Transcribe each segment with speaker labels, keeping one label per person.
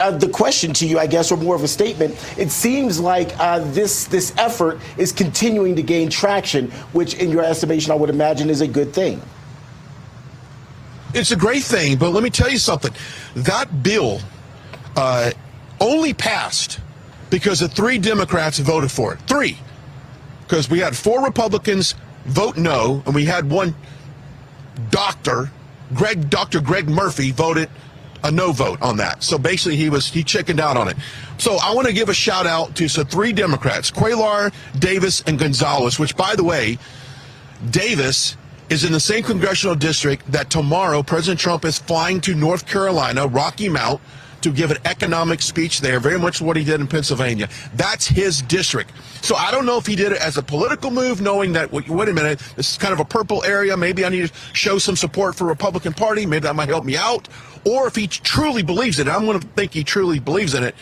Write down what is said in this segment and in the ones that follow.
Speaker 1: The question to you, I guess, or more of a statement, it seems like this effort is continuing to gain traction, which in your estimation, I would imagine is a good thing.
Speaker 2: It's a great thing, but let me tell you something. That bill only passed because of 3 Democrats voted for it. 3. Because we had 4 Republicans vote no, and we had one Dr. Greg Murphy voted a no vote on that. So basically he chickened out on it. So I want to give a shout out to 3 Democrats, Cuellar, Davis, and Gonzalez, which, by the way, Davis is in the same congressional district that tomorrow President Trump is flying to North Carolina, Rocky Mount, to give an economic speech there, very much what he did in Pennsylvania. That's his district. So I don't know if he did it as a political move, knowing that, wait a minute, this is kind of a purple area. Maybe I need to show some support for the Republican Party. Maybe that might help me out. Or if he truly believes in it. I'm going to think he truly believes in it.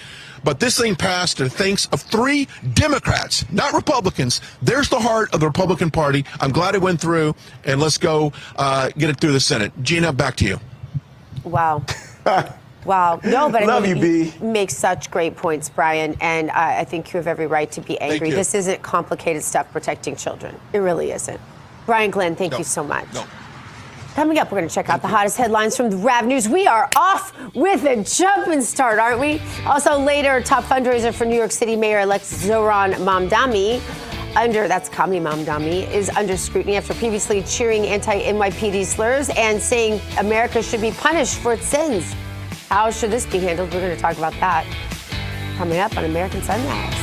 Speaker 2: But this thing passed to the thanks of 3 Democrats, not Republicans. There's the heart of the Republican Party. I'm glad it went through, and let's go get it through the Senate. Gina, back to you.
Speaker 3: Wow. Wow. No, but
Speaker 1: Love you, B.
Speaker 3: Makes such great points, Brian, and I think you have every right to be angry. This isn't complicated stuff protecting children. It really isn't. Brian Glenn, thank you so much.
Speaker 2: No.
Speaker 3: Coming up, we're going to check out the hottest headlines from the RAV News. We are off with a jumping start, aren't we? Also later, top fundraiser for New York City Mayor-elect Zohran Mamdani. That's Kami Mamdani, is under scrutiny after previously cheering anti-NYPD slurs and saying America should be punished for its sins. How should this be handled? We're going to talk about that coming up on American Sunrise.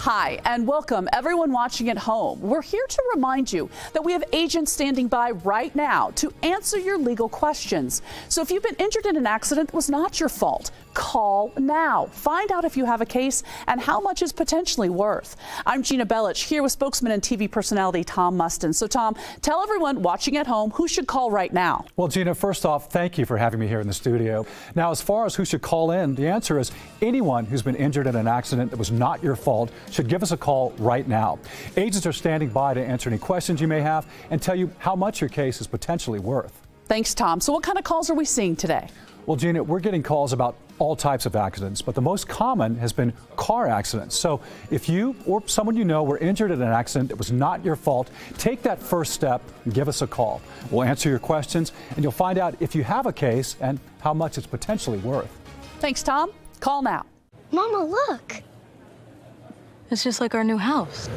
Speaker 4: Hi, and welcome everyone watching at home. We're here to remind you that we have agents standing by right now to answer your legal questions. So if you've been injured in an accident that was not your fault, call now. Find out if you have a case and how much is potentially worth. I'm Gina Belich, here with spokesman and TV personality Tom Mustin. So Tom, tell everyone watching at home who should call right now.
Speaker 5: Well, Gina, first off, thank you for having me here in the studio. Now, as far as who should call in, the answer is anyone who's been injured in an accident that was not your fault should give us a call right now. Agents are standing by to answer any questions you may have and tell you how much your case is potentially worth.
Speaker 4: Thanks, Tom. So what kind of calls are we seeing today?
Speaker 5: Well, Gina, we're getting calls about all types of accidents, but the most common has been car accidents. So if you or someone you know were injured in an accident that was not your fault, take that first step and give us a call. We'll answer your questions, and you'll find out if you have a case and how much it's potentially worth.
Speaker 4: Thanks, Tom. Call now.
Speaker 6: Mama, look. It's just like our new house.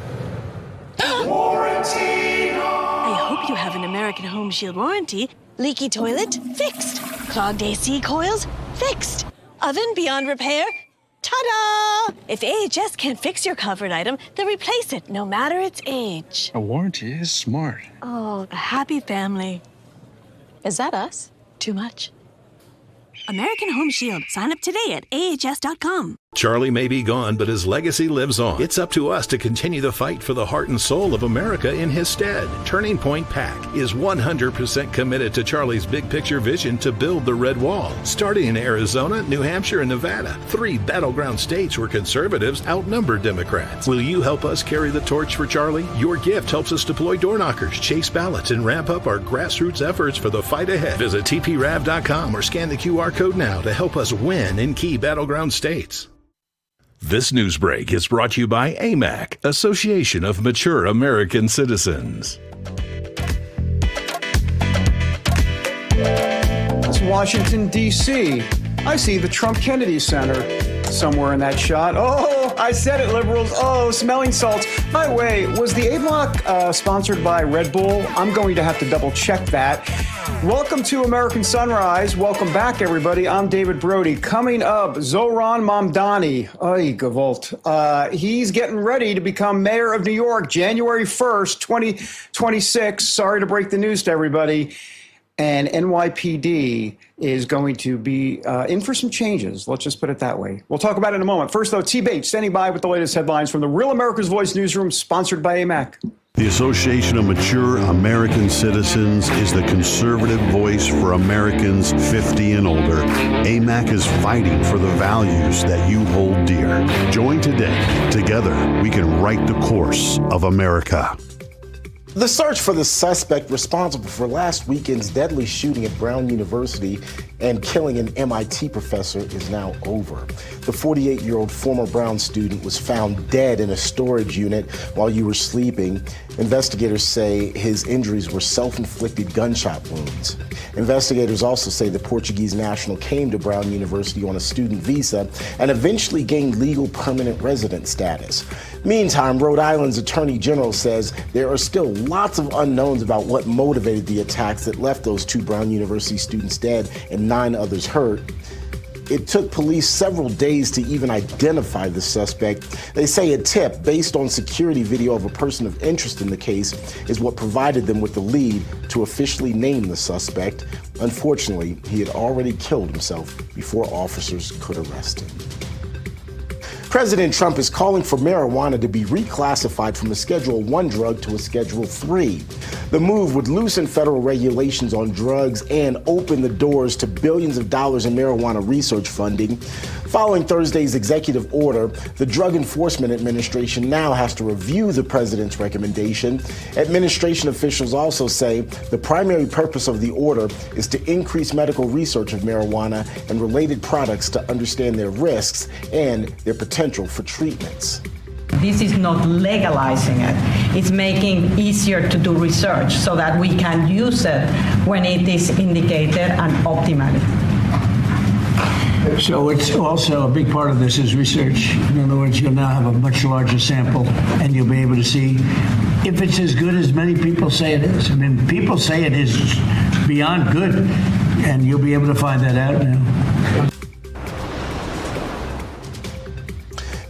Speaker 7: Warranty. I hope you have an American Home Shield warranty. Leaky toilet? Fixed. Clogged AC coils? Fixed. Oven beyond repair? Ta-da! If AHS can't fix your covered item, then replace it, no matter its age.
Speaker 8: A warranty is smart.
Speaker 7: Oh, a happy family.
Speaker 6: Is that us?
Speaker 7: Too much. American Home Shield. Sign up today at ahs.com.
Speaker 9: Charlie may be gone, but his legacy lives on. It's up to us to continue the fight for the heart and soul of America in his stead. Turning Point PAC is 100% committed to Charlie's big picture vision to build the Red Wall. Starting in Arizona, New Hampshire, and Nevada, 3 battleground states where conservatives outnumber Democrats. Will you help us carry the torch for Charlie? Your gift helps us deploy door knockers, chase ballots, and ramp up our grassroots efforts for the fight ahead. Visit tprav.com or scan the QR code now to help us win in key battleground states. This news break is brought to you by AMAC, Association of Mature American Citizens.
Speaker 10: It's Washington, D.C. I see the Trump Kennedy Center somewhere in that shot. Oh, I said it, liberals. Oh, smelling salts. By the way, was the A-Block sponsored by Red Bull? I'm going to have to double check that. Welcome to American Sunrise. Welcome back, everybody. I'm David Brody. Coming up, Zohran Mamdani. Ay, Gavolt. He's getting ready to become mayor of New York, January 1st, 2026. Sorry to break the news to everybody. And NYPD is going to be in for some changes. Let's just put it that way. We'll talk about it in a moment. First, though, T. Bates standing by with the latest headlines from the Real America's Voice newsroom, sponsored by AMAC.
Speaker 8: The Association of Mature American Citizens is the conservative voice for Americans 50 and older. AMAC is fighting for the values that you hold dear. Join today. Together, we can write the course of America.
Speaker 1: The search for the suspect responsible for last weekend's deadly shooting at Brown University and killing an MIT professor is now over. The 48-year-old former Brown student was found dead in a storage unit while you were sleeping. Investigators say his injuries were self-inflicted gunshot wounds. Investigators also say the Portuguese national came to Brown University on a student visa and eventually gained legal permanent resident status. Meantime, Rhode Island's Attorney General says there are still lots of unknowns about what motivated the attacks that left those 2 Brown University students dead and 9 others hurt. It took police several days to even identify the suspect. They say a tip based on security video of a person of interest in the case is what provided them with the lead to officially name the suspect. Unfortunately, he had already killed himself before officers could arrest him. President Trump is calling for marijuana to be reclassified from a Schedule 1 drug to a Schedule 3. The move would loosen federal regulations on drugs and open the doors to billions of dollars in marijuana research funding. Following Thursday's executive order, the Drug Enforcement Administration now has to review the president's recommendation. Administration officials also say the primary purpose of the order is to increase medical research of marijuana and related products to understand their risks and their potential for treatments.
Speaker 11: This is not legalizing it. It's making easier to do research so that we can use it when it is indicated and optimally.
Speaker 12: So it's also a big part of this is research. In other words, you'll now have a much larger sample and you'll be able to see if it's as good as many people say it is. I mean, people say it is beyond good, and you'll be able to find that out now.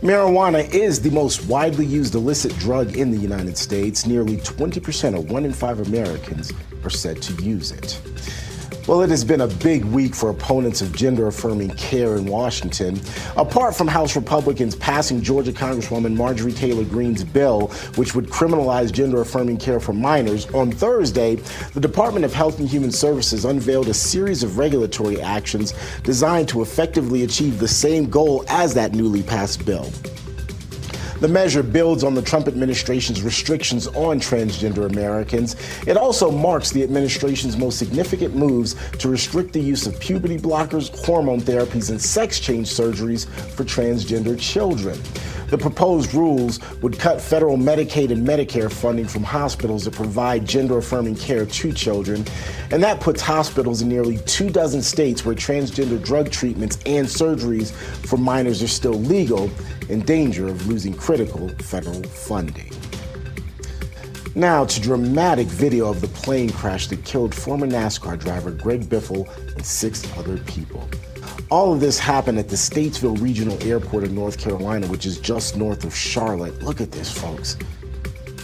Speaker 1: Marijuana is the most widely used illicit drug in the United States. Nearly 20% of 1 in 5 Americans are said to use it. Well, it has been a big week for opponents of gender-affirming care in Washington. Apart from House Republicans passing Georgia Congresswoman Marjorie Taylor Greene's bill, which would criminalize gender-affirming care for minors, on Thursday, the Department of Health and Human Services unveiled a series of regulatory actions designed to effectively achieve the same goal as that newly passed bill. The measure builds on the Trump administration's restrictions on transgender Americans. It also marks the administration's most significant moves to restrict the use of puberty blockers, hormone therapies, and sex change surgeries for transgender children. The proposed rules would cut federal Medicaid and Medicare funding from hospitals that provide gender-affirming care to children, and that puts hospitals in nearly 24 states where transgender drug treatments and surgeries for minors are still legal in danger of losing critical federal funding. Now to dramatic video of the plane crash that killed former NASCAR driver Greg Biffle and 6 other people. All of this happened at the Statesville Regional Airport in North Carolina, which is just north of Charlotte. Look at this, folks.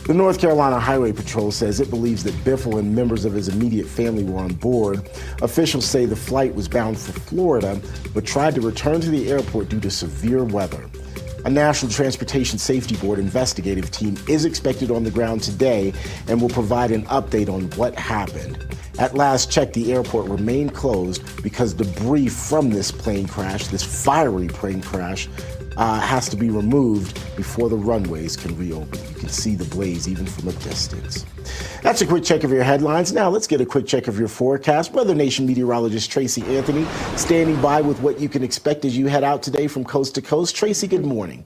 Speaker 1: The North Carolina Highway Patrol says it believes that Biffle and members of his immediate family were on board. Officials say the flight was bound for Florida, but tried to return to the airport due to severe weather. A National Transportation Safety Board investigative team is expected on the ground today and will provide an update on what happened. At last check, the airport remained closed because debris from this plane crash, this fiery plane crash, has to be removed before the runways can reopen. You can see the blaze even from a distance. That's a quick check of your headlines. Now let's get a quick check of your forecast. Weather Nation meteorologist Tracy Anthony standing by with what you can expect as you head out today from coast to coast. Tracy, good morning.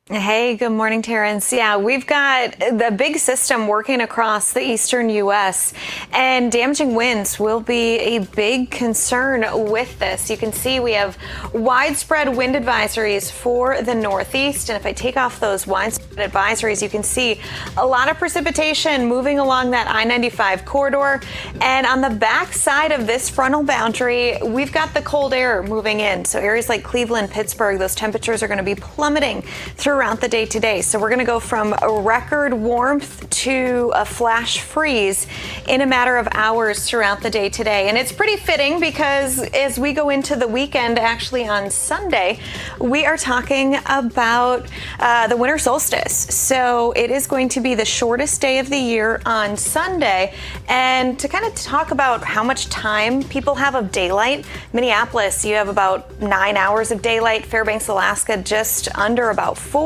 Speaker 13: Hey, good morning, Terrence. Yeah, we've got the big system working across the eastern U.S. and damaging winds will be a big concern with this. You can see we have widespread wind advisories for the Northeast. And if I take off those widespread advisories, you can see a lot of precipitation moving along that I-95 corridor. And on the back side of this frontal boundary, we've got the cold air moving in. So areas like Cleveland, Pittsburgh, those temperatures are going to be plummeting through throughout the day today. So we're going to go from a record warmth to a flash freeze in a matter of hours throughout the day today. And it's pretty fitting because as we go into the weekend, actually on Sunday, we are talking about the winter solstice. So it is going to be the shortest day of the year on Sunday. And to kind of talk about how much time people have of daylight, Minneapolis, you have about 9 hours of daylight. Fairbanks, Alaska, just under about 4.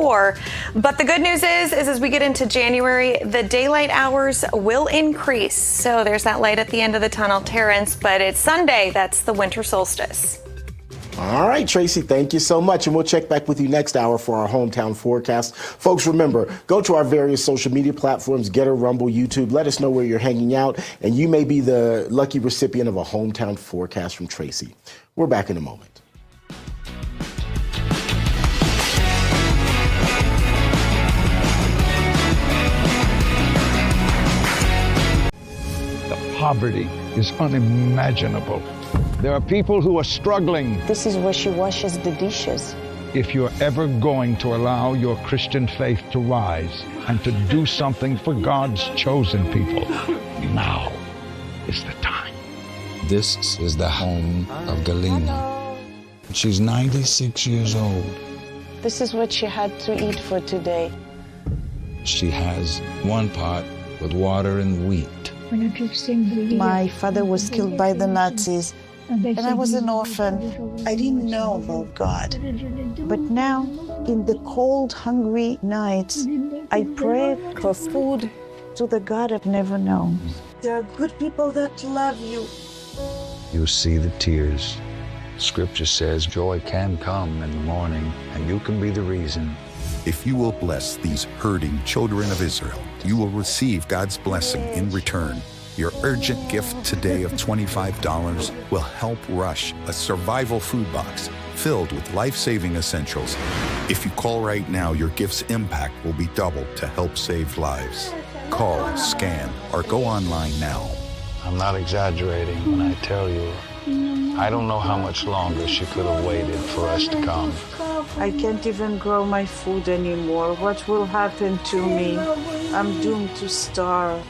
Speaker 13: But the good news is as we get into January, the daylight hours will increase. So there's that light at the end of the tunnel, Terrence. But it's Sunday. That's the winter solstice.
Speaker 1: All right, Tracy, thank you so much. And we'll check back with you next hour for our hometown forecast. Folks, remember, go to our various social media platforms, Getter, Rumble, YouTube. Let us know where you're hanging out, and you may be the lucky recipient of a hometown forecast from Tracy. We're back in a moment.
Speaker 14: The poverty is unimaginable. There are people who are struggling.
Speaker 15: This is where she washes the dishes.
Speaker 14: If you're ever going to allow your Christian faith to rise and to do something for God's chosen people, now is the time.
Speaker 16: This is the home of Galina. She's 96 years old.
Speaker 15: This is what she had to eat for today.
Speaker 16: She has one pot with water and wheat.
Speaker 15: My father was killed by the Nazis, and I was an orphan. I didn't know about God. But now, in the cold, hungry nights, I pray for food to the God I've never known. There are good people that love you.
Speaker 16: You see the tears. Scripture says joy can come in the morning, and you can be the reason.
Speaker 17: If you will bless these hurting children of Israel, you will receive God's blessing in return. Your urgent gift today of $25 will help Rush, a survival food box filled with life-saving essentials. If you call right now, your gift's impact will be doubled to help save lives. Call, scan, or go online now.
Speaker 16: I'm not exaggerating when I tell you, I don't know how much longer she could have waited for us to come.
Speaker 15: I can't even grow my food anymore. What will happen to me? I'm doomed to starve.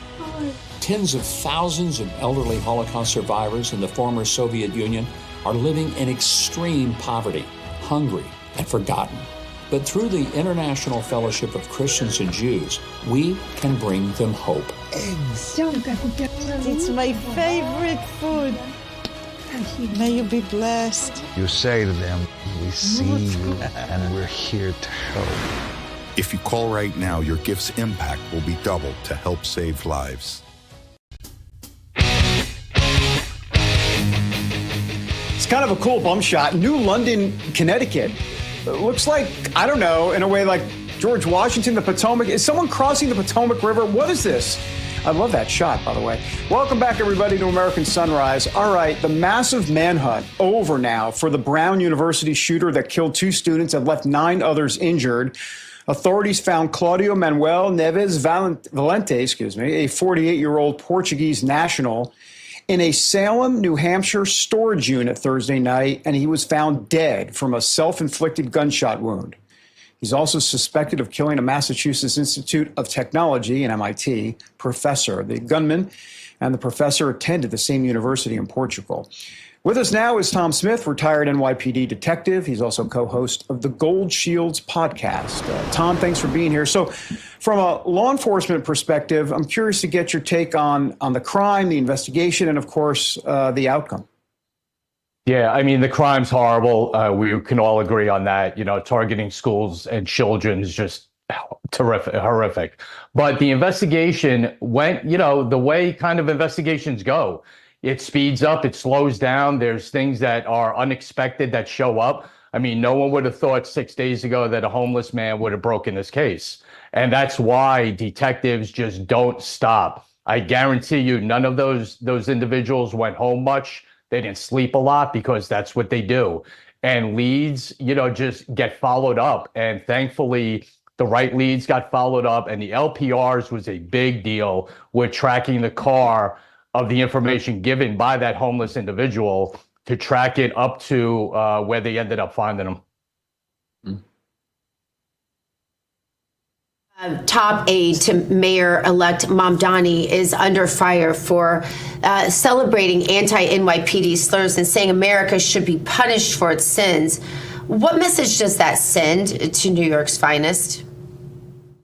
Speaker 18: Tens of thousands of elderly Holocaust survivors in the former Soviet Union are living in extreme poverty, hungry, and forgotten. But through the International Fellowship of Christians and Jews, we can bring them hope.
Speaker 15: Eggs. It's my favorite food. May you be blessed.
Speaker 16: You say to them, we see you and we're here to help.
Speaker 17: If you call right now, your gift's impact will be doubled to help save lives.
Speaker 10: It's kind of a cool bum shot. New London, Connecticut. It looks like, I don't know, in a way like George Washington, the Potomac. Is someone crossing the Potomac River? What is this? I love that shot, by the way. Welcome back, everybody, to American Sunrise. All right, the massive manhunt over now for the Brown University shooter that killed 2 students and left 9 others injured. Authorities found Claudio Manuel Neves Valente, a 48-year-old Portuguese national, in a Salem, New Hampshire storage unit Thursday night, and he was found dead from a self-inflicted gunshot wound. He's also suspected of killing a Massachusetts Institute of Technology, an MIT, professor. The gunman and the professor attended the same university in Portugal. With us now is Tom Smith, retired NYPD detective. He's also co-host of the Gold Shields podcast. Tom, thanks for being here. So from a law enforcement perspective, I'm curious to get your take on the crime, the investigation, and, of course, the outcome.
Speaker 19: Yeah, I mean, the crime's horrible. We can all agree on that. You know, targeting schools and children is just horrific. But the investigation went, the way kind of investigations go. It speeds up, it slows down. There's things that are unexpected that show up. I mean, no one would have thought 6 days ago that a homeless man would have broken this case. And that's why detectives just don't stop. I guarantee you none of those individuals went home much. They didn't sleep a lot because that's what they do. And leads, just get followed up. And thankfully, the right leads got followed up. And the LPRs was a big deal with tracking the car of the information given by that homeless individual to track it up to where they ended up finding them.
Speaker 3: Top aide to Mayor-elect Mamdani is under fire for celebrating anti-NYPD slurs and saying America should be punished for its sins. What message does that send to New York's finest?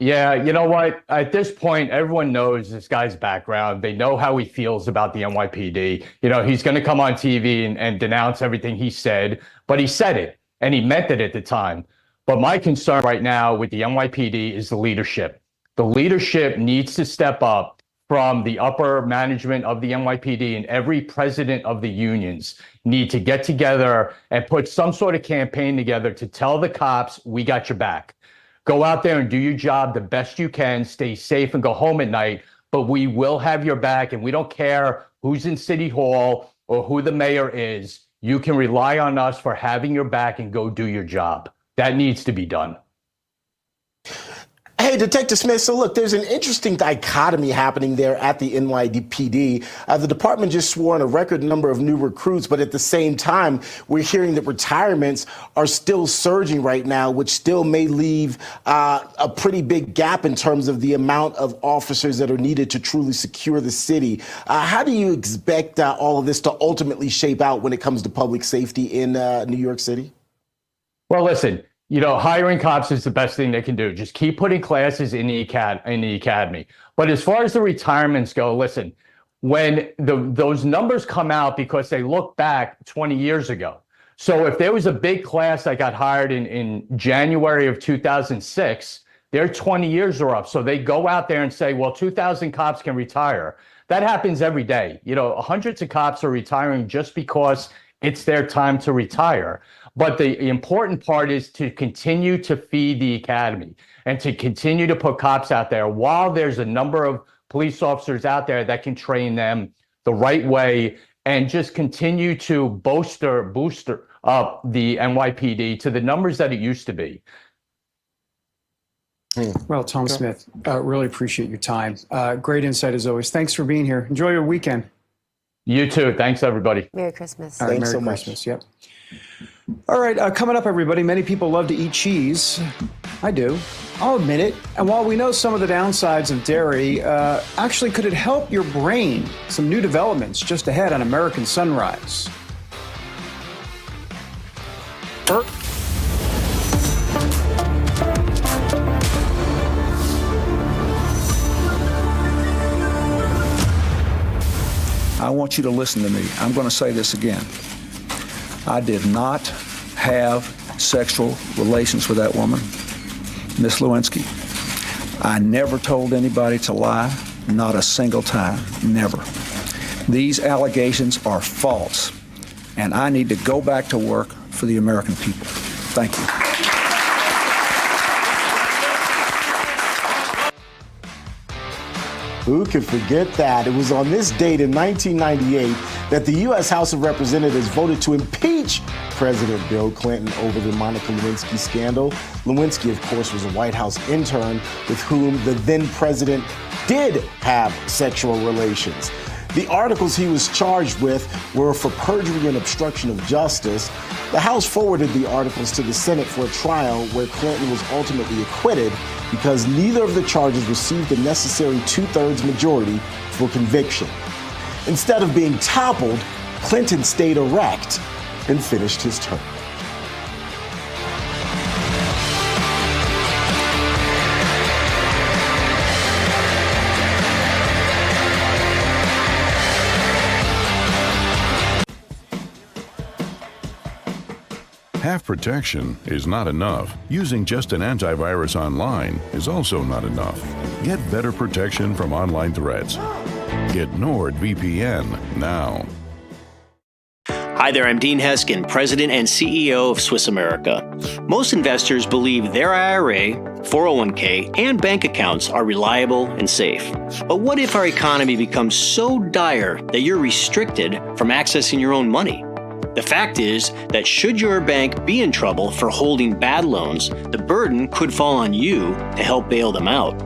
Speaker 19: Yeah, you know what? At this point, everyone knows this guy's background. They know how he feels about the NYPD. You know, he's going to come on TV and denounce everything he said, but he said it, and he meant it at the time. But my concern right now with the NYPD is the leadership. The leadership needs to step up from the upper management of the NYPD, and every president of the unions need to get together and put some sort of campaign together to tell the cops, we got your back. Go out there and do your job the best you can, stay safe and go home at night, but we will have your back, and we don't care who's in City Hall or who the mayor is. You can rely on us for having your back and go do your job. That needs to be done.
Speaker 1: Hey, Detective Smith, so look, there's an interesting dichotomy happening there at the NYPD. The department just swore in a record number of new recruits, but at the same time, we're hearing that retirements are still surging right now, which still may leave a pretty big gap in terms of the amount of officers that are needed to truly secure the city. How do you expect all of this to ultimately shape out when it comes to public safety in New York City?
Speaker 19: Well, listen, you know, hiring cops is the best thing they can do. Just keep putting classes in the academy. But as far as the retirements go, listen, when those numbers come out, because they look back 20 years ago. So if there was a big class that got hired in January of 2006, their 20 years are up. So they go out there and say, well, 2,000 cops can retire. That happens every day. You know, hundreds of cops are retiring just because it's their time to retire. But the important part is to continue to feed the academy and to continue to put cops out there while there's a number of police officers out there that can train them the right way and just continue to booster up the NYPD to the numbers that it used to be.
Speaker 10: Well, Tom Smith, really appreciate your time. Great insight as always. Thanks for being here. Enjoy your weekend.
Speaker 19: You too. Thanks, everybody.
Speaker 3: Merry Christmas.
Speaker 10: All right,
Speaker 1: Thanks
Speaker 10: Merry
Speaker 1: so much.
Speaker 10: Christmas. Yep. All right, coming up, everybody, many people love to eat cheese. I do. I'll admit it. And while we know some of the downsides of dairy, actually, could it help your brain? Some new developments just ahead on American Sunrise.
Speaker 20: I want you to listen to me. I'm going to say this again. I did not have sexual relations with that woman, Miss Lewinsky. I never told anybody to lie, not a single time, never. These allegations are false, and I need to go back to work for the American people. Thank you.
Speaker 1: Who could forget that? It was on this date in 1998 that the U.S. House of Representatives voted to impeach President Bill Clinton over the Monica Lewinsky scandal. Lewinsky, of course, was a White House intern with whom the then president did have sexual relations. The articles he was charged with were for perjury and obstruction of justice. The House forwarded the articles to the Senate for a trial where Clinton was ultimately acquitted because neither of the charges received the necessary two-thirds majority for conviction. Instead of being toppled, Clinton stayed erect and finished his term.
Speaker 21: Half protection is not enough. Using just an antivirus online is also not enough. Get better protection from online threats. Get NordVPN now.
Speaker 22: Hi there, I'm Dean Heskin, President and CEO of Swiss America. Most investors believe their IRA, 401k, and bank accounts are reliable and safe. But what if our economy becomes so dire that you're restricted from accessing your own money? The fact is that should your bank be in trouble for holding bad loans, the burden could fall on you to help bail them out.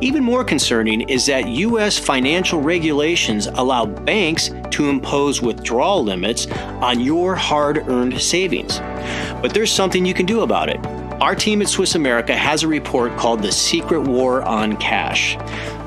Speaker 22: Even more concerning is that U.S. financial regulations allow banks to impose withdrawal limits on your hard-earned savings. But there's something you can do about it. Our team at Swiss America has a report called The Secret War on Cash.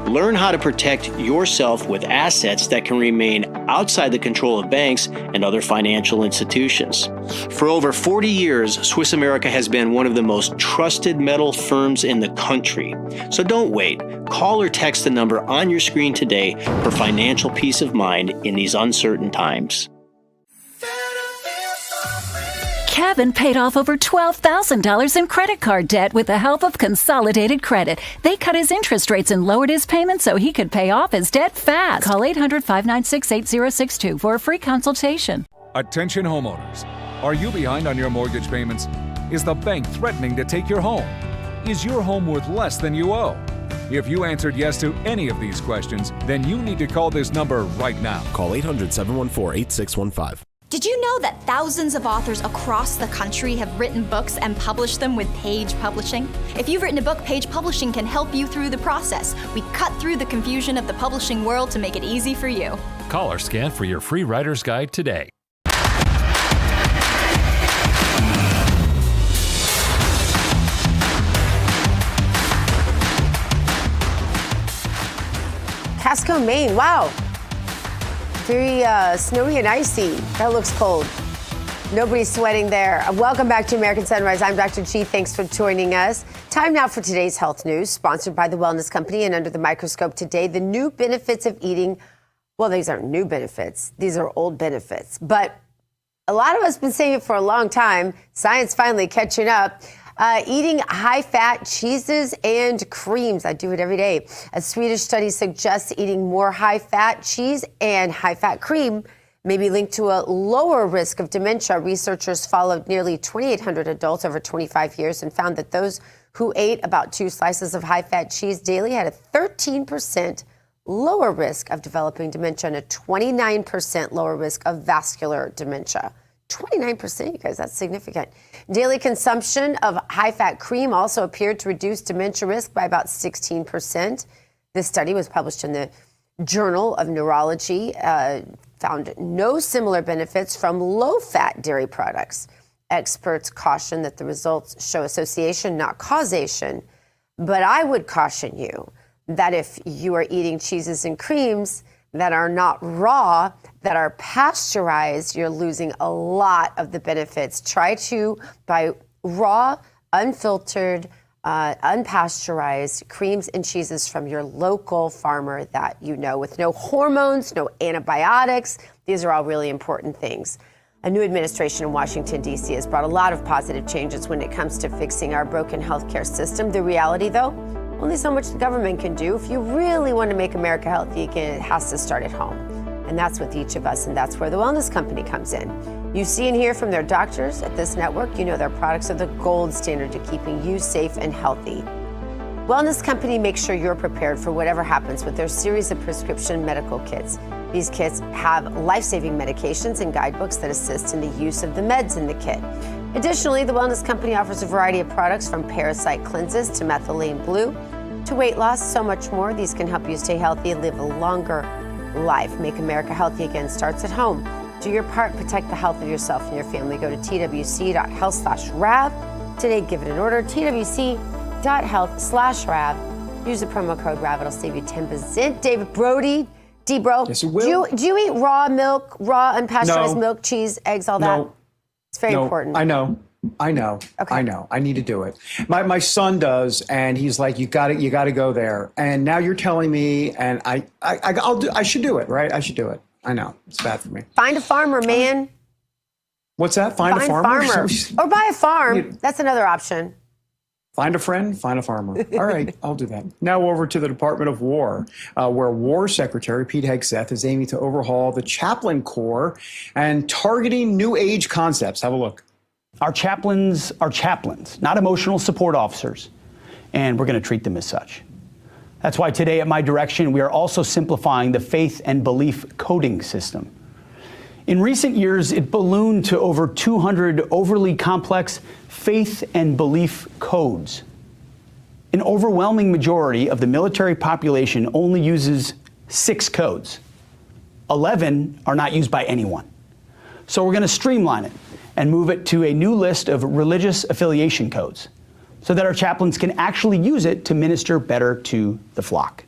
Speaker 22: Learn how to protect yourself with assets that can remain outside the control of banks and other financial institutions. For over 40 years, Swiss America has been one of the most trusted metal firms in the country. So don't wait. Call or text the number on your screen today for financial peace of mind in these uncertain times.
Speaker 2: Kevin paid off over $12,000 in credit card debt with the help of Consolidated Credit. They cut his interest rates and lowered his payments so he could pay off his debt fast. Call 800-596-8062 for a free consultation.
Speaker 5: Attention homeowners. Are you behind on your mortgage payments? Is the bank threatening to take your home? Is your home worth less than you owe? If you answered yes to any of these questions, then you need to call this number right now.
Speaker 23: Call 800-714-8615.
Speaker 24: Did you know that thousands of authors across the country have written books and published them with Page Publishing? If you've written a book, Page Publishing can help you through the process. We cut through the confusion of the publishing world to make it easy for you.
Speaker 25: Call or scan for your free writer's guide today.
Speaker 3: Casco, Maine. Wow. Very snowy and icy. That looks cold. Nobody's sweating there. Welcome back to American Sunrise. I'm Dr. G. Thanks for joining us. Time now for today's health news, sponsored by The Wellness Company and Under the Microscope today. The new benefits of eating. Well, these aren't new benefits. These are old benefits. But a lot of us have been saying it for a long time. Science finally catching up. Eating high-fat cheeses and creams. I do it every day. A Swedish study suggests eating more high-fat cheese and high-fat cream may be linked to a lower risk of dementia. Researchers followed nearly 2,800 adults over 25 years and found that those who ate about 2 slices of high-fat cheese daily had a 13% lower risk of developing dementia and a 29% lower risk of vascular dementia. 29%, you guys, that's significant. Daily consumption of high-fat cream also appeared to reduce dementia risk by about 16%. This study was published in the Journal of Neurology, found no similar benefits from low-fat dairy products. Experts caution that the results show association, not causation. But I would caution you that if you are eating cheeses and creams that are not raw, that are pasteurized, you're losing a lot of the benefits. Try to buy raw, unfiltered, unpasteurized creams and cheeses from your local farmer that you know, with no hormones, no antibiotics. These are all really important things. A new administration in Washington, D.C. has brought a lot of positive changes when it comes to fixing our broken healthcare system. The reality, though, only so much the government can do. If you really want to make America healthy again, it has to start at home. And that's with each of us, and that's where The Wellness Company comes in. You see and hear from their doctors at this network. You know their products are the gold standard to keeping you safe and healthy. Wellness Company makes sure you're prepared for whatever happens with their series of prescription medical kits. These kits have life-saving medications and guidebooks that assist in the use of the meds in the kit. Additionally, the Wellness Company offers a variety of products from parasite cleanses to methylene blue to weight loss, so much more. These can help you stay healthy and live a longer life. Make America healthy again starts at home. Do your part, protect the health of yourself and your family. Go to twc.health/RAV. Today, give it an order, twc.health/RAV. Use the promo code RAV, it'll save you 10%. David Brody, D-Bro,
Speaker 10: yes, it will.
Speaker 3: Do you eat raw milk, raw unpasteurized milk, cheese, eggs, all that?
Speaker 10: No.
Speaker 3: It's very important.
Speaker 10: I know. Okay. I know. I need to do it. My son does, and he's like, you got to go there. And now you're telling me, and I should do it, right? I should do it. I know it's bad for me.
Speaker 3: Find a farmer, man.
Speaker 10: What's that? Find a farmer,
Speaker 3: or buy a farm. That's another option.
Speaker 10: Find a friend, find a farmer. All right, I'll do that. Now over to the Department of War, where War Secretary Pete Hegseth is aiming to overhaul the chaplain corps and targeting new age concepts. Have a look.
Speaker 26: Our chaplains are chaplains, not emotional support officers, and we're going to treat them as such. That's why today at My Direction, we are also simplifying the faith and belief coding system. In recent years, it ballooned to over 200 overly complex faith and belief codes. An overwhelming majority of the military population only uses 6 codes. 11 are not used by anyone. So we're going to streamline it and move it to a new list of religious affiliation codes. so that our chaplains can actually use it to minister better to the flock.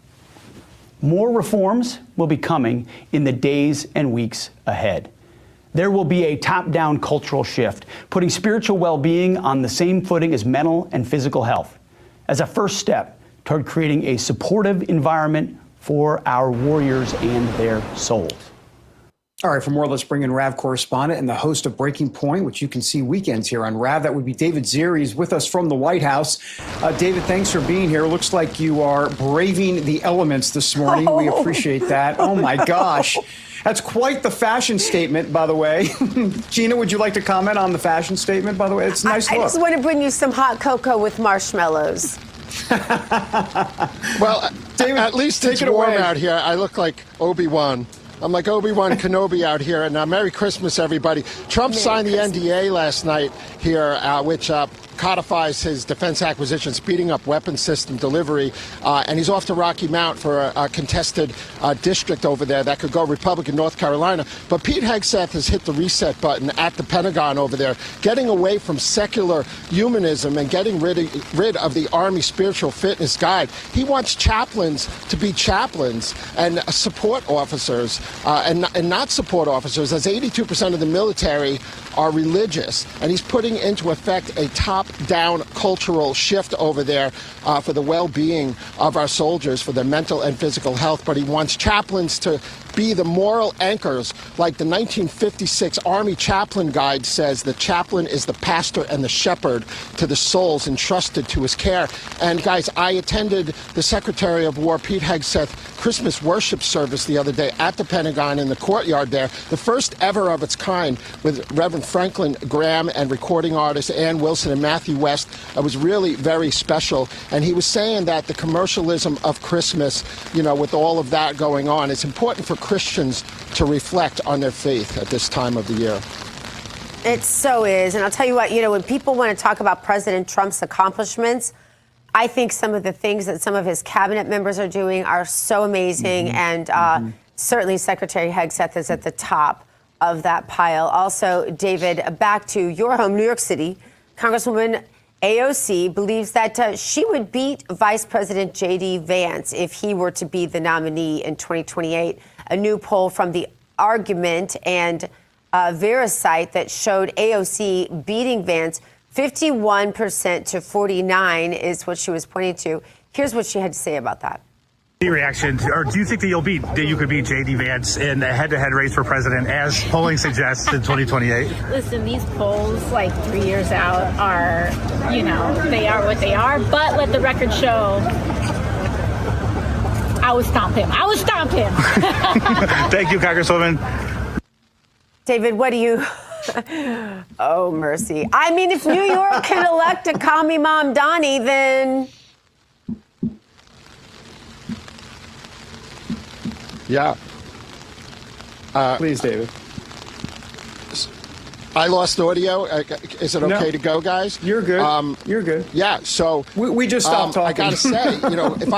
Speaker 26: More reforms will be coming in the days and weeks ahead. There will be a top-down cultural shift, putting spiritual well-being on the same footing as mental and physical health, as a first step toward creating a supportive environment for our warriors and their souls.
Speaker 10: All right, for more, let's bring in RAV correspondent and the host of Breaking Point, which you can see weekends here on RAV. That would be David Zier. He's with us from the White House. David, thanks for being here. Looks like you are braving the elements this morning. We appreciate that. Oh, my gosh. That's quite the fashion statement, by the way. Gina, would you like to comment on the fashion statement, by the way? It's a nice look.
Speaker 3: I just want to bring you some hot cocoa with marshmallows.
Speaker 4: Well, David, at least it's warm out here. I look like Obi-Wan. I'm like Obi-Wan Kenobi out here. And Merry Christmas, everybody. Trump signed the NDA last night here, which codifies his defense acquisition, speeding up weapons system delivery. And he's off to Rocky Mount for a contested district over there that could go Republican North Carolina. But Pete Hegseth has hit the reset button at the Pentagon over there, getting away from secular humanism and getting rid of the Army Spiritual Fitness Guide. He wants chaplains to be chaplains and support officers and not support officers, as 82% of the military are religious. And he's putting into effect a top-down cultural shift over there for the well-being of our soldiers, for their mental and physical health. But he wants chaplains to be the moral anchors, like the 1956 Army Chaplain Guide says. The chaplain is the pastor and the shepherd to the souls entrusted to his care. And guys, I attended the Secretary of War, Pete Hegseth, Christmas worship service the other day at the Pentagon in the courtyard there, the first ever of its kind, with Reverend Franklin Graham and recording artists Ann Wilson and Matthew West. It was really very special. And he was saying that the commercialism of Christmas, you know, with all of that going on, it's important for Christians to reflect on their faith at this time of the year.
Speaker 3: It so is. And I'll tell you what, you know, when people want to talk about President Trump's accomplishments, I think some of the things that some of his cabinet members are doing are so amazing. And certainly Secretary Hegseth is at the top of that pile. Also, David, back to your home, New York City, Congresswoman AOC believes that she would beat Vice President J.D. Vance if he were to be the nominee in 2028. A new poll from The Argument and Verasite that showed AOC beating Vance 51% to 49% is what she was pointing to. Here's what she had to say about that.
Speaker 6: Reaction, or do you think that you could beat J.D. Vance in a head-to-head race for president, as polling suggests, in 2028?
Speaker 7: Listen, these polls, like 3 years out, are, you know, they are what they are. But let the record show, I would stomp him.
Speaker 6: Thank you, Congresswoman.
Speaker 3: David, what do you... Oh, mercy. I mean, if New York can elect a commie mom Donnie, then...
Speaker 4: Yeah.
Speaker 10: Please, David.
Speaker 4: I lost audio. Is it okay to go, guys?
Speaker 10: You're good. You're good.
Speaker 4: Yeah. So
Speaker 10: we just stopped talking.
Speaker 4: I gotta say, you know, if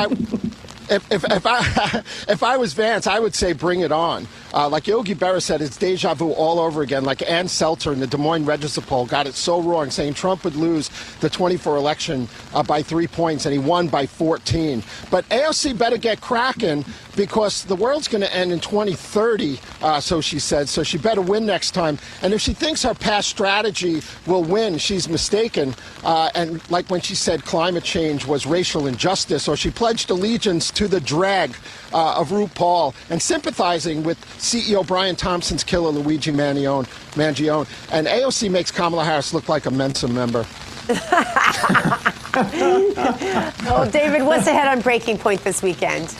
Speaker 4: I was Vance, I would say bring it on. Like Yogi Berra said, it's deja vu all over again. Like Ann Seltzer in the Des Moines Register poll got it so wrong, saying Trump would lose the 24 election by 3 points, and he won by 14. But AOC better get cracking, because the world's going to end in 2030, so she said. So she better win next time. And if she thinks her past strategy will win, she's mistaken. And like when she said climate change was racial injustice, or she pledged allegiance to the drag of RuPaul and sympathizing with CEO Brian Thompson's killer, Luigi Mangione. And AOC makes Kamala Harris look like a Mensa member.
Speaker 3: Oh, David, what's ahead on Breaking Point this weekend?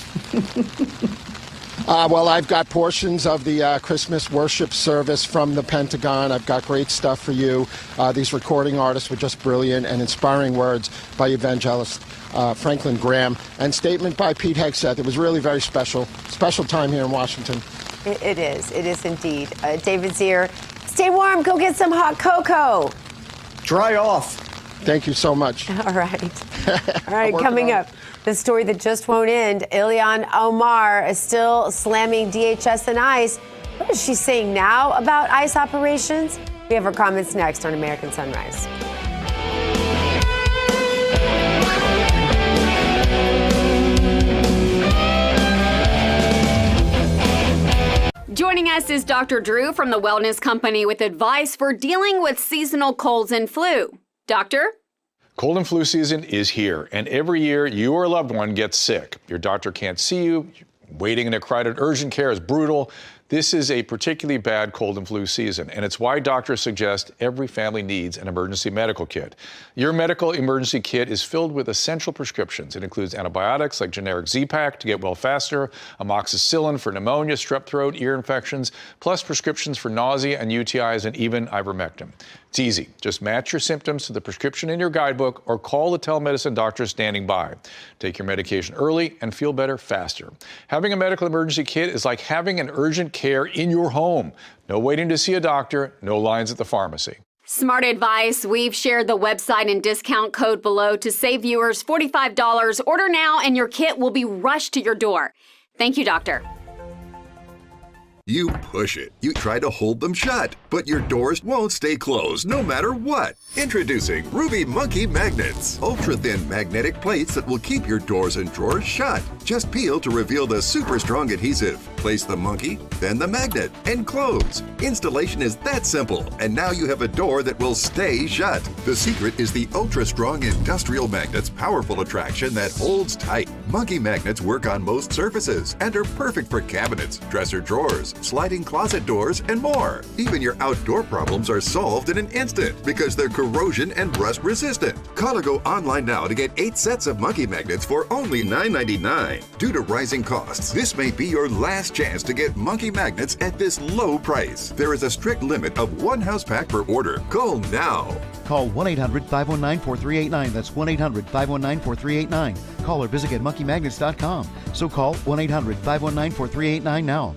Speaker 4: Well, I've got portions of the Christmas worship service from the Pentagon. I've got great stuff for you. These recording artists were just brilliant, and inspiring words by evangelist Franklin Graham, and statement by Pete Hegseth. It was really very special time here in Washington.
Speaker 3: It is indeed. David Zier, stay warm, go get some hot cocoa.
Speaker 10: Dry off.
Speaker 4: Thank you so much.
Speaker 3: All right, coming up, the story that just won't end. Ilhan Omar is still slamming DHS and ICE. What is she saying now about ICE operations? We have her comments next on American Sunrise.
Speaker 8: us is Dr. Drew from the Wellness Company with advice for dealing with seasonal colds and flu. Doctor?
Speaker 9: Cold and flu season is here, and every year you or a loved one gets sick. Your doctor can't see you. Waiting in a crowded urgent care is brutal. This is a particularly bad cold and flu season, and it's why doctors suggest every family needs an emergency medical kit. Your medical emergency kit is filled with essential prescriptions. It includes antibiotics like generic Z-Pak to get well faster, amoxicillin for pneumonia, strep throat, ear infections, plus prescriptions for nausea and UTIs, and even ivermectin. It's easy. Just match your symptoms to the prescription in your guidebook or call the telemedicine doctor standing by. Take your medication early and feel better faster. Having a medical emergency kit is like having an urgent care in your home. No waiting to see a doctor, no lines at the pharmacy.
Speaker 8: Smart advice. We've shared the website and discount code below to save viewers $45. Order now and your kit will be rushed to your door. Thank you, doctor.
Speaker 11: You push it. You try to hold them shut, but your doors won't stay closed no matter what. Introducing Ruby Monkey Magnets. Ultra-thin magnetic plates that will keep your doors and drawers shut. Just peel to reveal the super strong adhesive. Place the monkey, then the magnet, and close. Installation is that simple, and now you have a door that will stay shut. The secret is the ultra-strong industrial magnet's powerful attraction that holds tight. Monkey magnets work on most surfaces and are perfect for cabinets, dresser drawers, sliding closet doors, and more. Even your outdoor problems are solved in an instant because they're corrosion and rust resistant. Call or go online now to get 8 sets of monkey magnets for only $9.99. Due to rising costs, this may be your last chance to get monkey magnets at this low price. There is a strict limit of 1 house pack per order. Call now.
Speaker 12: Call 1-800-519-4389. That's 1-800-519-4389. Call or visit monkeymagnets.com. So call 1-800-519-4389 now.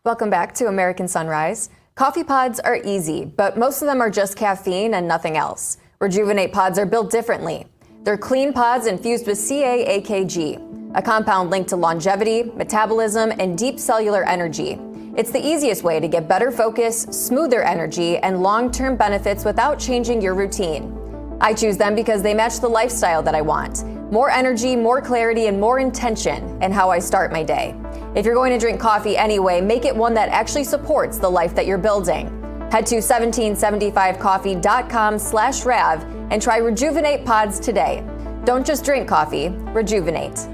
Speaker 13: Welcome back to American Sunrise. Coffee pods are easy, but most of them are just caffeine and nothing else. Rejuvenate pods are built differently. They're clean pods infused with CA-AKG, a compound linked to longevity, metabolism, and deep cellular energy. It's the easiest way to get better focus, smoother energy, and long-term benefits without changing your routine. I choose them because they match the lifestyle that I want. More energy, more clarity, and more intention in how I start my day. If you're going to drink coffee anyway, make it one that actually supports the life that you're building. Head to 1775coffee.com/Rav and try Rejuvenate Pods today. Don't just drink coffee, rejuvenate.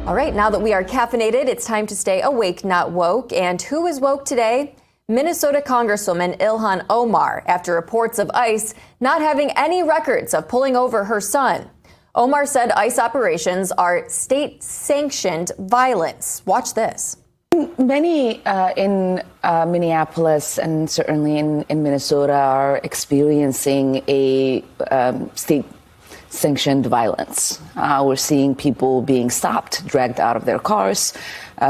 Speaker 13: All right, now that we are caffeinated, it's time to stay awake, not woke. And who is woke today? Minnesota Congresswoman Ilhan Omar, after reports of ICE not having any records of pulling over her son. Omar said ICE operations are state-sanctioned violence. Watch this.
Speaker 14: Many in Minneapolis and certainly in Minnesota are experiencing a state-sanctioned violence. We're seeing people being stopped, dragged out of their cars,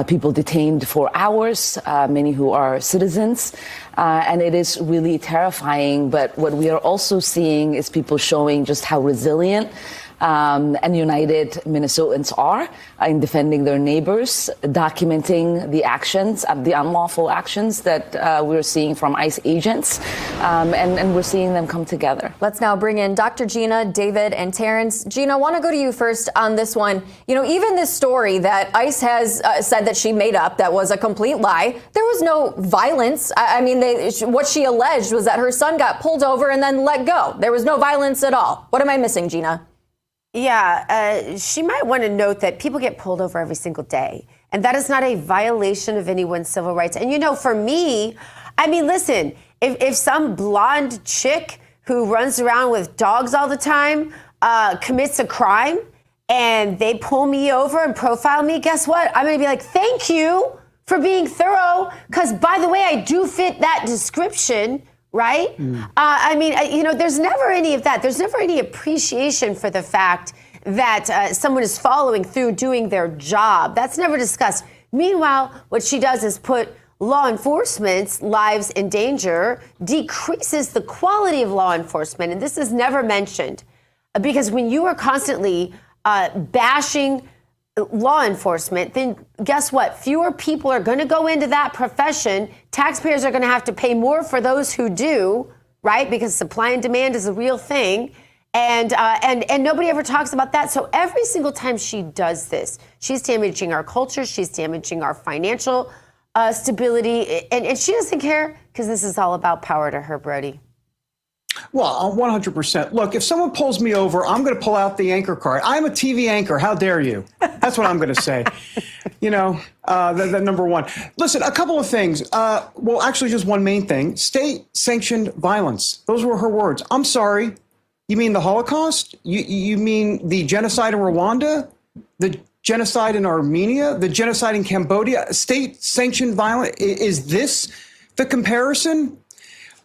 Speaker 14: people detained for hours, many who are citizens. And it is really terrifying. But what we are also seeing is people showing just how resilient and united Minnesotans are in defending their neighbors, documenting the actions, the unlawful actions that we're seeing from ICE agents, and we're seeing them come together.
Speaker 13: Let's now bring in Dr. Gina, David, and Terrence. Gina, I want to go to you first on this one. You know, even this story that ICE has said that she made up, that was a complete lie. There was no violence. I mean, what she alleged was that her son got pulled over and then let go. There was no violence at all. What am I missing, Gina?
Speaker 3: Yeah, she might want to note that people get pulled over every single day. And that is not a violation of anyone's civil rights. And, you know, for me, I mean, listen, if some blonde chick who runs around with dogs all the time commits a crime and they pull me over and profile me, guess what? I'm going to be like, thank you for being thorough. Because, by the way, I do fit that description. Right? I mean, you know, there's never any of that. There's never any appreciation for the fact that someone is following through doing their job. That's never discussed. Meanwhile, what she does is put law enforcement's lives in danger, decreases the quality of law enforcement. And this is never mentioned because when you are constantly bashing law enforcement, then guess what? Fewer people are going to go into that profession. Taxpayers are going to have to pay more for those who do. right? Because supply and demand is a real thing. And nobody ever talks about that. So every single time she does this, she's damaging our culture. She's damaging our financial stability. And she doesn't care because this is all about power to her, Brody.
Speaker 10: Well, 100%. Look, if someone pulls me over, I'm going to pull out the anchor card. I'm a TV anchor. How dare you? That's what I'm going to say. The number one. Listen, a couple of things. Well, actually, just one main thing. State-sanctioned violence. Those were her words. I'm sorry. You mean the Holocaust? You mean the genocide in Rwanda? The genocide in Armenia? The genocide in Cambodia? State-sanctioned violence? Is this the comparison?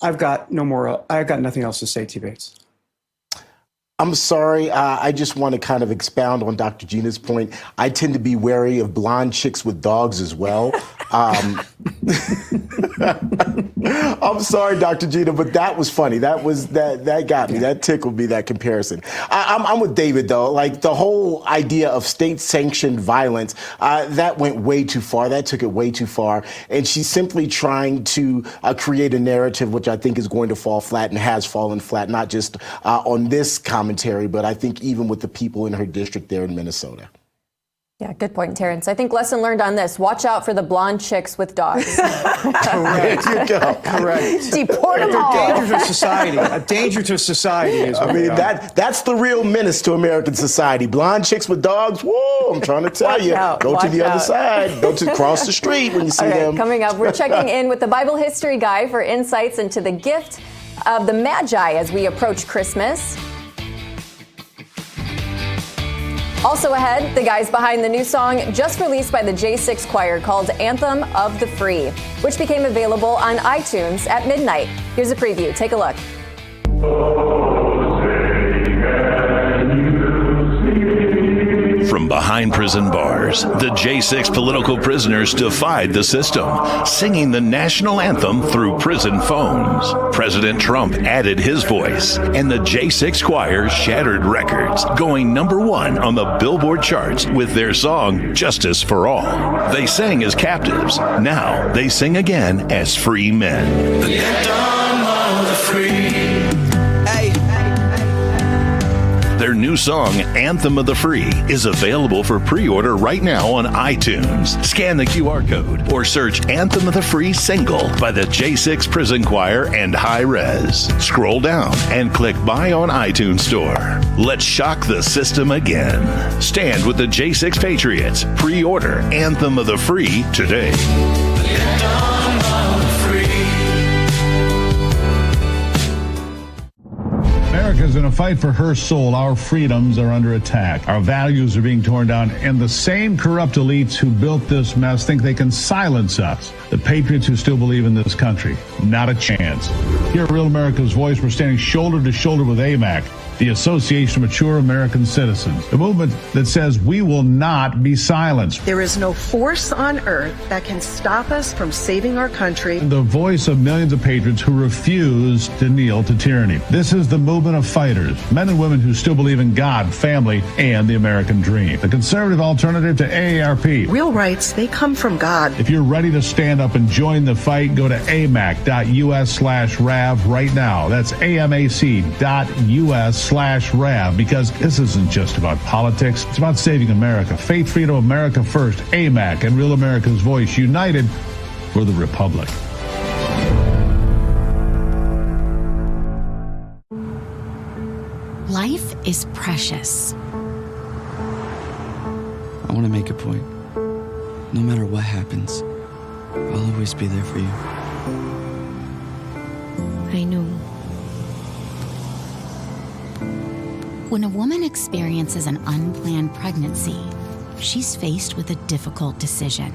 Speaker 10: I've got nothing else to say, T. Bates.
Speaker 1: I'm sorry. I just want to kind of expound on Dr. Gina's point. I tend to be wary of blonde chicks with dogs as well. I'm sorry, Dr. Gina, but that was funny. That got me. That tickled me, that comparison. I'm with David, though. Like, the whole idea of state-sanctioned violence, that went way too far. That took it way too far. And she's simply trying to create a narrative which I think is going to fall flat and has fallen flat, not just on this commentary, but I think even with the people in her district there in Minnesota.
Speaker 13: Yeah, good point, Terrence. I think lesson learned on this. Watch out for the blonde chicks with dogs.
Speaker 1: Correct. There you go. Correct.
Speaker 3: Deport them all.
Speaker 10: A danger to society. A danger to society is what we are.
Speaker 1: That's the real menace to American society. Blonde chicks with dogs. Whoa, I'm trying to tell you. Go to the other side. Go to cross the street when you see them.
Speaker 13: Coming up, we're checking in with the Bible history guy for insights into the gift of the Magi as we approach Christmas. Also ahead, the guys behind the new song just released by the J6 Choir called Anthem of the Free, which became available on iTunes at midnight. Here's a preview. Take a look.
Speaker 15: From behind prison bars, the J6 political prisoners defied the system, singing the national anthem through prison phones. President Trump added his voice, and the J6 Choir shattered records, going #1 on the Billboard charts with their song Justice for All. They sang as captives. Now they sing again as free men. The anthem of the free. Their new song, Anthem of the Free, is available for pre-order right now on iTunes. Scan the QR code or search Anthem of the Free single by the J6 Prison Choir and High Res. Scroll down and click Buy on iTunes Store. Let's shock the system again. Stand with the J6 Patriots. Pre-order Anthem of the Free today.
Speaker 16: America's in a fight for her soul. Our freedoms are under attack. Our values are being torn down. And the same corrupt elites who built this mess think they can silence us. The patriots who still believe in this country. Not a chance. Here at Real America's Voice, we're standing shoulder to shoulder with AMAC, the Association of Mature American Citizens, a movement that says we will not be silenced.
Speaker 17: There is no force on earth that can stop us from saving our country.
Speaker 16: The voice of millions of patriots who refuse to kneel to tyranny. This is the movement of fighters, men and women who still believe in God, family, and the American dream. The conservative alternative to AARP.
Speaker 17: Real rights, they come from God.
Speaker 16: If you're ready to stand up and join the fight, go to amac.us/RAV right now. That's amac.us/RAV, because this isn't just about politics. It's about saving America. Faith, freedom, America first. AMAC and Real America's Voice, united for the Republic.
Speaker 18: Life is precious.
Speaker 19: I want to make a point. No matter what happens, I'll always be there for you.
Speaker 18: I know. When a woman experiences an unplanned pregnancy, she's faced with a difficult decision.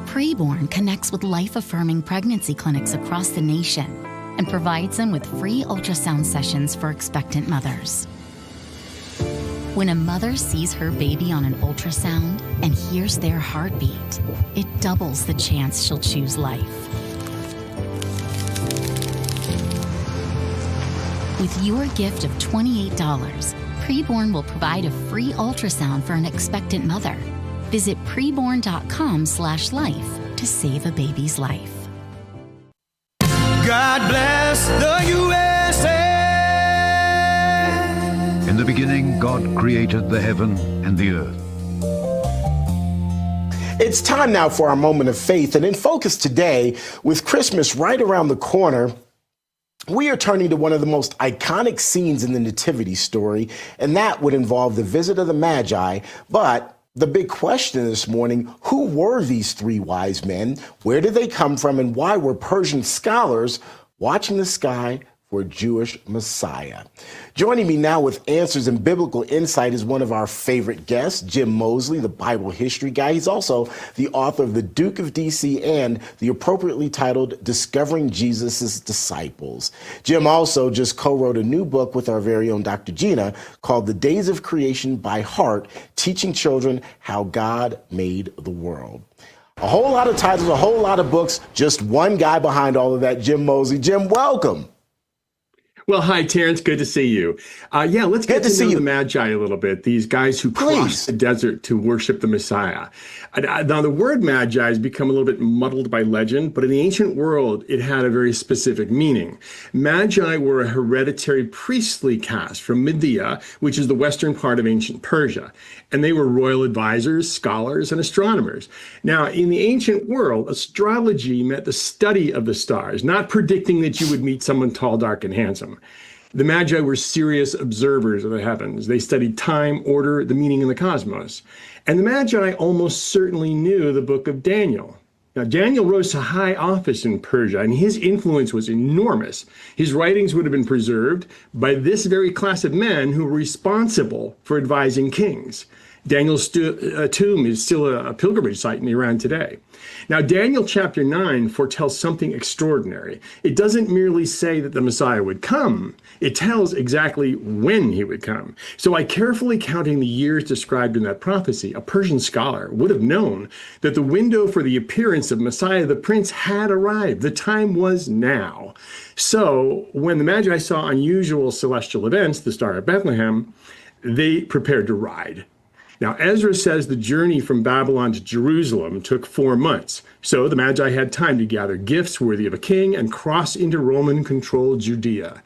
Speaker 18: Preborn connects with life-affirming pregnancy clinics across the nation and provides them with free ultrasound sessions for expectant mothers. When a mother sees her baby on an ultrasound and hears their heartbeat, it doubles the chance she'll choose life. With your gift of $28, Preborn will provide a free ultrasound for an expectant mother. Visit preborn.com/life to save a baby's life.
Speaker 2: God bless the USA.
Speaker 5: In the beginning, God created the heaven and the earth.
Speaker 1: It's time now for our moment of faith. And in focus today, with Christmas right around the corner, we are turning to one of the most iconic scenes in the Nativity story, and that would involve the visit of the Magi. But the big question this morning, who were these three wise men? Where did they come from? And why were Persian scholars watching the sky for a Jewish Messiah? Joining me now with answers and biblical insight is one of our favorite guests, Jim Moseley, the Bible history guy. He's also the author of The Duke of DC and the appropriately titled Discovering Jesus' Disciples. Jim also just co-wrote a new book with our very own Dr. Gina called The Days of Creation by Heart, Teaching Children How God Made the World. A whole lot of titles, a whole lot of books, just one guy behind all of that, Jim Moseley. Jim, welcome.
Speaker 20: Well, hi, Terrence. Good to see you. Let's get to know the Magi a little bit, these guys who crossed the desert to worship the Messiah. Now, the word Magi has become a little bit muddled by legend, but in the ancient world, it had a very specific meaning. Magi were a hereditary priestly caste from Media, which is the western part of ancient Persia. And they were royal advisors, scholars, and astronomers. Now, in the ancient world, astrology meant the study of the stars, not predicting that you would meet someone tall, dark, and handsome. The Magi were serious observers of the heavens. They studied time, order, the meaning in the cosmos. And the Magi almost certainly knew the book of Daniel. Now, Daniel rose to high office in Persia, and his influence was enormous. His writings would have been preserved by this very class of men who were responsible for advising kings. Daniel's tomb is still a pilgrimage site in Iran today. Now, Daniel chapter 9 foretells something extraordinary. It doesn't merely say that the Messiah would come. It tells exactly when he would come. So by carefully counting the years described in that prophecy, a Persian scholar would have known that the window for the appearance of Messiah the Prince had arrived. The time was now. So when the Magi saw unusual celestial events, the Star of Bethlehem, they prepared to ride. Now, Ezra says the journey from Babylon to Jerusalem took 4 months. So the Magi had time to gather gifts worthy of a king and cross into Roman-controlled Judea.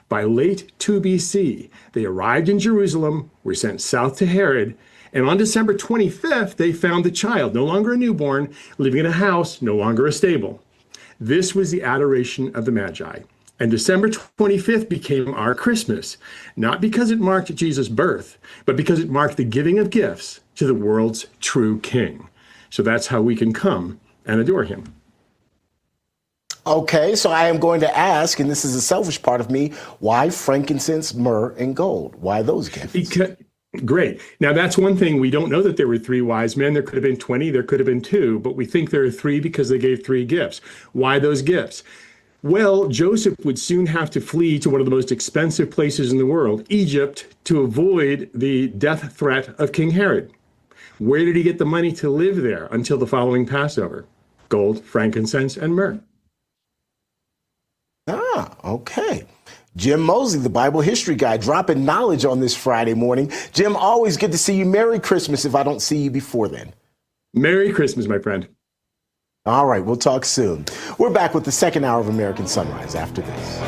Speaker 20: By late 2 BC, they arrived in Jerusalem, were sent south to Herod, and on December 25th, they found the child, no longer a newborn, living in a house, no longer a stable. This was the adoration of the Magi. And December 25th became our Christmas, not because it marked Jesus' birth, but because it marked the giving of gifts to the world's true king. So that's how we can come and adore him.
Speaker 1: Okay, so I am going to ask, and this is a selfish part of me, why frankincense, myrrh, and gold? Why those gifts?
Speaker 20: Great. Now, that's one thing. We don't know that there were 3 wise men. There could have been 20, there could have been 2, but we think there are 3 because they gave 3 gifts. Why those gifts? Well, Joseph would soon have to flee to one of the most expensive places in the world, Egypt, to avoid the death threat of King Herod. Where did he get the money to live there until the following Passover? Gold, frankincense, and myrrh.
Speaker 1: Ah, okay. Jim Moseley, the Bible history guy, dropping knowledge on this Friday morning. Jim, always good to see you. Merry Christmas if I don't see you before then.
Speaker 20: Merry Christmas, my friend.
Speaker 1: All right, we'll talk soon. We're back with the second hour of American Sunrise after this.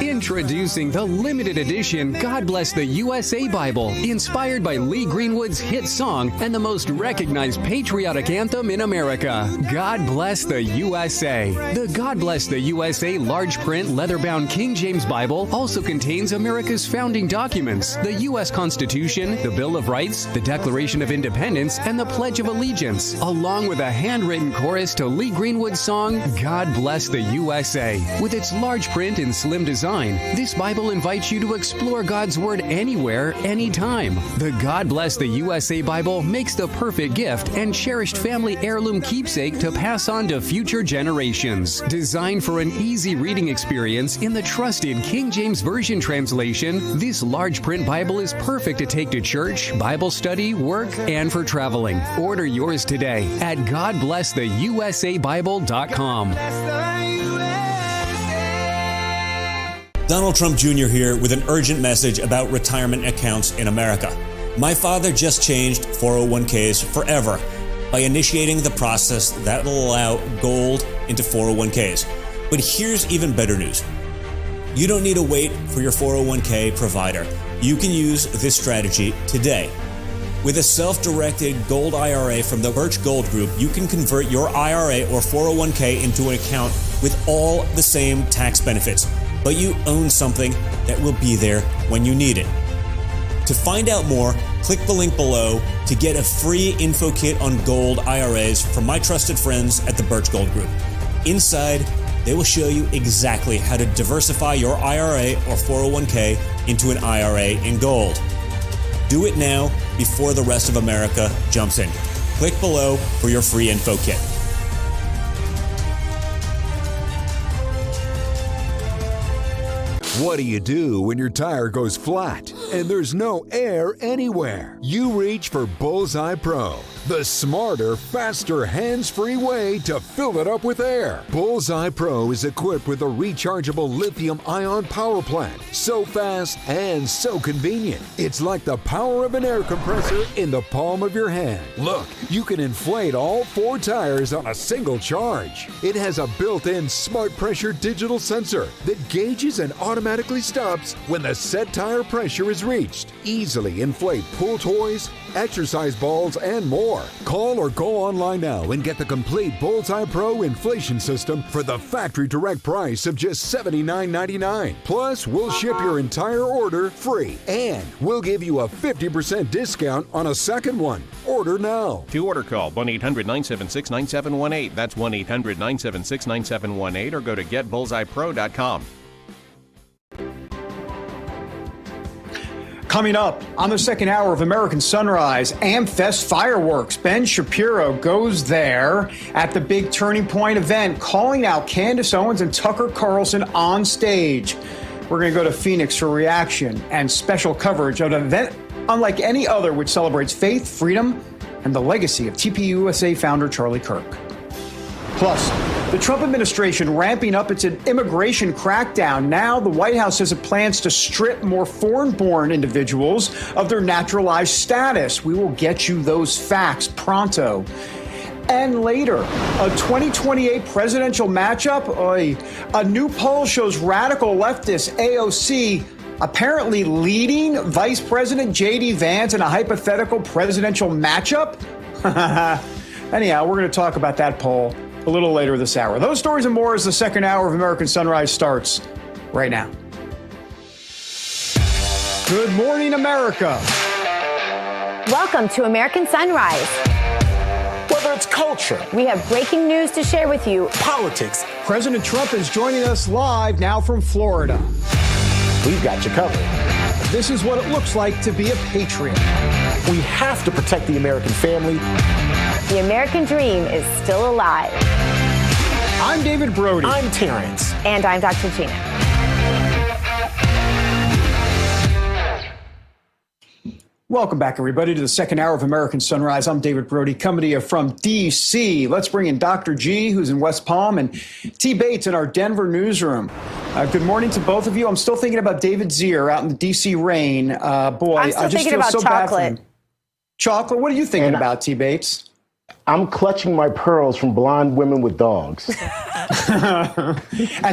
Speaker 21: Introducing the limited edition God Bless the USA Bible, inspired by Lee Greenwood's hit song and the most recognized patriotic anthem in America, God Bless the USA. The God Bless the USA large print leather-bound King James Bible also contains America's founding documents, the U.S. Constitution, the Bill of Rights, the Declaration of Independence, and the Pledge of Allegiance, along with a handwritten chorus to Lee Greenwood's song, God Bless the USA. With its large print and slim design, this Bible invites you to explore God's Word anywhere, anytime. The God Bless the USA Bible makes the perfect gift and cherished family heirloom keepsake to pass on to future generations. Designed for an easy reading experience in the trusted King James Version translation, this large print Bible is perfect to take to church, Bible study, work, and for traveling. Order yours today at GodBlessTheUSABible.com.
Speaker 7: Donald Trump Jr. here with an urgent message about retirement accounts in America. My father just changed 401ks forever by initiating the process that will allow gold into 401ks. But here's even better news. You don't need to wait for your 401k provider. You can use this strategy today. With a self-directed gold IRA from the Birch Gold Group, you can convert your IRA or 401k into an account with all the same tax benefits, but you own something that will be there when you need it. To find out more, click the link below to get a free info kit on gold IRAs from my trusted friends at the Birch Gold Group. Inside, they will show you exactly how to diversify your IRA or 401k into an IRA in gold. Do it now before the rest of America jumps in. Click below for your free info kit.
Speaker 22: What do you do when your tire goes flat and there's no air anywhere? You reach for Bullseye Pro, the smarter, faster, hands-free way to fill it up with air. Bullseye Pro is equipped with a rechargeable lithium-ion power plant. So fast and so convenient. It's like the power of an air compressor in the palm of your hand. Look, you can inflate all 4 tires on a single charge. It has a built-in smart pressure digital sensor that gauges and automatically stops when the set tire pressure is reached. Easily inflate pool toys, exercise balls, and more. Call or go online now and get the complete Bullseye Pro inflation system for the factory direct price of just $79.99. Plus, we'll ship your entire order free, and we'll give you a 50% discount on a second one. Order now.
Speaker 23: To order, call 1-800-976-9718. That's 1-800-976-9718, or go to getbullseyepro.com.
Speaker 10: Coming up on the second hour of American Sunrise, AmFest fireworks. Ben Shapiro goes there at the big Turning Point event, calling out Candace Owens and Tucker Carlson on stage. We're going to go to Phoenix for reaction and special coverage of an event unlike any other, which celebrates faith, freedom, and the legacy of TPUSA founder Charlie Kirk. Plus, the Trump administration ramping up its immigration crackdown. Now the White House says it plans to strip more foreign-born individuals of their naturalized status. We will get you those facts pronto. And later, a 2028 presidential matchup. A new poll shows radical leftist AOC apparently leading Vice President J.D. Vance in a hypothetical presidential matchup. Anyhow, we're going to talk about that poll a little later this hour. Those stories and more as the second hour of American Sunrise starts right now. Good morning, America.
Speaker 3: Welcome to American Sunrise.
Speaker 1: Whether it's culture,
Speaker 3: we have breaking news to share with you.
Speaker 1: Politics.
Speaker 10: President Trump is joining us live now from Florida.
Speaker 1: We've got you covered.
Speaker 10: This is what it looks like to be a patriot.
Speaker 1: We have to protect the American family.
Speaker 3: The American dream is still alive.
Speaker 10: I'm David Brody.
Speaker 1: I'm Terrence.
Speaker 3: And I'm Dr. Gina.
Speaker 10: Welcome back, everybody, to the second hour of American Sunrise. I'm David Brody, coming to you from D.C. Let's bring in Dr. G, who's in West Palm, and T. Bates in our Denver newsroom. Good morning to both of you. I'm still thinking about David Zier out in the D.C. rain. Boy,
Speaker 3: I'm still
Speaker 10: I just
Speaker 3: thinking
Speaker 10: feel
Speaker 3: about
Speaker 10: so bad for
Speaker 3: chocolate.
Speaker 10: him. Chocolate? What are you thinking about, T. Bates?
Speaker 1: I'm clutching my pearls from blonde women with dogs.
Speaker 10: And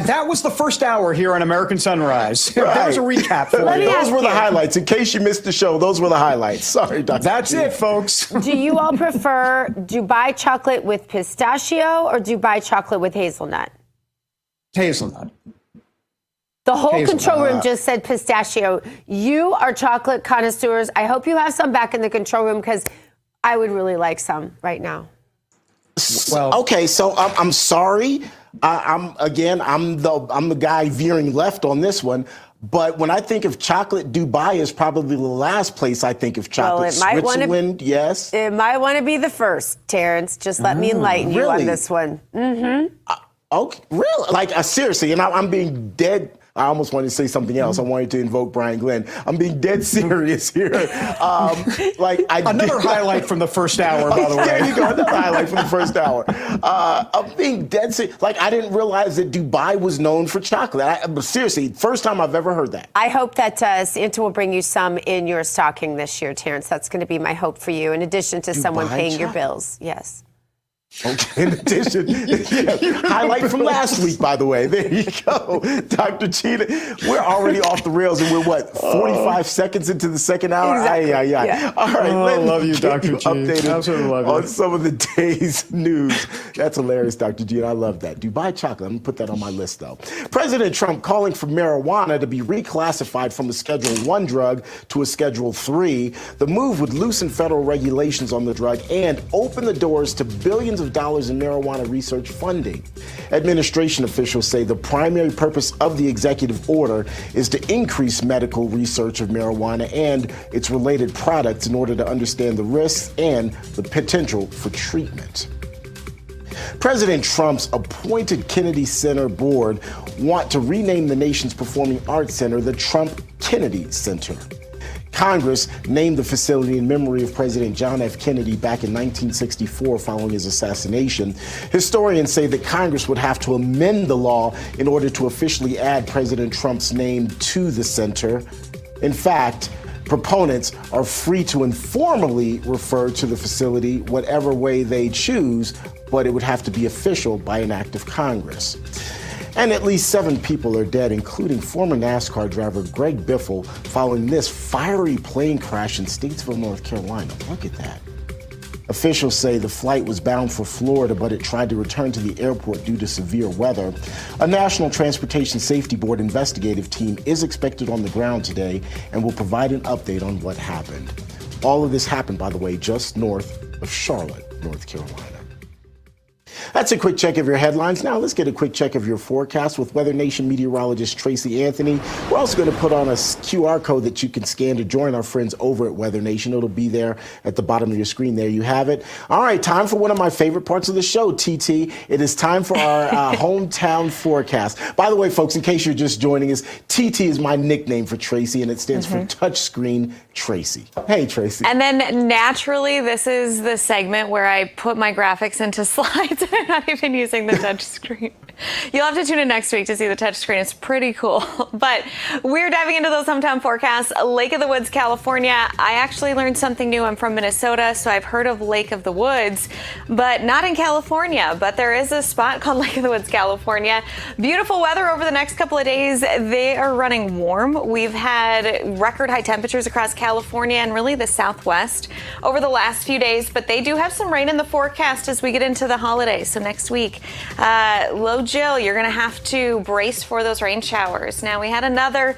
Speaker 10: that was the first hour here on American Sunrise. Right. That was a recap for you.
Speaker 1: Those were the highlights. In case you missed the show, those were the highlights. Sorry, Dr.
Speaker 10: That's it, folks.
Speaker 3: Do you all prefer Dubai chocolate with pistachio or Dubai chocolate with hazelnut?
Speaker 10: Hazelnut.
Speaker 3: The whole control room just said pistachio. You are chocolate connoisseurs. I hope you have some back in the control room because I would really like some right now.
Speaker 1: Well, okay, so I'm sorry. I'm the guy veering left on this one. But when I think of chocolate, Dubai is probably the last place I think of chocolate.
Speaker 3: Well,
Speaker 1: Switzerland, yes.
Speaker 3: It might want to be the first, Terrence. Just let me enlighten you on this one. Mm-hmm.
Speaker 1: Okay, really? Like seriously, and I'm being dead. I almost wanted to say something else. I wanted to invoke Brian Glenn. I'm being dead serious here.
Speaker 10: Another highlight from the first hour, by the way.
Speaker 1: There you go, another highlight from the first hour. I'm being dead serious. I didn't realize that Dubai was known for chocolate. Seriously, first time I've ever heard that.
Speaker 3: I hope that Santa will bring you some in your stocking this year, Terrence. That's going to be my hope for you, in addition to someone paying your bills. Yes.
Speaker 1: Okay, in addition, highlight from last week, by the way. There you go, Dr. Gina. We're already off the rails, and we're, 45 seconds into the second hour?
Speaker 3: Exactly.
Speaker 1: Yeah. All right,
Speaker 10: I love you, Dr. G.
Speaker 1: Updated
Speaker 10: Absolutely love you.
Speaker 1: on some of the day's news. That's hilarious, Dr. G, and I love that. Dubai chocolate, I'm going to put that on my list, though. President Trump calling for marijuana to be reclassified from a Schedule 1 drug to a Schedule 3. The move would loosen federal regulations on the drug and open the doors to billions of dollars in marijuana research funding. Administration officials say the primary purpose of the executive order is to increase medical research of marijuana and its related products in order to understand the risks and the potential for treatment. President Trump's appointed Kennedy Center board want to rename the nation's performing arts center the Trump Kennedy Center. Congress named the facility in memory of President John F. Kennedy back in 1964 following his assassination. Historians say that Congress would have to amend the law in order to officially add President Trump's name to the center. In fact, proponents are free to informally refer to the facility whatever way they choose, but it would have to be official by an act of Congress. And at least 7 people are dead, including former NASCAR driver Greg Biffle, following this fiery plane crash in Statesville, North Carolina. Look at that. Officials say the flight was bound for Florida, but it tried to return to the airport due to severe weather. A National Transportation Safety Board investigative team is expected on the ground today and will provide an update on what happened. All of this happened, by the way, just north of Charlotte, North Carolina. That's a quick check of your headlines. Now let's get a quick check of your forecast with Weather Nation meteorologist Tracy Anthony. We're also going to put on a QR code that you can scan to join our friends over at Weather Nation. It'll be there at the bottom of your screen. There you have it. All right, time for one of my favorite parts of the show, TT. It is time for our hometown forecast. By the way, folks, in case you're just joining us, TT is my nickname for Tracy, and it stands for Touchscreen Tracy. Hey, Tracy.
Speaker 4: And then naturally, this is the segment where I put my graphics into slides. I'm not even using the touch screen. You'll have to tune in next week to see the touch screen. It's pretty cool. But we're diving into those hometown forecasts. Lake of the Woods, California. I actually learned something new. I'm from Minnesota, so I've heard of Lake of the Woods, but not in California. But there is a spot called Lake of the Woods, California. Beautiful weather over the next couple of days. They are running warm. We've had record high temperatures across California and really the Southwest over the last few days, but they do have some rain in the forecast as we get into the holidays. So next week, low Jill, you're going to have to brace for those rain showers. Now, we had another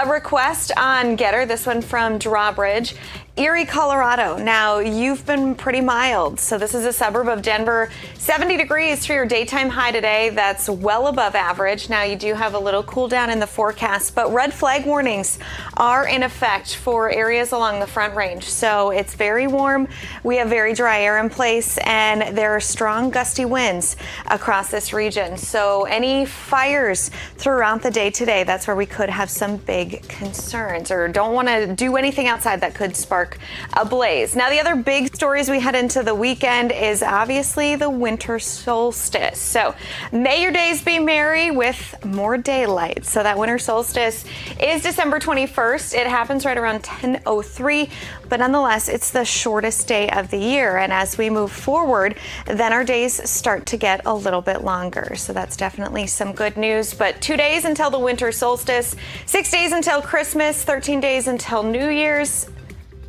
Speaker 4: request on Getter, this one from Drawbridge. Erie, Colorado. Now, you've been pretty mild. So this is a suburb of Denver. 70 degrees for your daytime high today. That's well above average. Now, you do have a little cool down in the forecast, but red flag warnings are in effect for areas along the Front Range. So it's very warm. We have very dry air in place, and there are strong gusty winds across this region. So any fires throughout the day today, that's where we could have some big concerns, or don't want to do anything outside that could spark a blaze. Now, the other big stories we head into the weekend is obviously the winter solstice. So may your days be merry with more daylight. So that winter solstice is December 21st. It happens right around 10:03, but nonetheless, it's the shortest day of the year. And as we move forward, then our days start to get a little bit longer. So that's definitely some good news. But 2 days until the winter solstice, 6 days until Christmas, 13 days until New Year's,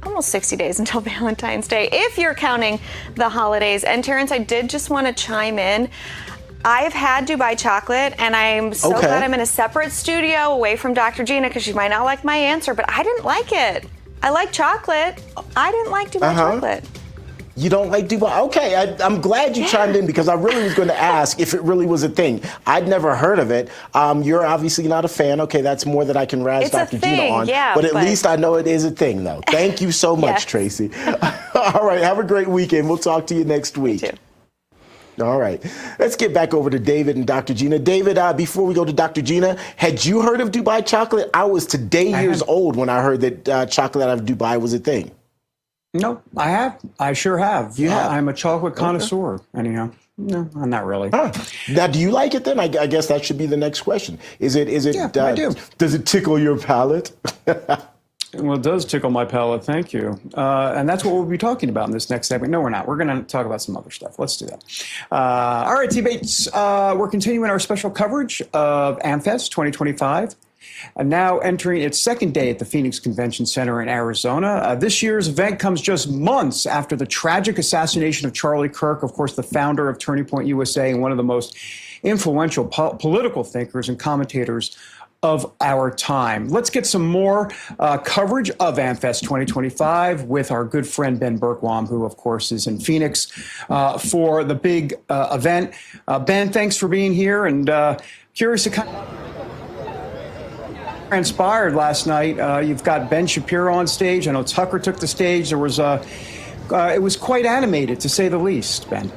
Speaker 4: almost 60 days until Valentine's Day, if you're counting the holidays. And Terrence, I did just want to chime in. I've had Dubai chocolate, and I'm so glad I'm in a separate studio away from Dr. Gina, because she might not like my answer, but I didn't like it. I like chocolate. I didn't like Dubai chocolate.
Speaker 1: You don't like Dubai? Okay, I'm glad you chimed in, because I really was going to ask if it really was a thing. I'd never heard of it. You're obviously not a fan. Okay, that's more that I can razz Dr. Gina on.
Speaker 4: Yeah,
Speaker 1: but at least I know it is a thing, though. Thank you so much, Tracy. All right, have a great weekend. We'll talk to you next week. All right. Let's get back over to David and Dr. Gina. David, before we go to Dr. Gina, had you heard of Dubai chocolate? I was today years old when I heard that chocolate out of Dubai was a thing.
Speaker 10: No, I have. I sure have.
Speaker 1: You have?
Speaker 10: I'm a chocolate connoisseur, anyhow. No, not really.
Speaker 1: Now, do you like it then? I guess that should be the next question. Is it?
Speaker 10: Yeah, I do.
Speaker 1: Does it tickle your palate?
Speaker 10: Well, it does tickle my palate. Thank you. And that's what we'll be talking about in this next segment. No, we're not. We're going to talk about some other stuff. Let's do that. All right, teammates. We're continuing our special coverage of AmFest 2025. Now entering its second day at the Phoenix Convention Center in Arizona. This year's event comes just months after the tragic assassination of Charlie Kirk, of course, the founder of Turning Point USA and one of the most influential political thinkers and commentators of our time. Let's get some more coverage of AmFest 2025 with our good friend Ben Bergquam, who, of course, is in Phoenix for the big event. Ben, thanks for being here, and curious to kind of transpired last night. You've got Ben Shapiro on stage. I know Tucker took the stage. There was it was quite animated, to say the least, Ben.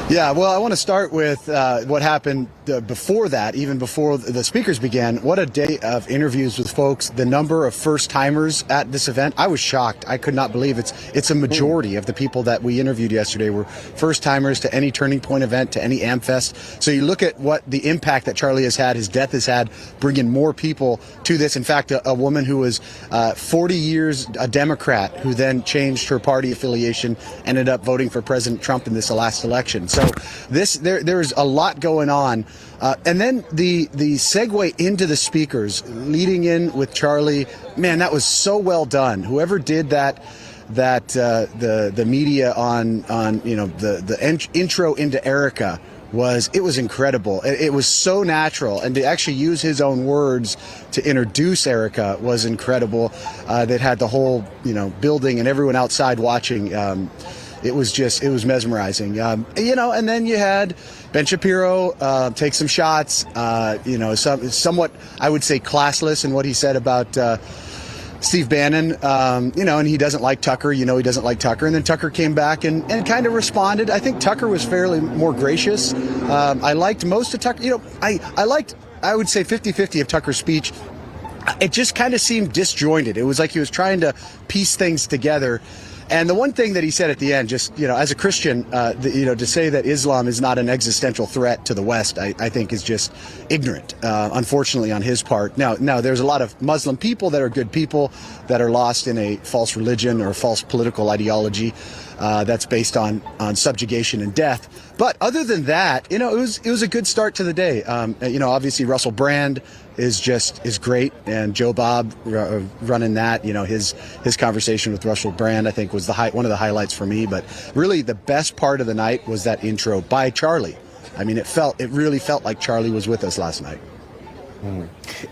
Speaker 6: Yeah, well, I want to start with what happened before that, even before the speakers began. What a day of interviews with folks. The number of first-timers at this event, I was shocked. I could not believe it's a majority of the people that we interviewed yesterday were first-timers to any Turning Point event, to any AmFest. So you look at what the impact that Charlie has had, his death has had, bringing more people to this. In fact, a woman who was 40 years a Democrat, who then changed her party affiliation, ended up voting for President Trump in this last election. So there's a lot going on. And then the segue into the speakers, leading in with Charlie, man, that was so well done. Whoever did that the media on the intro into Erica was incredible. It was so natural, and to actually use his own words to introduce Erica was incredible. That had the whole building and everyone outside watching. It was mesmerizing. And then you had Ben Shapiro take some shots, somewhat, I would say, classless in what he said about Steve Bannon, and he doesn't like Tucker, he doesn't like Tucker. And then Tucker came back and kind of responded. I think Tucker was fairly more gracious. I liked most of Tucker. I would say 50-50 of Tucker's speech. It just kind of seemed disjointed. It was like he was trying to piece things together. And the one thing that he said at the end, just, as a Christian, to say that Islam is not an existential threat to the West, I think is just ignorant, unfortunately, on his part. Now, there's a lot of Muslim people that are good people that are lost in a false religion or false political ideology that's based on subjugation and death. But other than that, it was a good start to the day. Obviously Russell Brand is great, and Joe Bob running that. His conversation with Russell Brand, I think, was one of the highlights for me. But really, the best part of the night was that intro by Charlie. I mean, it really felt like Charlie was with us last night.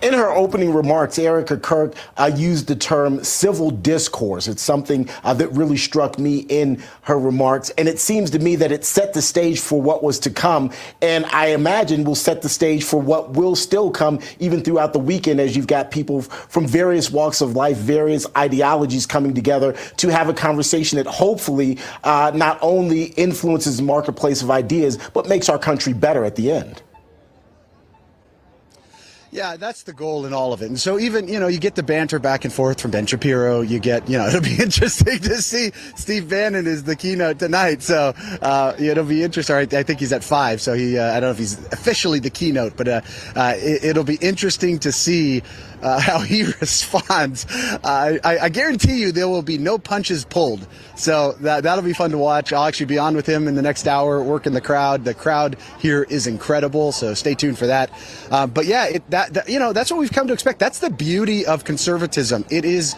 Speaker 1: In her opening remarks, Erica Kirk used the term civil discourse. It's something that really struck me in her remarks. And it seems to me that it set the stage for what was to come. And I imagine will set the stage for what will still come even throughout the weekend, as you've got people from various walks of life, various ideologies coming together to have a conversation that hopefully not only influences the marketplace of ideas, but makes our country better at the end.
Speaker 6: Yeah, that's the goal in all of it. And so even, you get the banter back and forth from Ben Shapiro. You get, it'll be interesting to see Steve Bannon is the keynote tonight. So it'll be interesting. I think he's at 5. So I don't know if he's officially the keynote, but it'll be interesting to see how he responds. I guarantee you there will be no punches pulled. So that'll be fun to watch. I'll actually be on with him in the next hour, working the crowd. The crowd here is incredible. So stay tuned for that. But yeah, that's what we've come to expect. That's the beauty of conservatism. It is,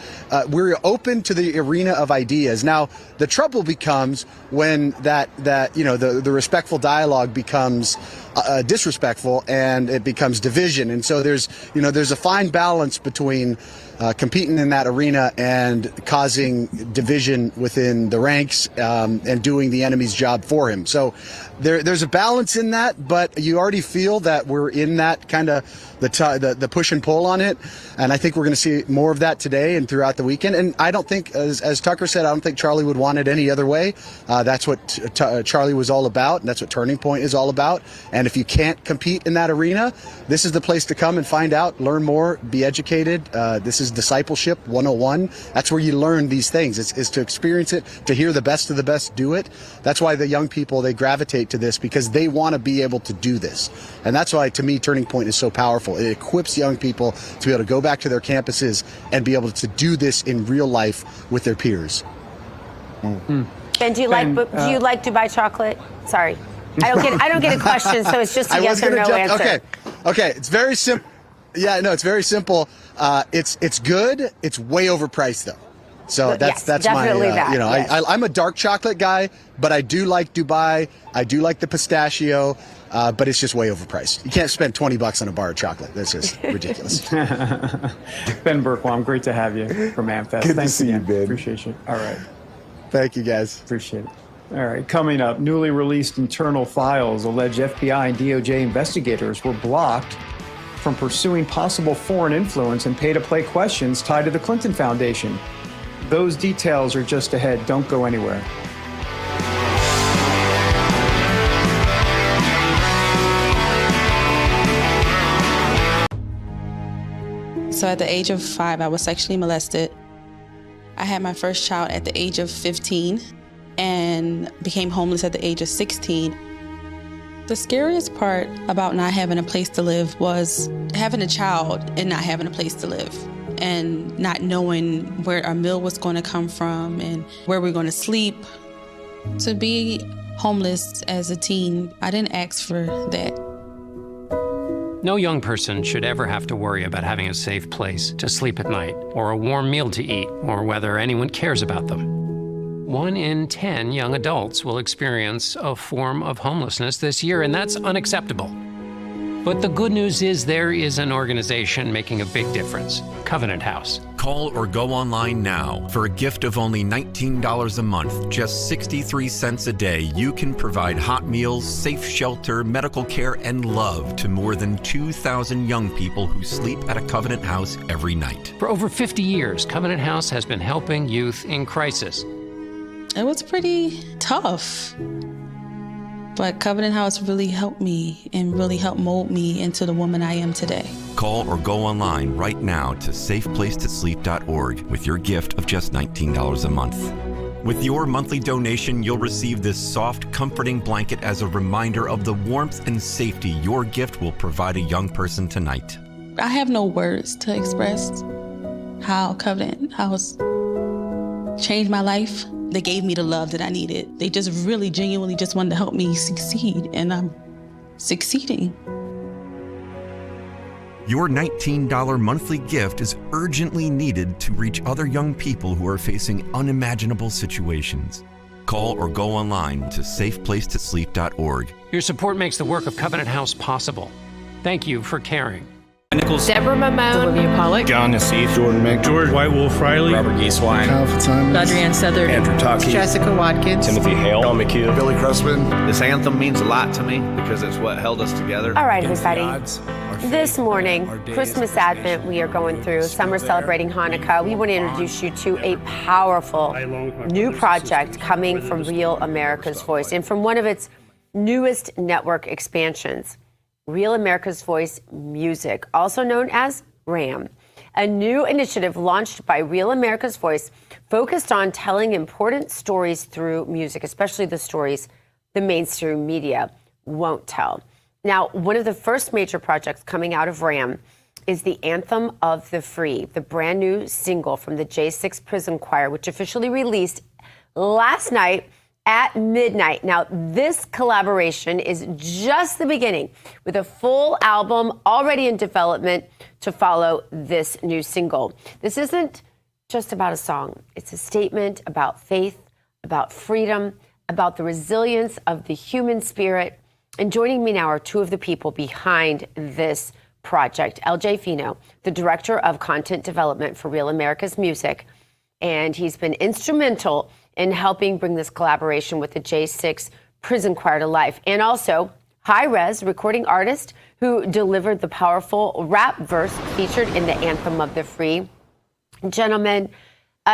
Speaker 6: we're open to the arena of ideas. Now, the trouble becomes when the respectful dialogue becomes disrespectful and it becomes division. And so there's a fine balance between competing in that arena and causing division within the ranks and doing the enemy's job for him. So there's a balance in that, but you already feel that we're in that kind of the push and pull on it. And I think we're going to see more of that today and throughout the weekend. And I don't think, as Tucker said, I don't think Charlie would want it any other way. That's what Charlie was all about, and that's what Turning Point is all about. And if you can't compete in that arena, this is the place to come and find out, learn more, be educated. This is Discipleship 101. That's where you learn these things. It's to experience it, to hear the best of the best do it. That's why the young people, they gravitate to this because they want to be able to do this. And that's why, to me, Turning Point is so powerful. It equips young people to be able to go back to their campuses and be able to do this in real life with their peers.
Speaker 3: Ben, do you like Dubai chocolate? Sorry, I don't get a question, so it's just a yes or no answer.
Speaker 6: Okay, it's very simple. Yeah, no, it's very simple. It's good. It's way overpriced though. So that's my I'm a dark chocolate guy, but I do like Dubai. I do like the pistachio, but it's just way overpriced. You can't spend $20 on a bar of chocolate. That's just ridiculous.
Speaker 10: Ben Bergquam, great to have you from AmFest.
Speaker 1: Good
Speaker 10: Thanks
Speaker 1: to see
Speaker 10: again.
Speaker 1: you, Ben.
Speaker 10: Appreciate you. All right.
Speaker 6: Thank you, guys.
Speaker 10: Appreciate it. All right, coming up, newly released internal files allege FBI and DOJ investigators were blocked from pursuing possible foreign influence and pay-to-play questions tied to the Clinton Foundation. Those details are just ahead. Don't go anywhere.
Speaker 8: So at the age of 5, I was sexually molested. I had my first child at the age of 15 and became homeless at the age of 16. The scariest part about not having a place to live was having a child and not having a place to live and not knowing where our meal was going to come from and where we're going to sleep. To be homeless as a teen, I didn't ask for that.
Speaker 9: No young person should ever have to worry about having a safe place to sleep at night, or a warm meal to eat, or whether anyone cares about them. 1 in 10 young adults will experience a form of homelessness this year, and that's unacceptable. But the good news is there is an organization making a big difference, Covenant House.
Speaker 11: Call or go online now. For a gift of only $19 a month, just 63 cents a day, you can provide hot meals, safe shelter, medical care, and love to more than 2,000 young people who sleep at a Covenant House every night.
Speaker 9: For over 50 years, Covenant House has been helping youth in crisis.
Speaker 8: It was pretty tough, but Covenant House really helped me and really helped mold me into the woman I am today.
Speaker 11: Call or go online right now to safeplacetosleep.org with your gift of just $19 a month. With your monthly donation, you'll receive this soft, comforting blanket as a reminder of the warmth and safety your gift will provide a young person tonight.
Speaker 8: I have no words to express how Covenant House changed my life. They gave me the love that I needed. They just really genuinely just wanted to help me succeed, and I'm succeeding.
Speaker 11: Your $19 monthly gift is urgently needed to reach other young people who are facing unimaginable situations. Call or go online to safeplacetosleep.org.
Speaker 9: Your support makes the work of Covenant House possible. Thank you for caring.
Speaker 24: Nichols, Deborah Mamone, Olivia Pollock,
Speaker 25: John Nassif, Jordan Mick, George White Wolf Riley, Robert Gieswein,
Speaker 24: Kyle Fitzsimons, Adrienne Southern,
Speaker 25: Andrew Taki,
Speaker 24: Jessica Watkins,
Speaker 25: Timothy Hale, John McHugh,
Speaker 26: Billy Cressman. This anthem means a lot to me because it's what held us together.
Speaker 3: All right, everybody. This morning, Christmas Advent, we are going through. Some are celebrating Hanukkah. We want to introduce you to a powerful new project coming from Real America's Voice and from one of its newest network expansions. Real America's Voice Music, also known as RAM, a new initiative launched by Real America's Voice focused on telling important stories through music, especially the stories the mainstream media won't tell. Now, one of the first major projects coming out of RAM is the Anthem of the Free, the brand new single from the J6 Prison Choir, which officially released last night at midnight. Now, this collaboration is just the beginning, with a full album already in development to follow this new single. This isn't just about a song. It's a statement about faith, about freedom, about the resilience of the human spirit, And joining me now are two of the people behind this project. LJ Fino, the Director of Content Development for Real America's Music, and he's been instrumental in helping bring this collaboration with the J6 Prison Choir to life. And also, Hi-Rez, recording artist who delivered the powerful rap verse featured in the Anthem of the Free. Gentlemen,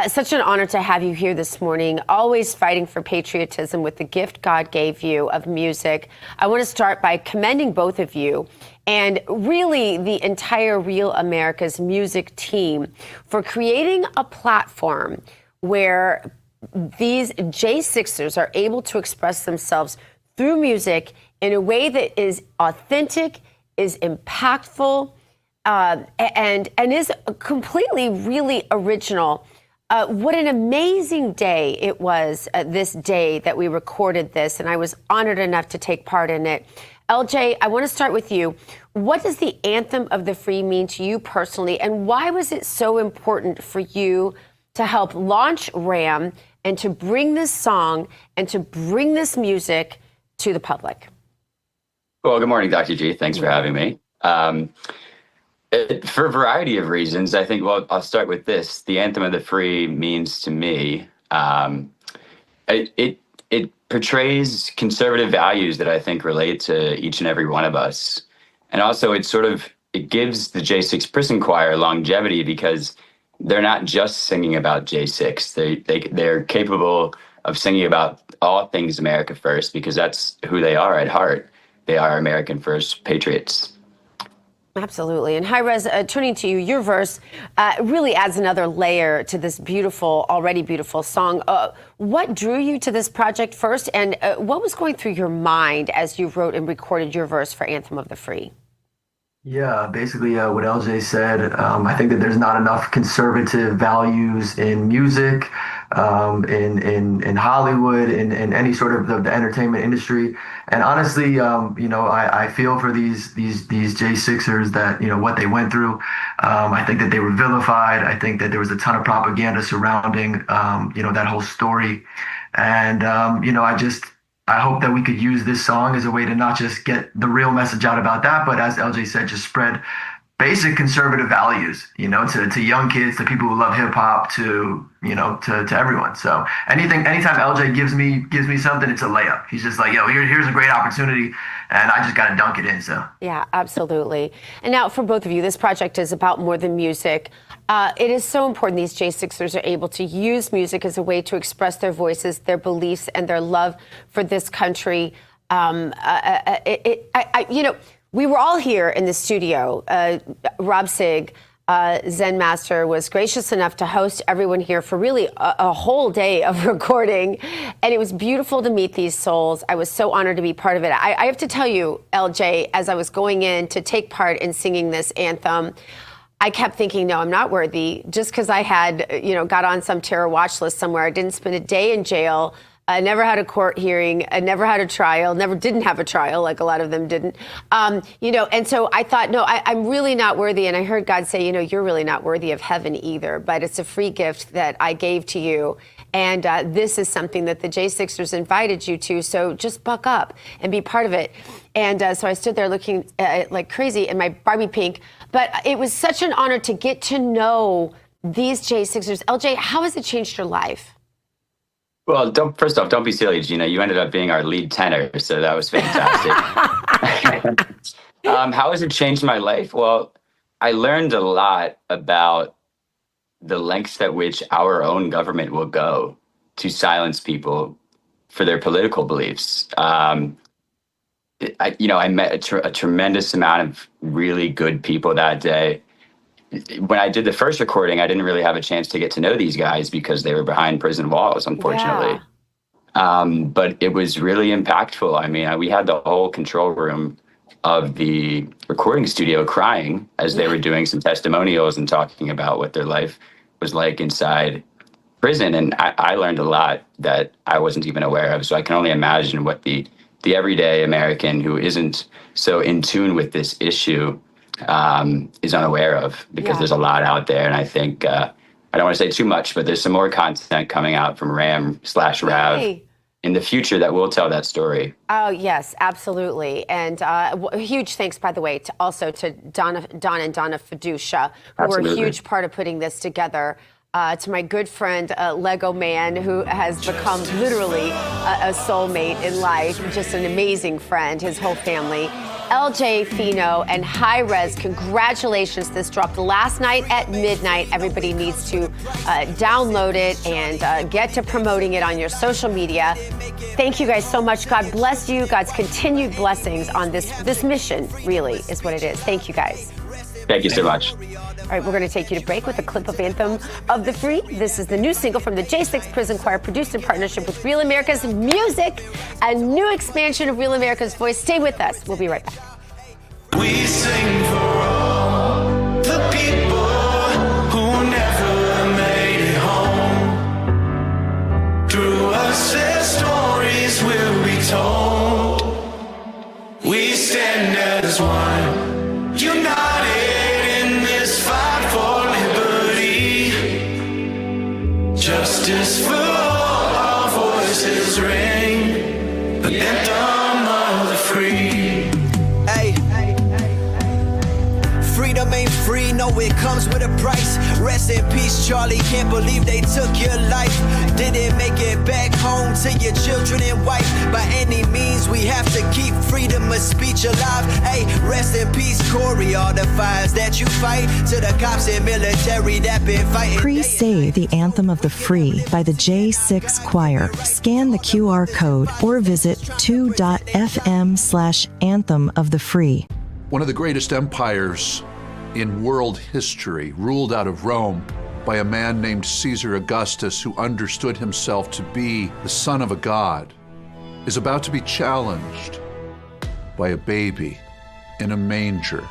Speaker 3: such an honor to have you here this morning, always fighting for patriotism with the gift God gave you of music. I want to start by commending both of you and really the entire Real America's Music team for creating a platform where these J6ers are able to express themselves through music in a way that is authentic, is impactful, and is completely really original. What an amazing day it was this day that we recorded this, and I was honored enough to take part in it. LJ, I want to start with you. What does the Anthem of the Free mean to you personally, and why was it so important for you to help launch RAM and to bring this song and to bring this music to the public?
Speaker 12: Well, good morning, Dr. G. Thanks for having me. For a variety of reasons, I think, well, I'll start with this. The Anthem of the Free means to me, it portrays conservative values that I think relate to each and every one of us. And also it gives the J6 Prison Choir longevity because they're not just singing about J6. They're capable of singing about all things America first because that's who they are at heart. They are American first patriots.
Speaker 3: Absolutely. And Hi-Rez, turning to you, your verse really adds another layer to this beautiful, already beautiful song. What drew you to this project first, and what was going through your mind as you wrote and recorded your verse for Anthem of the Free?
Speaker 13: Yeah, basically what LJ said. I think that there's not enough conservative values in music, in Hollywood, in any sort of the entertainment industry. And honestly, I feel for these J6ers that, what they went through. I think that they were vilified. I think that there was a ton of propaganda surrounding, that whole story. And, I hope that we could use this song as a way to not just get the real message out about that, but as LJ said, just spread basic conservative values, to young kids, to people who love hip hop, to everyone. So anytime LJ gives me something, it's a layup. He's just like, yo, here's a great opportunity, and I just got to dunk it in. So
Speaker 3: yeah, absolutely. And now for both of you, this project is about more than music. It is so important these J6ers are able to use music as a way to express their voices, their beliefs, and their love for this country. We were all here in the studio. Rob Sig, Zen Master, was gracious enough to host everyone here for really a whole day of recording. And it was beautiful to meet these souls. I was so honored to be part of it. I have to tell you, LJ, as I was going in to take part in singing this anthem, I kept thinking, no, I'm not worthy. Just because I had, got on some terror watch list somewhere, I didn't spend a day in jail. I never had a court hearing. I never had a trial. Didn't have a trial, like a lot of them didn't. And so I thought, no, I'm really not worthy. And I heard God say, you're really not worthy of heaven either. But it's a free gift that I gave to you. And this is something that the J6ers invited you to. So just buck up and be part of it. And so I stood there looking like crazy in my Barbie pink. But it was such an honor to get to know these J6ers. LJ, how has it changed your life?
Speaker 12: Well, first off, don't be silly, Gina. You ended up being our lead tenor, so that was fantastic. How has it changed my life? Well, I learned a lot about the lengths at which our own government will go to silence people for their political beliefs. I met a tremendous amount of really good people that day. When I did the first recording, I didn't really have a chance to get to know these guys because they were behind prison walls, unfortunately. Yeah. But it was really impactful. I mean, we had the whole control room of the recording studio crying as they were doing some testimonials and talking about what their life was like inside prison. And I learned a lot that I wasn't even aware of. So I can only imagine what the everyday American who isn't so in tune with this issue is unaware of, because there's a lot out there. And I think, I don't want to say too much, but there's some more content coming out from RAM/RAV. in the future that will tell that story.
Speaker 3: Oh, yes, absolutely. And huge thanks, by the way, to Don and Donna Fiducia, who were a huge part of putting this together. To my good friend, Lego Man, who has become literally a soulmate in life, just an amazing friend, his whole family. LJ Fino and High Res, congratulations. This dropped last night at midnight. Everybody needs to download it and get to promoting it on your social media. Thank you guys so much. God bless you. God's continued blessings on this mission, really, is what it is. Thank you, guys.
Speaker 12: Thank you so much.
Speaker 3: All right, we're going to take you to break with a clip of Anthem of the Free. This is the new single from the J6 Prison Choir, produced in partnership with Real America's Music, a new expansion of Real America's Voice. Stay with us. We'll be right back.
Speaker 2: We sing for all the people who never made it home. Through us, their stories will be told. We stand as one, united in this fight for liberty. Justice for all, our voices ring. The anthem of the free.
Speaker 14: Hey. Freedom ain't free, no, it comes with a price. Rest in peace, Charlie, can't believe they took your life. Didn't make it back home to your children and wife. By any means, we have to keep freedom of speech alive. Hey, rest in peace, Corey, all the fires that you fight. To the cops and military that been fighting.
Speaker 15: Pre-say the Anthem of the Free by the J6 Choir. Scan the QR code or visit 2.fm/Anthem of the Free.
Speaker 16: One of the greatest empires in world history, ruled out of Rome by a man named Caesar Augustus, who understood himself to be the son of a god, is about to be challenged by a baby in a manger.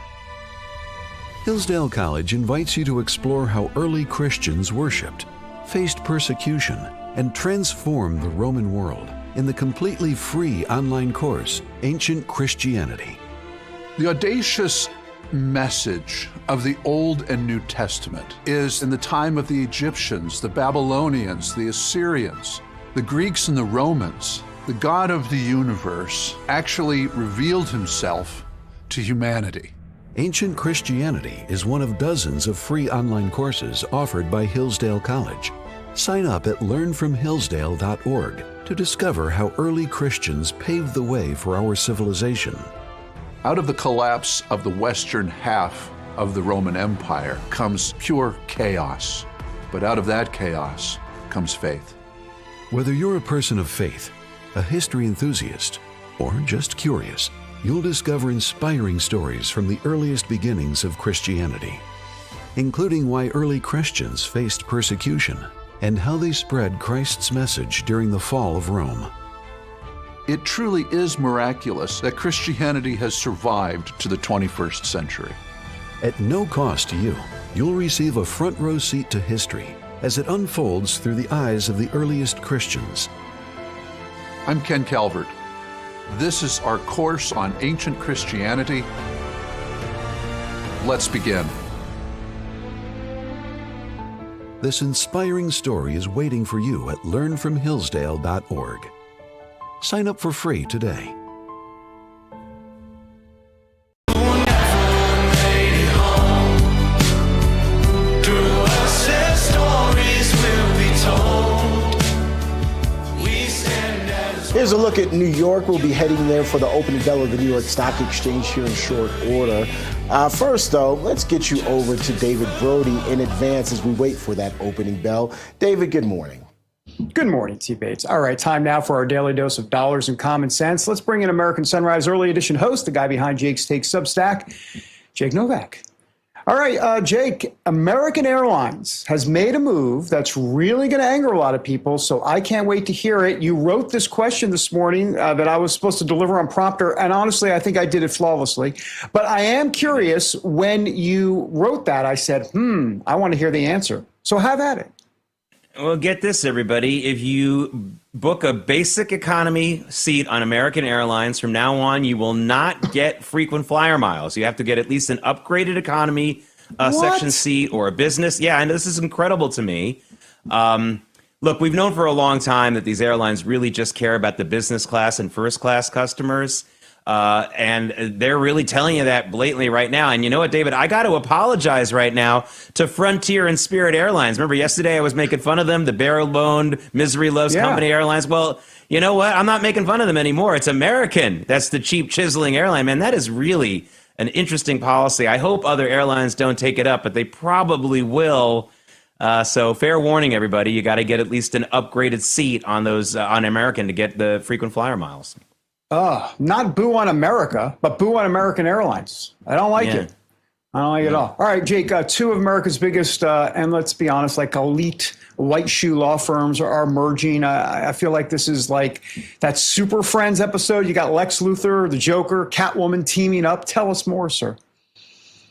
Speaker 17: Hillsdale College invites you to explore how early Christians worshipped, faced persecution, and transformed the Roman world in the completely free online course, Ancient Christianity.
Speaker 16: The audacious message of the Old and New Testament is in the time of the Egyptians, the Babylonians, the Assyrians, the Greeks and the Romans, the God of the universe actually revealed himself to humanity.
Speaker 17: Ancient Christianity is one of dozens of free online courses offered by Hillsdale College. Sign up at learnfromhillsdale.org to discover how early Christians paved the way for our civilization.
Speaker 16: Out of the collapse of the western half of the Roman Empire comes pure chaos. But out of that chaos comes faith.
Speaker 17: Whether you're a person of faith, a history enthusiast, or just curious, you'll discover inspiring stories from the earliest beginnings of Christianity, including why early Christians faced persecution and how they spread Christ's message during the fall of Rome.
Speaker 16: It truly is miraculous that Christianity has survived to the 21st century.
Speaker 17: At no cost to you, you'll receive a front row seat to history as it unfolds through the eyes of the earliest Christians.
Speaker 16: I'm Ken Calvert. This is our course on ancient Christianity. Let's begin.
Speaker 17: This inspiring story is waiting for you at learnfromhillsdale.org. Sign up for free today.
Speaker 1: Here's a look at New York. We'll be heading there for the opening bell of the New York Stock Exchange here in short order. First, though, let's get you over to David Brody in advance as we wait for that opening bell. David, good morning.
Speaker 10: Good morning, T. Bates. All right, time now for our daily dose of dollars and common sense. Let's bring in American Sunrise Early Edition host, the guy behind Jake's Take Substack, Jake Novak. All right, Jake, American Airlines has made a move that's really going to anger a lot of people, so I can't wait to hear it. You wrote this question this morning that I was supposed to deliver on prompter, and honestly, I think I did it flawlessly. But I am curious, when you wrote that, I said, I want to hear the answer. So have at it.
Speaker 18: Well, get this, everybody. If you book a basic economy seat on American Airlines, from now on, you will not get frequent flyer miles. You have to get at least an upgraded economy section seat or a business. Yeah, and this is incredible to me. Look, we've known for a long time that these airlines really just care about the business class and first class customers. And they're really telling you that blatantly right now. And you know what, David? I got to apologize right now to Frontier and Spirit Airlines. Remember yesterday I was making fun of them, the barrel-boned, misery loves company airlines. Well, you know what? I'm not making fun of them anymore. It's American. That's the cheap, chiseling airline. Man, that is really an interesting policy. I hope other airlines don't take it up, but they probably will. So fair warning, everybody. You got to get at least an upgraded seat on those on American to get the frequent flyer miles.
Speaker 10: Not boo on America, but boo on American Airlines. I don't like it. I don't like it at all. All right, Jake, two of America's biggest, and let's be honest, like elite white shoe law firms are merging. I feel like this is like that Super Friends episode. You got Lex Luthor, the Joker, Catwoman teaming up. Tell us more, sir.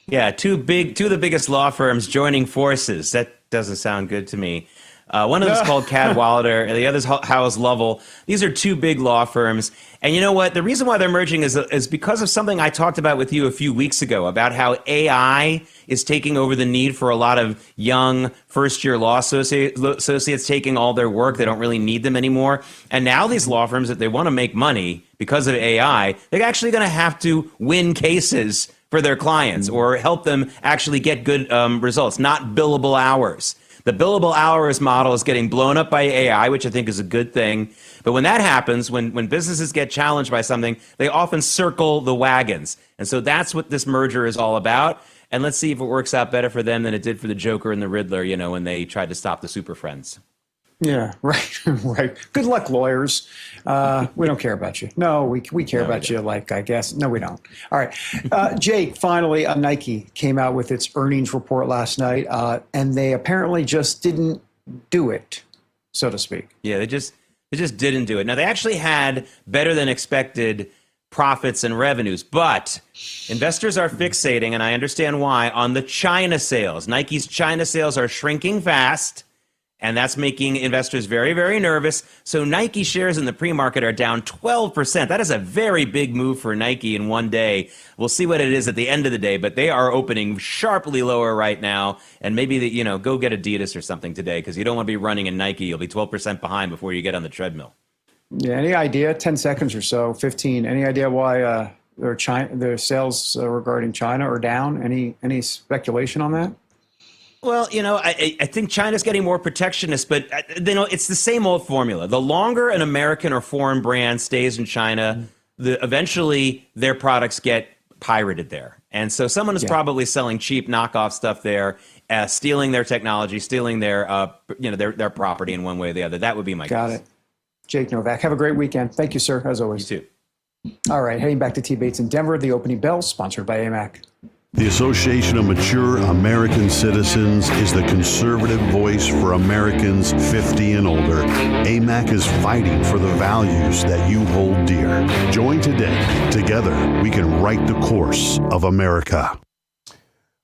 Speaker 18: Yeah, two of the biggest law firms joining forces. That doesn't sound good to me. One of them is called Cadwalader, and the other is Howes Lovell. These are two big law firms. And you know what? The reason why they're merging is because of something I talked about with you a few weeks ago about how AI is taking over the need for a lot of young first-year law associates taking all their work. They don't really need them anymore. And now these law firms, if they want to make money because of AI, they're actually going to have to win cases for their clients or help them actually get good results, not billable hours. The billable hours model is getting blown up by AI, which I think is a good thing. But when that happens, when businesses get challenged by something, they often circle the wagons. And so that's what this merger is all about. And let's see if it works out better for them than it did for the Joker and the Riddler, you know, when they tried to stop the Super Friends.
Speaker 10: Yeah, right, right. Good luck, lawyers. We don't care about you. No, we care about you, like, I guess. No, we don't. All right. Jake, finally, Nike came out with its earnings report last night, and they apparently just didn't do it, so to speak.
Speaker 18: Yeah, they just didn't do it. Now, they actually had better than expected profits and revenues, but investors are fixating, and I understand why, on the China sales. Nike's China sales are shrinking fast. And that's making investors very, very nervous. So Nike shares in the pre-market are down 12%. That is a very big move for Nike in one day. We'll see what it is at the end of the day, but they are opening sharply lower right now. And maybe, go get Adidas or something today because you don't want to be running in Nike. You'll be 12% behind before you get on the treadmill.
Speaker 10: Yeah, any idea, 10 seconds or so, 15, any idea why their sales regarding China are down? Any speculation on that?
Speaker 18: Well, I think China's getting more protectionist, but it's the same old formula. The longer an American or foreign brand stays in China, eventually their products get pirated there. And so someone is probably selling cheap knockoff stuff there, stealing their technology, stealing their their property in one way or the other. That would be my guess.
Speaker 10: Got it. Jake Novak, have a great weekend. Thank you, sir, as always.
Speaker 18: You too.
Speaker 10: All right, heading back to T-Bates in Denver, the opening bell, sponsored by AMAC.
Speaker 17: The Association of Mature American Citizens is the conservative voice for Americans 50 and older. AMAC is fighting for the values that you hold dear. Join today. Together, we can write the course of America.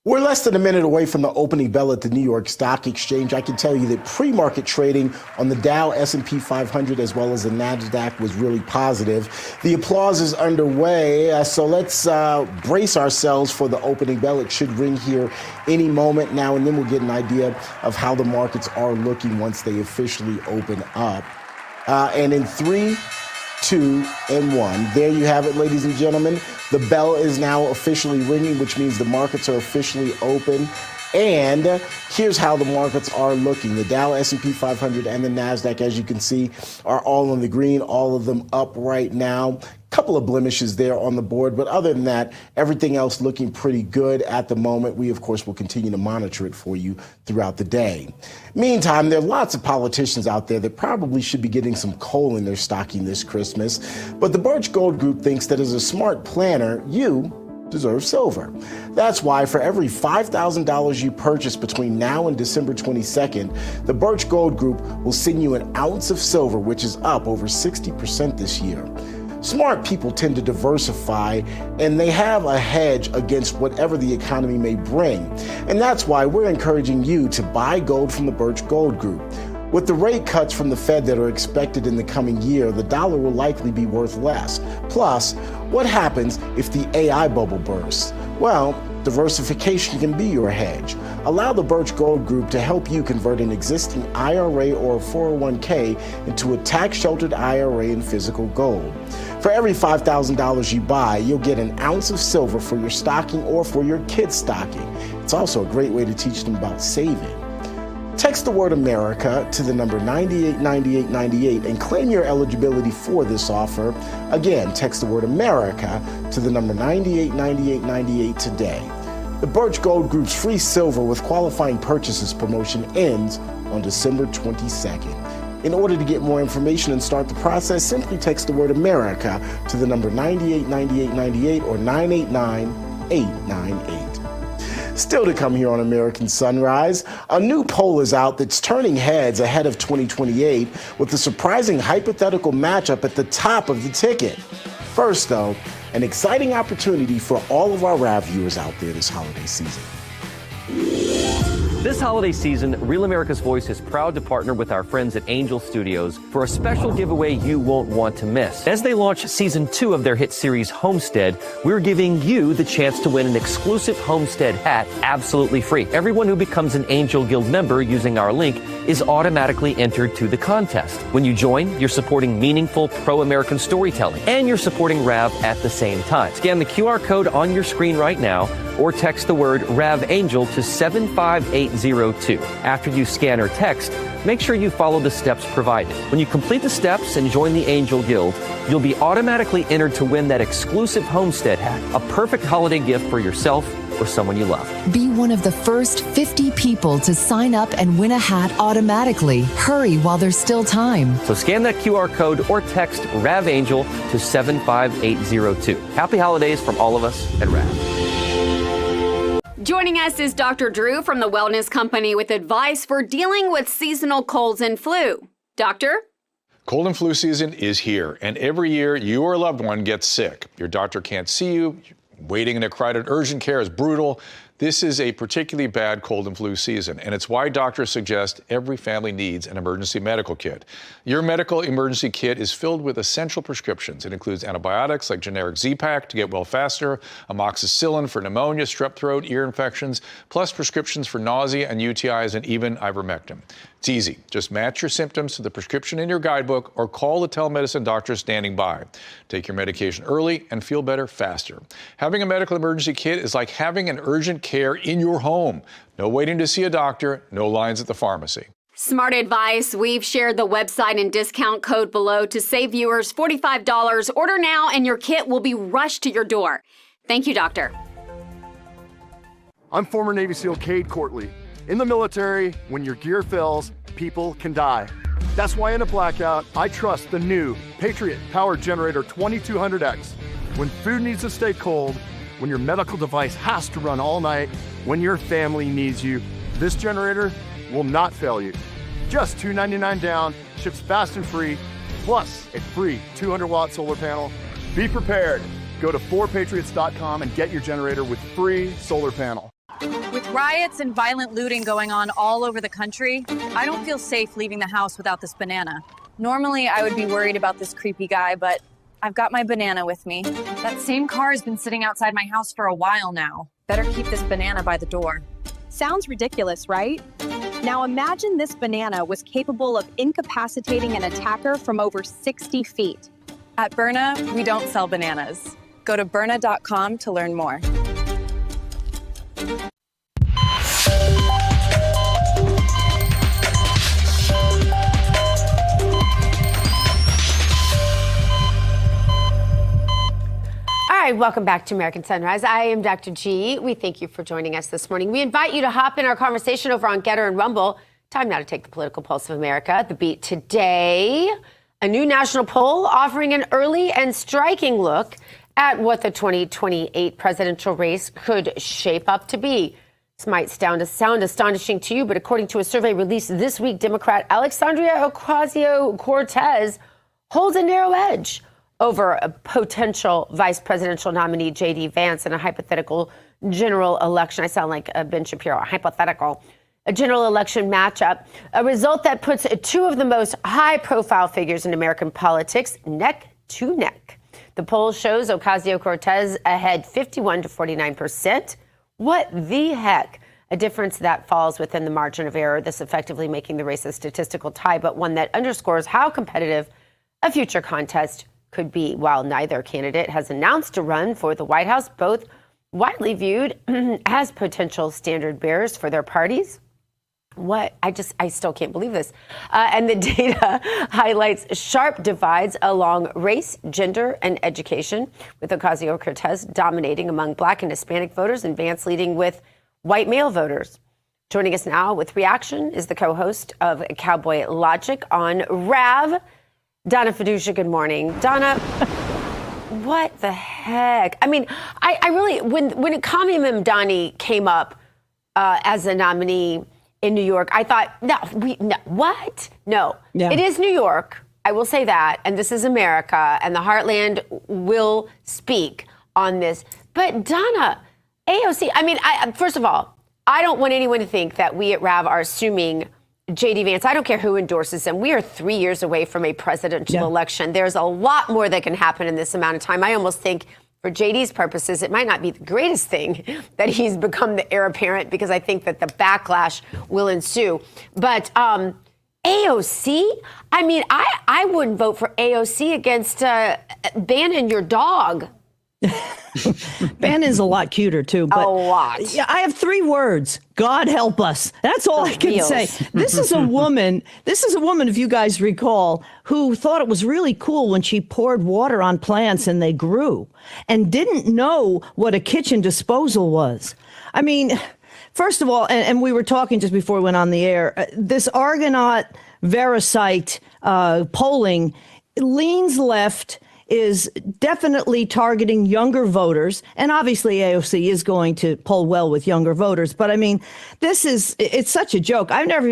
Speaker 1: We're less than a minute away from the opening bell at the New York Stock Exchange. I can tell you that pre-market trading on the Dow, S&P 500, as well as the NASDAQ was really positive. The applause is underway, so let's brace ourselves for the opening bell. It should ring here any moment now, and then we'll get an idea of how the markets are looking once they officially open up. And in 3, 2, and 1. There you have it, ladies and gentlemen. The bell is now officially ringing, which means the markets are officially open. And here's how the markets are looking. The Dow, S&P 500, and the NASDAQ, as you can see, are all in the green, all of them up right now. Couple of blemishes there on the board, but other than that, everything else looking pretty good at the moment. We, of course, will continue to monitor it for you throughout the day. Meantime, there are lots of politicians out there that probably should be getting some coal in their stocking this Christmas, but the Birch Gold Group thinks that as a smart planner, you deserve silver. That's why for every $5,000 you purchase between now and December 22nd, the Birch Gold Group will send you an ounce of silver, which is up over 60% this year. Smart people tend to diversify, and they have a hedge against whatever the economy may bring. And that's why we're encouraging you to buy gold from the Birch Gold Group. With the rate cuts from the Fed that are expected in the coming year, the dollar will likely be worth less. Plus, what happens if the AI bubble bursts? Well, Diversification can be your hedge. Allow the Birch Gold Group to help you convert an existing IRA or 401k into a tax-sheltered IRA in physical gold. For every $5,000 you buy, you'll get an ounce of silver for your stocking or for your kid's stocking. It's also a great way to teach them about saving. Text the word America to the number 989898 and claim your eligibility for this offer. Again, text the word America to the number 989898 today. The Birch Gold Group's free silver with qualifying purchases promotion ends on December 22nd. In order to get more information and start the process, simply text the word America to the number 989898 or 989898. Still to come here on American Sunrise, a new poll is out that's turning heads ahead of 2028 with a surprising hypothetical matchup at the top of the ticket. First, though, an exciting opportunity for all of our RAV viewers out there this holiday season.
Speaker 5: This holiday season, Real America's Voice is proud to partner with our friends at Angel Studios for a special giveaway you won't want to miss. As they launch season 2 of their hit series Homestead, we're giving you the chance to win an exclusive Homestead hat absolutely free. Everyone who becomes an Angel Guild member using our link is automatically entered to the contest. When you join, you're supporting meaningful pro-American storytelling, and you're supporting RAV at the same time. Scan the QR code on your screen right now, or text the word RAV Angel to 75802. After you scan or text, make sure you follow the steps provided. When you complete the steps and join the Angel Guild, you'll be automatically entered to win that exclusive Homestead hat, a perfect holiday gift for yourself or someone you love.
Speaker 7: Be one of the first 50 people to sign up and win a hat automatically. Hurry while there's still time.
Speaker 5: So scan that QR code or text RAV Angel to 75802. Happy holidays from all of us at RAV.
Speaker 19: Joining us is Dr. Drew from the Wellness Company with advice for dealing with seasonal colds and flu. Doctor?
Speaker 20: Cold and flu season is here, and every year you or a loved one gets sick. Your doctor can't see you. Waiting in a crowded urgent care is brutal. This is a particularly bad cold and flu season, and it's why doctors suggest every family needs an emergency medical kit. Your medical emergency kit is filled with essential prescriptions. It includes antibiotics like generic Z-Pak to get well faster, amoxicillin for pneumonia, strep throat, ear infections, plus prescriptions for nausea and UTIs, and even ivermectin. It's easy. Just match your symptoms to the prescription in your guidebook or call the telemedicine doctor standing by. Take your medication early and feel better faster. Having a medical emergency kit is like having an urgent care in your home. No waiting to see a doctor, no lines at the pharmacy.
Speaker 19: Smart advice. We've shared the website and discount code below to save viewers $45. Order now and your kit will be rushed to your door. Thank you, Doctor.
Speaker 21: I'm former Navy SEAL Cade Courtley. In the military, when your gear fails, people can die. That's why in a blackout, I trust the new Patriot Power Generator 2200X. When food needs to stay cold, when your medical device has to run all night, when your family needs you, this generator will not fail you. Just $299 down, ships fast and free, plus a free 200-watt solar panel. Be prepared. Go to 4patriots.com and get your generator with free solar panel.
Speaker 22: With riots and violent looting going on all over the country, I don't feel safe leaving the house without this banana. Normally, I would be worried about this creepy guy, but I've got my banana with me. That same car has been sitting outside my house for a while now. Better keep this banana by the door.
Speaker 27: Sounds ridiculous, right? Now imagine this banana was capable of incapacitating an attacker from over 60 feet.
Speaker 22: At Byrna, we don't sell bananas. Go to Byrna.com to learn more.
Speaker 3: All right, welcome back to American Sunrise. I am Dr. G. We thank you for joining us this morning. We invite you to hop in our conversation over on Getter and Rumble. Time now to take the political pulse of America. The Beat today, a new national poll offering an early and striking look at what the 2028 presidential race could shape up to be. This might sound astonishing to you, but according to a survey released this week, Democrat Alexandria Ocasio-Cortez holds a narrow edge over a potential vice presidential nominee, J.D. Vance, in a hypothetical general election. I sound like Ben Shapiro, a general election matchup, a result that puts two of the most high-profile figures in American politics neck to neck. The poll shows Ocasio-Cortez ahead 51 to 49%, What the heck? A difference that falls within the margin of error, this effectively making the race a statistical tie, but one that underscores how competitive a future contest could be. While neither candidate has announced a run for the White House, both widely viewed as potential standard bearers for their parties. I still can't believe this. And the data highlights sharp divides along race, gender, and education, with Ocasio-Cortez dominating among Black and Hispanic voters and Vance leading with white male voters. Joining us now with reaction is the co-host of Cowboy Logic on Rav, Donna Fiducia. Good morning. Donna, what the heck? I mean, I really, when Kami Mamdani came up as a nominee in New York, I thought, what? No, It is New York. I will say that. And this is America, and the Heartland will speak on this. But Donna, AOC, I mean, first of all, I don't want anyone to think that we at RAV are assuming J.D. Vance. I don't care who endorses him. We are 3 years away from a presidential election. There's a lot more that can happen in this amount of time. I almost think for J.D.'s purposes, it might not be the greatest thing that he's become the heir apparent, because I think that the backlash will ensue. But AOC, I mean, I wouldn't vote for AOC against Bannon, your dog.
Speaker 4: Bannon's a lot cuter too, but
Speaker 3: a lot.
Speaker 4: Yeah, I have 3 words. God help us. That's all I can say. This is a woman, if you guys recall, who thought it was really cool when she poured water on plants and they grew, and didn't know what a kitchen disposal was. I mean, first of all, and we were talking just before we went on the air, this Argonaut Verasite polling leans left, is definitely targeting younger voters. And obviously AOC is going to poll well with younger voters. But I mean, it's such a joke. Have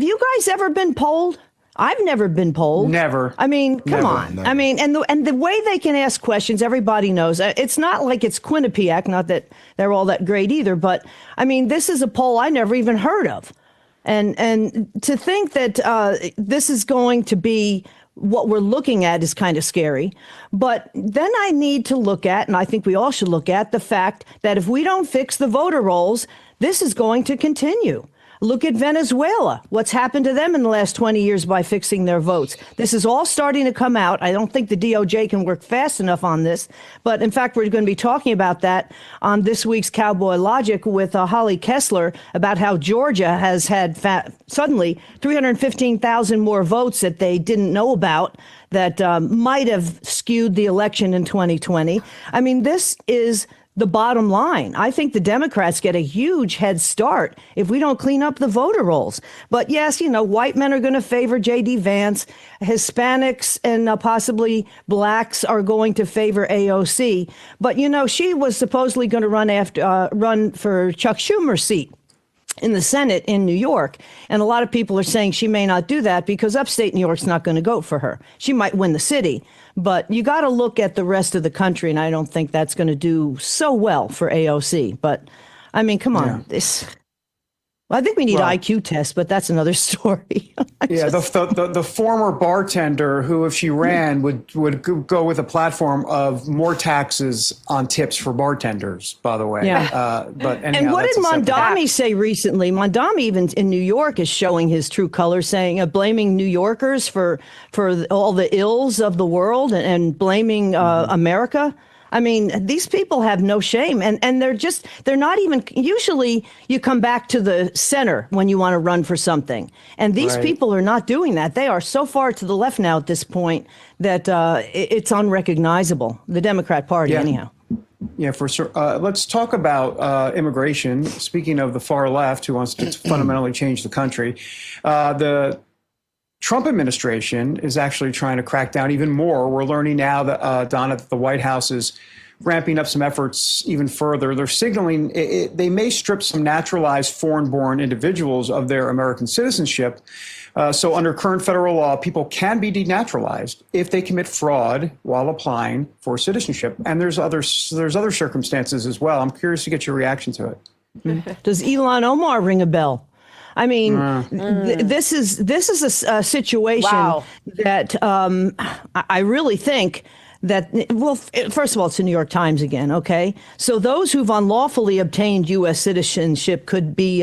Speaker 4: you guys ever been polled? I've never been polled.
Speaker 10: Never.
Speaker 4: I mean, come on. Never. I mean, and the way they can ask questions, everybody knows. It's not like it's Quinnipiac, not that they're all that great either. But I mean, this is a poll I never even heard of. And to think that this is going to be what we're looking at is kind of scary. But then I need to look at, and I think we all should look at, the fact that if we don't fix the voter rolls, this is going to continue. Look at Venezuela. What's happened to them in the last 20 years by fixing their votes? This is all starting to come out. I don't think the DOJ can work fast enough on this. But in fact, we're going to be talking about that on this week's Cowboy Logic with Holly Kessler about how Georgia has had suddenly 315,000 more votes that they didn't know about that might have skewed the election in 2020. I mean, this is the bottom line. I think the Democrats get a huge head start if we don't clean up the voter rolls. But yes, white men are going to favor J.D. Vance. Hispanics and possibly blacks are going to favor AOC. But, she was supposedly going to run for Chuck Schumer's seat in the Senate in New York. And a lot of people are saying she may not do that because upstate New York's not going to go for her. She might win the city. But you got to look at the rest of the country, and I don't think that's going to do so well for AOC. But, I mean, come on. Yeah. I think we need IQ tests, but that's another story.
Speaker 10: The former bartender who, if she ran, would go with a platform of more taxes on tips for bartenders, by the way.
Speaker 4: Yeah.
Speaker 10: But anyhow,
Speaker 4: and what did Mondami say recently? Mondami, even in New York, is showing his true colors, saying, blaming New Yorkers for all the ills of the world and blaming America. I mean, these people have no shame, and they're not even, usually you come back to the center when you want to run for something. And these people are not doing that. They are so far to the left now at this point that it's unrecognizable. The Democrat Party, anyhow.
Speaker 10: Yeah, for sure. Let's talk about immigration. Speaking of the far left who wants to fundamentally change the country, the Trump administration is actually trying to crack down even more. We're learning now that, Donna, that the White House is ramping up some efforts even further. They're signaling they may strip some naturalized foreign-born individuals of their American citizenship. So under current federal law, people can be denaturalized if they commit fraud while applying for citizenship. And there's other circumstances as well. I'm curious to get your reaction to it.
Speaker 4: Does Ilhan Omar ring a bell? I mean, this is a situation that I really think well, first of all, it's the New York Times again, okay? So those who've unlawfully obtained U.S. citizenship could be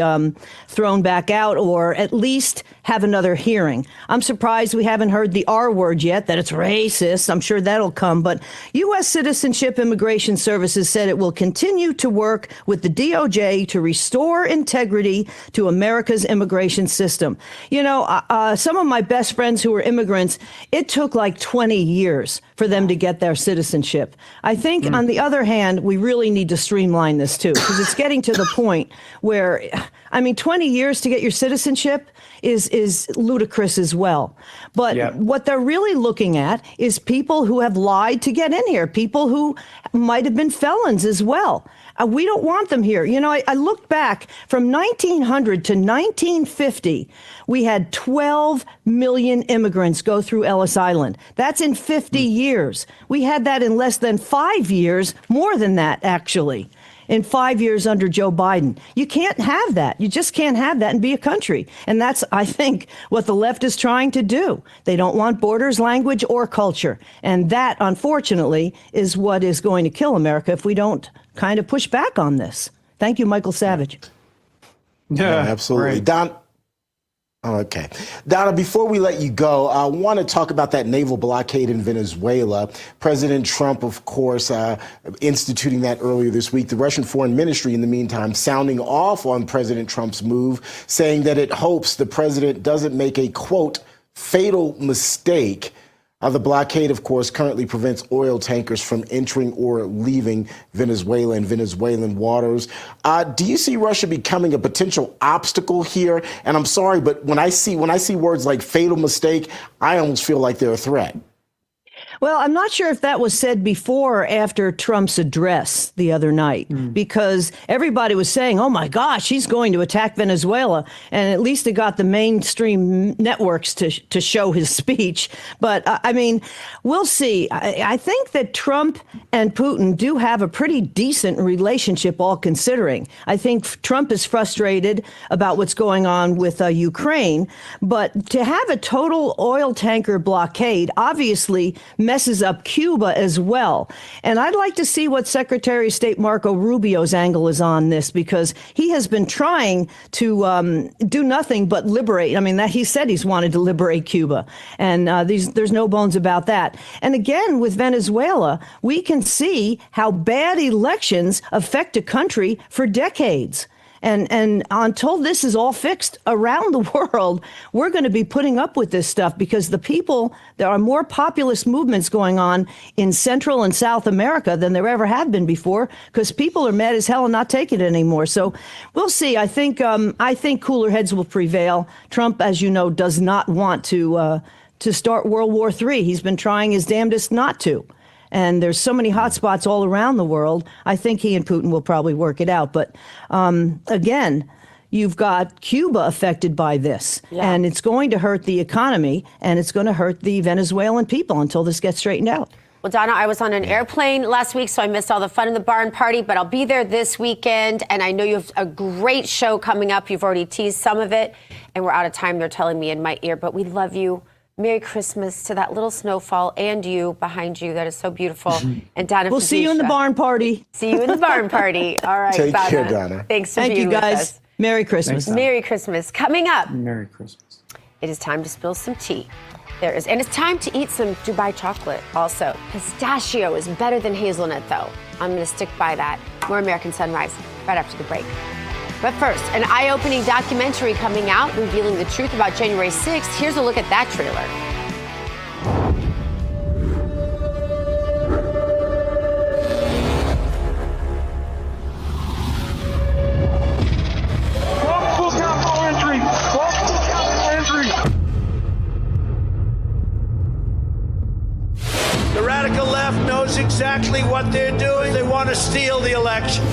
Speaker 4: thrown back out or at least have another hearing. I'm surprised we haven't heard the R word yet, that it's racist. I'm sure that'll come. But U.S. Citizenship Immigration Services said it will continue to work with the DOJ to restore integrity to America's immigration system. You know, some of my best friends who were immigrants, it took like 20 years for them to get their citizenship. I think, on the other hand, we really need to streamline this, too, because it's getting to the point where, I mean, 20 years to get your citizenship is ludicrous as well. But what they're really looking at is people who have lied to get in here, people who might have been felons as well. We don't want them here. You know, I looked back from 1900 to 1950. We had 12 million immigrants go through Ellis Island. That's in 50 years. We had that in less than 5 years, more than that, actually, in 5 years under Joe Biden. You can't have that. You just can't have that and be a country. And that's, I think, what the left is trying to do. They don't want borders, language, or culture. And that, unfortunately, is what is going to kill America if we don't kind of push back on this. Thank you, Michael Savage.
Speaker 1: Yeah, absolutely.
Speaker 10: Right.
Speaker 1: Don. Okay. Donna, before we let you go, I want to talk about that naval blockade in Venezuela. President Trump, of course, instituting that earlier this week. The Russian Foreign Ministry, in the meantime, sounding off on President Trump's move, saying that it hopes the president doesn't make a, quote, fatal mistake. The blockade, of course, currently prevents oil tankers from entering or leaving Venezuela and Venezuelan waters. Do you see Russia becoming a potential obstacle here? And I'm sorry, but when I see words like fatal mistake, I almost feel like they're a threat.
Speaker 4: Well, I'm not sure if that was said before or after Trump's address the other night, because everybody was saying, oh, my gosh, he's going to attack Venezuela. And at least it got the mainstream networks to show his speech. But I mean, we'll see. I think that Trump and Putin do have a pretty decent relationship, all considering. I think Trump is frustrated about what's going on with Ukraine. But to have a total oil tanker blockade obviously messes up Cuba as well. And I'd like to see what Secretary of State Marco Rubio's angle is on this, because he has been trying to do nothing but liberate. I mean, he said he's wanted to liberate Cuba. And there's no bones about that. And again, with Venezuela, we can see how bad elections affect a country for decades. And until this is all fixed around the world, we're going to be putting up with this stuff, because the people, there are more populist movements going on in Central and South America than there ever have been before, because people are mad as hell and not taking it anymore. So we'll see. I think cooler heads will prevail. Trump, as you know, does not want to start World War III. He's been trying his damnedest not to. And there's so many hot spots all around the world. I think he and Putin will probably work it out. But again, you've got Cuba affected by this. Yeah. And it's going to hurt the economy, and it's going to hurt the Venezuelan people until this gets straightened out.
Speaker 3: Well, Donna, I was on an airplane last week, so I missed all the fun in the barn party, but I'll be there this weekend. And I know you have a great show coming up. You've already teased some of it, and we're out of time, they're telling me in my ear. But we love you. Merry Christmas to that little snowfall and you behind you. That is so beautiful. And Donna,
Speaker 4: we'll see you in the barn party.
Speaker 3: See you in the barn party. All right,
Speaker 1: Take care, Donna.
Speaker 3: Thanks for
Speaker 4: Thank
Speaker 3: being
Speaker 4: you, guys.
Speaker 3: with us.
Speaker 4: Merry Christmas.
Speaker 3: Thanks, Merry Christmas. Coming up.
Speaker 10: Merry Christmas.
Speaker 3: It is time to spill some tea. And it's time to eat some Dubai chocolate also. Pistachio is better than hazelnut, though. I'm going to stick by that. More American Sunrise right after the break. But first, an eye-opening documentary coming out revealing the truth about January 6th. Here's a look at that trailer.
Speaker 6: The radical left knows exactly what they're doing. They want to steal the election.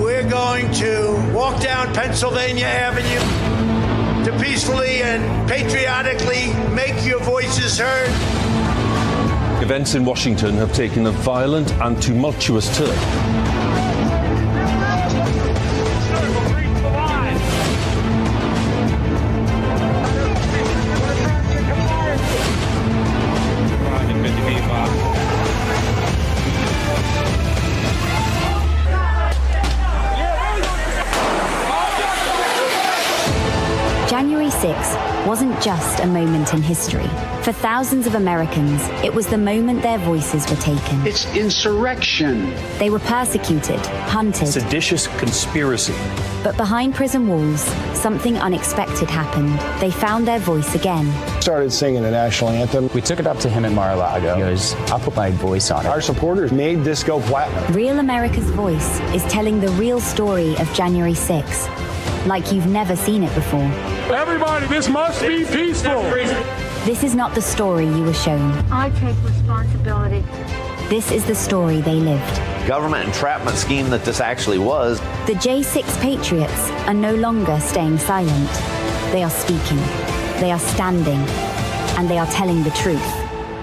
Speaker 6: We're going to walk down Pennsylvania Avenue to peacefully and patriotically make your voices heard.
Speaker 8: Events in Washington have taken a violent and tumultuous turn.
Speaker 9: January 6th wasn't just a moment in history. For thousands of Americans, it was the moment their voices were taken.
Speaker 10: It's insurrection.
Speaker 9: They were persecuted, hunted.
Speaker 11: Seditious conspiracy.
Speaker 9: But behind prison walls, something unexpected happened. They found their voice again.
Speaker 13: Started singing the national anthem.
Speaker 23: We took it up to him in Mar-a-Lago. He goes, I'll put my voice on it.
Speaker 13: Our supporters made this go platinum.
Speaker 9: Real America's Voice is telling the real story of January 6th, like you've never seen it before.
Speaker 24: Everybody, this must be peaceful.
Speaker 9: This is not the story you were shown.
Speaker 25: I take responsibility.
Speaker 9: This is the story they lived.
Speaker 26: Government entrapment scheme that this actually was.
Speaker 9: The J6 Patriots are no longer staying silent. They are speaking. They are standing. And they are telling the truth.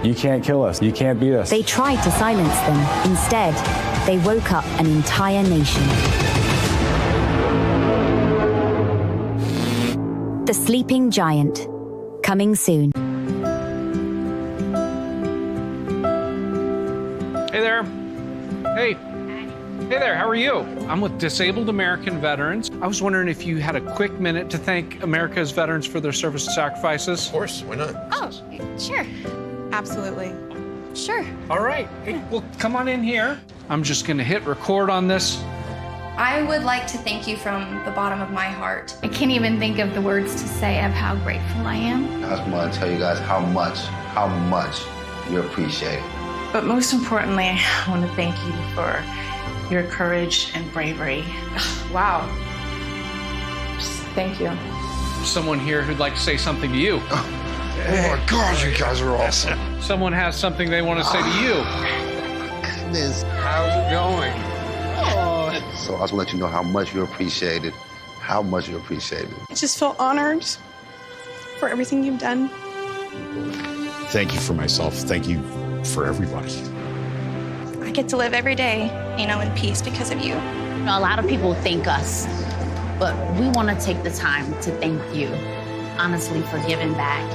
Speaker 13: You can't kill us. You can't beat us.
Speaker 9: They tried to silence them. Instead, they woke up an entire nation. The Sleeping Giant. Coming soon.
Speaker 28: Hey there. Hey. Hey there, how are you? I'm with Disabled American Veterans. I was wondering if you had a quick minute to thank America's veterans for their service and sacrifices.
Speaker 29: Of course, why not?
Speaker 30: Oh, sure. Absolutely. Sure.
Speaker 28: All right. Hey, well, come on in here. I'm just going to hit record on this.
Speaker 30: I would like to thank you from the bottom of my heart. I can't even think of the words to say of how grateful I am.
Speaker 31: I just want to tell you guys how much you appreciate it.
Speaker 30: But most importantly, I want to thank you for your courage and bravery. Wow. Just thank you.
Speaker 28: Someone here who'd like to say something to you.
Speaker 31: Oh my God, you guys are awesome.
Speaker 28: Someone has something they want to say to you.
Speaker 31: Goodness.
Speaker 28: How's it going?
Speaker 31: So I just want to let you know how much you appreciate it. How much you appreciate it.
Speaker 30: I just feel honored for everything you've done.
Speaker 32: Thank you for myself. Thank you for everybody.
Speaker 30: I get to live every day, in peace because of you.
Speaker 33: A lot of people thank us, but we want to take the time to thank you, honestly, for giving back.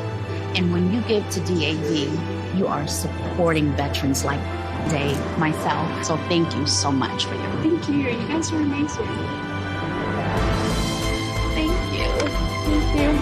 Speaker 33: And when you give to DAV, you are supporting veterans like Dave, myself. So thank you so much for your.
Speaker 30: Thank you. You guys are amazing. Thank you. Thank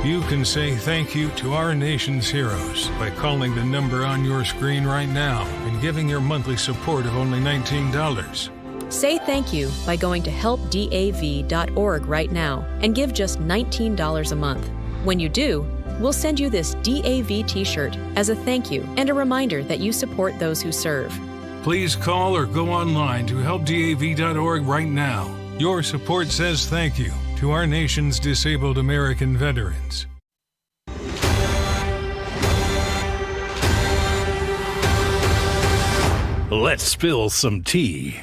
Speaker 30: you.
Speaker 24: You can say thank you to our nation's heroes by calling the number on your screen right now and giving your monthly support of only $19.
Speaker 34: Say thank you by going to helpdav.org right now and give just $19 a month. When you do, we'll send you this DAV t-shirt as a thank you and a reminder that you support those who serve.
Speaker 24: Please call or go online to helpdav.org right now. Your support says thank you to our nation's disabled American veterans. Let's spill some tea.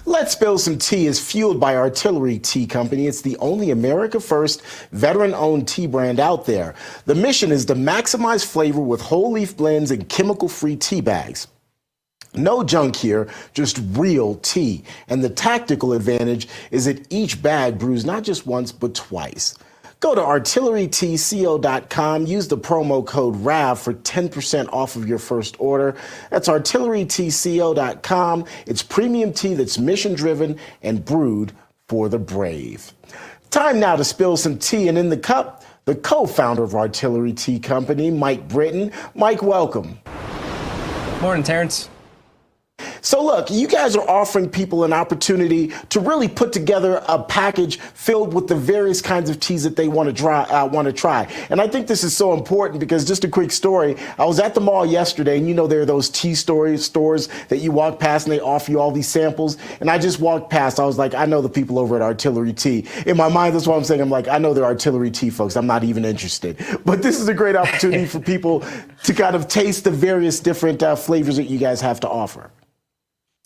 Speaker 1: Let's Spill Some Tea is fueled by Artillery Tea Company. It's the only America-first, veteran-owned tea brand out there. The mission is to maximize flavor with whole leaf blends and chemical-free tea bags. No junk here, just real tea. And the tactical advantage is that each bag brews not just once, but twice. Go to artillerytco.com, use the promo code RAV for 10% off of your first order. That's artillerytco.com. It's premium tea that's mission-driven and brewed for the brave. Time now to spill some tea, and in the cup, the co-founder of Artillery Tea Company, Mike Britton. Mike, welcome.
Speaker 35: Morning, Terrence.
Speaker 1: So look, you guys are offering people an opportunity to really put together a package filled with the various kinds of teas that they want to try. And I think this is so important because, just a quick story, I was at the mall yesterday, and there are those tea stores that you walk past and they offer you all these samples. And I just walked past. I was like, I know the people over at Artillery Tea. In my mind, that's what I'm saying. I'm like, I know they're Artillery Tea folks. I'm not even interested. But this is a great opportunity for people to kind of taste the various different flavors that you guys have to offer.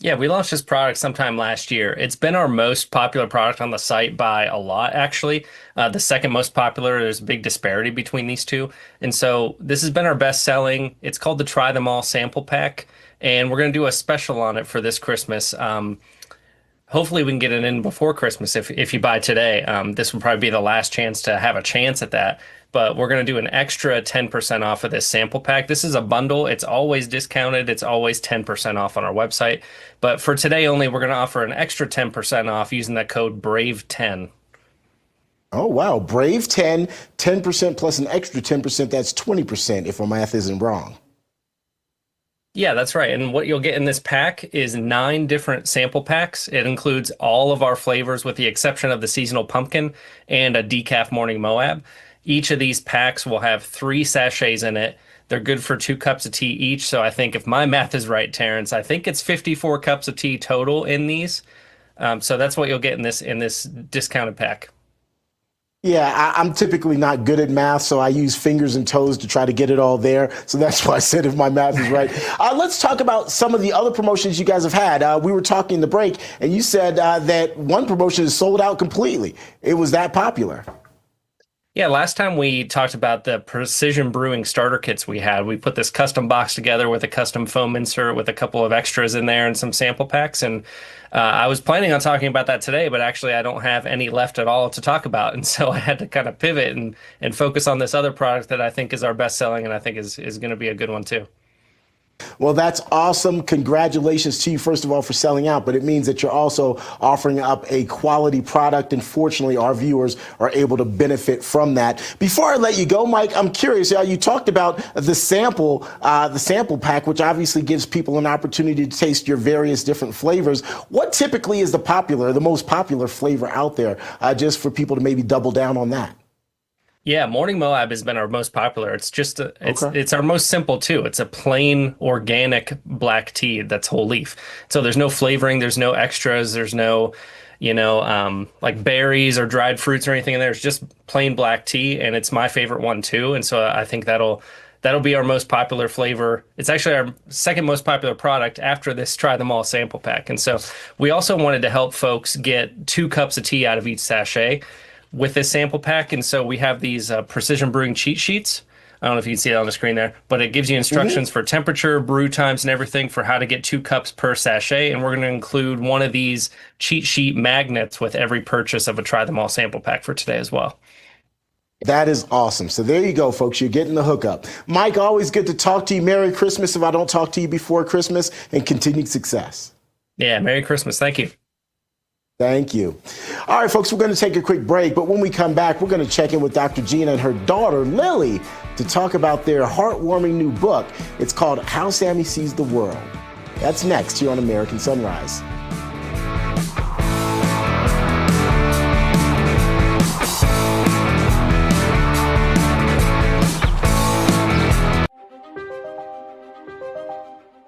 Speaker 35: Yeah, we launched this product sometime last year. It's been our most popular product on the site by a lot, actually. The second most popular, there's a big disparity between these two. And so this has been our best selling. It's called the Try Them All Sample Pack. And we're going to do a special on it for this Christmas. Hopefully we can get it in before Christmas if you buy today. This will probably be the last chance to have a chance at that. but we're going to do an extra 10% off of this sample pack. This is a bundle. It's always discounted. It's always 10% off on our website. But for today only, we're going to offer an extra 10% off using that code BRAVE10.
Speaker 1: Oh, wow. Brave 10, 10% plus an extra 10%. That's 20% if my math isn't wrong.
Speaker 35: Yeah, that's right. And what you'll get in this pack is 9 different sample packs. It includes all of our flavors with the exception of the seasonal pumpkin and a decaf morning Moab. Each of these packs will have 3 sachets in it. They're good for 2 cups of tea each. So I think if my math is right, Terrence, I think it's 54 cups of tea total in these. So that's what you'll get in this discounted pack.
Speaker 1: Yeah, I'm typically not good at math, so I use fingers and toes to try to get it all there. So that's why I said if my math is right. Let's talk about some of the other promotions you guys have had. We were talking in the break, and you said that one promotion is sold out completely. It was that popular.
Speaker 35: Yeah, last time we talked about the precision brewing starter kits we had. We put this custom box together with a custom foam insert with a couple of extras in there and some sample packs. And I was planning on talking about that today, but actually I don't have any left at all to talk about. And so I had to kind of pivot and focus on this other product that I think is our best selling and I think is going to be a good one too.
Speaker 1: Well, that's awesome. Congratulations to you, first of all, for selling out. But it means that you're also offering up a quality product. And fortunately, our viewers are able to benefit from that. Before I let you go, Mike, I'm curious. You talked about the sample pack, which obviously gives people an opportunity to taste your various different flavors. What typically is the most popular flavor out there, just for people to maybe double down on that?
Speaker 35: Yeah, Morning Moab has been our most popular. It's just it's our most simple too. It's a plain organic black tea that's whole leaf. So there's no flavoring, there's no extras, there's no, like berries or dried fruits or anything in there. It's just plain black tea, and it's my favorite one too. And so I think that'll be our most popular flavor. It's actually our second most popular product after this Try Them All sample pack. And so we also wanted to help folks get 2 cups of tea out of each sachet with this sample pack. And so we have these precision brewing cheat sheets. I don't know if you can see it on the screen there, but it gives you instructions for temperature, brew times, and everything for how to get 2 cups per sachet. And we're going to include one of these cheat sheet magnets with every purchase of a Try Them All sample pack for today as well.
Speaker 1: That is awesome. So there you go, folks. You're getting the hookup. Mike, always good to talk to you. Merry Christmas if I don't talk to you before Christmas, and continued success.
Speaker 35: Yeah, Merry Christmas. Thank you.
Speaker 1: Thank you. All right, folks, we're going to take a quick break, but when we come back, we're going to check in with Dr. Gina and her daughter, Lily, to talk about their heartwarming new book. It's called How Sammy Sees the World. That's next here on American Sunrise.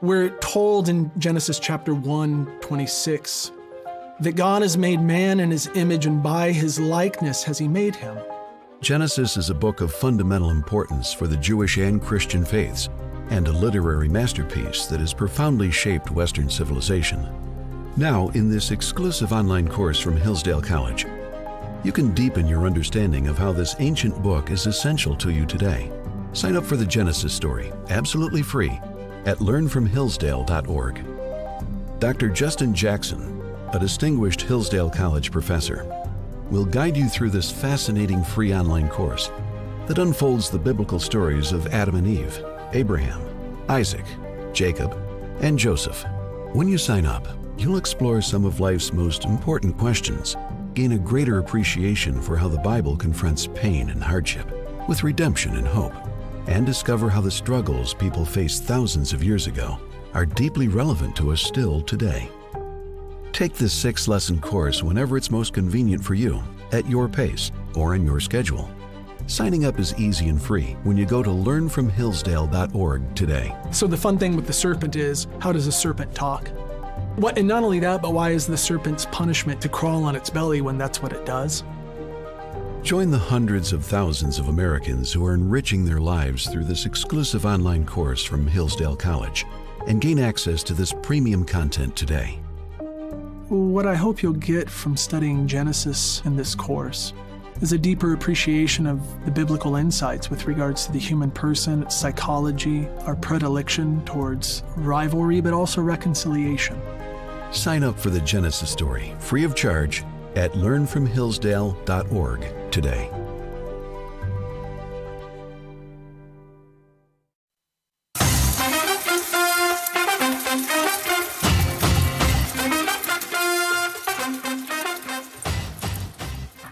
Speaker 2: We're told in Genesis chapter 1:26 that God has made man in his image, and by his likeness has he made him.
Speaker 5: Genesis is a book of fundamental importance for the Jewish and Christian faiths, and a literary masterpiece that has profoundly shaped Western civilization. Now, in this exclusive online course from Hillsdale College, you can deepen your understanding of how this ancient book is essential to you today. Sign up for the Genesis story, absolutely free, at learnfromhillsdale.org. Dr. Justin Jackson, a distinguished Hillsdale College professor, will guide you through this fascinating free online course that unfolds the biblical stories of Adam and Eve, Abraham, Isaac, Jacob, and Joseph. When you sign up, you'll explore some of life's most important questions, gain a greater appreciation for how the Bible confronts pain and hardship with redemption and hope, and discover how the struggles people faced thousands of years ago are deeply relevant to us still today. Take this 6-lesson course whenever it's most convenient for you, at your pace or in your schedule. Signing up is easy and free when you go to learnfromhillsdale.org today.
Speaker 2: So the fun thing with the serpent is, how does a serpent talk? And not only that, but why is the serpent's punishment to crawl on its belly when that's what it does?
Speaker 5: Join the hundreds of thousands of Americans who are enriching their lives through this exclusive online course from Hillsdale College and gain access to this premium content today.
Speaker 2: What I hope you'll get from studying Genesis in this course is a deeper appreciation of the biblical insights with regards to the human person, its psychology, our predilection towards rivalry, but also reconciliation.
Speaker 5: Sign up for the Genesis story, free of charge, at learnfromhillsdale.org today.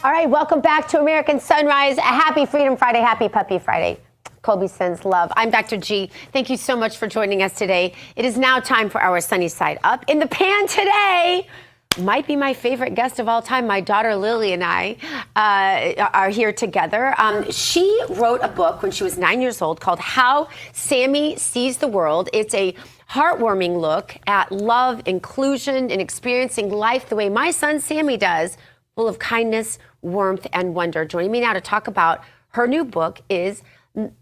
Speaker 3: All right, welcome back to American Sunrise. A happy Freedom Friday, happy Puppy Friday. Colby sends love. I'm Dr. G. Thank you so much for joining us today. It is now time for our Sunny Side Up. In the pan today might be my favorite guest of all time. My daughter Lily and I are here together. She wrote a book when she was 9 years old called How Sammy Sees the World. It's a heartwarming look at love, inclusion, and experiencing life the way my son Sammy does, full of kindness, warmth, and wonder. Joining me now to talk about her new book is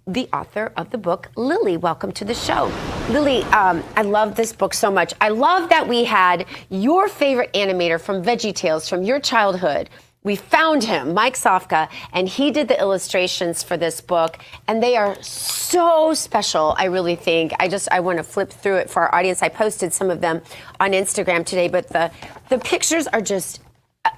Speaker 3: the author of the book, Lily. Welcome to the show. Lily, I love this book so much. I love that we had your favorite animator from VeggieTales from your childhood. We found him, Mike Sofka, and he did the illustrations for this book, and they are so special, I really think. I want to flip through it for our audience. I posted some of them on Instagram today, but the pictures are just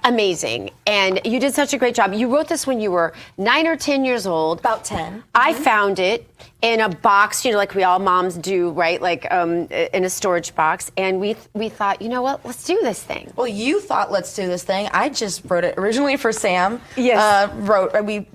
Speaker 3: amazing, and you did such a great job. You wrote this when you were 9 or 10 years old.
Speaker 4: About 10.
Speaker 3: I found it in a box, like we all moms do, right? Like in a storage box. And we thought, you know what? Let's do this thing.
Speaker 4: Well, you thought let's do this thing. I just wrote it originally for Sam.
Speaker 3: Yes.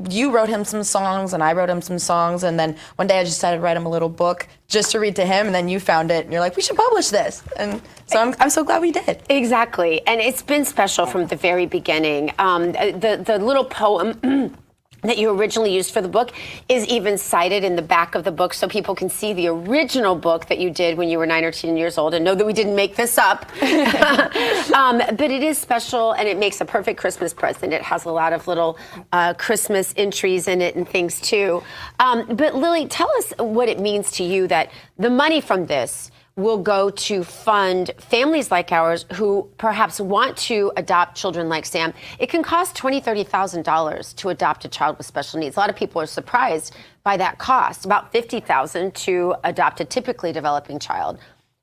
Speaker 4: You wrote him some songs, and I wrote him some songs, and then one day I just decided to write him a little book just to read to him, and then you found it, and you're like, we should publish this. And so I'm so glad we did.
Speaker 3: Exactly. And it's been special from the very beginning. The little poem that you originally used for the book is even cited in the back of the book, so people can see the original book that you did when you were 9 or 10 years old and know that we didn't make this up. But it is special, and it makes a perfect Christmas present. It has a lot of little Christmas entries in it and things too. But Lily, tell us what it means to you that the money from this will go to fund families like ours who perhaps want to adopt children like Sam. It can cost $20,000, $30,000 to adopt a child with special needs. A lot of people are surprised by that cost. About $50,000 to adopt a typically developing child,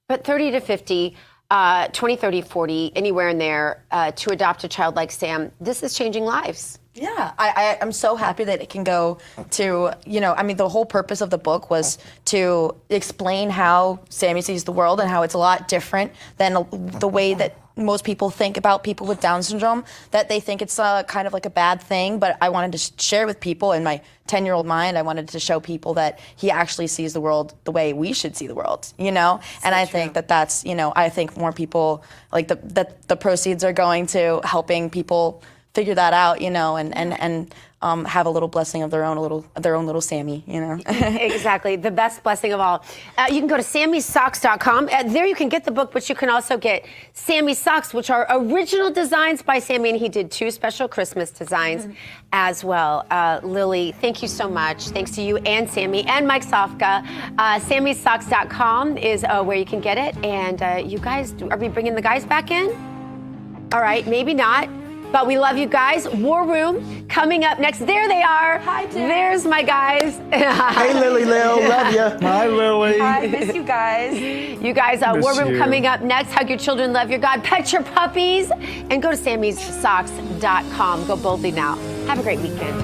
Speaker 3: but 30 to 50, 20, 30, 40, anywhere in there to adopt a child like Sam. This is changing lives.
Speaker 4: Yeah, I'm so happy that it can go to, the whole purpose of the book was to explain how Sammy sees the world and how it's a lot different than the way that most people think about people with Down syndrome, that they think it's kind of like a bad thing. But I wanted to share with people in my 10-year-old mind, I wanted to show people that he actually sees the world the way we should see the world, And I think that's, I think more people, like the proceeds are going to helping people figure that out, and have a little blessing of their own little Sammy,
Speaker 3: Exactly, the best blessing of all. You can go to sammysocks.com. There you can get the book, but you can also get Sammy socks, which are original designs by Sammy, and he did 2 special Christmas designs as well. Lily, thank you so much. Thanks to you and Sammy and Mike Sofka. Sammysocks.com is where you can get it. And you guys, are we bringing the guys back in? All right, maybe not. But we love you guys. War Room coming up next. There they are.
Speaker 4: Hi, Tim.
Speaker 3: There's my guys.
Speaker 1: Hey, Lily Lil, love you.
Speaker 4: Hi, Lily. I miss you guys.
Speaker 3: You guys, War Room coming up next. Hug your children, love your God, pet your puppies, and go to sammysocks.com. Go boldly now. Have a great weekend.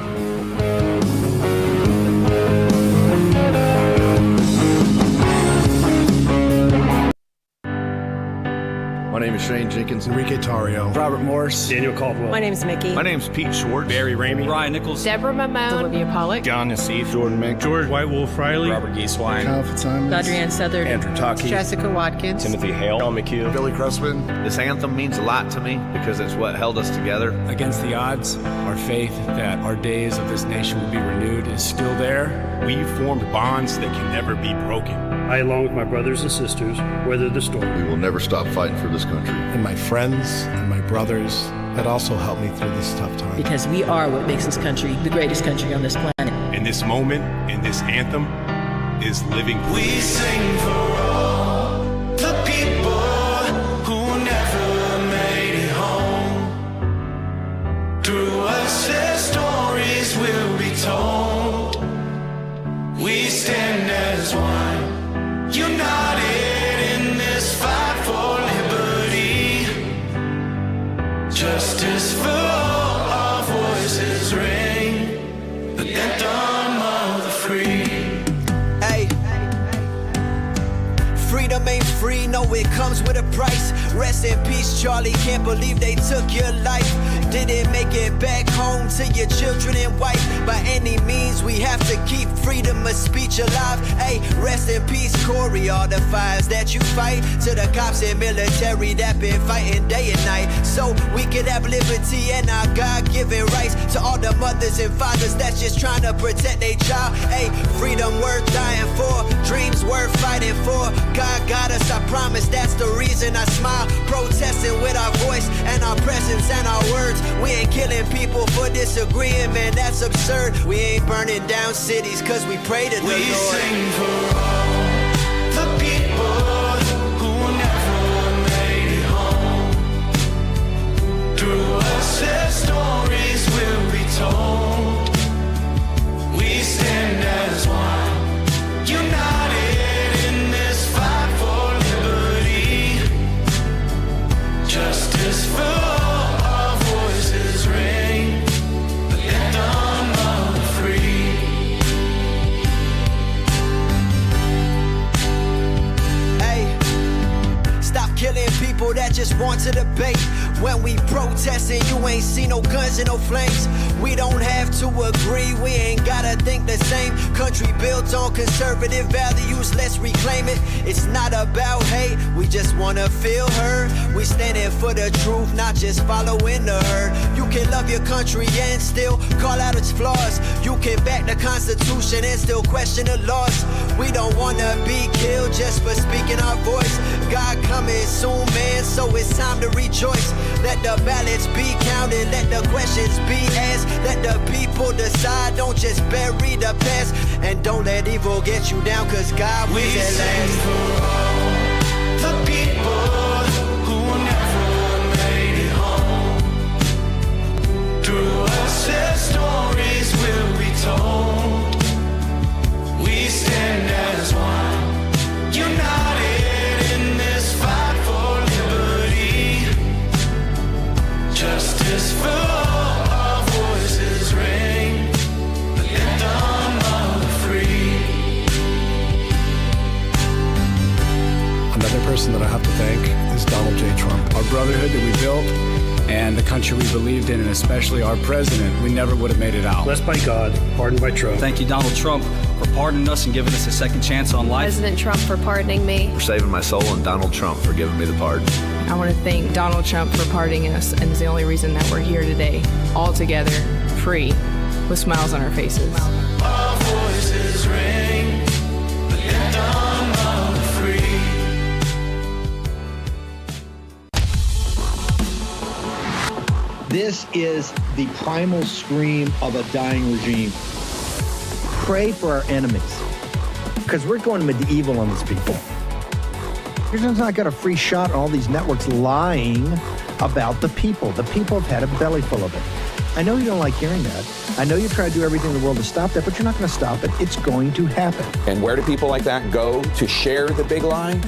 Speaker 7: My name is Shane Jenkins.
Speaker 12: Enrique Tario.
Speaker 7: Robert Morris.
Speaker 12: Daniel Caldwell.
Speaker 14: My name's Mickey.
Speaker 7: My name's Pete Schwartz.
Speaker 12: Barry Ramey.
Speaker 14: Ryan Nichols. Deborah Mamone. Olivia Pollock.
Speaker 12: John Nassif.
Speaker 7: Jordan Mink.
Speaker 12: George White Wolf Riley.
Speaker 7: Robert Gieswein.
Speaker 12: Kyle Fitzsimons.
Speaker 14: Adrienne Southern.
Speaker 12: Andrew Taki.
Speaker 14: Jessica Watkins.
Speaker 12: Timothy Hale.
Speaker 7: John McHugh.
Speaker 12: Billy Crespin.
Speaker 26: This anthem means a lot to me because it's what held us together.
Speaker 12: Against the odds, our faith that our days of this nation will be renewed is still there.
Speaker 32: We formed bonds that can never be broken.
Speaker 15: I, along with my brothers and sisters, weathered the storm.
Speaker 31: We will never stop fighting for this country.
Speaker 12: And my friends and my brothers that also helped me through this tough time.
Speaker 14: Because we are what makes this country the greatest country on this planet.
Speaker 32: In this moment, in this anthem, is living.
Speaker 16: We sing for all the people who never made it home. Through us, their stories will be told. We stand as one. United in this fight for liberty, justice for all, our voices ring, the anthem of the free. Hey, comes with a price. Rest in peace, Charlie. Can't believe they took your life. Didn't make it back home to your children and wife. By any means, we have to keep freedom of speech alive. Hey, rest in peace, Corey. All the fires that you fight, to the cops and military that been fighting day and night, so we could have liberty and our God-given rights. To all the mothers and fathers that's just trying to protect their child. Hey, freedom worth dying for, dreams worth fighting for. God got us, I promise. That's the reason I smile. Protesting with our voice and our presence and our words. We ain't killing people for disagreeing, man, that's absurd. We ain't burning down cities cause we pray to the Lord. We sing for all the people who never made it home. Through us their stories will be told. We stand as one, united in this fight for liberty. Justice for all, our voices ring. The anthem of the free. Hey, stop killing people that just want to debate. When we protesting, you ain't see no guns and no flames. We don't have to agree, we ain't gotta think the same. Country built on conservative values, let's reclaim it. It's not about hate, we just wanna feel heard. We standing for the truth, not just following the herd. You can love your country and still call out its flaws. You can back the Constitution and still question the laws. We don't wanna be killed just for speaking our voice. God coming soon, man, so it's time to rejoice. Let the ballots be counted, let the questions be asked. Let the people decide, don't just bury the past. And don't let evil get you down, cause God wins at last. For all the people who never made it home. Through us their stories will be told. We stand as one, united in this fight for liberty. Justice for all.
Speaker 12: Another person that I have to thank is Donald J. Trump. Our brotherhood that we built and the country we believed in, and especially our president, we never would have made it out.
Speaker 15: Blessed by God, pardoned by Trump.
Speaker 6: Thank you, Donald Trump, for pardoning us and giving us a second chance on life.
Speaker 8: President Trump for pardoning me.
Speaker 26: For saving my soul, and Donald Trump for giving me the pardon.
Speaker 8: I want to thank Donald Trump for pardoning us, and it's the only reason that we're here today, all together, free, with smiles on our faces.
Speaker 16: Our voices ring, the anthem of the free.
Speaker 10: This is the primal scream of a dying regime. Pray for our enemies, because we're going medieval on these people. You're just not got a free shot on all these networks lying about the people. The people have had a belly full of it. I know you don't like hearing that. I know you try to do everything in the world to stop that, but you're not going to stop it. It's going to happen.
Speaker 11: And where do people like that go to share the big lie?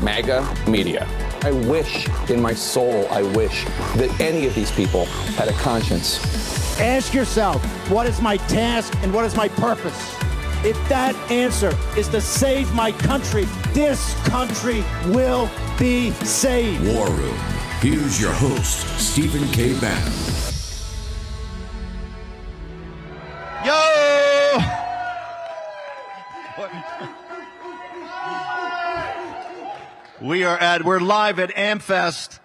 Speaker 11: MAGA media. I wish in my soul, I wish that any of these people had a conscience.
Speaker 10: Ask yourself, what is my task and what is my purpose? If that answer is to save my country, this country will be saved.
Speaker 13: War Room. Here's your host, Stephen K. Bannon.
Speaker 16: Yo! We're live at AmFest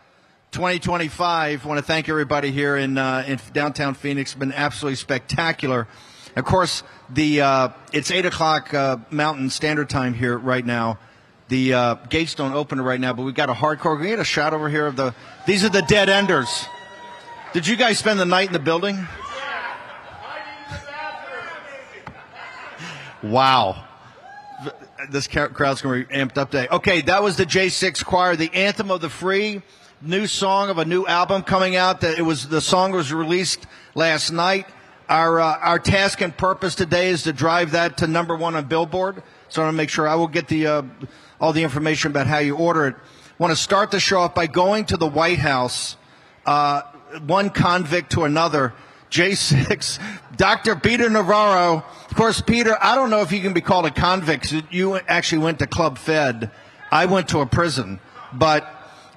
Speaker 16: 2025. I want to thank everybody here in downtown Phoenix. It's been absolutely spectacular. Of course, it's 8 o'clock Mountain Standard Time here right now. The gates don't open right now, but we've got a hardcore. We get a shot over here of these are the Dead Enders. Did you guys spend the night in the building? Wow. This crowd's going to be amped up today. Okay, that was the J6 Choir, the Anthem of the Free, new song of a new album coming out. The song was released last night. Our task and purpose today is to drive that to #1 on Billboard. So I want to make sure I will get all the information about how you order it. I want to start the show off by going to the White House, one convict to another. J6, Dr. Peter Navarro. Of course, Peter, I don't know if you can be called a convict. You actually went to Club Fed. I went to a prison.
Speaker 9: but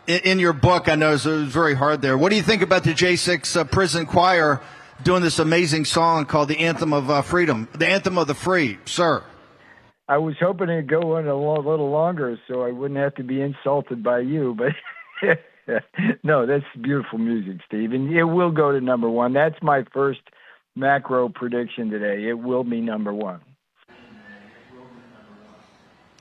Speaker 9: in your book, I know it was very hard there. What do you think about the J6 prison choir doing this amazing song called the Anthem of Freedom, the Anthem of the Free, sir?
Speaker 17: I was hoping it'd go on a little longer so I wouldn't have to be insulted by you, but no, that's beautiful music, Steve. And it will go to number one. That's my first macro prediction today. It will be number one.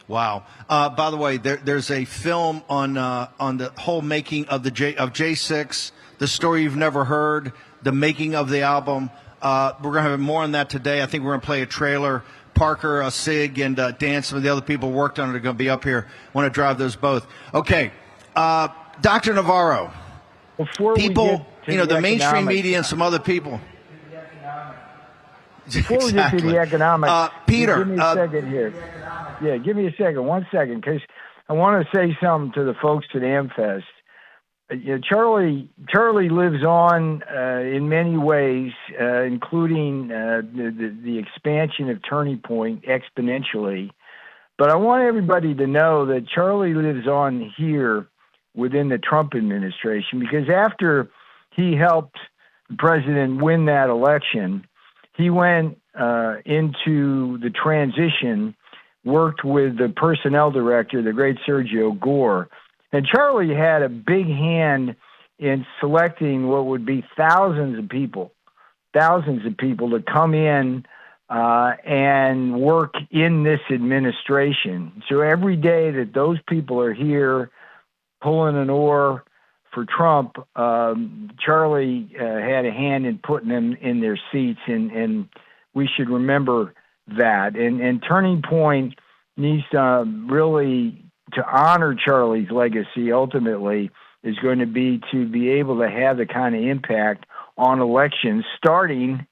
Speaker 9: Wow. By the way, there's a film on the whole making of J6, the story you've never heard, the making of the album. We're going to have more on that today. I think we're going to play a trailer. Parker, Sig, and Dan, some of the other people worked on it, are going to be up here. Want to drive those both. Okay. Dr. Navarro.
Speaker 17: Before
Speaker 9: people,
Speaker 17: we get to
Speaker 9: the mainstream media and some other people.
Speaker 17: Before we get to the economics,
Speaker 9: Peter,
Speaker 17: give me a second here. Yeah, give me a second, 1 second, because I want to say something to the folks at AmFest. Charlie lives on in many ways, including the expansion of Turning Point exponentially. But I want everybody to know that Charlie lives on here within the Trump administration, because after he helped the president win that election, he went into the transition, worked with the personnel director, the great Sergio Gore. And Charlie had a big hand in selecting what would be thousands of people to come in and work in this administration. So every day that those people are here pulling an oar for Trump, Charlie had a hand in putting them in their seats, and we should remember that. And Turning Point needs to really, to honor Charlie's legacy, ultimately, is going to be able to have the kind of impact on elections starting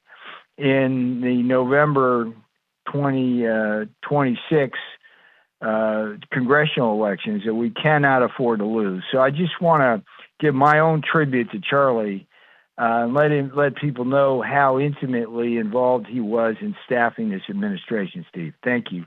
Speaker 17: in the November 2026 congressional elections that we cannot afford to lose. So I just want to give my own tribute to Charlie and let people know how intimately involved he was in staffing this administration, Steve. Thank you.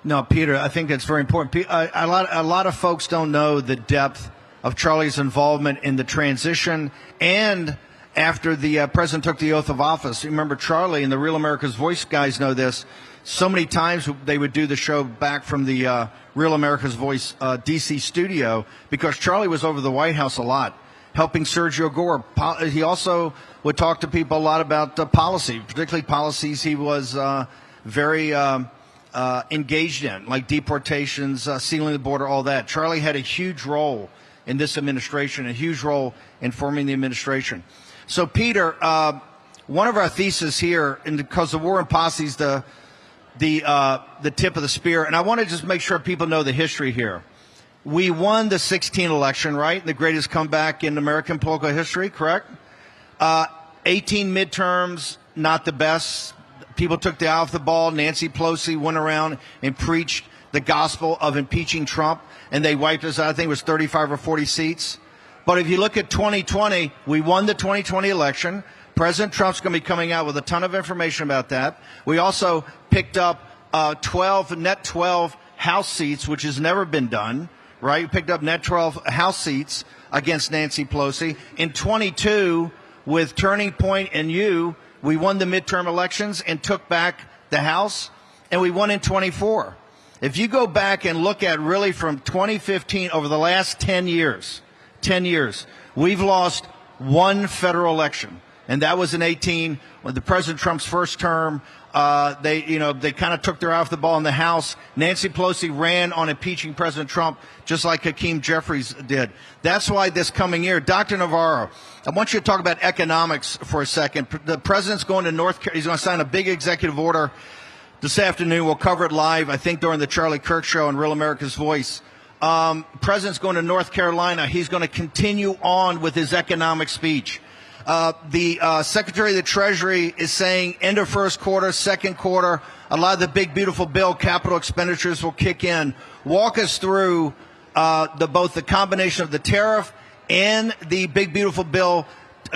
Speaker 9: No, Peter, I think that's very important. A lot of folks don't know the depth of Charlie's involvement in the transition and after the president took the oath of office. Remember, Charlie and the Real America's Voice guys know this. So many times they would do the show back from the Real America's Voice D.C. studio because Charlie was over the White House a lot, helping Sergio Gore. He also would talk to people a lot about policy, particularly policies he was very engaged in, like deportations, sealing the border, all that. Charlie had a huge role in this administration, a huge role in forming the administration. So, Peter, one of our theses here, and because the war on posse is the tip of the spear, and I want to just make sure people know the history here. We won the 2016 election, right? The greatest comeback in American political history, correct? 18 midterms, not the best. People took the eye off the ball. Nancy Pelosi went around and preached the gospel of impeaching Trump, and they wiped us out. I think it was 35 or 40 seats. But if you look at 2020, we won the 2020 election. President Trump's going to be coming out with a ton of information about that. We also picked up 12 House seats, which has never been done, right? We picked up net 12 House seats against Nancy Pelosi. In 22, with Turning Point and you, we won the midterm elections and took back the House, and we won in 24. If you go back and look at really from 2015 over the last 10 years, we've lost one federal election, and that was in 18 when the President Trump's first term. They kind of took their eye off the ball in the House. Nancy Pelosi ran on impeaching President Trump just like Hakeem Jeffries did. That's why this coming year, Dr. Navarro, I want you to talk about economics for a second. The president's going to North Carolina. He's going to sign a big executive order this afternoon. We'll cover it live, I think, during the Charlie Kirk Show on Real America's Voice. President's going to North Carolina. He's going to continue on with his economic speech. The Secretary of the Treasury is saying end of first quarter, second quarter, a lot of the big, beautiful bill capital expenditures will kick in. Walk us through both the combination of the tariff and the big, beautiful bill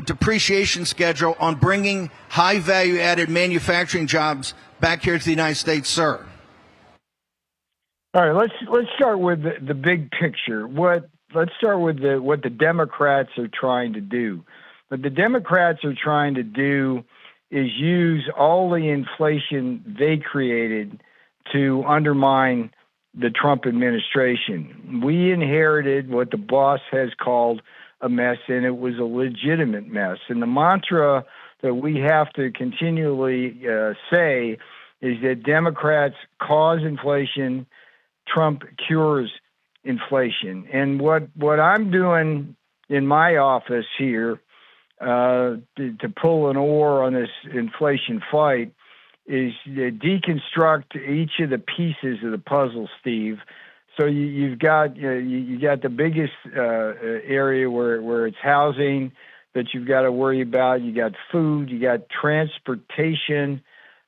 Speaker 9: depreciation schedule on bringing high value added manufacturing jobs back here to the United States, sir.
Speaker 17: All right, let's start with the big picture. Let's start with what the Democrats are trying to do. What the Democrats are trying to do is use all the inflation they created to undermine the Trump administration. We inherited what the boss has called a mess, and it was a legitimate mess. And the mantra that we have to continually say is that Democrats cause inflation, Trump cures inflation. And what I'm doing in my office here to pull an oar on this inflation fight is deconstruct each of the pieces of the puzzle, Steve. So you've got you got the biggest area where it's housing that you've got to worry about. You got food, you got transportation,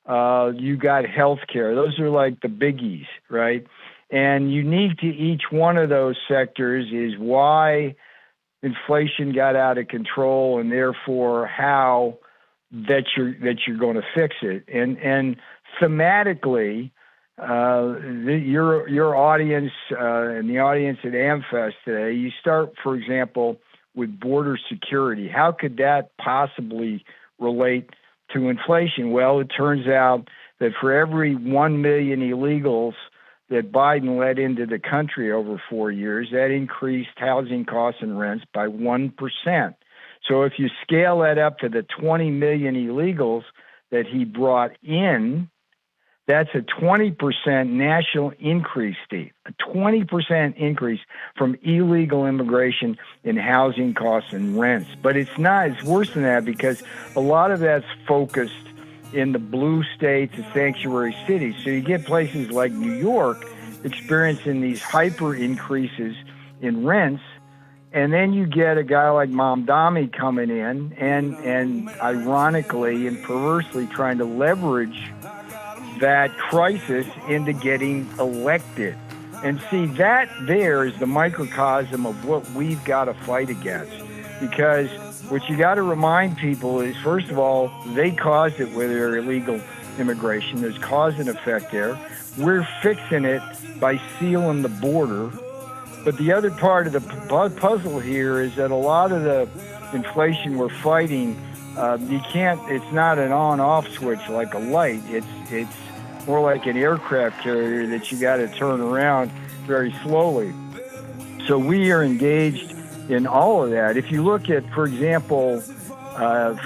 Speaker 17: you got healthcare. Those are like the biggies, right? And unique to each one of those sectors is why inflation got out of control, and therefore how that you're going to fix it. And thematically, your audience and the audience at AmFest today, you start, for example, with border security. How could that possibly relate to inflation? Well, it turns out that for every 1 million illegals that Biden let into the country over 4 years, that increased housing costs and rents by 1%. So if you scale that up to the 20 million illegals that he brought in, that's a 20% national increase, Steve. A 20% increase from illegal immigration in housing costs and rents. But it's worse than that, because a lot of that's focused in the blue states and sanctuary cities. So you get places like New York experiencing these hyper increases in rents, and then you get a guy like Mamdani coming in and ironically and perversely trying to leverage that crisis into getting elected. And see, that there is the microcosm of what we've got to fight against. Because what you got to remind people is, first of all, they caused it with their illegal immigration. There's cause and effect there. We're fixing it by sealing the border. But the other part of the puzzle here is that a lot of the inflation we're fighting, it's not an on-off switch like a light. It's more like an aircraft carrier that you got to turn around very slowly. So we are engaged in all of that. If you look at, for example,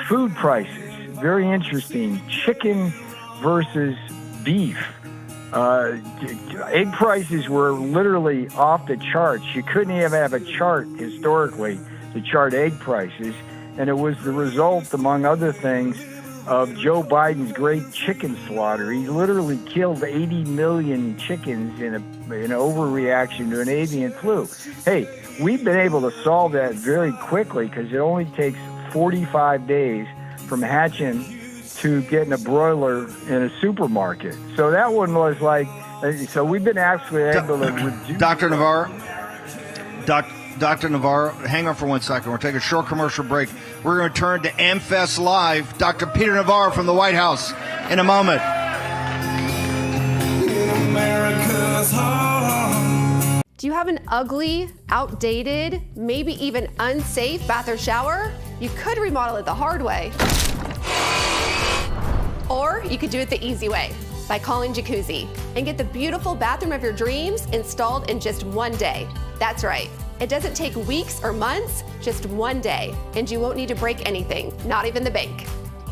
Speaker 17: food prices, very interesting. Chicken versus beef. Egg prices were literally off the charts. You couldn't even have a chart historically to chart egg prices. And it was the result, among other things, of Joe Biden's great chicken slaughter. He literally killed 80 million chickens in an overreaction to an avian flu. Hey, we've been able to solve that very quickly because it only takes 45 days from hatching to getting a broiler in a supermarket. So that one was like, so we've been actually able to reduce.
Speaker 9: Dr. Navarro, Dr. Navarro, hang on for 1 second. We'll take a short commercial break. We're going to turn to AmFest Live. Dr. Peter Navarro from the White House in a moment.
Speaker 18: Do you have an ugly, outdated, maybe even unsafe bath or shower? You could remodel it the hard way. Or you could do it the easy way by calling Jacuzzi and get the beautiful bathroom of your dreams installed in just 1 day. That's right. It doesn't take weeks or months, just 1 day, and you won't need to break anything, not even the bank.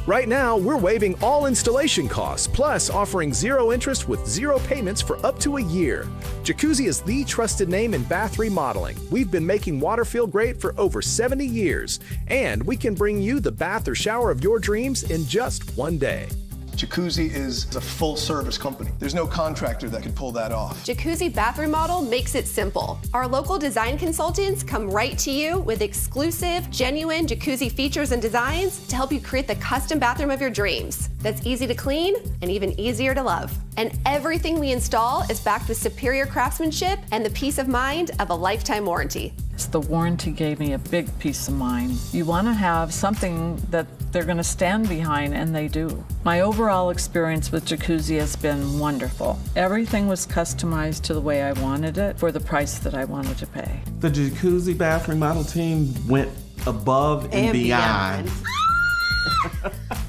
Speaker 19: Right now, we're waiving all installation costs, plus offering zero interest with zero payments for up to a year. Jacuzzi is the trusted name in bath remodeling. We've been making water feel great for over 70 years, and we can bring you the bath or shower of your dreams in just 1 day.
Speaker 20: Jacuzzi is a full-service company. There's no contractor that could pull that off.
Speaker 18: Jacuzzi Bath Remodel makes it simple. Our local design consultants come right to you with exclusive, genuine jacuzzi features and designs to help you create the custom bathroom of your dreams. That's easy to clean and even easier to love. And everything we install is backed with superior craftsmanship and the peace of mind of a lifetime warranty.
Speaker 21: The warranty gave me a big peace of mind. You want to have something that
Speaker 1: they're going to stand behind, and they do. My overall experience with Jacuzzi has been wonderful. Everything was customized to the way I wanted it for the price that I wanted to pay.
Speaker 2: The Jacuzzi bath remodel team went above and beyond.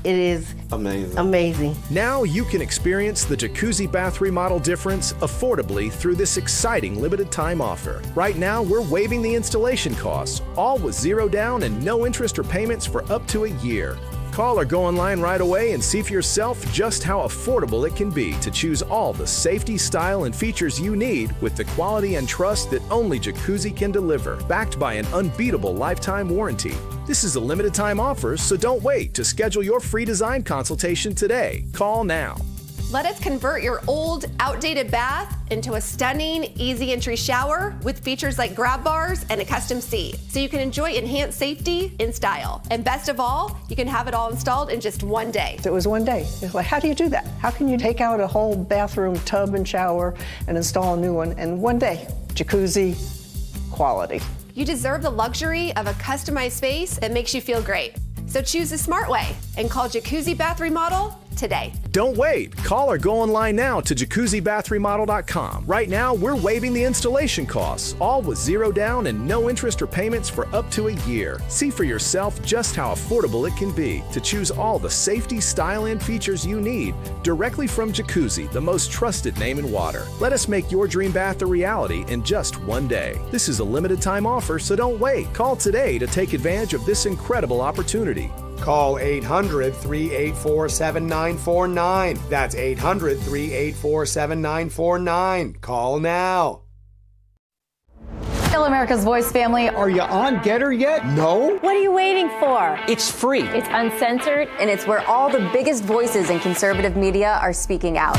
Speaker 5: It is amazing.
Speaker 19: Now you can experience the Jacuzzi bath remodel difference affordably through this exciting limited time offer. Right now, we're waiving the installation costs, all with zero down and no interest or payments for up to a year. Call or go online right away and see for yourself just how affordable it can be to choose all the safety, style, and features you need with the quality and trust that only Jacuzzi can deliver, backed by an unbeatable lifetime warranty. This is a limited time offer, so don't wait to schedule your free design consultation today. Call now.
Speaker 18: Let us convert your old, outdated bath into a stunning, easy entry shower with features like grab bars and a custom seat, so you can enjoy enhanced safety in style. And best of all, you can have it all installed in just one day.
Speaker 5: It was one day. It's like, how do you do that? How can you take out a whole bathroom tub and shower and install a new one in one day? Jacuzzi quality.
Speaker 18: You deserve the luxury of a customized space that makes you feel great. So choose the smart way and call Jacuzzi Bath Remodel today.
Speaker 19: Don't wait. Call or go online now to jacuzzibathremodel.com. Right now, we're waiving the installation costs, all with zero down and no interest or payments for up to a year. See for yourself just how affordable it can be to choose all the safety, style, and features you need directly from Jacuzzi, the most trusted name in water. Let us make your dream bath a reality in just one day. This is a limited time offer, so don't wait. Call today to take advantage of this incredible opportunity.
Speaker 21: Call 800-384-7949. That's 800-384-7949. Call now.
Speaker 22: Hello, America's Voice family.
Speaker 10: Are you on Getter yet? No?
Speaker 22: What are you waiting for?
Speaker 10: It's free.
Speaker 22: It's uncensored, and it's where all the biggest voices in conservative media are speaking out.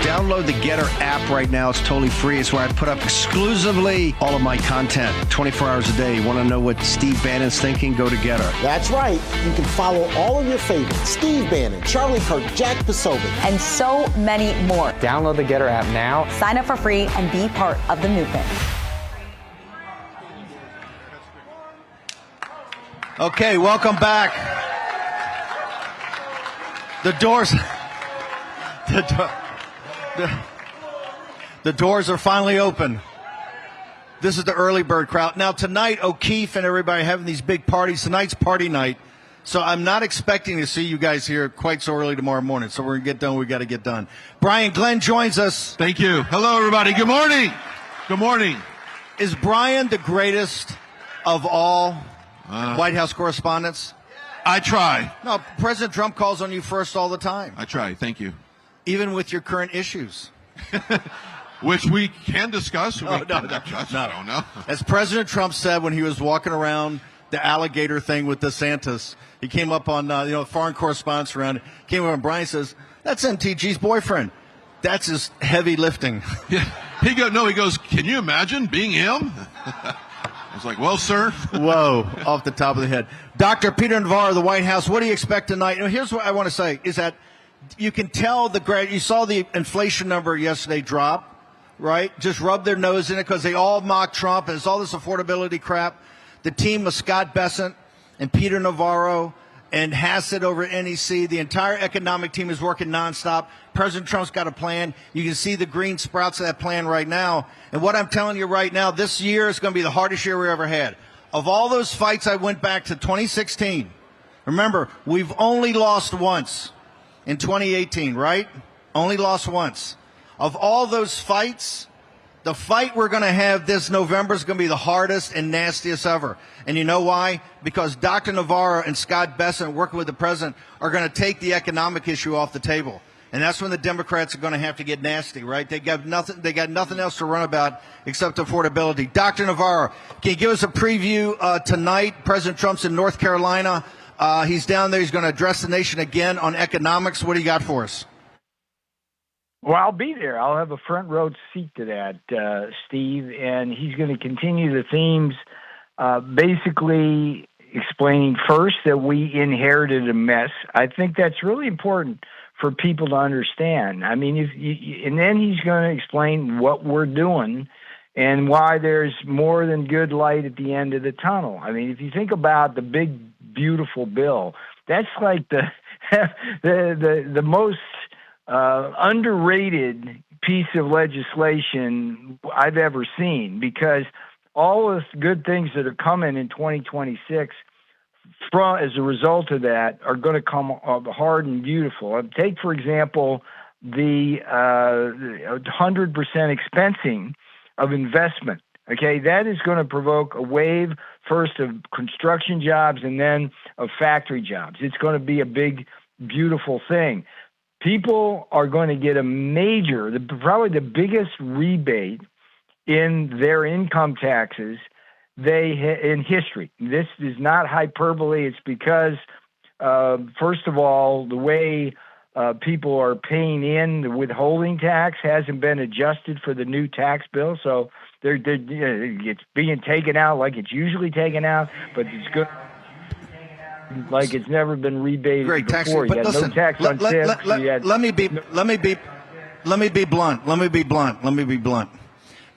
Speaker 9: Download the Getter app right now. It's totally free. It's where I put up exclusively all of my content 24 hours a day. You want to know what Steve Bannon's thinking? Go to Getter.
Speaker 10: That's right. You can follow all of your favorites. Steve Bannon, Charlie Kirk, Jack Posobiec.
Speaker 22: And so many more.
Speaker 23: Download the Getter app now.
Speaker 22: Sign up for free and be part of the movement.
Speaker 9: Okay, welcome back. The doors... The doors are finally open. This is the early bird crowd. Now tonight, O'Keefe and everybody having these big parties. Tonight's party night. So I'm not expecting to see you guys here quite so early tomorrow morning. So we're going to get done. We got to get done. Brian Glenn joins us.
Speaker 7: Thank you. Hello, everybody. Good morning. Good morning.
Speaker 9: Is Brian the greatest of all White House correspondents?
Speaker 7: I try.
Speaker 9: No, President Trump calls on you first all the time.
Speaker 7: I try. Thank you.
Speaker 9: Even with your current issues.
Speaker 7: Which we can discuss.
Speaker 9: No.
Speaker 7: I don't know.
Speaker 9: As President Trump said when he was walking around the alligator thing with DeSantis, he came up on, foreign correspondents around, came up and Brian says, that's MTG's boyfriend. That's his heavy lifting.
Speaker 7: Yeah. He goes, can you imagine being him? I was like, well, sir.
Speaker 9: Whoa, off the top of the head. Dr. Peter Navarro of the White House, what do you expect tonight? Here's what I want to say, is that you can tell you saw the inflation number yesterday drop, right? Just rub their nose in it because they all mock Trump and it's all this affordability crap. The team of Scott Bessent and Peter Navarro and Hassett over at NEC, the entire economic team is working nonstop. President Trump's got a plan. You can see the green sprouts of that plan right now. And what I'm telling you right now, this year is going to be the hardest year we ever had. Of all those fights, I went back to 2016. Remember, we've only lost once. In 2018, right? Only lost once. Of all those fights, the fight we're going to have this November is going to be the hardest and nastiest ever. And you know why? Because Dr. Navarro and Scott Bessent, working with the president, are going to take the economic issue off the table. And that's when the Democrats are going to have to get nasty, right? They got nothing else to run about except affordability. Dr. Navarro, can you give us a preview tonight? President Trump's in North Carolina. He's down there. He's going to address the nation again on economics. What do you got for us?
Speaker 17: Well, I'll be there. I'll have a front row seat to that, Steve. And he's going to continue the themes, basically explaining first that we inherited a mess. I think that's really important for people to understand. I mean, and then he's going to explain what we're doing and why there's more than good light at the end of the tunnel. I mean, if you think about the big, beautiful bill that's like the most underrated piece of legislation I've ever seen, because all the good things that are coming in 2026 as a result of that are going to come hard and beautiful. Take, for example, the 100% expensing of investment. Okay, that is going to provoke a wave first of construction jobs and then of factory jobs. It's going to be a big, beautiful thing. People are going to get a major, probably the biggest rebate in their income taxes in history. This is not hyperbole. It's because, first of all, the way people are paying in the withholding tax hasn't been adjusted for the new tax bill, so it's being taken out like it's usually taken out, but it's good. Like it's never been rebated
Speaker 9: Great
Speaker 17: before.
Speaker 9: Tax,
Speaker 17: you
Speaker 9: listen,
Speaker 17: no tax on tips.
Speaker 9: Let me be blunt.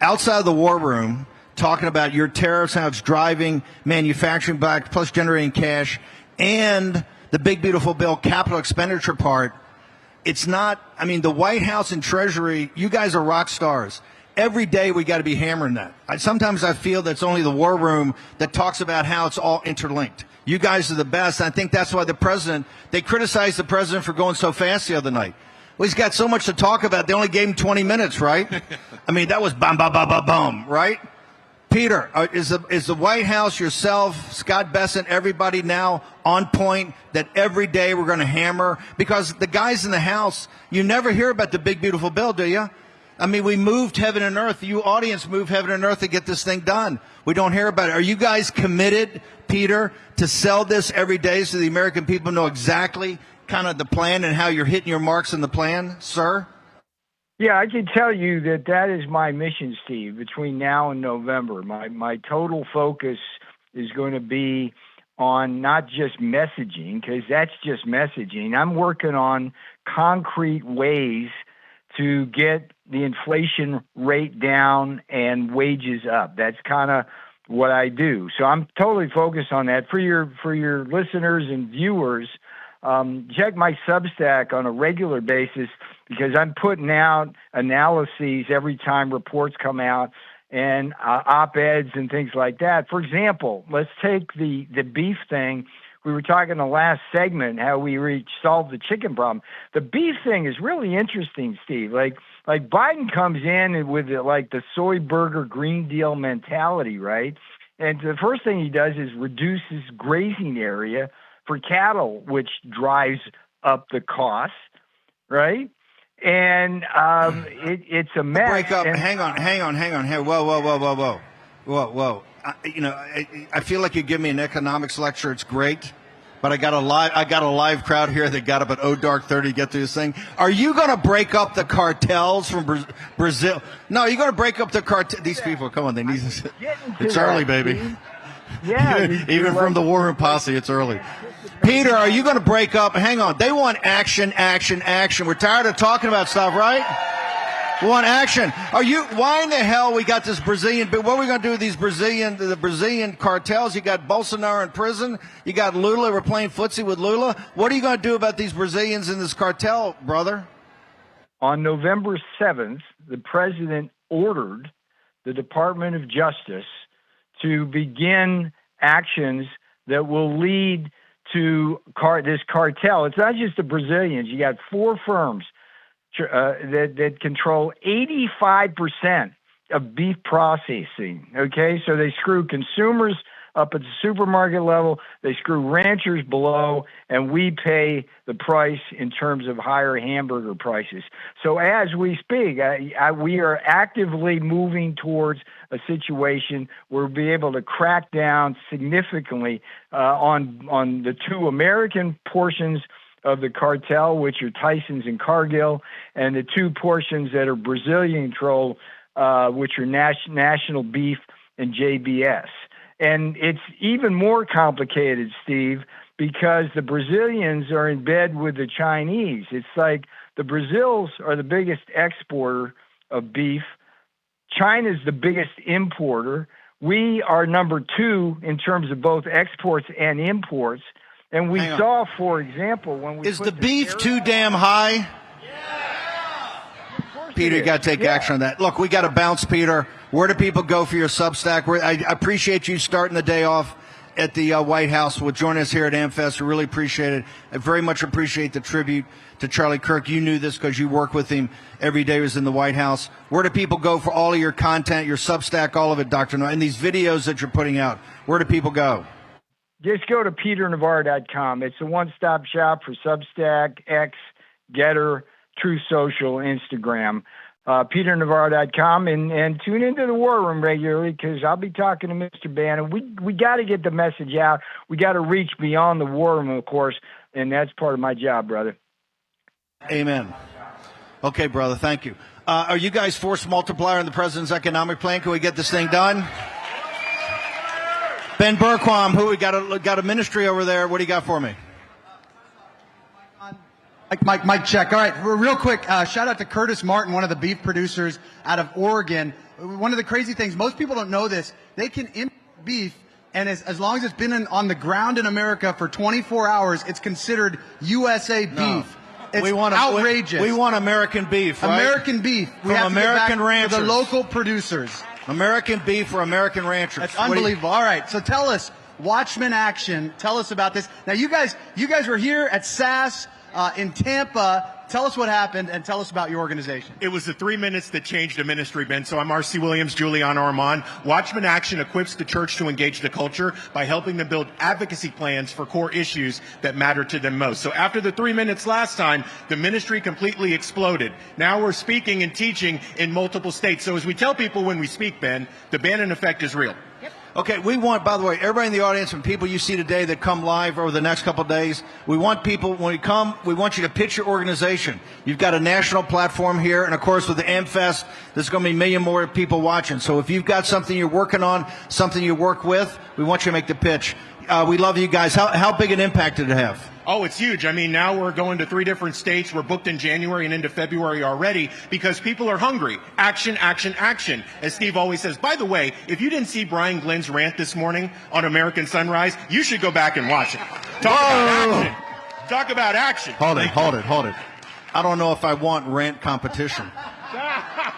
Speaker 9: Outside of the war room, talking about your tariffs, how it's driving manufacturing back, plus generating cash, and the big beautiful bill capital expenditure part. It's not. I mean, the White House and Treasury. You guys are rock stars. Every day we got to be hammering that. Sometimes I feel that's only the war room that talks about how it's all interlinked. You guys are the best. I think that's why they criticized the president for going so fast the other night. Well, he's got so much to talk about. They only gave him 20 minutes, right? I mean, that was bum, bum, bum, bum, bum, right? Peter, is the White House, yourself, Scott Bessent, everybody now on point that every day we're going to hammer? Because the guys in the House, you never hear about the big, beautiful bill, do you? I mean, we moved heaven and earth. You audience moved heaven and earth to get this thing done. We don't hear about it. Are you guys committed, Peter, to sell this every day so the American people know exactly kind of the plan and how you're hitting your marks in the plan, sir?
Speaker 17: Yeah, I can tell you that is my mission, Steve, between now and November. My total focus is going to be on not just messaging, because that's just messaging. I'm working on concrete ways to get the inflation rate down and wages up. That's kind of what I do. So I'm totally focused on that. For your listeners and viewers, check my Substack on a regular basis, because I'm putting out analyses every time reports come out and op-eds and things like that. For example, let's take the beef thing. We were talking in the last segment how we solved the chicken problem. The beef thing is really interesting, Steve. Like Biden comes in with the soy burger Green Deal mentality, right? And the first thing he does is reduces grazing area for cattle, which drives up the cost, right? And it's a mess.
Speaker 9: Break up. Hang on. Whoa. I feel like you give me an economics lecture. It's great, but I got a live crowd here that got up at dark 30 to get through this thing. Are you going to break up the cartels from Brazil? No, you're going to break up the cartel. These people, come on, they need this. It's early, baby.
Speaker 17: Yeah,
Speaker 9: even from the war room posse, it's early. Peter, are you going to break up? Hang on. They want action. We're tired of talking about stuff, right? We want action. Why in the hell we got this Brazilian, what are we going to do with these the Brazilian cartels? You got Bolsonaro in prison. You got Lula. We're playing footsie with Lula. What are you going to do about these Brazilians in this cartel, brother?
Speaker 17: On November 7th, the president ordered the Department of Justice to begin actions that will lead to this cartel. It's not just the Brazilians. You got 4 firms that control 85% of beef processing. Okay, so they screw consumers up at the supermarket level, they screw ranchers below, and we pay the price in terms of higher hamburger prices. So as we speak, we are actively moving towards a situation where we'll be able to crack down significantly on the 2 American portions of the cartel, which are Tyson's and Cargill, and the 2 portions that are Brazilian controlled, which are National Beef and JBS. And it's even more complicated, Steve, because the Brazilians are in bed with the Chinese. It's like the Brazils are the biggest exporter of beef. China's the biggest importer. We are number 2 in terms of both exports and imports. And we
Speaker 9: Hang on.
Speaker 17: saw, for example, when we
Speaker 9: Is
Speaker 17: put
Speaker 9: the beef too damn high? Peter, you got to take action on that. Look, we got to bounce, Peter. Where do people go for your Substack? I appreciate you starting the day off at the White House with joining us here at AmFest. I really appreciate it. I very much appreciate the tribute to Charlie Kirk. You knew this because you work with him every day. He was in the White House. Where do people go for all of your content, your Substack, all of it, Dr. Noel, and these videos that you're putting out? Where do people go?
Speaker 17: Just go to peternavarro.com. It's a one-stop shop for Substack, X, Getter, True Social, Instagram. peternavarro.com, and tune into the War Room regularly, because I'll be talking to Mr. Bannon. We got to get the message out. We got to reach beyond the War Room, of course, and that's part of my job, brother.
Speaker 9: Amen. Okay, brother, thank you. Are you guys force multiplier in the president's economic plan? Can we get this thing done? Ben Berquam, who we got a ministry over there. What do you got for me?
Speaker 3: Mike, check. All right, real quick, shout out to Curtis Martin, one of the beef producers out of Oregon. One of the crazy things, most people don't know this, they can import beef, and as long as it's been on the ground in America for 24 hours, it's considered USA beef.
Speaker 9: No.
Speaker 3: It's outrageous.
Speaker 9: We want American beef, right?
Speaker 3: American beef. We
Speaker 9: From
Speaker 3: have to
Speaker 9: American
Speaker 3: get back
Speaker 9: ranchers.
Speaker 3: to the local producers.
Speaker 9: American beef for American ranchers.
Speaker 3: That's unbelievable. All right, so tell us, Watchman Action, tell us about this. Now, you guys were here at SAS in Tampa. Tell us what happened and tell us about your organization.
Speaker 4: It was the 3 minutes that changed a ministry, Ben. So I'm R.C. Williams, Juliana Armand. Watchman Action equips the church to engage the culture by helping them build advocacy plans for core issues that matter to them most. So after the 3 minutes last time, the ministry completely exploded. Now we're speaking and teaching in multiple states. So as we tell people when we speak, Ben, the Bannon effect is real.
Speaker 9: Okay, we want, by the way, everybody in the audience and people you see today that come live over the next couple of days, we want people, when you come, we want you to pitch your organization. You've got a national platform here, and of course with the AmFest, there's going to be a million more people watching. So if you've got something you're working on, something you work with, we want you to make the pitch. We love you guys. How big an impact did it have?
Speaker 4: Oh, it's huge. I mean, now we're going to 3 different states. We're booked in January and into February already because people are hungry. Action, action, action, as Steve always says. By the way, if you didn't see Brian Glenn's rant this morning on American Sunrise, you should go back and watch it. Talk about action. Talk about action.
Speaker 9: Hold it. I don't know if I want rant competition.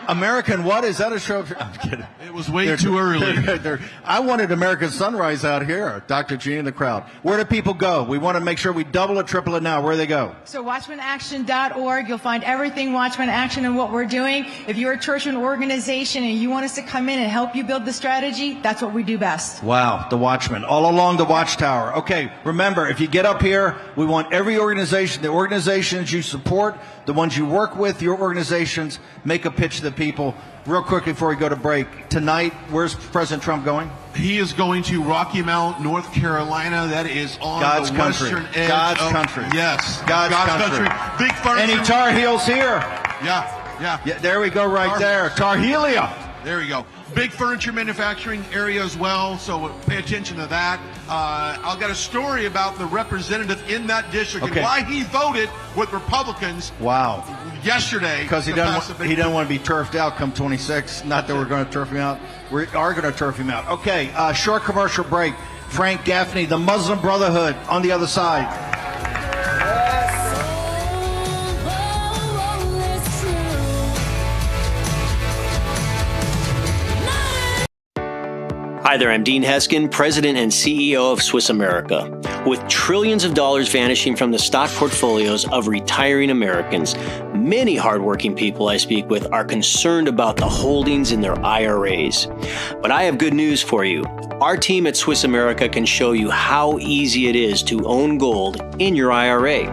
Speaker 9: American what? Is that a show? I'm kidding.
Speaker 7: It was way too early.
Speaker 9: I wanted American Sunrise out here. Dr. G in the crowd. Where do people go? We want to make sure we double it, triple it now. Where do they go?
Speaker 14: So WatchmanAction.org. You'll find everything Watchman Action and what we're doing. If you're a church or an organization and you want us to come in and help you build the strategy, that's what we do best.
Speaker 9: Wow, the Watchman, all along the Watchtower. Okay, remember, if you get up here, we want every organization, the organizations you support, the ones you work with, your organizations, make a pitch to the people. Real quickly before we go to break, tonight, where's President Trump going?
Speaker 7: He is going to Rocky Mount, North Carolina. That is on
Speaker 9: God's
Speaker 7: the
Speaker 9: country.
Speaker 7: western edge
Speaker 9: God's
Speaker 7: of,
Speaker 9: country.
Speaker 7: Yes.
Speaker 9: God's country.
Speaker 7: Big furniture.
Speaker 9: Any Tar Heels here?
Speaker 7: Yeah.
Speaker 9: There we go right there. Tar Helia.
Speaker 7: There you go. Big furniture manufacturing area as well, so pay attention to that. I've got a story about the representative in that district and why he voted with Republicans.
Speaker 9: Wow.
Speaker 7: Yesterday.
Speaker 9: Because he doesn't want to be turfed out come 26. Not that we're going to turf him out. We are going to turf him out. Okay, short commercial break. Frank Gaffney, the Muslim Brotherhood, on the other side.
Speaker 23: Hi there, I'm Dean Heskin, President and CEO of Swiss America. With trillions of dollars vanishing from the stock portfolios of retiring Americans, many hardworking people I speak with are concerned about the holdings in their IRAs. But I have good news for you. Our team at Swiss America can show you how easy it is to own gold in your IRA.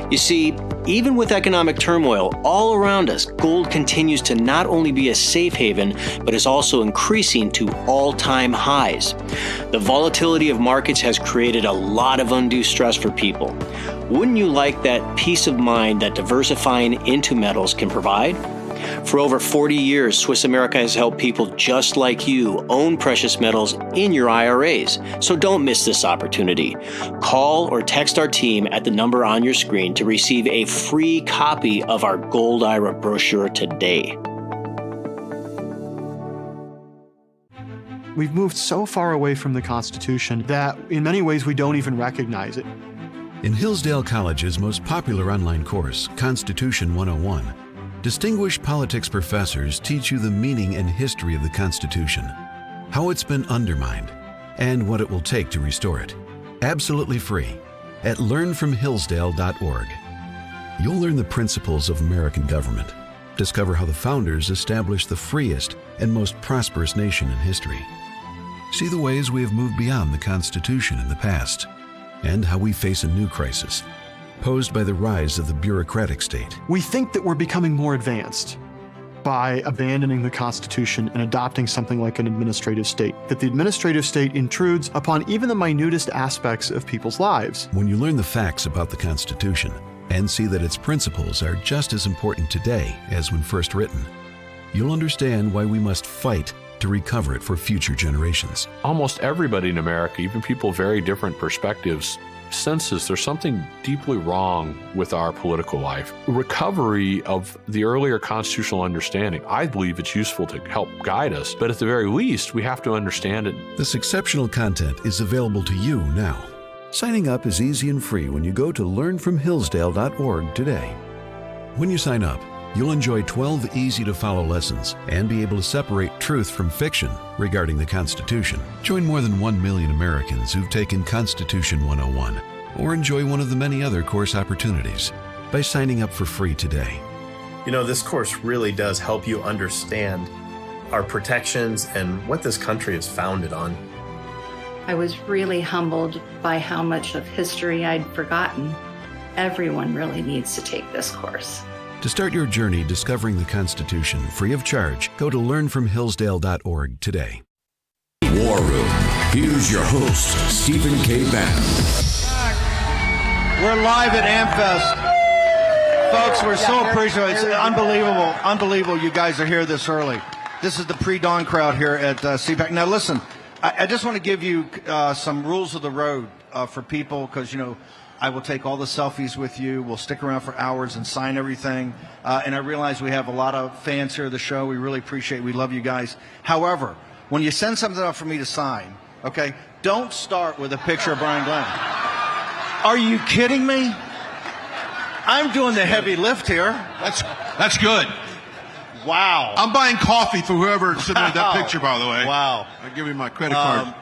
Speaker 23: You see, even with economic turmoil all around us, gold continues to not only be a safe haven, but is also increasing to all-time highs. The volatility of markets has created a lot of undue stress for people. Wouldn't you like that peace of mind that diversifying into metals can provide? For over 40 years, Swiss America has helped people just like you own precious metals in your IRAs. So don't miss this opportunity. Call or text our team at the number on your screen to receive a free copy of our Gold IRA brochure today.
Speaker 6: We've moved so far away from the Constitution that in many ways we don't even recognize it.
Speaker 12: In Hillsdale College's most popular online course, Constitution 101, distinguished politics professors teach you the meaning and history of the Constitution, how it's been undermined, and what it will take to restore it. Absolutely free at learnfromhillsdale.org. You'll learn the principles of American government, discover how the founders established the freest and most prosperous nation in history, see the ways we have moved beyond the Constitution in the past, and how we face a new crisis posed by the rise of the bureaucratic state.
Speaker 6: We think that we're becoming more advanced by abandoning the Constitution and adopting something like an administrative state, that the administrative state intrudes upon even the minutest aspects of people's lives.
Speaker 12: When you learn the facts about the Constitution and see that its principles are just as important today as when first written, you'll understand why we must fight to recover it for future generations.
Speaker 15: Almost everybody in America, even people of very different perspectives, senses there's something deeply wrong with our political life. Recovery of the earlier constitutional understanding, I believe it's useful to help guide us, but at the very least, we have to understand it.
Speaker 12: This exceptional content is available to you now. Signing up is easy and free when you go to learnfromhillsdale.org today. When you sign up, you'll enjoy 12 easy-to-follow lessons and be able to separate truth from fiction regarding the Constitution. Join more than 1 million Americans who've taken Constitution 101 or enjoy one of the many other course opportunities by signing up for free today.
Speaker 24: You know, this course really does help you understand our protections and what this country is founded on.
Speaker 25: I was really humbled by how much of history I'd forgotten. Everyone really needs to take this course.
Speaker 12: To start your journey discovering the Constitution free of charge, go to learnfromhillsdale.org today.
Speaker 13: War Room. Here's your host, Stephen K. Bannon.
Speaker 9: We're live at AmFest. Folks, we're so appreciative. It's unbelievable you guys are here this early. This is the pre-dawn crowd here at CPAC. Now listen, I just want to give you some rules of the road for people because, you know, I will take all the selfies with you. We'll stick around for hours and sign everything. And I realize we have a lot of fans here at the show. We really appreciate it. We love you guys. However, when you send something up for me to sign, okay, don't start with a picture of Brian Glenn. Are you kidding me? I'm doing the heavy lift here.
Speaker 7: That's good.
Speaker 9: Wow.
Speaker 7: I'm buying coffee for whoever submitted that picture, by the way.
Speaker 9: Wow.
Speaker 7: I'll give you my credit card.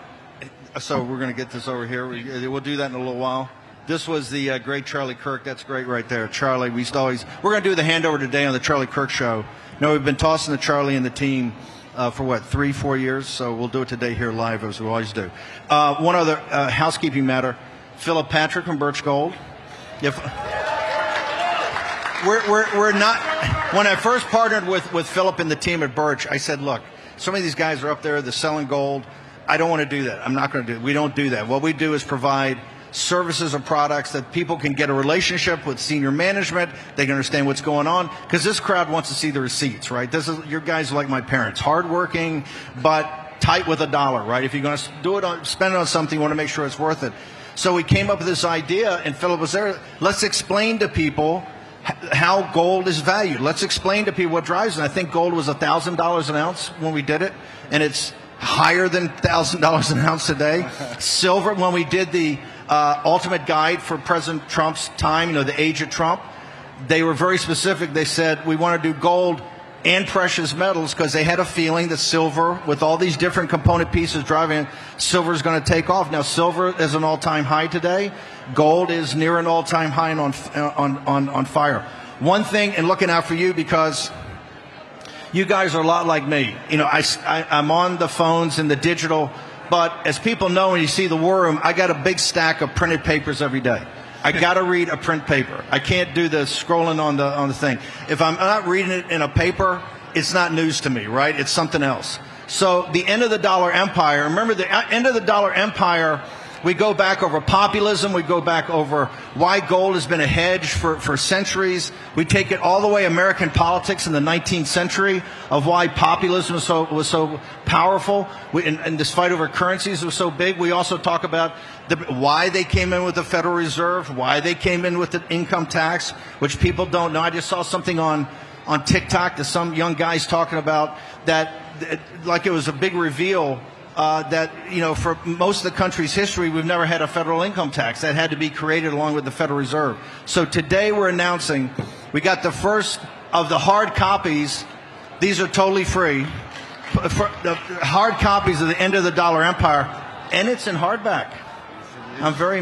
Speaker 9: So we're going to get this over here. We'll do that in a little while. This was the great Charlie Kirk. That's great right there. Charlie, we're going to do the handover today on the Charlie Kirk Show. No, we've been tossing the Charlie and the team for 3-4 years, so we'll do it today here live as we always do. One other housekeeping matter. Philip Patrick from Birch Gold. If we're not, when I first partnered with Philip and the team at Birch, I said, look, some of these guys are up there, they're selling gold. I don't want to do that. I'm not going to do it. We don't do that. What we do is provide services or products that people can get a relationship with senior management. They can understand what's going on because this crowd wants to see the receipts, right? Your guys are like my parents, hardworking but tight with a dollar, right? If you're going to spend it on something, you want to make sure it's worth it. So we came up with this idea, and Philip was there. Let's explain to people how gold is valued. Let's explain to people what drives it. I think gold was $1,000 an ounce when we did it, and it's higher than $1,000 an ounce today. Silver, when we did the ultimate guide for President Trump's time, you know, the age of Trump, they were very specific. They said, we want to do gold and precious metals because they had a feeling that silver, with all these different component pieces driving it, silver is going to take off. Now, silver is an all-time high today. Gold is near an all-time high and on fire. One thing, and looking out for you because you guys are a lot like me. You know, I'm on the phones and the digital, but as people know, when you see the War Room, I got a big stack of printed papers every day. I got to read a print paper. I can't do the scrolling on the thing. If I'm not reading it in a paper, it's not news to me, right? It's something else. So the end of the dollar empire, remember the end of the dollar empire, we go back over populism. We go back over why gold has been a hedge for centuries. We take it all the way American politics in the 19th century of why populism was so powerful. And this fight over currencies was so big. We also talk about why they came in with the Federal Reserve, why they came in with the income tax, which people don't know. I just saw something on TikTok that some young guys talking about that like it was a big reveal that, for most of the country's history, we've never had a federal income tax. That had to be created along with the Federal Reserve. So today we're announcing we got the first of the hard copies. These are totally free. For the hard copies of the End of the Dollar Empire, and it's in hardback. I'm very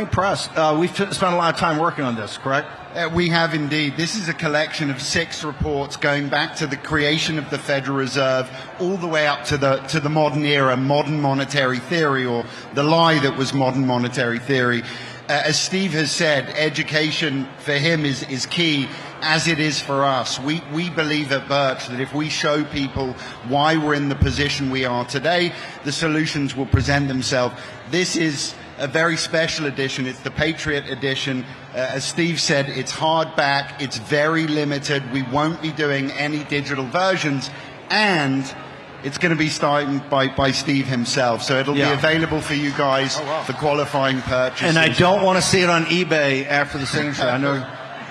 Speaker 9: impressed. We've spent a lot of time working on this, correct?
Speaker 1: We have indeed. This is a collection of 6 reports going back to the creation of the Federal Reserve all the way up to the modern era, modern monetary theory, or the lie that was modern monetary theory. As Steve has said, education for him is key, as it is for us. We believe at Birch that if we show people why we're in the position we are today, the solutions will present themselves. This is a very special edition. It's the Patriot edition. As Steve said, it's hardback. It's very limited. We won't be doing any digital versions, and it's going to be starting by Steve himself. So it'll be available for you guys for qualifying purchases.
Speaker 9: And I don't want to see it on eBay after the signature. I know.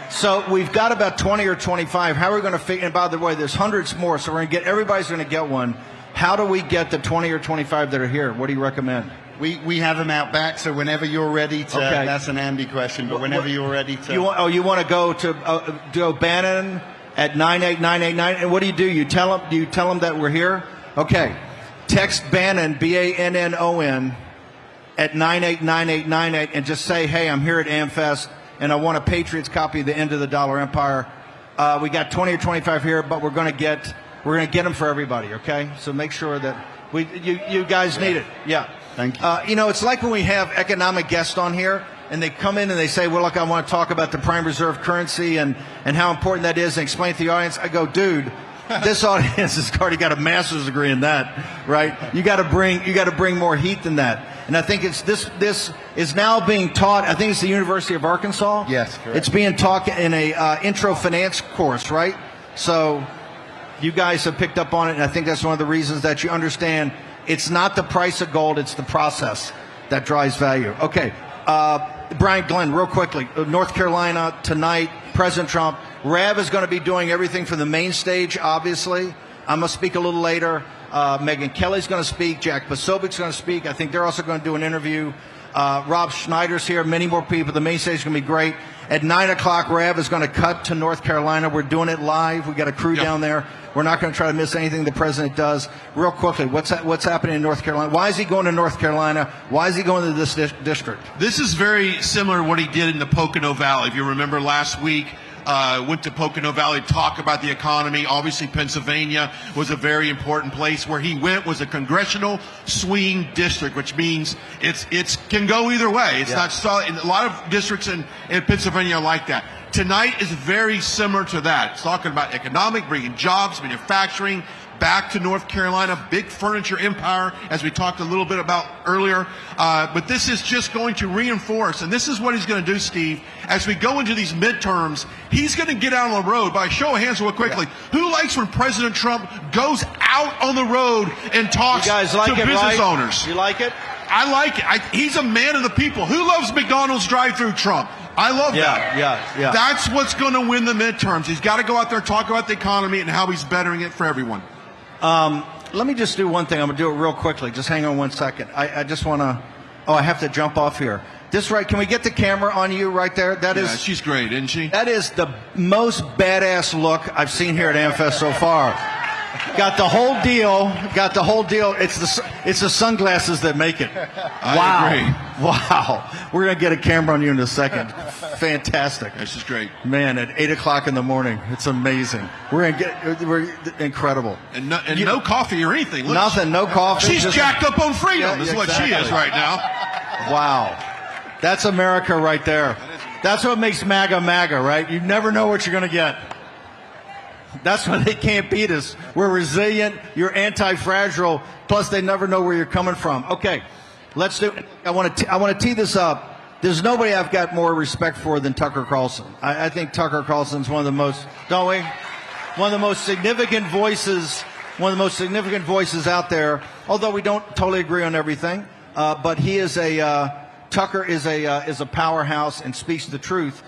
Speaker 9: So we've got about 20 or 25. How are we going to figure? And by the way, there's hundreds more. So everybody's going to get one. How do we get the 20 or 25 that are here? What do you recommend?
Speaker 1: We have them out back, so whenever you're ready to, that's an Andy question, but whenever you're ready to.
Speaker 9: You want to go to Bannon at 98989, and what do? You tell them that we're here? Okay. Text Bannon, Bannon, at 989898 and just say, hey, I'm here at AmFest, and I want a Patriots copy of the End of the Dollar Empire. We got 20 or 25 here, but we're going to get them for everybody, okay? So make sure that you guys need it. Yeah.
Speaker 1: Thank you.
Speaker 9: It's like when we have economic guests on here, and they come in and they say, well, look, I want to talk about the prime reserve currency and how important that is, and explain to the audience. I go, dude, this audience has already got a master's degree in that, right? You got to bring more heat than that. And I think this is now being taught. I think it's the University of Arkansas.
Speaker 1: Yes, correct.
Speaker 9: It's being taught in a intro finance course, right? So you guys have picked up on it, and I think that's one of the reasons that you understand it's not the price of gold, it's the process that drives value. Okay, Brian Glenn, real quickly, North Carolina tonight, President Trump. Rav is going to be doing everything from the main stage, obviously. I'm going to speak a little later. Megyn Kelly's going to speak. Jack Posobiec's going to speak. I think they're also going to do an interview. Rob Schneider's here, many more people. The main stage is going to be great. At 9 o'clock, Rav is going to cut to North Carolina. We're doing it live. We've got a crew down there. We're not going to try to miss anything the president does. Real quickly, what's happening in North Carolina? Why is he going to North Carolina? Why is he going to this district?
Speaker 7: This is very similar to what he did in the Pocono Valley. If you remember last week, went to Pocono Valley to talk about the economy. Obviously, Pennsylvania was a very important place. Where he went was a congressional swing district, which means it can go either way. It's not solid. A lot of districts in Pennsylvania are like that. Tonight is very similar to that. It's talking about economic, bringing jobs, manufacturing back to North Carolina, big furniture empire, as we talked a little bit about earlier. But this is just going to reinforce, and this is what he's going to do, Steve, as we go into these midterms, he's going to get out on the road. By a show of hands real quickly, who likes when President Trump goes out on the road and talks to business owners?
Speaker 9: You like it?
Speaker 7: I like it. He's a man of the people. Who loves McDonald's drive-through Trump? I love that.
Speaker 9: Yeah.
Speaker 7: That's what's going to win the midterms. He's got to go out there and talk about the economy and how he's bettering it for everyone.
Speaker 9: Let me just do one thing. I'm going to do it real quickly. Just hang on 1 second. I just want to... Oh, I have to jump off here. Can we get the camera on you right there?
Speaker 7: She's great, isn't she?
Speaker 9: That is the most badass look I've seen here at AmFest so far. Got the whole deal. It's the sunglasses that make it.
Speaker 7: I agree.
Speaker 9: Wow. We're going to get a camera on you in a second. Fantastic.
Speaker 7: This is great.
Speaker 9: Man, at 8 o'clock in the morning. It's amazing. We're incredible.
Speaker 7: And no coffee or anything. Look,
Speaker 9: nothing, no coffee.
Speaker 7: She's jacked up on freedom is what she is right now.
Speaker 9: Wow. That's America right there. That's what makes MAGA, right? You never know what you're going to get. That's why they can't beat us. We're resilient. You're anti-fragile. Plus, they never know where you're coming from. Okay, let's do it. I want to tee this up. There's nobody I've got more respect for than Tucker Carlson. I think Tucker Carlson's one of the most, don't we? One of the most significant voices. One of the most significant voices out there. Although we don't totally agree on everything, but he is Tucker is a powerhouse and speaks the truth.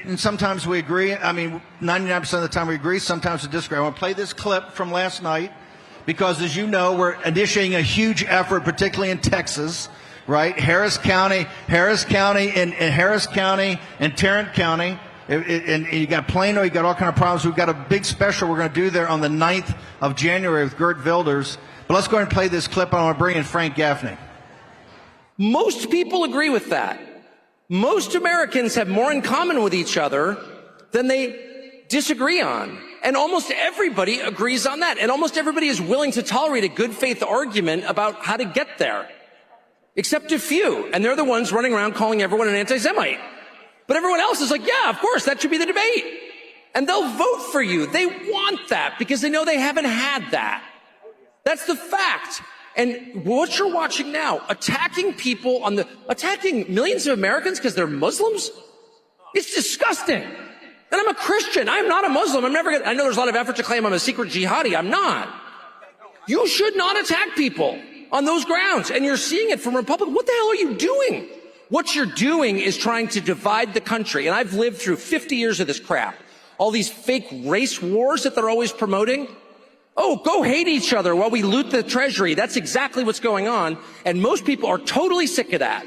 Speaker 9: And sometimes we agree. I mean, 99% of the time we agree. Sometimes we disagree. I want to play this clip from last night because, as you know, we're initiating a huge effort, particularly in Texas, right? Harris County, and Tarrant County. And you got Plano, you got all kind of problems. We've got a big special we're going to do there on the 9th of January with Geert Wilders. But let's go ahead and play this clip. I want to bring in Frank Gaffney.
Speaker 2: Most people agree with that. Most Americans have more in common with each other than they disagree on. And almost everybody agrees on that. And almost everybody is willing to tolerate a good faith argument about how to get there. Except a few. And they're the ones running around calling everyone an anti-Semite. But everyone else is like, yeah, of course, that should be the debate. And they'll vote for you. They want that because they know they haven't had that. That's the fact. And what you're watching now, attacking millions of Americans because they're Muslims, it's disgusting. And I'm a Christian. I'm not a Muslim. I know there's a lot of effort to claim I'm a secret jihadi. I'm not. You should not attack people on those grounds. And you're seeing it from Republicans. What the hell are you doing? What you're doing is trying to divide the country. And I've lived through 50 years of this crap. All these fake race wars that they're always promoting. Oh, go hate each other while we loot the treasury. That's exactly what's going on. And most people are totally sick of that.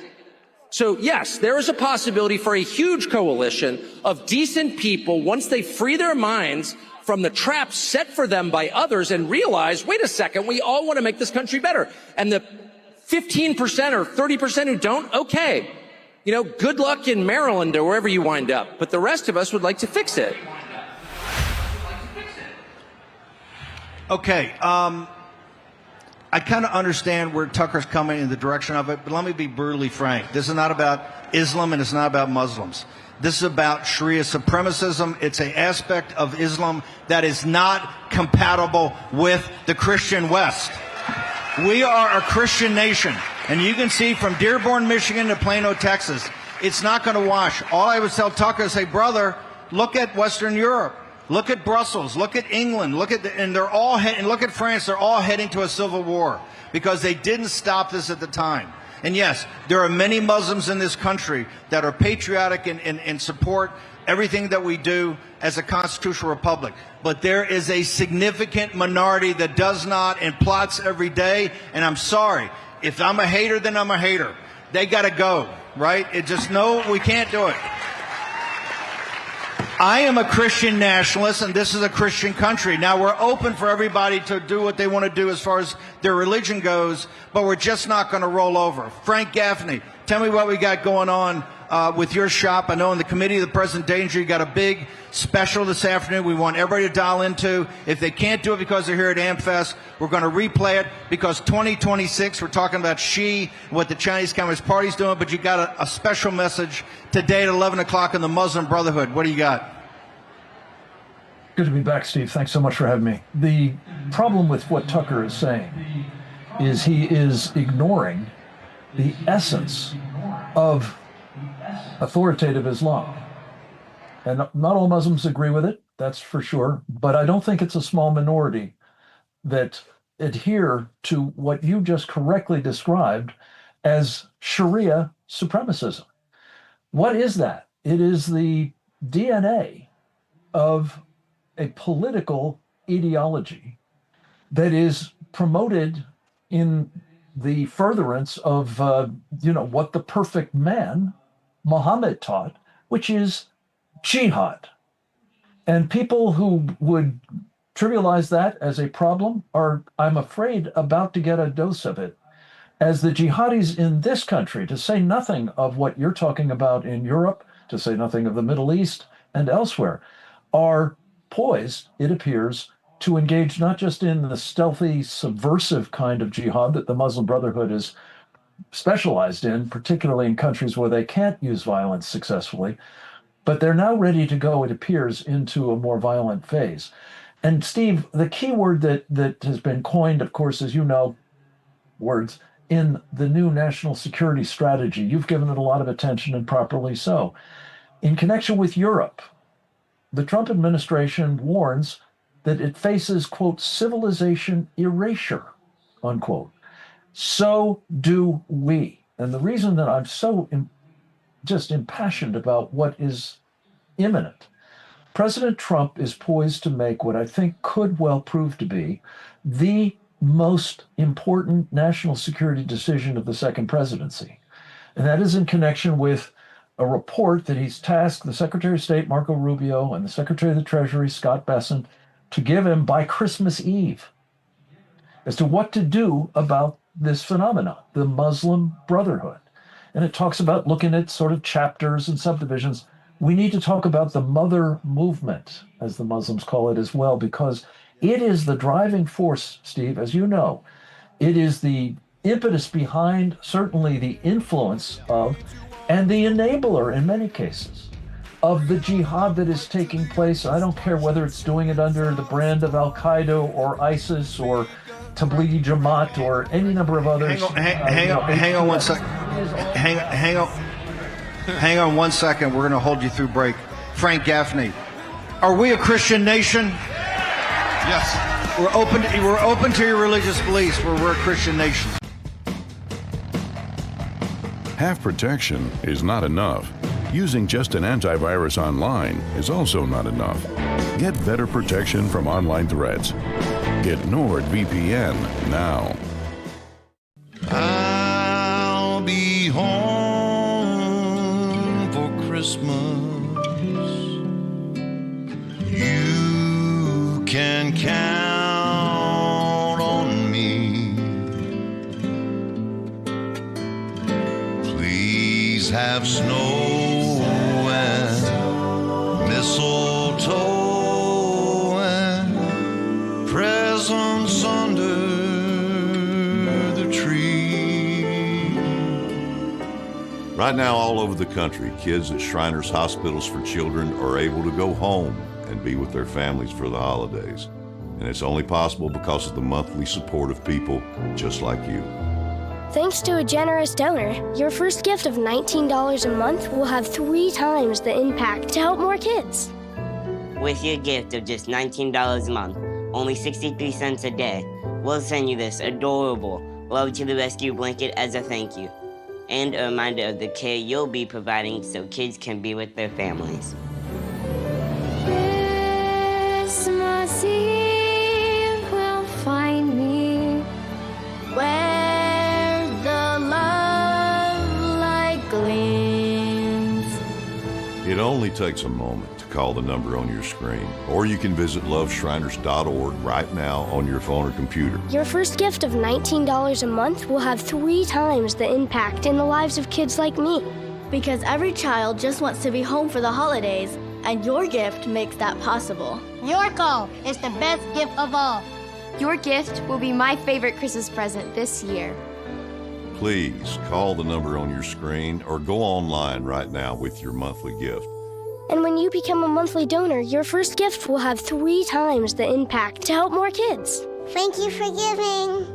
Speaker 2: So yes, there is a possibility for a huge coalition of decent people once they free their minds from the traps set for them by others and realize, wait a second, we all want to make this country better. And the 15% or 30% who don't, okay. You know, good luck in Maryland or wherever you wind up. But the rest of us would like to fix it.
Speaker 9: Okay, I kind of understand where Tucker's coming in the direction of it, but let me be brutally frank. This is not about Islam and it's not about Muslims. This is about Sharia supremacism. It's an aspect of Islam that is not compatible with the Christian West. We are a Christian nation, and you can see from Dearborn, Michigan to Plano, Texas, it's not going to wash. All I would tell Tucker is, say, brother, look at Western Europe. Look at Brussels. Look at England. And look at France. They're all heading to a civil war because they didn't stop this at the time. And yes, there are many Muslims in this country that are patriotic and support everything that we do as a constitutional republic. But there is a significant minority that does not and plots every day. And I'm sorry. If I'm a hater, then I'm a hater. They got to go, right? We can't do it. I am a Christian nationalist, and this is a Christian country. Now, we're open for everybody to do what they want to do as far as their religion goes, but we're just not going to roll over. Frank Gaffney, tell me what we got going on with your shop. I know in the Committee of the Present Danger, you got a big special this afternoon we want everybody to dial into. If they can't do it because they're here at AmFest, we're going to replay it because 2026, we're talking about Xi, what the Chinese Communist Party is doing, but you got a special message today at 11 o'clock in the Muslim Brotherhood. What do you got?
Speaker 8: Good to be back, Steve. Thanks so much for having me. The problem with what Tucker is saying is he is ignoring the essence of authoritative Islam. And not all Muslims agree with it, that's for sure, but I don't think it's a small minority that adhere to what you just correctly described as Sharia supremacism. What is that? It is the DNA of a political ideology that is promoted in the furtherance of, what the perfect man, Muhammad, taught, which is jihad. And people who would trivialize that as a problem are, I'm afraid, about to get a dose of it. As the jihadis in this country, to say nothing of what you're talking about in Europe, to say nothing of the Middle East and elsewhere, are poised, it appears, to engage not just in the stealthy, subversive kind of jihad that the Muslim Brotherhood is specialized in, particularly in countries where they can't use violence successfully, but they're now ready to go, it appears, into a more violent phase. And Steve, the key word that has been coined, of course, as you know, words, in the new national security strategy, you've given it a lot of attention and properly so. In connection with Europe, the Trump administration warns that it faces, quote, civilization erasure, unquote. So do we. And the reason that I'm so just impassioned about what is imminent, President Trump is poised to make what I think could well prove to be the most important national security decision of the second presidency. And that is in connection with a report that he's tasked the Secretary of State, Marco Rubio, and the Secretary of the Treasury, Scott Bessent, to give him by Christmas Eve as to what to do about this phenomenon, the Muslim Brotherhood. And it talks about looking at sort of chapters and subdivisions. We need to talk about the mother movement, as the Muslims call it as well, because it is the driving force, Steve, as you know. It is the impetus behind certainly the influence of, and the enabler in many cases, of the jihad that is taking place. I don't care whether it's doing it under the brand of Al-Qaeda or ISIS or Tablighi Jamaat or any number of others.
Speaker 9: Hang on 1 second. Hang on 1 second. We're going to hold you through break. Frank Gaffney, are we a Christian nation?
Speaker 7: Yes.
Speaker 9: We're open to your religious beliefs. We're a Christian nation.
Speaker 5: Half protection is not enough. Using just an antivirus online is also not enough. Get better protection from online threats. Get NordVPN now.
Speaker 11: I'll be home for Christmas. You can count on me. Please have snow and mistletoe and presents under the tree.
Speaker 16: Right now, all over the country, kids at Shriners Hospitals for Children are able to go home and be with their families for the holidays. And it's only possible because of the monthly support of people just like you.
Speaker 18: Thanks to a generous donor, your first gift of $19 a month will have 3 times the impact to help more kids.
Speaker 20: With your gift of just $19 a month, only 63 cents a day, we'll send you this adorable Love to the Rescue blanket as a thank you, and a reminder of the care you'll be providing so kids can be with their families.
Speaker 18: Christmas Eve will find me where the love light gleams.
Speaker 16: It only takes a moment to call the number on your screen, or you can visit loveshriners.org right now on your phone or computer.
Speaker 18: Your first gift of $19 a month will have 3 times the impact in the lives of kids like me.
Speaker 26: Because every child just wants to be home for the holidays, and your gift makes that possible.
Speaker 27: Your call is the best gift of all.
Speaker 26: Your gift will be my favorite Christmas present this year.
Speaker 16: Please call the number on your screen or go online right now with your monthly gift.
Speaker 18: And when you become a monthly donor, your first gift will have 3 times the impact to help more kids.
Speaker 27: Thank you for giving.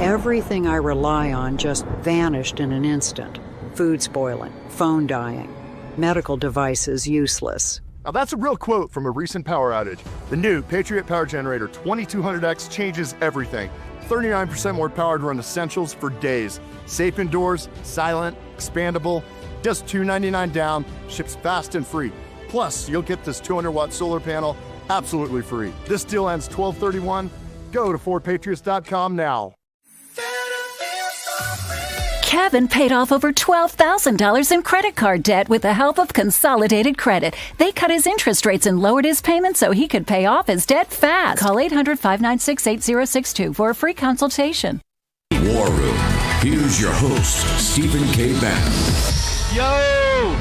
Speaker 28: Everything I rely on just vanished in an instant. Food spoiling, phone dying, medical devices useless.
Speaker 29: Now that's a real quote from a recent power outage. The new Patriot Power Generator 2200X changes everything. 39% more power to run essentials for days. Safe indoors, silent, expandable, just $299 down, ships fast and free. Plus, you'll get this 200-watt solar panel absolutely free. This deal ends 12/31. Go to FordPatriots.com now.
Speaker 30: Kevin paid off over $12,000 in credit card debt with the help of Consolidated Credit. They cut his interest rates and lowered his payments so he could pay off his debt fast. Call 800-596-8062 for a free consultation.
Speaker 13: War Room. Here's your host, Stephen K. Bannon.
Speaker 9: Yo!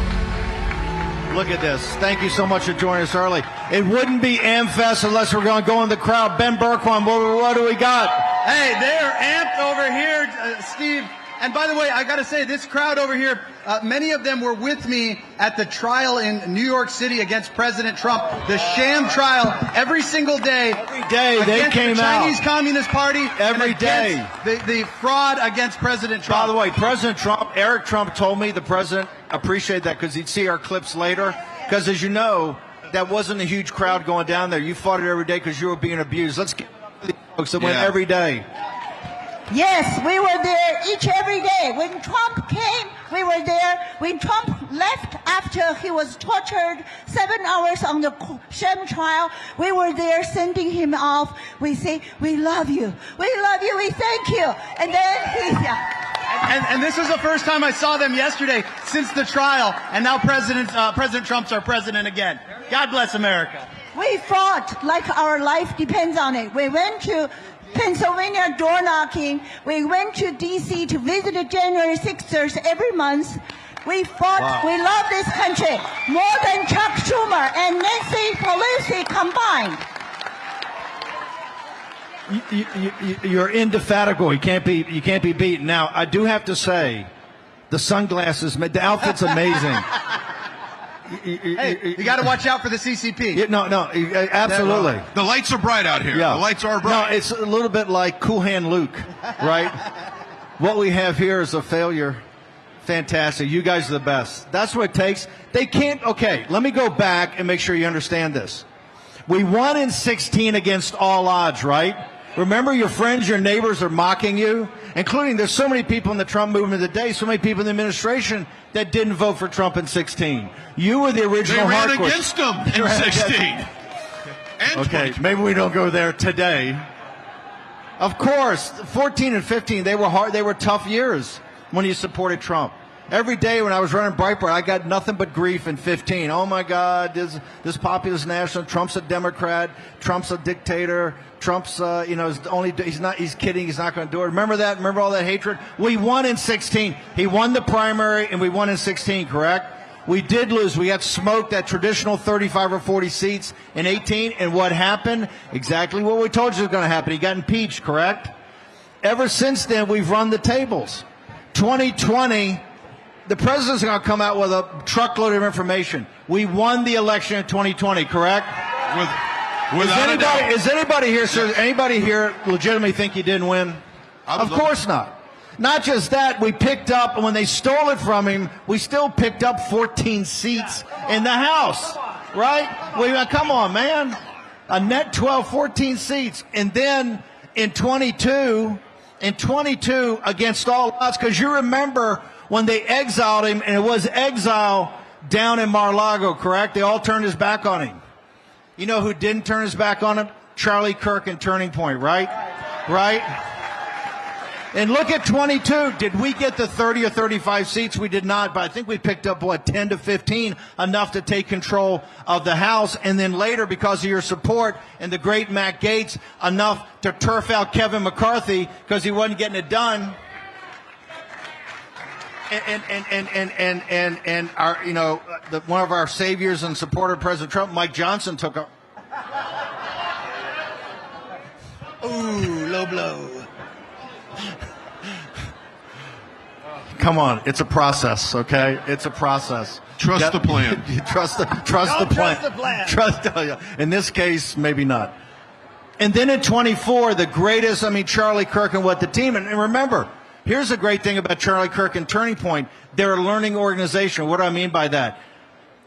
Speaker 9: Look at this. Thank you so much for joining us early. It wouldn't be AmFest unless we're going to go in the crowd. Ben Bergquam, what do we got?
Speaker 3: Hey, they're amped over here, Steve. And by the way, I got to say, this crowd over here, many of them were with me at the trial in New York City against President Trump, the sham trial, every single day.
Speaker 9: Every day they came
Speaker 3: the
Speaker 9: out.
Speaker 3: Chinese Communist Party.
Speaker 9: Every day.
Speaker 3: The fraud against President Trump.
Speaker 9: By the way, President Trump, Eric Trump told me, the president, appreciate that because he'd see our clips later. Because as you know, that wasn't a huge crowd going down there. You fought it every day because you were being abused. Let's get the folks that went every day.
Speaker 27: Yes, we were there every day. When Trump came, we were there. When Trump
Speaker 4: left after he was tortured 7 hours on the sham trial. We were there sending him off. We say, we love you. We love you. We thank you. And then
Speaker 3: And this is the first time I saw them yesterday since the trial, and now President Trump's our president again. God bless America.
Speaker 4: we fought like our life depends on it. We went to Pennsylvania door knocking. We went to D.C. to visit the January 6ers every month. We fought.
Speaker 9: Wow.
Speaker 4: We love this country more than Chuck Schumer and Nancy Pelosi combined.
Speaker 9: You're indefatigable. You can't be beaten. Now, I do have to say, the sunglasses, the outfit's amazing.
Speaker 3: Hey, you got to watch out for the CCP.
Speaker 9: No, absolutely.
Speaker 7: The lights are bright out here.
Speaker 9: Yeah.
Speaker 7: The lights are bright.
Speaker 9: No, it's a little bit like Cool Hand Luke, right? What we have here is a failure. Fantastic. You guys are the best. That's what it takes. They can't. Okay, let me go back and make sure you understand this. We won in 16 against all odds, right? Remember, your friends, your neighbors are mocking you, including there's so many people in the Trump movement today, so many people in the administration that didn't vote for Trump in 16. You were the original
Speaker 7: They ran
Speaker 9: hardcore.
Speaker 7: against him in 16.
Speaker 9: Okay, maybe we don't go there today. Of course, 14 and 15, they were hard. They were tough years when you supported Trump. Every day when I was running Breitbart, I got nothing but grief in 15. Oh my God, this populist national, Trump's a Democrat, Trump's a dictator, Trump's, he's kidding, he's not going to do it. Remember that? Remember all that hatred? We won in 16. He won the primary and we won in 16, correct? We did lose. We got smoked at traditional 35 or 40 seats in 18. And what happened? Exactly what we told you was going to happen. He got impeached, correct? Ever since then, we've run the tables. 2020, the president's going to come out with a truckload of information. We won the election in 2020, correct? Is anybody here, sir? Anybody here legitimately think you didn't win? Of course not. Not just that, we picked up, and when they stole it from him, we still picked up 14 seats in the House, right? Come on, man. A net 14 seats. And then in 22, against all odds, because you remember when they exiled him, and it was exile down in Mar-a-Lago, correct? They all turned his back on him. You know who didn't turn his back on him? Charlie Kirk and Turning Point, right? Right? And look at 22. Did we get the 30 or 35 seats? We did not, but I think we picked up, 10 to 15, enough to take control of the House. And then later, because of your support and the great Matt Gaetz, enough to turf out Kevin McCarthy because he wasn't getting it done. And our, one of our saviors and supporter of President Trump, Mike Johnson, took a low blow. Come on, it's a process, okay? It's a process.
Speaker 7: Trust the plan.
Speaker 9: Trust the plan. In this case, maybe not. And then in 24, the greatest, Charlie Kirk and what the team, and remember, here's the great thing about Charlie Kirk and Turning Point. They're a learning organization. What do I mean by that?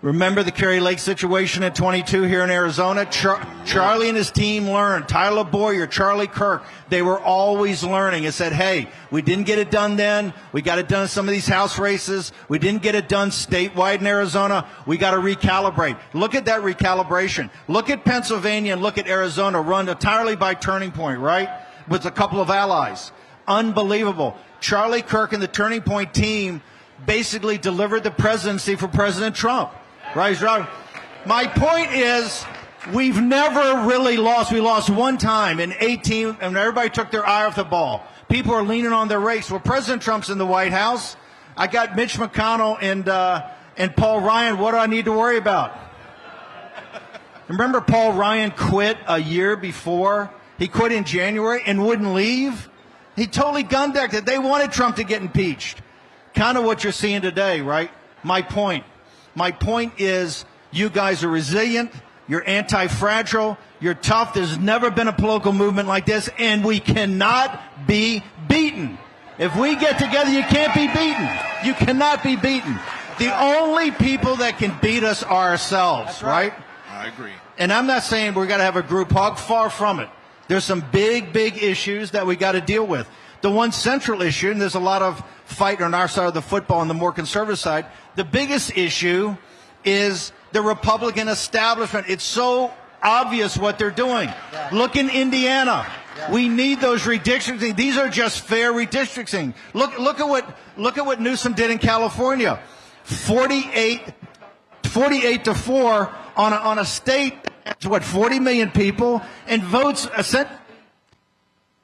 Speaker 9: Remember the Kerry Lake situation at 22 here in Arizona? Charlie and his team learned. Tyler Boyer, Charlie Kirk, they were always learning. It said, hey, we didn't get it done then. We got it done in some of these House races. We didn't get it done statewide in Arizona. We got to recalibrate. Look at that recalibration. Look at Pennsylvania and look at Arizona run entirely by Turning Point, right? With a couple of allies. Unbelievable. Charlie Kirk and the Turning Point team basically delivered the presidency for President Trump. Right. My point is, we've never really lost. We lost one time in 18, and everybody took their eye off the ball. People are leaning on their race. Well, President Trump's in the White House. I got Mitch McConnell and Paul Ryan. What do I need to worry about? Remember, Paul Ryan quit a year before. He quit in January and wouldn't leave. He totally gun-decked it. They wanted Trump to get impeached. Kind of what you're seeing today, right? My point is, you guys are resilient, you're anti-fragile, you're tough. There's never been a political movement like this, and we cannot be beaten. If we get together, you can't be beaten. You cannot be beaten. The only people that can beat us are ourselves, right?
Speaker 7: I agree.
Speaker 9: And I'm not saying we're going to have a group hug. Far from it. There's some big issues that we got to deal with. The one central issue, and there's a lot of fight on our side of the football on the more conservative side. The biggest issue is the Republican establishment. It's so obvious what they're doing. Yeah. Look in Indiana. Yeah. We need those redistricting. These are just fair redistricting. Look at what Newsom did in California. 48 to 4 on a state that's 40 million people, and votes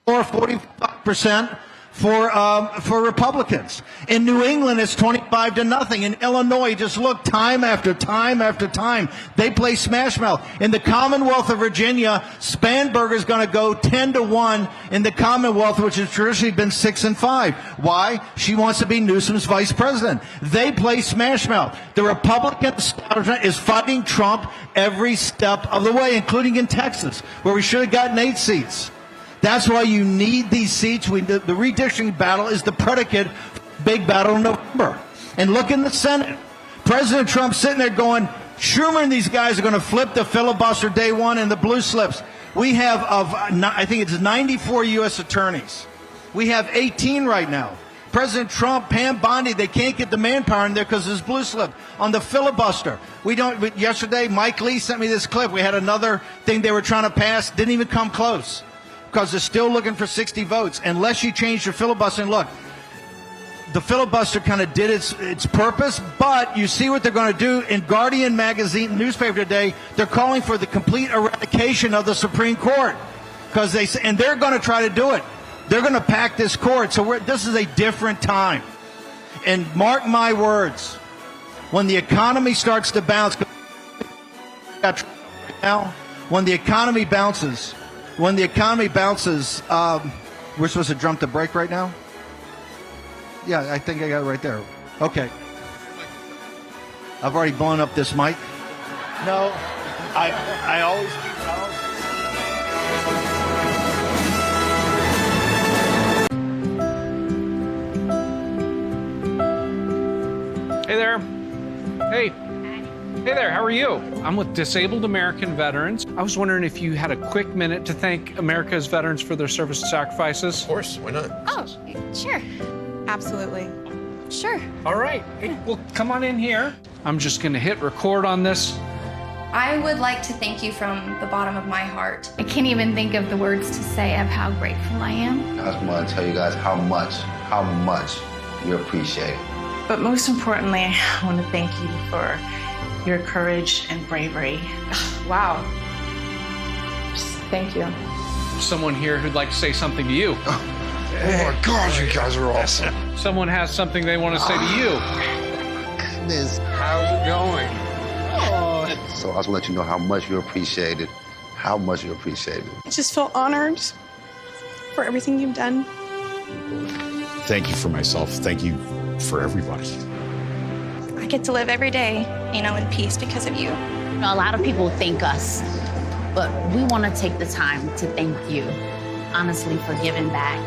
Speaker 9: or 45% for Republicans. In New England, it's 25-0. In Illinois, just look, time after time after time, they play smash mouth. In the Commonwealth of Virginia, Spanberger is going to go 10-1 in the Commonwealth, which has traditionally been 6-5. Why? She wants to be Newsom's vice president. They play smash mouth. The Republican establishment is fighting Trump every step of the way, including in Texas, where we should have gotten 8 seats. That's why you need these seats. The redistricting battle is the predicate for the big battle in November. And look in the Senate. President Trump sitting there going, Schumer and these guys are going to flip the filibuster day one and the blue slips. We have, I think it's 94 U.S. attorneys. We have 18 right now. President Trump, Pam Bondi, they can't get the manpower in there because there's blue slip on the filibuster. Yesterday, Mike Lee sent me this clip. We had another thing they were trying to pass, didn't even come close. Because they're still looking for 60 votes. Unless you change your filibuster, and look, the filibuster kind of did its purpose, but you see what they're going to do in Guardian magazine newspaper today. They're calling for the complete eradication of the Supreme Court, and they're going to try to do it. They're going to pack this court. So this is a different time. And mark my words, when the economy starts to bounce, when the economy bounces. We're supposed to jump the break right now? Yeah, I think I got it right there. Okay. I've already blown up this mic. No, I always
Speaker 6: Hey there. Hey. Hey there, how are you? I'm with Disabled American Veterans. I was wondering if you had a quick minute to thank America's veterans for their service and sacrifices.
Speaker 10: Of course, why not?
Speaker 14: Oh, sure. Absolutely. Sure.
Speaker 6: All right. Hey, well, come on in here. I'm just going to hit record on this.
Speaker 14: I would like to thank you from the bottom of my heart. I can't even think of the words to say of how grateful I am.
Speaker 15: I just want to tell you guys how much you appreciate it.
Speaker 14: But most importantly, I want to thank you for your courage and bravery. Wow. Just thank you.
Speaker 6: Someone here who'd like to say something to you.
Speaker 10: Oh my God, you guys are awesome.
Speaker 6: Someone has something they want to say to you.
Speaker 15: Goodness.
Speaker 10: How's it going?
Speaker 15: Oh. So I just want to let you know how much you appreciate it. How much you appreciate it.
Speaker 17: I just feel honored for everything you've done.
Speaker 10: Thank you for myself. Thank you for everybody.
Speaker 14: I get to live every day, in peace because of you.
Speaker 19: A lot of people thank us, but we want to take the time to thank you, honestly, for giving back.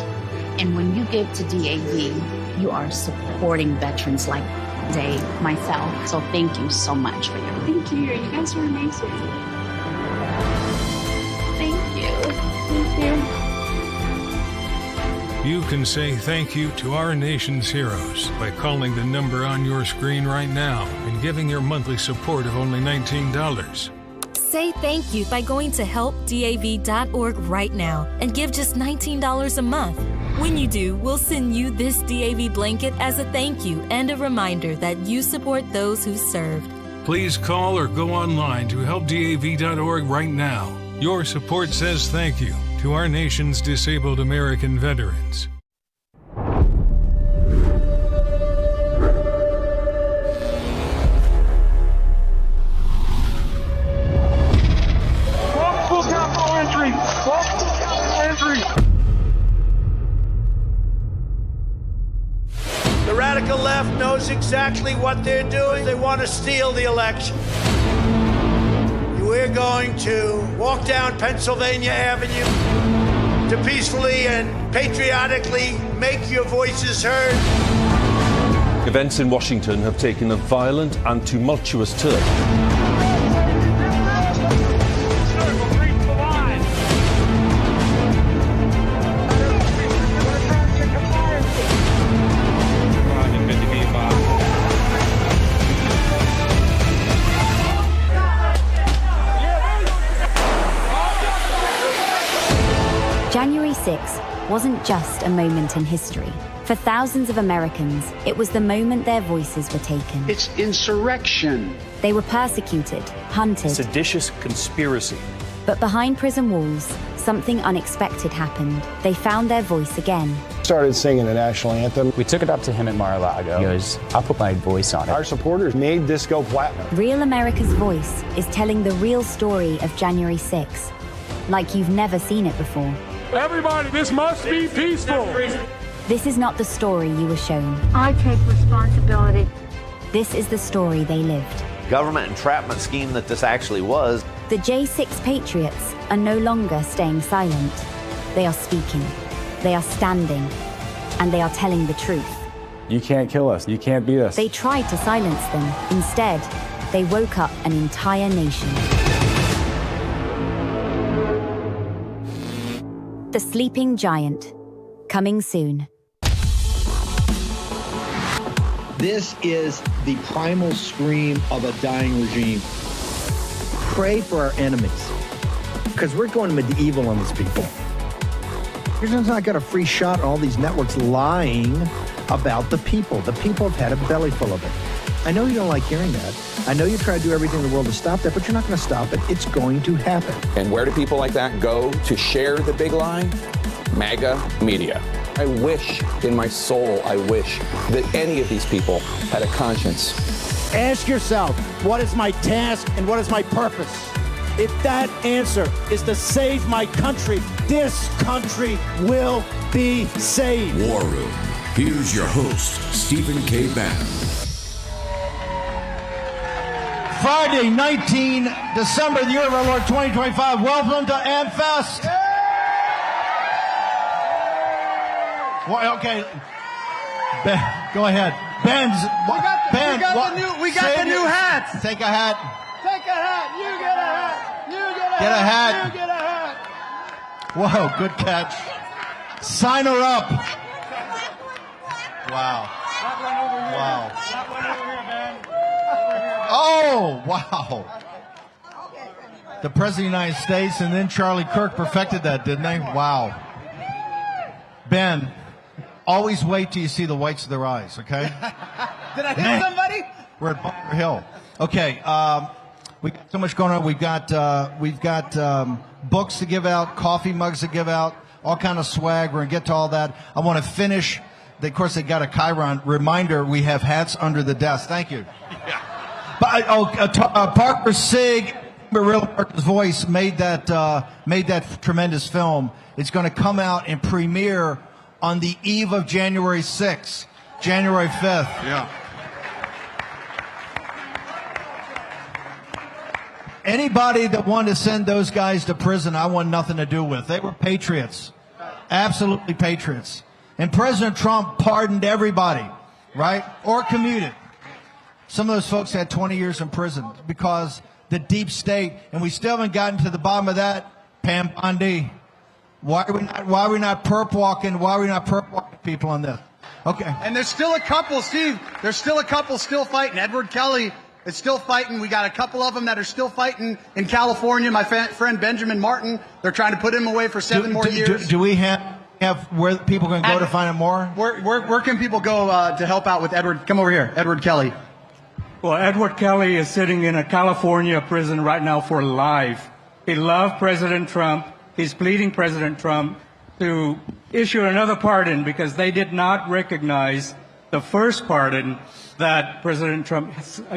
Speaker 19: And when you give to DAV, you are supporting veterans like Dave, myself. So thank you so much for everything.
Speaker 14: Thank you. You guys are amazing. Thank you. Thank you.
Speaker 21: You can say thank you to our nation's heroes by calling the number on your screen right now and giving your monthly support of only $19.
Speaker 22: Say thank you by going to helpdav.org right now and give just $19 a month. When you do, we'll send you this DAV blanket as a thank you and a reminder that you support those who served.
Speaker 21: Please call or go online to helpdav.org right now. Your support says thank you to our nation's disabled American veterans. The radical left knows exactly what they're doing. They want to steal the election. We're going to walk down Pennsylvania Avenue to peacefully and patriotically make your voices heard.
Speaker 22: Events in Washington have taken a violent and tumultuous turn.
Speaker 1: wasn't just a moment in history. For thousands of Americans, it was the moment their voices were taken.
Speaker 2: It's insurrection.
Speaker 1: They were persecuted, hunted.
Speaker 5: Seditious conspiracy.
Speaker 1: But behind prison walls, something unexpected happened. They found their voice again.
Speaker 5: Started singing the national anthem.
Speaker 8: We took it up to him at Mar-a-Lago. He goes, I'll put my voice on it.
Speaker 5: Our supporters made this go platinum.
Speaker 1: Real America's Voice is telling the real story of January 6th, like you've never seen it before.
Speaker 5: Everybody, this must be peaceful.
Speaker 1: This is not the story you were shown.
Speaker 27: I take responsibility.
Speaker 1: This is the story they lived.
Speaker 11: Government entrapment scheme that this actually was.
Speaker 1: The J6 Patriots are no longer staying silent. They are speaking. They are standing. And they are telling the truth.
Speaker 8: You can't kill us. You can't beat us.
Speaker 1: They tried to silence them. Instead, they woke up an entire nation. The Sleeping Giant. Coming soon.
Speaker 12: This is the primal scream of a dying regime. Pray for our enemies, because we're going medieval on these people. Here's not got a free shot on all these networks lying about the people. The people have had a belly full of it. I know you don't like hearing that. I know you try to do everything in the world to stop that, but you're not going to stop it. It's going to happen.
Speaker 20: And where do people like that go to share the big lie? MAGA media. I wish in my soul, I wish that any of these people had a conscience.
Speaker 23: Ask yourself, what is my task and what is my purpose? If that answer is to save my country, this country will be saved.
Speaker 13: War Room. Here's your host, Stephen K. Bannon.
Speaker 9: Friday, 19 December, the year of our Lord 2025. Welcome to AmFest. Well, okay. Ben, go ahead.
Speaker 3: We got the new hats.
Speaker 9: Take a hat.
Speaker 23: Take a hat. You get a hat. You get a
Speaker 9: Get a hat.
Speaker 23: You get a hat.
Speaker 9: Whoa, good catch. Sign her up. Wow. Wow. Oh, wow. The President of the United States and then Charlie Kirk perfected that, didn't they? Wow. Ben, always wait till you see the whites of their eyes, okay?
Speaker 3: Did I hit somebody?
Speaker 9: We're at Bunker Hill. Okay, we got so much going on. We've got books to give out, coffee mugs to give out, all kind of swag. We're gonna get to all that. I want to finish. Of course, they got a Chiron reminder. We have hats under the desk. Thank you. But Parker Sig, Real America's Voice, made that tremendous film. It's going to come out and premiere on the eve of January 6th, January 5th.
Speaker 7: Yeah.
Speaker 9: Anybody that wanted to send those guys to prison, I want nothing to do with. They were patriots, absolutely patriots. And President Trump pardoned everybody, right? Or commuted. Some of those folks had 20 years in prison because the deep state, and we still haven't gotten to the bottom of that, Pam Bondi. Why are we not perp walking? Why are we not perp walking people on this? Okay.
Speaker 3: And there's still a couple, Steve. There's still a couple still fighting. Edward Kelly is still fighting. We got a couple of them that are still fighting in California. My friend Benjamin Martin, they're trying to put him away for 7 more years.
Speaker 9: Do we have where people can go to find out more?
Speaker 3: Where can people go to help out with Edward? Come over here, Edward Kelly.
Speaker 24: Well, Edward Kelly is sitting in a California prison right now for life. He loved President Trump. He's pleading President Trump to issue another pardon because they did not recognize the first pardon that President Trump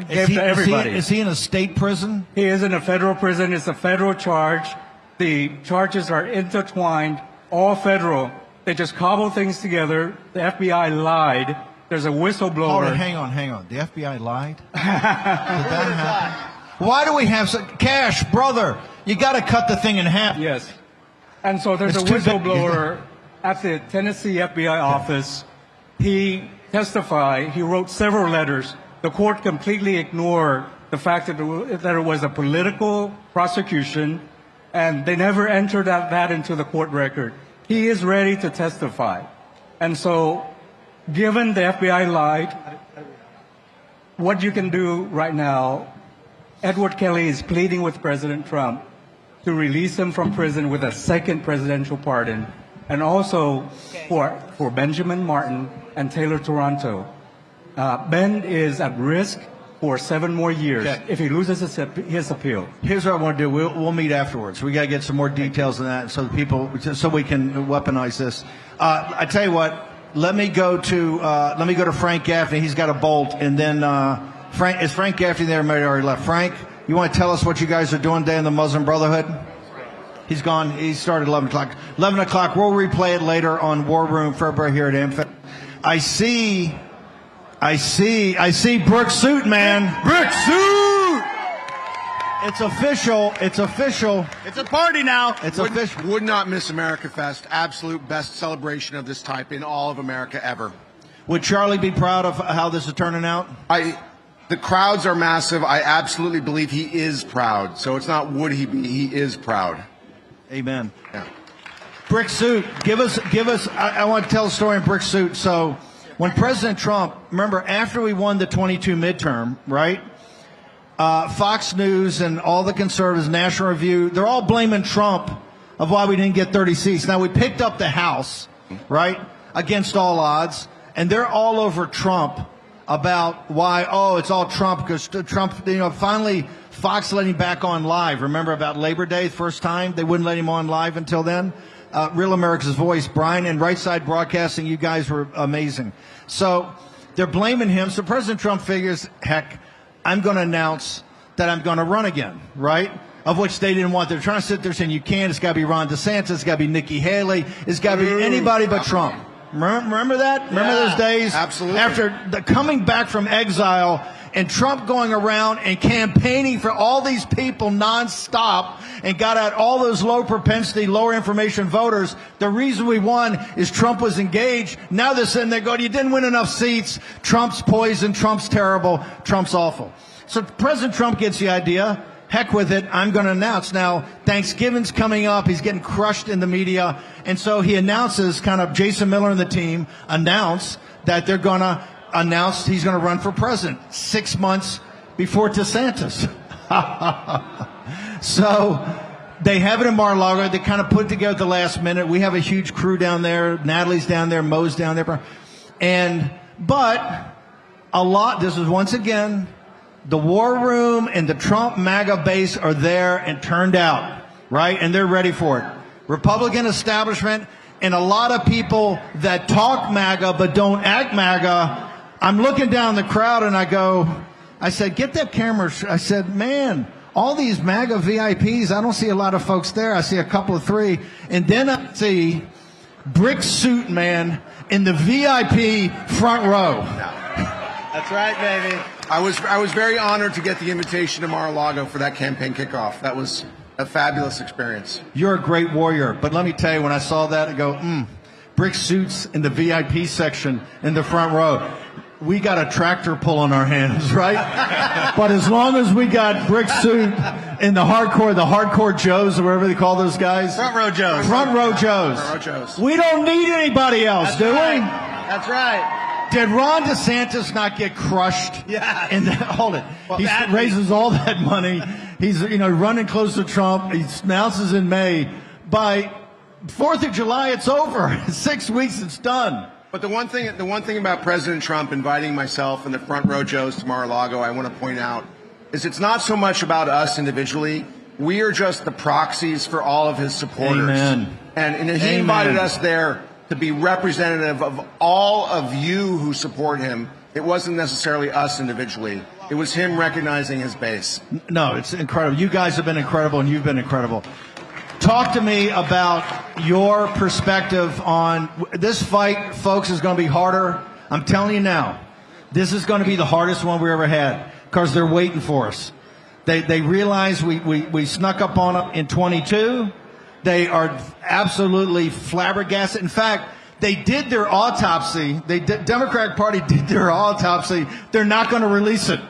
Speaker 24: gave to everybody.
Speaker 9: Is he in a state prison?
Speaker 24: He is in a federal prison. It's a federal charge. The charges are intertwined, all federal. They just cobble things together. The FBI lied. There's a whistleblower.
Speaker 9: Hold on, hang on. The FBI lied? Did that happen? Why do we have cash, brother? You got to cut the thing in half.
Speaker 24: Yes. And so there's a whistleblower at the Tennessee FBI office. He testified. He wrote several letters. The court completely ignored the fact that it was a political prosecution, and they never entered that into the court record. He is ready to testify. And so, given the FBI lied, what you can do right now, Edward Kelly is pleading with President Trump to release him from prison with a second presidential pardon. and also for Benjamin Martin and Taylor Toronto. Ben is at risk for 7 more years if he loses his appeal.
Speaker 9: Here's what I want to do. We'll meet afterwards. We got to get some more details on that, so so we can weaponize this. I tell you what. Let me go to Frank Gaffney. He's got a bolt, and then is Frank Gaffney there? Maybe already left. Frank, you want to tell us what you guys are doing today in the Muslim Brotherhood? He's gone. He started 11 o'clock. 11 o'clock. We'll replay it later on War Room February here at AmFest. I see Brick Suit, man. Brick Suit! It's official. It's official.
Speaker 4: It's a party now.
Speaker 9: It's official.
Speaker 4: Would not miss America Fest. Absolute best celebration of this type in all of America ever.
Speaker 9: Would Charlie be proud of how this is turning out?
Speaker 4: The crowds are massive. I absolutely believe he is proud. So it's not would he be, he is proud.
Speaker 9: Amen.
Speaker 4: Yeah.
Speaker 9: Brick Suit, give us. I want to tell a story in Brick Suit. So when President Trump, remember after we won the 22 midterm, right? Fox News and all the conservatives, National Review, they're all blaming Trump of why we didn't get 30 seats. Now, we picked up the House, right, against all odds, and they're all over Trump about why, it's all Trump, because Trump, finally Fox let him back on live. Remember about Labor Day, first time? They wouldn't let him on live until then. Real America's Voice, Brian and Right Side Broadcasting, you guys were amazing. So they're blaming him. So President Trump figures, heck, I'm going to announce that I'm going to run again, right? Of which they didn't want. They're trying to sit there saying you can't. It's got to be Ron DeSantis. It's got to be Nikki Haley. It's got to be anybody but Trump. Remember that? Remember those days?
Speaker 4: Absolutely.
Speaker 9: After the coming back from exile and Trump going around and campaigning for all these people nonstop and got out all those low propensity, lower information voters. The reason we won is Trump was engaged. Now they're sitting there going, you didn't win enough seats. Trump's poison. Trump's terrible. Trump's awful. So President Trump gets the idea. Heck with it. I'm going to announce. Now, Thanksgiving's coming up. He's getting crushed in the media. And so he announces, kind of Jason Miller and the team announce that they're going to announced he's going to run for president 6 months before DeSantis. So they have it in Mar-a-Lago. They kind of put it together at the last minute. We have a huge crew down there. Natalie's down there. Mo's down there. But this is once again, the War Room and the Trump MAGA base are there and turned out, right? And they're ready for it. Republican establishment and a lot of people that talk MAGA but don't act MAGA. I'm looking down the crowd and I said, get that camera. I said, man, all these MAGA VIPs, I don't see a lot of folks there. I see a couple of 3. And then I see Brick Suit Man in the VIP front row.
Speaker 4: That's right, baby. I was very honored to get the invitation to Mar-a-Lago for that campaign kickoff. That was a fabulous experience.
Speaker 9: You're a great warrior. But let me tell you, when I saw that, I go, Brick Suits in the VIP section in the front row. We got a tractor pull on our hands, right? But as long as we got Brick Suit in the hardcore Joes, or whatever they call those guys.
Speaker 4: Front row Joes.
Speaker 9: Front row Joes.
Speaker 4: Front row Joes.
Speaker 9: We don't need anybody else, do we?
Speaker 4: That's right.
Speaker 9: Did Ron DeSantis not get crushed?
Speaker 4: Yeah.
Speaker 9: Hold it. Well, he raises all that money. He's running close to Trump. He announces in May. By 4th of July, it's over. 6 weeks, it's done.
Speaker 4: But the one thing about President Trump inviting myself and the front row Joes to Mar-a-Lago, I want to point out, is it's not so much about us individually. We are just the proxies for all of his supporters.
Speaker 9: Amen.
Speaker 4: And he invited us there to be representative of all of you who support him. It wasn't necessarily us individually. It was him recognizing his base.
Speaker 9: No, it's incredible. You guys have been incredible, and you've been incredible. Talk to me about your perspective on this fight, folks, is going to be harder. I'm telling you now, this is going to be the hardest one we ever had because they're waiting for us. They realize we snuck up on them in 22. They are absolutely flabbergasted. In fact, they did their autopsy. Democratic Party did their autopsy. They're not going to release it.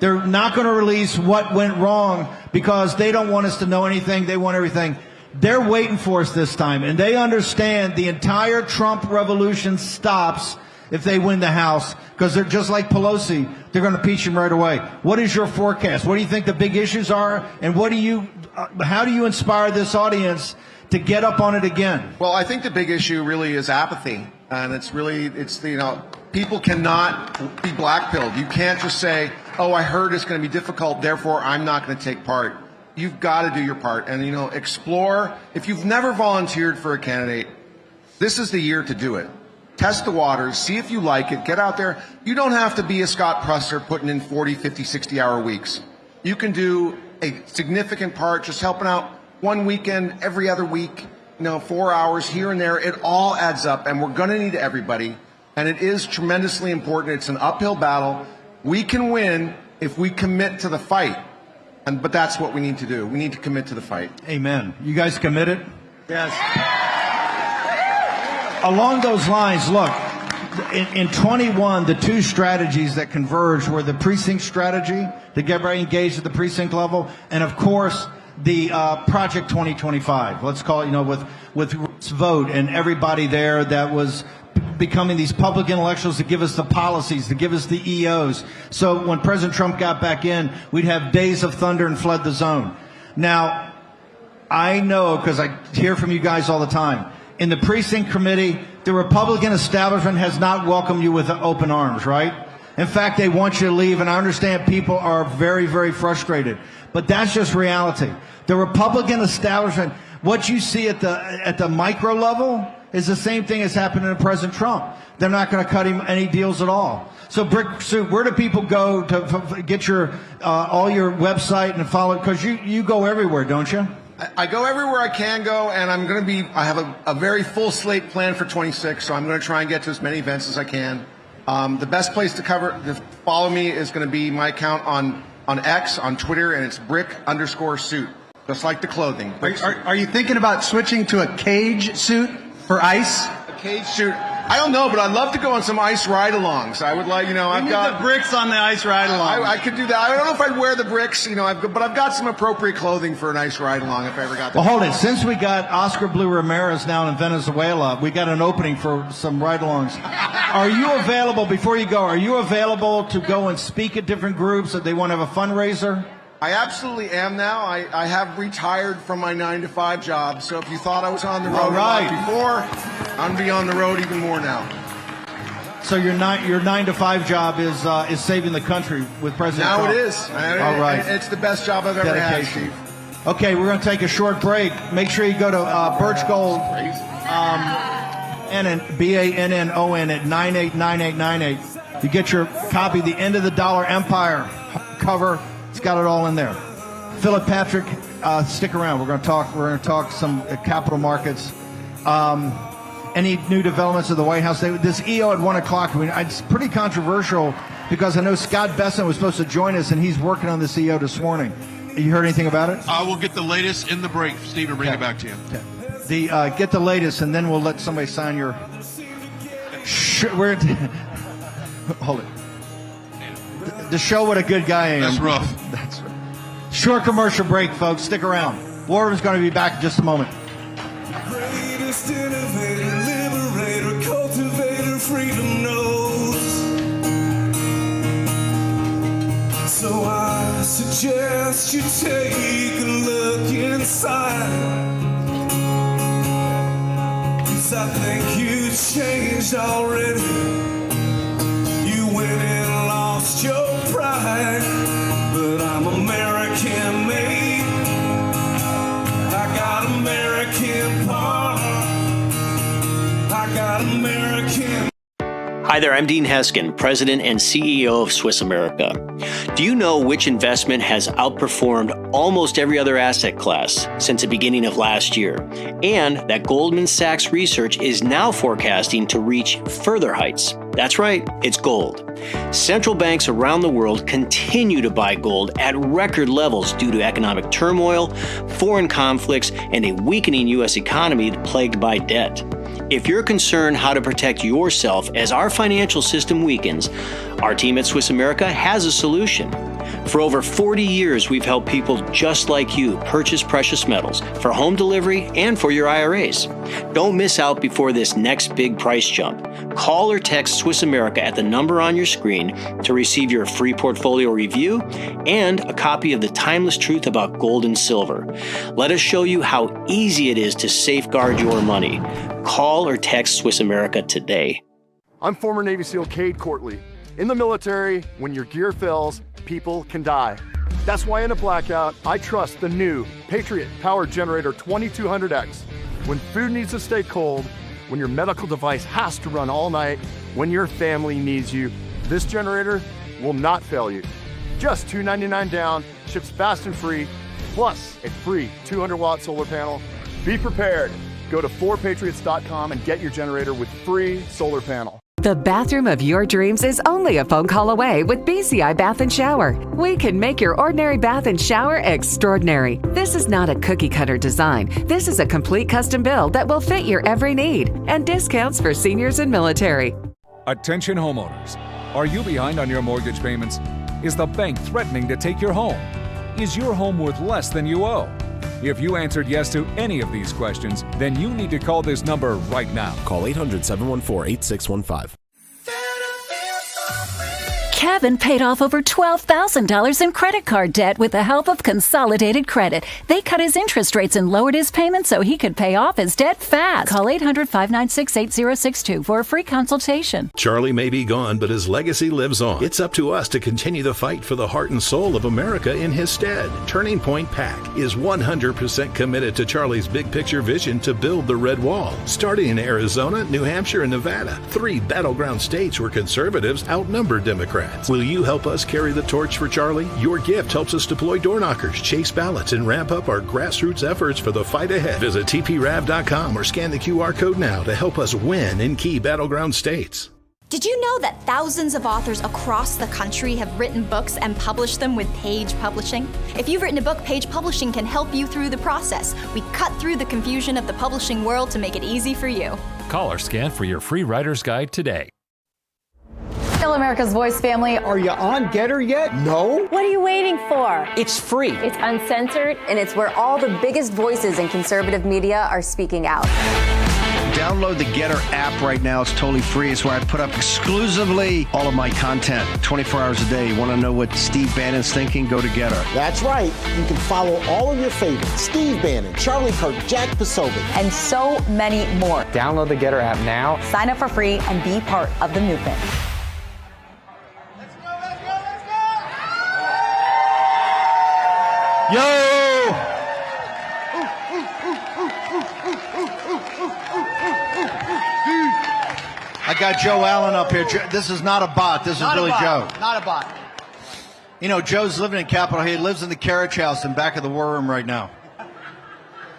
Speaker 9: They're not going to release what went wrong because they don't want us to know anything. They want everything. They're waiting for us this time, and they understand the entire Trump revolution stops if they win the House because they're just like Pelosi. They're going to impeach him right away. What is your forecast? What do you think the big issues are, and how do you inspire this audience to get up on it again?
Speaker 4: Well, I think the big issue really is apathy. And people cannot be blackpilled. You can't just say, oh, I heard it's going to be difficult, therefore I'm not going to take part. You've got to do your part and, explore. If you've never volunteered for a candidate, this is the year to do it. Test the waters, see if you like it, get out there. You don't have to be a Scott Presser putting in 40, 50, 60-hour weeks. You can do a significant part just helping out one weekend, every other week, 4 hours here and there. It all adds up, and we're going to need everybody. And it is tremendously important. It's an uphill battle. We can win if we commit to the fight. But that's what we need to do. We need to commit to the fight.
Speaker 9: Amen. You guys committed?
Speaker 3: Yes.
Speaker 9: Along those lines, look, in 21, the two strategies that converged were the precinct strategy to get very engaged at the precinct level, and of course, the Project 2025. Let's call it, with vote and everybody there that was becoming these public intellectuals to give us the policies, to give us the EOs. So when President Trump got back in, we'd have days of thunder and fled the zone. Now, I know, because I hear from you guys all the time, in the precinct committee, the Republican establishment has not welcomed you with open arms, right? In fact, they want you to leave, and I understand people are very, very frustrated. But that's just reality. The Republican establishment, what you see at the micro level is the same thing as happening to President Trump. They're not going to cut him any deals at all. So, Brick Suit, where do people go to get your all your website and follow it? Because you go everywhere, don't you?
Speaker 4: I go everywhere I can go, and I have a very full slate planned for 26, so I'm going to try and get to as many events as I can. The best place to follow me is going to be my account on X, on Twitter, and it's Brick_Suit, just like the clothing.
Speaker 3: Are you thinking about switching to a cage suit for ice?
Speaker 4: A cage suit? I don't know, but I'd love to go on some ice ride-alongs. I would like, I've got
Speaker 3: the bricks on the ice ride-along.
Speaker 4: I could do that. I don't know if I'd wear the bricks, but I've got some appropriate clothing for an ice ride-along if I ever got that.
Speaker 9: Well, hold it. Since we got Oscar Blue Ramirez now in Venezuela, we got an opening for some ride-alongs. Are you available, before you go, are you available to go and speak at different groups if they want to have a fundraiser?
Speaker 4: I absolutely am now. I have retired from my 9-to-5 job, so if you thought I was on the road a lot before, I'm going to be on the road even more now.
Speaker 9: So your 9-to-5 job is saving the country with President Trump?
Speaker 4: Now it is.
Speaker 9: All right.
Speaker 4: It's the best job I've ever had, Steve.
Speaker 9: Okay, we're going to take a short break. Make sure you go to Birch Gold, BANNON at 989898. You get your copy, The End of the Dollar Empire cover. It's got it all in there. Philip Patrick, stick around. We're going to talk some capital markets. Any new developments of the White House? This EO at 1 o'clock. It's pretty controversial because I know Scott Bessent was supposed to join us, and he's working on this EO this morning. You heard anything about it?
Speaker 7: I will get the latest in the break, Steve, and bring it back to you.
Speaker 9: Okay. Get the latest, and then we'll let somebody sign your. Hold it. To show what a good guy I am.
Speaker 7: That's rough.
Speaker 9: That's right. Short commercial break, folks. Stick around. War Room's going to be back in just a moment.
Speaker 6: Greatest innovator, liberator, cultivator, freedom knows. So I suggest you take a look inside. 'Cause I think you changed already. You went and lost your pride, but I'm American made. I got American heart. I got American.
Speaker 15: Hi there, I'm Dean Heskin, President and CEO of Swiss America. Do you know which investment has outperformed almost every other asset class since the beginning of last year? And that Goldman Sachs research is now forecasting to reach further heights. That's right, it's gold. Central banks around the world continue to buy gold at record levels due to economic turmoil, foreign conflicts, and a weakening U.S. economy plagued by debt. If you're concerned how to protect yourself as our financial system weakens, our team at Swiss America has a solution. For over 40 years, we've helped people just like you purchase precious metals for home delivery and for your IRAs. Don't miss out before this next big price jump. Call or text Swiss America at the number on your screen to receive your free portfolio review and a copy of The Timeless Truth About Gold and Silver. Let us show you how easy it is to safeguard your money. Call or text Swiss America today.
Speaker 10: I'm former Navy SEAL Cade Courtley. In the military, when your gear fails, people can die. That's why in a blackout, I trust the new Patriot Power Generator 2200X. When food needs to stay cold, when your medical device has to run all night, when your family needs you, this generator will not fail you. Just $299 down, ships fast and free, plus a free 200-watt solar panel. Be prepared. Go to 4patriots.com and get your generator with free solar panel.
Speaker 16: The bathroom of your dreams is only a phone call away with BCI Bath & Shower. We can make your ordinary bath and shower extraordinary. This is not a cookie-cutter design. This is a complete custom build that will fit your every need, and discounts for seniors and military.
Speaker 17: Attention homeowners. Are you behind on your mortgage payments? Is the bank threatening to take your home? Is your home worth less than you owe? If you answered yes to any of these questions, then you need to call this number right now.
Speaker 18: Call 800-714-8615.
Speaker 19: Kevin paid off over $12,000 in credit card debt with the help of Consolidated Credit. They cut his interest rates and lowered his payments so he could pay off his debt fast. Call 800-596-8062 for a free consultation.
Speaker 25: Charlie may be gone, but his legacy lives on. It's up to us to continue the fight for the heart and soul of America in his stead. Turning Point PAC is 100% committed to Charlie's big picture vision to build the Red Wall. Starting in Arizona, New Hampshire, and Nevada, 3 battleground states where conservatives outnumber Democrats. Will you help us carry the torch for Charlie? Your gift helps us deploy door knockers, chase ballots, and ramp up our grassroots efforts for the fight ahead. Visit tprav.com or scan the QR code now to help us win in key battleground states.
Speaker 26: Did you know that thousands of authors across the country have written books and published them with Page Publishing? If you've written a book, Page Publishing can help you through the process. We cut through the confusion of the publishing world to make it easy for you.
Speaker 28: Call or scan for your free writer's guide today.
Speaker 29: Hello, America's Voice family.
Speaker 23: Are you on Getter yet? No?
Speaker 29: What are you waiting for?
Speaker 30: It's free.
Speaker 29: It's uncensored, and it's where all the biggest voices in conservative media are speaking out.
Speaker 9: Download the Getter app right now. It's totally free. It's where I put up exclusively all of my content 24 hours a day. You want to know what Steve Bannon's thinking? Go to Getter.
Speaker 23: That's right. You can follow all of your favorites. Steve Bannon, Charlie Kirk, Jack Posobiec,
Speaker 29: And so many more.
Speaker 30: Download the Getter app now.
Speaker 29: Sign up for free and be part of the movement.
Speaker 9: Yo! I got Joe Allen up here. This is not a bot. This is really Joe.
Speaker 3: Not a bot.
Speaker 9: You know, Joe's living in Capitol Hill. He lives in the carriage house in back of the war room right now.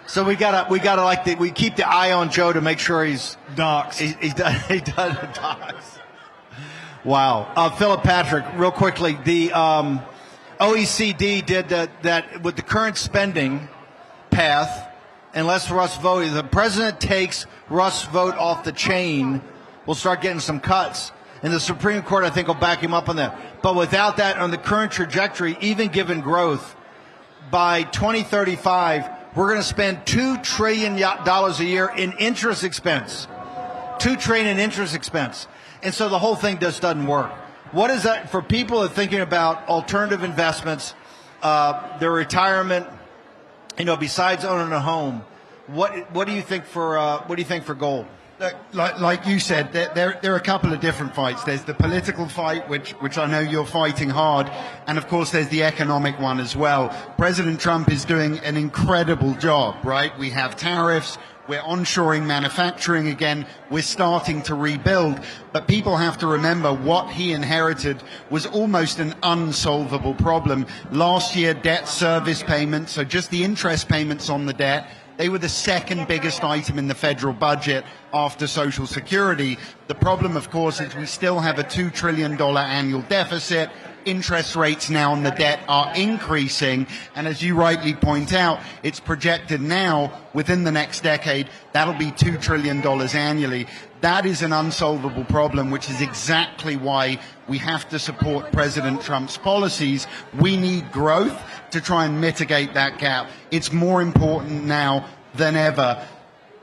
Speaker 9: So we keep the eye on Joe to make sure he's
Speaker 3: Docs.
Speaker 9: He does docs. Wow. Philip Patrick, real quickly, the OECD did that with the current spending path, unless Russ vote, if the president takes Russ' vote off the chain, we'll start getting some cuts. And the Supreme Court, I think, will back him up on that. But without that, on the current trajectory, even given growth, by 2035, we're going to spend $2 trillion a year in interest expense. $2 trillion in interest expense. And so the whole thing just doesn't work. What is that for people that are thinking about alternative investments, their retirement, besides owning a home? What do you think for gold?
Speaker 2: Like you said, there are a couple of different fights. There's the political fight, which I know you're fighting hard, and of course there's the economic one as well. President Trump is doing an incredible job, right? We have tariffs. We're onshoring manufacturing again. We're starting to rebuild. But people have to remember what he inherited was almost an unsolvable problem. Last year, debt service payments, so just the interest payments on the debt, They were the second biggest item in the federal budget after Social Security. The problem, of course, is we still have a $2 trillion annual deficit. Interest rates now on the debt are increasing, and as you rightly point out, it's projected now within the next decade that'll be $2 trillion annually. That is an unsolvable problem, which is exactly why we have to support President Trump's policies. We need growth to try and mitigate that gap. It's more important now than ever.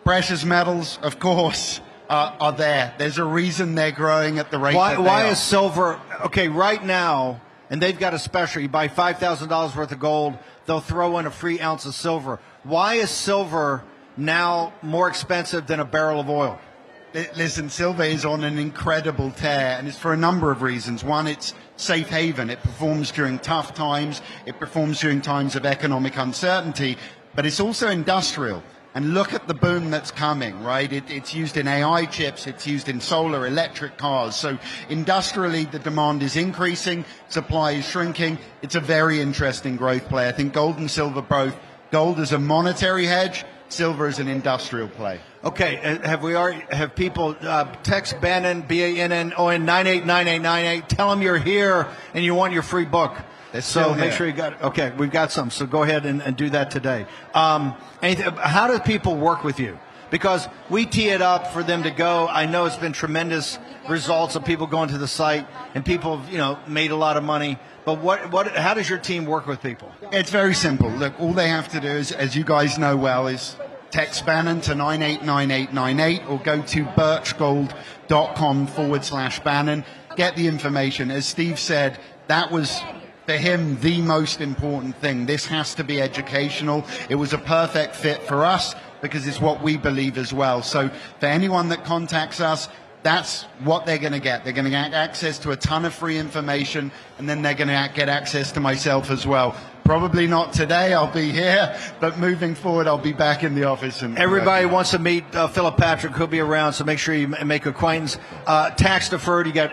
Speaker 2: Precious metals, of course, are there. There's a reason they're growing at the rate that they
Speaker 9: why
Speaker 2: are.
Speaker 9: is silver okay right now? And they've got a special. You buy $5,000 worth of gold, they'll throw in a free ounce of silver. Why is silver now more expensive than a barrel of oil?
Speaker 2: Listen, silver is on an incredible tear, and it's for a number of reasons. One, it's safe haven. It performs during tough times. It performs during times of economic uncertainty, but it's also industrial. And look at the boom that's coming, right? It's used in AI chips. It's used in solar, electric cars. So industrially, the demand is increasing. Supply is shrinking. It's a very interesting growth play. I think gold and silver both. Gold is a monetary hedge. Silver is an industrial play.
Speaker 9: Okay, have people text Bannon, BANNON 989898. Tell them you're here and you want your free book. So make sure you got it. Okay, we've got some. So go ahead and do that today. How do people work with you? Because we tee it up for them to go. I know it's been tremendous results of people going to the site, and people have, made a lot of money. But how does your team work with people?
Speaker 2: It's very simple. Look, all they have to do is, as you guys know well, is text Bannon to 989898 or go to birchgold.com/Bannon. Get the information. As Steve said, that was, for him, the most important thing. This has to be educational. It was a perfect fit for us because it's what we believe as well. So for anyone that contacts us, that's what they're going to get. They're going to get access to a ton of free information, and then they're going to get access to myself as well. Probably not today, I'll be here, but moving forward, I'll be back in the office. And
Speaker 9: everybody wants to meet Philip Patrick, who'll be around, so make sure you make acquaintance. Tax deferred, you got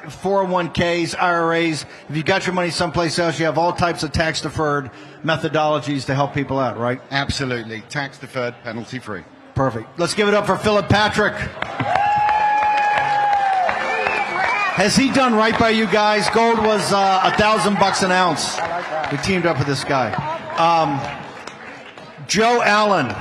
Speaker 9: 401ks, IRAs. If you got your money someplace else, you have all types of tax deferred methodologies to help people out, right?
Speaker 2: Absolutely. Tax deferred, penalty free.
Speaker 9: Perfect. Let's give it up for Philip Patrick. Has he done right by you guys? Gold was $1,000 an ounce. We teamed up with this guy. Joe Allen.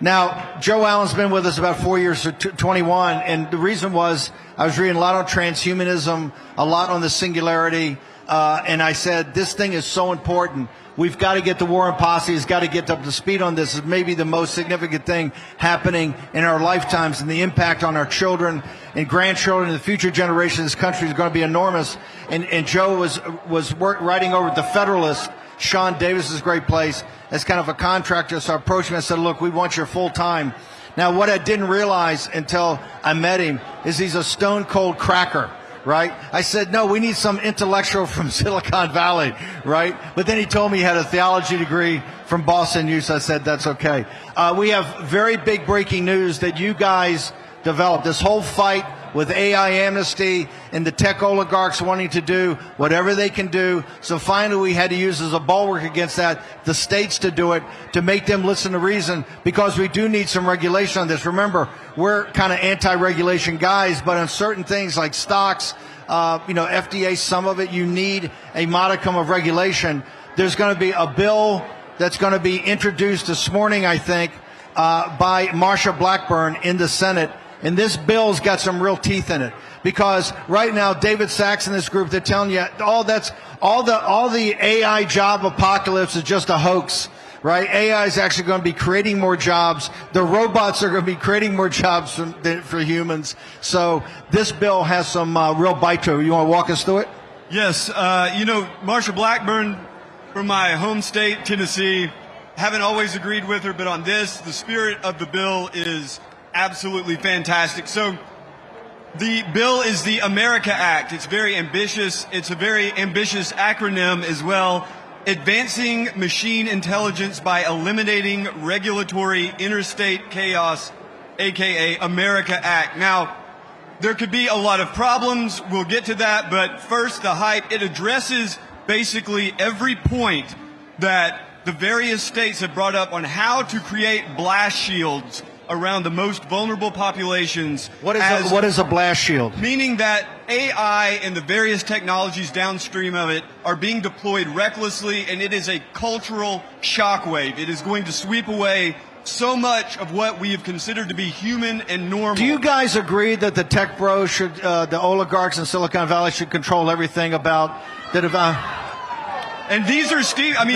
Speaker 9: Now, Joe Allen's been with us about 4 years, so 21, and the reason was I was reading a lot on transhumanism, a lot on the singularity, and I said, this thing is so important. We've got to get the War on Posse, has got to get up to speed on this. It's maybe the most significant thing happening in our lifetimes, and the impact on our children and grandchildren and the future generation of this country is going to be enormous. And Joe was writing over at the Federalist, Sean Davis's great place, as kind of a contractor. So I approached him and said, look, we want you full time. Now, what I didn't realize until I met him is he's a stone cold cracker. Right? I said, no, we need some intellectual from Silicon Valley, right? But then he told me he had a theology degree from Boston U, so I said, that's okay. We have very big breaking news that you guys developed. This whole fight with AI amnesty and the tech oligarchs wanting to do whatever they can do. So finally we had to use as a bulwark against that, the states to do it, to make them listen to reason, because we do need some regulation on this. Remember, we're kind of anti-regulation guys, but on certain things like stocks, FDA, some of it, you need a modicum of regulation. There's going to be a bill that's going to be introduced this morning, I think, by Marsha Blackburn in the Senate. And this bill's got some real teeth in it, because right now David Sachs and this group, they're telling you all the AI job apocalypse is just a hoax, right? AI is actually going to be creating more jobs. The robots are going to be creating more jobs for humans. So this bill has some real bite to it. You want to walk us through it?
Speaker 1: Yes. Marsha Blackburn from my home state, Tennessee, haven't always agreed with her, but on this, the spirit of the bill is absolutely fantastic. So the bill is the America Act. It's very ambitious. It's a very ambitious acronym as well. Advancing Machine Intelligence by Eliminating Regulatory Interstate Chaos, aka America Act. Now, there could be a lot of problems. We'll get to that. But first, the hype. It addresses basically every point that the various states have brought up on how to create blast shields around the most vulnerable populations.
Speaker 9: What is a blast shield?
Speaker 1: Meaning that AI and the various technologies downstream of it are being deployed recklessly, and it is a cultural shockwave. It is going to sweep away so much of what we have considered to be human and normal.
Speaker 9: Do you guys agree that the tech bros should, the oligarchs in Silicon Valley should control everything about the
Speaker 1: And these are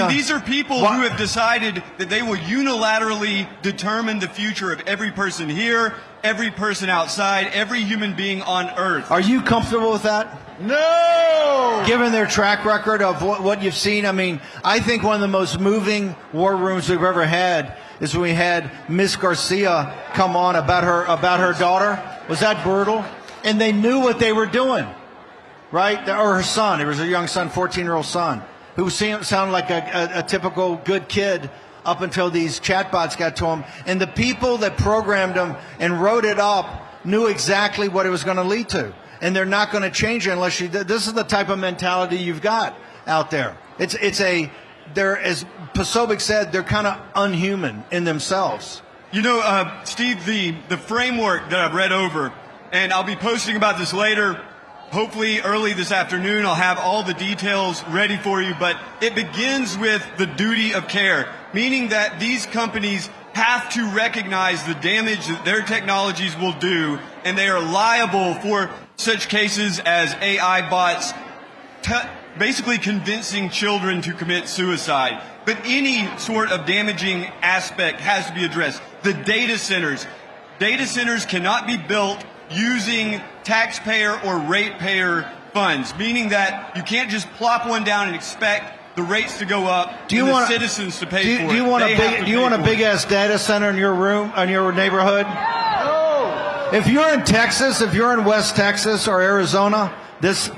Speaker 1: these are people who have decided that they will unilaterally determine the future of every person here, every person outside, every human being on Earth.
Speaker 9: Are you comfortable with that?
Speaker 1: No!
Speaker 9: Given their track record of what you've seen, I mean, I think one of the most moving war rooms we've ever had is when we had Miss Garcia come on about her daughter. Was that brutal? And they knew what they were doing, right? Or her son. It was her young son, 14-year-old son, who sounded like a typical good kid up until these chatbots got to him. And the people that programmed them and wrote it up knew exactly what it was going to lead to. And they're not going to change it unless this is the type of mentality you've got out there. They're, as Posobiec said, they're kind of unhuman in themselves.
Speaker 1: You know, Steve, the framework that I've read over, and I'll be posting about this later, hopefully early this afternoon. I'll have all the details ready for you, but it begins with the duty of care, meaning that these companies have to recognize the damage that their technologies will do, and they are liable for such cases as AI bots basically convincing children to commit suicide. But any sort of damaging aspect has to be addressed. The data centers cannot be built using taxpayer or ratepayer funds, meaning that you can't just plop one down and expect the rates to go up and the citizens to pay for it.
Speaker 9: Do you want a big ass data center in your room, in your neighborhood? No. If you're in Texas, if you're in West Texas or Arizona, this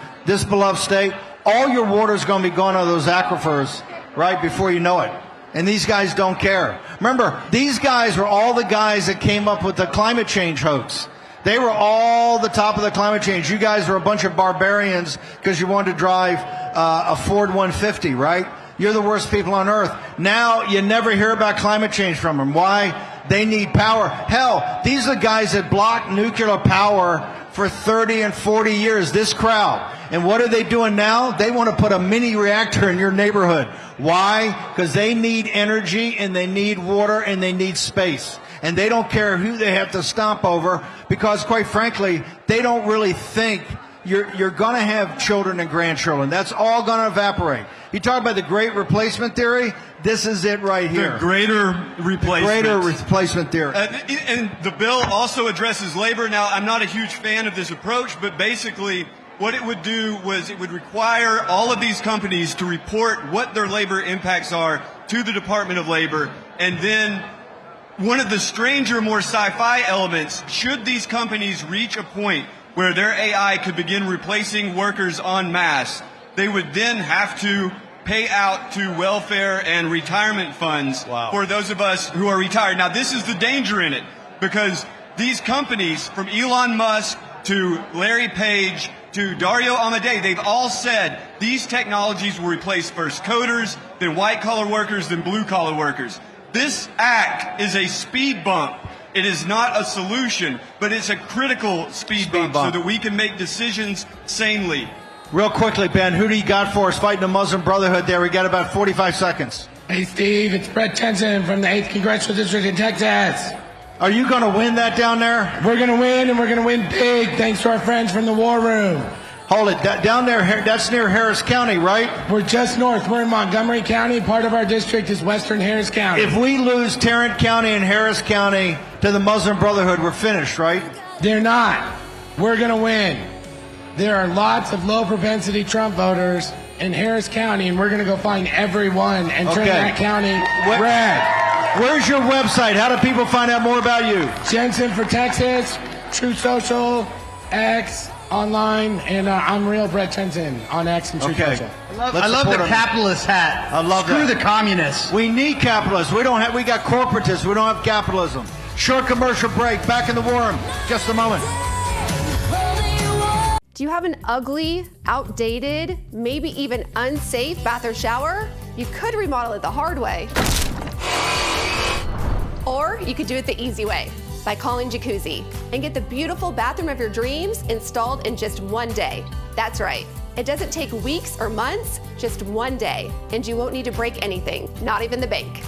Speaker 9: beloved state, all your water is going to be going to those aquifers right before you know it. And these guys don't care. Remember, these guys were all the guys that came up with the climate change hoax. They were all the top of the climate change. You guys were a bunch of barbarians because you wanted to drive a Ford 150, right? You're the worst people on earth. Now you never hear about climate change from them. Why? They need power. Hell, these are the guys that blocked nuclear power for 30 and 40 years, this crowd. And what are they doing now? They want to put a mini reactor in your neighborhood. Why? Because they need energy and they need water and they need space. And they don't care who they have to stomp over because, quite frankly, they don't really think you're going to have children and grandchildren. That's all going to evaporate. You talk about the great replacement theory. This is it right here.
Speaker 1: The greater
Speaker 9: replacement theory.
Speaker 1: And the bill also addresses labor. Now, I'm not a huge fan of this approach, but basically what it would do was it would require all of these companies to report what their labor impacts are to the Department of Labor. And then one of the stranger, more sci-fi elements, should these companies reach a point where their AI could begin replacing workers en masse, they would then have to pay out to welfare and retirement funds for those of us who are retired. Now, this is the danger in it, because these companies, from Elon Musk to Larry Page to Dario Amodei, they've all said these technologies will replace first coders, then white-collar workers, then blue-collar workers. This act is a speed bump. It is not a solution, but it's a critical speed bump so that we can make decisions sanely.
Speaker 9: Real quickly, Ben, who do you got for us fighting the Muslim Brotherhood there? We got about 45 seconds.
Speaker 5: Hey, Steve, it's Brett Tenson from the 8th Congressional District in Texas.
Speaker 9: Are you going to win that down there?
Speaker 5: We're going to win, and we're going to win big, thanks to our friends from the War Room.
Speaker 9: Hold it. Down there, that's near Harris County, right?
Speaker 5: We're just north. We're in Montgomery County. Part of our district is western Harris County.
Speaker 9: If we lose Tarrant County and Harris County to the Muslim Brotherhood, we're finished, right?
Speaker 5: They're not. We're going to win. There are lots of low-propensity Trump voters in Harris County, and we're going to go find everyone and turn that county red.
Speaker 9: Where's your website? How do people find out more about you?
Speaker 5: Jensen for Texas, Truth Social, X, online, and I'm Real Brett Tenson on X and Truth Social.
Speaker 3: I love the capitalist hat.
Speaker 9: I love
Speaker 3: Screw
Speaker 9: that.
Speaker 3: the communists.
Speaker 9: We need capitalists. We got corporatists. We don't have capitalism. Short commercial break. Back in the War Room. Just a moment.
Speaker 8: Do you have an ugly, outdated, maybe even unsafe bath or shower? You could remodel it the hard way, or you could do it the easy way by calling Jacuzzi and get the beautiful bathroom of your dreams installed in just one day. That's right. It doesn't take weeks or months, just one day, and you won't need to break anything, not even the bank.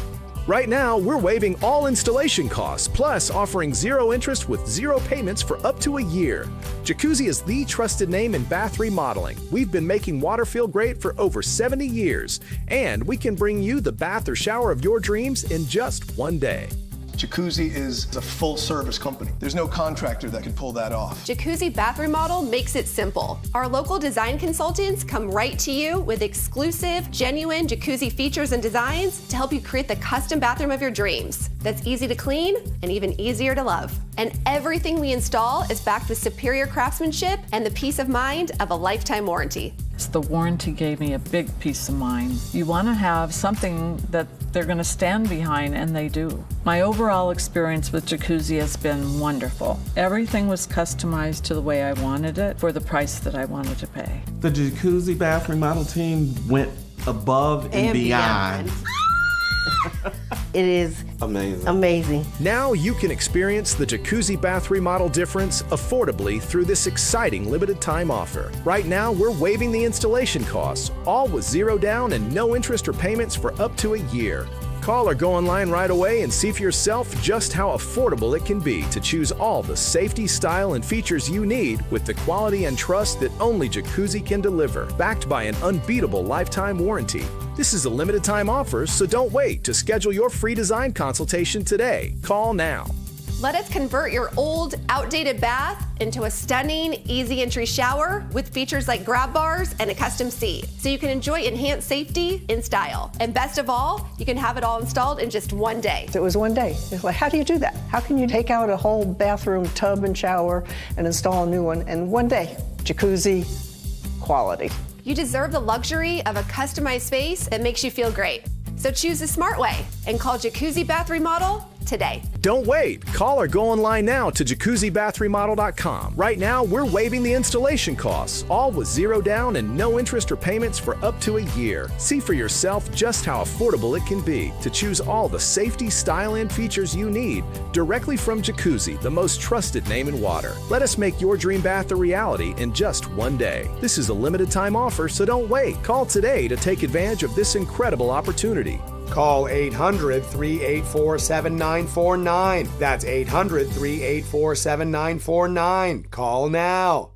Speaker 11: Right now, we're waiving all installation costs, plus offering zero interest with zero payments for up to a year. Jacuzzi is the trusted name in bath remodeling. We've been making water feel great for over 70 years, and we can bring you the bath or shower of your dreams in just one day.
Speaker 12: Jacuzzi is a full-service company. There's no contractor that could pull that off.
Speaker 8: Jacuzzi Bath Remodel makes it simple. Our local design consultants come right to you with exclusive, genuine jacuzzi features and designs to help you create the custom bathroom of your dreams. That's easy to clean and even easier to love. And everything we install is backed with superior craftsmanship and the peace of mind of a lifetime warranty.
Speaker 13: The warranty gave me a big peace of mind. You want to have something that they're going to stand behind, and they do. My overall experience with Jacuzzi has been wonderful. Everything was customized to the way I wanted it for the price that I wanted to pay.
Speaker 14: The Jacuzzi Bath Remodel team went above and beyond.
Speaker 20: It is amazing.
Speaker 11: Now you can experience the Jacuzzi Bath Remodel difference affordably through this exciting limited time offer. Right now, we're waiving the installation costs, all with zero down and no interest or payments for up to a year. Call or go online right away and see for yourself just how affordable it can be to choose all the safety, style, and features you need with the quality and trust that only Jacuzzi can deliver, backed by an unbeatable lifetime warranty. This is a limited time offer, so don't wait to schedule your free design consultation today. Call now.
Speaker 8: Let us convert your old, outdated bath into a stunning, easy entry shower with features like grab bars and a custom seat, so you can enjoy enhanced safety in style. And best of all, you can have it all installed in just one day.
Speaker 20: It was one day. It's like, how do you do that? How can you take out a whole bathroom tub and shower and install a new one in one day? Jacuzzi quality.
Speaker 8: You deserve the luxury of a customized space that makes you feel great. So choose the smart way and call Jacuzzi Bath Remodel today.
Speaker 11: Don't wait. Call or go online now to jacuzzibathremodel.com. Right now, we're waiving the installation costs, all with zero down and no interest or payments for up to a year. See for yourself just how affordable it can be to choose all the safety, style, and features you need directly from Jacuzzi, the most trusted name in water. Let us make your dream bath a reality in just one day. This is a limited time offer, so don't wait. Call today to take advantage of this incredible opportunity.
Speaker 21: Call 800-384-7949. That's 800-384-7949. Call now.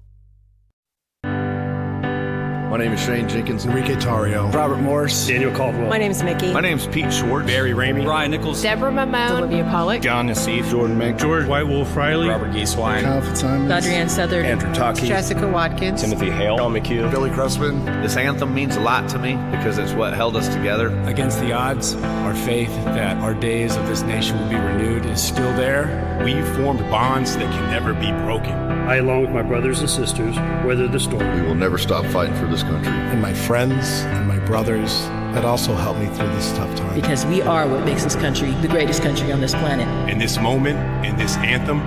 Speaker 22: My name is Shane Jenkins, Enrique Tarrio, Robert Morris, Daniel Caldwell.
Speaker 27: My name's Mickey.
Speaker 22: My name's Pete Schwartz, Barry Ramey, Ryan Nichols,
Speaker 27: Deborah Mamone, Olivia Pollock,
Speaker 22: John Nassif, Jordan Mink, George White Wolf Riley, Robert Gieswein, Kyle Fitzsimons,
Speaker 27: Adrienne Southern,
Speaker 22: Andrew Taki,
Speaker 27: Jessica Watkins,
Speaker 22: Timothy Hale, John McHugh, Billy Crespin.
Speaker 30: This anthem means a lot to me because it's what held us together.
Speaker 31: Against the odds, our faith that our days of this nation will be renewed is still there.
Speaker 32: We formed bonds that can never be broken.
Speaker 33: I, along with my brothers and sisters, weathered the storm.
Speaker 34: We will never stop fighting for this country.
Speaker 35: And my friends and my brothers that also helped me through this tough time.
Speaker 27: Because we are what makes this country the greatest country on this planet.
Speaker 32: And this moment and this anthem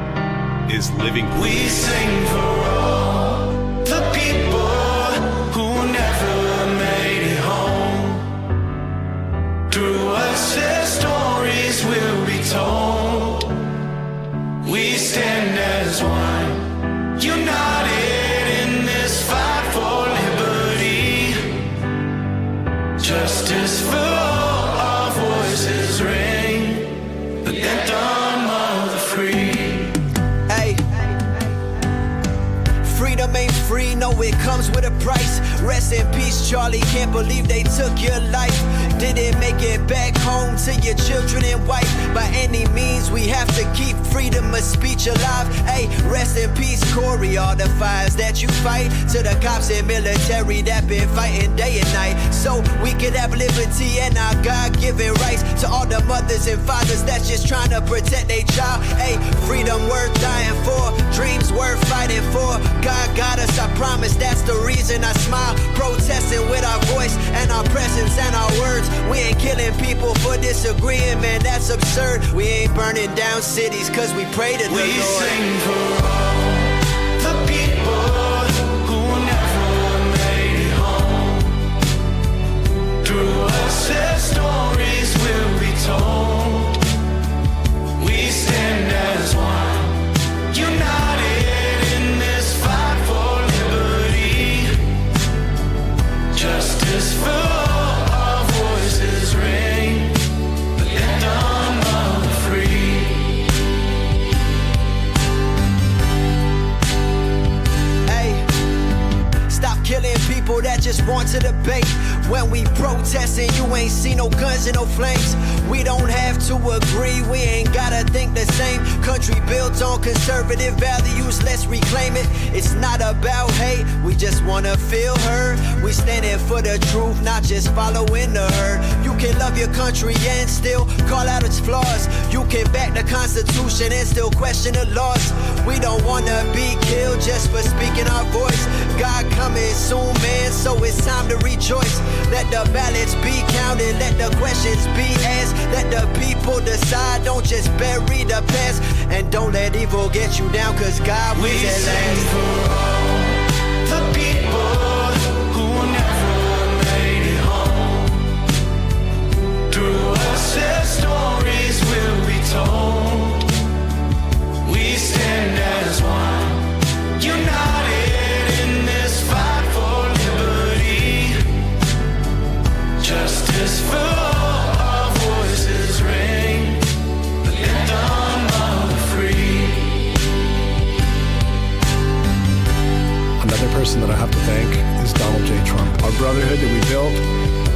Speaker 32: is living proof.
Speaker 6: We sing for all the people who never made it home. Through us their stories will be told. We stand as one, united in this fight for liberty. Justice for all, our voices ring, the anthem of the free.
Speaker 36: Hey, freedom ain't free, no, it comes with a price. Rest in peace, Charlie, can't believe they took your life. Didn't make it back home to your children and wife. By any means, we have to keep freedom of speech alive. Hey, rest in peace, Corey, all the fires that you fight. To the cops and military that been fighting day and night, so we could have liberty and our God-given rights. To all the mothers and fathers that's just trying to protect their child. Hey, freedom worth dying for, dreams worth fighting for. God got us, I promise that's the reason I smile. Protesting with our voice and our presence and our words. We ain't killing people for disagreeing, man, that's absurd. We ain't burning down cities cause we pray to the Lord.
Speaker 6: We sing for all the people who never made it home. Through us
Speaker 36: killing people that just want to debate. When we protesting, you ain't see no guns and no flames. We don't have to agree, we ain't gotta think the same. Country built on conservative values, let's reclaim it. It's not about hate, we just wanna feel heard. We standing for the truth, not just following the herd. You can love your country and still call out its flaws. You can back the Constitution and still question the laws. We don't wanna be killed just for speaking our voice. God coming soon, man, so it's time to rejoice. Let the ballots be counted, let the questions be asked. Let the people decide, don't just bury the past. And don't let evil get you down, cause God will at last.
Speaker 6: For all the people who never made it home, through us their stories will be told. We stand as one, united in this fight for liberty. Justice for all, our voices ring, the anthem of the free.
Speaker 35: Another person that I have to thank is Donald J. Trump.
Speaker 31: Our brotherhood that we built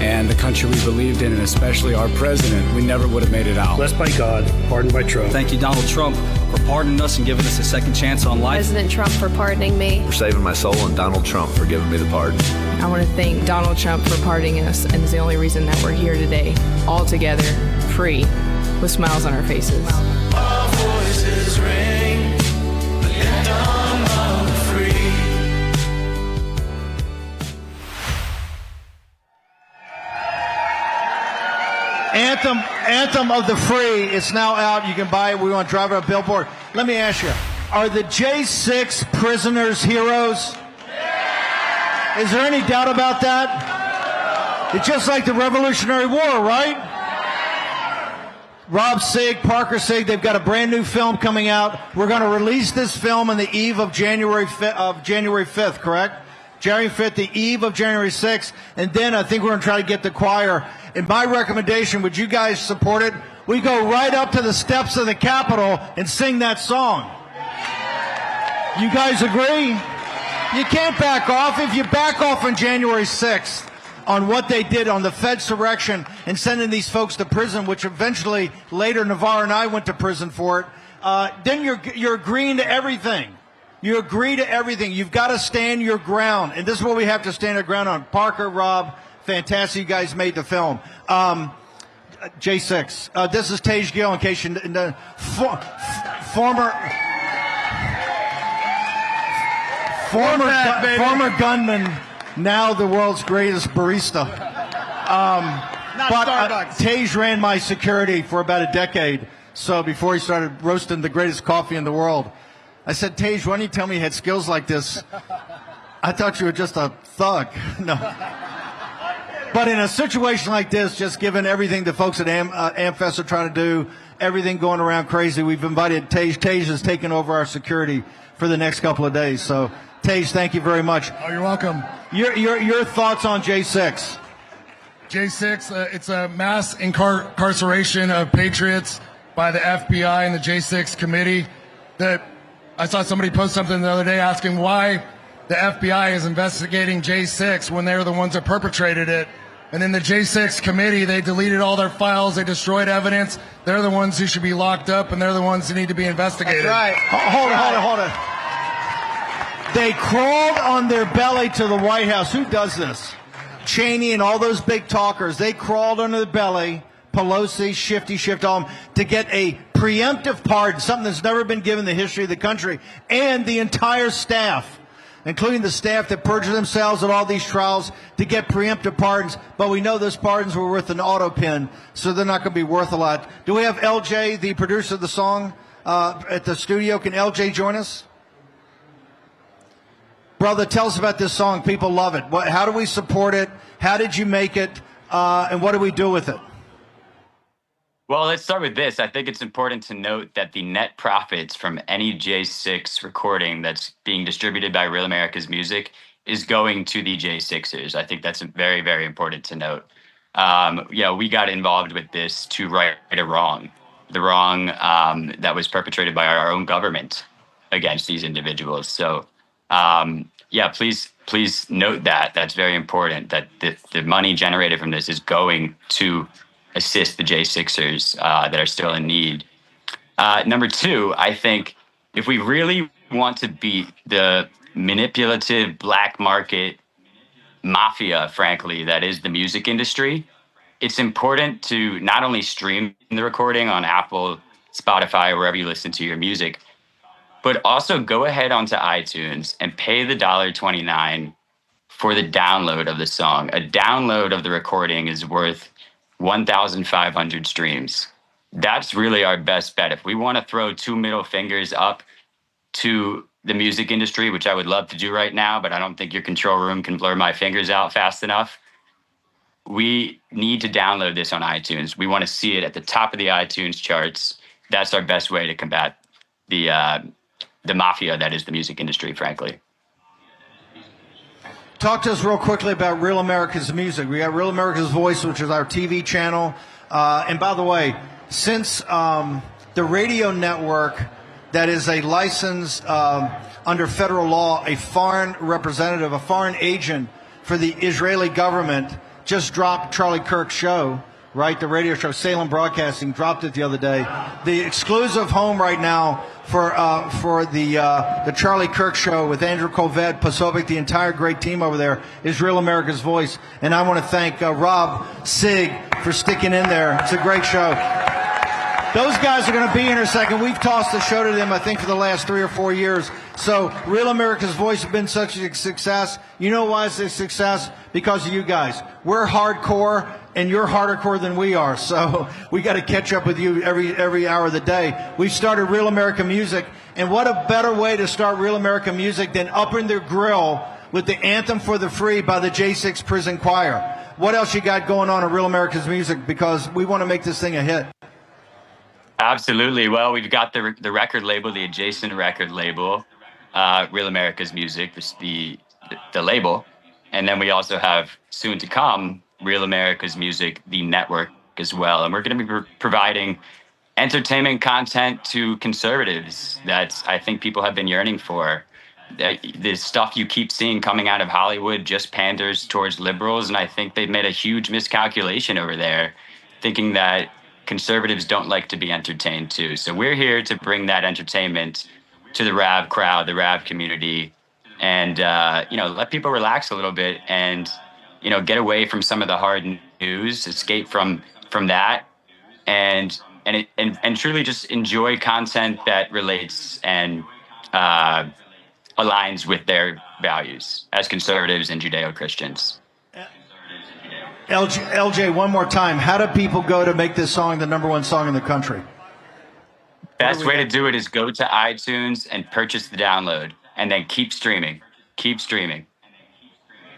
Speaker 31: and the country we believed in, and especially our president, we never would have made it out.
Speaker 33: Blessed by God, pardoned by Trump.
Speaker 1: Thank you, Donald Trump, for pardoning us and giving us a second chance on life.
Speaker 8: President Trump for pardoning me.
Speaker 30: For saving my soul, and Donald Trump for giving me the pardon.
Speaker 27: I want to thank Donald Trump for pardoning us, and it's the only reason that we're here today, all together, free, with smiles on our faces.
Speaker 6: Our voices ring, the anthem of the free.
Speaker 9: Anthem of the Free. It's now out. You can buy it. We want to drive it on a billboard. Let me ask you, are the J6 prisoners heroes? Is there any doubt about that? It's just like the Revolutionary War, right? Rob Sigg, Parker Sigg, they've got a brand new film coming out. We're going to release this film on the eve of January 5th, correct? January 5th, the eve of January 6th. And then I think we're going to try to get the choir. And my recommendation, would you guys support it? We go right up to the steps of the Capitol and sing that song. You guys agree? You can't back off. If you back off on January 6th on what they did on the Fedsurrection and sending these folks to prison, which eventually later Navarro and I went to prison for it, then you're agreeing to everything. You agree to everything. You've got to stand your ground. And this is what we have to stand our ground on. Parker, Rob, fantastic. You guys made the film. J6. This is Tage Gill, in case you former gunman, now the world's greatest barista. Tage ran my security for about a decade. So before he started roasting the greatest coffee in the world, I said, Tage, why don't you tell me you had skills like this? I thought you were just a thug. No. But in a situation like this, just given everything the folks at AmFest are trying to do, everything going around crazy, we've invited Tage. Tage has taken over our security for the next couple of days. So, Tage, thank you very much.
Speaker 5: Oh, you're welcome.
Speaker 9: Your thoughts on J6?
Speaker 5: J6, it's a mass incarceration of patriots by the FBI and the J6 committee. That I saw somebody post something the other day asking why the FBI is investigating J6 when they're the ones that perpetrated it. And in the J6 committee, they deleted all their files, they destroyed evidence. They're the ones who should be locked up, and they're the ones who need to be investigated.
Speaker 9: That's right. Hold it. They crawled on their belly to the White House. Who does this? Cheney and all those big talkers. They crawled under the belly, Pelosi, Shifty, to get a preemptive pardon, something that's never been given in the history of the country, and the entire staff, including the staff that perjured themselves at all these trials, to get preemptive pardons. But we know those pardons were worth an auto pen, so they're not going to be worth a lot. Do we have LJ, the producer of the song, at the studio? Can LJ join us? Brother, tell us about this song. People love it. How do we support it? How did you make it? And what do we do with it?
Speaker 2: Well, let's start with this. I think it's important to note that the net profits from any J6 recording that's being distributed by Real America's Music is going to the J6ers. I think that's very, very important to note. We got involved with this to right a wrong, the wrong that was perpetrated by our own government against these individuals. So yeah, please note that. That's very important, that the money generated from this is going to assist the J6ers that are still in need. Number two, I think if we really want to beat the manipulative black market mafia, frankly, that is the music industry, it's important to not only stream the recording on Apple, Spotify, or wherever you listen to your music, but also go ahead onto iTunes and pay the $1.29 for the download of the song. A download of the recording is worth 1,500 streams. That's really our best bet. If we want to throw two middle fingers up to the music industry, which I would love to do right now, but I don't think your control room can blur my fingers out fast enough, we need to download this on iTunes. We want to see it at the top of the iTunes charts. That's our best way to combat the mafia that is the music industry, frankly.
Speaker 9: Talk to us real quickly about Real America's Music. We got Real America's Voice, which is our TV channel. And by the way, since the radio network that is a licensed, under federal law, a foreign representative, a foreign agent for the Israeli government, just dropped Charlie Kirk's show, right? The radio show, Salem Broadcasting, dropped it the other day. The exclusive home right now for the Charlie Kirk show with Andrew Colvett, Posobiec, the entire great team over there is Real America's Voice. And I want to thank Rob Sig for sticking in there. It's a great show. Those guys are going to be here in a second. We've tossed the show to them, I think, for the last 3 or 4 years. So Real America's Voice has been such a success. You know why it's a success? Because of you guys. We're hardcore, and you're harder core than we are. So we got to catch up with you every hour of the day. We've started Real American Music, and what a better way to start Real American Music than up in their grill with the Anthem for the Free by the J6 Prison Choir. What else you got going on in Real America's Music? Because we want to make this thing a hit.
Speaker 2: Absolutely. Well, we've got the record label, the adjacent record label, Real America's Music, the label. And then we also have, soon to come, Real America's Music, the network as well. And we're going to be providing entertainment content to conservatives that I think people have been yearning for. The stuff you keep seeing coming out of Hollywood just panders towards liberals. And I think they've made a huge miscalculation over there, thinking that conservatives don't like to be entertained too. So we're here to bring that entertainment to the RAV crowd, the RAV community, and let people relax a little bit and get away from some of the hard news, escape from that, and truly just enjoy content that relates and aligns with their values as conservatives and Judeo-Christians.
Speaker 9: LJ, one more time. How do people go to make this song the #1 song in the country?
Speaker 2: Best way to do it is go to iTunes and purchase the download, and then keep streaming. Keep streaming.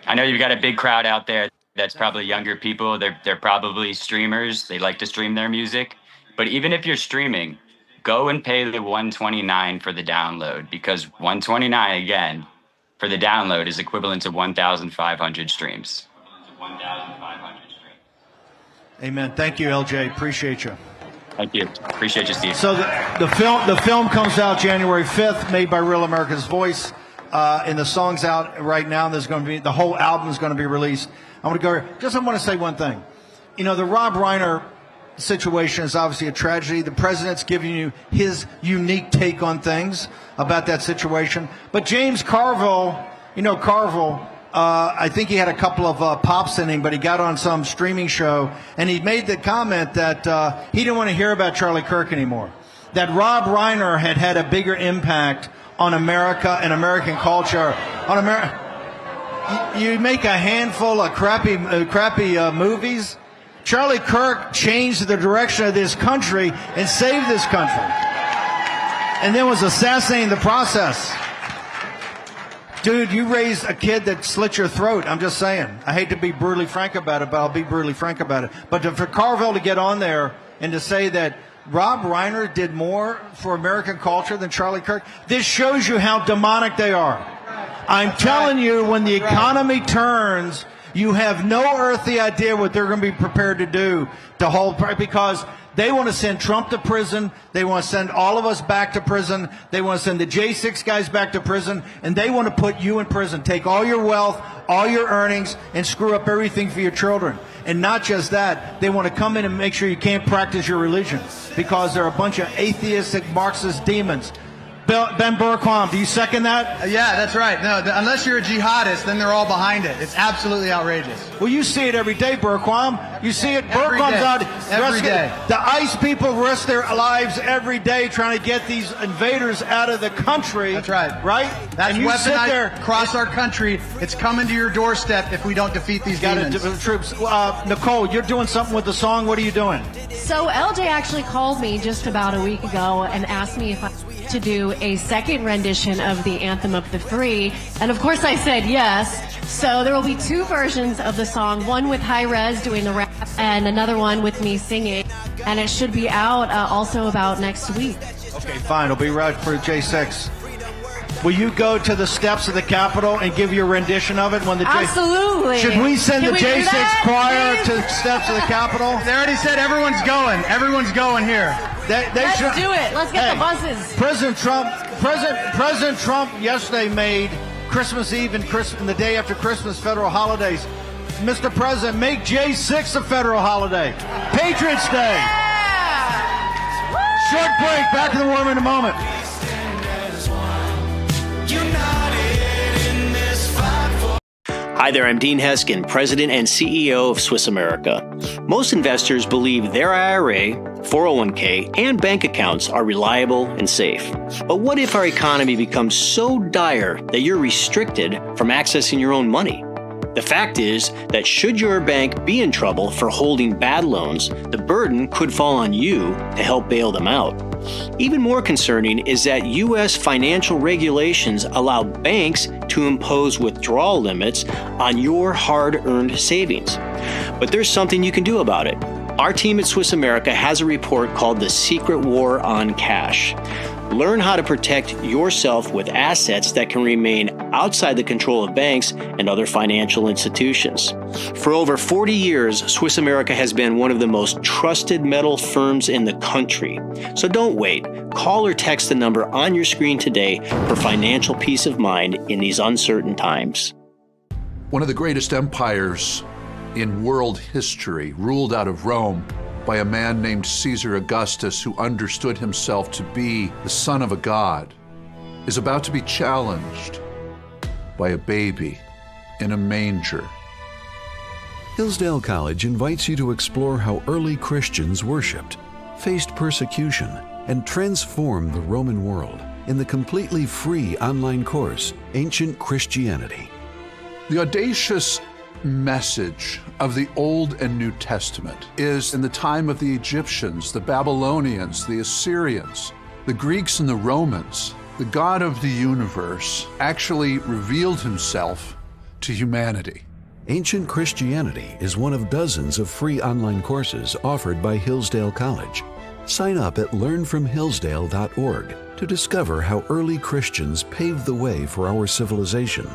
Speaker 2: I know you've got a big crowd out there that's probably younger people. They're probably streamers. They like to stream their music. But even if you're streaming, go and pay the $129 for the download, because $129 again for the download is equivalent to 1,500 streams.
Speaker 9: Amen. Thank you, LJ. Appreciate you.
Speaker 2: Thank you. Appreciate you, Steve.
Speaker 9: So the film comes out January 5th, made by Real America's Voice, and the song's out right now. There's going to be the whole album is going to be released. I want to say one thing. The Rob Reiner situation is obviously a tragedy. The president's giving you his unique take on things about that situation. But James Carville, Carville. I think he had a couple of pops in him, but he got on some streaming show, and he made the comment that he didn't want to hear about Charlie Kirk anymore, that Rob Reiner had a bigger impact on America and American culture. You make a handful of crappy movies. Charlie Kirk changed the direction of this country and saved this country, and then was assassinated in the process. Dude, you raised a kid that slit your throat. I'm just saying. I hate to be brutally frank about it, but I'll be brutally frank about it. But for Carville to get on there and to say that Rob Reiner did more for American culture than Charlie Kirk, this shows you how demonic they are. I'm telling you, when the economy turns, You have no earthly idea what they're going to be prepared to do to hold, because they want to send Trump to prison. They want to send all of us back to prison. They want to send the J6 guys back to prison. And they want to put you in prison, take all your wealth, all your earnings, and screw up everything for your children. And not just that, they want to come in and make sure you can't practice your religion because they're a bunch of atheistic Marxist demons. Ben Bergquam, do you second that?
Speaker 3: Yeah, that's right. No, unless you're a jihadist, then they're all behind it. It's absolutely outrageous.
Speaker 9: Well, you see it every day, Bergquam. You see it.
Speaker 3: Every
Speaker 9: Bergquam's
Speaker 3: day.
Speaker 9: out.
Speaker 3: Every day.
Speaker 9: The ICE people risk their lives every day trying to get these invaders out of the country.
Speaker 3: That's right.
Speaker 9: Right?
Speaker 3: That's
Speaker 9: and you sit there
Speaker 3: weaponized across our country. It's coming to your doorstep if we don't defeat these demons.
Speaker 9: Troops. Nicole, you're doing something with the song. What are you doing?
Speaker 4: So LJ actually called me just about a week ago and asked me if I to do a second rendition of the Anthem of the Free, and of course I said yes. So there will be two versions of the song, one with High Res doing the rap and another one with me singing, and it should be out also about next week.
Speaker 9: Okay, fine. It'll be right for J6. Will you go to the steps of the Capitol and give your rendition of it when the
Speaker 4: Absolutely.
Speaker 9: Should we send
Speaker 4: Can
Speaker 9: the
Speaker 4: we do
Speaker 9: J6
Speaker 4: that,
Speaker 9: choir
Speaker 4: please?
Speaker 9: to the steps of the Capitol?
Speaker 3: They already said everyone's going. Everyone's going here.
Speaker 4: Let's do it. Let's get the buses.
Speaker 9: President Trump yesterday made Christmas Eve and the day after Christmas federal holidays. Mr. President, make J6 a federal holiday. Patriots Day.
Speaker 4: Yeah.
Speaker 9: Short break. Back to the War Room in a moment.
Speaker 7: Hi there, I'm Dean Heskin, President and CEO of Swiss America. Most investors believe their IRA, 401k, and bank accounts are reliable and safe. But what if our economy becomes so dire that you're restricted from accessing your own money? The fact is that should your bank be in trouble for holding bad loans, the burden could fall on you to help bail them out. Even more concerning is that U.S. financial regulations allow banks to impose withdrawal limits on your hard-earned savings. But there's something you can do about it. Our team at Swiss America has a report called The Secret War on Cash. Learn how to protect yourself with assets that can remain outside the control of banks and other financial institutions. For over 40 years, Swiss America has been one of the most trusted metal firms in the country. So don't wait. Call or text the number on your screen today for financial peace of mind in these uncertain times.
Speaker 10: One of the greatest empires in world history, ruled out of Rome by a man named Caesar Augustus, who understood himself to be the son of a god, is about to be challenged by a baby in a manger.
Speaker 12: Hillsdale College invites you to explore how early Christians worshipped, faced persecution, and transformed the Roman world in the completely free online course, Ancient Christianity.
Speaker 10: The audacious message of the Old and New Testament is in the time of the Egyptians, the Babylonians, the Assyrians, the Greeks and the Romans, the God of the universe actually revealed himself to humanity.
Speaker 12: Ancient Christianity is one of dozens of free online courses offered by Hillsdale College. Sign up at learnfromhillsdale.org to discover how early Christians paved the way for our civilization.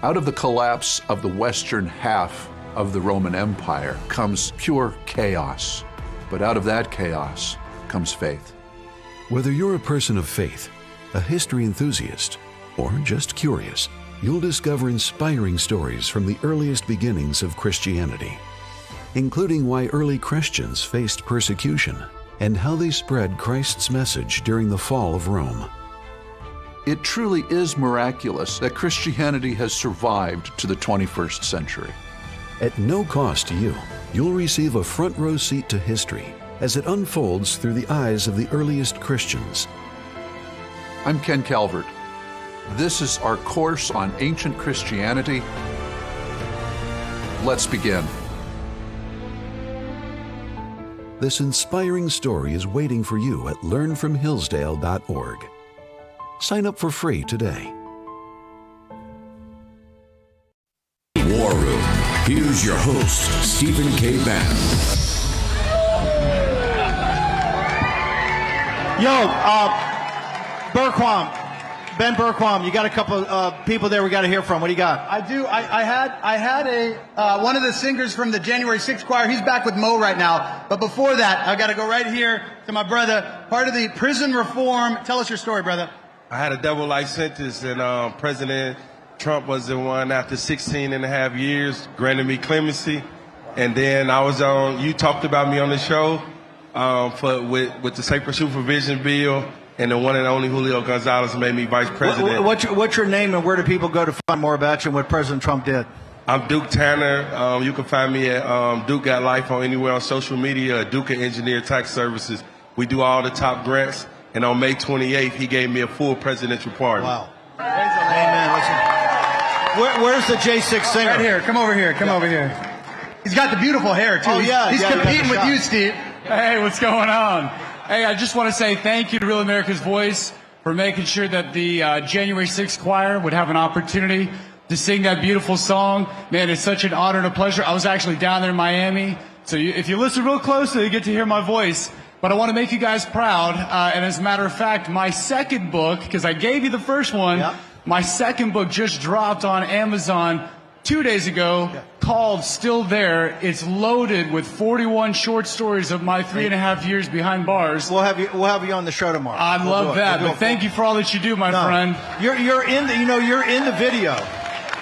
Speaker 10: Out of the collapse of the western half of the Roman Empire comes pure chaos, but out of that chaos comes faith.
Speaker 12: Whether you're a person of faith, a history enthusiast, or just curious, you'll discover inspiring stories from the earliest beginnings of Christianity, including why early Christians faced persecution and how they spread Christ's message during the fall of Rome.
Speaker 10: It truly is miraculous that Christianity has survived to the 21st century.
Speaker 12: At no cost to you, you'll receive a front row seat to history as it unfolds through the eyes of the earliest Christians.
Speaker 10: I'm Ken Calvert. This is our course on ancient Christianity. Let's begin.
Speaker 12: This inspiring story is waiting for you at learnfromhillsdale.org. Sign up for free today.
Speaker 15: War Room. Here's your host, Stephen K. Bannon.
Speaker 9: Yo, Bergquam, Ben Bergquam, you got a couple people there we got to hear from. What do you got?
Speaker 3: I do. I had a one of the singers from the January 6th choir. He's back with Mo right now. But before that, I got to go right here to my brother, part of the prison reform. Tell us your story, brother.
Speaker 11: I had a double life sentence, and President Trump was the one after 16 and a half years granted me clemency. And then I was on. You talked about me on the show with the Safer Supervision bill. And the one and only Julio Gonzalez made me vice president.
Speaker 9: What's your name and where do people go to find more about you and what President Trump did?
Speaker 11: I'm Duke Tanner. You can find me at Duke Got Life on anywhere on social media, Duke Engineer Tax Services. We do all the top grants. And on May 28th, he gave me a full presidential pardon.
Speaker 9: Wow. Amen. Where's the J6 singer?
Speaker 3: Right here. Come over here. Come over here. He's got the beautiful hair, too.
Speaker 9: Oh, yeah.
Speaker 3: He's competing with you, Steve.
Speaker 31: Hey, what's going on? Hey, I just want to say thank you to Real America's Voice for making sure that the January 6th choir would have an opportunity to sing that beautiful song. Man, it's such an honor and a pleasure. I was actually down there in Miami, so if you listen real closely, you get to hear my voice. But I want to make you guys proud, and as a matter of fact, my second book, because I gave you the first one, my second book just dropped on Amazon 2 days ago, called Still There. It's loaded with 41 short stories of my 3.5 years behind bars.
Speaker 9: We'll have you on the show tomorrow.
Speaker 31: I love that. But thank you for all that you do, my friend.
Speaker 9: You're in the video.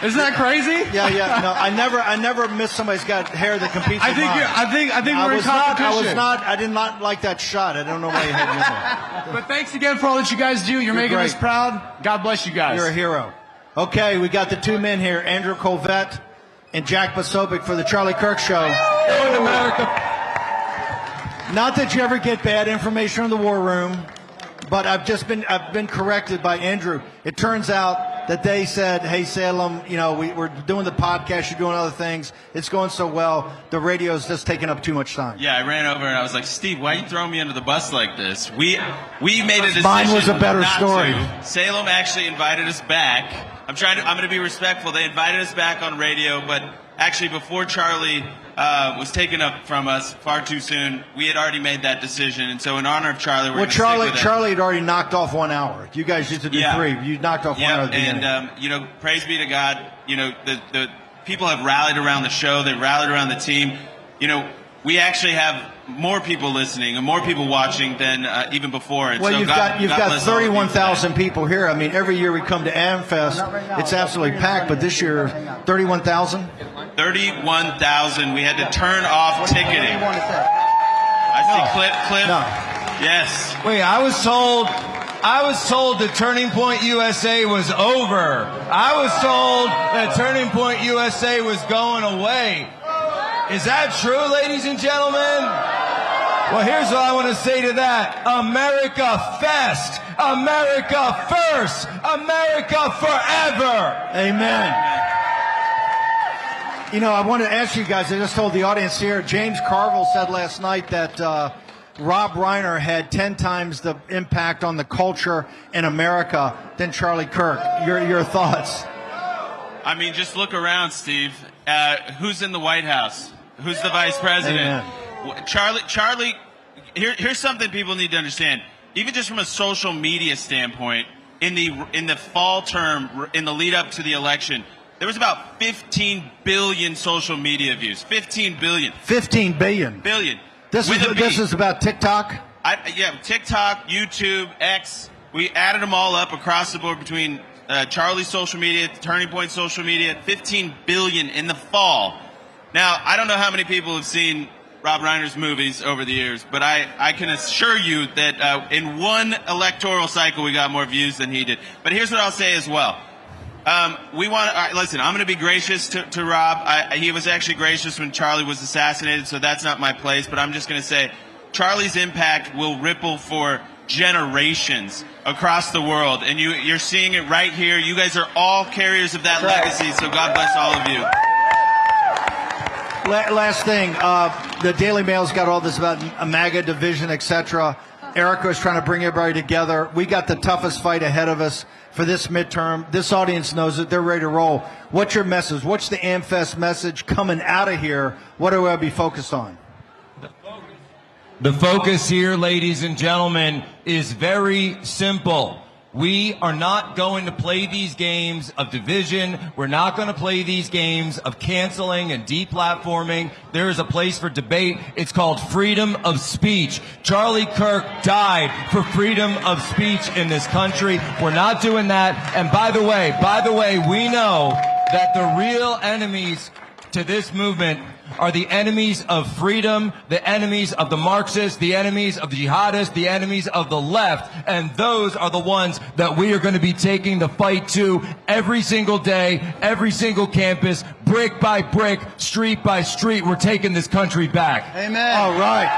Speaker 31: Isn't that crazy?
Speaker 9: Yeah. No, I never miss somebody's got hair that competes with mine.
Speaker 31: I think we're in competition.
Speaker 9: I did not like that shot. I don't know why you had me in there.
Speaker 31: But thanks again for all that you guys do. You're making us proud. God bless you guys.
Speaker 9: You're a hero. Okay, we got the two men here, Andrew Colvett and Jack Posobiec for the Charlie Kirk Show.
Speaker 31: Going to America.
Speaker 9: Not that you ever get bad information in the war room, but I've been corrected by Andrew. It turns out that they said, "Hey Salem, we're doing the podcast, you're doing other things. It's going so well. The radio's just taking up too much time."
Speaker 13: Yeah, I ran over and I was like, "Steve, why are you throwing me under the bus like this? We made a decision.
Speaker 9: Mine was a better story.
Speaker 13: Salem actually invited us back. I'm going to be respectful. They invited us back on radio, but actually before Charlie was taken up from us far too soon, we had already made that decision. And so in honor of Charlie, we're going to stick with it.
Speaker 9: Charlie had already knocked off 1 hour. You guys used to do 3. You knocked off 1 hour at the beginning.
Speaker 13: And praise be to God. The people have rallied around the show. They rallied around the team. We actually have more people listening and more people watching than even before. And
Speaker 9: well,
Speaker 13: so
Speaker 9: you've got 31,000 people here. I mean, every year we come to AmFest, it's absolutely packed. But this year, 31,000.
Speaker 13: 31,000. We had to turn off ticketing. I see Cliff.
Speaker 9: No.
Speaker 13: Yes.
Speaker 14: Wait, I was told that Turning Point USA was over. I was told that Turning Point USA was going away. Is that true, ladies and gentlemen? Well, here's what I want to say to that. America Fest. America first. America forever.
Speaker 9: Amen. I want to ask you guys, I just told the audience here, James Carville said last night that Rob Reiner had 10 times the impact on the culture in America than Charlie Kirk. Your thoughts?
Speaker 13: I mean, just look around, Steve. Who's in the White House? Who's the vice president?
Speaker 9: Amen.
Speaker 13: Charlie, here's something people need to understand. Even just from a social media standpoint, in the fall term, in the lead up to the election, there was about 15 billion social media views. 15 billion.
Speaker 9: 15 billion.
Speaker 13: Billion.
Speaker 9: This is about TikTok?
Speaker 13: TikTok, YouTube, X. We added them all up across the board between Charlie's social media, Turning Point social media, 15 billion in the fall. Now, I don't know how many people have seen Rob Reiner's movies over the years, but I can assure you that in one electoral cycle we got more views than he did. But here's what I'll say as well. Listen, I'm going to be gracious to Rob. He was actually gracious when Charlie was assassinated, so that's not my place. But I'm just going to say Charlie's impact will ripple for generations across the world. And you're seeing it right here. You guys are all carriers of that legacy, so God bless all of you.
Speaker 9: Last thing, the Daily Mail's got all this about a MAGA division, etc. Erica is trying to bring everybody together. We got the toughest fight ahead of us for this midterm. This audience knows it. They're ready to roll. What's your message? What's the AmFest message coming out of here? What do I be focused on?
Speaker 14: The focus here, ladies and gentlemen, is very simple. We are not going to play these games of division. We're not going to play these games of canceling and deplatforming. There is a place for debate. It's called freedom of speech. Charlie Kirk died for freedom of speech in this country. We're not doing that. And by the way, we know that the real enemies to this movement are the enemies of freedom, the enemies of the Marxists, the enemies of the jihadists, the enemies of the left. And those are the ones that we are going to be taking the fight to every single day, every single campus, brick by brick, street by street. We're taking this country back.
Speaker 3: Amen.
Speaker 9: All right.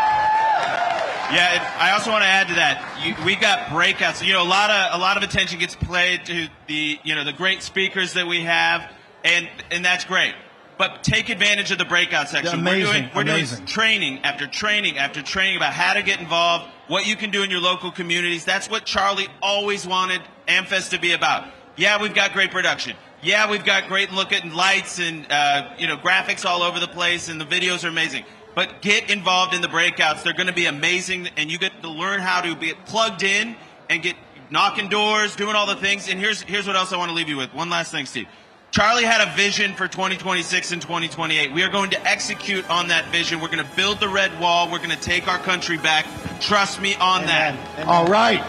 Speaker 13: Yeah, I also want to add to that. We got breakouts. A lot of attention gets played to the great speakers that we have, and that's great. But take advantage of the breakout section.
Speaker 9: Amazing.
Speaker 13: We're doing training after training after training about how to get involved, what you can do in your local communities. That's what Charlie always wanted AmFest to be about. Yeah, we've got great production. Yeah, we've got great looking lights and graphics all over the place, and the videos are amazing. But get involved in the breakouts. They're going to be amazing, and you get to learn how to be plugged in and get knocking doors, doing all the things. And here's what else I want to leave you with. One last thing, Steve. Charlie had a vision for 2026 and 2028. We are going to execute on that vision. We're going to build the red wall. We're going to take our country back. Trust me on that.
Speaker 9: Amen. All right.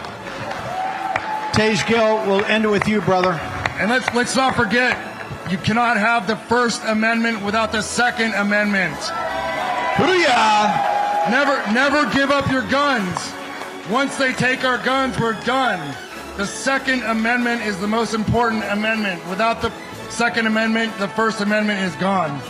Speaker 9: Tej Gill, we'll end it with you, brother.
Speaker 5: And let's not forget, you cannot have the First Amendment without the Second Amendment.
Speaker 9: Hoo-yah!
Speaker 5: Never give up your guns. Once they take our guns, we're done. The Second Amendment is the most important amendment. Without the Second Amendment, the First Amendment is gone.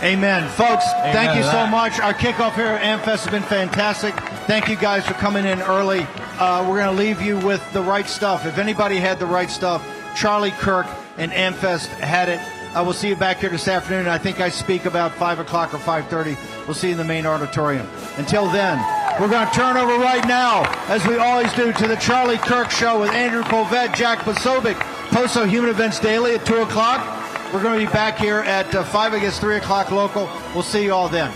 Speaker 9: Amen. Folks, thank you so much. Our kickoff here at AmFest has been fantastic. Thank you guys for coming in early. We're going to leave you with the right stuff. If anybody had the right stuff, Charlie Kirk and AmFest had it. We'll see you back here this afternoon. I think I speak about 5 o'clock or 5:30. We'll see you in the main auditorium. Until then, we're going to turn over right now, as we always do, to the Charlie Kirk Show with Andrew Colvett, Jack Posobiec, Poso Human Events Daily at 2 o'clock. We're going to be back here at 5, I guess 3 o'clock local. We'll see you all then.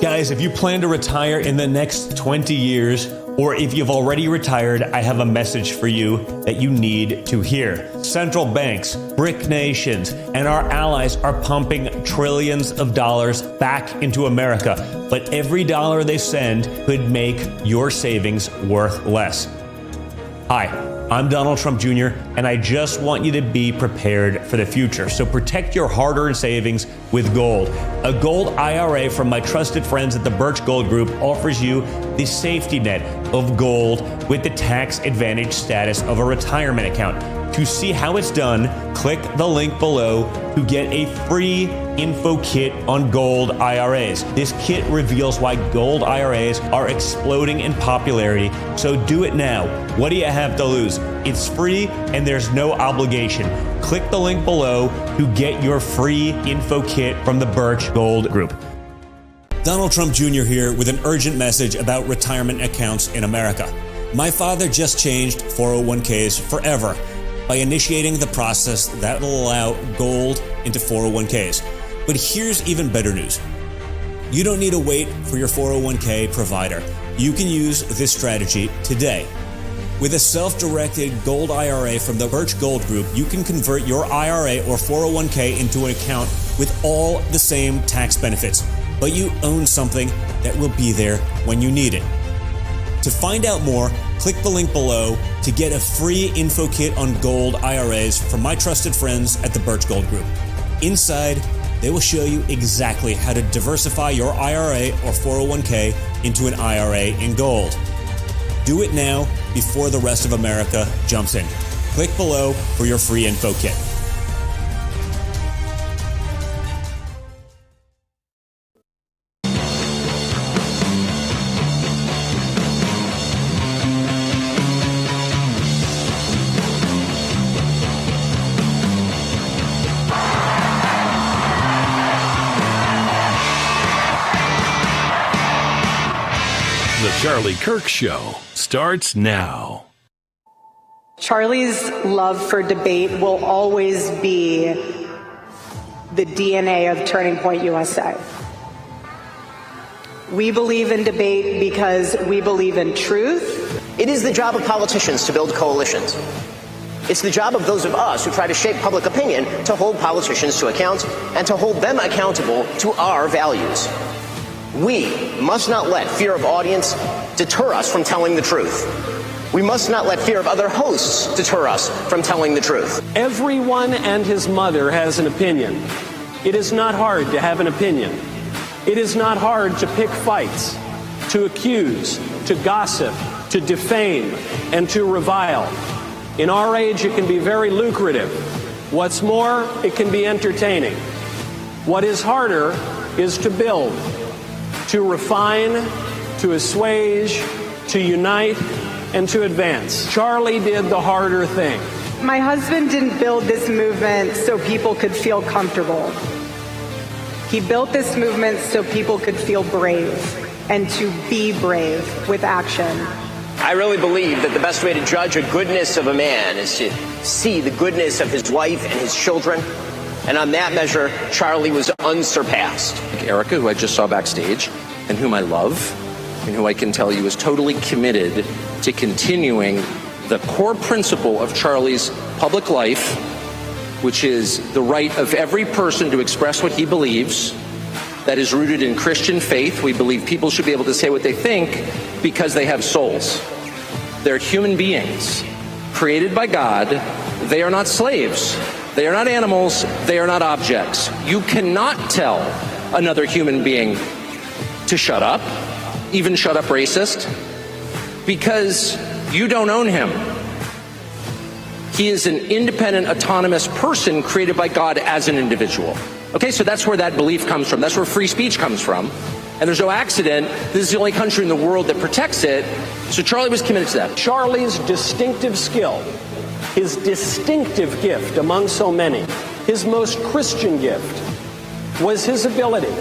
Speaker 16: Guys, if you plan to retire in the next 20 years, or if you've already retired, I have a message for you that you need to hear. Central banks, BRIC nations, and our allies are pumping trillions of dollars back into America, but every dollar they send could make your savings worth less. Hi, I'm Donald Trump Jr., and I just want you to be prepared for the future. So protect your hard-earned savings with gold. A gold IRA from my trusted friends at the Birch Gold Group offers you the safety net of gold with the tax advantage status of a retirement account. To see how it's done, click the link below to get a free info kit on gold IRAs. This kit reveals why gold IRAs are exploding in popularity, so do it now. What do you have to lose? It's free and there's no obligation. Click the link below to get your free info kit from the Birch Gold Group. Donald Trump Jr. here with an urgent message about retirement accounts in America. My father just changed 401ks forever by initiating the process that will allow gold into 401ks. But here's even better news. You don't need to wait for your 401k provider. You can use this strategy today. With a self-directed gold IRA from the Birch Gold Group, you can convert your IRA or 401k into an account with all the same tax benefits, but you own something that will be there when you need it. To find out more, click the link below to get a free info kit on gold IRAs from my trusted friends at the Birch Gold Group. Inside, they will show you exactly how to diversify your IRA or 401k into an IRA in gold. Do it now before the rest of America jumps in. Click below for your free info kit.
Speaker 15: The Charlie Kirk Show starts now.
Speaker 17: Charlie's love for debate will always be the DNA of Turning Point USA. We believe in debate because we believe in truth.
Speaker 18: It is the job of politicians to build coalitions. It's the job of those of us who try to shape public opinion to hold politicians to account and to hold them accountable to our values. We must not let fear of audience deter us from telling the truth. We must not let fear of other hosts deter us from telling the truth.
Speaker 19: Everyone and his mother has an opinion. It is not hard to have an opinion. It is not hard to pick fights, to accuse, to gossip, to defame, and to revile. In our age, it can be very lucrative. What's more, it can be entertaining. What is harder is to build, to refine, to assuage, to unite, and to advance. Charlie did the harder thing.
Speaker 17: My husband didn't build this movement so people could feel comfortable. He built this movement so people could feel brave and to be brave with action.
Speaker 18: I really believe that the best way to judge the goodness of a man is to see the goodness of his wife and his children. And on that measure, Charlie was unsurpassed.
Speaker 20: Erica, who I just saw backstage, and whom I love, and who I can tell you is totally committed to continuing the core principle of Charlie's public life, which is the right of every person to express what he believes. That is rooted in Christian faith. We believe people should be able to say what they think because they have souls. They're human beings created by God. They are not slaves. They are not animals. They are not objects. You cannot tell another human being to shut up, even shut up racist, because you don't own him. He is an independent, autonomous person created by God as an individual. Okay, so that's where that belief comes from. That's where free speech comes from. And there's no accident. This is the only country in the world that protects it. So Charlie was committed to that.
Speaker 19: Charlie's distinctive skill, his distinctive gift among so many, his most Christian gift, was his ability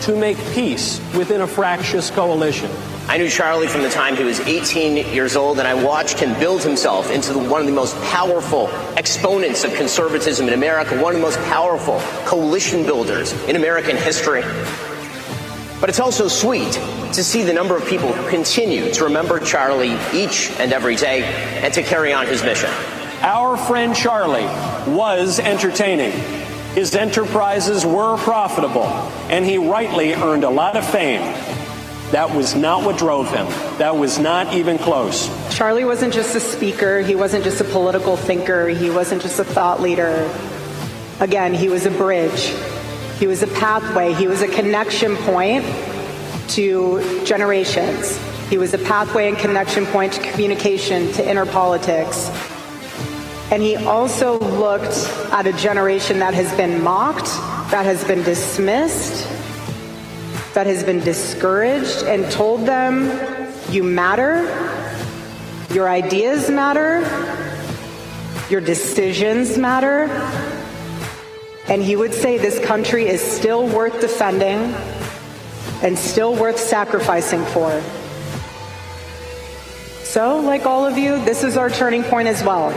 Speaker 19: to make peace within a fractious coalition.
Speaker 18: I knew Charlie from the time he was 18 years old, and I watched him build himself into one of the most powerful exponents of conservatism in America, one of the most powerful coalition builders in American history. But it's also sweet to see the number of people who continue to remember Charlie each and every day and to carry on his mission.
Speaker 19: Our friend Charlie was entertaining. His enterprises were profitable, and he rightly earned a lot of fame. That was not what drove him. That was not even close.
Speaker 17: Charlie wasn't just a speaker. He wasn't just a political thinker. He wasn't just a thought leader. Again, he was a bridge. He was a pathway. He was a connection point to generations. He was a pathway and connection point to communication, to inner politics. And he also looked at a generation that has been mocked, that has been dismissed, that has been discouraged, and told them, you matter, your ideas matter, your decisions matter. And he would say this country is still worth defending and still worth sacrificing for. So, like all of you, this is our turning point as well.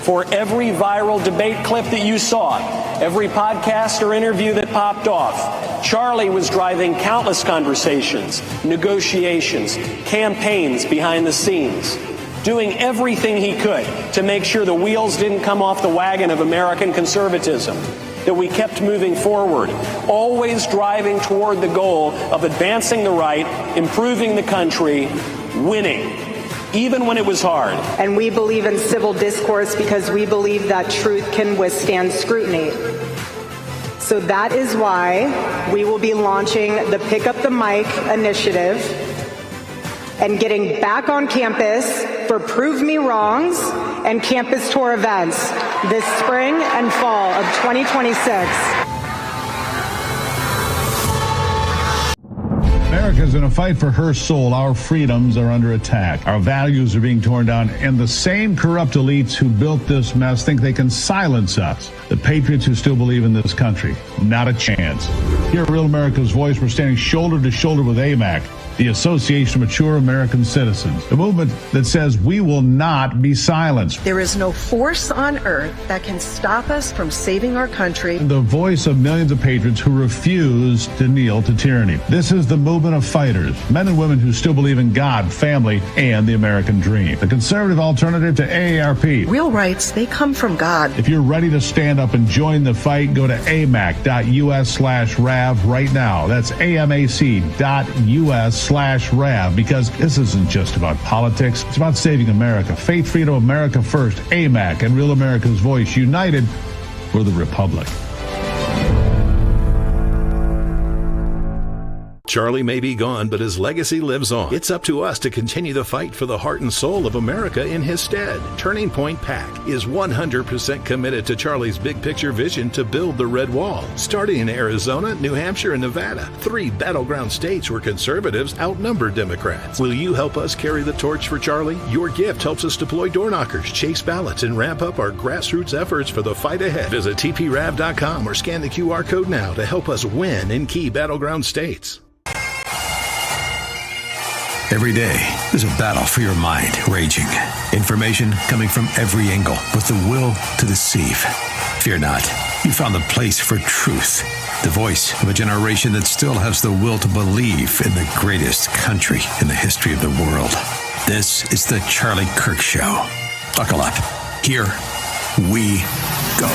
Speaker 19: For every viral debate clip that you saw, every podcast or interview that popped off, Charlie was driving countless conversations, negotiations, campaigns behind the scenes, doing everything he could to make sure the wheels didn't come off the wagon of American conservatism, that we kept moving forward, always driving toward the goal of advancing the right, improving the country, winning, even when it was hard.
Speaker 17: And we believe in civil discourse because we believe that truth can withstand scrutiny. So that is why we will be launching the Pick Up the Mic initiative and getting back on campus for Prove Me Wrongs and campus tour events this spring and fall of 2026.
Speaker 1: America is in a fight for her soul. Our freedoms are under attack. Our values are being torn down. And the same corrupt elites who built this mess think they can silence us. The patriots who still believe in this country. Not a chance. Here at Real America's Voice, we're standing shoulder to shoulder with AMAC, the Association of Mature American Citizens, a movement that says we will not be silenced.
Speaker 8: There is no force on earth that can stop us from saving our country.
Speaker 1: The voice of millions of patriots who refuse to kneel to tyranny. This is the movement of fighters, men and women who still believe in God, family, and the American dream. The conservative alternative to AARP.
Speaker 8: Real rights, they come from God.
Speaker 1: If you're ready to stand up and join the fight, go to amac.us/RAV right now. That's amac.us/RAV, because this isn't just about politics. It's about saving America. Faith, freedom, America first. AMAC and Real America's Voice, united for the Republic.
Speaker 12: Charlie may be gone, but his legacy lives on. It's up to us to continue the fight for the heart and soul of America in his stead. Turning Point PAC is 100% committed to Charlie's big picture vision to build the Red Wall. Starting in Arizona, New Hampshire, and Nevada, 3 battleground states where conservatives outnumber Democrats. Will you help us carry the torch for Charlie? Your gift helps us deploy door knockers, chase ballots, and ramp up our grassroots efforts for the fight ahead. Visit tprav.com or scan the QR code now to help us win in key battleground states.
Speaker 21: Every day, there's a battle for your mind raging. Information coming from every angle with the will to deceive. Fear not. You found the place for truth. The voice of a generation that still has the will to believe in the greatest country in the history of the world. This is the Charlie Kirk Show. Buckle up. Here we go.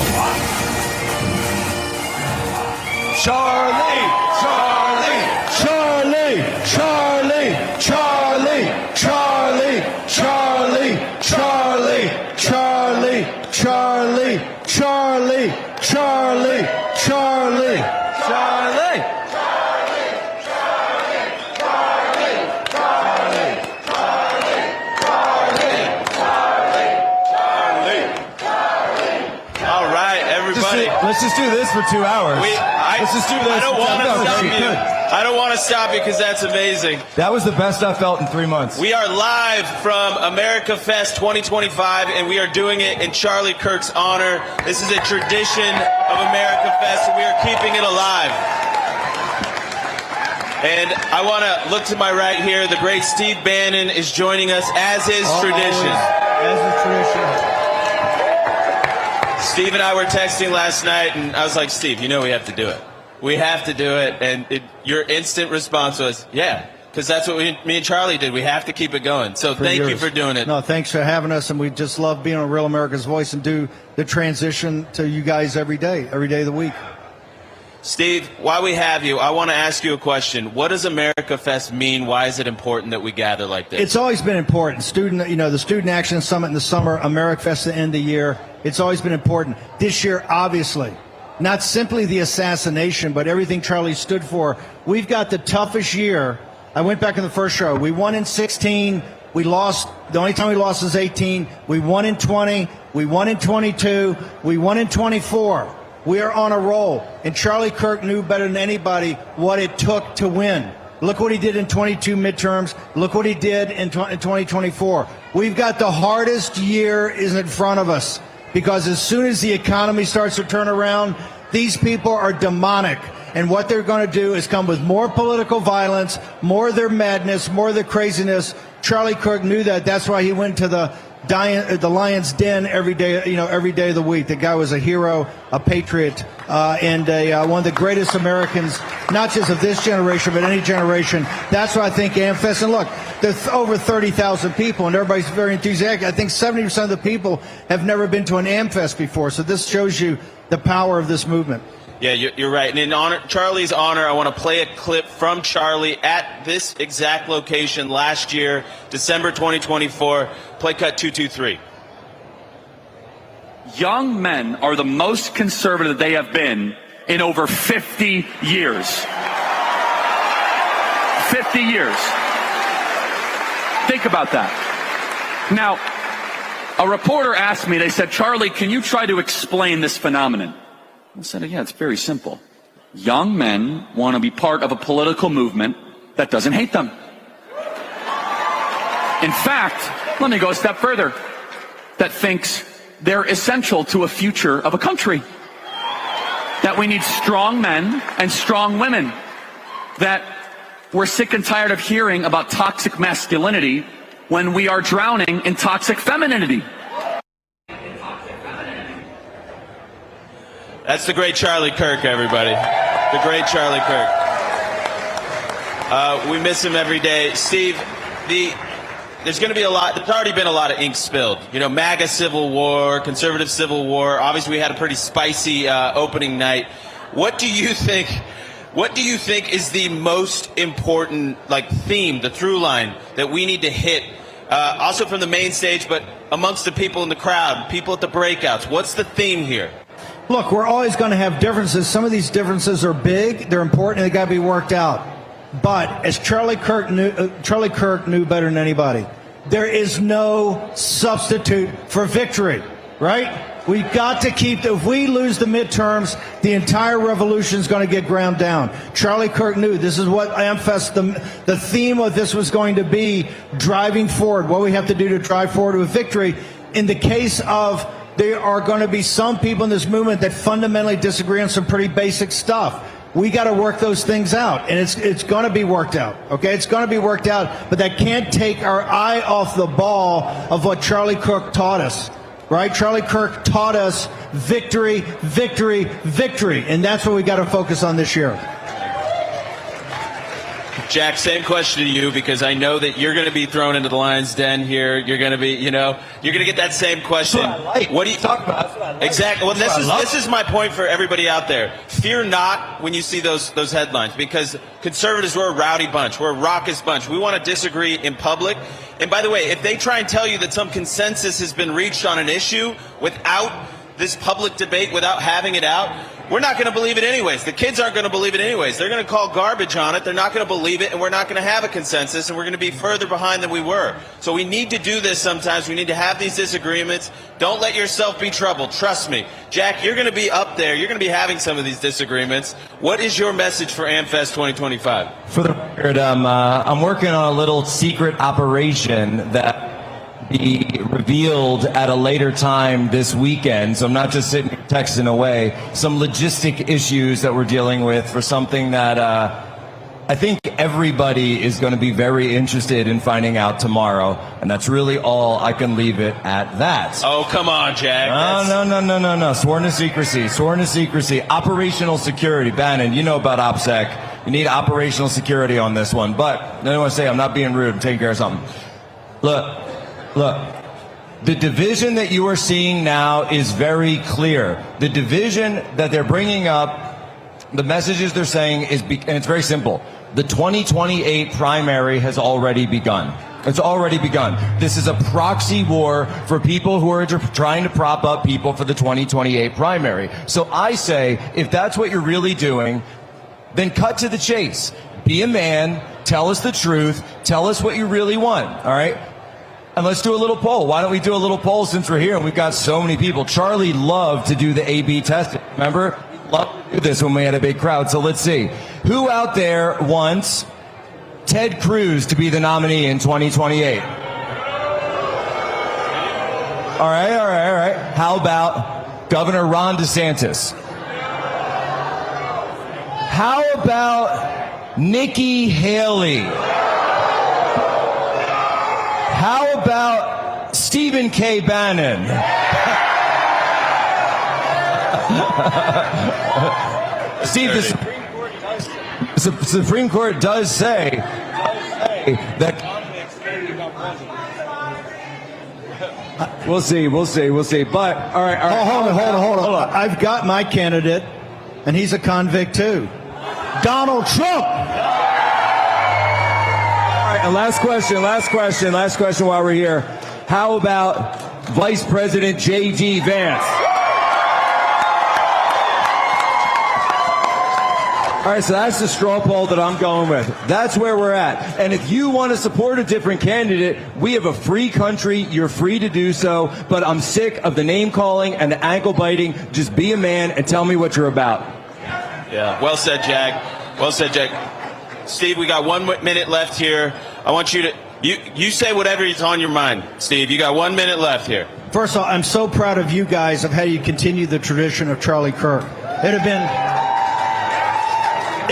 Speaker 14: Charlie, Charlie, Charlie, Charlie, Charlie, Charlie, Charlie, Charlie, Charlie, Charlie, Charlie, Charlie, Charlie, Charlie.
Speaker 13: All right, everybody.
Speaker 14: Let's just do this for 2 hours. Let's just do this.
Speaker 13: I don't want to stop you. I don't want to stop you because that's amazing.
Speaker 14: That was the best I felt in 3 months.
Speaker 13: We are live from America Fest 2025, and we are doing it in Charlie Kirk's honor. This is a tradition of America Fest, and we are keeping it alive. And I want to look to my right here. The great Steve Bannon is joining us, as is tradition.
Speaker 9: As is tradition.
Speaker 13: Steve and I were texting last night, and I was like, Steve, you know we have to do it. We have to do it. And your instant response was, yeah, because that's what me and Charlie did. We have to keep it going. So thank you for doing it.
Speaker 9: No, thanks for having us. And we just love being on Real America's Voice and do the transition to you guys every day of the week.
Speaker 13: Steve, while we have you, I want to ask you a question. What does America Fest mean? Why is it important that we gather like this?
Speaker 9: It's always been important. The Student Action Summit in the summer, America Fest at the end of the year. It's always been important. This year, obviously, not simply the assassination, but everything Charlie stood for. We've got the toughest year. I went back in the first show. We won in 16. We lost. The only time we lost was 18. We won in 20. We won in 22. We won in 24. We are on a roll. And Charlie Kirk knew better than anybody what it took to win. Look what he did in 22 midterms. Look what he did in 2024. We've got the hardest year is in front of us. Because as soon as the economy starts to turn around, these people are demonic. And what they're going to do is come with more political violence, more of their madness, more of their craziness. Charlie Kirk knew that. That's why he went to the lion's den every day of the week. The guy was a hero, a patriot, and one of the greatest Americans, not just of this generation, but any generation. That's why I think AmFest. And look, there's over 30,000 people, and everybody's very enthusiastic. I think 70% of the people have never been to an AmFest before. So this shows you the power of this movement.
Speaker 13: Yeah, you're right. And in Charlie's honor, I want to play a clip from Charlie at this exact location last year, December 2024. Play cut 223.
Speaker 22: Young men are the most conservative they have been in over 50 years. 50 years. Think about that. Now, a reporter asked me, they said, Charlie, can you try to explain this phenomenon? I said, yeah, it's very simple. Young men want to be part of a political movement that doesn't hate them. In fact, let me go a step further, that thinks they're essential to a future of a country. That we need strong men and strong women. That we're sick and tired of hearing about toxic masculinity when we are drowning in toxic femininity.
Speaker 13: That's the great Charlie Kirk, everybody. The great Charlie Kirk. We miss him every day. Steve, there's going to be a lot. There's already been a lot of ink spilled. You know, MAGA civil war, conservative civil war. Obviously, we had a pretty spicy opening night. What do you think? What do you think is the most important, theme, the through line that we need to hit? Also from the main stage, but amongst the people in the crowd, people at the breakouts. What's the theme here?
Speaker 9: Look, we're always going to have differences. Some of these differences are big, they're important, and they got to be worked out. But as Charlie Kirk knew better than anybody, there is no substitute for victory, right? We've got to keep, if we lose the midterms, the entire revolution is going to get ground down. Charlie Kirk knew this is what AmFest, the theme of this was going to be, driving forward, what we have to do to drive forward with victory. In the case of, there are going to be some people in this movement that fundamentally disagree on some pretty basic stuff. We got to work those things out, and it's going to be worked out, okay? It's going to be worked out, but that can't take our eye off the ball of what Charlie Kirk taught us, right? Charlie Kirk taught us victory, victory, victory, and that's what we got to focus on this year.
Speaker 13: Jack, same question to you, because I know that you're going to be thrown into the lion's den here. You're going to be, you're going to get that same question. What do you talk about? Exactly. Well, this is my point for everybody out there. Fear not when you see those headlines, because conservatives, we're a rowdy bunch. We're a raucous bunch. We want to disagree in public. And by the way, if they try and tell you that some consensus has been reached on an issue without this public debate, without having it out, we're not going to believe it anyways. The kids aren't going to believe it anyways. They're going to call garbage on it. They're not going to believe it, and we're not going to have a consensus, and we're going to be further behind than we were. So we need to do this sometimes. We need to have these disagreements. Don't let yourself be troubled. Trust me. Jack, you're going to be up there. You're going to be having some of these disagreements. What is your message for AmFest 2025?
Speaker 14: For the record, I'm working on a little secret operation that be revealed at a later time this weekend. So I'm not just sitting here texting away. Some logistic issues that we're dealing with for something that I think everybody is going to be very interested in finding out tomorrow. And that's really all. I can leave it at that.
Speaker 13: Oh, come on, Jack.
Speaker 14: No. Sworn to secrecy. Sworn to secrecy. Operational security. Bannon, you know about OPSEC. You need operational security on this one. But I don't want to say I'm not being rude. I'm taking care of something. Look, the division that you are seeing now is very clear. The division that they're bringing up, the messages they're saying is, and it's very simple. The 2028 primary has already begun. It's already begun. This is a proxy war for people who are trying to prop up people for the 2028 primary. So I say, if that's what you're really doing, then cut to the chase. Be a man. Tell us the truth. Tell us what you really want. All right? And let's do a little poll. Why don't we do a little poll since we're here and we've got so many people? Charlie loved to do the A/B testing. Remember? He loved to do this when we had a big crowd. So let's see. Who out there wants Ted Cruz to be the nominee in 2028? All right. How about Governor Ron DeSantis? How about Nikki Haley? How about Stephen K. Bannon? Steve, the Supreme Court does say that convicts can become president. We'll see. But all right.
Speaker 9: Hold on. I've got my candidate, and he's a convict too. Donald Trump.
Speaker 14: And last question while we're here. How about Vice President J.D. Vance? All right, so that's the straw poll that I'm going with. That's where we're at. And if you want to support a different candidate, we have a free country. You're free to do so. But I'm sick of the name calling and the ankle biting. Just be a man and tell me what you're about.
Speaker 13: Yeah, well said, Jack. Steve, we got 1 minute left here. I want you to, you say whatever is on your mind, Steve. You got 1 minute left here.
Speaker 9: First of all, I'm so proud of you guys of how you continue the tradition of Charlie Kirk. It'd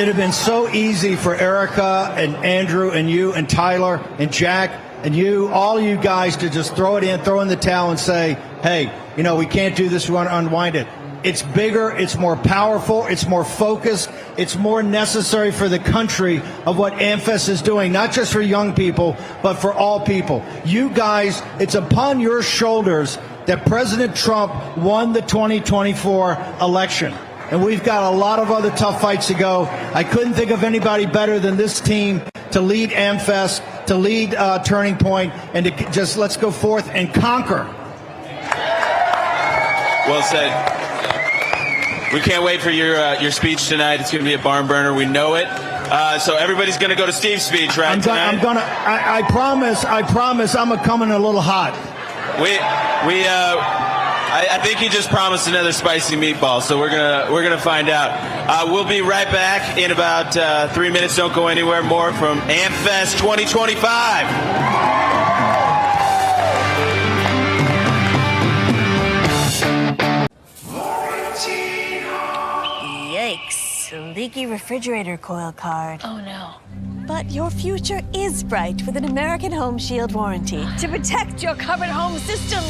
Speaker 9: have been so easy for Erica and Andrew and you and Tyler and Jack and you, all you guys, to just throw in the towel and say, hey, we can't do this, we want to unwind it. It's bigger, it's more powerful, it's more focused, it's more necessary for the country of what AmFest is doing, not just for young people, but for all people. You guys, it's upon your shoulders that President Trump won the 2024 election. And we've got a lot of other tough fights to go. I couldn't think of anybody better than this team to lead AmFest, to lead Turning Point, and to just let's go forth and conquer.
Speaker 13: Well said. We can't wait for your speech tonight. It's going to be a barn burner. We know it. So everybody's going to go to Steve's speech, right?
Speaker 9: I promise I'm coming a little hot.
Speaker 13: I think he just promised another spicy meatball, so we're gonna find out. We'll be right back in about 3 minutes. Don't go anywhere. More from AmFest 2025.
Speaker 2: Yikes, leaky refrigerator coil card.
Speaker 4: Oh no.
Speaker 2: But your future is bright with an American Home Shield warranty to protect your covered home system.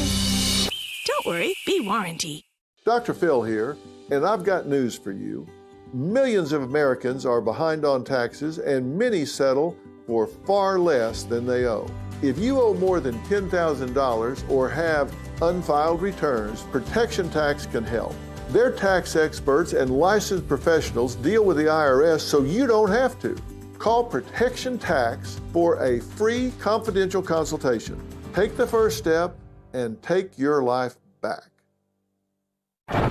Speaker 2: Don't worry, be warranty.
Speaker 6: Dr. Phil here, and I've got news for you. Millions of Americans are behind on taxes, and many settle for far less than they owe. If you owe more than $10,000 or have unfiled returns, Protection Tax can help. Their tax experts and licensed professionals deal with the IRS so you don't have to. Call Protection Tax for a free confidential consultation. Take the first step and take your life back.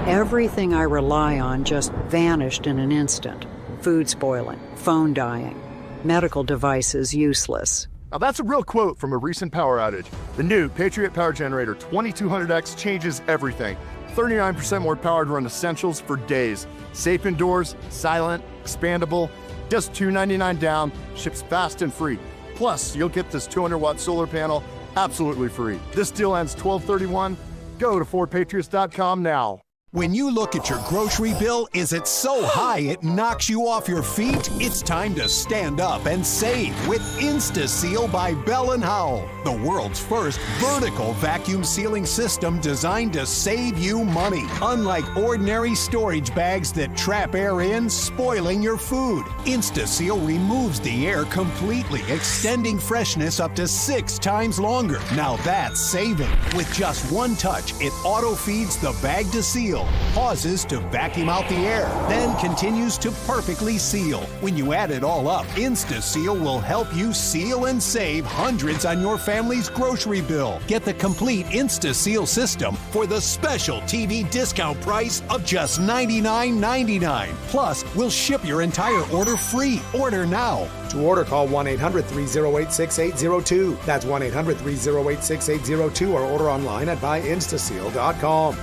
Speaker 23: Everything I rely on just vanished in an instant. Food spoiling, phone dying, medical devices useless.
Speaker 24: Now that's a real quote from a recent power outage. The new Patriot Power Generator 2200X changes everything. 39% more power to run essentials for days. Safe indoors, silent, expandable, just $299 down, ships fast and free. Plus, you'll get this 200-watt solar panel absolutely free. This deal ends 12/31. Go to FordPatriots.com now.
Speaker 25: When you look at your grocery bill, is it so high it knocks you off your feet? It's time to stand up and save with InstaSeal by Bell & Howell, the world's first vertical vacuum sealing system designed to save you money. Unlike ordinary storage bags that trap air in, spoiling your food, InstaSeal removes the air completely, extending freshness up to 6 times longer. Now that's saving. With just one touch, it auto-feeds the bag to seal, pauses to vacuum out the air, then continues to perfectly seal. When you add it all up, InstaSeal will help you seal and save hundreds on your family's grocery bill. Get the complete InstaSeal system for the special TV discount price of just $99.99. Plus, we'll ship your entire order free. Order now.
Speaker 26: To order, call 1-800-308-6802. That's 1-800-308-6802 or order online at buyinstaseal.com.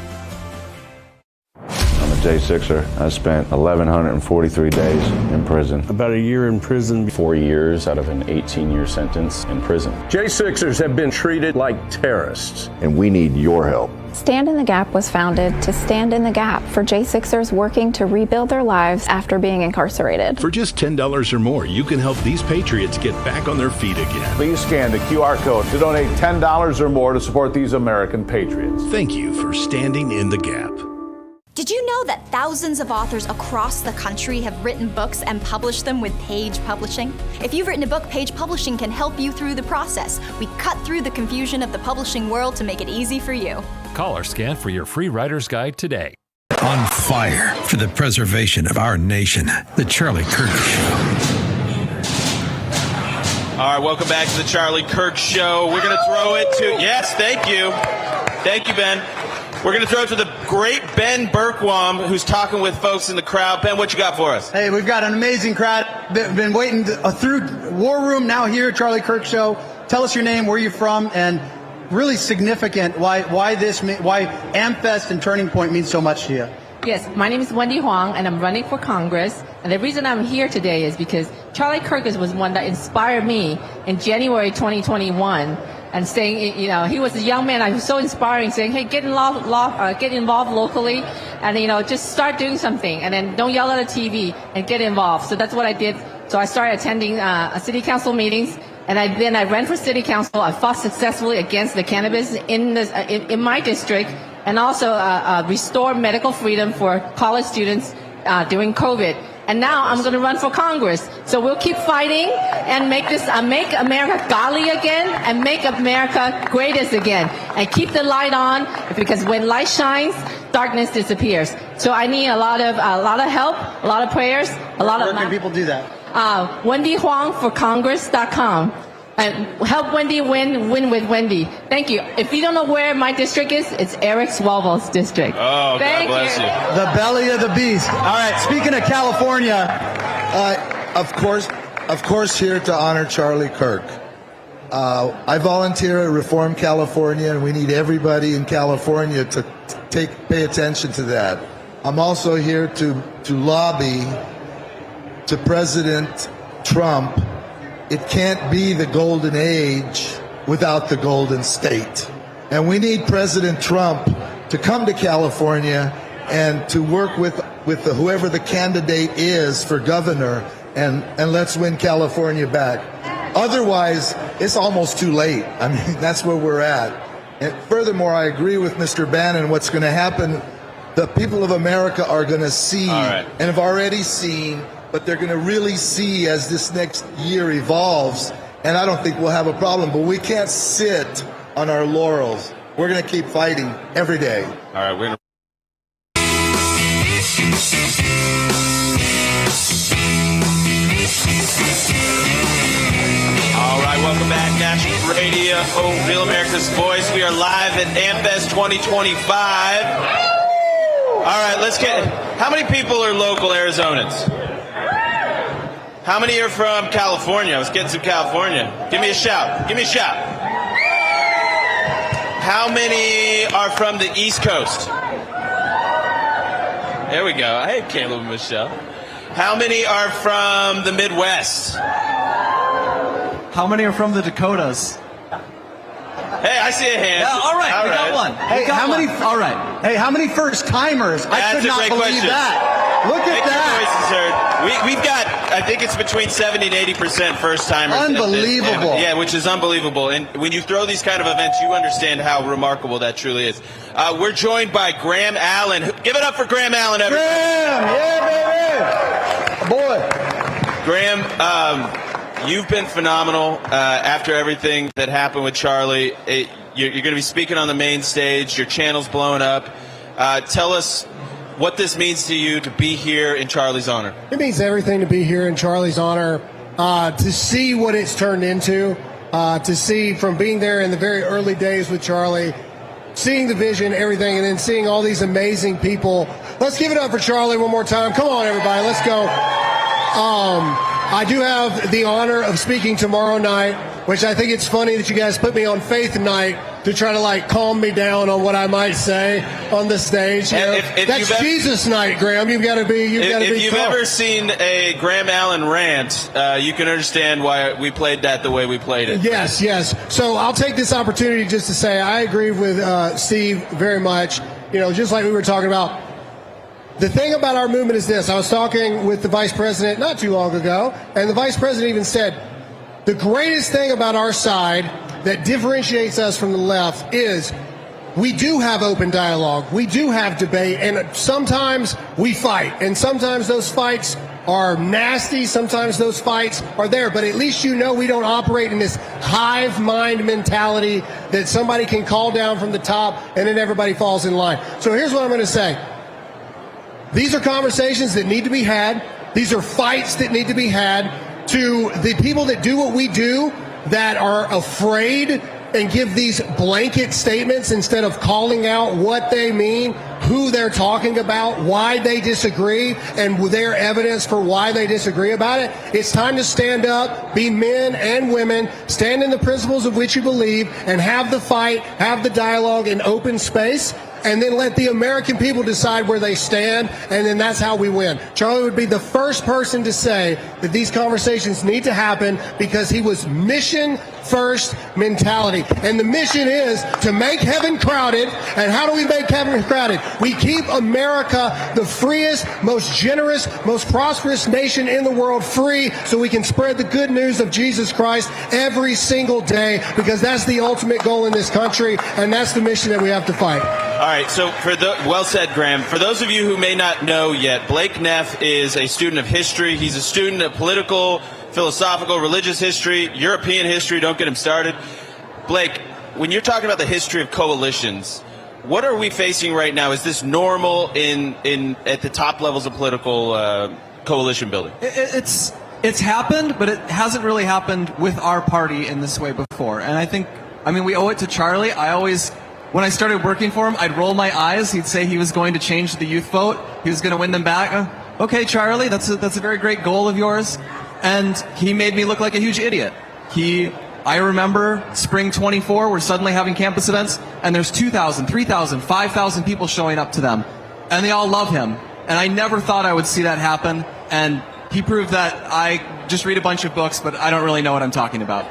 Speaker 27: I'm a J6er. I spent 1,143 days in prison. About a year in prison. 4 years out of an 18-year sentence in prison. J6ers have been treated like terrorists, and we need your help.
Speaker 28: Stand in the Gap was founded to stand in the gap for J6ers working to rebuild their lives after being incarcerated.
Speaker 29: For just $10 or more, you can help these patriots get back on their feet again.
Speaker 1: Please scan the QR code to donate $10 or more to support these American patriots.
Speaker 29: Thank you for standing in the gap.
Speaker 30: Did you know that thousands of authors across the country have written books and published them with Page Publishing? If you've written a book, Page Publishing can help you through the process. We cut through the confusion of the publishing world to make it easy for you.
Speaker 31: Call or scan for your free writer's guide today.
Speaker 21: On fire for the preservation of our nation. The Charlie Kirk Show.
Speaker 13: All right, welcome back to the Charlie Kirk Show. We're going to throw it to, yes, thank you. Thank you, Ben. We're going to throw it to the great Ben Berkwam, who's talking with folks in the crowd. Ben, what you got for us?
Speaker 3: Hey, we've got an amazing crowd. Been waiting through War Room, now here, Charlie Kirk Show. Tell us your name, where you're from, and really significant why AmFest and Turning Point means so much to you.
Speaker 4: Yes, my name is Wendy Huang, and I'm running for Congress. And the reason I'm here today is because Charlie Kirk was one that inspired me in January 2021. And saying, you know, he was a young man. I was so inspiring, saying, "Hey, get involved locally, and just start doing something, and then don't yell at the TV and get involved." So that's what I did. So I started attending city council meetings, and then I ran for city council. I fought successfully against the cannabis in my district, and also restore medical freedom for college students during COVID. And now I'm going to run for Congress. So we'll keep fighting and make America godly again and make America greatest again. And keep the light on, because when light shines, darkness disappears. So I need a lot of help, a lot of prayers, a lot of.
Speaker 3: Where can people do that?
Speaker 4: WendyHuangForCongress.com. And help Wendy win with Wendy. Thank you. If you don't know where my district is, it's Eric Swalwell's district.
Speaker 13: Oh,
Speaker 4: Thank
Speaker 13: God bless you.
Speaker 3: The belly of the beast. All right, speaking of California.
Speaker 5: Of course, here to honor Charlie Kirk. I volunteer at Reform California, and we need everybody in California to pay attention to that. I'm also here to lobby to President Trump. It can't be the golden age without the golden state. And we need President Trump to come to California and to work with whoever the candidate is for governor, and let's win California back. Otherwise, it's almost too late. I mean, that's where we're at. And furthermore, I agree with Mr. Bannon. What's going to happen, the people of America are going to see, and have already seen, but they're going to really see as this next year evolves, and I don't think we'll have a problem. But we can't sit on our laurels. We're going to keep fighting every day.
Speaker 13: All right, we're going to. All right, welcome back, National Radio, Real America's Voice. We are live at AmFest 2025. All right, let's get. How many people are local Arizonans? How many are from California? Let's get some California. Give me a shout. Give me a shout. How many are from the East Coast? There we go. Hey, Caleb and Michelle. How many are from the Midwest?
Speaker 7: How many are from the Dakotas?
Speaker 13: Hey, I see a hand.
Speaker 7: Yeah, all right, we got one.
Speaker 3: Hey, how many? All right. Hey, how many first timers? I could not believe that. Look at that.
Speaker 13: We've got, I think it's between 70 and 80% first timers.
Speaker 3: Unbelievable.
Speaker 13: Yeah, which is unbelievable. And when you throw these kind of events, you understand how remarkable that truly is. We're joined by Graham Allen. Give it up for Graham Allen, everybody.
Speaker 3: Graham, yeah, baby. Boy.
Speaker 13: Graham, you've been phenomenal after everything that happened with Charlie. You're going to be speaking on the main stage. Your channel's blowing up. Tell us what this means to you to be here in Charlie's honor.
Speaker 10: It means everything to be here in Charlie's honor, to see what it's turned into, to see from being there in the very early days with Charlie, seeing the vision, everything, and then seeing all these amazing people. Let's give it up for Charlie one more time. Come on, everybody. Let's go. I do have the honor of speaking tomorrow night, which I think it's funny that you guys put me on Faith Night to try to calm me down on what I might say on the stage. That's Jesus night, Graham. You've got to be.
Speaker 13: If you've ever seen a Graham Allen rant, you can understand why we played that the way we played it.
Speaker 10: Yes, yes. So I'll take this opportunity just to say I agree with Steve very much. Just like we were talking about. The thing about our movement is this. I was talking with the vice president not too long ago, and the vice president even said, the greatest thing about our side that differentiates us from the left is we do have open dialogue. We do have debate, and sometimes we fight, and sometimes those fights are nasty. Sometimes those fights are there, but at least we don't operate in this hive mind mentality that somebody can call down from the top and then everybody falls in line. So here's what I'm going to say. These are conversations that need to be had. These are fights that need to be had. To the people that do what we do, that are afraid and give these blanket statements instead of calling out what they mean, who they're talking about, why they disagree, and their evidence for why they disagree about it. It's time to stand up, be men and women, stand in the principles of which you believe, and have the fight, have the dialogue in open space. and then let the American people decide where they stand, and then that's how we win. Charlie would be the first person to say that these conversations need to happen because he was mission first mentality. And the mission is to make heaven crowded. And how do we make heaven crowded? We keep America the freest, most generous, most prosperous nation in the world free so we can spread the good news of Jesus Christ every single day, because that's the ultimate goal in this country, and that's the mission that we have to fight.
Speaker 13: All right, so well said, Graham. For those of you who may not know yet, Blake Neff is a student of history. He's a student of political, philosophical, religious history, European history. Don't get him started. Blake, when you're talking about the history of coalitions, what are we facing right now? Is this normal at the top levels of political coalition building?
Speaker 7: It's happened, but it hasn't really happened with our party in this way before. And I mean, we owe it to Charlie. When I started working for him, I'd roll my eyes. He'd say he was going to change the youth vote. He was going to win them back. Okay, Charlie, that's a very great goal of yours. And he made me look like a huge idiot. I remember spring 24, we're suddenly having campus events, and there's 2,000, 3,000, 5,000 people showing up to them. And they all love him. And I never thought I would see that happen. And he proved that I just read a bunch of books, but I don't really know what I'm talking about.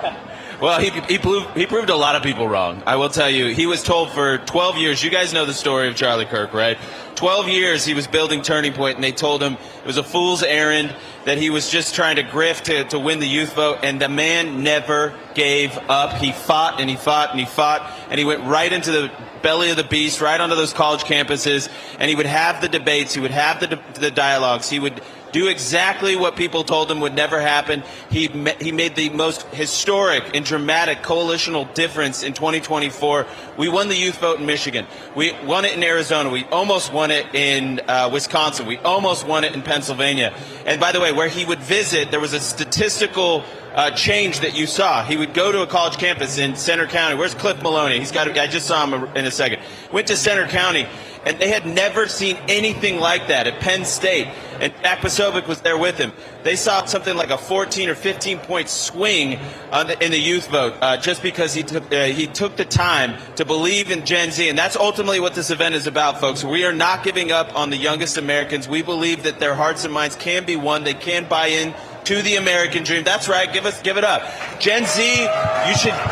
Speaker 13: Well, he proved a lot of people wrong. I will tell you, he was told for 12 years, you guys know the story of Charlie Kirk, right? 12 years he was building Turning Point, and they told him it was a fool's errand, that he was just trying to grift to win the youth vote, and the man never gave up. He fought and he fought and he fought, and he went right into the belly of the beast, right onto those college campuses, and he would have the debates, he would have the dialogues, he would do exactly what people told him would never happen. He made the most historic and dramatic coalitional difference in 2024. We won the youth vote in Michigan. We won it in Arizona. We almost won it in Wisconsin. We almost won it in Pennsylvania. And by the way, where he would visit, there was a statistical change that you saw. He would go to a college campus in Center County. Where's Cliff Maloney? I just saw him in a second. Went to Center County, and they had never seen anything like that at Penn State. And Jack Posobiec was there with him. They saw something like a 14 or 15-point swing in the youth vote just because he took the time to believe in Gen Z. And that's ultimately what this event is about, folks. We are not giving up on the youngest Americans. We believe that their hearts and minds can be won. They can buy in to the American dream. That's right. Give it up. Gen Z,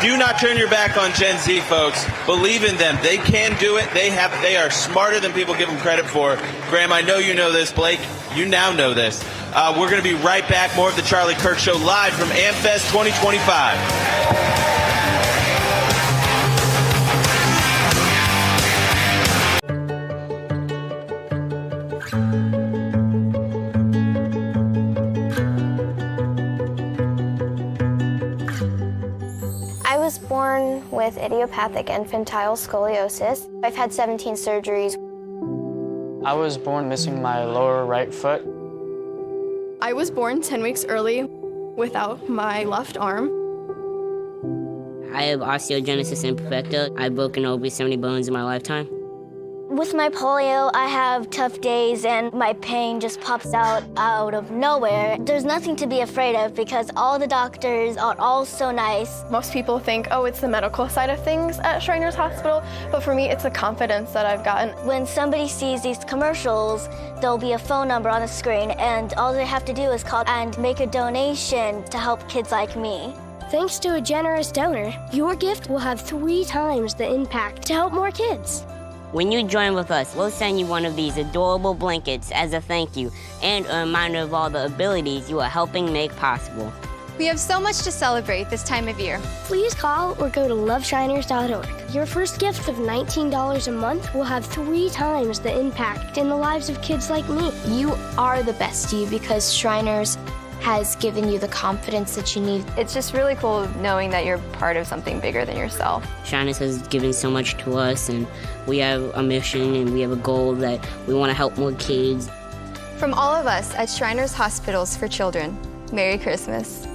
Speaker 13: do not turn your back on Gen Z, folks. Believe in them. They can do it. They are smarter than people give them credit for. Graham, I know you know this. Blake, you now know this. We're going to be right back. More of the Charlie Kirk Show live from AmFest 2025.
Speaker 8: I was born with idiopathic infantile scoliosis. I've had 17 surgeries.
Speaker 11: I was born missing my lower right foot.
Speaker 12: I was born 10 weeks early without my left arm.
Speaker 14: I have osteogenesis imperfecta. I've broken over 70 bones in my lifetime.
Speaker 8: With my polio, I have tough days and my pain just pops out of nowhere. There's nothing to be afraid of because all the doctors are all so nice.
Speaker 12: Most people think, oh, it's the medical side of things at Shriners Hospital, but for me, it's the confidence that I've gotten.
Speaker 8: When somebody sees these commercials, there'll be a phone number on the screen, and all they have to do is call and make a donation to help kids like me.
Speaker 15: Thanks to a generous donor, your gift will have 3 times the impact to help more kids.
Speaker 14: When you join with us, we'll send you one of these adorable blankets as a thank you and a reminder of all the abilities you are helping make possible.
Speaker 16: We have so much to celebrate this time of year.
Speaker 15: Please call or go to loveshiners.org. Your first gift of $19 a month will have 3 times the impact in the lives of kids like me.
Speaker 16: You are the bestie because Shriners has given you the confidence that you need.
Speaker 17: It's just really cool knowing that you're part of something bigger than yourself.
Speaker 14: Shriners has given so much to us, and we have a mission and we have a goal that we want to help more kids.
Speaker 17: From all of us at Shriners Hospitals for Children, Merry Christmas.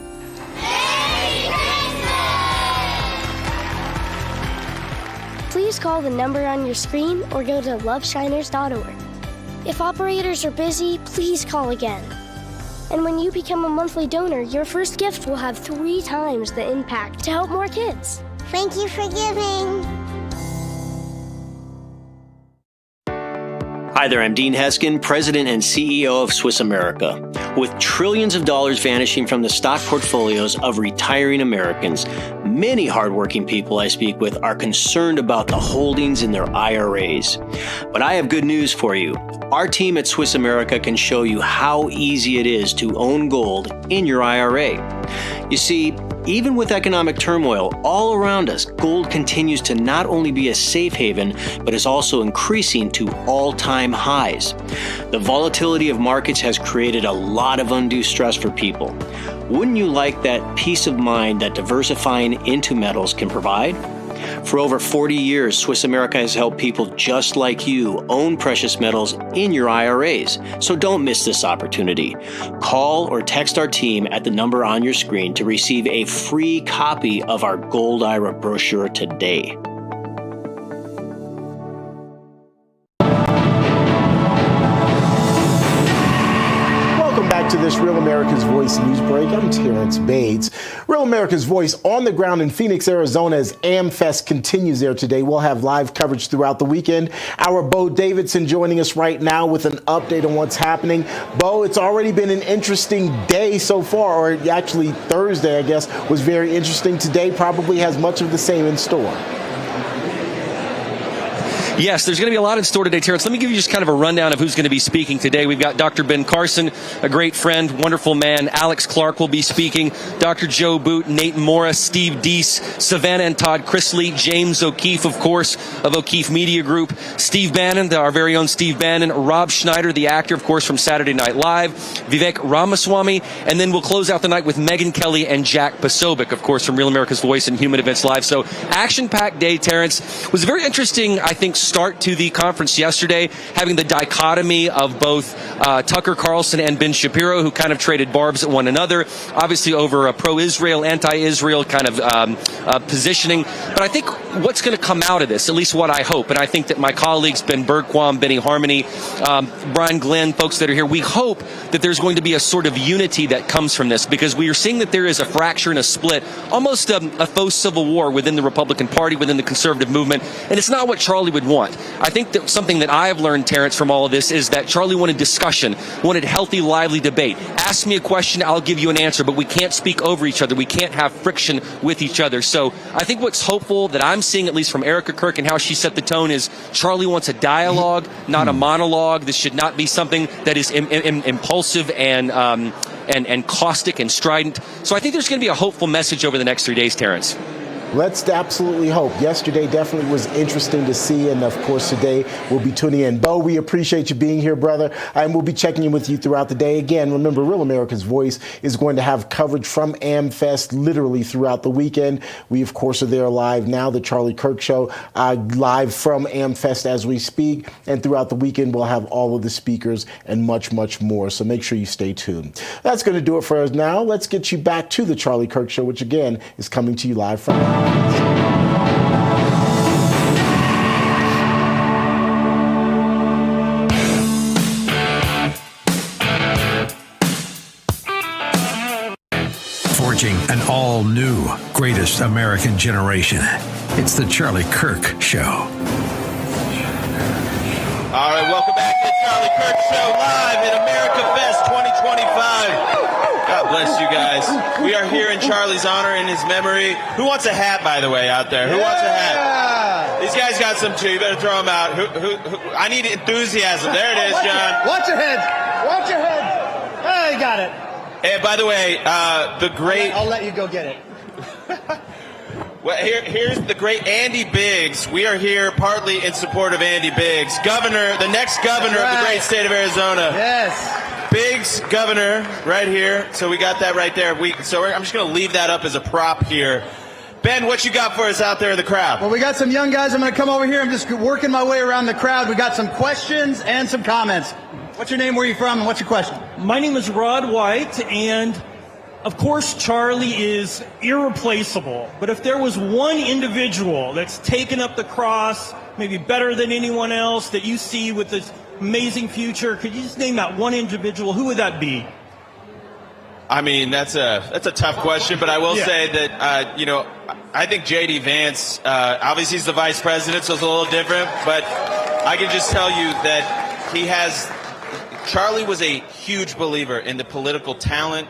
Speaker 15: Please call the number on your screen or go to loveshiners.org. If operators are busy, please call again. And when you become a monthly donor, your first gift will have 3 times the impact to help more kids. Thank you for giving.
Speaker 2: Hi there, I'm Dean Heskin, President and CEO of Swiss America. With trillions of dollars vanishing from the stock portfolios of retiring Americans, many hardworking people I speak with are concerned about the holdings in their IRAs. But I have good news for you. Our team at Swiss America can show you how easy it is to own gold in your IRA. You see, even with economic turmoil all around us, gold continues to not only be a safe haven, but is also increasing to all-time highs. The volatility of markets has created a lot of undue stress for people. Wouldn't you like that peace of mind that diversifying into metals can provide? For over 40 years, Swiss America has helped people just like you own precious metals in your IRAs. So don't miss this opportunity. Call or text our team at the number on your screen to receive a free copy of our Gold IRA brochure today.
Speaker 6: To this Real America's Voice news break. I'm Terrence Bates. Real America's Voice on the ground in Phoenix, Arizona as AmFest continues there today. We'll have live coverage throughout the weekend. Our Bo Davidson joining us right now with an update on what's happening. Bo, it's already been an interesting day so far, or actually Thursday, I guess, was very interesting. Today probably has much of the same in store.
Speaker 9: Yes, there's going to be a lot in store today, Terrence. Let me give you just kind of a rundown of who's going to be speaking today. We've got Dr. Ben Carson, a great friend, wonderful man. Alex Clark will be speaking. Dr. Joe Boot, Nate Morris, Steve Deese, Savannah and Todd Chrisley, James O'Keefe, of course, of O'Keefe Media Group, Steve Bannon, our very own Steve Bannon, Rob Schneider, the actor, of course, from Saturday Night Live, Vivek Ramaswamy, and then we'll close out the night with Megyn Kelly and Jack Posobiec, of course, from Real America's Voice and Human Events Live. So action-packed day, Terrence. It was a very interesting, I think, start to the conference yesterday, having the dichotomy of both Tucker Carlson and Ben Shapiro, who kind of traded barbs at one another, obviously over a pro-Israel, anti-Israel kind of positioning. But I think what's going to come out of this, at least what I hope, and I think that my colleagues, Ben Bergquam, Benny Harmony, Brian Glenn, folks that are here, we hope that there's going to be a sort of unity that comes from this, because we are seeing that there is a fracture and a split, almost a faux civil war within the Republican Party, within the conservative movement, and it's not what Charlie would want. I think that something that I have learned, Terrence, from all of this is that Charlie wanted discussion, wanted healthy, lively debate. Ask me a question, I'll give you an answer, but we can't speak over each other. We can't have friction with each other. So I think what's hopeful that I'm seeing, at least from Erica Kirk and how she set the tone, is Charlie wants a dialogue, not a monologue. This should not be something that is impulsive and caustic and strident. So I think there's going to be a hopeful message over the next 3 days, Terrence.
Speaker 6: Let's absolutely hope. Yesterday definitely was interesting to see, and of course today we'll be tuning in. Bo, we appreciate you being here, brother, and we'll be checking in with you throughout the day. Again, remember, Real America's Voice is going to have coverage from AmFest literally throughout the weekend. We, of course, are there live now, the Charlie Kirk Show, live from AmFest as we speak, and throughout the weekend we'll have all of the speakers and much, much more, so make sure you stay tuned. That's going to do it for us now. Let's get you back to the Charlie Kirk Show, which again is coming to you live from
Speaker 21: Forging an all-new greatest American generation. It's the Charlie Kirk Show.
Speaker 13: All right, welcome back to the Charlie Kirk Show live at America Fest 2025. God bless you guys. We are here in Charlie's honor, in his memory. Who wants a hat, by the way, out there? Who wants a hat? These guys got some too. You better throw them out. Who? I need enthusiasm. There it is, John.
Speaker 3: Watch your heads. Watch your heads. Hey, got it.
Speaker 13: And by the way, the great...
Speaker 3: I'll let you go get it.
Speaker 13: Well, here's the great Andy Biggs. We are here partly in support of Andy Biggs, the next governor of the great state of Arizona.
Speaker 3: Yes.
Speaker 13: Biggs, governor, right here. So we got that right there. I'm just going to leave that up as a prop here. Ben, what you got for us out there in the crowd?
Speaker 3: Well, we got some young guys. I'm going to come over here. I'm just working my way around the crowd. We got some questions and some comments. What's your name, where are you from, and what's your question?
Speaker 18: My name is Rod White, and of course Charlie is irreplaceable. But if there was one individual that's taken up the cross, maybe better than anyone else, that you see with this amazing future, could you just name that one individual? Who would that be?
Speaker 13: I mean, that's a tough question, but I will say that, I think J.D. Vance, obviously he's the vice president, so it's a little different, but I can just tell you that Charlie was a huge believer in the political talent,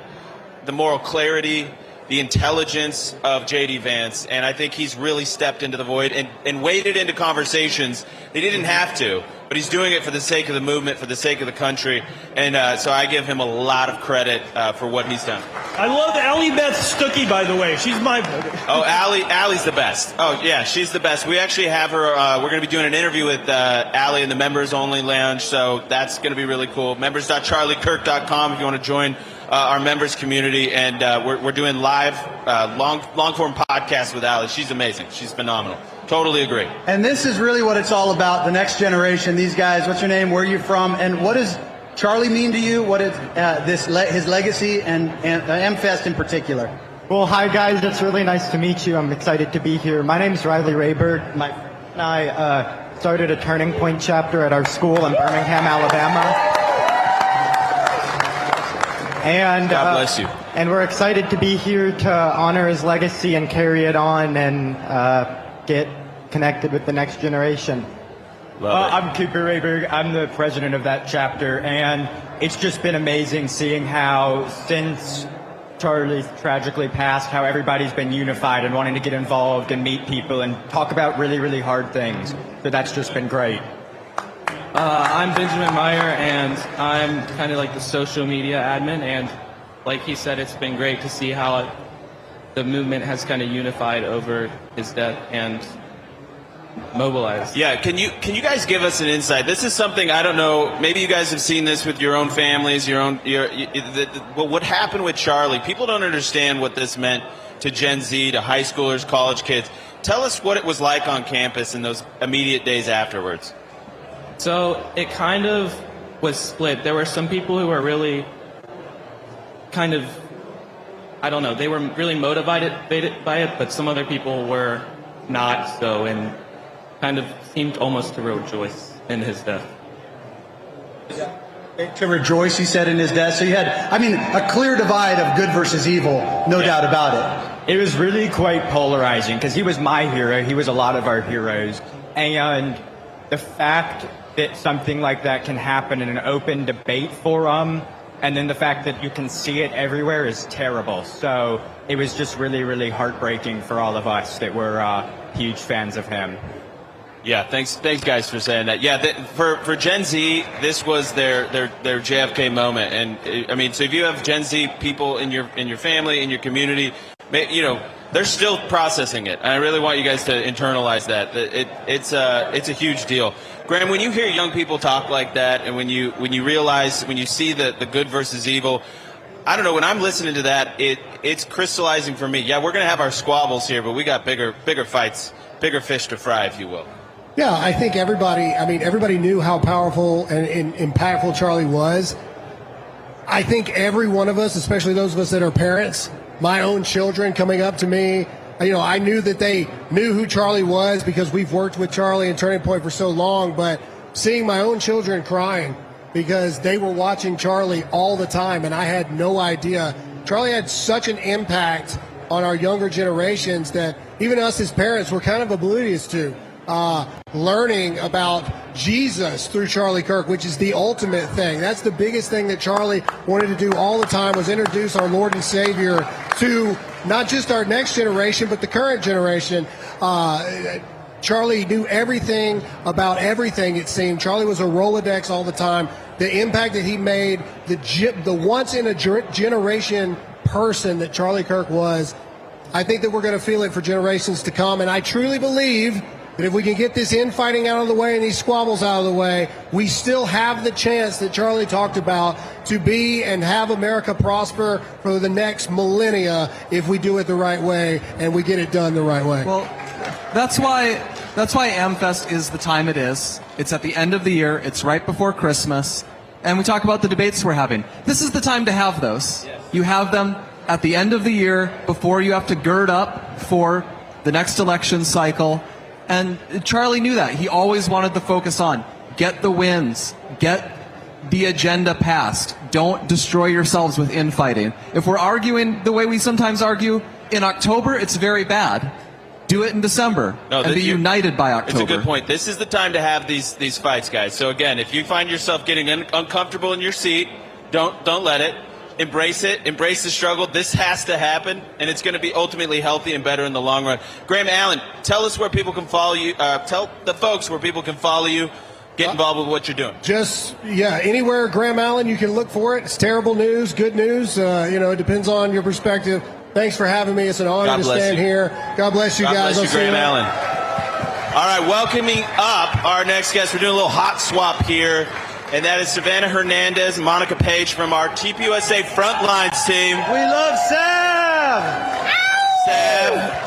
Speaker 13: the moral clarity, the intelligence of J.D. Vance, and I think he's really stepped into the void and waded into conversations that he didn't have to, but he's doing it for the sake of the movement, for the sake of the country, and so I give him a lot of credit for what he's done.
Speaker 18: I love Allie Beth Stuckey, by the way. She's my voter.
Speaker 13: Oh, Allie's the best. Oh, yeah, she's the best. We actually have her, we're going to be doing an interview with Allie in the Members Only Lounge, so that's going to be really cool. Members.charliekirk.com if you want to join our members community, and we're doing live long-form podcasts with Allie. She's amazing. She's phenomenal. Totally agree.
Speaker 3: And this is really what it's all about, the next generation. These guys, what's your name, where are you from, and what does Charlie mean to you? What is his legacy and M-Fest in particular?
Speaker 1: Well, hi guys, it's really nice to meet you. I'm excited to be here. My name's Riley Raybird. My friend and I started a Turning Point chapter at our school in Birmingham, Alabama. And
Speaker 13: God bless you.
Speaker 1: And we're excited to be here to honor his legacy and carry it on and get connected with the next generation.
Speaker 19: I'm Cooper Rayberg. I'm the president of that chapter, and it's just been amazing seeing how since Charlie tragically passed, how everybody's been unified and wanting to get involved and meet people and talk about really, really hard things. So that's just been great.
Speaker 11: I'm Benjamin Meyer, and I'm kind of like the social media admin, and like he said, it's been great to see how the movement has kind of unified over his death and mobilized.
Speaker 13: Yeah, can you guys give us an insight? This is something, I don't know, maybe you guys have seen this with your own families, what happened with Charlie. People don't understand what this meant to Gen Z, to high schoolers, college kids. Tell us what it was like on campus in those immediate days afterwards.
Speaker 11: So it kind of was split. There were some people who were really kind of, I don't know, they were really motivated by it, but some other people were not so, and kind of seemed almost to rejoice in his death.
Speaker 3: To rejoice, he said, in his death. So you had, a clear divide of good versus evil, no doubt about
Speaker 19: it. It was really quite polarizing because he was my hero. He was a lot of our heroes. And the fact that something like that can happen in an open debate forum, and then the fact that you can see it everywhere is terrible. So it was just really, really heartbreaking for all of us that were huge fans of him.
Speaker 13: Yeah, thanks guys for saying that. Yeah, for Gen Z, this was their JFK moment, and so if you have Gen Z people in your family, in your community, they're still processing it. And I really want you guys to internalize that. It's a huge deal. Graham, when you hear young people talk like that, and when you realize, when you see the good versus evil, I don't know, when I'm listening to that, it's crystallizing for me. Yeah, we're going to have our squabbles here, but we got bigger fights, bigger fish to fry, if you will.
Speaker 10: Yeah, I think everybody knew how powerful and impactful Charlie was. I think every one of us, especially those of us that are parents, my own children coming up to me, I knew that they knew who Charlie was because we've worked with Charlie and Turning Point for so long, but seeing my own children crying because they were watching Charlie all the time and I had no idea. Charlie had such an impact on our younger generations that even us as parents were kind of oblivious to. Learning about Jesus through Charlie Kirk, which is the ultimate thing. That's the biggest thing that Charlie wanted to do all the time, was introduce our Lord and Savior to not just our next generation, but the current generation. Charlie knew everything about everything, it seemed. Charlie was a Rolodex all the time. The impact that he made, the once-in-a-generation person that Charlie Kirk was, I think that we're going to feel it for generations to come. And I truly believe that if we can get this infighting out of the way and these squabbles out of the way, we still have the chance that Charlie talked about to be and have America prosper for the next millennia if we do it the right way and we get it done the right way.
Speaker 7: Well, that's why AmFest is the time it is. It's at the end of the year. It's right before Christmas. And we talk about the debates we're having. This is the time to have those. Yes. You have them at the end of the year before you have to gird up for the next election cycle. And Charlie knew that. He always wanted the focus on get the wins, get the agenda passed. Don't destroy yourselves with infighting. If we're arguing the way we sometimes argue in October, it's very bad. do it in December and be united by October.
Speaker 13: It's a good point. This is the time to have these fights, guys. So again, if you find yourself getting uncomfortable in your seat, don't let it. Embrace it. Embrace the struggle. This has to happen, and it's going to be ultimately healthy and better in the long run. Graham Allen, tell us where people can follow you. Tell the folks where people can follow you. Get involved with what you're doing.
Speaker 10: Anywhere Graham Allen, you can look for it. It's terrible news, good news. It depends on your perspective. Thanks for having me. It's an honor to stand here. God bless you guys.
Speaker 13: God bless you, Graham Allen. All right, welcoming up our next guest. We're doing a little hot swap here, and that is Savannah Hernandez and Monica Page from our TPUSA Frontlines team.
Speaker 3: We love Sav.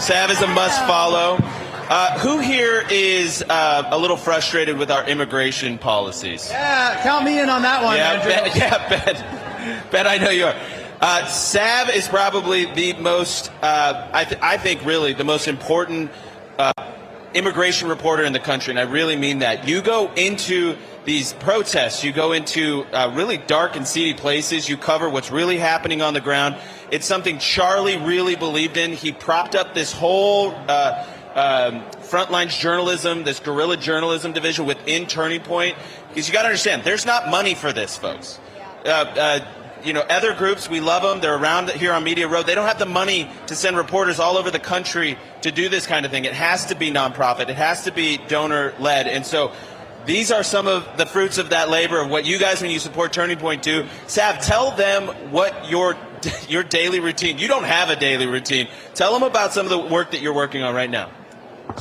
Speaker 13: Sav is a must follow. Who here is a little frustrated with our immigration policies?
Speaker 3: Yeah, count me in on that one, Andrew.
Speaker 13: Bet I know you are. Sav is probably the most, I think really the most important immigration reporter in the country, and I really mean that. You go into these protests, you go into really dark and seedy places, you cover what's really happening on the ground. It's something Charlie really believed in. He propped up this whole Frontlines journalism, this guerrilla journalism division within Turning Point, because you got to understand, there's not money for this, folks. Other groups, we love them. They're around here on Media Row. They don't have the money to send reporters all over the country to do this kind of thing. It has to be nonprofit. It has to be donor-led. And so these are some of the fruits of that labor, of what you guys, when you support Turning Point, do. Sav, tell them what your daily routine. You don't have a daily routine. Tell them about some of the work that you're working on right now.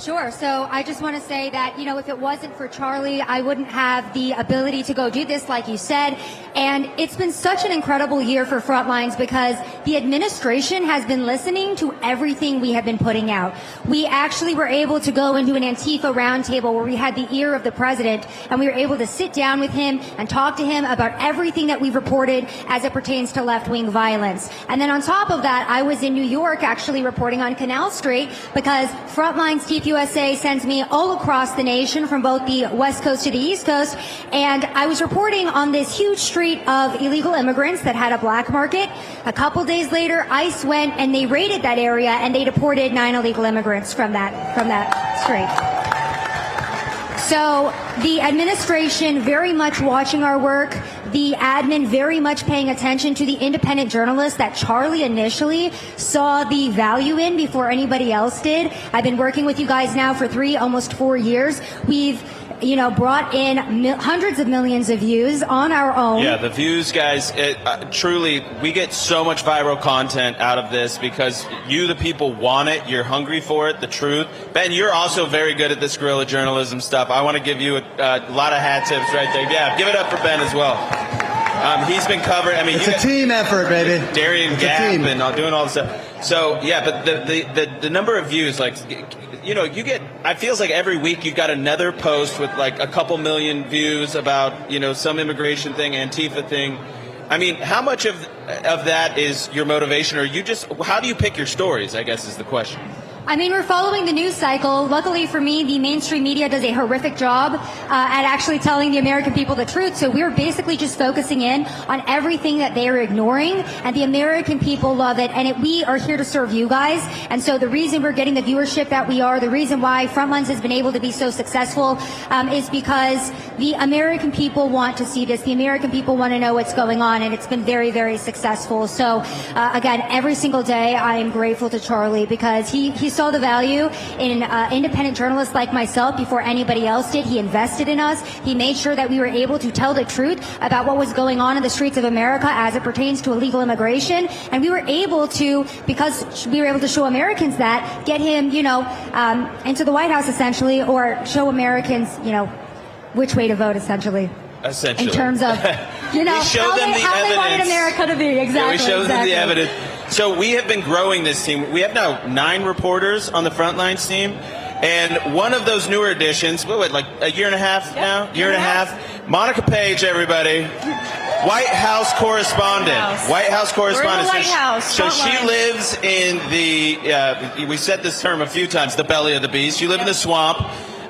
Speaker 20: Sure. So I just want to say that, if it wasn't for Charlie, I wouldn't have the ability to go do this, like you said. And it's been such an incredible year for Frontlines because the administration has been listening to everything we have been putting out. We actually were able to go into an Antifa roundtable where we had the ear of the president, and we were able to sit down with him and talk to him about everything that we've reported as it pertains to left-wing violence. And then on top of that, I was in New York actually reporting on Canal Street because Frontlines TPUSA sends me all across the nation from both the West Coast to the East Coast, and I was reporting on this huge street of illegal immigrants that had a black market. A couple days later, ICE went and they raided that area and they deported 9 illegal immigrants from that street. So the administration very much watching our work, the admin very much paying attention to the independent journalists that Charlie initially saw the value in before anybody else did. I've been working with you guys now for almost 4 years. We've brought in hundreds of millions of views on our own.
Speaker 13: Yeah, the views, guys, truly, we get so much viral content out of this because you, the people, want it. You're hungry for it, the truth. Ben, you're also very good at this guerrilla journalism stuff. I want to give you a lot of hat tips right there. Yeah, give it up for Ben as well. He's been covered. I mean,
Speaker 3: it's a team effort, baby.
Speaker 13: Darian Gap and doing all this stuff. So, yeah, but the number of views, you get, it feels like every week you've got another post with like a couple million views about, some immigration thing, Antifa thing. I mean, how much of that is your motivation, or how do you pick your stories, I guess is the question.
Speaker 20: I mean, we're following the news cycle. Luckily for me, the mainstream media does a horrific job at actually telling the American people the truth. So we're basically just focusing in on everything that they are ignoring, and the American people love it. And we are here to serve you guys. And so the reason we're getting the viewership that we are, the reason why Frontlines has been able to be so successful is because the American people want to see this. The American people want to know what's going on, and it's been very, very successful. So again, every single day I am grateful to Charlie because he saw the value in independent journalists like myself before anybody else did. He invested in us. He made sure that we were able to tell the truth about what was going on in the streets of America as it pertains to illegal immigration. And we were able to, because we were able to show Americans that, get him, into the White House essentially, or show Americans, which way to vote essentially.
Speaker 13: Essentially.
Speaker 20: In terms of, how they wanted America to be. Exactly.
Speaker 13: Yeah, we showed them the evidence. So we have been growing this team. We have now 9 reporters on the Frontlines team. And one of those newer additions, like a year and a half now? Year and a half? Monica Page, everybody. White House correspondent. White House correspondent.
Speaker 22: We're in the White House.
Speaker 13: So she lives in the, we said this term a few times, the belly of the beast. You live in the swamp.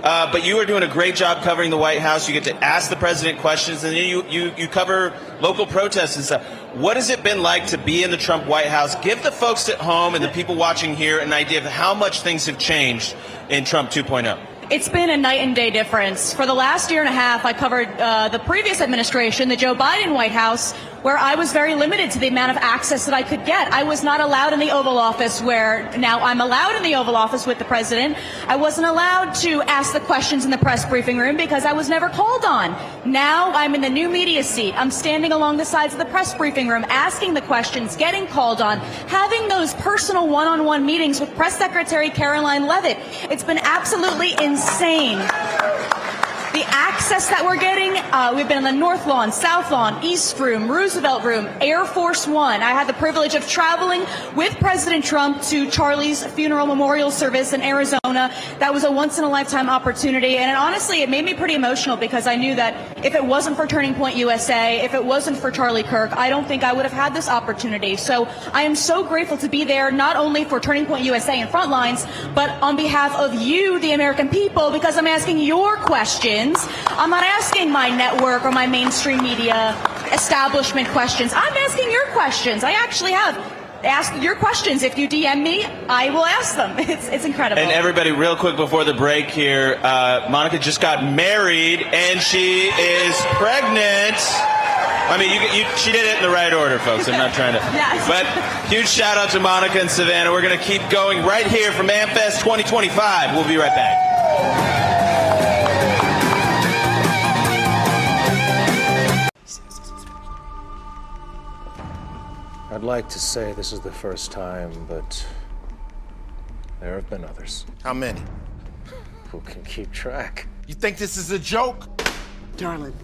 Speaker 13: But you are doing a great job covering the White House. You get to ask the president questions, and then you cover local protests and stuff. What has it been like to be in the Trump White House? Give the folks at home and the people watching here an idea of how much things have changed in Trump 2.0.
Speaker 4: It's been a night and day difference. For the last year and a half, I covered the previous administration, the Joe Biden White House, where I was very limited to the amount of access that I could get. I was not allowed in the Oval Office, where now I'm allowed in the Oval Office with the president. I wasn't allowed to ask the questions in the press briefing room because I was never called on. Now I'm in the new media seat. I'm standing along the sides of the press briefing room, asking the questions, getting called on, having those personal one-on-one meetings with Press Secretary Caroline Leavitt. It's been absolutely insane. The access that we're getting, we've been in the North Lawn, South Lawn, East Room, Roosevelt Room, Air Force One. I had the privilege of traveling with President Trump to Charlie's funeral memorial service in Arizona. That was a once-in-a-lifetime opportunity, and honestly, it made me pretty emotional because I knew that if it wasn't for Turning Point USA, if it wasn't for Charlie Kirk, I don't think I would have had this opportunity. So I am so grateful to be there, not only for Turning Point USA and Frontlines, but on behalf of you, the American people, because I'm asking your questions. I'm not asking my network or my mainstream media establishment questions. I'm asking your questions. I actually have asked your questions. If you DM me, I will ask them. It's incredible.
Speaker 13: And everybody, real quick before the break here, Monica just got married and she is pregnant. I mean, she did it in the right order, folks. I'm not trying to.
Speaker 4: Yes.
Speaker 13: But huge shout out to Monica and Savannah. We're going to keep going right here from AmFest 2025. We'll be right back.
Speaker 22: I'd like to say this is the first time, but there have been others.
Speaker 23: How many?
Speaker 22: Who can keep track?
Speaker 23: You think this is a joke?
Speaker 24: Darling,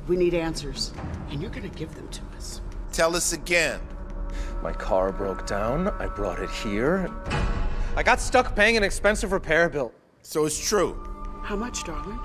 Speaker 24: we need answers, and you're gonna give them to us.
Speaker 23: Tell us again.
Speaker 22: My car broke down. I brought it here.
Speaker 25: I got stuck paying an expensive repair bill.
Speaker 23: So it's true.
Speaker 24: How much, darling?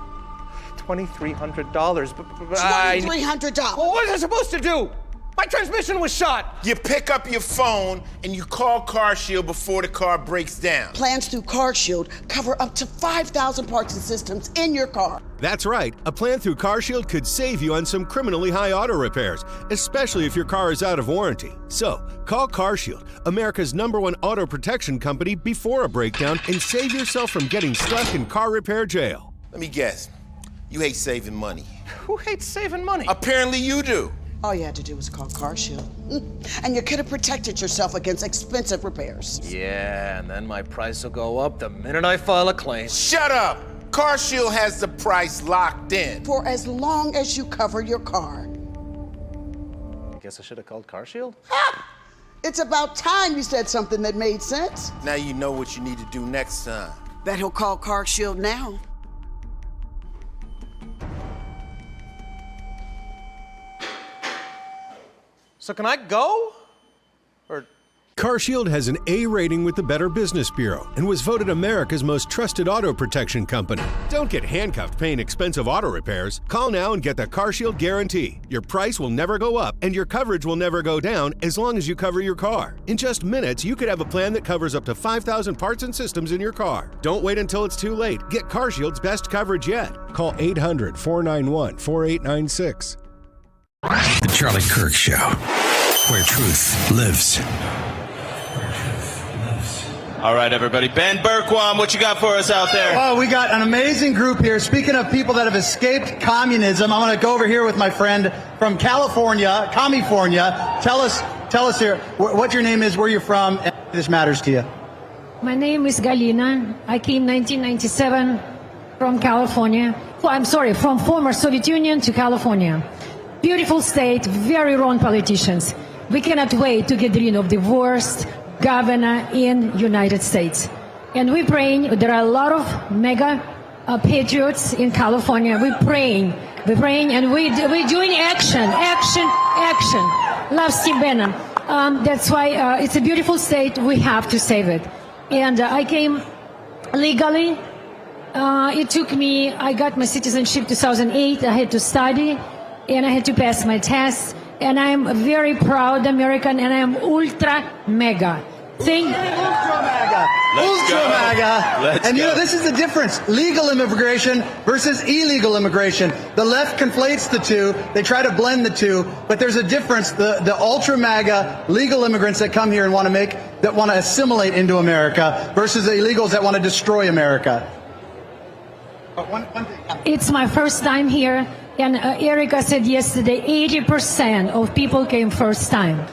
Speaker 25: $2,300.
Speaker 24: $2,300.
Speaker 25: Well, what was I supposed to do? My transmission was shot.
Speaker 23: You pick up your phone and you call CarShield before the car breaks down.
Speaker 24: Plans through CarShield cover up to 5,000 parts and systems in your car.
Speaker 26: That's right. A plan through CarShield could save you on some criminally high auto repairs, especially if your car is out of warranty. So, call CarShield, America's #1 auto protection company, before a breakdown and save yourself from getting stuck in car repair jail.
Speaker 23: Let me guess. You hate saving money.
Speaker 25: Who hates saving money?
Speaker 23: Apparently you do.
Speaker 24: All you had to do was call CarShield. And you could have protected yourself against expensive repairs.
Speaker 22: Yeah, and then my price will go up the minute I file a claim.
Speaker 23: Shut up! CarShield has the price locked in.
Speaker 24: For as long as you cover your car.
Speaker 22: I guess I should have called CarShield?
Speaker 24: It's about time you said something that made sense.
Speaker 23: Now you know what you need to do next time.
Speaker 24: Bet he'll call CarShield now.
Speaker 25: So can I go? Or
Speaker 26: CarShield has an A rating with the Better Business Bureau and was voted America's most trusted auto protection company. Don't get handcuffed paying expensive auto repairs. Call now and get the CarShield guarantee. Your price will never go up and your coverage will never go down as long as you cover your car. In just minutes, you could have a plan that covers up to 5,000 parts and systems in your car. Don't wait until it's too late. Get CarShield's best coverage yet. Call 800-491-4896.
Speaker 21: The Charlie Kirk Show, where truth lives.
Speaker 13: All right, everybody. Ben Bergquam, what you got for us out there?
Speaker 3: Oh, we got an amazing group here. Speaking of people that have escaped communism, I'm going to go over here with my friend from California, California. Tell us here what your name is, where you're from, and this matters to you.
Speaker 27: My name is Galina. I came 1997 from California. From former Soviet Union to California. Beautiful state, very wrong politicians. We cannot wait to get rid of the worst governor in United States. And we're praying. There are a lot of mega patriots in California. We're praying, and we're doing action. Love Steve Bannon. That's why it's a beautiful state. We have to save it. And I came legally. It took me. I got my citizenship 2008. I had to study. And I had to pass my tests, and I'm a very proud American, and I'm ultra mega. Thank
Speaker 3: Ultra MAGA.
Speaker 13: Let's
Speaker 3: Ultra
Speaker 13: go.
Speaker 3: MAGA.
Speaker 13: Let's
Speaker 3: and you
Speaker 13: go.
Speaker 3: know, this is the difference. Legal immigration versus illegal immigration. The left conflates the two. They try to blend the two, but there's a difference. The ultra MAGA legal immigrants that come here and want to assimilate into America versus the illegals that want to destroy America.
Speaker 27: It's my first time here, and Erica said yesterday 80% of people came first time.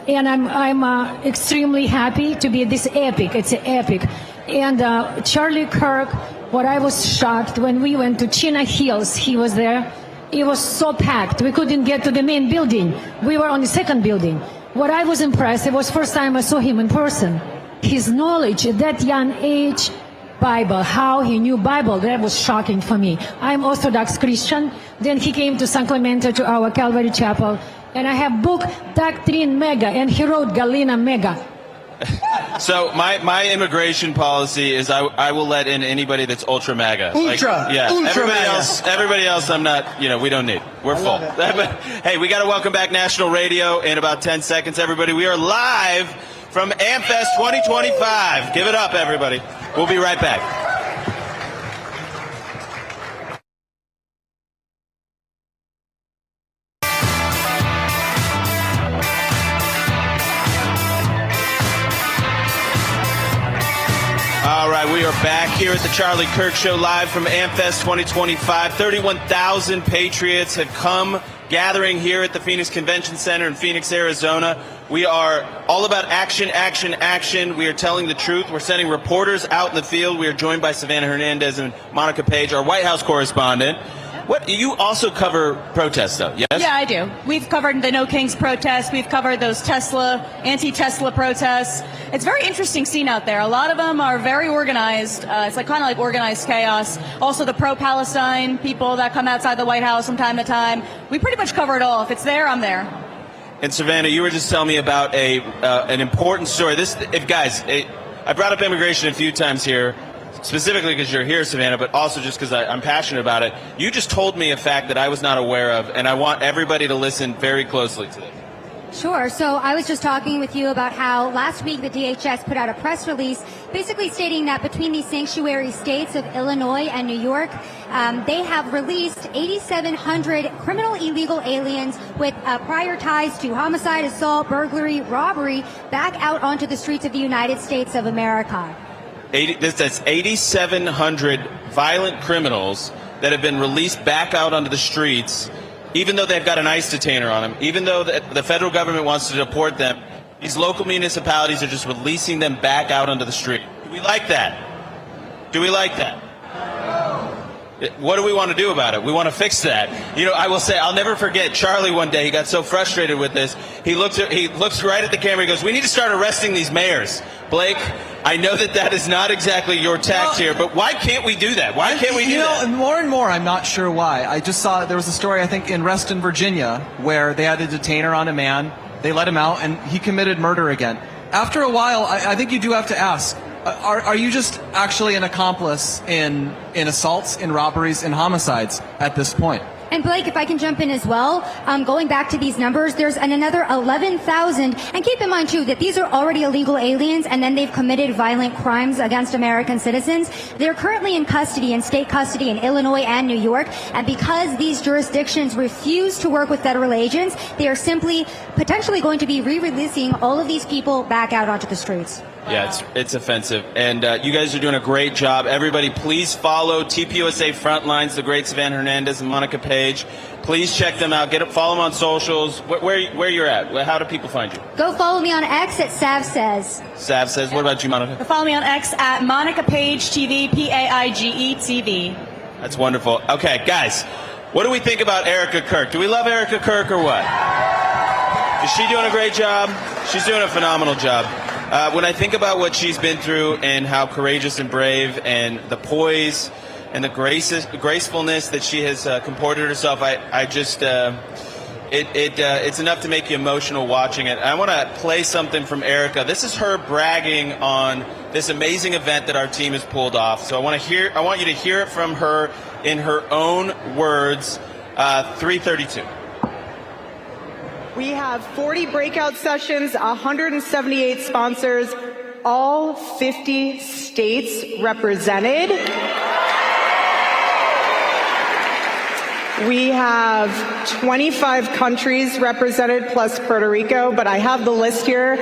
Speaker 27: And I'm extremely happy to be this epic. It's epic. And Charlie Kirk, what I was shocked when we went to Chino Hills, he was there. It was so packed. We couldn't get to the main building. We were on the second building. What I was impressed, it was first time I saw him in person. His knowledge at that young age, Bible, how he knew Bible, that was shocking for me. I'm Orthodox Christian. Then he came to San Clemente to our Calvary Chapel. And I have book Doctrine Mega, and he wrote Galena Mega.
Speaker 13: So my immigration policy is I will let in anybody that's ultra MAGA.
Speaker 3: Ultra.
Speaker 13: Yeah.
Speaker 3: Ultra
Speaker 13: Everybody else I'm not, we don't need. We're full. Hey, we got to welcome back National Radio in about 10 seconds, everybody. We are live from AmFest 2025. Give it up, everybody. We'll be right back. All right, we are back here at the Charlie Kirk Show live from AmFest 2025. 31,000 Patriots have come gathering here at the Phoenix Convention Center in Phoenix, Arizona. We are all about action, action, action. We are telling the truth. We're sending reporters out in the field. We are joined by Savannah Hernandez and Monica Page, our White House correspondent. What, you also cover protests, though, yes?
Speaker 4: Yeah, I do. We've covered the No Kings protests. We've covered those anti-Tesla protests. It's a very interesting scene out there. A lot of them are very organized. It's kind of like organized chaos. Also, the pro-Palestine people that come outside the White House from time to time. We pretty much cover it all. If it's there, I'm there.
Speaker 13: And Savannah, you were just telling me about an important story. I brought up immigration a few times here, specifically because you're here, Savannah, but also just because I'm passionate about it. You just told me a fact that I was not aware of, and I want everybody to listen very closely to this.
Speaker 20: Sure. So I was just talking with you about how last week the DHS put out a press release basically stating that between the sanctuary states of Illinois and New York, they have released 8,700 criminal illegal aliens with prior ties to homicide, assault, burglary, robbery back out onto the streets of the United States of America.
Speaker 13: That's 8,700 violent criminals that have been released back out onto the streets, even though they've got an ICE detainer on them, even though the federal government wants to deport them. These local municipalities are just releasing them back out onto the street. Do we like that? Do we like that? What do we want to do about it? We want to fix that. I will say, I'll never forget Charlie one day. He got so frustrated with this. He looks right at the camera. He goes, "We need to start arresting these mayors." Blake, I know that is not exactly your tact here, but why can't we do that? Why can't we do that?
Speaker 7: More and more, I'm not sure why. I just saw there was a story, I think, in Reston, Virginia, where they had a detainer on a man. They let him out, and he committed murder again. After a while, I think you do have to ask, are you just actually an accomplice in assaults, in robberies, in homicides at this point?
Speaker 20: And Blake, if I can jump in as well, going back to these numbers, there's another 11,000. And keep in mind, too, that these are already illegal aliens, and then they've committed violent crimes against American citizens. They're currently in custody, in state custody in Illinois and New York. And because these jurisdictions refuse to work with federal agents, they are simply potentially going to be re-releasing all of these people back out onto the streets.
Speaker 13: Yeah, it's offensive. And you guys are doing a great job. Everybody, please follow TPUSA Frontlines, the great Savannah Hernandez and Monica Page. Please check them out. Follow them on socials. Where you're at? How do people find you?
Speaker 20: Go follow me on X at Sav Says.
Speaker 13: Sav Says. What about you, Monica?
Speaker 4: Follow me on X at Monica Page TV, PAIGE TV.
Speaker 13: That's wonderful. Okay, guys, what do we think about Erica Kirk? Do we love Erica Kirk or what? Is she doing a great job? She's doing a phenomenal job. When I think about what she's been through and how courageous and brave and the poise and the gracefulness that she has comported herself, I just it's enough to make you emotional watching it. I want to play something from Erica. This is her bragging on this amazing event that our team has pulled off. So I want you to hear it from her in her own words. 3:32.
Speaker 5: We have 40 breakout sessions, 178 sponsors, all 50 states represented. We have 25 countries represented plus Puerto Rico, but I have the list here.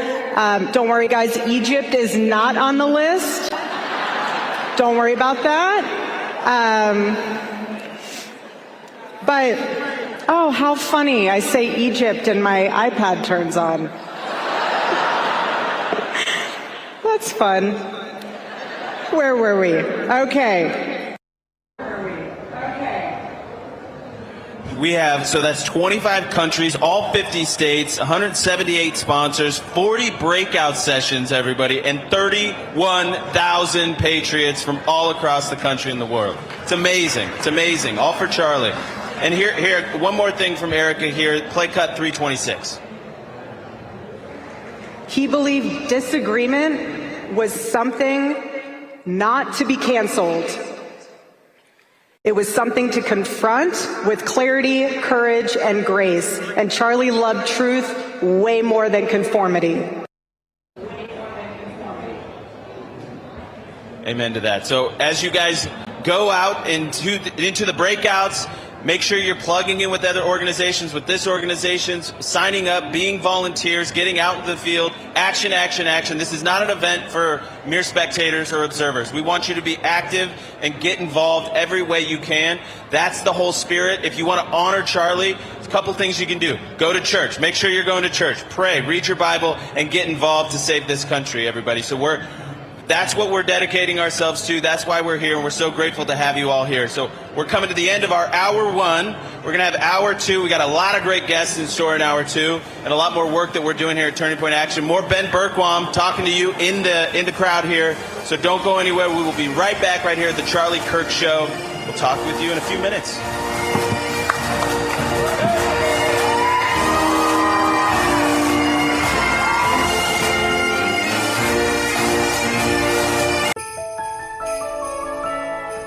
Speaker 5: Don't worry, guys. Egypt is not on the list. Don't worry about that. But, oh, how funny. I say Egypt and my iPad turns on. That's fun. Where were we? Okay.
Speaker 13: We have, so that's 25 countries, all 50 states, 178 sponsors, 40 breakout sessions, everybody, and 31,000 patriots from all across the country and the world. It's amazing. It's amazing. All for Charlie. And here, one more thing from Erica here. Play cut 326.
Speaker 5: He believed disagreement was something not to be canceled. It was something to confront with clarity, courage, and grace. And Charlie loved truth way more than conformity.
Speaker 13: Amen to that. So as you guys go out into the breakouts, make sure you're plugging in with other organizations, with this organization, signing up, being volunteers, getting out into the field. Action, action, action. This is not an event for mere spectators or observers. We want you to be active and get involved every way you can. That's the whole spirit. If you want to honor Charlie, there's a couple things you can do. Go to church. Make sure you're going to church. Pray, read your Bible, and get involved to save this country, everybody. So that's what we're dedicating ourselves to. That's why we're here, and we're so grateful to have you all here. So we're coming to the end of our hour one. We're going to have hour two. We got a lot of great guests in store in hour two, and a lot more work that we're doing here at Turning Point Action. More Ben Bergquam talking to you in the crowd here. So don't go anywhere. We will be right back right here at the Charlie Kirk Show. We'll talk with you in a few minutes.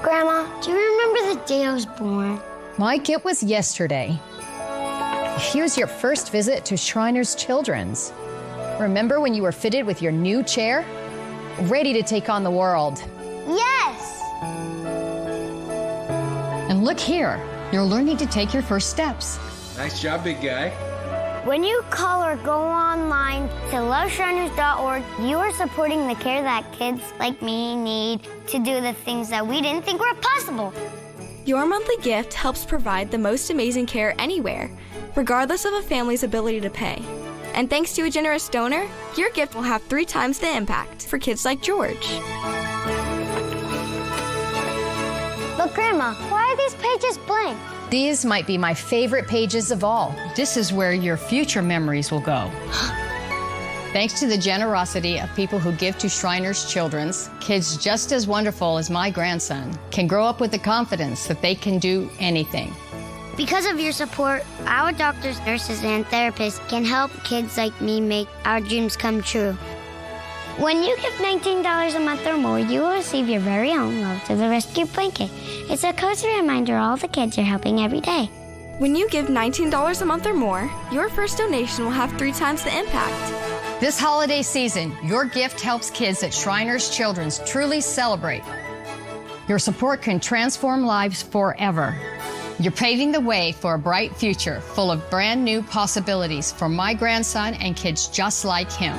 Speaker 8: Grandma, do you remember the day I was born?
Speaker 12: Mike, it was yesterday. Here's your first visit to Shriners Children's. Remember when you were fitted with your new chair? Ready to take on the world.
Speaker 8: Yes!
Speaker 12: And look here, you're learning to take your first steps.
Speaker 14: Nice job, big guy.
Speaker 8: When you call or go online to loveshriners.org, you are supporting the care that kids like me need to do the things that we didn't think were possible.
Speaker 15: Your monthly gift helps provide the most amazing care anywhere, regardless of a family's ability to pay. And thanks to a generous donor, your gift will have 3 times the impact for kids like George.
Speaker 8: But Grandma, why are these pages blank?
Speaker 12: These might be my favorite pages of all. This is where your future memories will go. Thanks to the generosity of people who give to Shriners Children's, kids just as wonderful as my grandson can grow up with the confidence that they can do anything.
Speaker 8: Because of your support, our doctors, nurses, and therapists can help kids like me make our dreams come true. When you give $19 a month or more, you will receive your very own Love to the Rescue blanket. It's a cozy reminder all the kids are helping every day.
Speaker 15: When you give $19 a month or more, your first donation will have 3 times the impact.
Speaker 12: This holiday season, your gift helps kids at Shriners Children's truly celebrate. Your support can transform lives forever. You're paving the way for a bright future full of brand new possibilities for my grandson and kids just like him.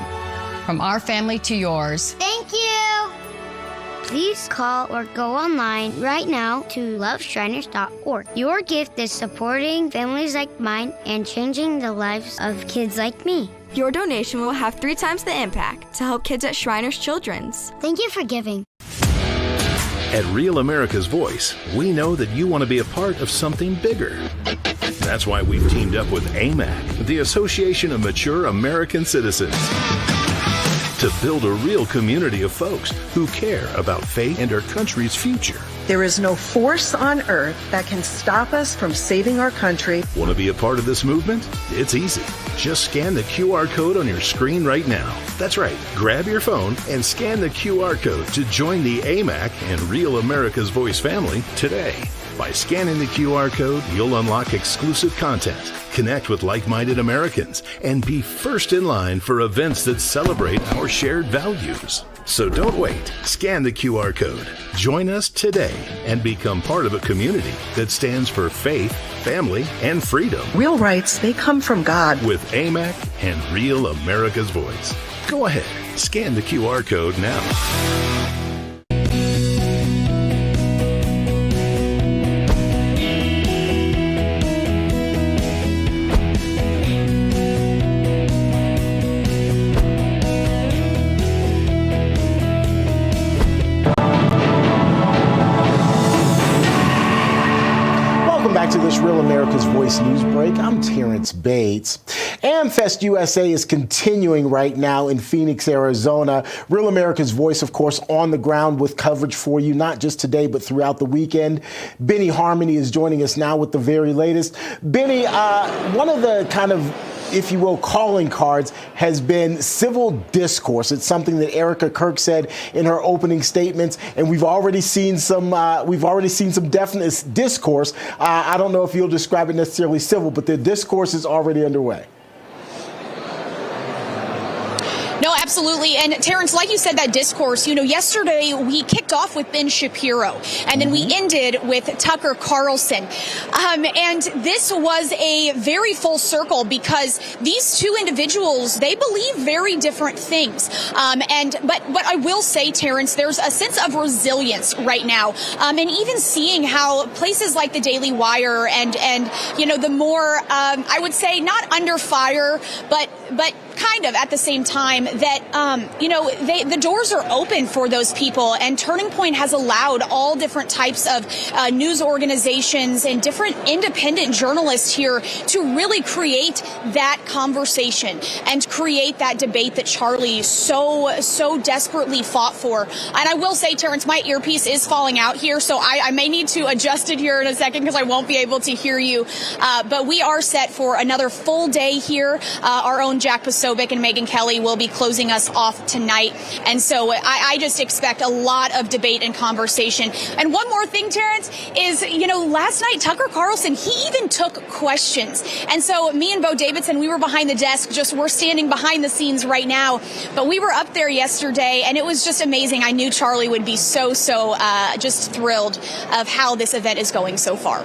Speaker 12: From our family to yours.
Speaker 8: Thank you! Please call or go online right now to loveshriners.org. Your gift is supporting families like mine and changing the lives of kids like me.
Speaker 15: Your donation will have 3 times the impact to help kids at Shriners Children's.
Speaker 8: Thank you for giving.
Speaker 21: At Real America's Voice, we know that you want to be a part of something bigger. That's why we've teamed up with AMAC, the Association of Mature American Citizens, to build a real community of folks who care about faith and our country's future.
Speaker 16: There is no force on earth that can stop us from saving our country.
Speaker 21: Want to be a part of this movement? It's easy. Just scan the QR code on your screen right now. That's right. Grab your phone and scan the QR code to join the AMAC and Real America's Voice family today. By scanning the QR code, you'll unlock exclusive content,
Speaker 1: connect with like-minded Americans, and be first in line for events that celebrate our shared values. So don't wait. Scan the QR code. Join us today and become part of a community that stands for faith, family, and freedom.
Speaker 16: Real rights, they come from God.
Speaker 1: With AMAC and Real America's Voice. Go ahead, scan the QR code now.
Speaker 2: To this Real America's Voice news break. I'm Terrence Bates. AmFest USA is continuing right now in Phoenix, Arizona. Real America's Voice, of course, on the ground with coverage for you, not just today, but throughout the weekend. Benny Harmony is joining us now with the very latest. Benny, one of the kind of, if you will, calling cards has been civil discourse. It's something that Erica Kirk said in her opening statements, and we've already seen some definite discourse. I don't know if you'll describe it necessarily civil, but the discourse is already underway.
Speaker 4: No, absolutely. And Terrence, like you said, that discourse, yesterday we kicked off with Ben Shapiro and then we ended with Tucker Carlson. And this was a very full circle because these two individuals, they believe very different things. But I will say, Terrence, there's a sense of resilience right now. And even seeing how places like the Daily Wire and the more, I would say not under fire, but kind of at the same time that, the doors are open for those people, and Turning Point has allowed all different types of news organizations and different independent journalists here to really create that conversation and create that debate that Charlie so desperately fought for. And I will say, Terrence, my earpiece is falling out here, so I may need to adjust it here in a second because I won't be able to hear you. But we are set for another full day here. Our own Jack Posobiec and Megyn Kelly will be closing us off tonight. And so I just expect a lot of debate and conversation. And one more thing, Terrence, is, last night Tucker Carlson, he even took questions. And so me and Bo Davidson, we were behind the desk, we're standing behind the scenes right now. But we were up there yesterday, and it was just amazing. I knew Charlie would be so just thrilled of how this event is going so far.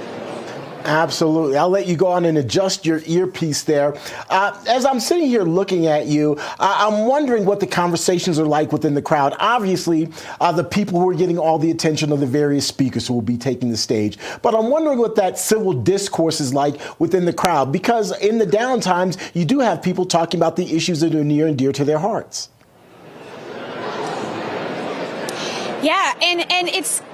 Speaker 2: Absolutely. I'll let you go on and adjust your earpiece there. As I'm sitting here looking at you, I'm wondering what the conversations are like within the crowd. Obviously, the people who are getting all the attention of the various speakers who will be taking the stage. But I'm wondering what that civil discourse is like within the crowd, because in the downtimes, you do have people talking about the issues that are near and dear to their hearts.
Speaker 4: Yeah, and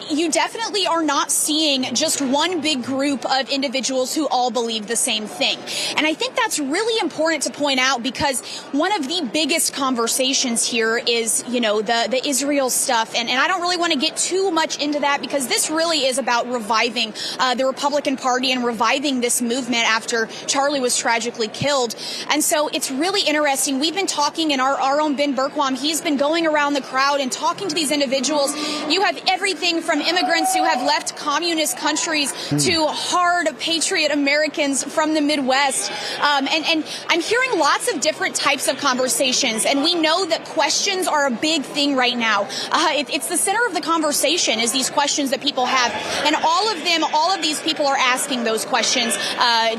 Speaker 4: you definitely are not seeing just one big group of individuals who all believe the same thing. And I think that's really important to point out, because one of the biggest conversations here is, the Israel stuff. And I don't really want to get too much into that, because this really is about reviving the Republican Party and reviving this movement after Charlie was tragically killed. And so it's really interesting. We've been talking, and our own Ben Bergquam, he's been going around the crowd and talking to these individuals. You have everything from immigrants who have left communist countries to hard patriot Americans from the Midwest. And I'm hearing lots of different types of conversations. And we know that questions are a big thing right now. It's the center of the conversation, is these questions that people have. And all of these people are asking those questions,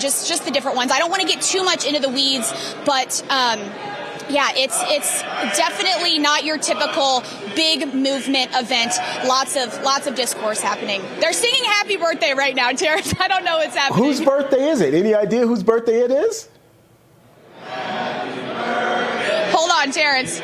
Speaker 4: just the different ones. I don't want to get too much into the weeds, but yeah, it's definitely not your typical big movement event. Lots of discourse happening. They're singing happy birthday right now, Terrence. I don't know what's happening.
Speaker 2: Whose birthday is it? Any idea whose birthday it is?
Speaker 4: Hold on, Terrence.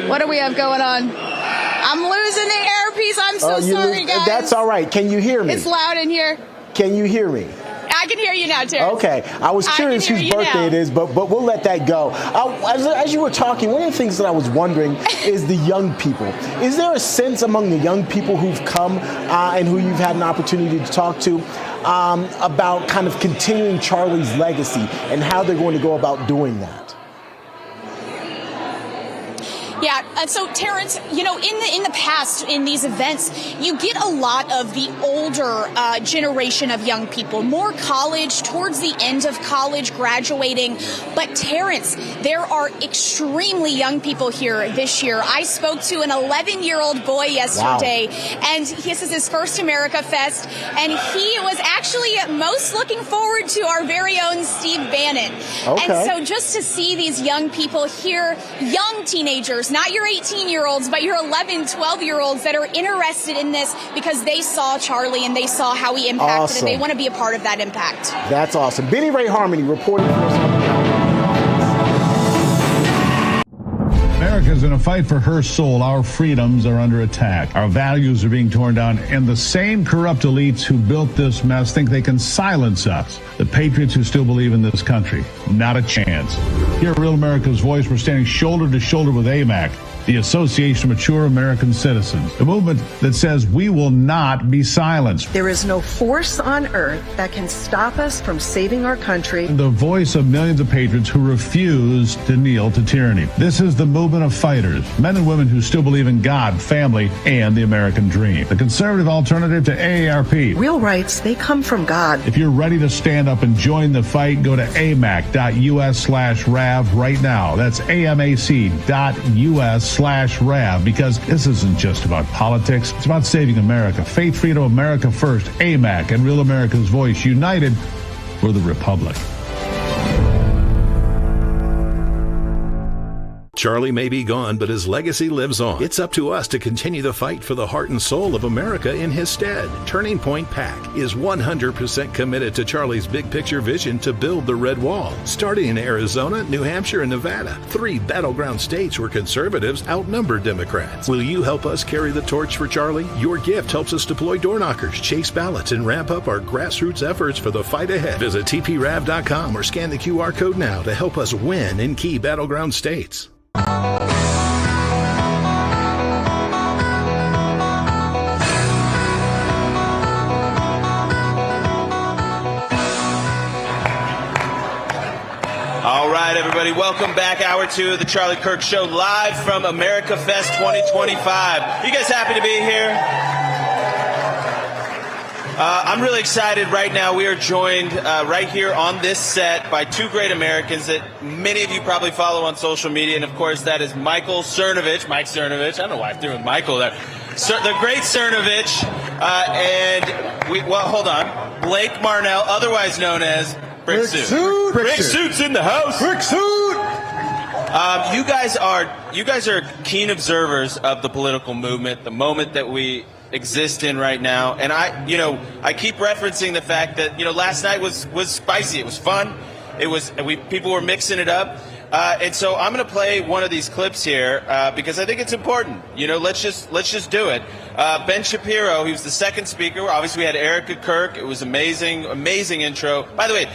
Speaker 4: What do we have going on? I'm losing the earpiece. I'm so sorry, guys.
Speaker 2: That's all right. Can you hear me?
Speaker 4: It's loud in here.
Speaker 2: Can you hear me?
Speaker 4: I can hear you now, Terrence.
Speaker 2: Okay. I was curious whose birthday it is, but we'll let that go. As you were talking, one of the things that I was wondering is the young people. Is there a sense among the young people who've come and who you've had an opportunity to talk to about kind of continuing Charlie's legacy and how they're going to go about doing that?
Speaker 6: Yeah, so Terrence, you know, in the past, in these events, you get a lot of the older generation of young people, more college, towards the end of college, graduating. But Terrence, there are extremely young people here this year. I spoke to an 11-year-old boy yesterday, and this is his first America Fest, and he was actually most looking forward to our very own Steve Bannon.
Speaker 2: Okay.
Speaker 6: And so just to see these young people here, young teenagers, not your 18-year-olds, but your 11, 12-year-olds that are interested in this because they saw Charlie and they saw how he impacted and they want to be a part of that impact.
Speaker 2: That's awesome. Benny Ray Harmony reporting for us on
Speaker 9: America's in a fight for her soul. Our freedoms are under attack. Our values are being torn down, and the same corrupt elites who built this mess think they can silence us. The patriots who still believe in this country, not a chance. Here at Real America's Voice, we're standing shoulder to shoulder with AMAC, the Association of Mature American Citizens, a movement that says we will not be silenced.
Speaker 16: There is no force on earth that can stop us from saving our country.
Speaker 9: The voice of millions of patriots who refuse to kneel to tyranny. This is the movement of fighters, men and women who still believe in God, family, and the American dream. The conservative alternative to AARP.
Speaker 16: Real rights, they come from God.
Speaker 9: If you're ready to stand up and join the fight, go to amac.us/RAV right now. That's amac.us/RAV, because this isn't just about politics. It's about saving America. Faith, freedom, America first. AMAC and Real America's Voice, united for the Republic.
Speaker 1: Charlie may be gone, but his legacy lives on. It's up to us to continue the fight for the heart and soul of America in his stead. Turning Point PAC is 100% committed to Charlie's big picture vision to build the Red Wall. Starting in Arizona, New Hampshire, and Nevada, 3 battleground states where conservatives outnumber Democrats. Will you help us carry the torch for Charlie? Your gift helps us deploy door knockers, chase ballots, and ramp up our grassroots efforts for the fight ahead. Visit tprav.com or scan the QR code now to help us win in key battleground states.
Speaker 13: All right, everybody, welcome back. Hour 2 of the Charlie Kirk Show, live from America Fest 2025. You guys happy to be here? I'm really excited right now. We are joined right here on this set by 2 great Americans that many of you probably follow on social media, and of course that is Michael Cernovich. Mike Cernovich. I don't know why I threw in Michael there. The great Cernovich, hold on, Blake Marnell, otherwise known as Brick Suit. Brick Suit's in the house.
Speaker 9: Brick Suit.
Speaker 13: You guys are keen observers of the political movement, the moment that we exist in right now, and I keep referencing the fact that last night was spicy. It was fun. People were mixing it up, and so I'm going to play one of these clips here because I think it's important. Let's just do it. Ben Shapiro, he was the second speaker. Obviously, we had Erica Kirk. It was amazing intro. By the way,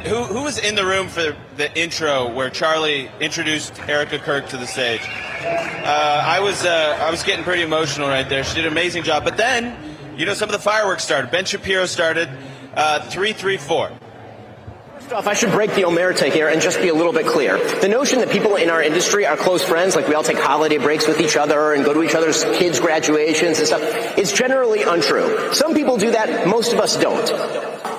Speaker 13: who was in the room for the intro where Charlie introduced Erica Kirk to the stage? I was getting pretty emotional right there. She did an amazing job. But then, some of the fireworks started. Ben Shapiro started 3-3-4.
Speaker 11: First off, I should break the omerta here and just be a little bit clear. The notion that people in our industry are close friends, like we all take holiday breaks with each other and go to each other's kids' graduations and stuff, is generally untrue. Some people do that, most of us don't.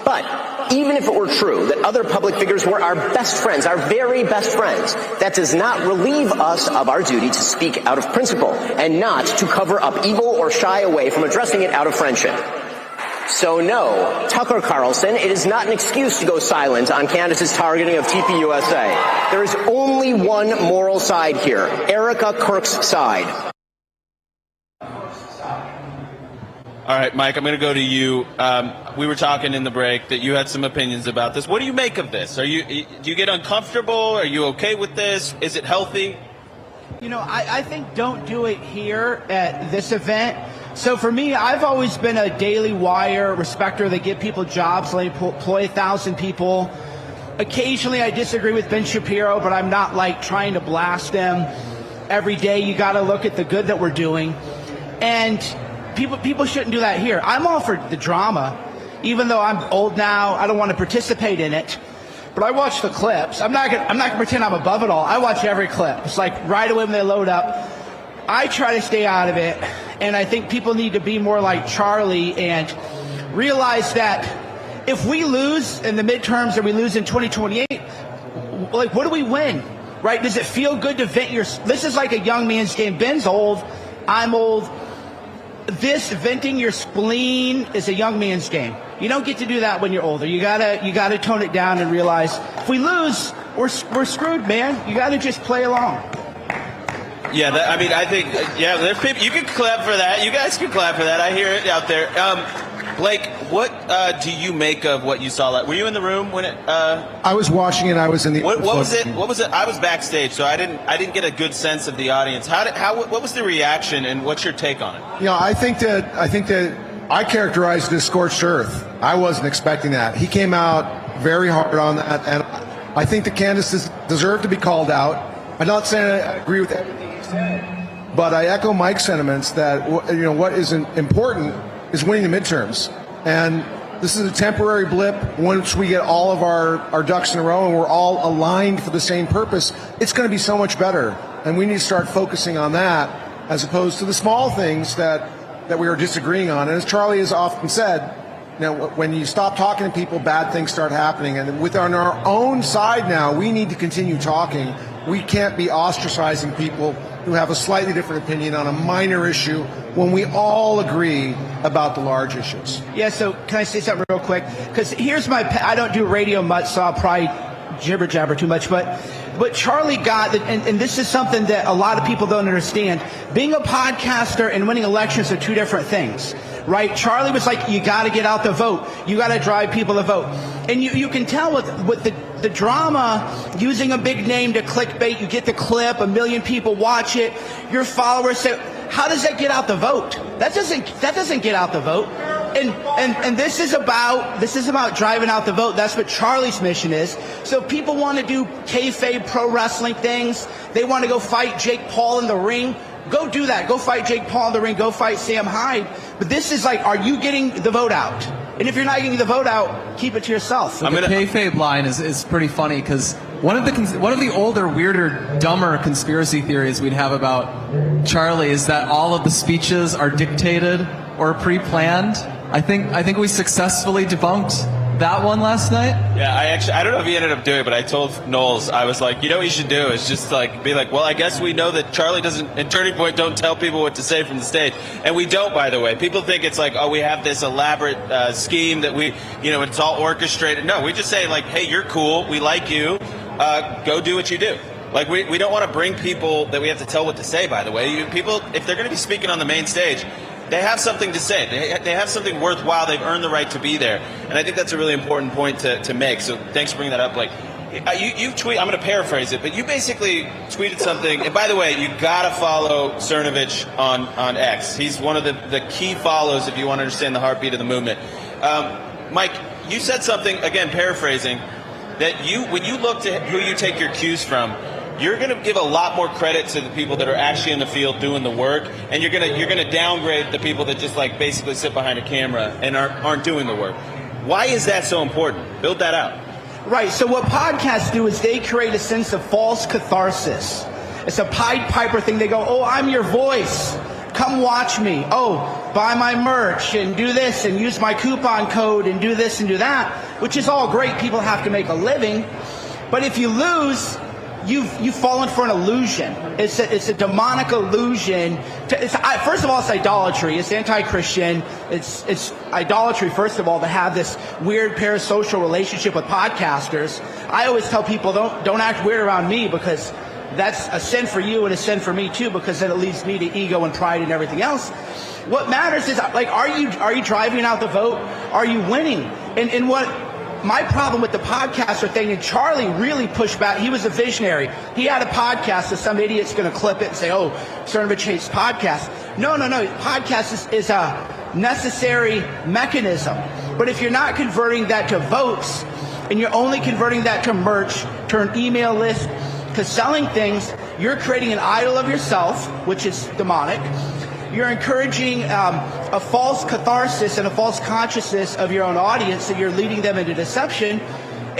Speaker 11: But even if it were true that other public figures were our best friends, our very best friends, that does not relieve us of our duty to speak out of principle and not to cover up evil or shy away from addressing it out of friendship. So no, Tucker Carlson, it is not an excuse to go silent on Candace's targeting of TPUSA. There is only one moral side here, Erica Kirk's side.
Speaker 13: All right, Mike, I'm going to go to you. We were talking in the break that you had some opinions about this. What do you make of this? Do you get uncomfortable? Are you okay with this? Is it healthy?
Speaker 14: I think don't do it here at this event. So for me, I've always been a Daily Wire respecter. They give people jobs, they employ 1,000 people. Occasionally I disagree with Ben Shapiro, but I'm not trying to blast them. Every day you got to look at the good that we're doing. And people shouldn't do that here. I'm all for the drama. Even though I'm old now, I don't want to participate in it. But I watch the clips. I'm not gonna pretend I'm above it all. I watch every clip. It's right away when they load up. I try to stay out of it, and I think people need to be more like Charlie and realize that if we lose in the midterms or we lose in 2028, like, what do we win, right? Does it feel good to vent your... This is like a young man's game. Ben's old. I'm old. This venting your spleen is a young man's game. You don't get to do that when you're older. You gotta tone it down and realize if we lose, we're screwed, man. You gotta just play along.
Speaker 13: Yeah, I think, there's people, you can clap for that. You guys can clap for that. I hear it out there. Blake, what do you make of what you saw? Were you in the room when it?
Speaker 10: I was watching it. I was in the.
Speaker 13: What was it? What was it? I was backstage, so I didn't get a good sense of the audience. What was the reaction, and what's your take on it?
Speaker 10: I think that I characterized it as scorched earth. I wasn't expecting that. He came out very hard on that, and I think the candidates deserve to be called out. I'm not saying I agree with everything he said, but I echo Mike's sentiments that what is important is winning the midterms. And this is a temporary blip. Once we get all of our ducks in a row and we're all aligned for the same purpose, it's going to be so much better. And we need to start focusing on that as opposed to the small things that we are disagreeing on. And as Charlie has often said, when you stop talking to people, bad things start happening. And on our own side now, we need to continue talking. We can't be ostracizing people who have a slightly different opinion on a minor issue when we all agree about the large issues.
Speaker 14: Yeah, so can I say something real quick? Because here's I don't do radio much, so I'll probably jibber jabber too much, but Charlie got, and this is something that a lot of people don't understand, being a podcaster and winning elections are two different things, right? Charlie was like, you got to get out the vote. You got to drive people to vote. And you can tell with the drama, using a big name to clickbait, you get the clip, 1 million people watch it, your followers say, how does that get out the vote? That doesn't get out the vote. And this is about driving out the vote. That's what Charlie's mission is. So people want to do kayfabe pro wrestling things. They want to go fight Jake Paul in the ring. Go do that. Go fight Jake Paul in the ring. Go fight Sam Hyde. But this is like, are you getting the vote out? And if you're not getting the vote out, keep it to yourself.
Speaker 7: The kayfabe line is pretty funny because one of the older, weirder, dumber conspiracy theories we'd have about Charlie is that all of the speeches are dictated or pre-planned. I think we successfully debunked that one last night.
Speaker 13: Yeah, I don't know if he ended up doing it, but I told Knowles, I was like, what you should do is just be like, well, I guess we know that Charlie doesn't, and Turning Point don't tell people what to say from the stage. And we don't, by the way. People think it's like, oh, we have this elaborate scheme that we, it's all orchestrated. No, we just say like, hey, you're cool. We like you. Go do what you do. Like, we don't want to bring people that we have to tell what to say, by the way. People, if they're going to be speaking on the main stage, they have something to say. They have something worthwhile. They've earned the right to be there. And I think that's a really important point to make. So thanks for bringing that up. Like, you tweet, I'm going to paraphrase it, but you basically tweeted something. And by the way, you got to follow Cernovich on X. He's one of the key follows if you want to understand the heartbeat of the movement. Mike, you said something, again, paraphrasing, that when you look to who you take your cues from, you're going to give a lot more credit to the people that are actually in the field doing the work, and you're going to downgrade the people that just like basically sit behind a camera and aren't doing the work. Why is that so important? Build that out.
Speaker 14: Right. So what podcasts do is they create a sense of false catharsis. It's a Pied Piper thing. They go, oh, I'm your voice. Come watch me. Oh, buy my merch and do this and use my coupon code and do this and do that, which is all great. People have to make a living. But if you lose, you've fallen for an illusion. It's a demonic illusion. First of all, it's idolatry. It's anti-Christian. It's idolatry, first of all, to have this weird parasocial relationship with podcasters. I always tell people, don't act weird around me, because that's a sin for you and a sin for me too, because then it leads me to ego and pride and everything else. What matters is, like, are you driving out the vote? Are you winning? And what my problem with the podcaster thing, and Charlie really pushed back. He was a visionary. He had a podcast, so some idiot's going to clip it and say, oh, Cernovich hates podcasts. No. Podcast is a necessary mechanism. But if you're not converting that to votes, and you're only converting that to merch, to an email list, to selling things, you're creating an idol of yourself, which is demonic. You're encouraging a false catharsis and a false consciousness of your own audience, and you're leading them into deception.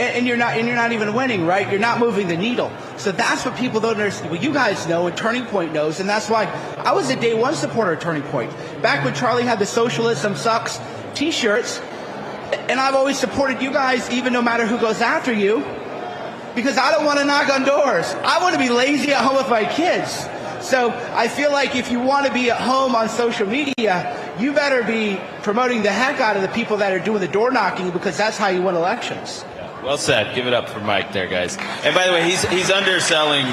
Speaker 14: and you're not even winning, right? You're not moving the needle. So that's what people don't understand. Well, you guys know, and Turning Point knows, and that's why I was a day one supporter of Turning Point. Back when Charlie had the Socialism Sucks t-shirts, and I've always supported you guys, even no matter who goes after you, because I don't want to knock on doors. I want to be lazy at home with my kids. So I feel like if you want to be at home on social media, you better be promoting the heck out of the people that are doing the door knocking, because that's how you win elections.
Speaker 13: Well said. Give it up for Mike there, guys. And by the way, he's underselling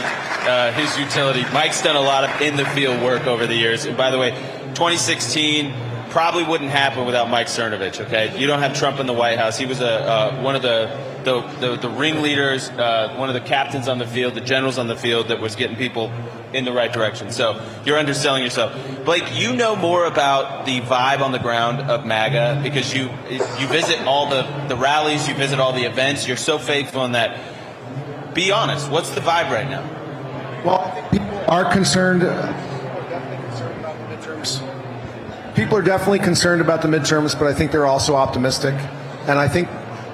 Speaker 13: his utility. Mike's done a lot of in-the-field work over the years. And by the way, 2016 probably wouldn't happen without Mike Cernovich, okay? You don't have Trump in the White House. He was one of the ringleaders, one of the captains on the field, the generals on the field that was getting people in the right direction. So you're underselling yourself. Blake, you know more about the vibe on the ground of MAGA because you visit all the rallies, you visit all the events. You're so faithful in that. Be honest. What's the vibe right now?
Speaker 10: Well, people are concerned. People are definitely concerned about the midterms, but I think they're also optimistic. And I think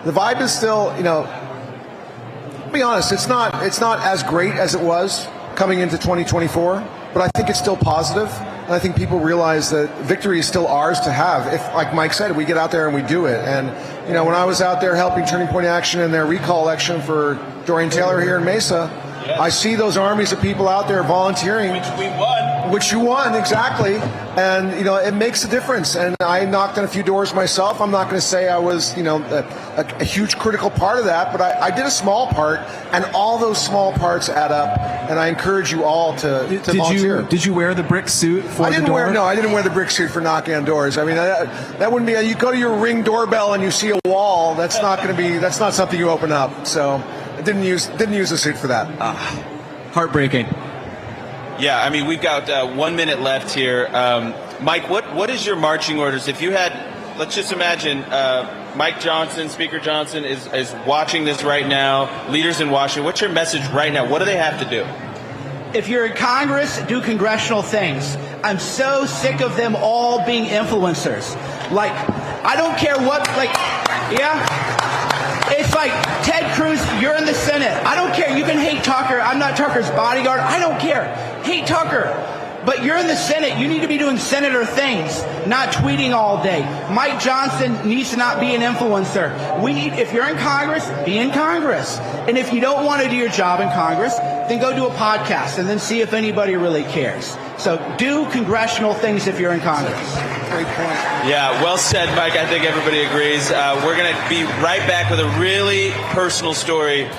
Speaker 10: the vibe is still, to be honest, it's not as great as it was coming into 2024, but I think it's still positive. And I think people realize that victory is still ours to have. If, like Mike said, we get out there and we do it. And, when I was out there helping Turning Point Action in their recall election for Dorian Taylor here in Mesa, yes. I see those armies of people out there volunteering.
Speaker 13: Which we won.
Speaker 10: Which you won, exactly. And, it makes a difference. And I knocked on a few doors myself. I'm not going to say I was, a huge critical part of that, but I did a small part, and all those small parts add up. And I encourage you all to volunteer.
Speaker 7: Did you wear the brick suit for the door?
Speaker 10: I didn't wear the brick suit for knocking on doors. I mean, that wouldn't be, you go to your Ring doorbell and you see a wall, that's not something you open up. So I didn't use the suit for that.
Speaker 7: Heartbreaking.
Speaker 13: Yeah, I mean, we've got 1 minute left here. Mike, what is your marching orders? If you had, let's just imagine Mike Johnson, Speaker Johnson is watching this right now, leaders in Washington. What's your message right now? What do they have to do?
Speaker 14: If you're in Congress, do congressional things. I'm so sick of them all being influencers. Like, I don't care what, it's like, Ted Cruz, you're in the Senate. I don't care. You can hate Tucker. I'm not Tucker's bodyguard. I don't care. Hate Tucker. But you're in the Senate. You need to be doing senator things, not tweeting all day. Mike Johnson needs to not be an influencer. If you're in Congress, be in Congress. And if you don't want to do your job in Congress, then go do a podcast and then see if anybody really cares. So do congressional things if you're in Congress.
Speaker 10: Great point.
Speaker 13: Yeah, well said, Mike. I think everybody agrees. We're going to be right back with a really personal story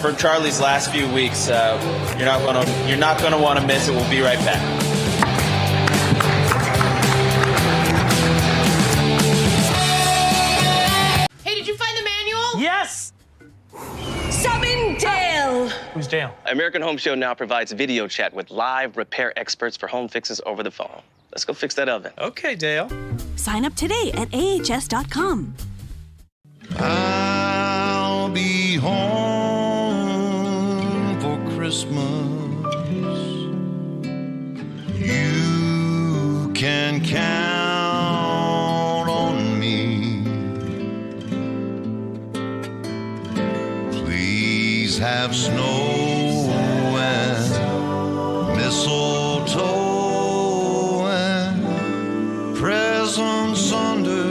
Speaker 13: from Charlie's last few weeks. You're not going to want to miss it. We'll be right back.
Speaker 17: Hey, did you find the manual?
Speaker 18: Yes!
Speaker 17: Summon Dale!
Speaker 18: Who's Dale?
Speaker 19: American Home Show now provides video chat with live repair experts for home fixes over the phone. Let's go fix that oven.
Speaker 18: Okay, Dale.
Speaker 22: Sign up today at ahs.com.
Speaker 23: I'll be home for Christmas. You can count on me. Please have snow and mistletoe and presents under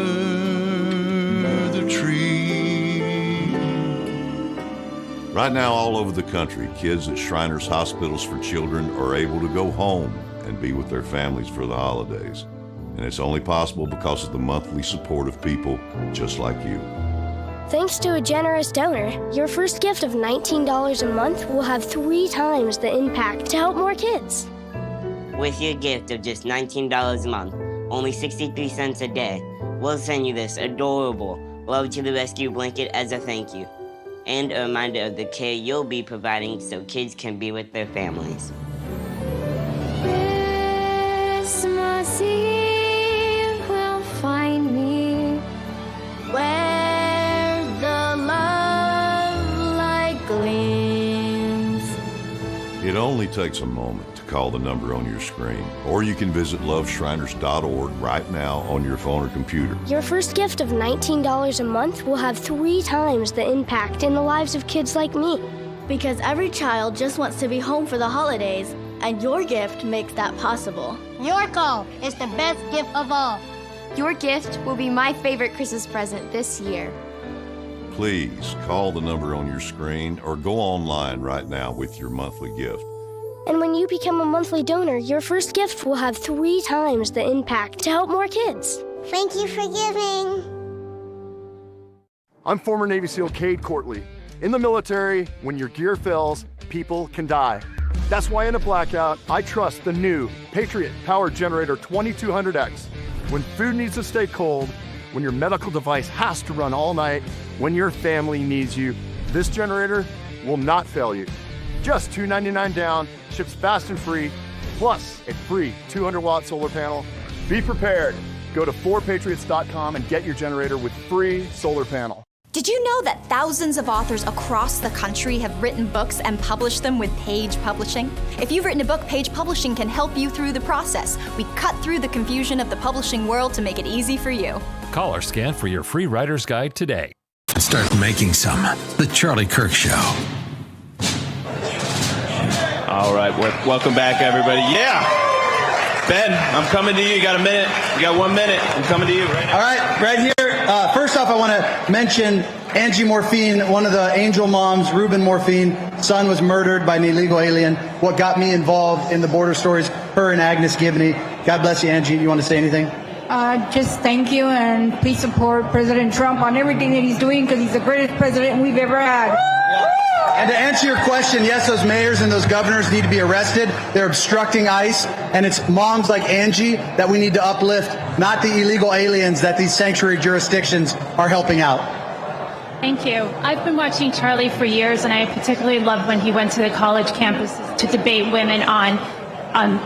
Speaker 23: the tree.
Speaker 24: Right now, all over the country, kids at Shriners Hospitals for Children are able to go home and be with their families for the holidays. And it's only possible because of the monthly support of people just like you.
Speaker 25: Thanks to a generous donor, your first gift of $19 a month will have 3 times the impact to help more kids.
Speaker 28: With your gift of just $19 a month, only 63 cents a day, we'll send you this adorable Love to the Rescue blanket as a thank you, and a reminder of the care you'll be providing so kids can be with their families.
Speaker 25: Christmas Eve will find me where the love light gleams.
Speaker 24: It only takes a moment to call the number on your screen, or you can visit loveshriners.org right now on your phone or computer.
Speaker 25: Your first gift of $19 a month will have 3 times the impact in the lives of kids like me.
Speaker 3: Because every child just wants to be home for the holidays, and your gift makes that possible.
Speaker 5: Your call is the best gift of all.
Speaker 12: Your gift will be my favorite Christmas present this year.
Speaker 24: Please call the number on your screen or go online right now with your monthly gift.
Speaker 25: And when you become a monthly donor, your first gift will have 3 times the impact to help more kids.
Speaker 5: Thank you for giving.
Speaker 15: I'm former Navy SEAL Cade Courtley. In the military, when your gear fails, people can die. That's why in a blackout, I trust the new Patriot Power Generator 2200X. When food needs to stay cold, when your medical device has to run all night, when your family needs you, this generator will not fail you. Just $299 down, ships fast and free, plus a free 200-watt solar panel. Be prepared. Go to 4patriots.com and get your generator with free solar panel.
Speaker 18: Did you know that thousands of authors across the country have written books and published them with Page Publishing? If you've written a book, Page Publishing can help you through the process. We cut through the confusion of the publishing world to make it easy for you.
Speaker 20: Call or scan for your free writer's guide today.
Speaker 21: Start making some. The Charlie Kirk Show.
Speaker 13: All right, welcome back, everybody. Yeah, Ben, I'm coming to you. You got a minute? You got 1 minute? I'm coming to you right now.
Speaker 26: All right, right here. First off, I want to mention Angie Morphine, one of the angel moms. Ruben Morphine, son was murdered by an illegal alien. What got me involved in the border stories, her and Agnes Gibney. God bless you, Angie. You want to say anything?
Speaker 27: Just thank you, and please support President Trump on everything that he's doing, because he's the greatest president we've ever had.
Speaker 26: And to answer your question, yes, those mayors and those governors need to be arrested. They're obstructing ICE, and it's moms like Angie that we need to uplift, not the illegal aliens that these sanctuary jurisdictions are helping out.
Speaker 29: Thank you. I've been watching Charlie for years, and I particularly loved when he went to the college campuses to debate women on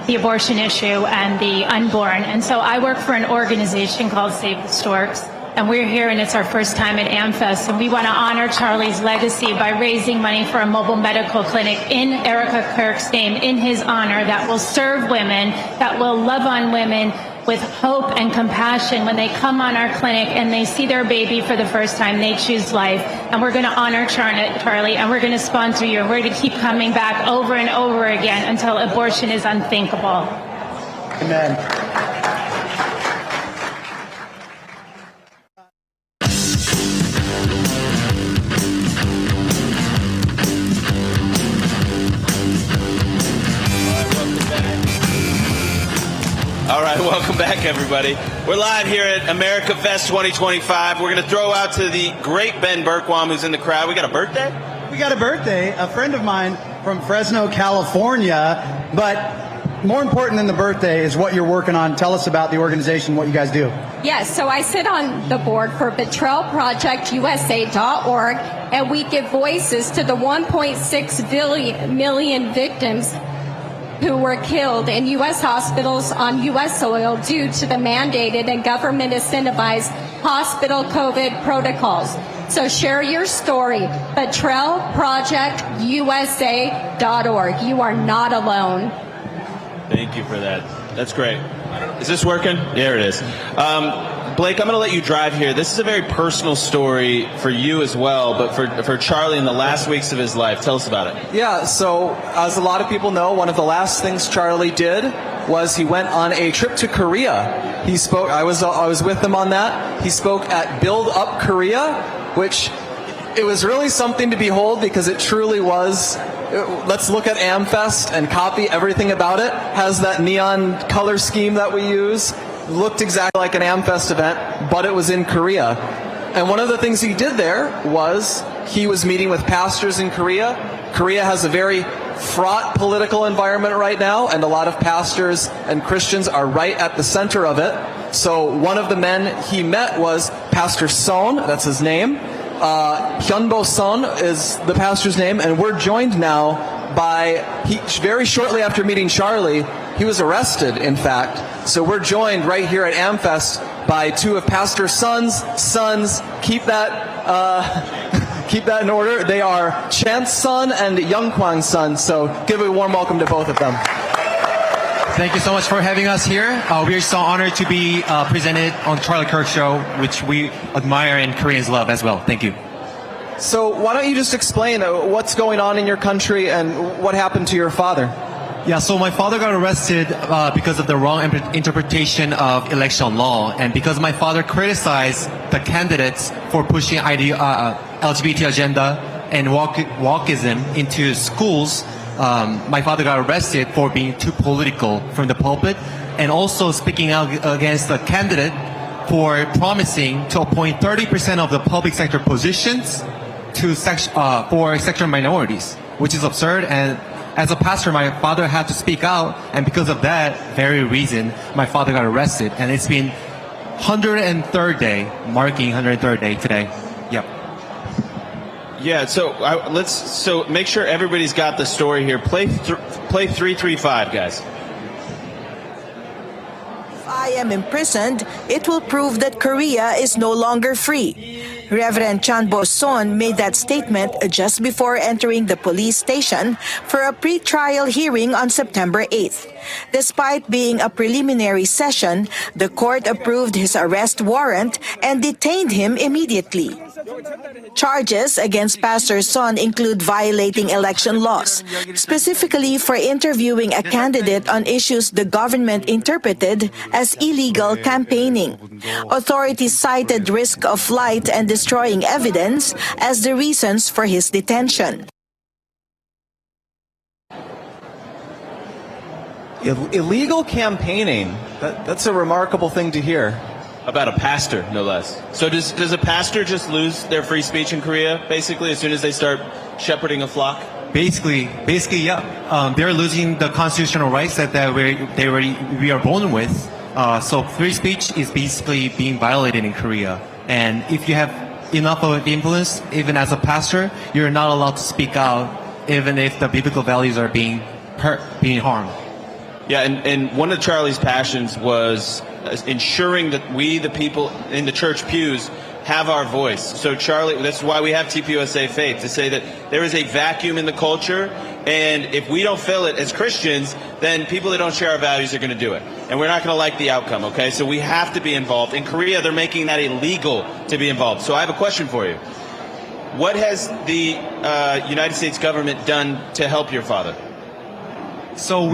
Speaker 29: the abortion issue and the unborn. And so I work for an organization called Save the Storks. And we're here, and it's our first time at AmFest, and we want to honor Charlie's legacy by raising money for a mobile medical clinic in Erica Kirk's name, in his honor, that will serve women, that will love on women with hope and compassion. When they come on our clinic and they see their baby for the first time, they choose life. And we're going to honor Charlie, and we're going to sponsor you, and we're going to keep coming back over and over again until abortion is unthinkable.
Speaker 26: Amen.
Speaker 13: All right, welcome back, everybody. We're live here at America Fest 2025. We're going to throw out to the great Ben Bergquam, who's in the crowd. We got a birthday?
Speaker 26: We got a birthday. A friend of mine from Fresno, California. But more important than the birthday is what you're working on. Tell us about the organization, what you guys do.
Speaker 30: Yes, so I sit on the board for BetrayalProjectUSA.org, and we give voices to the 1.6 million victims who were killed in U.S. hospitals on U.S. soil due to the mandated and government-incentivized hospital COVID protocols. So share your story. BetrayalProjectUSA.org. You are not alone.
Speaker 13: Thank you for that. That's great. Is this working? There it is. Blake, I'm going to let you drive here. This is a very personal story for you as well, but for Charlie in the last weeks of his life. Tell us about it.
Speaker 7: Yeah, so as a lot of people know, one of the last things Charlie did was he went on a trip to Korea. He spoke. I was with him on that. He spoke at Build Up Korea, which it was really something to behold because it truly was. Let's look at AmFest and copy everything about it. Has that neon color scheme that we use. Looked exactly like an AmFest event, but it was in Korea. And one of the things he did there was he was meeting with pastors in Korea. Korea has a very fraught political environment right now, and a lot of pastors and Christians are right at the center of it. So one of the men he met was Pastor Son, that's his name. Hyunbo Son is the pastor's name, and we're joined now by, very shortly after meeting Charlie, he was arrested, in fact. So we're joined right here at AmFest by two of Pastor Son's sons. Keep that keep that in order. They are Chan's son and Youngkwang's son, so give a warm welcome to both of them.
Speaker 1: Thank you so much for having us here. We're so honored to be presented on Charlie Kirk Show, which we admire and Koreans love as well. Thank you.
Speaker 7: So why don't you just explain what's going on in your country and what happened to your father?
Speaker 1: Yeah, so my father got arrested because of the wrong interpretation of election law, and because my father criticized the candidates for pushing LGBT agenda and wokeism into schools, my father got arrested for being too political from the pulpit, and also speaking out against the candidate for promising to appoint 30% of the public sector positions to for sexual minorities, which is absurd. And as a pastor, my father had to speak out, and because of that very reason, my father got arrested. And it's been 103rd day, marking 103rd day today. Yep.
Speaker 13: Yeah, so make sure everybody's got the story here. Play 335, guys.
Speaker 2: If I am imprisoned, it will prove that Korea is no longer free. Reverend Chan Bo-son made that statement just before entering the police station for a pre-trial hearing on September 8th. Despite being a preliminary session, the court approved his arrest warrant and detained him immediately. Charges against Pastor Son include violating election laws, specifically for interviewing a candidate on issues the government interpreted as illegal campaigning. Authorities cited risk of flight and destroying evidence as the reasons for his detention.
Speaker 7: Illegal campaigning, that's a remarkable thing to hear.
Speaker 13: About a pastor, no less. So does a pastor just lose their free speech in Korea, basically, as soon as they start shepherding a flock?
Speaker 1: Basically, yeah. They're losing the constitutional rights that we are born with. So free speech is basically being violated in Korea. And if you have enough of influence, even as a pastor, you're not allowed to speak out, even if the biblical values are being harmed.
Speaker 13: Yeah, and one of Charlie's passions was ensuring that we, the people in the church pews, have our voice. So Charlie, that's why we have TPUSA Faith, to say that there is a vacuum in the culture, and if we don't fill it as Christians, then people that don't share our values are going to do it. And we're not going to like the outcome, okay? So we have to be involved. In Korea, they're making that illegal to be involved. So I have a question for you. What has the United States government done to help your father?
Speaker 1: So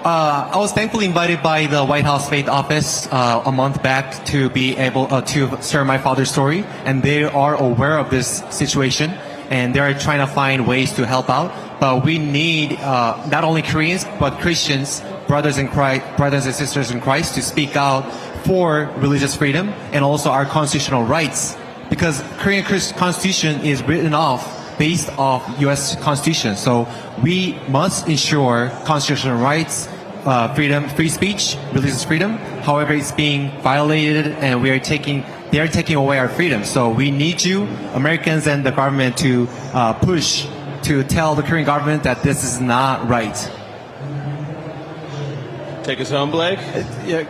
Speaker 1: I was thankfully invited by the White House Faith Office a month back to be able to share my father's story, and they are aware of this situation, and they're trying to find ways to help out. But we need not only Koreans but Christians, brothers and sisters in Christ, to speak out for religious freedom and also our constitutional rights, because Korean Constitution is written off based off U.S. Constitution. So we must ensure constitutional rights, freedom, free speech, religious freedom. However, it's being violated, and they are taking away our freedom. So we need you, Americans and the government, to push to tell the Korean government that this is not right.
Speaker 13: Take us home, Blake.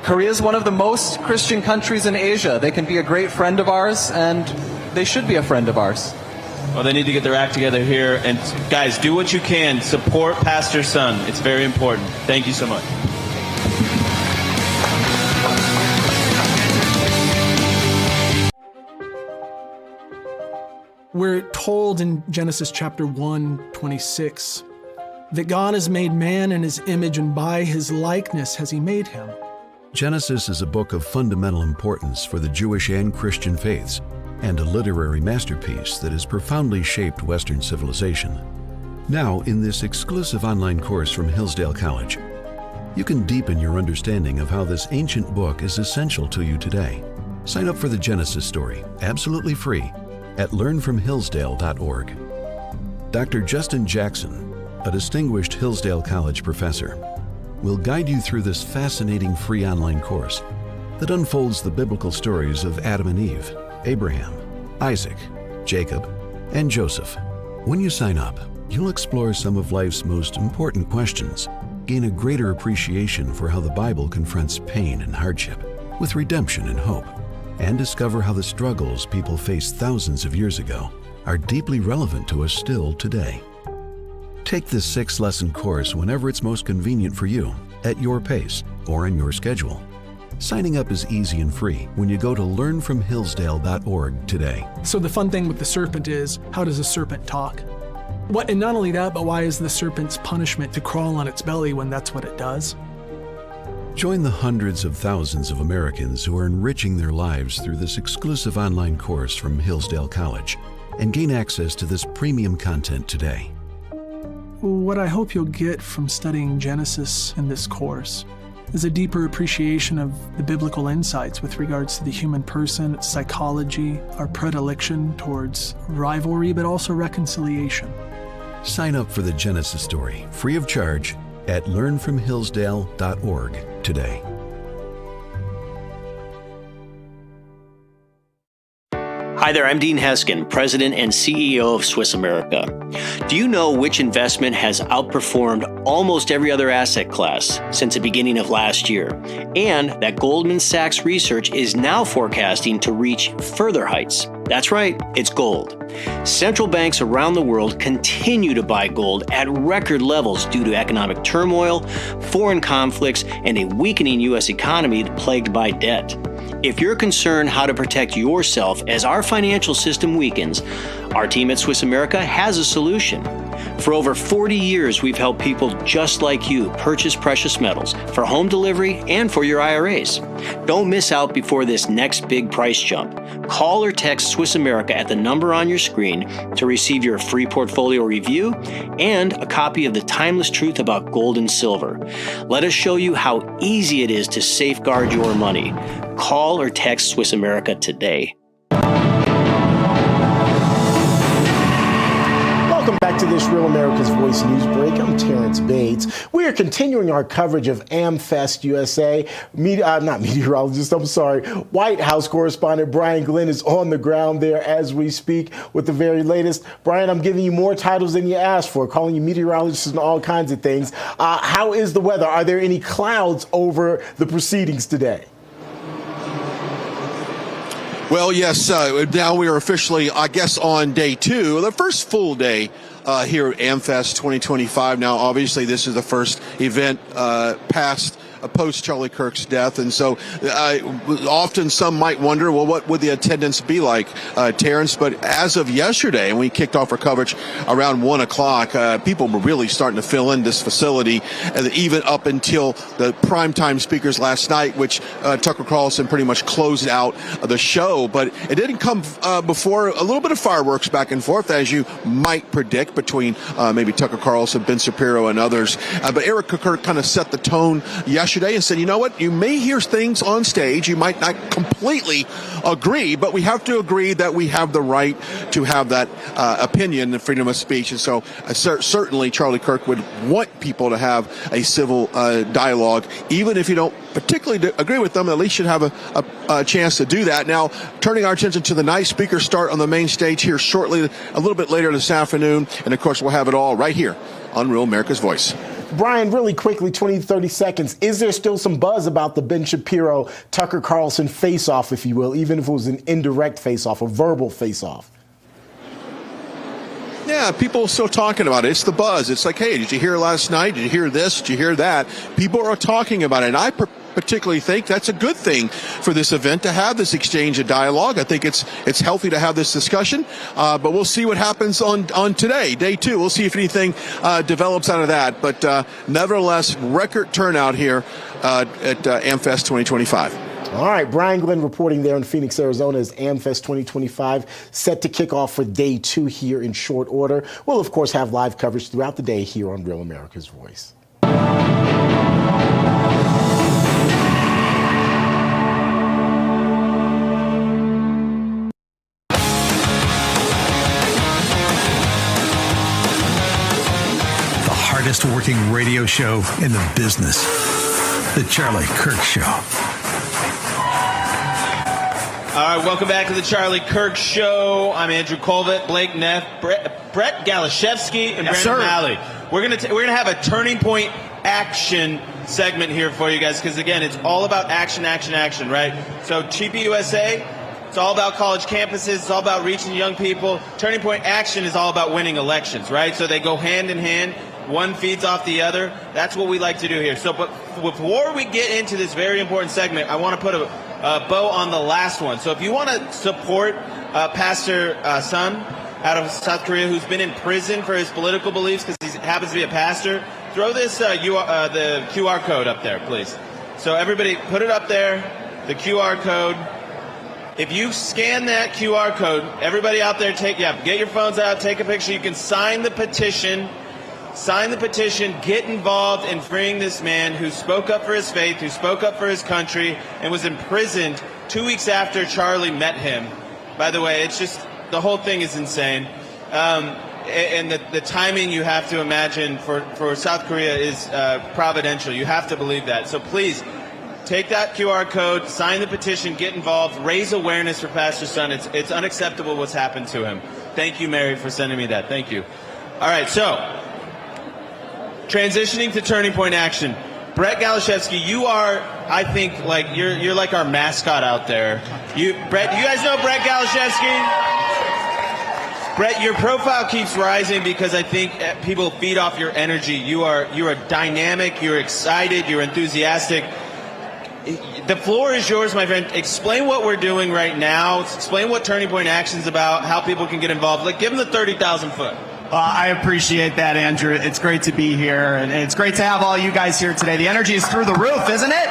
Speaker 7: Korea is one of the most Christian countries in Asia. They can be a great friend of ours, and they should be a friend of ours.
Speaker 13: Well, they need to get their act together here. And guys, do what you can. Support Pastor Son. It's very important. Thank you so much.
Speaker 4: We're told in Genesis chapter 1:26 that God has made man in his image, and by his likeness has he made him.
Speaker 21: Genesis is a book of fundamental importance for the Jewish and Christian faiths, and a literary masterpiece that has profoundly shaped Western civilization. Now, in this exclusive online course from Hillsdale College, you can deepen your understanding of how this ancient book is essential to you today. Sign up for the Genesis story, absolutely free, at learnfromhillsdale.org. Dr. Justin Jackson, a distinguished Hillsdale College professor, will guide you through this fascinating free online course that unfolds the biblical stories of Adam and Eve, Abraham, Isaac, Jacob, and Joseph. When you sign up, you'll explore some of life's most important questions, gain a greater appreciation for how the Bible confronts pain and hardship with redemption and hope, and discover how the struggles people faced thousands of years ago
Speaker 6: are deeply relevant to us still today. Take this 6-lesson course whenever it's most convenient for you, at your pace or on your schedule. Signing up is easy and free when you go to learnfromhillsdale.org today.
Speaker 4: So the fun thing with the serpent is, how does a serpent talk? What, and not only that, but why is the serpent's punishment to crawl on its belly when that's what it does?
Speaker 6: Join the hundreds of thousands of Americans who are enriching their lives through this exclusive online course from Hillsdale College and gain access to this premium content today.
Speaker 4: What I hope you'll get from studying Genesis in this course is a deeper appreciation of the biblical insights with regards to the human person, its psychology, our predilection towards rivalry, but also reconciliation.
Speaker 6: Sign up for the Genesis story, free of charge, at learnfromhillsdale.org today.
Speaker 8: Hi there, I'm Dean Heskin, President and CEO of Swiss America. Do you know which investment has outperformed almost every other asset class since the beginning of last year? And that Goldman Sachs research is now forecasting to reach further heights. That's right, it's gold. Central banks around the world continue to buy gold at record levels due to economic turmoil, foreign conflicts, and a weakening U.S. economy plagued by debt. If you're concerned how to protect yourself as our financial system weakens, our team at Swiss America has a solution. For over 40 years, we've helped people just like you purchase precious metals for home delivery and for your IRAs. Don't miss out before this next big price jump. Call or text Swiss America at the number on your screen to receive your free portfolio review and a copy of The Timeless Truth About Gold and Silver. Let us show you how easy it is to safeguard your money. Call or text Swiss America today.
Speaker 9: Welcome back to this Real America's Voice news break. I'm Terrence Bates. We are continuing our coverage of AmFest USA. White House correspondent Brian Glenn is on the ground there as we speak with the very latest. Brian, I'm giving you more titles than you asked for, calling you meteorologist and all kinds of things. How is the weather? Are there any clouds over the proceedings today?
Speaker 10: Well, yes, now we are officially, I guess, on day 2, the first full day here at AmFest 2025. Now, obviously, this is the first event post Charlie Kirk's death. And so often some might wonder, well, what would the attendance be like, Terrence? But as of yesterday, and we kicked off our coverage around 1 o'clock, people were really starting to fill in this facility, even up until the primetime speakers last night, which Tucker Carlson pretty much closed out the show. But it didn't come before a little bit of fireworks back and forth, as you might predict, between maybe Tucker Carlson, Ben Shapiro, and others. But Eric Kirk kind of set the tone yesterday and said, you know what, you may hear things on stage, you might not completely agree, but we have to agree that we have the right to have that opinion and freedom of speech. And so certainly Charlie Kirk would want people to have a civil dialogue, even if you don't particularly agree with them, at least you'd have a chance to do that. Now, turning our attention to the night, speakers start on the main stage here shortly, a little bit later this afternoon, and of course we'll have it all right here on Real America's Voice.
Speaker 9: Brian, really quickly, 20, 30 seconds. Is there still some buzz about the Ben Shapiro, Tucker Carlson face-off, if you will, even if it was an indirect face-off, a verbal face-off?
Speaker 10: Yeah, people are still talking about it. It's the buzz. It's like, hey, did you hear last night? Did you hear this? Did you hear that? People are talking about it. And I particularly think that's a good thing for this event, to have this exchange of dialogue. I think it's healthy to have this discussion, but we'll see what happens on today, day 2. We'll see if anything develops out of that. But nevertheless, record turnout here at AmFest 2025.
Speaker 9: All right, Brian Glenn reporting there in Phoenix, Arizona, as AmFest 2025 set to kick off for day 2 here in short order. We'll, of course, have live coverage throughout the day here on Real America's Voice.
Speaker 21: Hardest working radio show in the business, The Charlie Kirk Show.
Speaker 13: All right, welcome back to The Charlie Kirk Show. I'm Andrew Colvett, Blake Neff, Brett Galashevsky, and
Speaker 10: Yes,
Speaker 13: Brandon
Speaker 10: sir.
Speaker 13: Malley. We're gonna have a turning point action segment here for you guys, because again, it's all about action, right? So Cheapy USA, It's all about college campuses. It's all about reaching young people. Turning Point Action is all about winning elections, right? So they go hand in hand. One feeds off the other. That's what we like to do here. So, but before we get into this very important segment, I want to put a bow on the last one. So if you want to support Pastor Sun out of South Korea, who's been in prison for his political beliefs because he happens to be a pastor, throw this the QR code up there, please. So everybody put it up there, the QR code. If you scan that QR code, everybody out there, get your phones out, take a picture. You can sign the petition. Sign the petition, get involved in freeing this man who spoke up for his faith, who spoke up for his country, and was imprisoned 2 weeks after Charlie met him. By the way, it's just, the whole thing is insane. And the timing you have to imagine for South Korea is providential. You have to believe that. So please, take that QR code, sign the petition, get involved, raise awareness for Pastor Sun. It's unacceptable what's happened to him. Thank you, Mary, for sending me that. Thank you. All right, so transitioning to Turning Point Action. Brett Galashevsky, you are, I think, like you're like our mascot out there. Brett, you guys know Brett Galashevsky? Brett, your profile keeps rising because I think people feed off your energy. You are dynamic, you're excited, you're enthusiastic. The floor is yours, my friend. Explain what we're doing right now. Explain what Turning Point Action is about, how people can get involved. Like, give them the 30,000 foot.
Speaker 3: I appreciate that, Andrew. It's great to be here, and it's great to have all you guys here today. The energy is through the roof, isn't it?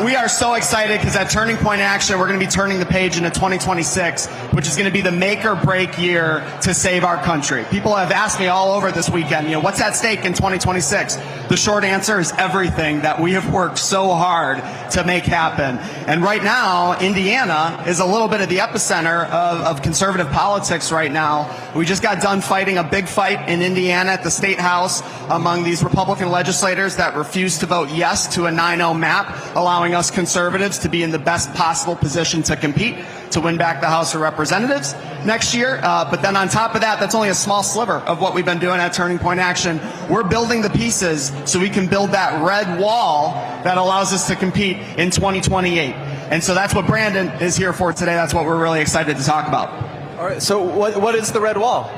Speaker 3: We are so excited because at Turning Point Action, we're going to be turning the page into 2026, which is going to be the make or break year to save our country. People have asked me all over this weekend, what's at stake in 2026? The short answer is everything that we have worked so hard to make happen. And right now, Indiana is a little bit of the epicenter of conservative politics right now. We just got done fighting a big fight in Indiana at the State House among these Republican legislators that refused to vote yes to a 9-0 map, allowing us conservatives to be in the best possible position to compete to win back the House of Representatives next year. But then on top of that, that's only a small sliver of what we've been doing at Turning Point Action. We're building the pieces so we can build that red wall that allows us to compete in 2028. And so that's what Brandon is here for today. That's what we're really excited to talk about.
Speaker 7: All right, so what is the red wall?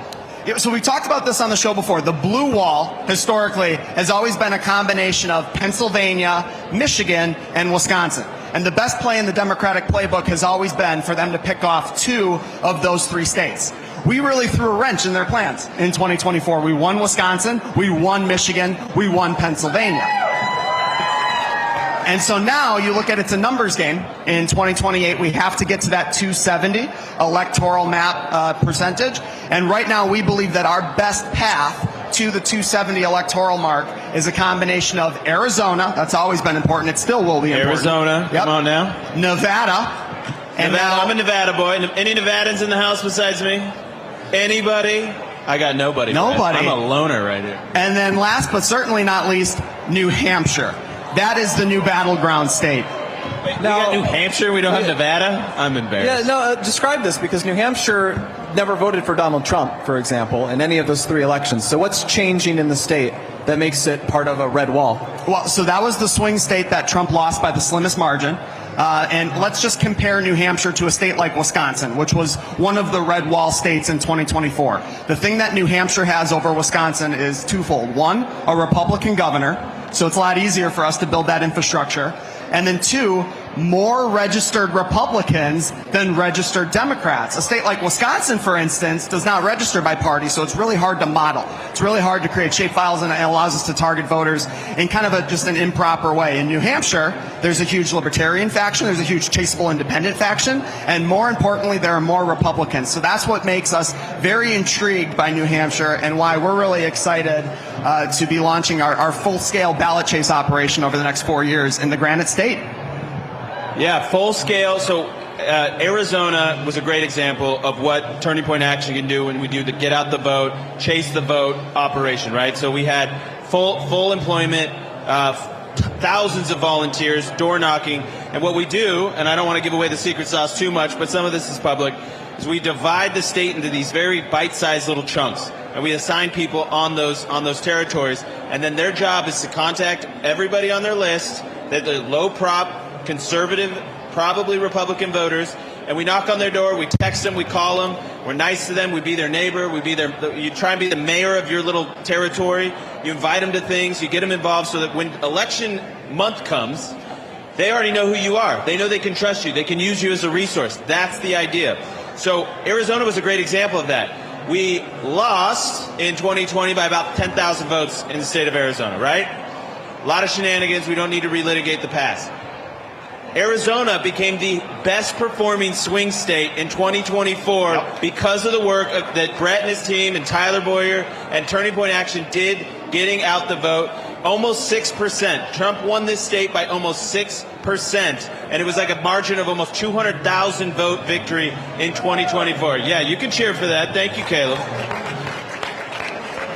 Speaker 3: Yeah, so we talked about this on the show before. The blue wall, historically, has always been a combination of Pennsylvania, Michigan, and Wisconsin. And the best play in the Democratic playbook has always been for them to pick off 2 of those 3 states. We really threw a wrench in their plans in 2024. We won Wisconsin, we won Michigan, we won Pennsylvania. And so now you look at it's a numbers game. In 2028, we have to get to that 270 electoral map percentage. And right now we believe that our best path to the 270 electoral mark is a combination of Arizona. That's always been important. It still will be important.
Speaker 13: Arizona,
Speaker 3: yep.
Speaker 13: Come on now.
Speaker 3: Nevada. And
Speaker 13: Nevada,
Speaker 3: now,
Speaker 13: I'm a Nevada boy. Any Nevadans in the house besides me? Anybody? I got nobody.
Speaker 3: Nobody.
Speaker 13: I'm a loner right here.
Speaker 3: And then last but certainly not least, New Hampshire. That is the new battleground state.
Speaker 13: Wait, now, we got New Hampshire, we don't have Nevada? I'm embarrassed.
Speaker 7: Yeah, no, describe this, because New Hampshire never voted for Donald Trump, for example, in any of those 3 elections. So what's changing in the state that makes it part of a red wall?
Speaker 3: Well, so that was the swing state that Trump lost by the slimmest margin. And let's just compare New Hampshire to a state like Wisconsin, which was one of the red wall states in 2024. The thing that New Hampshire has over Wisconsin is twofold. 1, a Republican governor, so it's a lot easier for us to build that infrastructure. And then 2, more registered Republicans than registered Democrats. A state like Wisconsin, for instance, does not register by party, so it's really hard to model. It's really hard to create shapefiles, and it allows us to target voters in kind of just an improper way. In New Hampshire, there's a huge libertarian faction, there's a huge chaseable independent faction, and more importantly, there are more Republicans. So that's what makes us very intrigued by New Hampshire and why we're really excited to be launching our full-scale ballot chase operation over the next 4 years in the Granite State.
Speaker 13: Yeah, full scale. So Arizona was a great example of what Turning Point Action can do when we do the get out the vote, chase the vote operation, right? So we had full employment, thousands of volunteers, door knocking. And what we do, and I don't want to give away the secret sauce too much, but some of this is public, is we divide the state into these very bite-sized little chunks. And we assign people on those territories. And then their job is to contact everybody on their list, that they're low prop, conservative probably Republican voters, and we knock on their door, we text them, we call them, we're nice to them, we be their neighbor, you try and be the mayor of your little territory, you invite them to things, you get them involved so that when election month comes, they already know who you are. They know they can trust you. They can use you as a resource. That's the idea. So Arizona was a great example of that. We lost in 2020 by about 10,000 votes in the state of Arizona, right? A lot of shenanigans. We don't need to relitigate the past. Arizona became the best performing swing state in 2024 because of the work that Brett and his team and Tyler Boyer and Turning Point Action did getting out the vote. Almost 6%. Trump won this state by almost 6%. And it was like a margin of almost 200,000 vote victory in 2024. Yeah, you can cheer for that. Thank you, Caleb.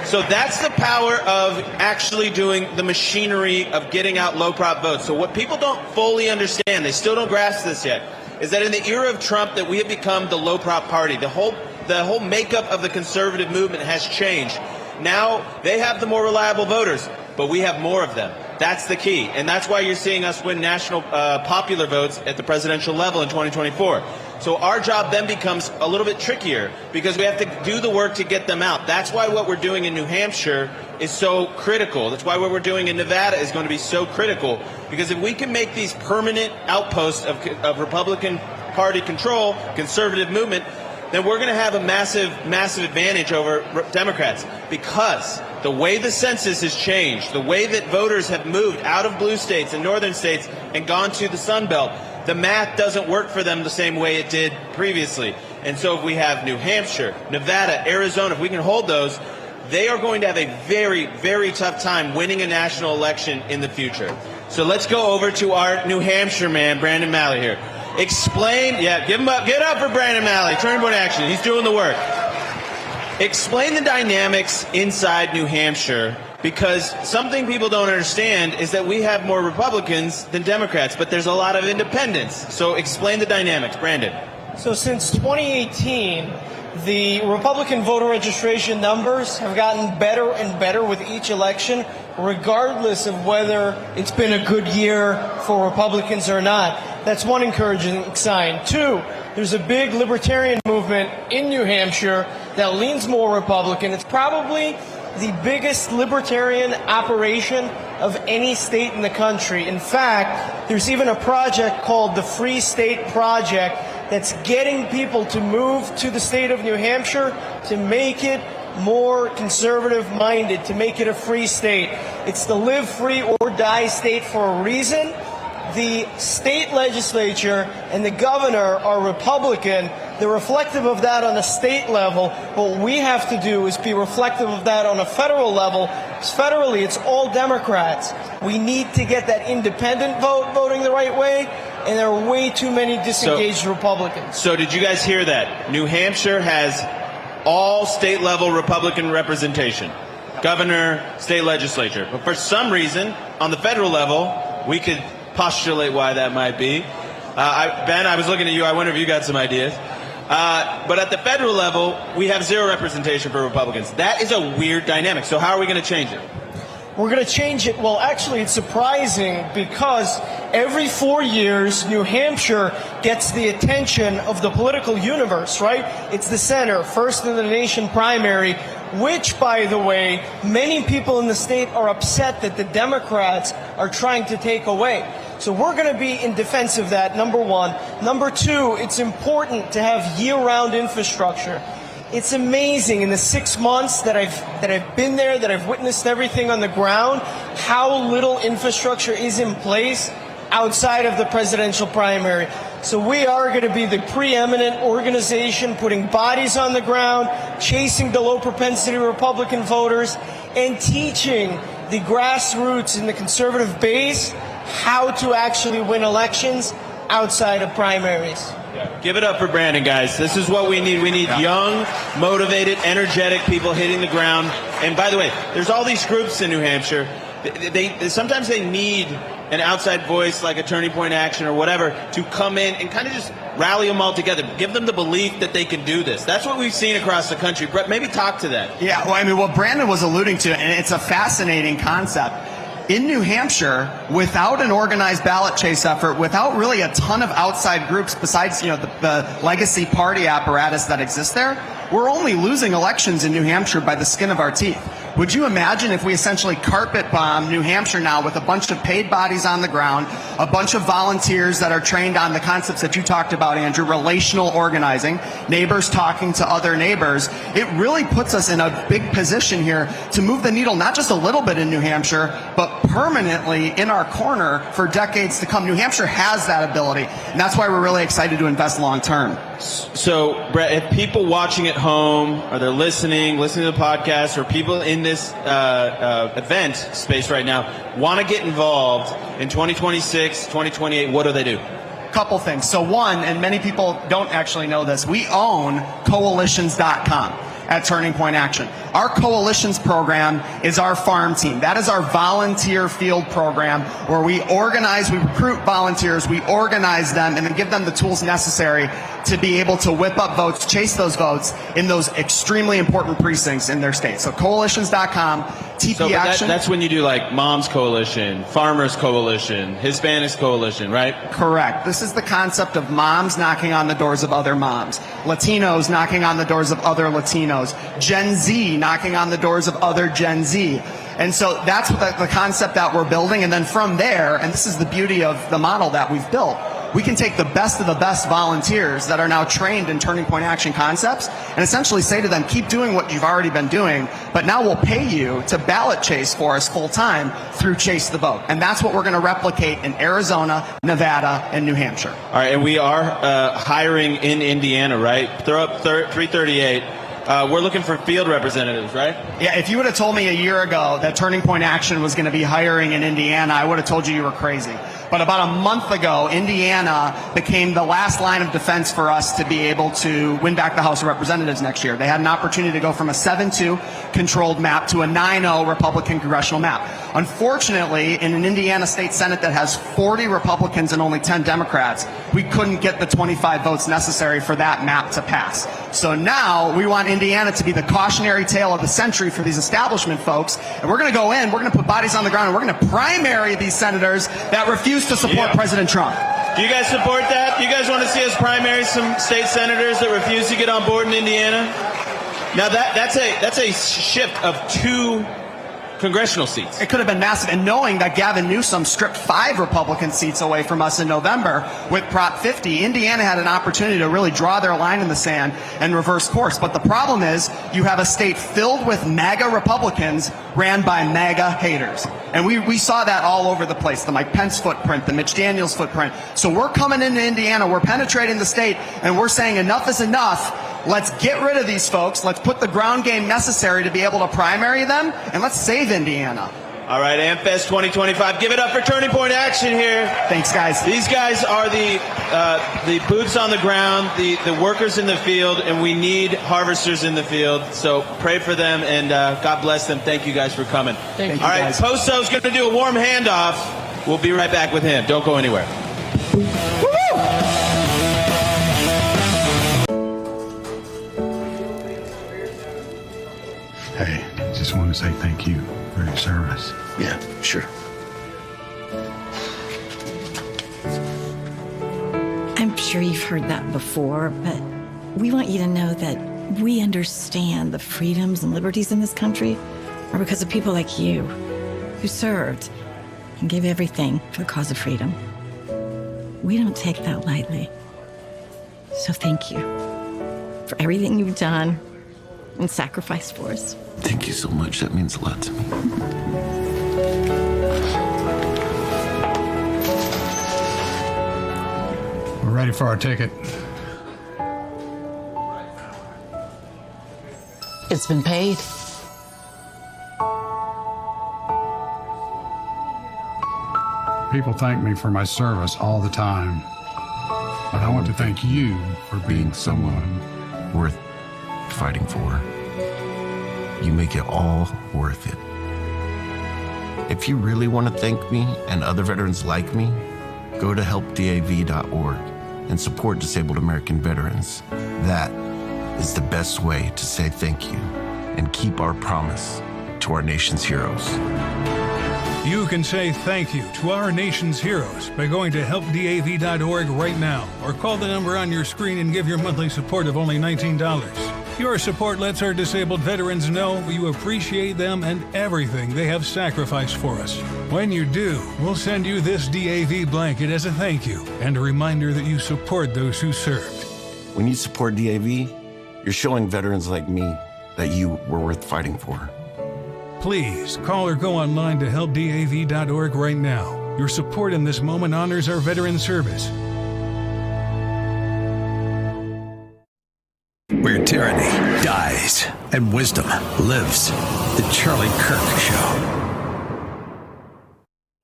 Speaker 13: So that's the power of actually doing the machinery of getting out low prop votes. So what people don't fully understand, they still don't grasp this yet, is that in the era of Trump that we have become the low prop party. The whole makeup of the conservative movement has changed. Now they have the more reliable voters, but we have more of them. That's the key. And that's why you're seeing us win national popular votes at the presidential level in 2024. So our job then becomes a little bit trickier because we have to do the work to get them out. That's why what we're doing in New Hampshire is so critical. That's why what we're doing in Nevada is going to be so critical. Because if we can make these permanent outposts of Republican Party control, conservative movement, then we're going to have a massive, massive advantage over Democrats. Because the way the census has changed, the way that voters have moved out of blue states and northern states and gone to the Sun Belt, the math doesn't work for them the same way it did previously. And so if we have New Hampshire, Nevada, Arizona, if we can hold those, they are going to have a very, very tough time winning a national election in the future. So let's go over to our New Hampshire man, Brandon Malley here. Explain, give him up, get up for Brandon Malley, Turning Point Action, he's doing the work. Explain the dynamics inside New Hampshire, because something people don't understand is that we have more Republicans than Democrats, but there's a lot of independents. So explain the dynamics, Brandon.
Speaker 11: So since 2018, the Republican voter registration numbers have gotten better and better with each election, regardless of whether it's been a good year for Republicans or not. That's one encouraging sign. Two, there's a big libertarian movement in New Hampshire that leans more Republican. It's probably the biggest libertarian operation of any state in the country. In fact, there's even a project called the Free State Project that's getting people to move to the state of New Hampshire to make it more conservative-minded, to make it a free state. It's the live free or die state for a reason. The state legislature and the governor are Republican. They're reflective of that on a state level. What we have to do is be reflective of that on a federal level. Federally, it's all Democrats. We need to get that independent vote voting the right way, and there are way too many disengaged Republicans.
Speaker 13: So did you guys hear that? New Hampshire has all state-level Republican representation. Governor, state legislature. But for some reason, on the federal level, we could postulate why that might be. Ben, I was looking at you. I wonder if you got some ideas. But at the federal level, we have zero representation for Republicans. That is a weird dynamic. So how are we going to change it?
Speaker 11: We're going to change it. Well, actually, it's surprising because every 4 years, New Hampshire gets the attention of the political universe, right? It's the center, first in the nation primary, which, by the way, many people in the state are upset that the Democrats are trying to take away. So we're going to be in defense of that, number one. Number two, it's important to have year-round infrastructure. It's amazing in the 6 months that I've been there, that I've witnessed everything on the ground, how little infrastructure is in place outside of the presidential primary. So we are going to be the preeminent organization putting bodies on the ground, chasing the low propensity Republican voters, and teaching the grassroots and the conservative base how to actually win elections outside of primaries.
Speaker 13: Give it up for Brandon, guys. This is what we need. We need young, motivated, energetic people hitting the ground. And by the way, there's all these groups in New Hampshire. Sometimes they need an outside voice like a Turning Point Action or whatever to come in and kind of just rally them all together. Give them the belief that they can do this. That's what we've seen across the country. Brett, maybe talk to that.
Speaker 3: Yeah, well, I mean, what Brandon was alluding to, and it's a fascinating concept. in New Hampshire, without an organized ballot chase effort, without really a ton of outside groups besides, the legacy party apparatus that exists there, we're only losing elections in New Hampshire by the skin of our teeth. Would you imagine if we essentially carpet bomb New Hampshire now with a bunch of paid bodies on the ground, a bunch of volunteers that are trained on the concepts that you talked about, Andrew, relational organizing, neighbors talking to other neighbors? It really puts us in a big position here to move the needle, not just a little bit in New Hampshire, but permanently in our corner for decades to come. New Hampshire has that ability, and that's why we're really excited to invest long term.
Speaker 13: So, Brett, if people watching at home, or they're listening to the podcast, or people in this event space right now want to get involved in 2026, 2028, what do they do?
Speaker 3: Couple things. So one, and many people don't actually know this, we own coalitions.com at Turning Point Action. Our Coalitions program is our farm team. That is our volunteer field program where we organize, we recruit volunteers, we organize them, and then give them the tools necessary to be able to whip up votes, chase those votes in those extremely important precincts in their state. So coalitions.com, TP Action.
Speaker 13: That's when you do like Moms Coalition, Farmers Coalition, Hispanics Coalition, right?
Speaker 3: Correct. This is the concept of moms knocking on the doors of other moms, Latinos knocking on the doors of other Latinos, Gen Z knocking on the doors of other Gen Z. And so that's the concept that we're building. And then from there, and this is the beauty of the model that we've built, we can take the best of the best volunteers that are now trained in Turning Point Action concepts and essentially say to them, keep doing what you've already been doing, but now we'll pay you to ballot chase for us full time through Chase the Vote. And that's what we're going to replicate in Arizona, Nevada, and New Hampshire.
Speaker 13: All right, and we are hiring in Indiana, right? Throw up 338. We're looking for field representatives, right?
Speaker 3: Yeah, if you would have told me a year ago that Turning Point Action was going to be hiring in Indiana, I would have told you were crazy. But about a month ago, Indiana became the last line of defense for us to be able to win back the House of Representatives next year. They had an opportunity to go from a 7-2 controlled map to a 9-0 Republican congressional map. Unfortunately, in an Indiana State Senate that has 40 Republicans and only 10 Democrats, we couldn't get the 25 votes necessary for that map to pass. So now we want Indiana to be the cautionary tale of the century for these establishment folks. And we're going to go in, we're going to put bodies on the ground, and we're going to primary these senators that refuse to support President Trump.
Speaker 13: Do you guys support that? Do you guys want to see us primary some state senators that refuse to get on board in Indiana? Now that's a shift of 2 congressional seats.
Speaker 3: It could have been massive. And knowing that Gavin Newsom stripped 5 Republican seats away from us in November with Prop 50, Indiana had an opportunity to really draw their line in the sand and reverse course. But the problem is you have a state filled with MAGA Republicans ran by MAGA haters. And we saw that all over the place, the Mike Pence footprint, the Mitch Daniels footprint. So we're coming into Indiana, we're penetrating the state, and we're saying enough is enough. Let's get rid of these folks. Let's put the ground game necessary to be able to primary them, and let's save Indiana.
Speaker 13: All right, AmFest 2025. Give it up for Turning Point Action here.
Speaker 3: Thanks, guys.
Speaker 13: These guys are the boots on the ground, the workers in the field, and we need harvesters in the field. So pray for them, and God bless them. Thank you guys for coming.
Speaker 3: Thank you,
Speaker 13: All right,
Speaker 3: guys.
Speaker 13: Posto's going to do a warm handoff. We'll be right back with him. Don't go anywhere.
Speaker 12: Hey, just want to say thank you for your service.
Speaker 14: Yeah, sure.
Speaker 16: I'm sure you've heard that before, but we want you to know that we understand the freedoms and liberties in this country are because of people like you who served and gave everything for the cause of freedom. We don't take that lightly. So thank you for everything you've done and sacrificed for us.
Speaker 14: Thank you so much. That means a lot to me.
Speaker 12: We're ready for our ticket.
Speaker 17: It's been paid.
Speaker 12: People thank me for my service all the time. But I want to thank you for being someone
Speaker 14: worth fighting for. You make it all worth it. If you really want to thank me and other veterans like me, go to helpdav.org and support disabled American veterans. That is the best way to say thank you and keep our promise to our nation's heroes.
Speaker 5: You can say thank you to our nation's heroes by going to helpdav.org right now or call the number on your screen and give your monthly support of only $19. Your support lets our disabled veterans know you appreciate them and everything they have sacrificed for us. When you do, we'll send you this DAV blanket as a thank you and a reminder that you support those who served.
Speaker 14: When you support DAV, you're showing veterans like me that you were worth fighting for.
Speaker 5: Please call or go online to helpdav.org right now. Your support in this moment honors our veteran service.
Speaker 21: Where tyranny dies and wisdom lives. The Charlie Kirk Show.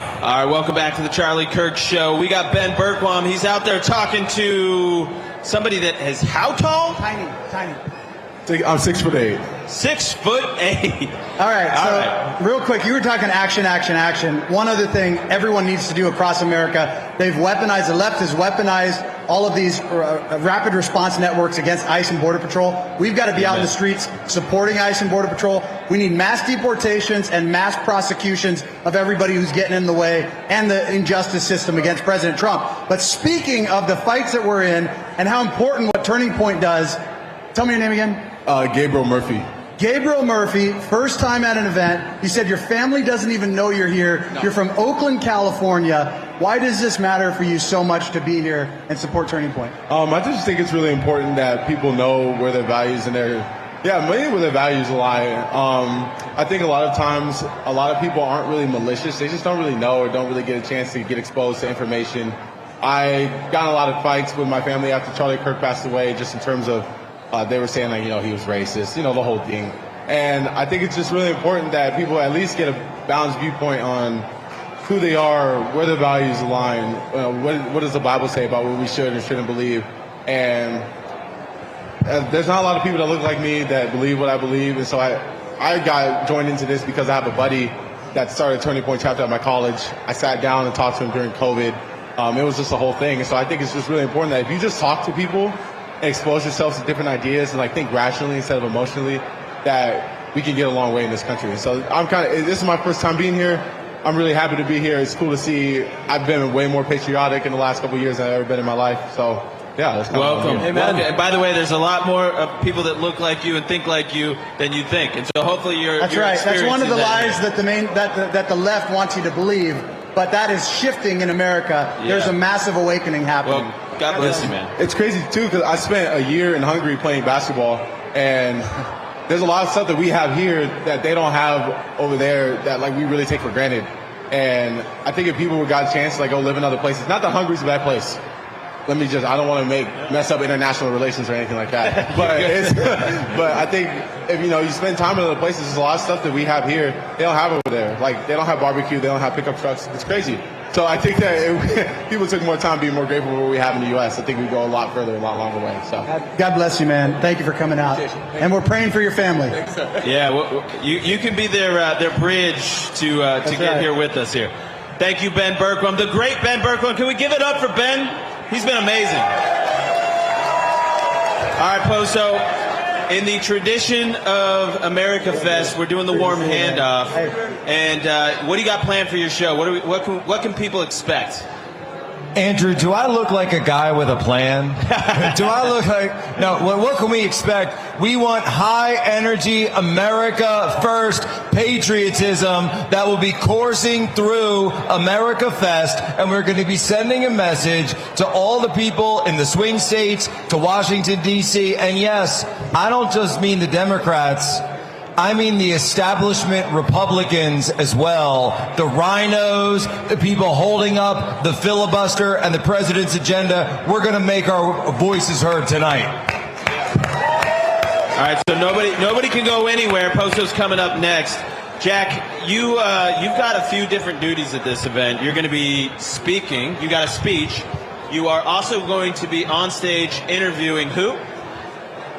Speaker 13: All right, welcome back to the Charlie Kirk Show. We got Ben Bergquam. He's out there talking to somebody that is how tall?
Speaker 26: Tiny.
Speaker 15: I'm 6'8".
Speaker 13: 6'8".
Speaker 26: All right, so real quick, you were talking action. One other thing everyone needs to do across America, the left has weaponized all of these rapid response networks against ICE and Border Patrol. We've got to be out in the streets supporting ICE and Border Patrol. We need mass deportations and mass prosecutions of everybody who's getting in the way and the injustice system against President Trump. But speaking of the fights that we're in and how important what Turning Point does, tell me your name again.
Speaker 15: Gabriel Murphy.
Speaker 26: Gabriel Murphy, first time at an event. You said your family doesn't even know you're here. No. You're from Oakland, California. Why does this matter for you so much to be here and support Turning Point?
Speaker 15: I just think it's really important that people know where their values and mainly where their values lie. I think a lot of times, a lot of people aren't really malicious. They just don't really know or don't really get a chance to get exposed to information. I got in a lot of fights with my family after Charlie Kirk passed away, just in terms of they were saying, like, he was racist, the whole thing. And I think it's just really important that people at least get a balanced viewpoint on who they are, where their values align, what does the Bible say about what we should and shouldn't believe. And there's not a lot of people that look like me that believe what I believe. And so I got joined into this because I have a buddy that started Turning Point chapter at my college. I sat down and talked to him during COVID. It was just a whole thing. And so I think it's just really important that if you just talk to people, expose yourselves to different ideas and think rationally instead of emotionally, that we can get a long way in this country. So this is my first time being here. I'm really happy to be here. It's cool to see. I've been way more patriotic in the last couple of years than I've ever been in my life. So yeah, that's
Speaker 13: welcome.
Speaker 26: Amen.
Speaker 13: And by the way, there's a lot more people that look like you and think like you than you think. And so hopefully
Speaker 26: That's right. That's one of the lies that the left wants you to believe. But that is shifting in America. Yeah. There's a massive awakening happening.
Speaker 13: Well, God bless you, man.
Speaker 15: It's crazy, too, because I spent a year in Hungary playing basketball, and there's a lot of stuff that we have here that they don't have over there that, we really take for granted. And I think if people got a chance to, go live in other places, not that Hungary's a bad place. I don't want to mess up international relations or anything like that. But I think if, you spend time in other places, there's a lot of stuff that we have here they don't have over there. They don't have barbecue, they don't have pickup trucks. It's crazy. So I think that if people took more time being more grateful for what we have in the U.S., I think we'd go a lot further, a lot longer way. So
Speaker 26: God bless you, man. Thank you for coming out. And we're praying for your family.
Speaker 15: Thanks, sir.
Speaker 13: Yeah, well, you can be their bridge to get here with us here. Thank you, Ben Bergquam, the great Ben Bergquam. Can we give it up for Ben? He's been amazing. All right, Poso. In the tradition of America Fest, we're doing the warm handoff. And what do you got planned for your show? What can people expect?
Speaker 17: Andrew, do I look like a guy with a plan? Do I look like... No, what can we expect? We want high-energy, America First patriotism that will be coursing through America Fest, and we're going to be sending a message to all the people in the swing states, to Washington, D.C., and yes, I don't just mean the Democrats. I mean the establishment Republicans as well, the rhinos, the people holding up the filibuster and the president's agenda. We're going to make our voices heard tonight.
Speaker 13: All right, so nobody can go anywhere. Posto's coming up next. Jack, you've got a few different duties at this event. You're going to be speaking. You got a speech. You are also going to be on stage interviewing who?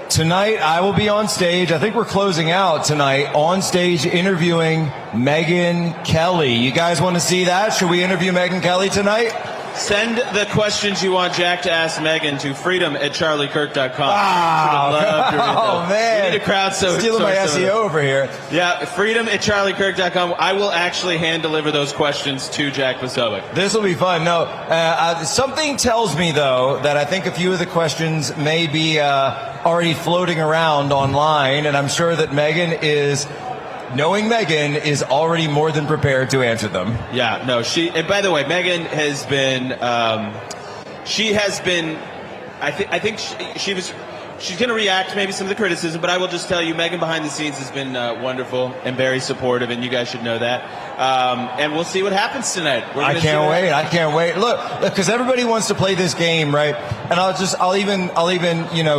Speaker 17: Tonight, I will be on stage. I think we're closing out tonight on stage interviewing Megyn Kelly. You guys want to see that? Should we interview Megyn Kelly tonight?
Speaker 13: Send the questions you want Jack to ask Megan to freedom@charliekirk.com.
Speaker 17: Wow. Oh, man.
Speaker 13: We need a crowdsource.
Speaker 17: Stealing my SEO over here.
Speaker 13: Yeah, freedom@charliekirk.com. I will actually hand deliver those questions to Jack Posobiec.
Speaker 17: This will be fun. No, something tells me, though, that I think a few of the questions may be already floating around online, and I'm sure that Megan is already more than prepared to answer them.
Speaker 13: Yeah, no, and by the way, Megan has been, she's going to react to maybe some of the criticism, but I will just tell you, Megan behind the scenes has been wonderful and very supportive, and you guys should know that. And we'll see what happens tonight.
Speaker 17: I can't wait. Look, because everybody wants to play this game, right? And I'll even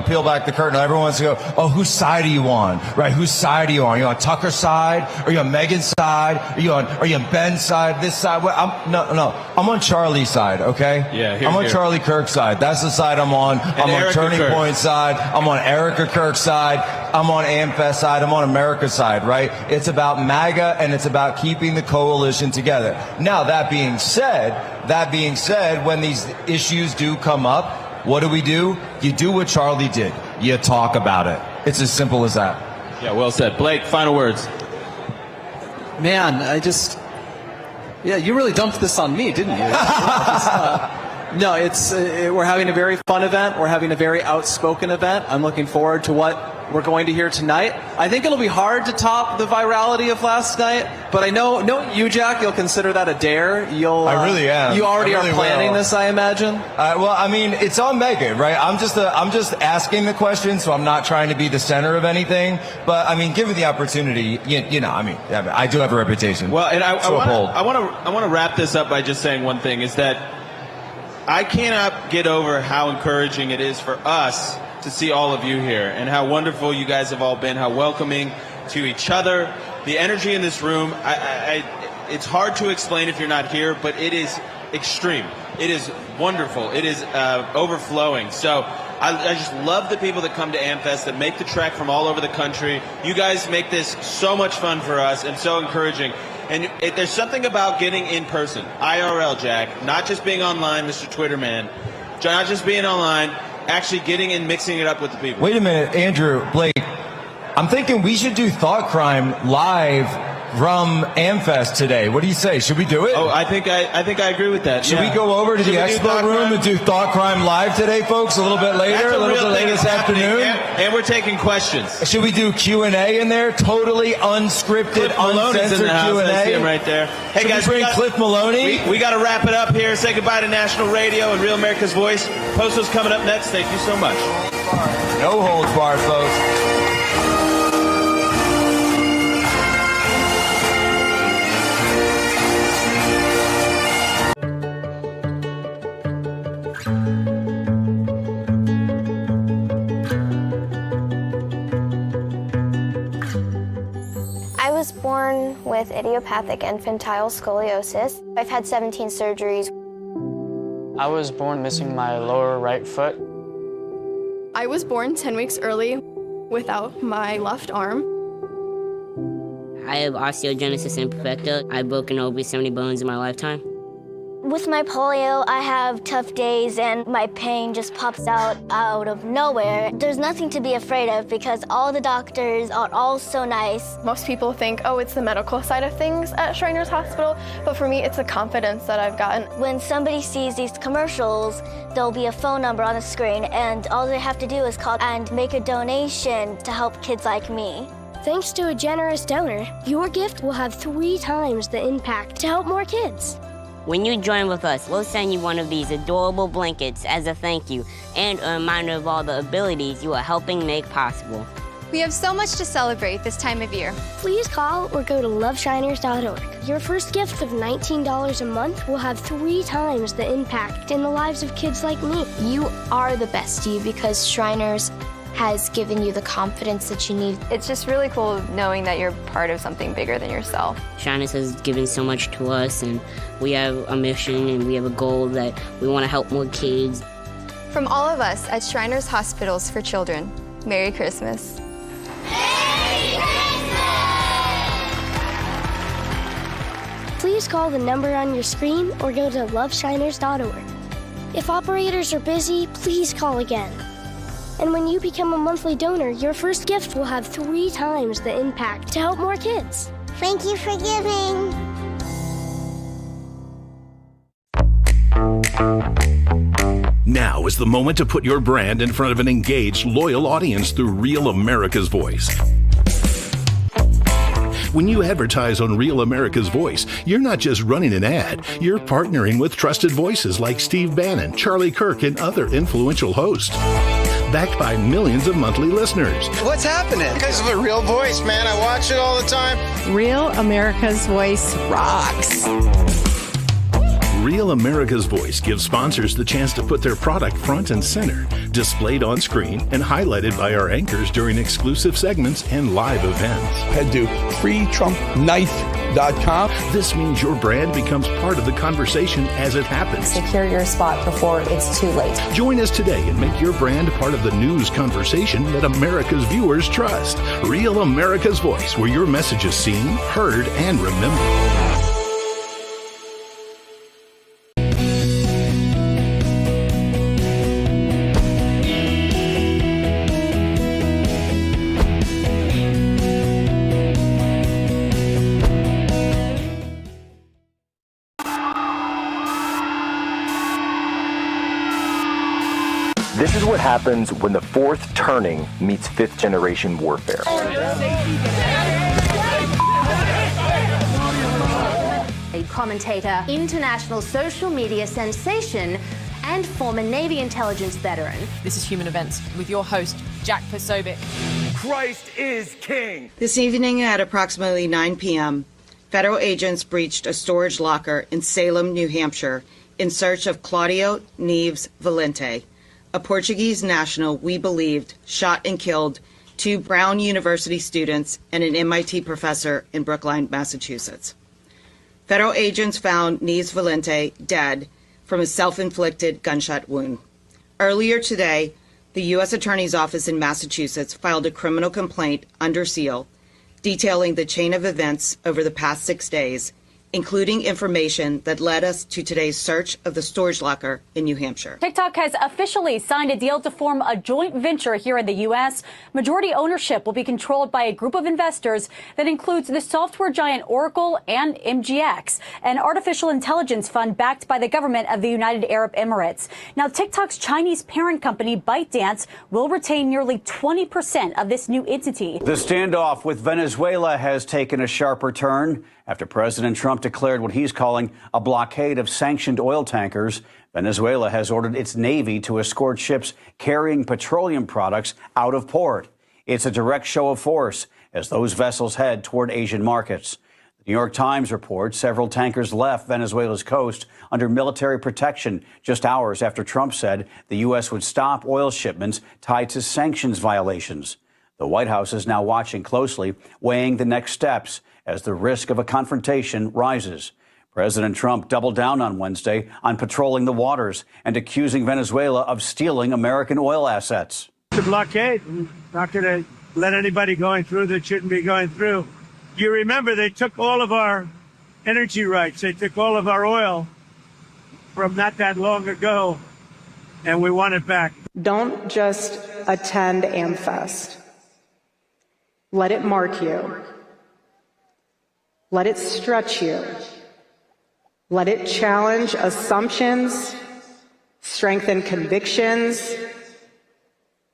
Speaker 17: peel back the curtain. Everyone wants to go, oh, whose side are you on? Right? Whose side are you on? Are you on Tucker's side? Are you on Megan's side? Are you on Ben's side? This side? No. I'm on Charlie's side, okay?
Speaker 13: Yeah,
Speaker 17: I'm on Charlie Kirk's side. That's the side I'm on. I'm on Turning Point side. I'm on Erica Kirk's side. I'm on AmFest side. I'm on America's side, right? It's about MAGA, and it's about keeping the coalition together. Now, that being said, when these issues do come up, what do? You do what Charlie did. You talk about it. It's as simple as that.
Speaker 13: Yeah, well said. Blake, final words.
Speaker 7: Man, you really dumped this on me, didn't you? No, we're having a very fun event. We're having a very outspoken event. I'm looking forward to what we're going to hear tonight. I think it'll be hard to top the virality of last night, but I know you, Jack, you'll consider that a dare.
Speaker 17: I really am.
Speaker 7: You already are planning this, I imagine.
Speaker 17: Well, I mean, it's on Megan, right? I'm just asking the question, so I'm not trying to be the center of anything. But I mean, given the opportunity, I do have a reputation.
Speaker 13: Well, and I want to wrap this up by just saying one thing: is that I cannot get over how encouraging it is for us to see all of you here and how wonderful you guys have all been, how welcoming to each other. The energy in this room, it's hard to explain if you're not here, but it is extreme. It is wonderful. It is overflowing. So I just love the people that come to AmFest, that make the trek from all over the country. You guys make this so much fun for us and so encouraging. And there's something about getting in person, IRL, Jack, not just being online, Mr. Twitter man, not just being online, actually getting and mixing it up with the people.
Speaker 17: Wait a minute, Andrew, Blake. I'm thinking we should do Thought Crime live from AmFest today. What do you say? Should we do it?
Speaker 13: Oh, I think I agree with that.
Speaker 17: Should we go over to the expo room and do Thought Crime live today, folks? A little bit later, a little bit later this afternoon.
Speaker 13: And we're taking questions.
Speaker 17: Should we do Q&A in there? Totally unscripted, uncensored Q&A.
Speaker 13: I see him right there. Hey,
Speaker 17: should
Speaker 13: guys,
Speaker 17: we bring Cliff Maloney?
Speaker 13: We got to wrap it up here. Say goodbye to National Radio and Real America's Voice. Posto's coming up next. Thank you so much.
Speaker 17: No holds barred, folks.
Speaker 18: I was born with idiopathic infantile scoliosis. I've had 17 surgeries.
Speaker 19: I was born missing my lower right foot.
Speaker 20: I was born 10 weeks early without my left arm.
Speaker 21: I have osteogenesis imperfecta. I've broken over 70 bones in my lifetime.
Speaker 18: With my polio, I have tough days and my pain just pops out of nowhere. There's nothing to be afraid of because all the doctors are all so nice.
Speaker 20: Most people think, oh, it's the medical side of things at Shriners Hospital, but for me, it's the confidence that I've gotten.
Speaker 18: When somebody sees these commercials, there'll be a phone number on the screen, and all they have to do is call and make a donation to help kids like me.
Speaker 22: Thanks to a generous donor, your gift will have 3 times the impact to help more kids.
Speaker 21: When you join with us, we'll send you one of these adorable blankets as a thank you and a reminder of all the abilities you are helping make possible.
Speaker 23: We have so much to celebrate this time of year.
Speaker 22: Please call or go to loveshiners.org. Your first gift of $19 a month will have 3 times the impact in the lives of kids like me.
Speaker 23: You are the best you because Shriners has given you the confidence that you need.
Speaker 24: It's just really cool knowing that you're part of something bigger than yourself.
Speaker 21: Shriners has given so much to us, and we have a mission and we have a goal that we want to help more kids.
Speaker 23: From all of us at Shriners Hospitals for Children, Merry Christmas.
Speaker 22: please call the number on your screen or go to loveshiners.org. If operators are busy, please call again. And when you become a monthly donor, your first gift will have 3 times the impact to help more kids.
Speaker 18: Thank you for giving.
Speaker 1: Now is the moment to put your brand in front of an engaged, loyal audience through Real America's Voice. When you advertise on Real America's Voice, you're not just running an ad, you're partnering with trusted voices like Steve Bannon, Charlie Kirk, and other influential hosts. Backed by millions of monthly listeners.
Speaker 2: What's happening? Because of a Real Voice, man. I watch it all the time.
Speaker 4: Real America's Voice rocks.
Speaker 1: Real America's Voice gives sponsors the chance to put their product front and center, displayed on screen and highlighted by our anchors during exclusive segments and live events.
Speaker 6: Head to freetrumpknife.com.
Speaker 1: This means your brand becomes part of the conversation as it happens.
Speaker 8: Secure your spot before it's too late.
Speaker 1: Join us today and make your brand part of the news conversation that America's viewers trust. Real America's Voice, where your message is seen, heard, and remembered.
Speaker 25: This is what happens when the fourth turning meets fifth generation warfare.
Speaker 27: A commentator, international social media sensation, and former Navy intelligence veteran.
Speaker 28: This is Human Events with your host, Jack Posobiec.
Speaker 29: Christ is King.
Speaker 30: This evening at approximately 9 p.m., federal agents breached a storage locker in Salem, New Hampshire, in search of Claudio Neves Valente, a Portuguese national we believed shot and killed 2 Brown University students and an MIT professor in Brookline, Massachusetts. Federal agents found Neves Valente dead from a self-inflicted gunshot wound. Earlier today, the U.S. Attorney's Office in Massachusetts filed a criminal complaint under seal detailing the chain of events over the past 6 days, including information that led us to today's search of the storage locker in New Hampshire.
Speaker 31: TikTok has officially signed a deal to form a joint venture here in the U.S. Majority ownership will be controlled by a group of investors that includes the software giant Oracle and MGX, an artificial intelligence fund backed by the government of the United Arab Emirates. Now, TikTok's Chinese parent company, ByteDance, will retain nearly 20% of this new entity.
Speaker 32: The standoff with Venezuela has taken a sharper turn after President Trump declared what he's calling a blockade of sanctioned oil tankers. Venezuela has ordered its Navy to escort ships carrying petroleum products out of port. It's a direct show of force as those vessels head toward Asian markets. The New York Times reports several tankers left Venezuela's coast under military protection just hours after Trump said the U.S. would stop oil shipments tied to sanctions violations. The White House is now watching closely, weighing the next steps as the risk of a confrontation rises. President Trump doubled down on Wednesday on patrolling the waters and accusing Venezuela of stealing American oil assets.
Speaker 33: It's a blockade. Not going to let anybody going through that shouldn't be going through. You remember they took all of our energy rights. They took all of our oil from not that long ago, and we want it back.
Speaker 34: Don't just attend AmFest. Let it mark you. Let it stretch you. Let it challenge assumptions, strengthen convictions,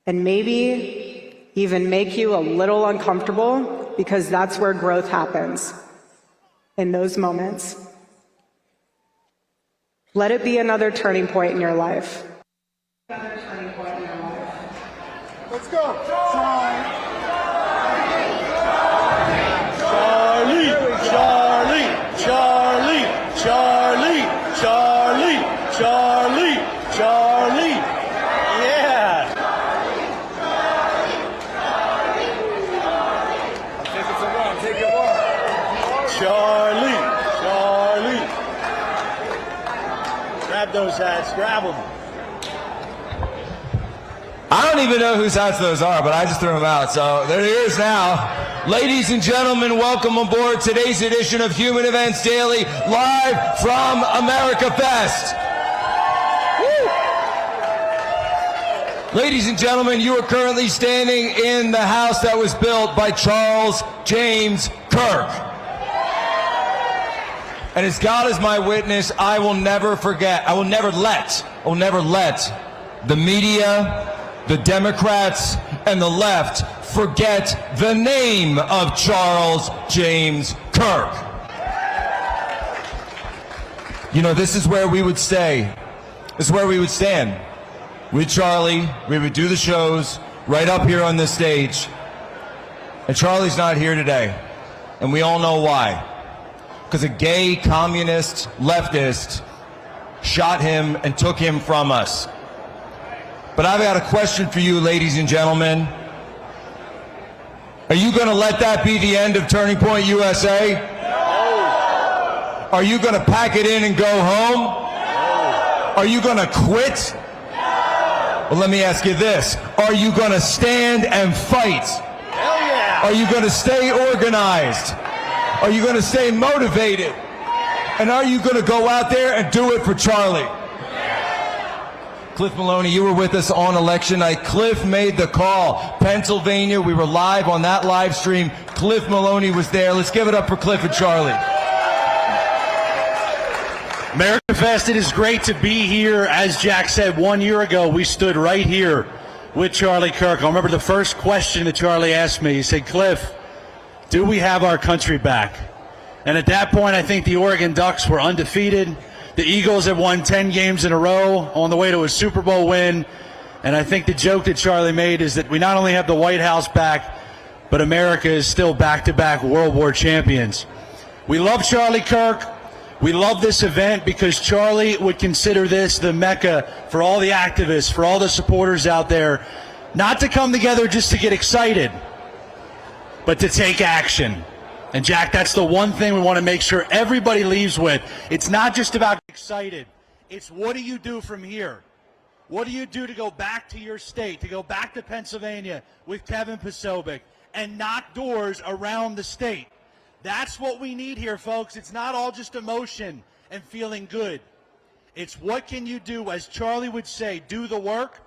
Speaker 34: and maybe even make you a little uncomfortable, because that's where growth happens, in those moments. Let it be another turning point in your life.
Speaker 29: Let's go. Charlie. Yeah. Take it one. Charlie. Grab those hats. Grab them.
Speaker 17: I don't even know whose hats those are, but I just threw them out. So there he is now. Ladies and gentlemen, welcome aboard today's edition of Human Events Daily, live from America Fest. Woo! Ladies and gentlemen, you are currently standing in the house that was built by Charles James Kirk. And as God is my witness, I will never forget, I will never let the media, the Democrats, and the left forget the name of Charles James Kirk. You know, this is where we would stay. This is where we would stand. With Charlie, we would do the shows right up here on this stage. And Charlie's not here today. And we all know why. Because a gay communist leftist shot him and took him from us. But I've got a question for you, ladies and gentlemen. Are you going to let that be the end of Turning Point USA? No. Are you going to pack it in and go home? No. Are you going to quit? No. Well, let me ask you this. Are you going to stand and fight?
Speaker 29: Hell yeah.
Speaker 17: Are you going to stay organized? Are you going to stay motivated? And are you going to go out there and do it for Charlie? Cliff Maloney, you were with us on election night. Cliff made the call. Pennsylvania, we were live on that live stream. Cliff Maloney was there. Let's give it up for Cliff and Charlie.
Speaker 29: America Fest, it is great to be here. As Jack said, 1 year ago, we stood right here with Charlie Kirk. I remember the first question that Charlie asked me. He said, Cliff, do we have our country back? And at that point, I think the Oregon Ducks were undefeated. The Eagles have won 10 games in a row on the way to a Super Bowl win. And I think the joke that Charlie made is that we not only have the White House back, but America is still back-to-back World War champions. We love Charlie Kirk. We love this event because Charlie would consider this the Mecca for all the activists, for all the supporters out there, not to come together just to get excited, but to take action. And Jack, that's the one thing we want to make sure everybody leaves with. It's not just about getting excited. It's what do you do from here? What do you do to go back to your state, to go back to Pennsylvania with Kevin Posobiec and knock doors around the state? That's what we need here, folks. It's not all just emotion and feeling good. It's what can you do, as Charlie would say, do the work.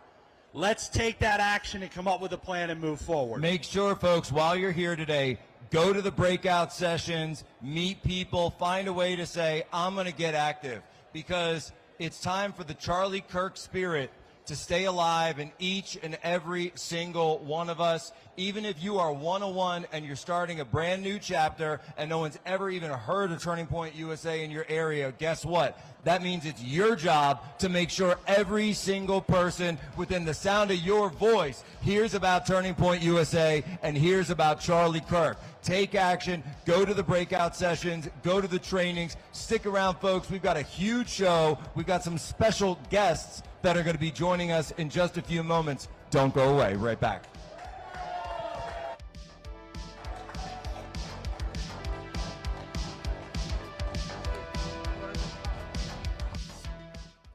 Speaker 29: Let's take that action and come up with a plan and move forward.
Speaker 17: Make sure, folks, while you're here today, go to the breakout sessions, meet people, find a way to say, I'm going to get active. Because it's time for the Charlie Kirk spirit to stay alive in each and every single one of us. Even if you are 101 and you're starting a brand new chapter and no one's ever even heard of Turning Point USA in your area, guess what? That means it's your job to make sure every single person within the sound of your voice hears about Turning Point USA and hears about Charlie Kirk. Take action, go to the breakout sessions, go to the trainings, stick around, folks. We've got a huge show. We've got some special guests that are going to be joining us in just a few moments. Don't go away. Right back.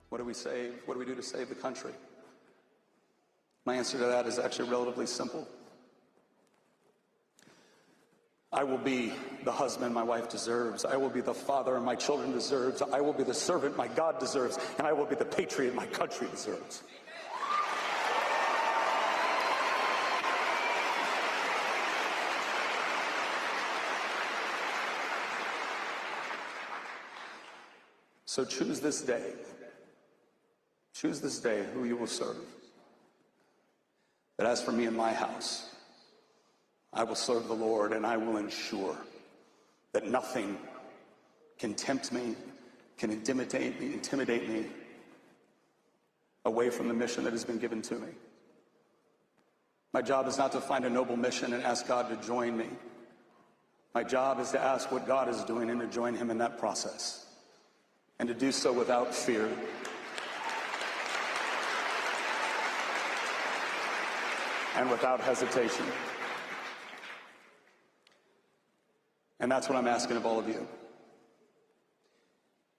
Speaker 3: What do we save? What do we do to save the country? My answer to that is actually relatively simple. I will be the husband my wife deserves. I will be the father my children deserves. I will be the servant my God deserves. And I will be the patriot my country deserves. So choose this day. Choose this day who you will serve. But as for me and my house, I will serve the Lord, and I will ensure that nothing can tempt me, can intimidate me away from the mission that has been given to me. My job is not to find a noble mission and ask God to join me. My job is to ask what God is doing and to join him in that process, and to do so without fear. And without hesitation. And that's what I'm asking of all of you.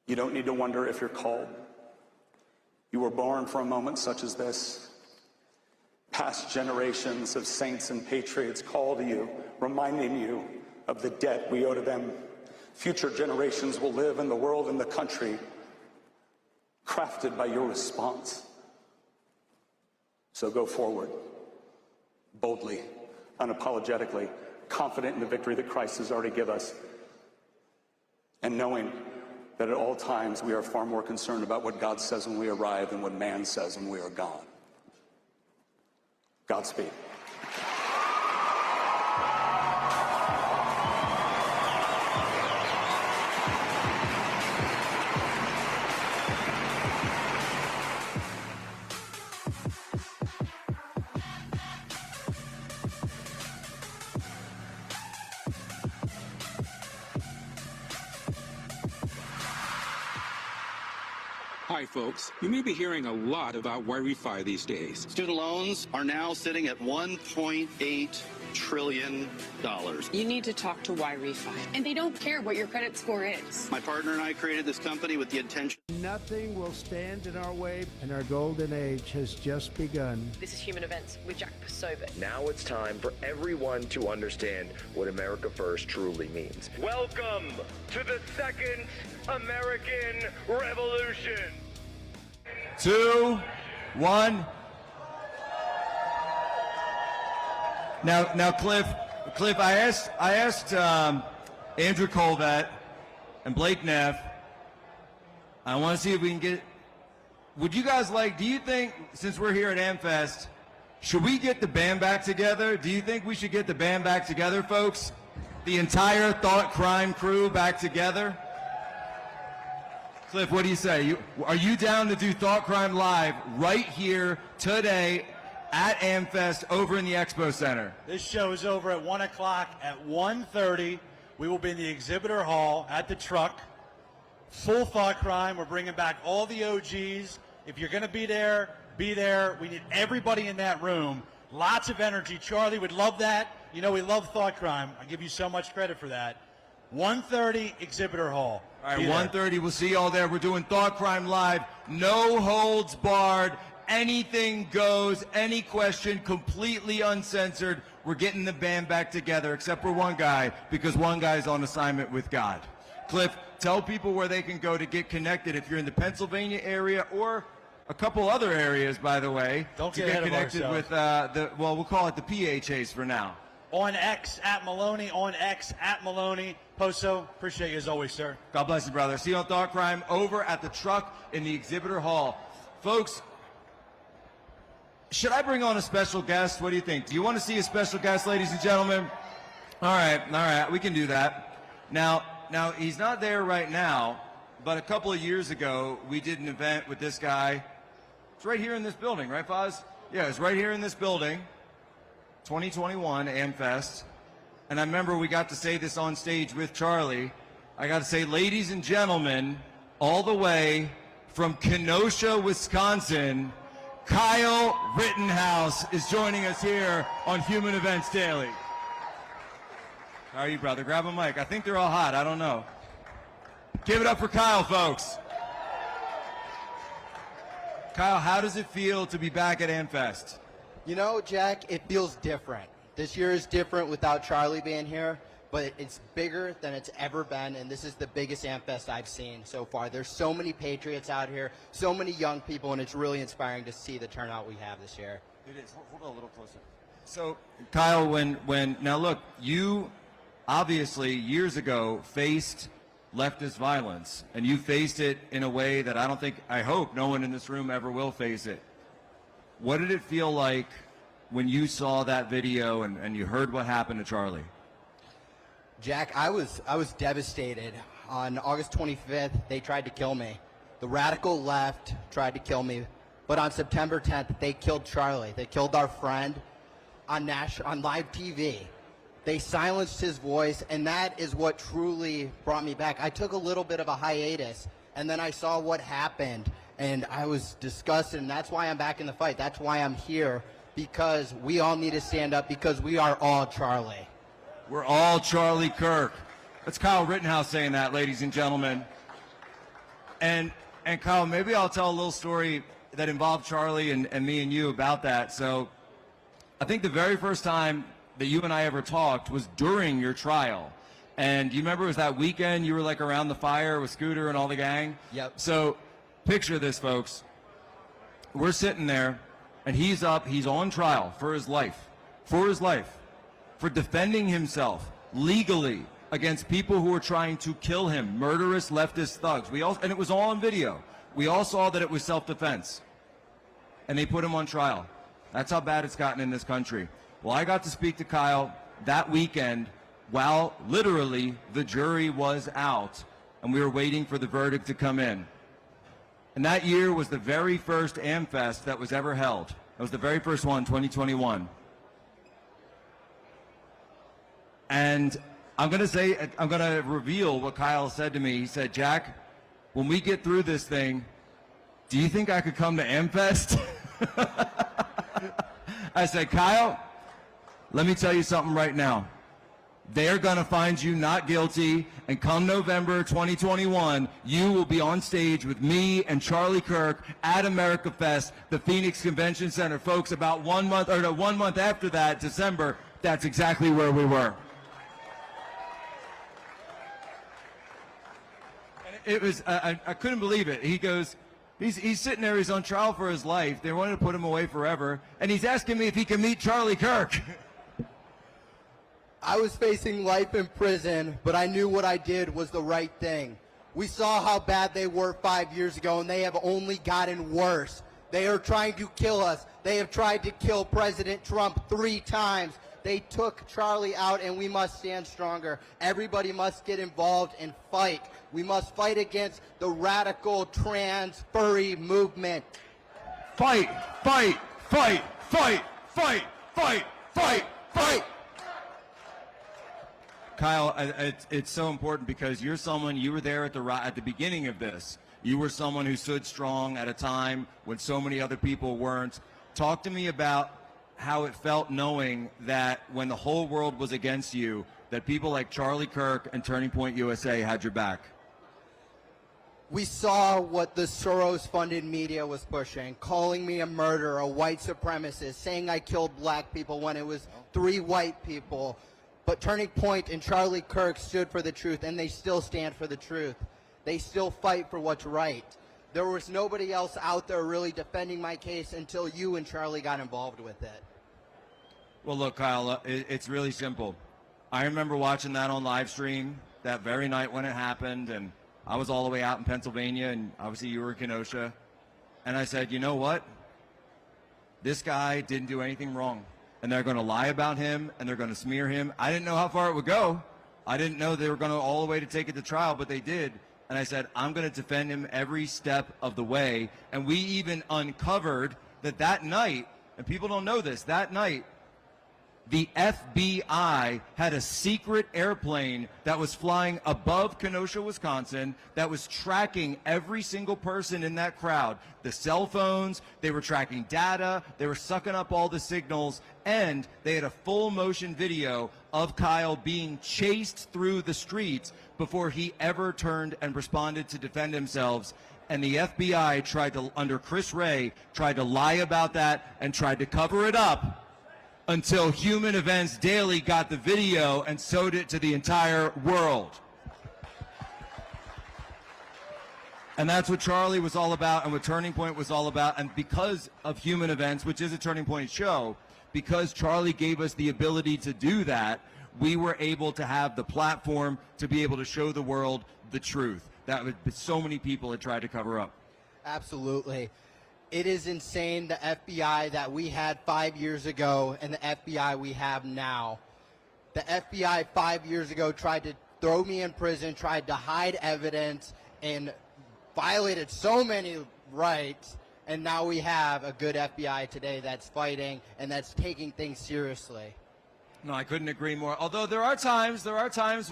Speaker 3: You don't need to wonder if you're called. You were born for a moment such as this. Past generations of saints and patriots call to you, reminding you of the debt we owe to them. Future generations will live in the world and the country crafted by your response. So go forward, boldly, unapologetically, confident in the victory that Christ has already given us, and knowing that at all times we are far more concerned about what God says when we arrive than what man says when we are gone. Godspeed.
Speaker 5: Hi, folks. You may be hearing a lot about Wi-Fi these days.
Speaker 6: Student loans are now sitting at $1.8 trillion.
Speaker 7: You need to talk to Wi-Fi, and they don't care what your credit score is.
Speaker 6: My partner and I created this company with the intention.
Speaker 33: Nothing will stand in our way, and our golden age has just begun.
Speaker 28: This is Human Events with Jack Posobiec.
Speaker 9: Now it's time for everyone to understand what America First truly means.
Speaker 10: Welcome to the Second American Revolution.
Speaker 17: 2, 1. Now, Cliff, I asked Andrew Colvett and Blake Neff. I want to see if we can get. Would you guys do you think, since we're here at AmFest, should we get the band back together? Do you think we should get the band back together, folks? The entire Thought Crime crew back together? Cliff, what do you say? Are you down to do Thought Crime Live right here today at AmFest over in the Expo Center?
Speaker 29: This show is over at 1 o'clock. At 1:30, we will be in the exhibitor hall at the truck. Full Thought Crime. We're bringing back all the OGs. If you're going to be there, be there. We need everybody in that room. Lots of energy. Charlie would love that. You know, we love Thought Crime. I give you so much credit for that. 1:30, exhibitor hall.
Speaker 17: All right, 1:30, we'll see you all there. We're doing Thought Crime Live. No holds barred. Anything goes. Any question, completely uncensored. We're getting the band back together, except for one guy, because one guy's on assignment with God. Cliff, tell people where they can go to get connected if you're in the Pennsylvania area or a couple other areas, by the way.
Speaker 29: Don't
Speaker 17: to
Speaker 29: get
Speaker 17: get
Speaker 29: ahead of
Speaker 17: connected
Speaker 29: ourselves.
Speaker 17: with we'll call it the PHAs for now.
Speaker 29: On X at Maloney, on X at Maloney. Poso, appreciate you as always, sir.
Speaker 17: God bless you, brother. See you on Thought Crime over at the truck in the exhibitor hall. Folks, should I bring on a special guest? What do you think? Do you want to see a special guest, ladies and gentlemen? All right, we can do that. Now he's not there right now, but a couple of years ago, we did an event with this guy. It's right here in this building, right, Foz? Yeah, it's right here in this building. 2021 AmFest, and I remember we got to say this on stage with Charlie. I got to say, ladies and gentlemen, all the way from Kenosha, Wisconsin, Kyle Rittenhouse is joining us here on Human Events Daily. How are you, brother? Grab a mic. I think they're all hot. I don't know. Give it up for Kyle, folks. Kyle, how does it feel to be back at AmFest?
Speaker 11: You know, Jack, it feels different. This year is different without Charlie being here, but it's bigger than it's ever been, and this is the biggest AmFest I've seen so far. There's so many Patriots out here, so many young people, and it's really inspiring to see the turnout we have this year.
Speaker 17: It is. Hold on a little closer. So, Kyle, now look, you obviously years ago faced leftist violence, and you faced it in a way that I hope no one in this room ever will face it. What did it feel like when you saw that video and you heard what happened to Charlie?
Speaker 11: Jack, I was devastated. On August 25th, they tried to kill me. The radical left tried to kill me. But on September 10th, they killed Charlie. They killed our friend on live TV. They silenced his voice, and that is what truly brought me back. I took a little bit of a hiatus, and then I saw what happened. And I was disgusted, and that's why I'm back in the fight. That's why I'm here, because we all need to stand up, because we are all Charlie.
Speaker 17: We're all Charlie Kirk. That's Kyle Rittenhouse saying that, ladies and gentlemen. And Kyle, maybe I'll tell a little story that involved Charlie and me and you about that. So I think the very first time that you and I ever talked was during your trial. And you remember it was that weekend you were like around the fire with Scooter and all the gang?
Speaker 11: Yep.
Speaker 17: So picture this, folks. We're sitting there, and he's up, he's on trial for his life, for defending himself legally against people who were trying to kill him, murderous leftist thugs. And it was all on video. We all saw that it was self-defense. And they put him on trial. That's how bad it's gotten in this country. Well, I got to speak to Kyle that weekend while literally the jury was out and we were waiting for the verdict to come in. And that year was the very first AmFest that was ever held. It was the very first one, 2021. And I'm going to reveal what Kyle said to me. He said, Jack, when we get through this thing, do you think I could come to AmFest? I said, Kyle, let me tell you something right now. They're going to find you not guilty, and come November 2021, you will be on stage with me and Charlie Kirk at America Fest, the Phoenix Convention Center. Folks, about 1 month after that, December, that's exactly where we were. And it was, I couldn't believe it. He goes, he's sitting there, he's on trial for his life. They wanted to put him away forever, and he's asking me if he can meet Charlie Kirk.
Speaker 11: I was facing life in prison, but I knew what I did was the right thing. We saw how bad they were 5 years ago, and they have only gotten worse. They are trying to kill us. They have tried to kill President Trump 3 times. They took Charlie out, and we must stand stronger. Everybody must get involved and fight. We must fight against the radical trans furry movement.
Speaker 17: Fight, fight, fight, fight, fight, fight, fight, fight. Kyle, it's so important because you're someone, you were there at the beginning of this. You were someone who stood strong at a time when so many other people weren't. Talk to me about how it felt knowing that when the whole world was against you, that people like Charlie Kirk and Turning Point USA had your back.
Speaker 11: We saw what the Soros-funded media was pushing, calling me a murderer, a white supremacist, saying I killed black people when it was 3 white people. But Turning Point and Charlie Kirk stood for the truth, and they still stand for the truth. They still fight for what's right. There was nobody else out there really defending my case until you and Charlie got involved with it.
Speaker 17: Well, look, Kyle, it's really simple. I remember watching that on live stream that very night when it happened, and I was all the way out in Pennsylvania, and obviously you were in Kenosha. And I said, you know what? This guy didn't do anything wrong. And they're going to lie about him, and they're going to smear him. I didn't know how far it would go. I didn't know they were going to all the way to take it to trial, but they did. And I said, I'm going to defend him every step of the way. And we even uncovered that night, and people don't know this, that night, the FBI had a secret airplane that was flying above Kenosha, Wisconsin, that was tracking every single person in that crowd. The cell phones, they were tracking data, they were sucking up all the signals, and they had a full motion video of Kyle being chased through the streets before he ever turned and responded to defend himself. And the FBI tried to, under Chris Wray, tried to lie about that and tried to cover it up until Human Events Daily got the video and showed it to the entire world. And that's what Charlie was all about and what Turning Point was all about. And because of Human Events, which is a Turning Point show, because Charlie gave us the ability to do that, we were able to have the platform to be able to show the world the truth that so many people had tried to cover up.
Speaker 11: Absolutely. It is insane, the FBI that we had 5 years ago and the FBI we have now. The FBI 5 years ago tried to throw me in prison, tried to hide evidence, and violated so many rights. And now we have a good FBI today that's fighting and that's taking things seriously.
Speaker 17: No, I couldn't agree more. Although there are times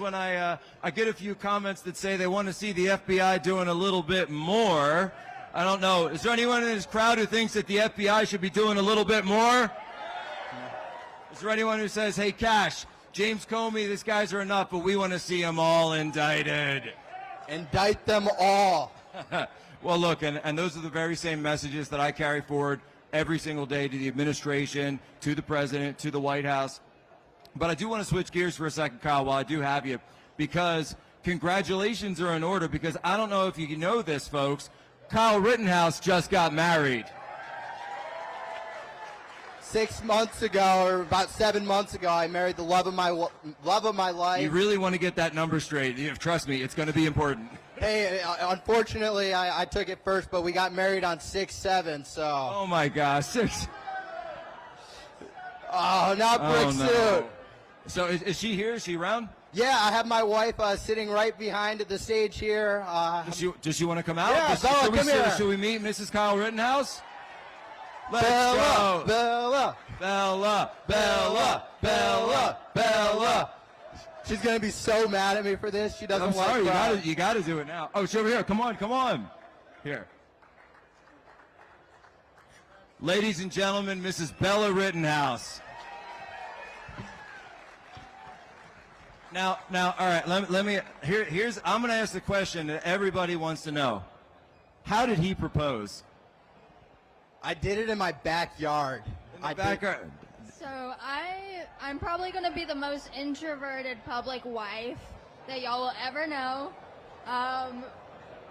Speaker 17: when I get a few comments that say they want to see the FBI doing a little bit more. I don't know. Is there anyone in this crowd who thinks that the FBI should be doing a little bit more? Is there anyone who says, hey, Cash, James Comey, these guys are enough, but we want to see them all indicted?
Speaker 11: Indict them all.
Speaker 17: Well, look, and those are the very same messages that I carry forward every single day, to the administration, to the president, to the White House. But I do want to switch gears for a second, Kyle, while I do have you, because congratulations are in order, because I don't know if you know this, folks. Kyle Rittenhouse just got married.
Speaker 11: 6 months ago, or about 7 months ago, I married the love of my life.
Speaker 17: You really want to get that number straight. Trust me, it's going to be important.
Speaker 11: Hey, unfortunately, I took it first, but we got married on 6/7, so.
Speaker 17: Oh my gosh, 6.
Speaker 11: Oh, not brick suit.
Speaker 17: No. So is she here? Is she around?
Speaker 11: Yeah, I have my wife sitting right behind the stage here.
Speaker 17: Does she want to come out?
Speaker 11: Yeah, Bella, come here.
Speaker 17: Should we meet Mrs. Kyle Rittenhouse? Let's
Speaker 11: Bella,
Speaker 17: go.
Speaker 11: Bella,
Speaker 17: Bella, Bella, Bella, Bella.
Speaker 11: She's gonna be so mad at me for this. She doesn't like
Speaker 17: sorry, you gotta do it now. Oh, she's over here. Come on. Here. Ladies and gentlemen, Mrs. Bella Rittenhouse. Now, all right. Let me. Here's. I'm going to ask the question that everybody wants to know. How did he propose?
Speaker 11: I did it in my backyard.
Speaker 17: Backyard.
Speaker 2: So I'm probably going to be the most introverted public wife that y'all will ever know.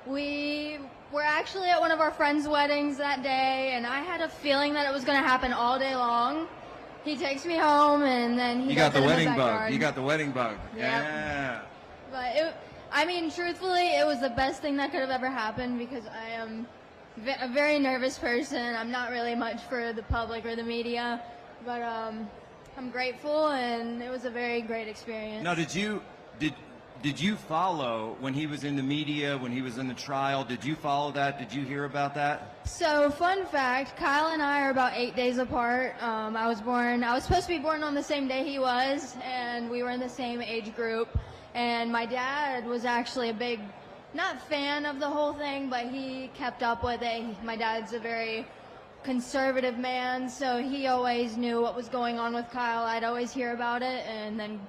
Speaker 2: We were actually at one of our friends' weddings that day, and I had a feeling that it was going to happen all day long. He takes me home, and then he
Speaker 17: got the
Speaker 2: does it in
Speaker 17: wedding
Speaker 2: the
Speaker 17: bug.
Speaker 2: backyard.
Speaker 17: You got the wedding bug.
Speaker 2: Yep.
Speaker 17: Yeah.
Speaker 2: But truthfully, it was the best thing that could have ever happened, because I am a very nervous person. I'm not really much for the public or the media, but I'm grateful, and it was a very great experience.
Speaker 17: Now, did you follow when he was in the media, when he was in the trial? Did you follow that? Did you hear about that?
Speaker 2: So, fun fact, Kyle and I are about 8 days apart. I was supposed to be born on the same day he was, and we were in the same age group. And my dad was actually a big, not fan of the whole thing, but he kept up with it. My dad's a very conservative man, so he always knew what was going on with Kyle. I'd always hear about it, and then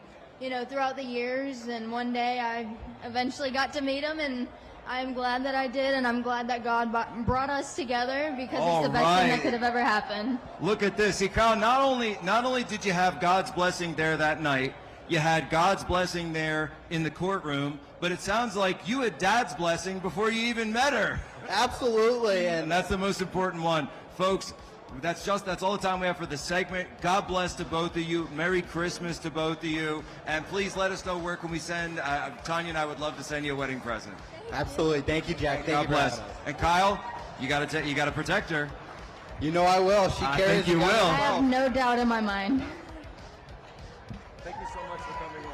Speaker 2: throughout the years, and one day I eventually got to meet him, and I'm glad that I did, and I'm glad that God brought us together, because it's the best thing that could have ever happened.
Speaker 17: Look at this. See, Kyle, not only did you have God's blessing there that night, you had God's blessing there in the courtroom, but it sounds like you had Dad's blessing before you even met her.
Speaker 11: Absolutely.
Speaker 17: And that's the most important one. Folks, that's all the time we have for this segment. God bless to both of you. Merry Christmas to both of you. And please let us know where can we send. Tanya and I would love to send you a wedding present.
Speaker 11: Absolutely. Thank you, Jack. Thank you. God bless.
Speaker 17: And Kyle, you got to protect her.
Speaker 11: You know I will. She carries.
Speaker 17: I think you will.
Speaker 2: I have no doubt in my mind.
Speaker 17: Thank you so much for coming on.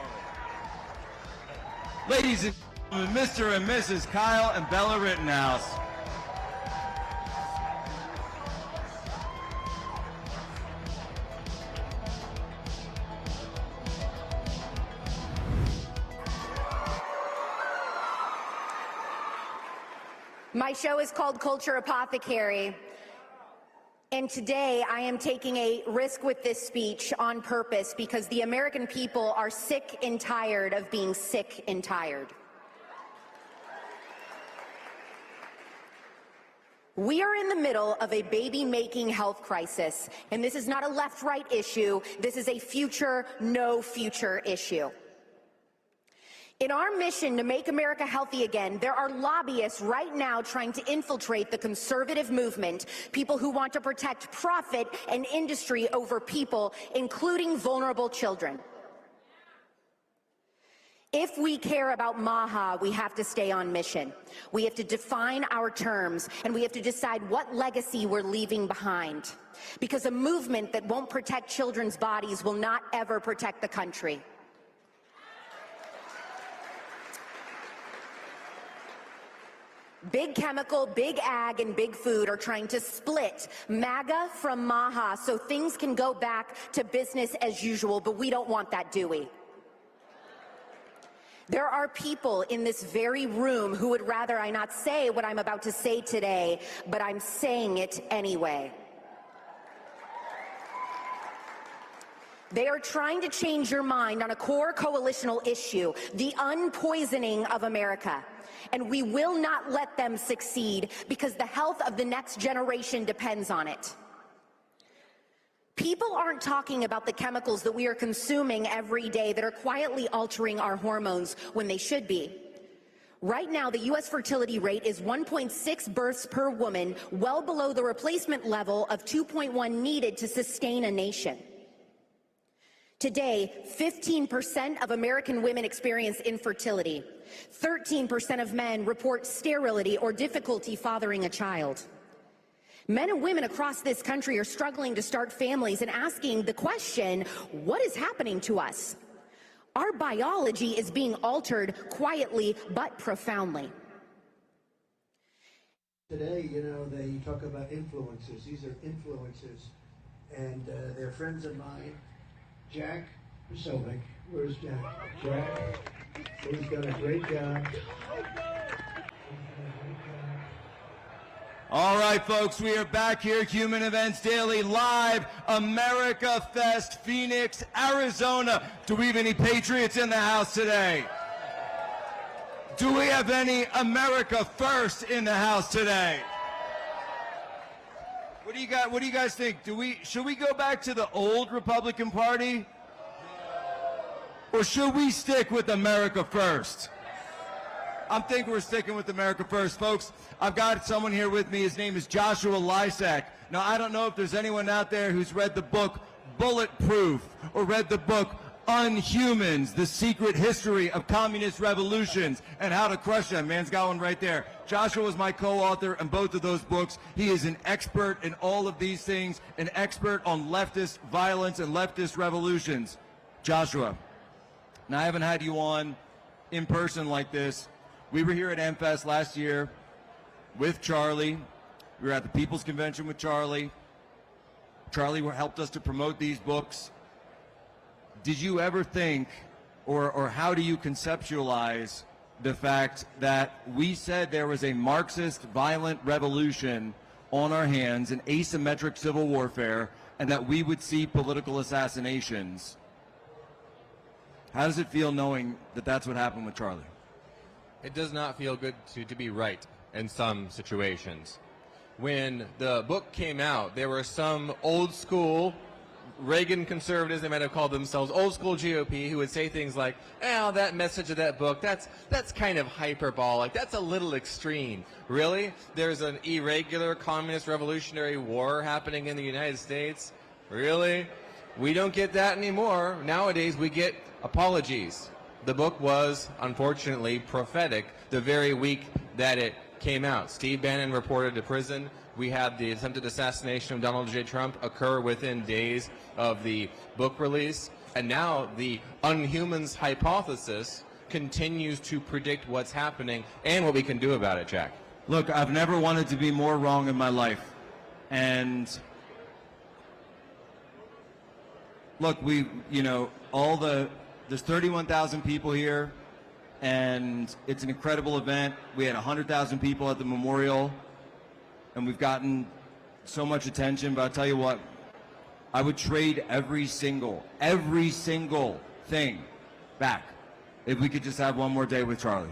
Speaker 17: Ladies and gentlemen, Mr. and Mrs. Kyle and Bella Rittenhouse.
Speaker 12: My show is called Culture Apothecary, and today I am taking a risk with this speech on purpose, because the American people are sick and tired of being sick and tired. We are in the middle of a baby-making health crisis, and this is not a left-right issue. This is a future, no future issue. In our mission to make America healthy again, there are lobbyists right now trying to infiltrate the conservative movement, people who want to protect profit and industry over people, including vulnerable children. If we care about MAHA, we have to stay on mission. We have to define our terms, and we have to decide what legacy we're leaving behind. Because a movement that won't protect children's bodies will not ever protect the country. Big chemical, big ag, and big food are trying to split MAGA from MAHA so things can go back to business as usual, but we don't want that, do we? There are people in this very room who would rather I not say what I'm about to say today, but I'm saying it anyway. They are trying to change your mind on a core coalitional issue, the unpoisoning of America. And we will not let them succeed, because the health of the next generation depends on it. People aren't talking about the chemicals that we are consuming every day that are quietly altering our hormones when they should be. Right now, the U.S. fertility rate is 1.6 births per woman, well below the replacement level of 2.1 needed to sustain a nation. Today, 15% of American women experience infertility. 13% of men report sterility or difficulty fathering a child. Men and women across this country are struggling to start families and asking the question, what is happening to us? Our biology is being altered quietly but profoundly.
Speaker 4: Today, you know, they talk about influencers. These are influencers, and they're friends of mine. Jack Posobiec, where's Jack? Jack, he's done a great job.
Speaker 17: All right, folks, we are back here, Human Events Daily, live, America Fest, Phoenix, Arizona. Do we have any patriots in the house today? Do we have any America First in the house today? What do you guys think? Should we go back to the old Republican Party? Or should we stick with America First? I'm thinking we're sticking with America First. Folks, I've got someone here with me. His name is Joshua Lysak. Now, I don't know if there's anyone out there who's read the book Bulletproof or read the book Unhumans, The Secret History of Communist Revolutions and How to Crush Them. Man's got one right there. Joshua was my co-author in both of those books. He is an expert in all of these things, an expert on leftist violence and leftist revolutions. Joshua, now I haven't had you on in person like this. We were here at AmFest last year with Charlie. We were at the People's Convention with Charlie. Charlie helped us to promote these books. Did you ever think, or how do you conceptualize the fact that we said there was a Marxist violent revolution on our hands, an asymmetric civil warfare, and that we would see political assassinations? How does it feel knowing that that's what happened with Charlie?
Speaker 8: It does not feel good to be right in some situations. When the book came out, there were some old school Reagan conservatives, they might have called themselves old school GOP, who would say things like, oh, that message of that book, that's kind of hyperbolic, that's a little extreme. Really? There's an irregular communist revolutionary war happening in the United States? Really? We don't get that anymore. Nowadays we get apologies. The book was, unfortunately, prophetic the very week that it came out. Steve Bannon reported to prison. We had the attempted assassination of Donald J. Trump occur within days of the book release. And now the Unhumans hypothesis continues to predict what's happening and what we can do about it, Jack.
Speaker 17: Look, I've never wanted to be more wrong in my life. And look, there's 31,000 people here, and it's an incredible event. We had 100,000 people at the memorial, and we've gotten so much attention. But I'll tell you what, I would trade every single thing back if we could just have one more day with Charlie.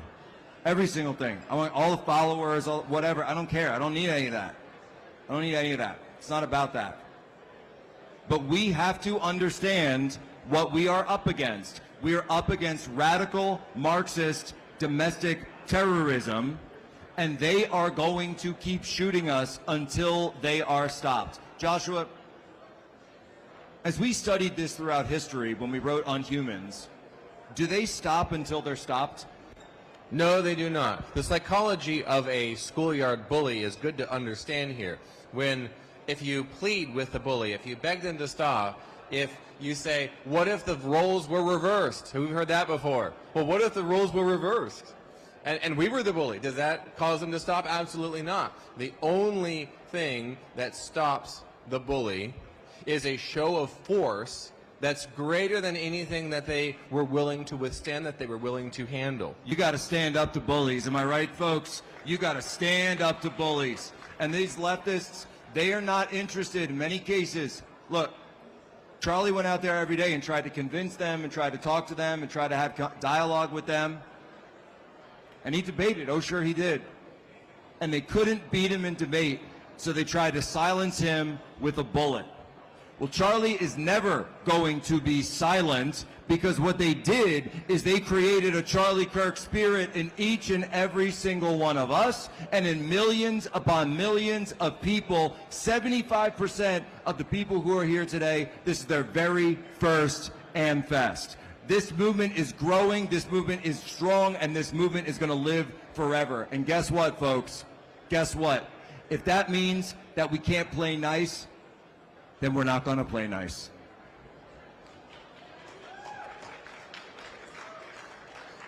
Speaker 17: Every single thing. I want all the followers, whatever. I don't care. I don't need any of that. It's not about that. But we have to understand what we are up against. We are up against radical Marxist domestic terrorism, and they are going to keep shooting us until they are stopped. Joshua, as we studied this throughout history when we wrote Unhumans, do they stop until they're stopped?
Speaker 8: No, they do not. The psychology of a schoolyard bully is good to understand here. If you plead with the bully, if you beg them to stop, if you say, what if the roles were reversed? We've heard that before. Well, what if the roles were reversed? And we were the bully. Does that cause them to stop? Absolutely not. The only thing that stops the bully is a show of force that's greater than anything that they were willing to withstand, that they were willing to handle.
Speaker 17: You got to stand up to bullies. Am I right, folks? You got to stand up to bullies. And these leftists, they are not interested in many cases. Look, Charlie went out there every day and tried to convince them and tried to talk to them and tried to have dialogue with them. And he debated. Oh, sure he did. And they couldn't beat him in debate, so they tried to silence him with a bullet. Well, Charlie is never going to be silent, because what they did is they created a Charlie Kirk spirit in each and every single one of us, and in millions upon millions of people. 75% of the people who are here today, this is their very first AmFest. This movement is growing, this movement is strong, and this movement is going to live forever. And guess what, folks? Guess what? If that means that we can't play nice, then we're not going to play nice.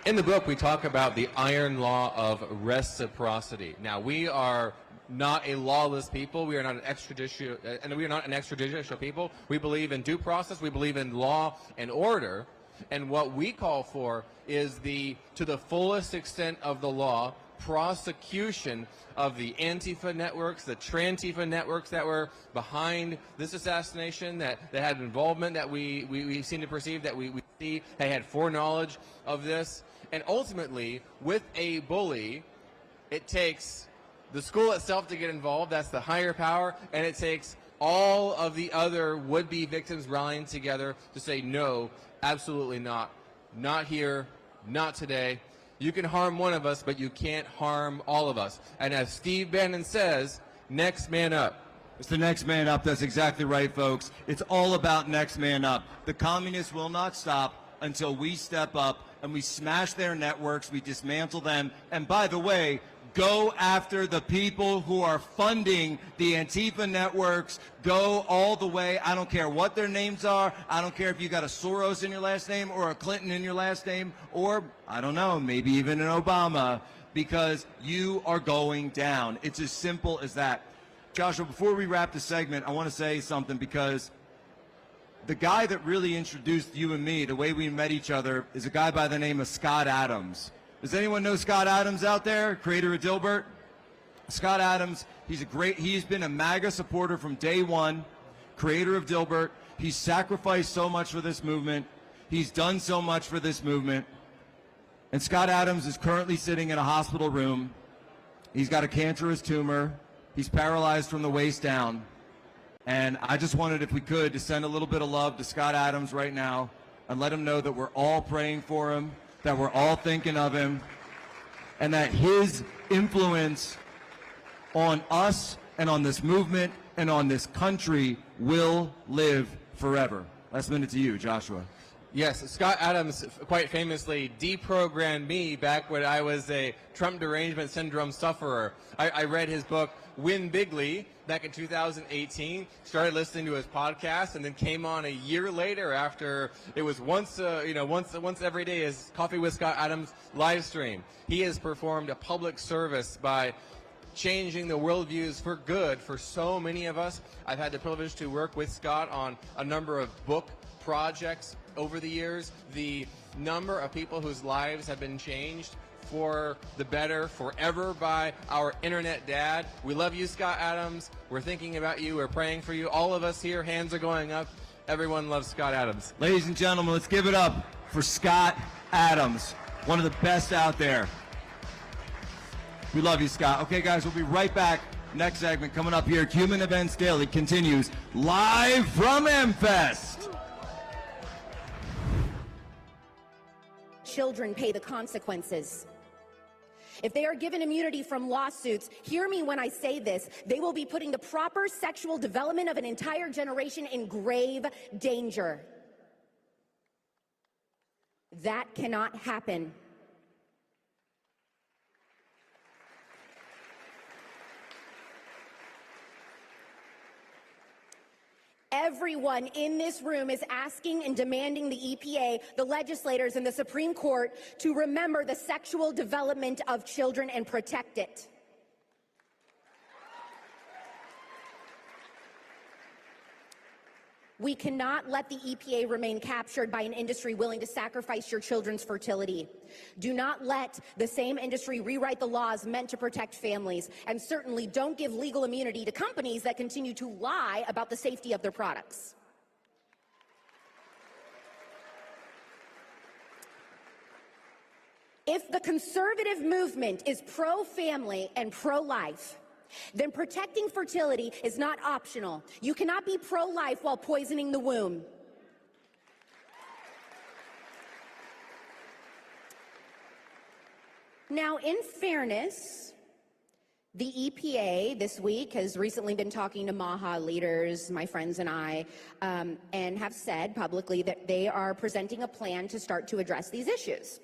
Speaker 8: In the book, we talk about the iron law of reciprocity. Now, we are not a lawless people. We are not an extrajudicial people. We believe in due process. We believe in law and order. And what we call for is to the fullest extent of the law, prosecution of the Antifa networks, the Trantifa networks that were behind this assassination, that had involvement, that we seem to perceive, that we see they had foreknowledge of this. And ultimately, with a bully, it takes the school itself to get involved. That's the higher power. And it takes all of the other would-be victims rallying together to say, no, absolutely not. Not here, not today. You can harm one of us, but you can't harm all of us. And as Steve Bannon says, next man up.
Speaker 17: It's the next man up. That's exactly right, folks. It's all about next man up. The communists will not stop until we step up and we smash their networks, we dismantle them. And by the way, go after the people who are funding the Antifa networks. Go all the way. I don't care what their names are. I don't care if you got a Soros in your last name or a Clinton in your last name, or, I don't know, maybe even an Obama, because you are going down. It's as simple as that. Joshua, before we wrap the segment, I want to say something, because the guy that really introduced you and me, the way we met each other, is a guy by the name of Scott Adams. Does anyone know Scott Adams out there, creator of Dilbert? Scott Adams, he's been a MAGA supporter from day one, creator of Dilbert. He's sacrificed so much for this movement. He's done so much for this movement. And Scott Adams is currently sitting in a hospital room. He's got a cancerous tumor. He's paralyzed from the waist down. And I just wanted, if we could, to send a little bit of love to Scott Adams right now and let him know that we're all praying for him, that we're all thinking of him, and that his influence on us and on this movement and on this country will live forever. Last minute to you, Joshua.
Speaker 8: Yes, Scott Adams quite famously deprogrammed me back when I was a Trump derangement syndrome sufferer. I read his book, Win Bigly, back in 2018, started listening to his podcast, and then came on a year later after it was once every day his Coffee with Scott Adams live stream. He has performed a public service by changing the worldviews for good for so many of us. I've had the privilege to work with Scott on a number of book projects over the years. The number of people whose lives have been changed for the better forever by our internet dad. We love you, Scott Adams. We're thinking about you. We're praying for you. All of us here, hands are going up. Everyone loves Scott Adams.
Speaker 17: Ladies and gentlemen, let's give it up for Scott Adams, one of the best out there. We love you, Scott. Okay, guys, we'll be right back. Next segment coming up here. Human Events Daily continues live from AmFest.
Speaker 12: Children pay the consequences. If they are given immunity from lawsuits, hear me when I say this, they will be putting the proper sexual development of an entire generation in grave danger. That cannot happen. Everyone in this room is asking and demanding the EPA, the legislators, and the Supreme Court to remember the sexual development of children and protect it. We cannot let the EPA remain captured by an industry willing to sacrifice your children's fertility. Do not let the same industry rewrite the laws meant to protect families, and certainly don't give legal immunity to companies that continue to lie about the safety of their products. If the conservative movement is pro-family and pro-life, then protecting fertility is not optional. You cannot be pro-life while poisoning the womb. Now, in fairness, the EPA this week has recently been talking to MAHA leaders, my friends and I, and have said publicly that they are presenting a plan to start to address these issues.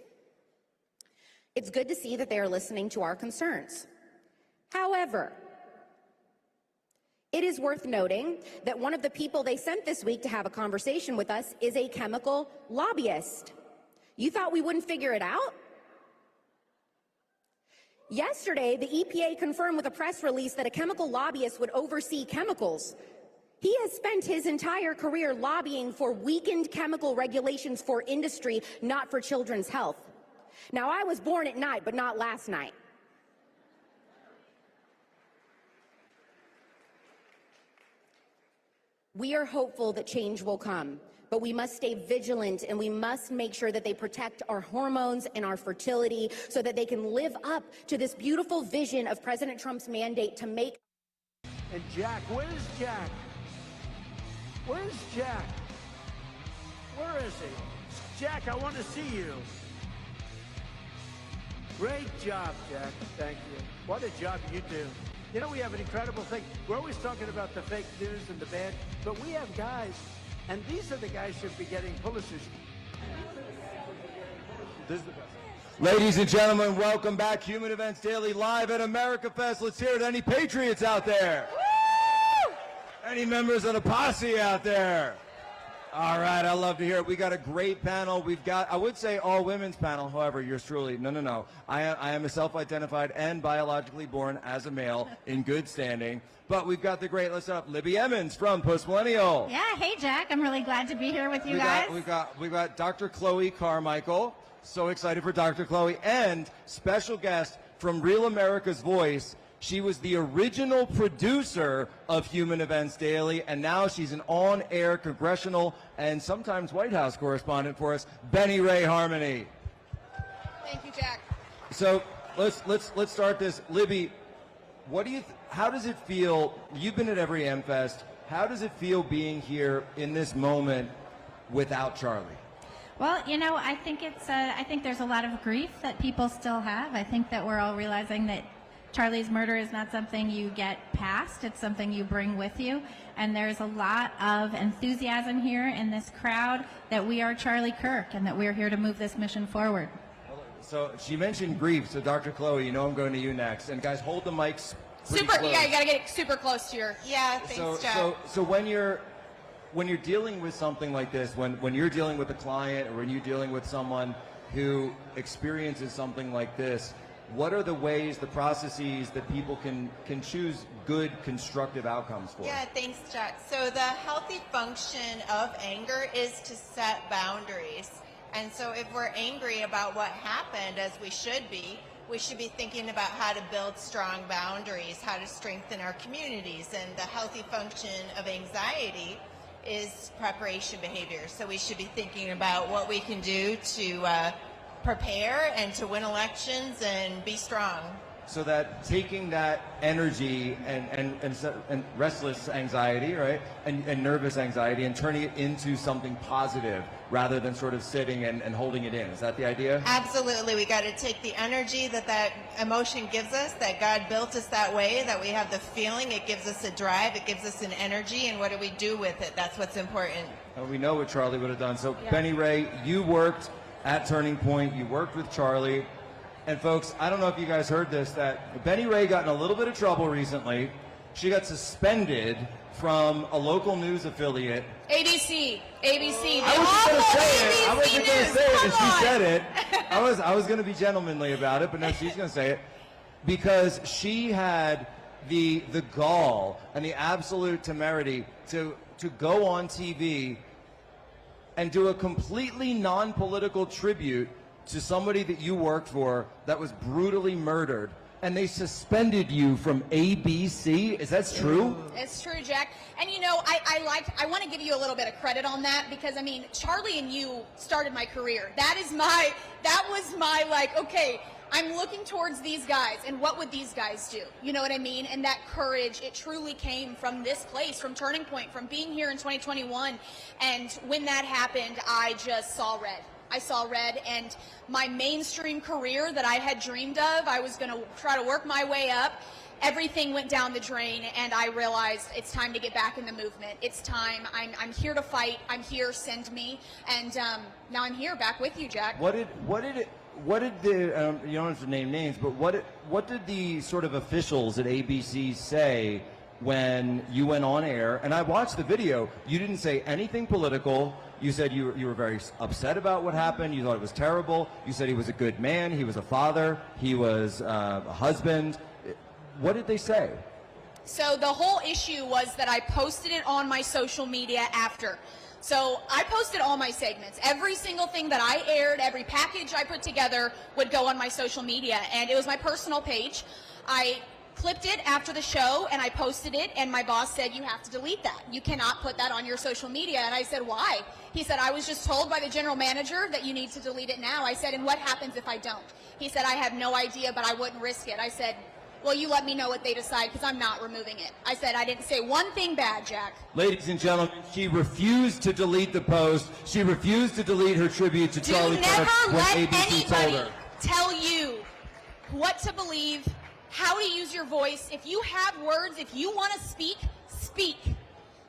Speaker 12: It's good to see that they are listening to our concerns. However, it is worth noting that one of the people they sent this week to have a conversation with us is a chemical lobbyist. You thought we wouldn't figure it out? Yesterday, the EPA confirmed with a press release that a chemical lobbyist would oversee chemicals. He has spent his entire career lobbying for weakened chemical regulations for industry, not for children's health. Now, I was born at night, but not last night. We are hopeful that change will come, but we must stay vigilant and we must make sure that they protect our hormones and our fertility so that they can live up to this beautiful vision of President Trump's mandate to make.
Speaker 33: And Jack, where's Jack? Where's Jack? Where is he? Jack, I want to see you. Great job, Jack. Thank you. What a job you do. You know, we have an incredible thing. We're always talking about the fake news and the bad, but we have guys, and these are the guys who should be getting Pulitzers. This is the best.
Speaker 17: Ladies and gentlemen, welcome back. Human Events Daily live at America Fest. Let's hear it. Any Patriots out there? Woo! Any members of the posse out there? All right, I love to hear it. We got a great panel. We've got, I would say, all women's panel. However, yours truly, no. I am a self-identified and biologically born as a male in good standing. But we've got the great, let's up, Libby Emmons from Post Millennial.
Speaker 1: Yeah, hey Jack, I'm really glad to be here with you guys.
Speaker 17: We've got Dr. Chloe Carmichael. So excited for Dr. Chloe, and special guest from Real America's Voice. She was the original producer of Human Events Daily, and now she's an on-air congressional and sometimes White House correspondent for us, Benny Ray Harmony.
Speaker 1: Thank you, Jack.
Speaker 17: So let's start this. Libby, what do you? How does it feel? You've been at every AmFest. How does it feel being here in this moment without Charlie?
Speaker 1: Well, you know, I think I think there's a lot of grief that people still have. I think that we're all realizing that Charlie's murder is not something you get past. It's something you bring with you. And there's a lot of enthusiasm here in this crowd that we are Charlie Kirk and that we're here to move this mission forward.
Speaker 17: So she mentioned grief. So Dr. Chloe, you know I'm going to you next. And guys, hold the mics pretty
Speaker 1: Super,
Speaker 17: close.
Speaker 1: yeah, you got to get it super close to your, yeah, thanks, Jack.
Speaker 17: So when you're dealing with something like this, when you're dealing with a client or when you're dealing with someone who experiences something like this, what are the ways, the processes that people can choose good, constructive outcomes for?
Speaker 13: Yeah, thanks, Jack. So the healthy function of anger is to set boundaries. And so if we're angry about what happened, as we should be thinking about how to build strong boundaries, how to strengthen our communities. And the healthy function of anxiety is preparation behavior. So we should be thinking about what we can do to prepare and to win elections and be strong.
Speaker 17: So that taking that energy and restless anxiety, right, and nervous anxiety, and turning it into something positive rather than sort of sitting and holding it in. Is that the idea?
Speaker 13: Absolutely. We got to take the energy that emotion gives us, that God built us that way, that we have the feeling. It gives us a drive. It gives us an energy. And what do we do with it? That's what's important.
Speaker 17: And we know what Charlie would have done. So,
Speaker 13: Yeah.
Speaker 17: Benny Ray, you worked at Turning Point. You worked with Charlie. And folks, I don't know if you guys heard this, that Benny Ray got in a little bit of trouble recently. She got suspended from a local news affiliate.
Speaker 1: ABC.
Speaker 17: I wasn't going to say it. I wasn't going to say it, and she said it. I was going to be gentlemanly about it, but no, she's going to say it. Because she had the gall and the absolute temerity to go on TV and do a completely non-political tribute to somebody that you worked for that was brutally murdered, and they suspended you from ABC? Is that true?
Speaker 1: It's true, Jack. And you know, I want to give you a little bit of credit on that because I mean, Charlie and you started my career. That was my like, okay,
Speaker 14: I'm looking towards these guys, and what would these guys do? You know what I mean? And that courage, it truly came from this place, from Turning Point, from being here in 2021. And when that happened, I just saw red. I saw red, and my mainstream career that I had dreamed of, I was going to try to work my way up. Everything went down the drain, and I realized it's time to get back in the movement. It's time. I'm here to fight. I'm here. Send me. And now I'm here, back with you, Jack.
Speaker 17: What did the you don't have to name names, but what did the sort of officials at ABC say when you went on air? And I watched the video. You didn't say anything political. You said you were very upset about what happened. You thought it was terrible. You said he was a good man. He was a father. He was a husband. What did they say?
Speaker 14: So the whole issue was that I posted it on my social media after. So I posted all my segments. Every single thing that I aired, every package I put together would go on my social media. And it was my personal page. I clipped it after the show and I posted it, and my boss said, you have to delete that. You cannot put that on your social media. And I said, why? He said, I was just told by the general manager that you need to delete it now. I said, and what happens if I don't? He said, I have no idea, but I wouldn't risk it. I said, well, you let me know what they decide, because I'm not removing it. I said, I didn't say one thing bad, Jack.
Speaker 17: Ladies and gentlemen, she refused to delete the post. She refused to delete her tribute to Charlie Kirk when ABC told her.
Speaker 14: Tell you what to believe, how to use your voice. If you have words, if you want to speak, speak.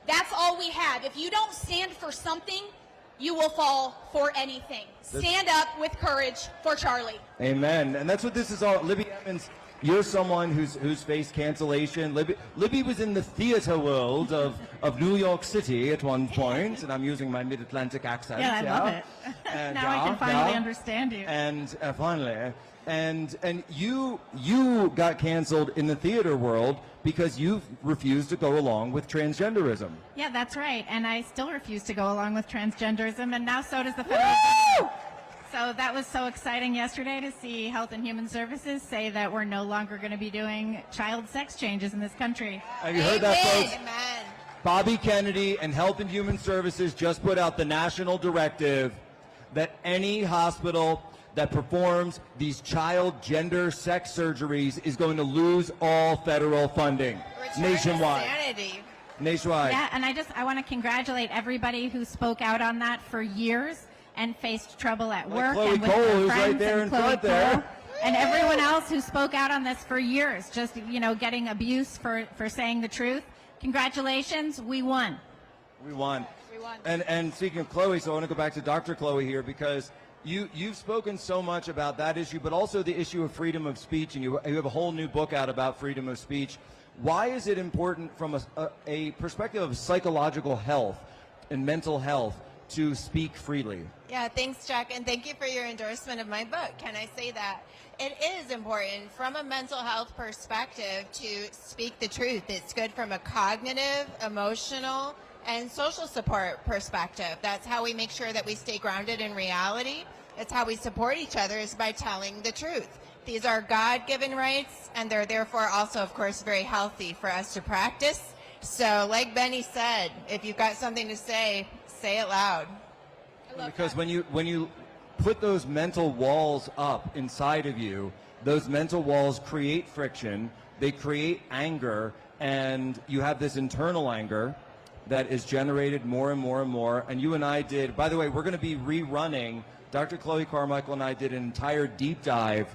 Speaker 14: That's all we have. If you don't stand for something, you will fall for anything. Stand up with courage for Charlie.
Speaker 17: Amen. And that's what this is all. Libby Emmons, you're someone who's faced cancellation. Libby was in the theater world of New York City at one point, and I'm using my mid-Atlantic accent.
Speaker 1: Yeah, I love it.
Speaker 17: And,
Speaker 1: now I can finally understand you.
Speaker 17: And finally, and you got canceled in the theater world because you refused to go along with transgenderism.
Speaker 1: Yeah, that's right. And I still refuse to go along with transgenderism, and now so does the federal government. So that was so exciting yesterday to see Health and Human Services say that we're no longer going to be doing child sex changes in this country.
Speaker 17: Have you heard that, folks?
Speaker 14: Amen.
Speaker 17: Bobby Kennedy and Health and Human Services just put out the national directive that any hospital that performs these child gender sex surgeries is going to lose all federal funding nationwide. Nationwide.
Speaker 1: Yeah, and I want to congratulate everybody who spoke out on that for years and faced trouble at work
Speaker 17: Chloe
Speaker 1: and with
Speaker 17: Cole,
Speaker 1: their
Speaker 17: who's
Speaker 1: friends,
Speaker 17: right there
Speaker 1: and
Speaker 17: in
Speaker 1: Chloe
Speaker 17: front there.
Speaker 1: Cole, and everyone else who spoke out on this for years, just getting abuse for saying the truth. Congratulations, we won.
Speaker 17: We won. And speaking of Chloe, so I want to go back to Dr. Chloe here, because you've spoken so much about that issue, but also the issue of freedom of speech, and you have a whole new book out about freedom of speech. Why is it important from a perspective of psychological health and mental health to speak freely?
Speaker 13: Yeah, thanks, Jack, and thank you for your endorsement of my book. Can I say that? It is important from a mental health perspective to speak the truth. It's good from a cognitive, emotional, and social support perspective. That's how we make sure that we stay grounded in reality. It's how we support each other, is by telling the truth. These are God-given rights, and they're therefore also, of course, very healthy for us to practice. So like Benny said, if you've got something to say it loud.
Speaker 17: Because when you put those mental walls up inside of you, those mental walls create friction, they create anger, and you have this internal anger that is generated more and more and more. And you and I did, by the way, we're going to be rerunning, Dr. Chloe Carmichael and I did an entire deep dive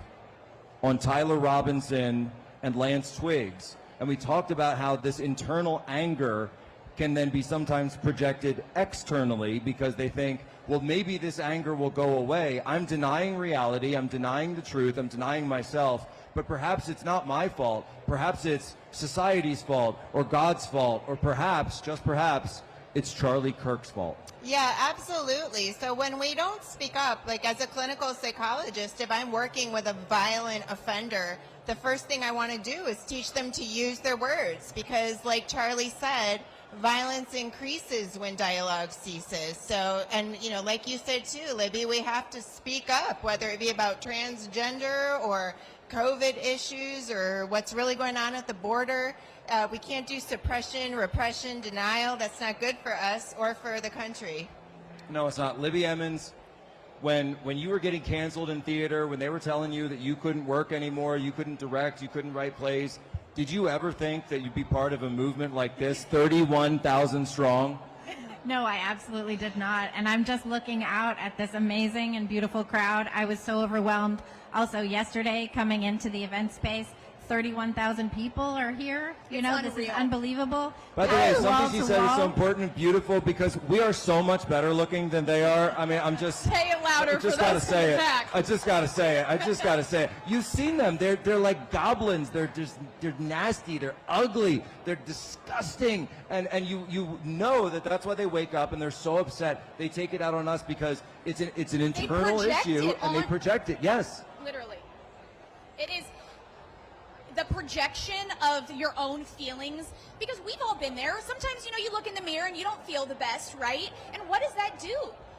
Speaker 17: on Tyler Robinson and Lance Twiggs. And we talked about how this internal anger can then be sometimes projected externally, because they think, well, maybe this anger will go away. I'm denying reality, I'm denying the truth, I'm denying myself, but perhaps it's not my fault. Perhaps it's society's fault, or God's fault, or perhaps, just perhaps, it's Charlie Kirk's fault.
Speaker 13: Yeah, absolutely. So when we don't speak up, like as a clinical psychologist, if I'm working with a violent offender, the first thing I want to do is teach them to use their words, because like Charlie said, violence increases when dialogue ceases. So, and like you said too, Libby, we have to speak up, whether it be about transgender or COVID issues or what's really going on at the border. We can't do suppression, repression, denial. That's not good for us or for the country.
Speaker 17: No, it's not. Libby Emmons, when you were getting canceled in theater, when they were telling you that you couldn't work anymore, you couldn't direct, you couldn't write plays, did you ever think that you'd be part of a movement like this, 31,000 strong?
Speaker 1: No, I absolutely did not. And I'm just looking out at this amazing and beautiful crowd. I was so overwhelmed. Also, yesterday, coming into the event space, 31,000 people are here. You know, this is unbelievable.
Speaker 17: By the way,
Speaker 1: Wall
Speaker 17: something you
Speaker 1: to
Speaker 17: said is so
Speaker 1: wall.
Speaker 17: important and beautiful because we are so much better looking than they are. I mean, I'm just...
Speaker 14: Say it louder
Speaker 17: I
Speaker 14: for
Speaker 17: just
Speaker 14: those
Speaker 17: gotta
Speaker 14: in
Speaker 17: say
Speaker 14: the
Speaker 17: it.
Speaker 14: back.
Speaker 17: I just gotta say it. I just gotta say it. You've seen them. They're like goblins. They're nasty. They're ugly. They're disgusting. And you know that that's why they wake up and they're so upset. They take it out on us because it's an internal issue and they project it. Yes.
Speaker 14: Literally. It is the projection of your own feelings, because we've all been there. Sometimes, you look in the mirror and you don't feel the best, right? And what does that do?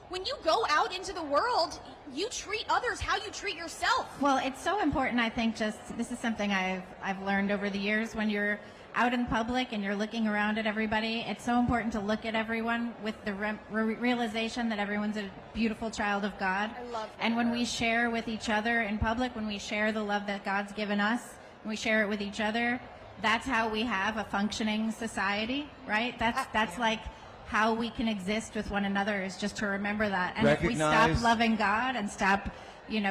Speaker 14: When you go out into the world, you treat others how you treat yourself.
Speaker 1: Well, it's so important, I think, this is something I've learned over the years. When you're out in public and you're looking around at everybody, it's so important to look at everyone with the realization that everyone's a beautiful child of God.
Speaker 14: I love that.
Speaker 1: And when we share with each other in public, when we share the love that God's given us, and we share it with each other, that's how we have a functioning society, right? That's like how we can exist with one another, is just to remember that. And if we stop loving God and stop,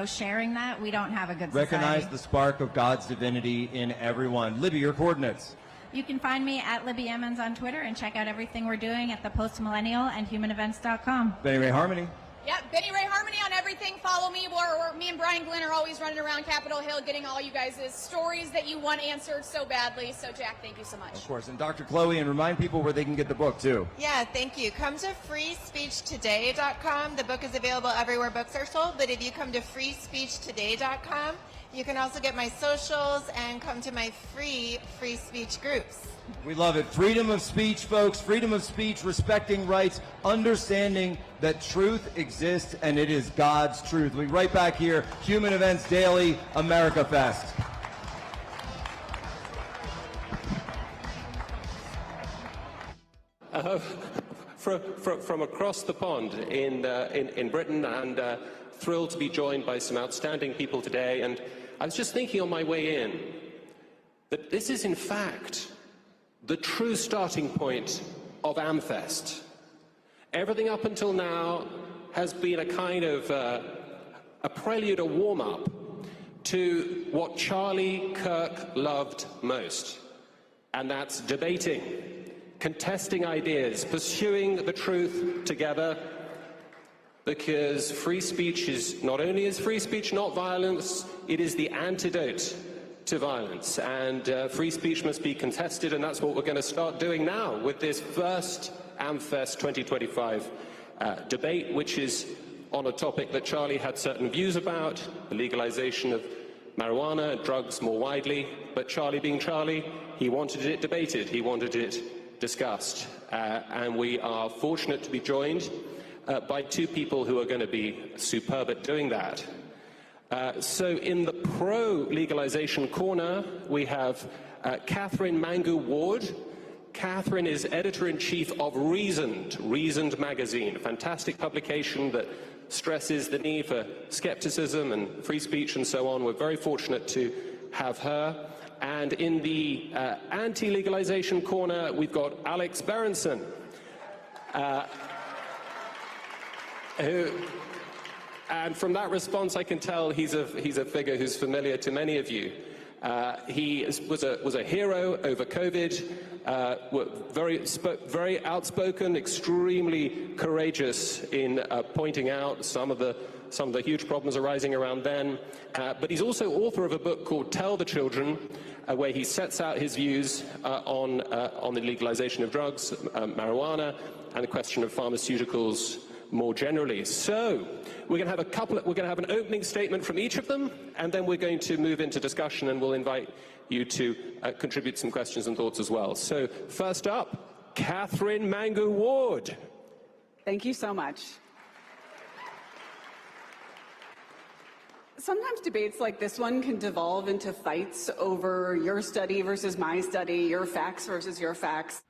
Speaker 1: sharing that, we don't have a good society.
Speaker 17: Recognize the spark of God's divinity in everyone. Libby, your coordinates.
Speaker 1: You can find me at Libby Emmons on Twitter and check out everything we're doing at thepostmillennial and humanevents.com.
Speaker 17: Benny Ray Harmony.
Speaker 14: Yep, Benny Ray Harmony on everything. Follow me. Me and Brian Glenn are always running around Capitol Hill getting all you guys' stories that you want answered so badly. So, Jack, thank you so much.
Speaker 17: Of course. And Dr. Chloe, and remind people where they can get the book, too.
Speaker 13: Yeah, thank you. Come to freespeechtoday.com. The book is available everywhere books are sold, but if you come to freespeechtoday.com, you can also get my socials and come to my free speech groups.
Speaker 17: We love it. Freedom of speech, folks. Freedom of speech, respecting rights, understanding that truth exists, and it is God's truth. We'll be right back here. Human Events Daily, America Fest.
Speaker 15: From across the pond in Britain, and thrilled to be joined by some outstanding people today. And I was just thinking on my way in that this is, in fact, the true starting point of AmFest. Everything up until now has been a kind of a prelude, a warm-up to what Charlie Kirk loved most, and that's debating, contesting ideas, pursuing the truth together, because free speech is not only is free speech not violence, it is the antidote to violence, and free speech must be contested, and that's what we're going to start doing now with this first AmFest 2025 debate, which is on a topic that Charlie had certain views about, the legalization of marijuana, drugs more widely, but Charlie being Charlie, he wanted it debated, he wanted it discussed, and we are fortunate to be joined by two people who are going to be superb at doing that. So in the pro-legalization corner, we have Catherine Mangu Ward. Catherine is editor-in-chief of Reasoned magazine, a fantastic publication that stresses the need for skepticism and free speech and so on. We're very fortunate to have her. And in the anti-legalization corner, we've got Alex Berenson, who... And from that response, I can tell he's a figure who's familiar to many of you. He was a hero over COVID, very outspoken, extremely courageous in pointing out some of the huge problems arising around then. But he's also author of a book called Tell the Children, where he sets out his views on the legalization of drugs, marijuana, and the question of pharmaceuticals more generally. So we're going to have an opening statement from each of them, and then we're going to move into discussion, and we'll invite you to contribute some questions and thoughts as well. So first up, Catherine Mangu Ward.
Speaker 16: Thank you so much. Sometimes debates like this one can devolve into fights over your study versus my study, your facts versus your facts.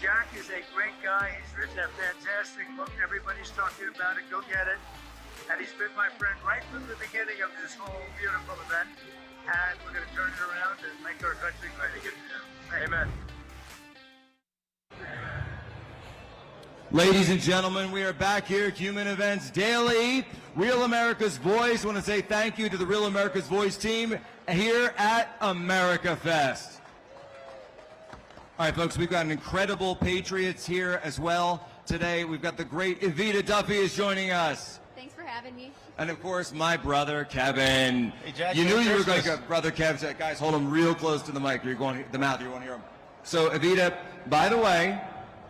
Speaker 33: Jack is a great guy. He's written a fantastic book. Everybody's talking about it. Go get it. And he's been my friend right from the beginning of this whole beautiful event. And we're going to turn it around and make our country great again. Amen.
Speaker 17: Ladies and gentlemen, we are back here at Human Events Daily. Real America's Voice. I want to say thank you to the Real America's Voice team here at America Fest. All right, folks, we've got an incredible Patriots here as well today. We've got the great Evita Duffy is joining us.
Speaker 2: Thanks for having me.
Speaker 17: And, of course, my brother, Kevin.
Speaker 18: Hey, Jack,
Speaker 17: you knew you were going
Speaker 18: Christmas.
Speaker 17: to, brother Kevin. Guys, hold him real close to the mic. You're going the mouth. You want to hear him. So, Evita, by the way,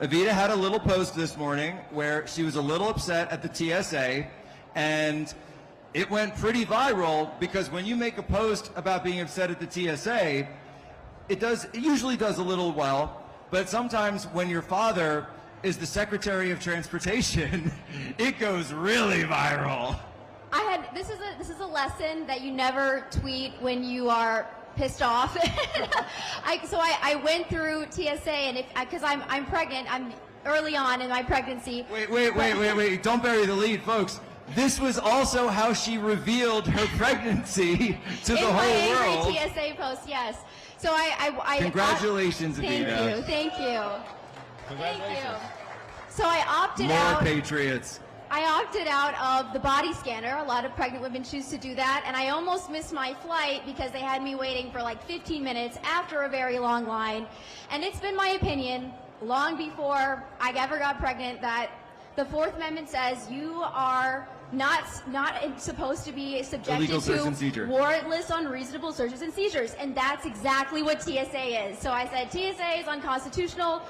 Speaker 17: Evita had a little post this morning where she was a little upset at the TSA, and it went pretty viral because when you make a post about being upset at the TSA, it usually does a little well, but sometimes when your father is the Secretary of Transportation, it goes really viral.
Speaker 2: This is a lesson that you never tweet when you are pissed off. I went through TSA, and because I'm pregnant, I'm early on in my pregnancy.
Speaker 17: Wait, don't bury the lead, folks. This was also how she revealed her pregnancy to the whole world.
Speaker 2: In my angry TSA post, yes. So I
Speaker 17: Congratulations, Evita.
Speaker 2: Thank you. So I opted
Speaker 17: More
Speaker 2: out.
Speaker 17: Patriots.
Speaker 2: I opted out of the body scanner. A lot of pregnant women choose to do that, and I almost missed my flight because they had me waiting for like 15 minutes after a very long line. And it's been my opinion, long before I ever got pregnant, that the Fourth Amendment says you are not supposed to be subjected
Speaker 17: Illegal search and
Speaker 2: to
Speaker 17: seizure.
Speaker 2: warrantless, unreasonable searches and seizures, and that's exactly what TSA is. So I said TSA is unconstitutional.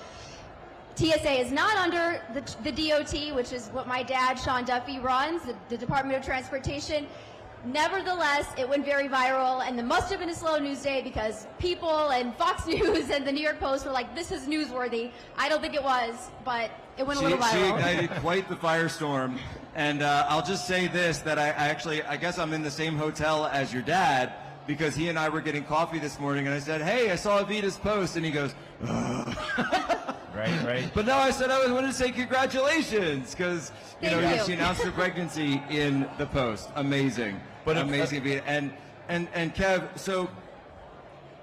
Speaker 2: TSA is not under the DOT, which is what my dad, Sean Duffy, runs, the Department of Transportation. Nevertheless, it went very viral, and it must have been a slow news day because people and Fox News and the New York Post were like, this is newsworthy. I don't think it was, but it went a little viral.
Speaker 17: She ignited quite the firestorm. And I'll just say this, that I guess I'm in the same hotel as your dad, because he and I were getting coffee this morning, and I said, hey, I saw Evita's post, and he goes, ugh.
Speaker 18: Right.
Speaker 17: But no, I said I wanted to say congratulations, because
Speaker 2: Thank
Speaker 17: she
Speaker 2: you.
Speaker 17: announced her pregnancy in the post. Amazing.
Speaker 18: But
Speaker 17: amazing, Evita. And Kev, so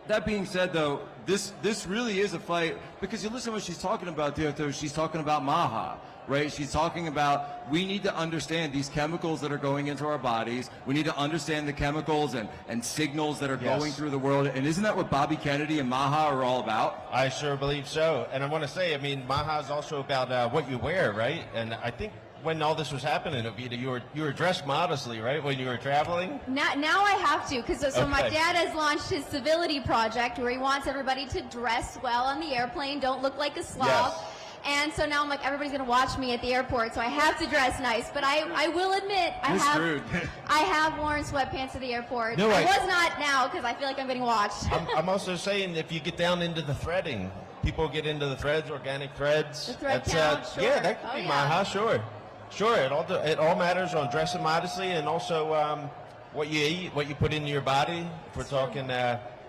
Speaker 17: that being said, though, this really is a fight, because you listen to what she's talking about there, though. She's talking about Maha, right? She's talking about we need to understand these chemicals that are going into our bodies. We need to understand the chemicals and signals that are going through the world. And isn't that what Bobby Kennedy and Maha are all about?
Speaker 18: I sure believe so. And I want to say, I mean, Maha is also about what you wear, right? And I think when all this was happening, Evita, you were dressed modestly, right, when you were traveling?
Speaker 2: Now I have to, because my
Speaker 18: Okay.
Speaker 2: dad has launched his civility project where he wants everybody to dress well on the airplane, don't look like a slob.
Speaker 18: Yes.
Speaker 2: And so now I'm like, everybody's going to watch me at the airport, so I have to dress nice. But I will admit,
Speaker 17: You're screwed.
Speaker 2: I have worn sweatpants at the airport.
Speaker 18: No,
Speaker 2: I
Speaker 18: I-
Speaker 2: was not now, because I feel like I'm getting watched.
Speaker 18: I'm also saying if you get down into the threading, people get into the threads, organic threads.
Speaker 2: The thread
Speaker 18: That's,
Speaker 2: count, sure.
Speaker 18: Yeah, that could
Speaker 2: Oh,
Speaker 18: be
Speaker 2: yeah.
Speaker 18: Maha, sure. Sure, it all matters on dressing modestly and also what you eat, what you put into your body. If we're talking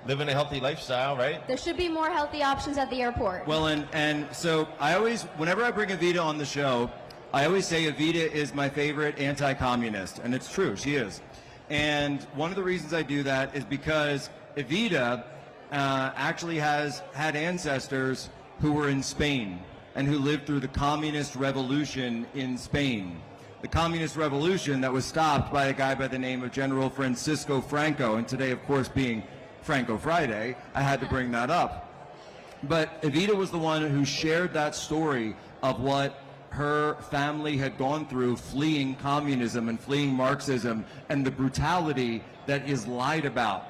Speaker 18: living a healthy lifestyle, right?
Speaker 2: There should be more healthy options at the airport.
Speaker 17: Well, and so I always, whenever I bring Evita on the show, I always say Evita is my favorite anti-communist, and it's true, she is. And one of the reasons I do that is because Evita actually has had ancestors who were in Spain and who lived through the communist revolution in Spain. The communist revolution that was stopped by a guy by the name of General Francisco Franco, and today, of course, being Franco Friday, I had to bring that up. But Evita was the one who shared that story of what her family had gone through fleeing communism and fleeing Marxism and the brutality that is lied about.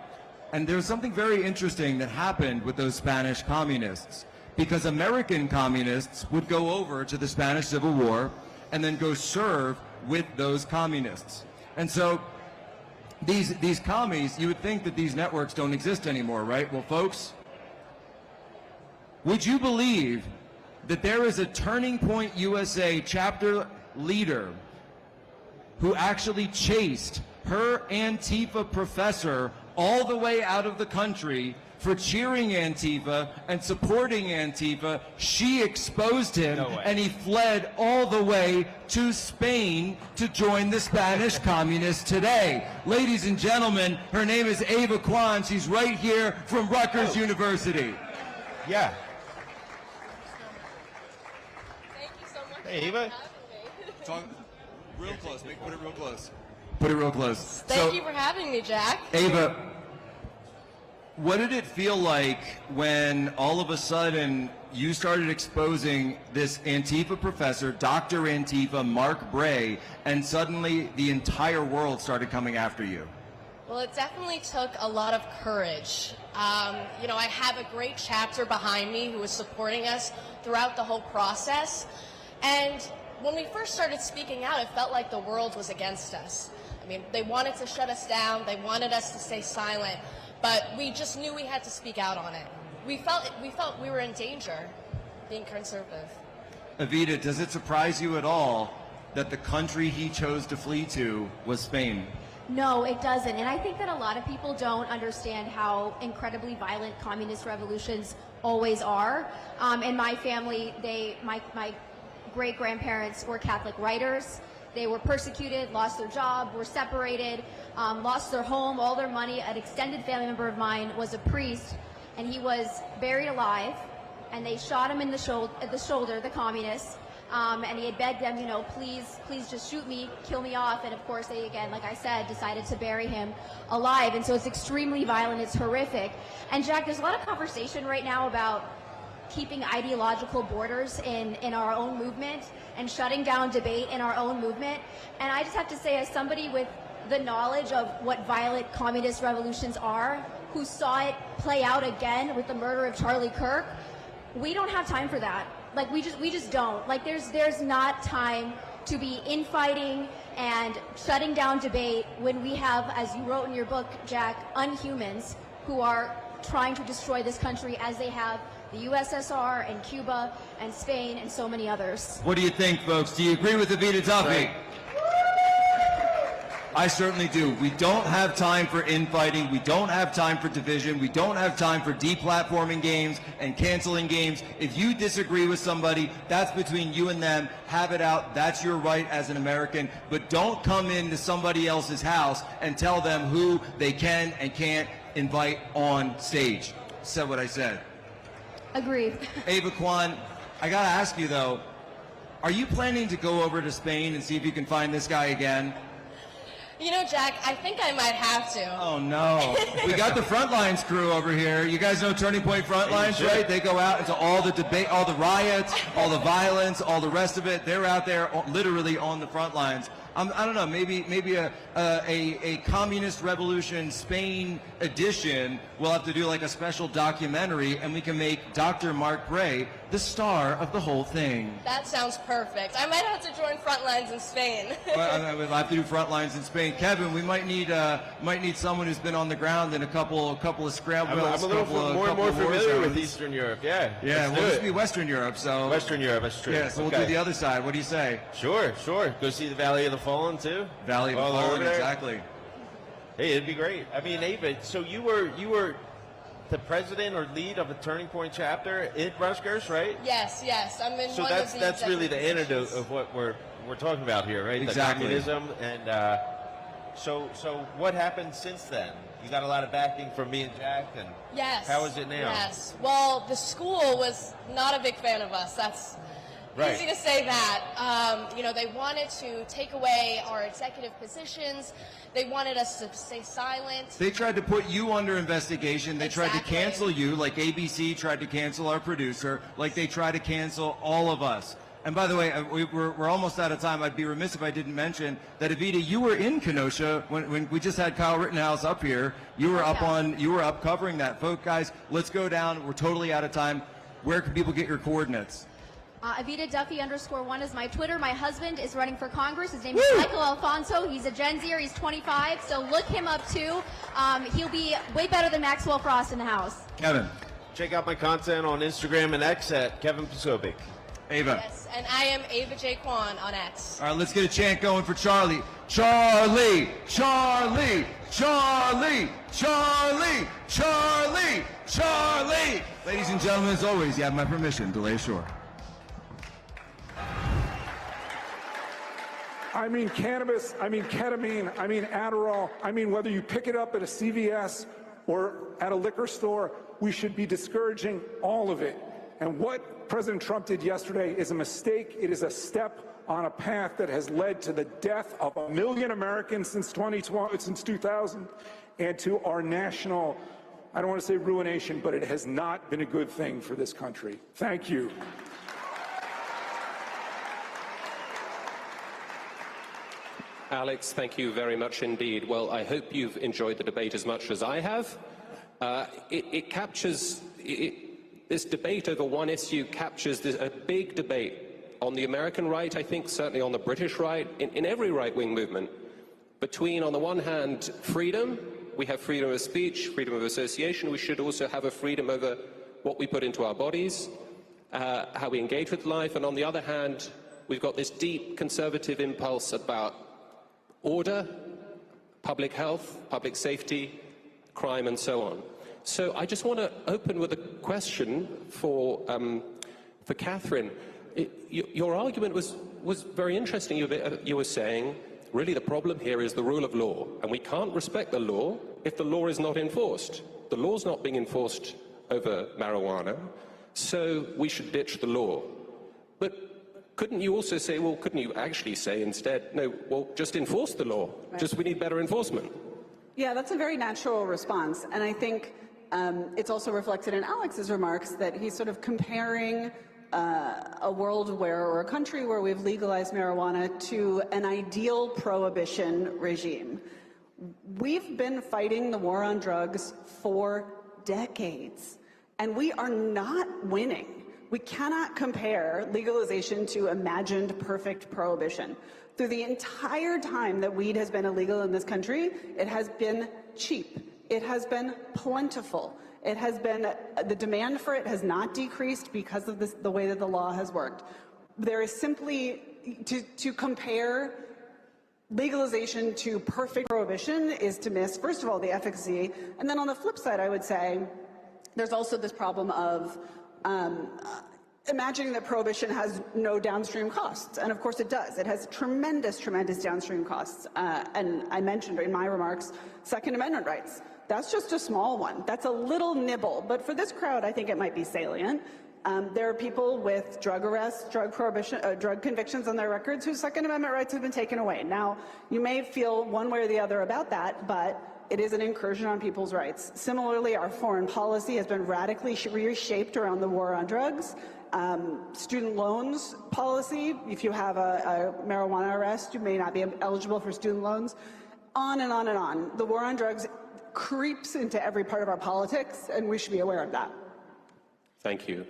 Speaker 17: And there's something very interesting that happened with those Spanish communists, because American communists would go over to the Spanish Civil War and then go serve with those communists. And so these commies, you would think that these networks don't exist anymore, right? Well, folks, would you believe that there is a Turning Point USA chapter leader who actually chased her Antifa professor all the way out of the country for cheering Antifa and supporting Antifa. She exposed him, and he fled all the way to Spain to join the Spanish communists today. Ladies and gentlemen, her name is Eva Kwan. She's right here from Rutgers University.
Speaker 18: Yeah.
Speaker 14: Thank you so much.
Speaker 18: Hey, Eva.
Speaker 8: Talk real close. Put it real close.
Speaker 17: Put it real close.
Speaker 28: Thank you for having me, Jack.
Speaker 17: Ava, what did it feel like when all of a sudden you started exposing this Antifa professor, Dr. Antifa, Mark Bray, and suddenly the entire world started coming after you?
Speaker 28: Well, it definitely took a lot of courage. You know, I have a great chapter behind me who was supporting us throughout the whole process. And when we first started speaking out, it felt like the world was against us. I mean, they wanted to shut us down. They wanted us to stay silent. But we just knew we had to speak out on it. We felt we were in danger being conservative.
Speaker 17: Evita, does it surprise you at all that the country he chose to flee to was Spain?
Speaker 3: No, it doesn't. And I think that a lot of people don't understand how incredibly violent communist revolutions always are. In my family, my great-grandparents were Catholic writers. They were persecuted, lost their job, were separated, lost their home, all their money. An extended family member of mine was a priest, and he was buried alive, and they shot him in the shoulder, the communists, and he had begged them, you know, please just shoot me, kill me off, and of course they, again, like I said, decided to bury him alive, and so it's extremely violent, it's horrific. And Jack, there's a lot of conversation right now about keeping ideological borders in our own movement and shutting down debate in our own movement. And I just have to say, as somebody with the knowledge of what violent communist revolutions are, who saw it play out again with the murder of Charlie Kirk, we don't have time for that. Like, we just don't. Like, there's not time to be infighting and shutting down debate when we have, as you wrote in your book, Jack, unhumans who are trying to destroy this country as they have the USSR and Cuba and Spain and so many others.
Speaker 17: What do you think, folks? Do you agree with Evita Duffy? I certainly do. We don't have time for infighting. We don't have time for division. We don't have time for deplatforming games and canceling games. If you disagree with somebody, that's between you and them. Have it out. That's your right as an American. But don't come into somebody else's house and tell them who they can and can't invite on stage. Said what I said.
Speaker 3: Agreed.
Speaker 17: Eva Kwan, I gotta ask you though, are you planning to go over to Spain and see if you can find this guy again?
Speaker 28: You know, Jack, I think I might have to.
Speaker 17: Oh no. We got the Frontlines crew over here. You guys know Turning Point Frontlines, right? They go out into all the debate, all the riots, all the violence, all the rest of it. They're out there literally on the front lines. I don't know, maybe a communist revolution Spain edition. We'll have to do like a special documentary, and we can make Dr. Mark Bray the star of the whole thing.
Speaker 28: That sounds perfect. I might have to join Frontlines in Spain.
Speaker 17: Well, we'll have to do Frontlines in Spain. Kevin, we might need someone who's been on the ground in a couple of scrambles.
Speaker 18: I'm a little more and more familiar with Eastern Europe. Yeah.
Speaker 17: Yeah, we'll just be Western Europe. So
Speaker 18: Western Europe, that's true.
Speaker 17: Yeah, so we'll do the other side. What do you say?
Speaker 18: Sure. Go see the Valley of the Fallen too.
Speaker 17: Valley of the Fallen, exactly.
Speaker 18: Hey, it'd be great. I mean, Ava, so you were the president or lead of a Turning Point chapter in Rutgers, right?
Speaker 28: Yes. I'm in
Speaker 18: so
Speaker 28: one of the
Speaker 18: that's really the
Speaker 28: executive
Speaker 18: antidote
Speaker 28: positions.
Speaker 18: of what we're talking about here, right?
Speaker 17: Exactly.
Speaker 18: The communism and so what happened since then? You got a lot of backing from me and Jack, and
Speaker 28: Yes.
Speaker 18: how is it now?
Speaker 28: Yes. Well, the school was not a big fan of us. That's
Speaker 18: Right.
Speaker 28: easy to say that. You know, they wanted to take away our executive positions. They wanted us to stay silent.
Speaker 17: They tried to put you under investigation. They tried to
Speaker 28: Exactly.
Speaker 17: cancel you, like ABC tried to cancel our producer, like they tried to cancel all of us. And by the way, we're almost out of time. I'd be remiss if I didn't mention that, Evita, you were in Kenosha when we just had Kyle Rittenhouse up here. You were up covering that. Folks, guys, let's go down. We're totally out of time. Where can people get your coordinates?
Speaker 3: Evita Duffy _1 is my Twitter. My husband is running for Congress. His name is Michael Alfonso. He's a Gen Zer. He's 25. So look him up too. He'll be way better than Maxwell Frost in the House.
Speaker 17: Kevin.
Speaker 18: Check out my content on Instagram and X at Kevin Posobiec.
Speaker 17: Ava.
Speaker 28: Yes, and I am Ava J. Kwan on X.
Speaker 17: All right, let's get a chant going for Charlie. Charlie, Charlie, Charlie, Charlie, Charlie, Charlie. Ladies and gentlemen, as always, you have my permission. Delay Shore.
Speaker 5: I mean cannabis, I mean ketamine, I mean Adderall, I mean whether you pick it up at a CVS or at a liquor store, we should be discouraging all of it. And what President Trump did yesterday is a mistake. It is a step on a path that has led to the death of 1 million Americans since 2000, and to our national, I don't want to say ruination, but it has not been a good thing for this country. Thank you.
Speaker 15: Alex, thank you very much indeed. Well, I hope you've enjoyed the debate as much as I have. It captures, this debate over one issue captures a big debate on the American right, I think, certainly on the British right, in every right-wing movement, between, on the one hand, freedom. We have freedom of speech, freedom of association. We should also have a freedom over what we put into our bodies, how we engage with life. And on the other hand, we've got this deep conservative impulse about order, public health, public safety, crime, and so on. So I just want to open with a question for Catherine. Your argument was very interesting. You were saying, really the problem here is the rule of law, and we can't respect the law if the law is not enforced. The law's not being enforced over marijuana, so we should ditch the law. But couldn't you also say, well, couldn't you actually say instead, no, well, just enforce the law,
Speaker 16: Right.
Speaker 15: just we need better enforcement?
Speaker 16: Yeah, that's a very natural response. And I think it's also reflected in Alex's remarks that he's sort of comparing a world where, or a country where we've legalized marijuana to an ideal prohibition regime. We've been fighting the war on drugs for decades, and we are not winning. We cannot compare legalization to imagined perfect prohibition. Through the entire time that weed has been illegal in this country, it has been cheap. It has been plentiful. It has been, the demand for it has not decreased because of the way that the law has worked. There is simply, to compare legalization to perfect prohibition is to miss, first of all, the efficacy. And then on the flip side, I would say, there's also this problem of imagining that prohibition has no downstream costs. And of course it does. It has tremendous, tremendous downstream costs. And I mentioned in my remarks, Second Amendment rights. That's just a small one. That's a little nibble. But for this crowd, I think it might be salient. There are people with drug arrests, drug prohibition, drug convictions on their records whose Second Amendment rights have been taken away. Now, you may feel one way or the other about that, but it is an incursion on people's rights. Similarly, our foreign policy has been radically reshaped around the war on drugs. Student loans policy, if you have a marijuana arrest, you may not be eligible for student loans. On and on and on. The war on drugs creeps into every part of our politics, and we should be aware of that.
Speaker 15: Thank you.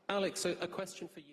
Speaker 15: Alex, a question for you.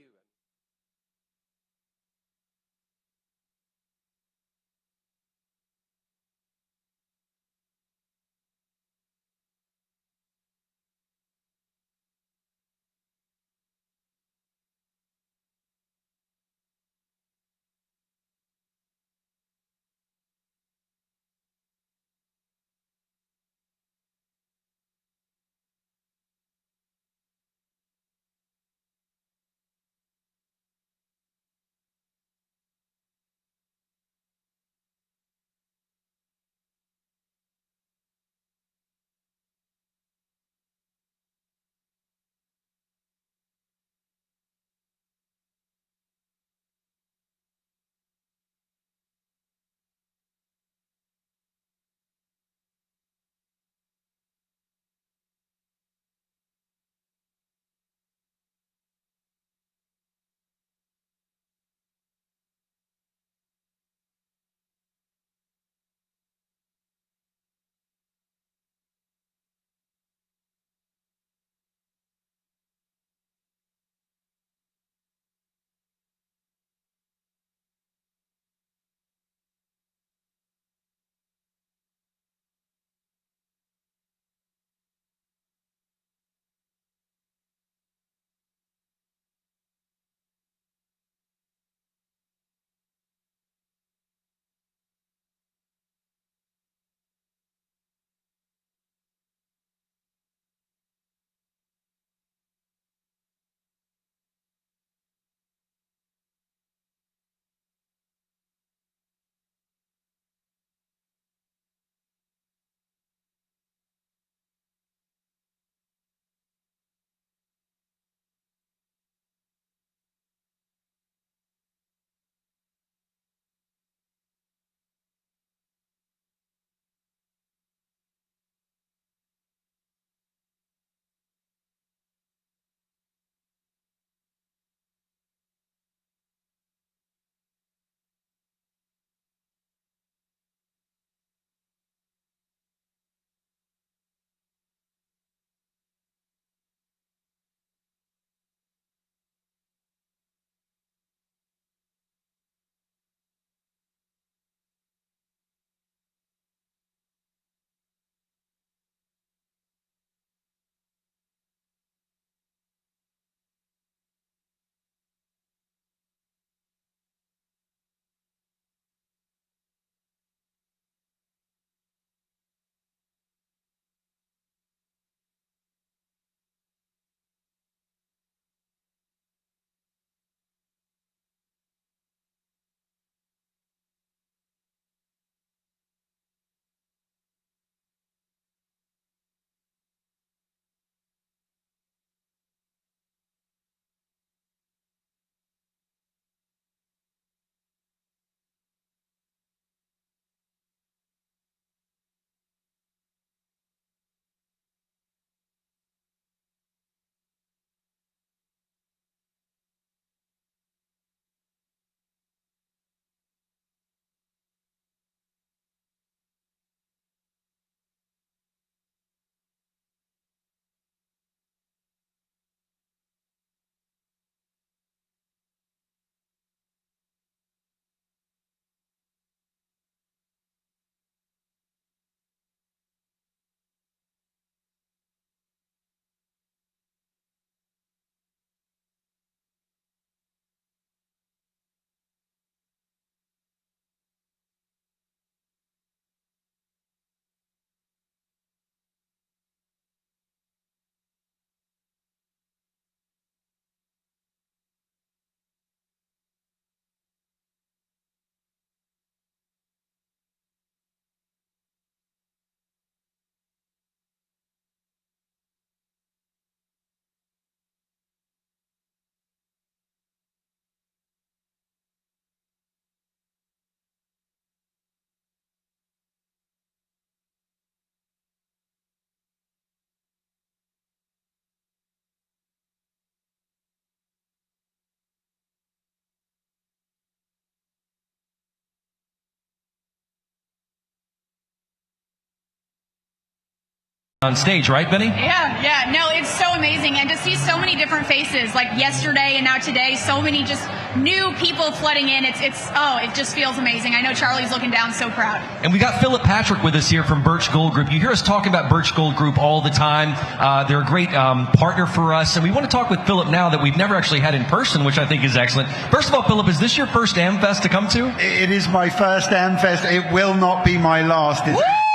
Speaker 7: on stage, right, Benny?
Speaker 14: Yeah. No, it's so amazing. And to see so many different faces, like yesterday and now today, so many just new people flooding in. It just feels amazing. I know Charlie's looking down so proud.
Speaker 7: And we got Philip Patrick with us here from Birch Gold Group. You hear us talking about Birch Gold Group all the time. They're a great partner for us. And we want to talk with Philip now that we've never actually had in person, which I think is excellent. First of all, Philip, is this your first AmFest to come to?
Speaker 19: It is my first AmFest. It will not be my last.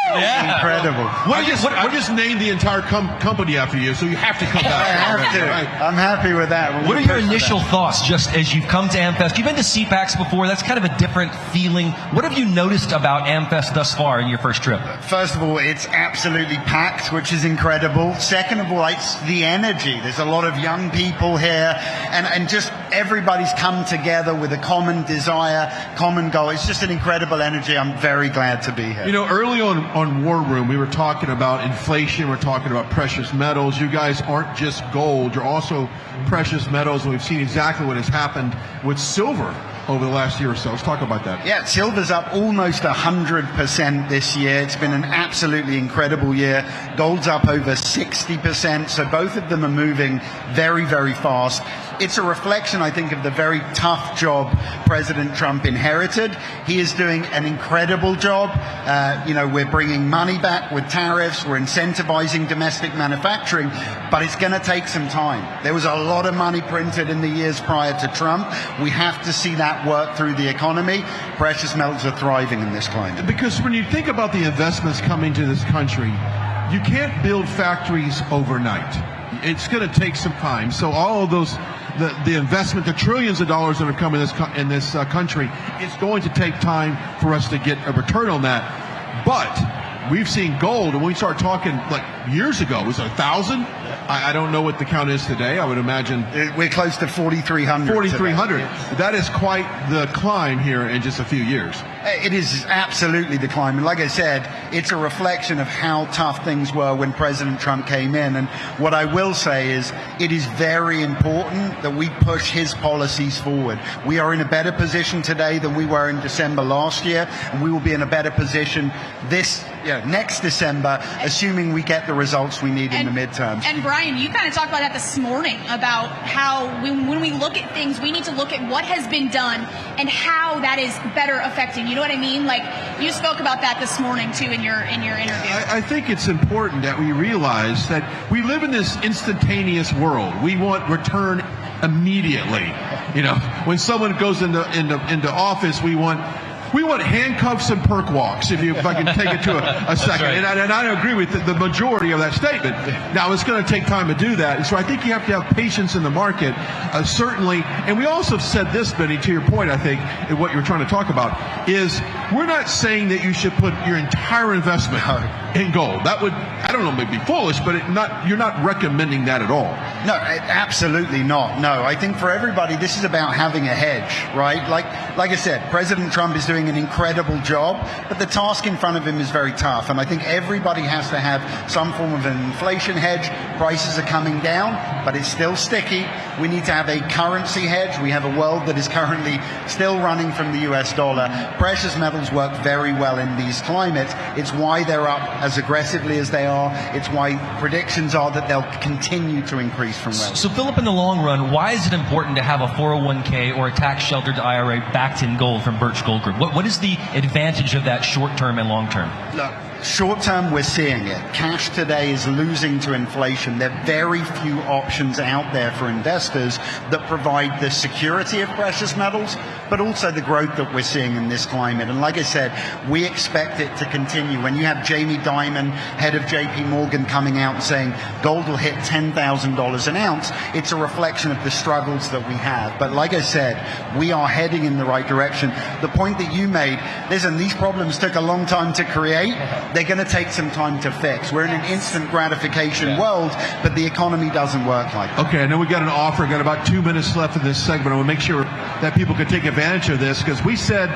Speaker 19: It's incredible.
Speaker 20: I just named the entire company after you, so you have to come back.
Speaker 19: I have to. I'm happy with that.
Speaker 7: What are your initial thoughts just as you've come to AmFest? You've been to CPAX before. That's kind of a different feeling. What have you noticed about AmFest thus far in your first trip?
Speaker 19: First of all, it's absolutely packed, which is incredible. Second of all, it's the energy. There's a lot of young people here, and just everybody's come together with a common desire, common goal. It's just an incredible energy. I'm very glad to be here.
Speaker 20: You know, early on War Room, we were talking about inflation, we're talking about precious metals. You guys aren't just gold, you're also precious metals, and we've seen exactly what has happened with silver over the last year or so. Let's talk about that.
Speaker 19: Yeah, silver's up almost 100% this year. It's been an absolutely incredible year. Gold's up over 60%, so both of them are moving very, very fast. It's a reflection, I think, of the very tough job President Trump inherited. He is doing an incredible job. We're bringing money back with tariffs. We're incentivizing domestic manufacturing, but it's going to take some time. There was a lot of money printed in the years prior to Trump. We have to see that work through the economy. Precious metals are thriving in this climate.
Speaker 20: Because when you think about the investments coming to this country, you can't build factories overnight. It's going to take some time. So all of those, the investment, the trillions of dollars that are coming in this country, it's going to take time for us to get a return on that. But we've seen gold, and when we start talking like years ago, was it 1,000? I don't know what the count is today. I would imagine
Speaker 19: we're close to 4,300.
Speaker 20: 4,300. That is quite the climb here in just a few years.
Speaker 19: It is absolutely the climb. And like I said, it's a reflection of how tough things were when President Trump came in. And what I will say is it is very important that we push his policies forward. We are in a better position today than we were in December last year, and we will be in a better position next December, assuming we get the results we need in the midterms.
Speaker 14: And Brian, you kind of talked about that this morning, about how when we look at things, we need to look at what has been done and how that is better affecting. You know what I mean? Like, you spoke about that this morning too in your interview.
Speaker 20: I think it's important that we realize that we live in this instantaneous world. We want return immediately. You know, when someone goes into office, we want handcuffs and perk walks, if I can take it to a second. Right. And I agree with the majority of that statement. Now, it's going to take time to do that. And so I think you have to have patience in the market, certainly. And we also said this, Benny, to your point, I think, and what you're trying to talk about, is we're not saying that you should put your entire investment in gold. That would, I don't know, maybe foolish, but you're not recommending that at all.
Speaker 19: No, absolutely not. No, I think for everybody, this is about having a hedge, right? Like I said, President Trump is doing an incredible job, but the task in front of him is very tough. And I think everybody has to have some form of an inflation hedge. Prices are coming down, but it's still sticky. We need to have a currency hedge. We have a world that is currently still running from the US dollar. Precious metals work very well in these climates. It's why they're up as aggressively as they are. It's why predictions are that they'll continue to increase from where.
Speaker 7: So, Philip, in the long run, why is it important to have a 401k or a tax-sheltered IRA backed in gold from Birch Gold Group? What is the advantage of that short-term and long-term?
Speaker 19: Look, short-term, we're seeing it. Cash today is losing to inflation. There are very few options out there for investors that provide the security of precious metals, but also the growth that we're seeing in this climate. And like I said, we expect it to continue. When you have Jamie Dimon, head of JP Morgan, coming out and saying gold will hit $10,000 an ounce, it's a reflection of the struggles that we have. But like I said, we are heading in the right direction. The point that you made, listen, these problems took a long time to create. They're going to take some time to fix. We're in an instant gratification world, but the economy doesn't work like that.
Speaker 20: Okay, I know we got an offer. Got about 2 minutes left in this segment. I want to make sure that people can take advantage of this, because we said,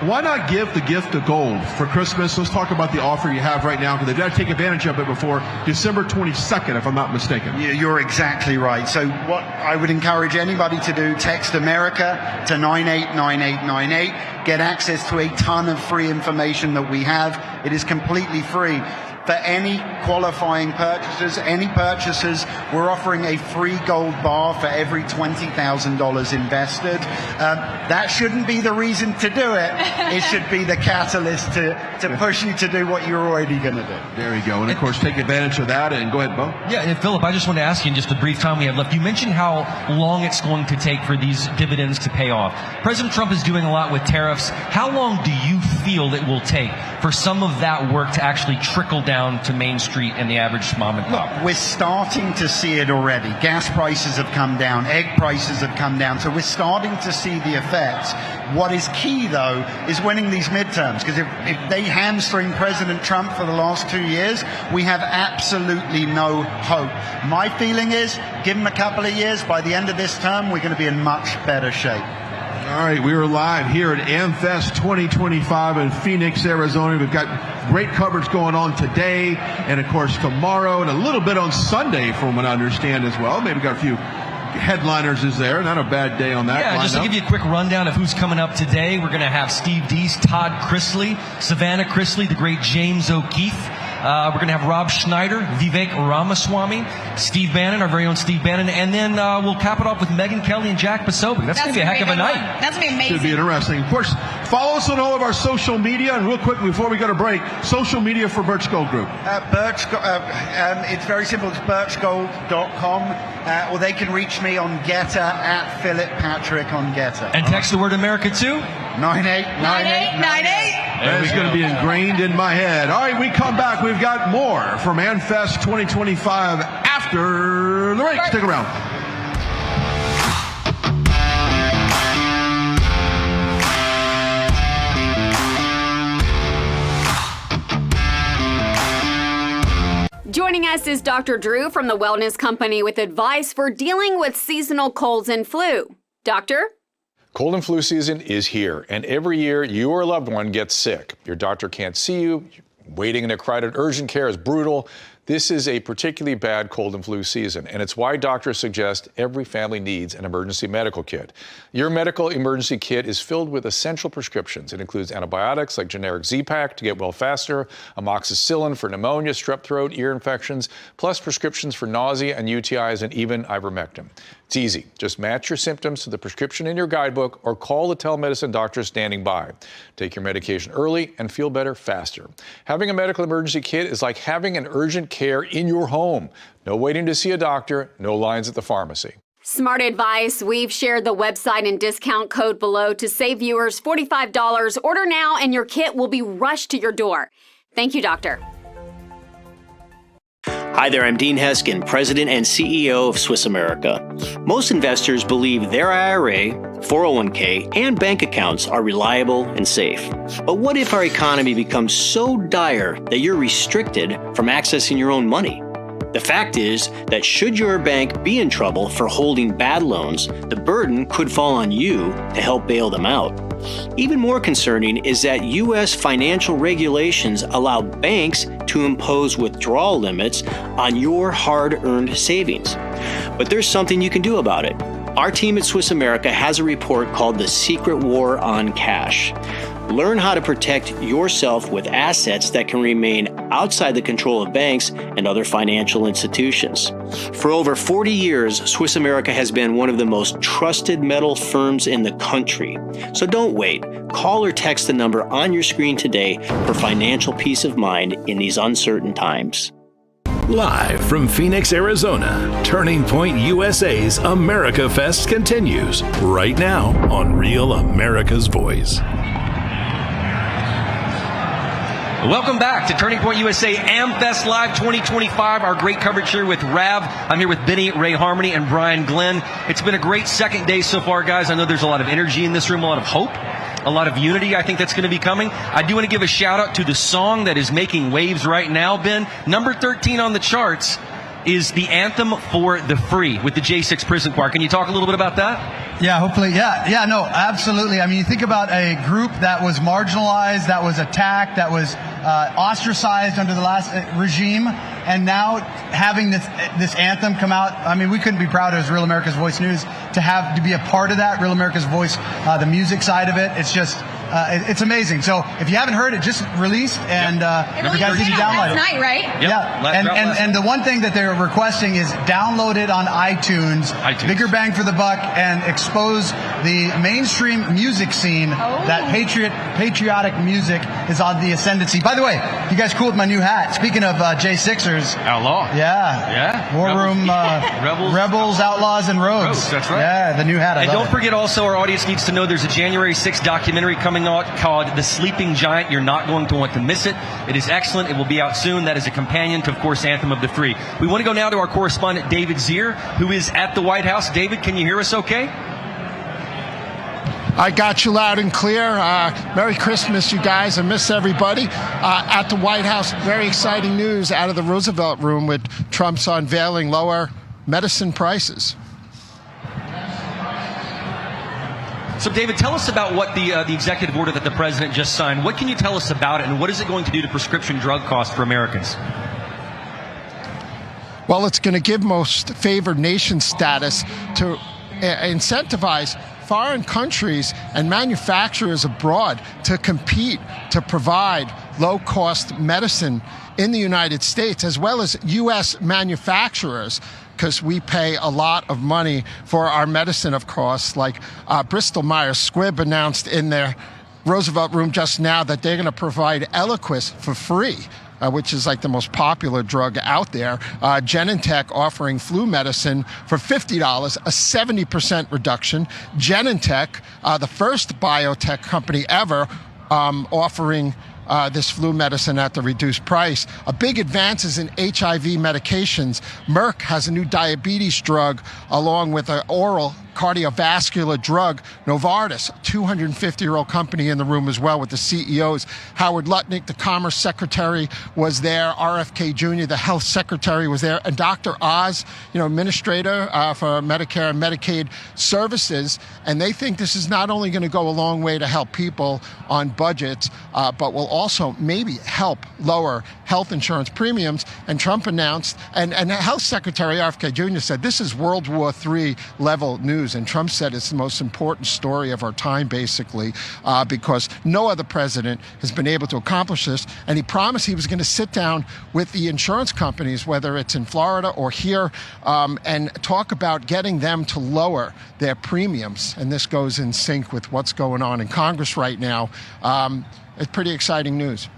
Speaker 20: why not give the gift of gold for Christmas? Let's talk about the offer you have right now, because they've got to take advantage of it before December 22nd, if I'm not mistaken.
Speaker 19: You're exactly right. So what I would encourage anybody to do, text America to 989898. Get access to a ton of free information that we have. It is completely free. for any qualifying purchasers. Any purchasers, we're offering a free gold bar for every $20,000 invested. That shouldn't be the reason to do it. It should be the catalyst to push you to do what you're already going to do.
Speaker 20: There you go. And, of course, take advantage of that. And go ahead, Bo.
Speaker 7: Yeah, and Philip, I just want to ask you in just the brief time we have left, you mentioned how long it's going to take for these dividends to pay off. President Trump is doing a lot with tariffs. How long do you feel it will take for some of that work to actually trickle down to Main Street and the average mom and pop?
Speaker 19: Look, we're starting to see it already. Gas prices have come down. Egg prices have come down. So we're starting to see the effects. What is key, though, is winning these midterms. Because if they hamstring President Trump for the last 2 years, we have absolutely no hope. My feeling is, give him a couple of years. By the end of this term, we're going to be in much better shape.
Speaker 20: All right, we are live here at AmFest 2025 in Phoenix, Arizona. We've got great coverage going on today and, of course, tomorrow and a little bit on Sunday, from what I understand as well. Maybe got a few headliners is there. Not a bad day on that.
Speaker 7: Yeah, just to give you a quick rundown of who's coming up today, we're going to have Steve Deese, Todd Chrisley, Savannah Chrisley, the great James O'Keefe. We're going to have Rob Schneider, Vivek Ramaswamy, Steve Bannon, our very own Steve Bannon, and then we'll cap it off with Megyn Kelly and Jack Posobiec. That's going to be a heck of a night.
Speaker 6: That's going to be amazing.
Speaker 20: Should be interesting. Of course, follow us on all of our social media. And real quick, before we go to break, social media for Birch Gold Group.
Speaker 19: It's very simple. It's birchgold.com, or they can reach me on Getter at Philip Patrick on Getter.
Speaker 7: And text the word America to
Speaker 19: 989898.
Speaker 20: That is going to be ingrained in my head. All right, we come back. We've got more from AmFest 2025 after the break. Stick around.
Speaker 6: Joining us is Dr. Drew from the Wellness Company with advice for dealing with seasonal colds and flu. Doctor?
Speaker 9: Cold and flu season is here, and every year you or a loved one gets sick. Your doctor can't see you. Waiting in a crowded urgent care is brutal. This is a particularly bad cold and flu season, and it's why doctors suggest every family needs an emergency medical kit. Your medical emergency kit is filled with essential prescriptions. It includes antibiotics like generic Z-Pak to get well faster, amoxicillin for pneumonia, strep throat, ear infections, plus prescriptions for nausea and UTIs, and even ivermectin. It's easy. Just match your symptoms to the prescription in your guidebook or call the telemedicine doctor standing by. Take your medication early and feel better faster. Having a medical emergency kit is like having an urgent care in your home. No waiting to see a doctor, no lines at the pharmacy.
Speaker 6: Smart advice. We've shared the website and discount code below to save viewers $45. Order now and your kit will be rushed to your door. Thank you, Doctor.
Speaker 10: Hi there, I'm Dean Heskin, President and CEO of Swiss America. Most investors believe their IRA, 401k, and bank accounts are reliable and safe. But what if our economy becomes so dire that you're restricted from accessing your own money? The fact is that should your bank be in trouble for holding bad loans, the burden could fall on you to help bail them out. Even more concerning is that U.S. financial regulations allow banks to impose withdrawal limits on your hard-earned savings. But there's something you can do about it. Our team at Swiss America has a report called The Secret War on Cash. Learn how to protect yourself with assets that can remain outside the control of banks and other financial institutions. For over 40 years, Swiss America has been one of the most trusted metal firms in the country. So don't wait. Call or text the number on your screen today for financial peace of mind in these uncertain times.
Speaker 21: Live from Phoenix, Arizona, Turning Point USA's America Fest continues right now on Real America's Voice.
Speaker 7: Welcome back to Turning Point USA AmFest Live 2025, our great coverage here with Rav. I'm here with Benny, Ray Harmony, and Brian Glenn. It's been a great second day so far, guys. I know there's a lot of energy in this room, a lot of hope, a lot of unity I think that's going to be coming. I do want to give a shout out to the song that is making waves right now, Ben. Number 13 on the charts is the Anthem for the Free with the J6 Prison Choir. Can you talk a little bit about that?
Speaker 22: Yeah, hopefully. Yeah, no, absolutely. I mean, you think about a group that was marginalized, that was attacked, that was ostracized under the last regime, and now having this anthem come out. I mean, we couldn't be prouder as Real America's Voice News to be a part of that. Real America's Voice, the music side of it. It's just it's amazing. So if you haven't heard it, just released, and you guys need to download it.
Speaker 14: Last night, right?
Speaker 22: Yep. Yeah, and the one thing that they're requesting is download it on iTunes. Bigger bang for the buck, and expose the mainstream music scene. That patriotic music is on the ascendancy. By the way, you guys cool with my new hat? Speaking of J6ers.
Speaker 7: Outlaw.
Speaker 22: Yeah. War Room, Rebels, Outlaws, and Rogues.
Speaker 7: That's right.
Speaker 22: Yeah, the new hat.
Speaker 7: And don't forget also, our audience needs to know there's a January 6th documentary coming out called The Sleeping Giant. You're not going to want to miss it. It is excellent. It will be out soon. That is a companion to, of course, Anthem of the Free. We want to go now to our correspondent, David Zier, who is at the White House. David, can you hear us okay?
Speaker 1: I got you loud and clear. Merry Christmas, you guys. I miss everybody. At the White House, very exciting news out of the Roosevelt Room with Trump's unveiling lower medicine prices.
Speaker 7: So, David, tell us about what the executive order that the president just signed. What can you tell us about it, and what is it going to do to prescription drug costs for Americans?
Speaker 1: Well, it's going to give most favored nation status to incentivize foreign countries and manufacturers abroad to compete to provide low-cost medicine in the United States, as well as U.S. manufacturers, because we pay a lot of money for our medicine, of course. Like Bristol Myers Squibb announced in their Roosevelt Room just now that they're going to provide Eliquis for free, which is like the most popular drug out there. Genentech offering flu medicine for $50, a 70% reduction. Genentech, the first biotech company ever, offering this flu medicine at the reduced price. A big advances in HIV medications. Merck has a new diabetes drug along with an oral cardiovascular drug. Novartis, a 250-year-old company in the room as well with the CEOs. Howard Lutnick, the Commerce Secretary, was there. RFK Jr., the Health Secretary, was there. And Dr. Oz, Administrator for Medicare and Medicaid Services. And they think this is not only going to go a long way to help people on budgets, but will also maybe help lower health insurance premiums. And Trump announced, and Health Secretary RFK Jr. said, this is World War III level news. And Trump said it's the most important story of our time, basically, because no other president has been able to accomplish this. And he promised he was going to sit down with the insurance companies, whether it's in Florida or here, and talk about getting them to lower their premiums. And this goes in sync with what's going on in Congress right now. It's pretty exciting news.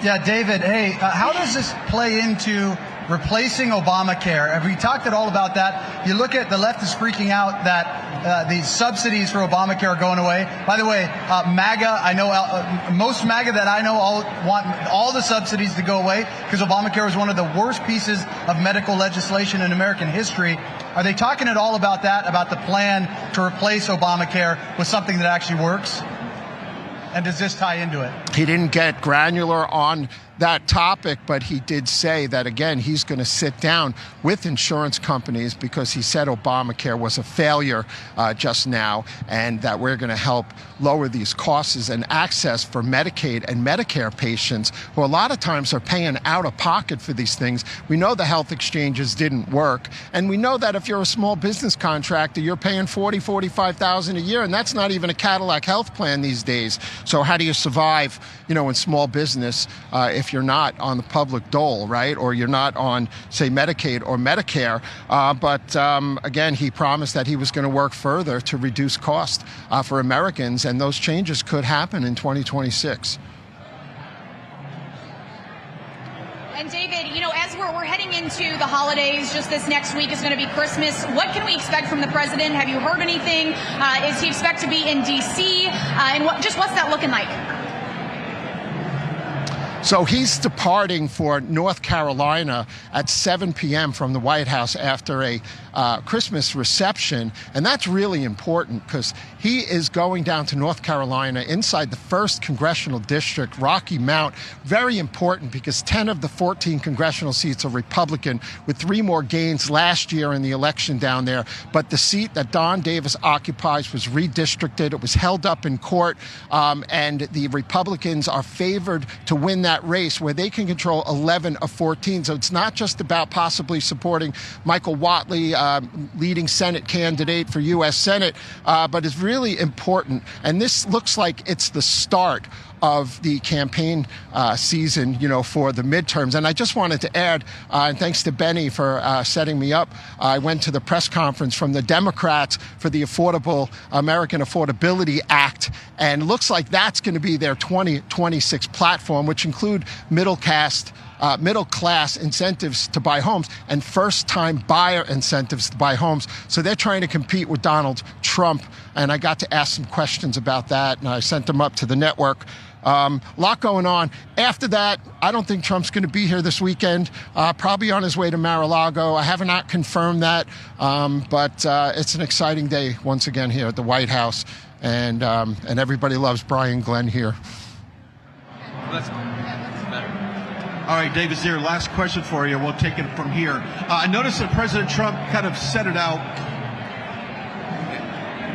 Speaker 22: Yeah, David, hey, how does this play into replacing Obamacare? We talked at all about that. You look at the left is freaking out that the subsidies for Obamacare are going away. By the way, MAGA, I know most MAGA that I know all want all the subsidies to go away because Obamacare was one of the worst pieces of medical legislation in American history. Are they talking at all about that, about the plan to replace Obamacare with something that actually works? And does this tie into it?
Speaker 1: He didn't get granular on that topic, but he did say that, again, he's going to sit down with insurance companies because he said Obamacare was a failure just now, and that we're going to help lower these costs and access for Medicaid and Medicare patients who a lot of times are paying out of pocket for these things. We know the health exchanges didn't work, and we know that if you're a small business contractor, you're paying $40,000-$45,000 a year, and that's not even a Cadillac health plan these days. So how do you survive, in small business if you're not on the public dole, right? Or you're not on, say, Medicaid or Medicare. But again, he promised that he was going to work further to reduce cost for Americans, and those changes could happen in 2026.
Speaker 14: And David, as we're heading into the holidays, just this next week is going to be Christmas. What can we expect from the president? Have you heard anything? Is he expect to be in D.C.? And what's that looking like?
Speaker 1: So he's departing for North Carolina at 7 p.m. from the White House after a Christmas reception. And that's really important because he is going down to North Carolina inside the 1st Congressional District, Rocky Mount. Very important because 10 of the 14 congressional seats are Republican, with 3 more gains last year in the election down there. But the seat that Don Davis occupies was redistricted. It was held up in court, and the Republicans are favored to win that that race where they can control 11 of 14. So it's not just about possibly supporting Michael Whatley, leading Senate candidate for U.S. Senate, but it's really important. And this looks like it's the start of the campaign season, for the midterms. And I just wanted to add, and thanks to Benny for setting me up, I went to the press conference from the Democrats for the American Affordability Act, and it looks like that's going to be their 2026 platform, which include middle class incentives to buy homes and first-time buyer incentives to buy homes. So they're trying to compete with Donald Trump, and I got to ask some questions about that, and I sent them up to the network. A lot going on. After that, I don't think Trump's going to be here this weekend, probably on his way to Mar-a-Lago. I have not confirmed that, but it's an exciting day once again here at the White House, and everybody loves Brian Glenn here.
Speaker 20: That's better. All right, David Zier, last question for you. We'll take it from here. I noticed that President Trump kind of set it out.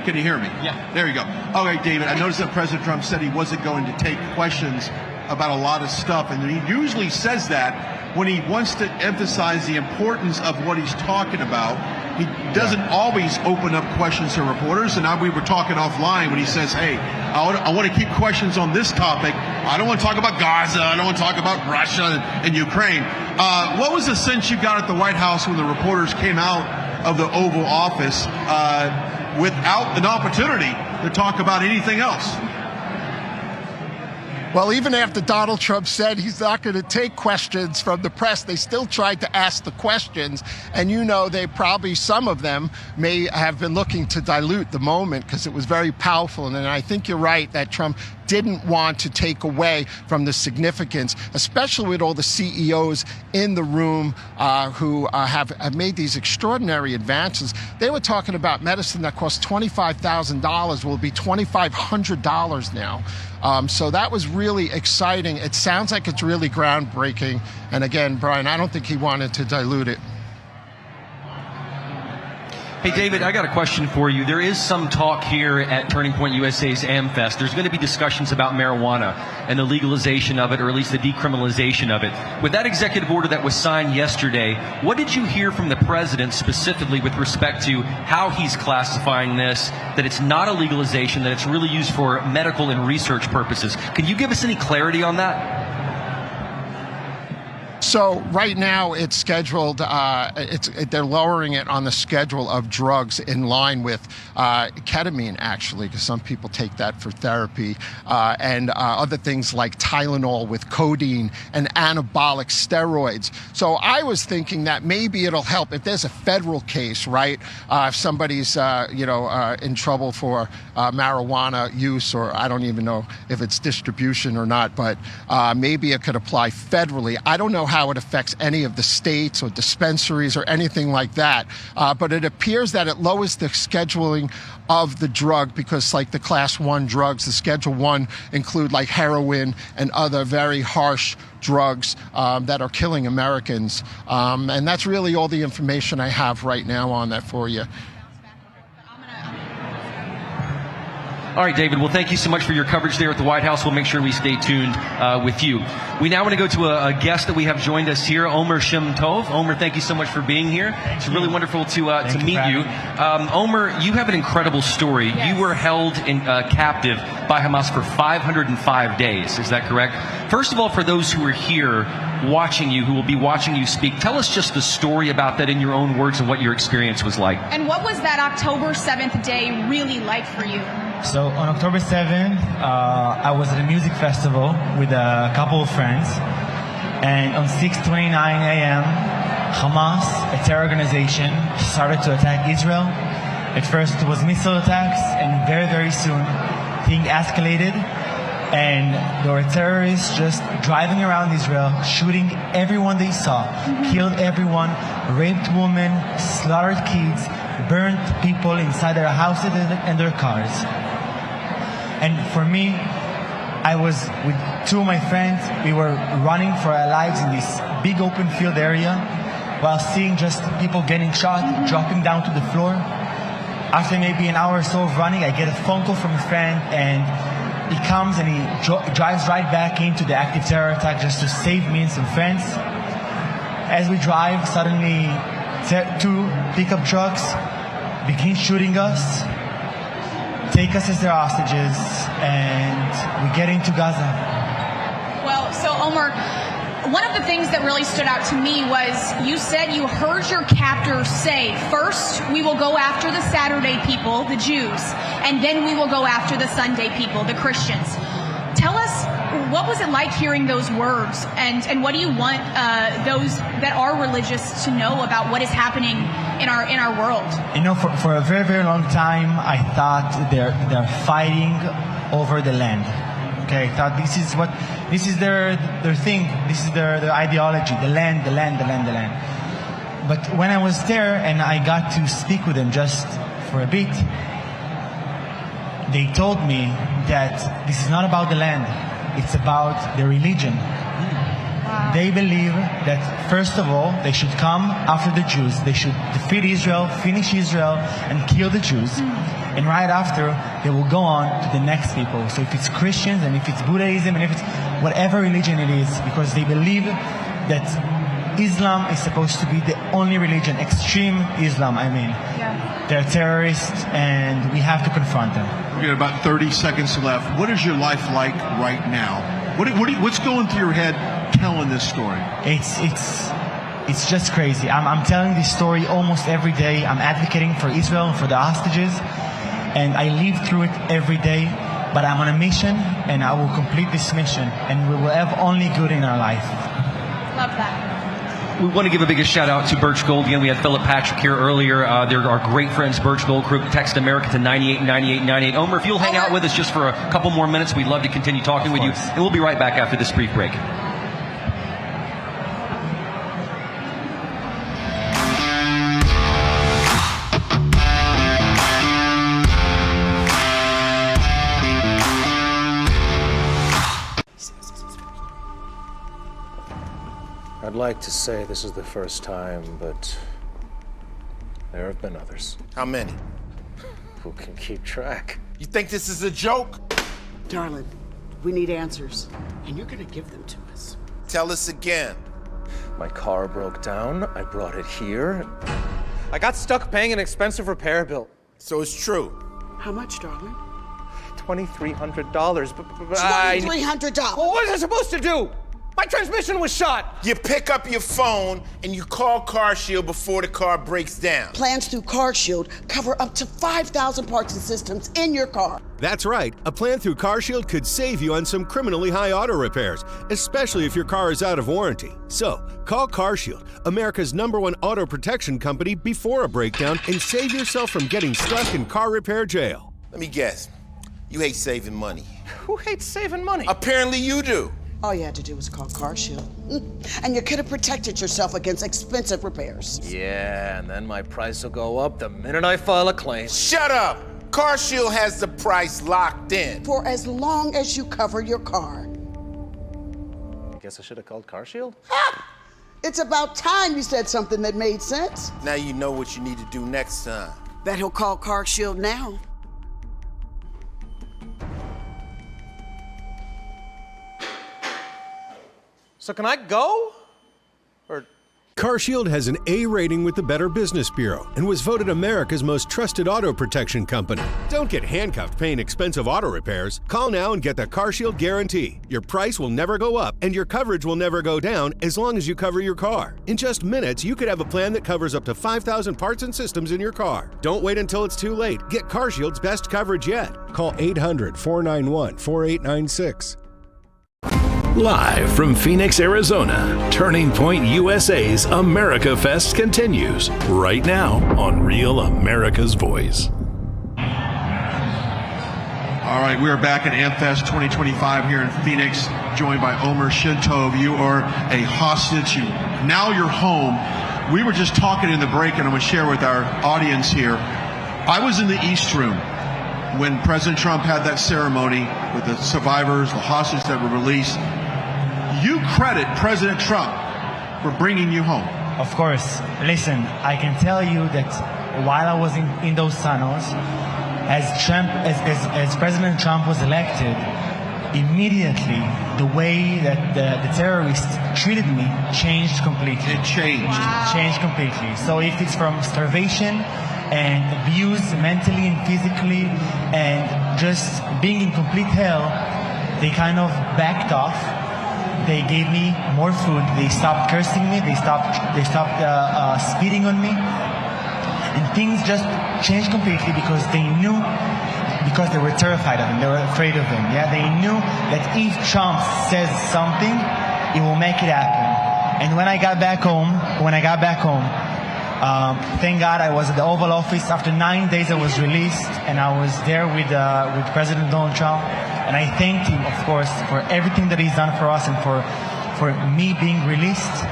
Speaker 20: Can you hear me? Yeah. There you go. All right, David, I noticed that President Trump said he wasn't going to take questions about a lot of stuff, and he usually says that when he wants to emphasize the importance of what he's talking about. He doesn't always open up questions to reporters, and now we were talking offline when he says, hey, I want to keep questions on this topic. I don't want to talk about Gaza. I don't want to talk about Russia and Ukraine. What was the sense you got at the White House when the reporters came out of the Oval Office without an opportunity to talk about anything else?
Speaker 1: Well, even after Donald Trump said he's not going to take questions from the press, they still tried to ask the questions. And they probably, some of them may have been looking to dilute the moment because it was very powerful. And I think you're right that Trump didn't want to take away from the significance, especially with all the CEOs in the room who have made these extraordinary advances. They were talking about medicine that cost $25,000 will be $2,500 now. So that was really exciting. It sounds like it's really groundbreaking. And again, Brian, I don't think he wanted to dilute it.
Speaker 7: Hey, David, I got a question for you. There is some talk here at Turning Point USA's AmFest. There's going to be discussions about marijuana and the legalization of it, or at least the decriminalization of it. With that executive order that was signed yesterday, what did you hear from the president specifically with respect to how he's classifying this, that it's not a legalization, that it's really used for medical and research purposes? Can you give us any clarity on that?
Speaker 1: So right now it's scheduled, they're lowering it on the schedule of drugs in line with ketamine, actually, because some people take that for therapy, and other things like Tylenol with codeine and anabolic steroids. So I was thinking that maybe it'll help if there's a federal case, right? If somebody's, in trouble for marijuana use, or I don't even know if it's distribution or not, but maybe it could apply federally. I don't know how it affects any of the states or dispensaries or anything like that. But it appears that it lowers the scheduling of the drug because, like the Class 1 drugs, the Schedule 1 include like heroin and other very harsh drugs that are killing Americans. And that's really all the information I have right now on that for you.
Speaker 7: All right, David. Well, thank you so much for your coverage there at the White House. We'll make sure we stay tuned with you. We now want to go to a guest that we have joined us here, Omer Shem Tov. Omer, thank you so much for being here. It's really wonderful to meet you. Omer, you have an incredible story. Yes. You were held captive by Hamas for 505 days. Is that correct? First of all, for those who are here watching you, who will be watching you speak, tell us just the story about that in your own words and what your experience was like.
Speaker 14: And what was that October 7th day really like for you?
Speaker 4: So on October 7th, I was at a music festival with a couple of friends, and on 6:29 a.m., Hamas, a terror organization, started to attack Israel. At first it was missile attacks, and very, very soon things escalated, and there were terrorists just driving around Israel, shooting everyone they saw, killed everyone, raped women, slaughtered kids, burned people inside their houses and their cars. And for me, I was with two of my friends. We were running for our lives in this big open field area while seeing just people getting shot, dropping down to the floor. After maybe an hour or so of running, I get a phone call from a friend, and he comes and he drives right back into the active terror attack just to save me and some friends. As we drive, suddenly 2 pickup trucks begin shooting us, take us as their hostages, and we get into Gaza.
Speaker 14: Well, so Omer, one of the things that really stood out to me was you said you heard your captor say, first we will go after the Saturday people, the Jews, and then we will go after the Sunday people, the Christians. Tell us, what was it like hearing those words, and what do you want those that are religious to know about what is happening in our world?
Speaker 4: You know, for a very, very long time, I thought they're fighting over the land. Okay, I thought this is their thing, this is their ideology, the land. But when I was there and I got to speak with them just for a bit, they told me that this is not about the land, it's about their religion. Wow. They believe that, first of all, they should come after the Jews. They should defeat Israel, finish Israel, and kill the Jews. And right after, they will go on to the next people. So if it's Christians, and if it's Buddhism, and if it's whatever religion it is, because they believe that Islam is supposed to be the only religion, extreme Islam, I mean. Yeah. They're terrorists, and we have to confront them.
Speaker 20: We got about 30 seconds left. What is your life like right now? What's going through your head telling this story?
Speaker 4: It's just crazy. I'm telling this story almost every day. I'm advocating for Israel and for the hostages, and I live through it every day. But I'm on a mission, and I will complete this mission, and we will have only good in our life.
Speaker 14: Love that.
Speaker 7: We want to give a biggest shout out to Birch Gold. Again, we had Philip Patrick here earlier. They're our great friends, Birch Gold Group. Text America to 989898. Omer, if you'll hang out with us just for a couple more minutes, we'd love to continue talking with you. And we'll be right back after this brief break.
Speaker 11: I'd like to say this is the first time, but there have been others.
Speaker 12: How many?
Speaker 11: Who can keep track?
Speaker 12: You think this is a joke?
Speaker 13: Darling, we need answers, and you're gonna give them to us.
Speaker 12: Tell us again.
Speaker 11: My car broke down. I brought it here.
Speaker 23: I got stuck paying an expensive repair bill.
Speaker 12: So it's true.
Speaker 13: How much, darling?
Speaker 23: $2,300.
Speaker 13: $2,300.
Speaker 23: Well, what was I supposed to do? My transmission was shot.
Speaker 12: You pick up your phone and you call CarShield before the car breaks down.
Speaker 13: Plans through CarShield cover up to 5,000 parts and systems in your car.
Speaker 24: That's right. A plan through CarShield could save you on some criminally high auto repairs, especially if your car is out of warranty. So, call CarShield, America's #1 auto protection company, before a breakdown and save yourself from getting stuck in car repair jail.
Speaker 12: Let me guess. You hate saving money.
Speaker 23: Who hates saving money?
Speaker 12: Apparently you do.
Speaker 13: All you had to do was call CarShield. And you could have protected yourself against expensive repairs.
Speaker 11: Yeah, and then my price will go up the minute I file a claim.
Speaker 12: Shut up! CarShield has the price locked in.
Speaker 13: For as long as you cover your car.
Speaker 11: I guess I should have called CarShield?
Speaker 13: It's about time you said something that made sense.
Speaker 12: Now you know what you need to do next time.
Speaker 13: Bet he'll call CarShield now.
Speaker 23: So can I go? Or
Speaker 24: CarShield has an A rating with the Better Business Bureau and was voted America's most trusted auto protection company. Don't get handcuffed paying expensive auto repairs. Call now and get the CarShield guarantee. Your price will never go up and your coverage will never go down as long as you cover your car. In just minutes, you could have a plan that covers up to 5,000 parts and systems in your car. Don't wait until it's too late. Get CarShield's best coverage yet. Call 800-491-4896.
Speaker 21: Live from Phoenix, Arizona, Turning Point USA's America Fest continues right now on Real America's Voice.
Speaker 20: All right, we are back at AmFest 2025 here in Phoenix, joined by Omer Shintov. You are a hostage. Now you're home. We were just talking in the break, and I'm going to share with our audience here. I was in the East Room when President Trump had that ceremony with the survivors, the hostages that were released. You credit President Trump for bringing you home.
Speaker 4: Of course. Listen, I can tell you that while I was in those tunnels, as President Trump was elected, immediately the way that the terrorists treated me changed completely.
Speaker 20: It changed.
Speaker 4: Wow. Changed completely. So if it's from starvation and abuse mentally and physically and just being in complete hell, they kind of backed off. They gave me more food. They stopped cursing me. They stopped spitting on me. And things just changed completely because they were terrified of him. They were afraid of him. Yeah, they knew that if Trump says something, it will make it happen. And when I got back home, thank God I was at the Oval Office. After 9 days, I was released, and I was there with President Donald Trump. And I thanked him, of course, for everything that he's done for us and for me being released.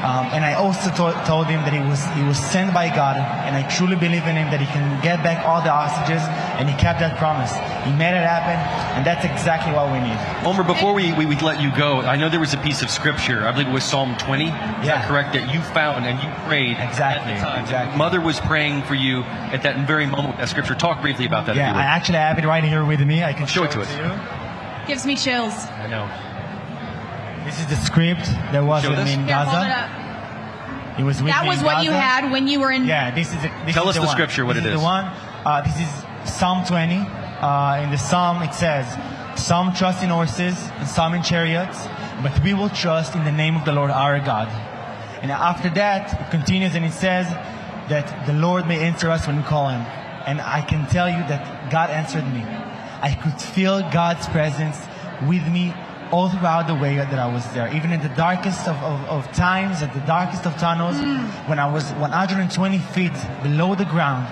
Speaker 4: And I also told him that he was sent by God, and I truly believe in him that he can get back all the hostages, and he kept that promise. He made it happen, and that's exactly what we need.
Speaker 7: Omer, before we let you go, I know there was a piece of scripture, I believe it was Psalm 20, is that correct, that you found and you prayed
Speaker 4: exactly,
Speaker 7: at the time.
Speaker 4: Exactly.
Speaker 7: Mother was praying for you at that very moment with that scripture. Talk briefly about that.
Speaker 4: Yeah, I actually have it right here with me. I can
Speaker 7: show it to us.
Speaker 4: you.
Speaker 14: Gives me chills.
Speaker 7: I know.
Speaker 4: This is the script that was in Gaza.
Speaker 14: Hold it up.
Speaker 4: It was with
Speaker 14: that
Speaker 4: me
Speaker 14: was
Speaker 4: in
Speaker 14: what
Speaker 4: Gaza.
Speaker 14: you had when you were in.
Speaker 4: Yeah, this is
Speaker 7: Tell us the
Speaker 4: one.
Speaker 7: scripture, what
Speaker 4: this
Speaker 7: it is.
Speaker 4: The one. This is Psalm 20. In the Psalm, it says, "Some trust in horses and some in chariots, but we will trust in the name of the Lord our God." And after that, it continues and it says that the Lord may answer us when we call Him. And I can tell you that God answered me. I could feel God's presence with me all throughout the way that I was there. Even in the darkest of times, at the darkest of tunnels, when I was 120 feet below the ground,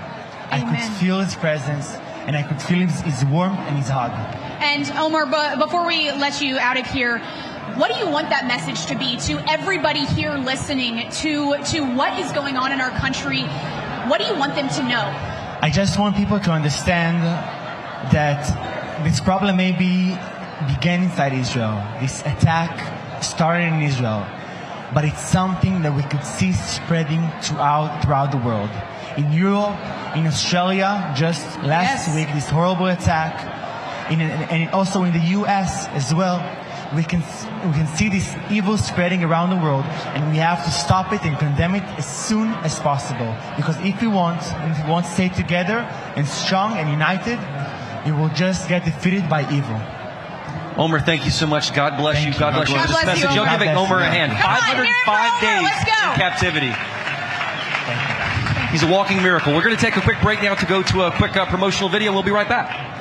Speaker 4: I could feel His presence, and I could feel His warmth and His hug.
Speaker 14: And Omer, before we let you out of here, what do you want that message to be to everybody here listening to what is going on in our country? What do you want them to know?
Speaker 4: I just want people to understand that this problem began inside Israel. This attack started in Israel, but it's something that we could see spreading throughout the world. In Europe, in Australia, just last week, this horrible attack, and also in the U.S. as well. We can see this evil spreading around the world, and we have to stop it and condemn it as soon as possible. Because if we want to stay together and strong and united, we will just get defeated by evil.
Speaker 7: Omer, thank you so much. God bless you. God bless you for this message. You'll give Omer a hand. 505 days in captivity. He's a walking miracle. We're going to take a quick break now to go to a quick promotional video. We'll be right back.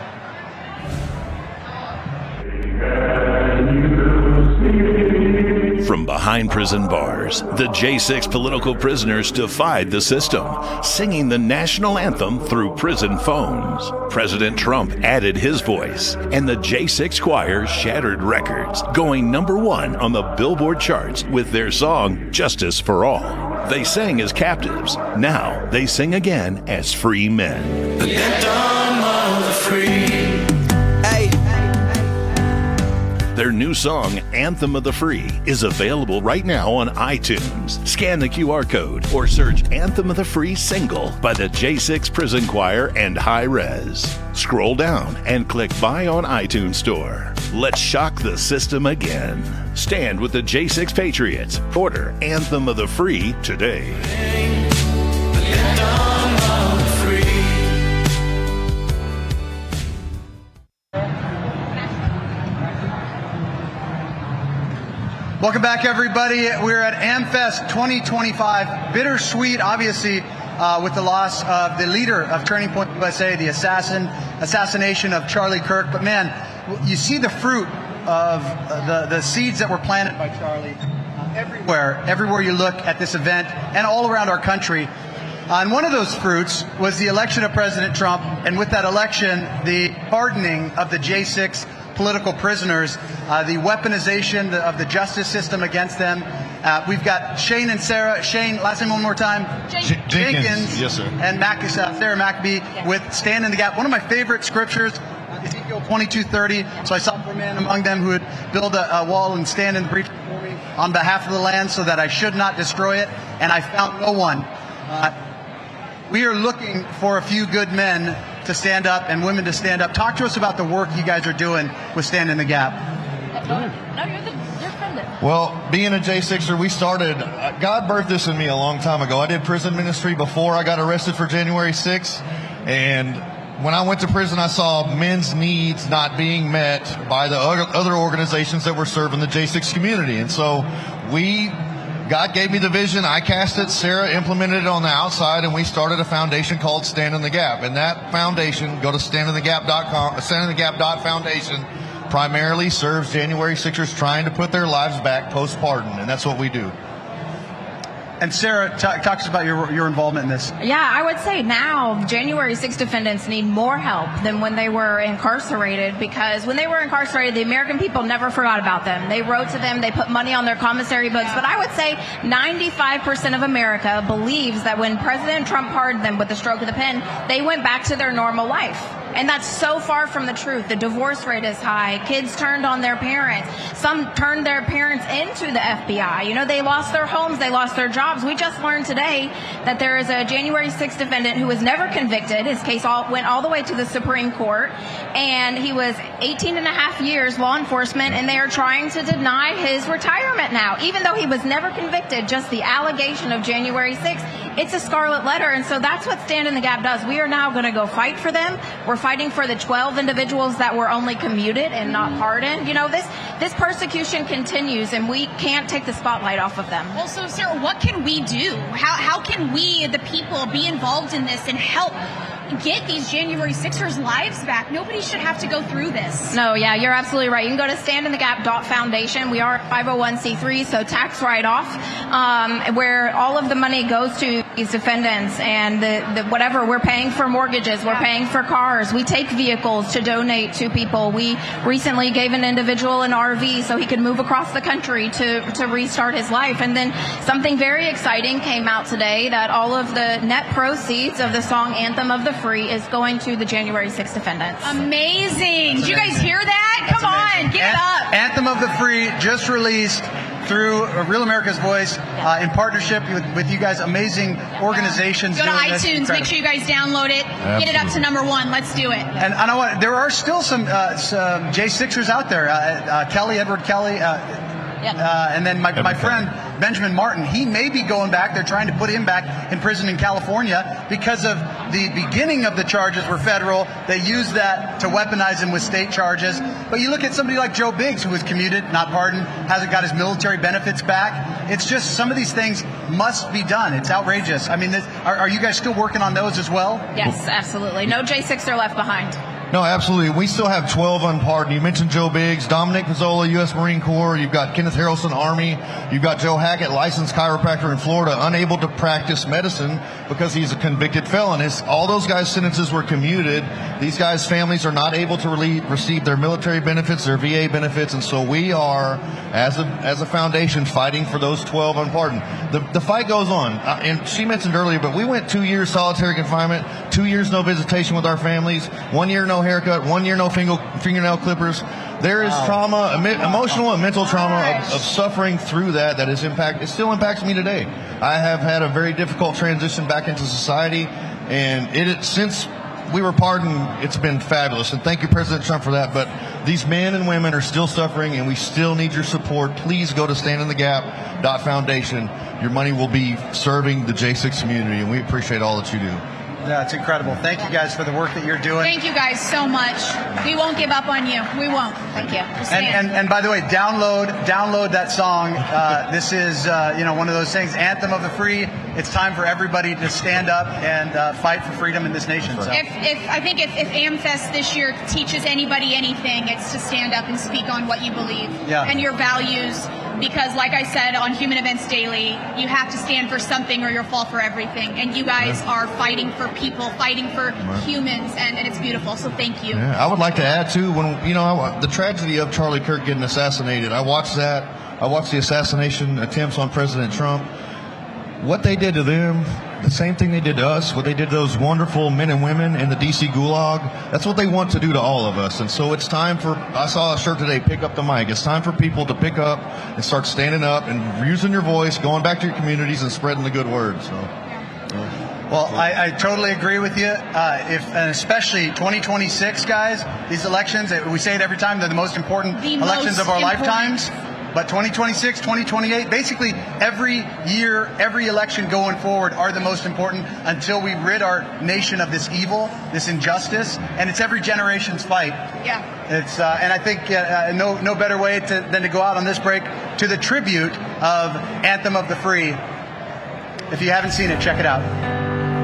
Speaker 21: From behind prison bars, the J6 political prisoners defied the system, singing the national anthem through prison phones. President Trump added his voice, and the J6 choir shattered records, going #1 on the Billboard charts with their song Justice for All. They sang as captives. Now they sing again as free men. The anthem of the free. Their new song, Anthem of the Free, is available right now on iTunes. Scan the QR code or search Anthem of the Free single by the J6 Prison Choir and High Res. Scroll down and click Buy on iTunes Store. Let's shock the system again. Stand with the J6 Patriots. Order Anthem of the Free today.
Speaker 22: Welcome back, everybody. We're at AmFest 2025. Bittersweet, obviously, with the loss of the leader of Turning Point USA, the assassination of Charlie Kirk. But man, you see the fruit of the seeds that were planted by Charlie everywhere you look at this event and all around our country. And one of those fruits was the election of President Trump, and with that election, the pardoning of the J6 political prisoners, the weaponization of the justice system against them. We've got Shane and Sarah. Shane, last name one more time. Jenkins.
Speaker 2: Yes, sir.
Speaker 22: And Sarah Maccabee with Stand in the Gap. One of my favorite scriptures, Ezekiel 22:30. So I saw for a man among them who would build a wall and stand in the breach before me on behalf of the land so that I should not destroy it. And I found no one. We are looking for a few good men to stand up and women to stand up. Talk to us about the work you guys are doing with Stand in the Gap.
Speaker 2: Well, being a J6er, we started, God birthed this in me a long time ago. I did prison ministry before I got arrested for January 6th. And when I went to prison, I saw men's needs not being met by the other organizations that were serving the J6 community. And so God gave me the vision. I cast it. Sarah implemented it on the outside, and we started a foundation called Stand in the Gap. And that foundation, go to standinthegap.com, standinthegap.foundation, primarily serves January 6ers trying to put their lives back post-pardon, and that's what we do.
Speaker 22: And Sarah, talk to us about your involvement in this.
Speaker 3: Yeah, I would say now January 6 defendants need more help than when they were incarcerated, because when they were incarcerated, the American people never forgot about them. They wrote to them, they put money on their commissary books, but I would say 95% of America believes that when President Trump pardoned them with the stroke of the pen, they went back to their normal life. And that's so far from the truth. The divorce rate is high. Kids turned on their parents. Some turned their parents into the FBI. You know, they lost their homes. They lost their jobs. We just learned today that there is a January 6th defendant who was never convicted. His case went all the way to the Supreme Court. And he was 18 and a half years law enforcement, and they are trying to deny his retirement now. Even though he was never convicted, just the allegation of January 6th, it's a scarlet letter. And so that's what Stand in the Gap does. We are now going to go fight for them. We're fighting for the 12 individuals that were only commuted and not pardoned. You know, this persecution continues, and we can't take the spotlight off of them.
Speaker 14: Well, so Sarah, what can we do? How can we, the people, be involved in this and help get these January 6ers' lives back? Nobody should have to go through this.
Speaker 3: No, yeah, you're absolutely right. You can go to standinthegap.foundation. We are 501c3, so tax write-off, where all of the money goes to these defendants, and the whatever we're paying for mortgages, we're paying for cars, we take vehicles to donate to people. We recently gave an individual an RV so he could move across the country to restart his life. And then something very exciting came out today, that all of the net proceeds of the song Anthem of the Free is going to the January 6 defendants.
Speaker 14: Amazing. Did you guys hear that? Come on, give it up.
Speaker 22: Anthem of the Free just released through Real America's Voice in partnership with you guys, amazing organizations.
Speaker 14: Go to
Speaker 22: doing this.
Speaker 14: iTunes,
Speaker 22: Incredible.
Speaker 14: make sure you guys download it, get it up to #1. Let's do it.
Speaker 22: And I know what, there are still some J6ers out there. Edward Kelly. And then my friend Benjamin Martin, he may be going back. They're trying to put him back in prison in California because of the beginning of the charges were federal. They used that to weaponize him with state charges. But you look at somebody like Joe Biggs, who was commuted, not pardoned, hasn't got his military benefits back. It's just some of these things must be done. It's outrageous. I mean, are you guys still working on those as well?
Speaker 3: Yes, absolutely. No J6 are left behind.
Speaker 2: No, absolutely. We still have 12 unpardoned. You mentioned Joe Biggs, Dominic Pizzola, U.S. Marine Corps. You've got Kenneth Harrelson, Army. You've got Joe Hackett, licensed chiropractor in Florida, unable to practice medicine because he's a convicted felon. All those guys' sentences were commuted. These guys' families are not able to receive their military benefits, their VA benefits, and so we are, as a foundation, fighting for those 12 unpardoned. The fight goes on. And she mentioned earlier, but we went 2 years solitary confinement, 2 years no visitation with our families, 1 year no haircut, 1 year no fingernail clippers. There is trauma, emotional and mental trauma of suffering through that is it still impacts me today. I have had a very difficult transition back into society, and since we were pardoned, it's been fabulous. And thank you, President Trump, for that. But these men and women are still suffering, and we still need your support. Please go to standinthegap.foundation. Your money will be serving the J6 community, and we appreciate all that you do.
Speaker 22: Yeah, it's incredible. Thank you guys for the work that you're doing.
Speaker 14: Thank you guys so much. We won't give up on you. We won't. Thank you.
Speaker 22: And by the way, download that song. This is one of those things, Anthem of the Free. It's time for everybody to stand up and fight for freedom in this nation. So.
Speaker 14: If AmFest this year teaches anybody anything, it's to stand up and speak on what you believe and your values. Because like I said on Human Events Daily, you have to stand for something or you'll fall for everything. And you guys are fighting for people, fighting for humans, and it's beautiful. So thank you.
Speaker 2: Yeah, I would like to add too, when the tragedy of Charlie Kirk getting assassinated, I watched that. I watched the assassination attempts on President Trump. What they did to them, the same thing they did to us, what they did to those wonderful men and women in the DC Gulag, that's what they want to do to all of us. And so it's time I saw a shirt today, pick up the mic. It's time for people to pick up and start standing up and using your voice, going back to your communities and spreading the good word. So.
Speaker 22: Well, I totally agree with you. And especially 2026, guys, these elections, we say it every time, they're the most important elections of our lifetimes. But 2026, 2028, basically every year, every election going forward are the most important until we rid our nation of this evil, this injustice, and it's every generation's fight.
Speaker 3: Yeah.
Speaker 22: It's and I think no better way than to go out on this break to the tribute of Anthem of the Free. If you haven't seen it, check it out.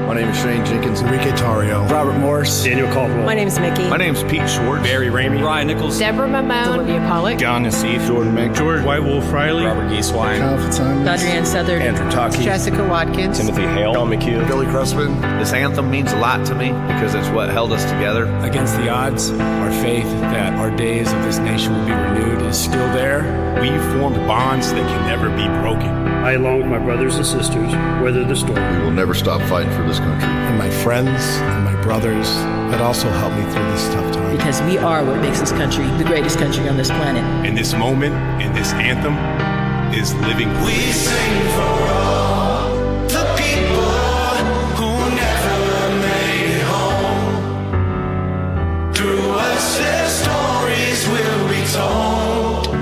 Speaker 5: My name is Shane Jenkins, Enrique Tarrio, Robert Morris, Daniel Caldwell.
Speaker 8: My name is Mickey.
Speaker 5: My name is Pete Schwartz, Barry Ramey, Ryan Nichols,
Speaker 8: Deborah Mamone, Olivia Pollock,
Speaker 5: John Nassif, Jordan Mick, George White Wolf Riley, Robert Gieswein, Kyle Fitzsimons,
Speaker 8: Adrienne Southern,
Speaker 5: Andrew Taki,
Speaker 8: Jessica Watkins,
Speaker 5: Timothy Hale, Don McHugh, Billy Crespin.
Speaker 17: This anthem means a lot to me because it's what held us together.
Speaker 18: Against the odds, our faith that our days of this nation will be renewed is still there.
Speaker 21: We've formed bonds that can never be broken.
Speaker 25: I, along with my brothers and sisters, weather the storm.
Speaker 26: We will never stop fighting for this country.
Speaker 24: And my friends and my brothers that also helped me through this tough time.
Speaker 8: because we are what makes this country the greatest country on this planet.
Speaker 21: And this moment and this anthem is living.
Speaker 27: We sing for all the people who never made it home. Through us their stories will be told.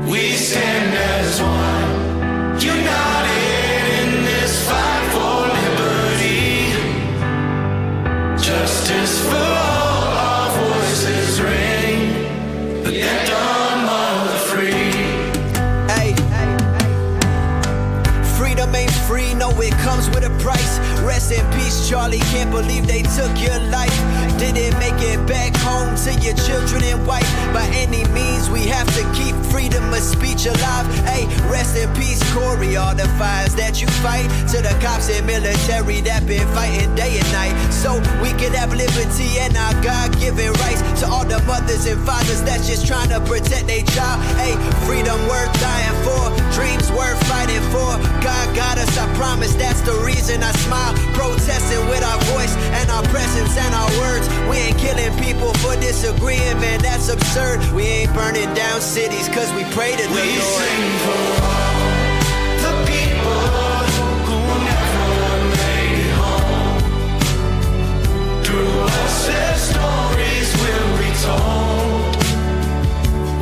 Speaker 27: We stand as one, united in this fight for liberty. Justice for all, our voices ring. The anthem of the free.
Speaker 28: Freedom ain't free, no, it comes with a price. Rest in peace, Charlie, can't believe they took your life. Didn't make it back home to your children in white. By any means, we have to keep freedom of speech alive. Hey, rest in peace, Corey, all the fires that you fight. To the cops and military that been fighting day and night. So we can have liberty and our God-given rights. To all the mothers and fathers that's just trying to protect their child. Hey, freedom worth dying for, dreams worth fighting for. God got us, I promise that's the reason I smile. Protesting with our voice and our presence and our words. We ain't killing people for disagreeing, man, that's absurd. We ain't burning down cities cause we pray to the Lord.
Speaker 27: We sing for all the people who never made it home. Through us their stories will be told.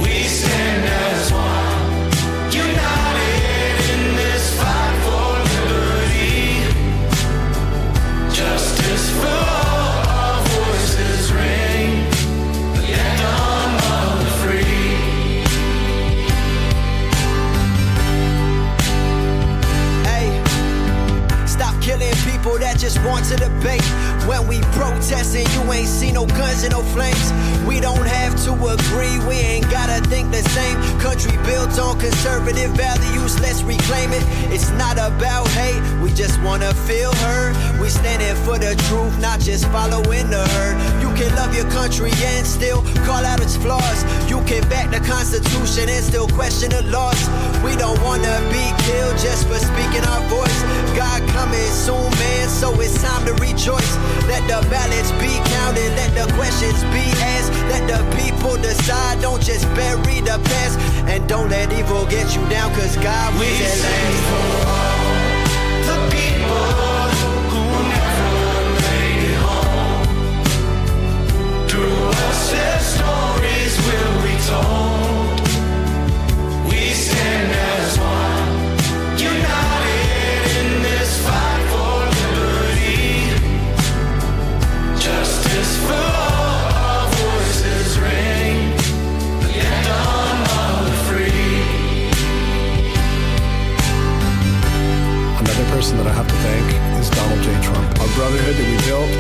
Speaker 27: We stand as one, united in this fight for liberty. Justice for all, our voices ring. The anthem of the free.
Speaker 28: Hey, stop killing people that just want to debate. When we protesting, you ain't see no guns and no flames. We don't have to agree, we ain't gotta think the same. Country built on conservative values, let's reclaim it. It's not about hate, we just wanna feel heard. We standing for the truth, not just following the herd. You can love your country and still call out its flaws. You can back the Constitution and still question the laws. We don't wanna be killed just for speaking our voice. God coming soon, man, so it's time to rejoice. Let the ballots be counted, let the questions be asked. Let the people decide, don't just bury the past. And don't let evil get you down, cause God will
Speaker 27: We sing for all the people who never made it home. Through us their stories will be told. We stand as one, united in this fight for liberty. Justice for all, our voices ring. The anthem of the free.
Speaker 24: Another person that I have to thank is Donald J. Trump. Our brotherhood that we built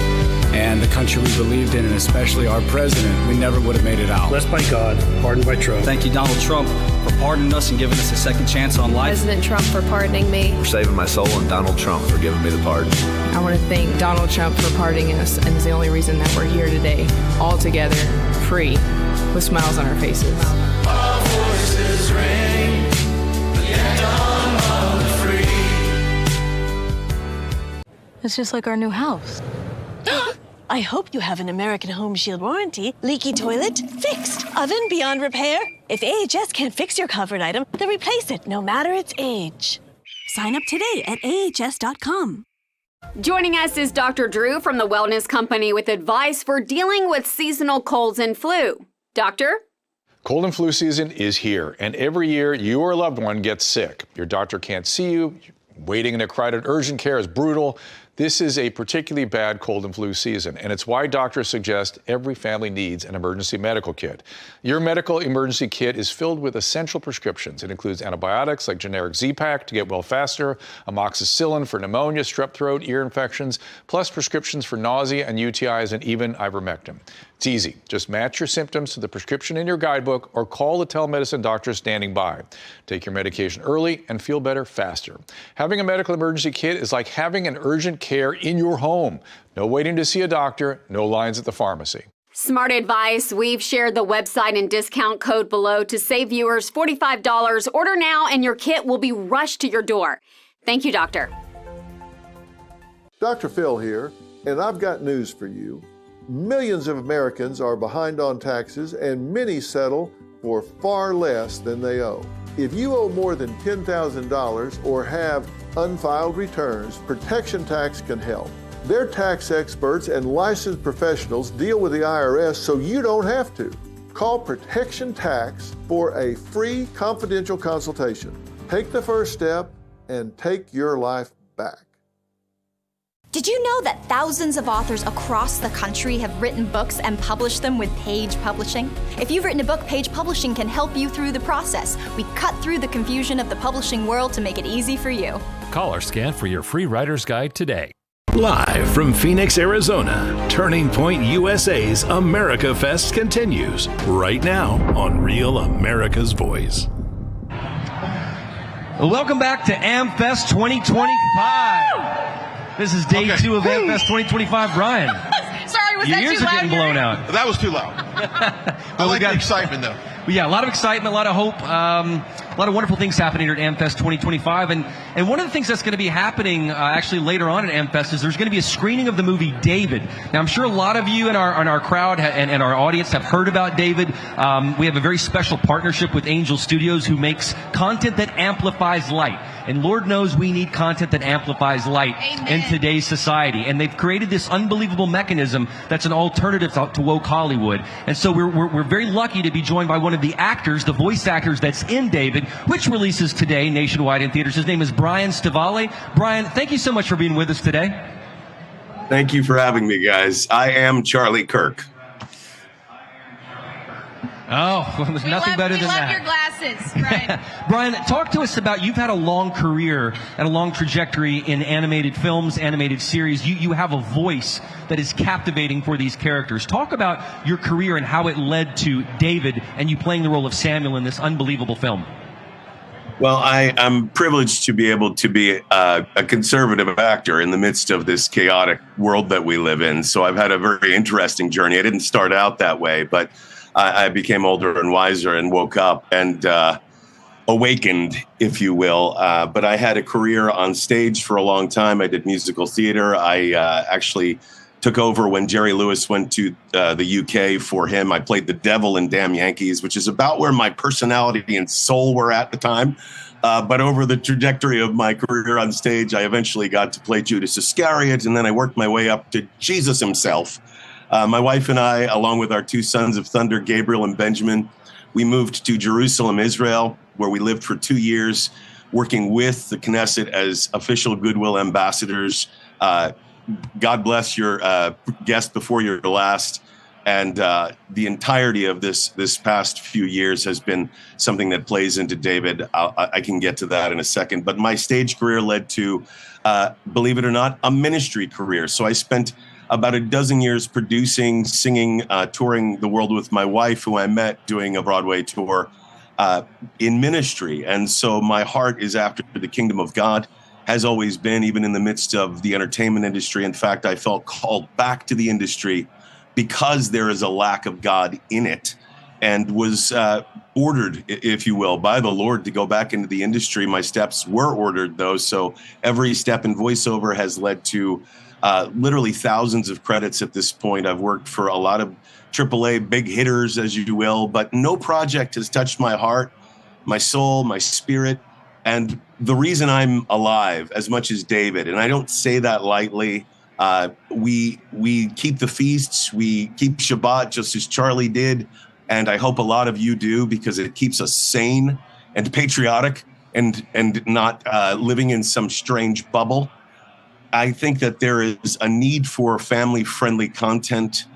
Speaker 24: and the country we believed in, and especially our president, we never would have made it out.
Speaker 25: Blessed by God, pardoned by Trump.
Speaker 29: Thank you, Donald Trump, for pardoning us and giving us a second chance on life.
Speaker 30: President Trump for pardoning me.
Speaker 17: For saving my soul, and Donald Trump for giving me the pardon.
Speaker 30: I want to thank Donald Trump for pardoning us, and it's the only reason that we're here today, all together, free, with smiles on our faces.
Speaker 27: Our voices ring. The anthem of the free.
Speaker 31: It's just like our new house.
Speaker 32: I hope you have an American Home Shield warranty. Leaky toilet? Fixed. Oven beyond repair? If AHS can't fix your covered item, then replace it, no matter its age. Sign up today at ahs.com.
Speaker 1: Joining us is Dr. Drew from the Wellness Company with advice for dealing with seasonal colds and flu. Doctor?
Speaker 6: Cold and flu season is here, and every year you or a loved one gets sick. Your doctor can't see you. Waiting in a crowded urgent care is brutal. This is a particularly bad cold and flu season, and it's why doctors suggest every family needs an emergency medical kit. Your medical emergency kit is filled with essential prescriptions. It includes antibiotics like generic Z-Pak to get well faster, amoxicillin for pneumonia, strep throat, ear infections, plus prescriptions for nausea and UTIs, and even ivermectin. It's easy. Just match your symptoms to the prescription in your guidebook or call the telemedicine doctor standing by. Take your medication early and feel better faster. Having a medical emergency kit is like having an urgent care in your home. No waiting to see a doctor, no lines at the pharmacy.
Speaker 1: Smart advice. We've shared the website and discount code below to save viewers $45. Order now and your kit will be rushed to your door. Thank you, Doctor.
Speaker 26: Dr. Phil here, and I've got news for you. Millions of Americans are behind on taxes, and many settle for far less than they owe. If you owe more than $10,000 or have unfiled returns, Protection Tax can help. Their tax experts and licensed professionals deal with the IRS so you don't have to. Call Protection Tax for a free confidential consultation. Take the first step and take your life back.
Speaker 9: Did you know that thousands of authors across the country have written books and published them with Page Publishing? If you've written a book, Page Publishing can help you through the process. We cut through the confusion of the publishing world to make it easy for you.
Speaker 10: Call or scan for your free writer's guide today.
Speaker 21: Live from Phoenix, Arizona, Turning Point USA's America Fest continues right now on Real America's Voice.
Speaker 7: Welcome back to AmFest 2025. This is day 2 of AmFest 2025 . Brian.
Speaker 3: Sorry, was
Speaker 7: Your
Speaker 3: that
Speaker 7: ears
Speaker 3: too
Speaker 7: are
Speaker 3: loud?
Speaker 7: getting blown out.
Speaker 2: That was too loud. I like the excitement, though.
Speaker 7: Yeah, a lot of excitement, a lot of hope, a lot of wonderful things happening here at AmFest 2025. And one of the things that's going to be happening actually later on at AmFest is there's going to be a screening of the movie David. Now, I'm sure a lot of you in our crowd and our audience have heard about David. We have a very special partnership with Angel Studios, who makes content that amplifies light. And Lord knows we need content that amplifies light in today's society. And they've created this unbelievable mechanism that's an alternative to woke Hollywood. And so we're very lucky to be joined by one of the actors, the voice actors that's in David, which releases today nationwide in theaters. His name is Brian Stavale. Brian, thank you so much for being with us today.
Speaker 11: Thank you for having me, guys. I am Charlie Kirk.
Speaker 7: Oh, well, there's nothing better than that.
Speaker 3: We love your glasses, Brian.
Speaker 7: Brian, talk to us about, you've had a long career and a long trajectory in animated films, animated series. You have a voice that is captivating for these characters. Talk about your career and how it led to David and you playing the role of Samuel in this unbelievable film.
Speaker 11: Well, I'm privileged to be able to be a conservative actor in the midst of this chaotic world that we live in. So I've had a very interesting journey. I didn't start out that way, but I became older and wiser and woke up and awakened, if you will. But I had a career on stage for a long time. I did musical theater. I actually took over when Jerry Lewis went to the UK for him. I played the devil in Damn Yankees, which is about where my personality and soul were at the time. But over the trajectory of my career on stage, I eventually got to play Judas Iscariot, and then I worked my way up to Jesus himself. My wife and I, along with our 2 sons of thunder, Gabriel and Benjamin, we moved to Jerusalem, Israel, where we lived for 2 years, working with the Knesset as official Goodwill ambassadors. God bless your guest before your last. And the entirety of this past few years has been something that plays into David. I can get to that in a second. But my stage career led to, believe it or not, a ministry career. So I spent about a dozen years producing, singing, touring the world with my wife, who I met doing a Broadway tour in ministry. And so my heart is after the kingdom of God, has always been, even in the midst of the entertainment industry. In fact, I felt called back to the industry because there is a lack of God in it, and was ordered, if you will, by the Lord to go back into the industry. My steps were ordered, though. So every step in voiceover has led to literally thousands of credits at this point. I've worked for a lot of AAA big hitters, as you will, but no project has touched my heart, my soul, my spirit, And the reason I'm alive as much as David, and I don't say that lightly, we keep the feasts, we keep Shabbat just as Charlie did, and I hope a lot of you do, because it keeps us sane and patriotic and not living in some strange bubble. I think that there is a need for family-friendly content,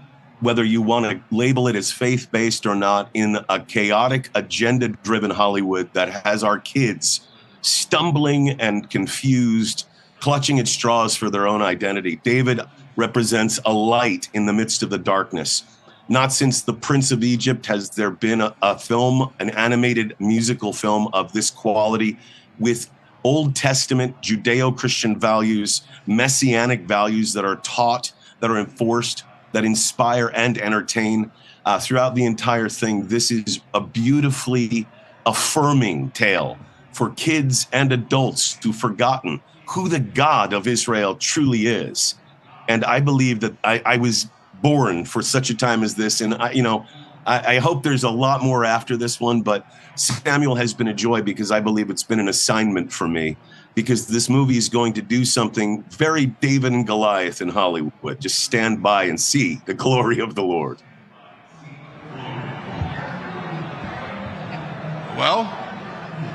Speaker 11: whether you want to label it as faith-based or not, in a chaotic, agenda-driven Hollywood that has our kids stumbling and confused, clutching at straws for their own identity. David represents a light in the midst of the darkness. Not since The Prince of Egypt has there been a film, an animated musical film of this quality, with Old Testament Judeo-Christian values, messianic values that are taught, that are enforced, that inspire and entertain throughout the entire thing. This is a beautifully affirming tale for kids and adults who've forgotten who the God of Israel truly is. And I believe that I was born for such a time as this. And I hope there's a lot more after this one, but Samuel has been a joy because I believe it's been an assignment for me, because this movie is going to do something very David and Goliath in Hollywood. Just stand by and see the glory of the Lord.
Speaker 4: Well,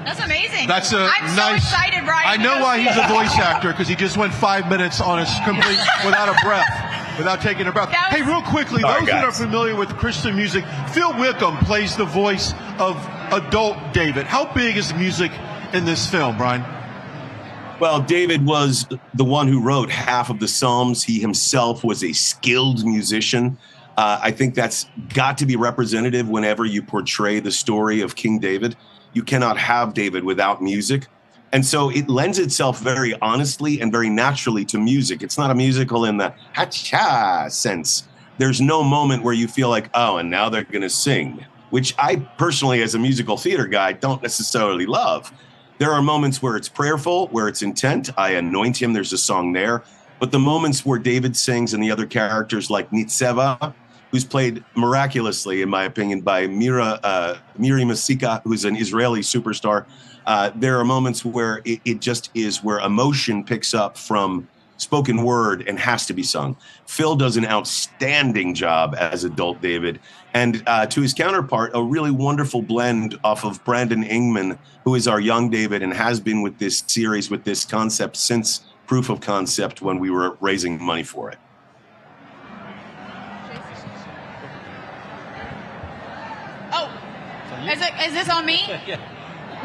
Speaker 3: That's amazing.
Speaker 4: That's a
Speaker 3: I'm
Speaker 4: nice.
Speaker 3: so excited, Brian.
Speaker 4: I know why he's a voice actor, because he just went 5 minutes on his complete without a breath, without taking a breath. Hey, real quickly,
Speaker 11: Sorry,
Speaker 4: those that are
Speaker 11: guys.
Speaker 4: familiar with Christian music, Phil Wickham plays the voice of adult David. How big is the music in this film, Brian?
Speaker 11: Well, David was the one who wrote half of the Psalms. He himself was a skilled musician. I think that's got to be representative whenever you portray the story of King David. You cannot have David without music. And so it lends itself very honestly and very naturally to music. It's not a musical in the ha-cha sense. There's no moment where you feel like, oh, and now they're going to sing, which I personally, as a musical theater guy, don't necessarily love. There are moments where it's prayerful, where it's intent. I anoint him. There's a song there. But the moments where David sings and the other characters like Nitzeva, who's played miraculously, in my opinion, by Miri Masika, who's an Israeli superstar. There are moments where it just is where emotion picks up from spoken word and has to be sung. Phil does an outstanding job as adult David. And to his counterpart, a really wonderful blend off of Brandon Ingman, who is our young David and has been with this series, with this concept since Proof of Concept when we were raising money for it.
Speaker 3: Is this on me?
Speaker 4: Yeah.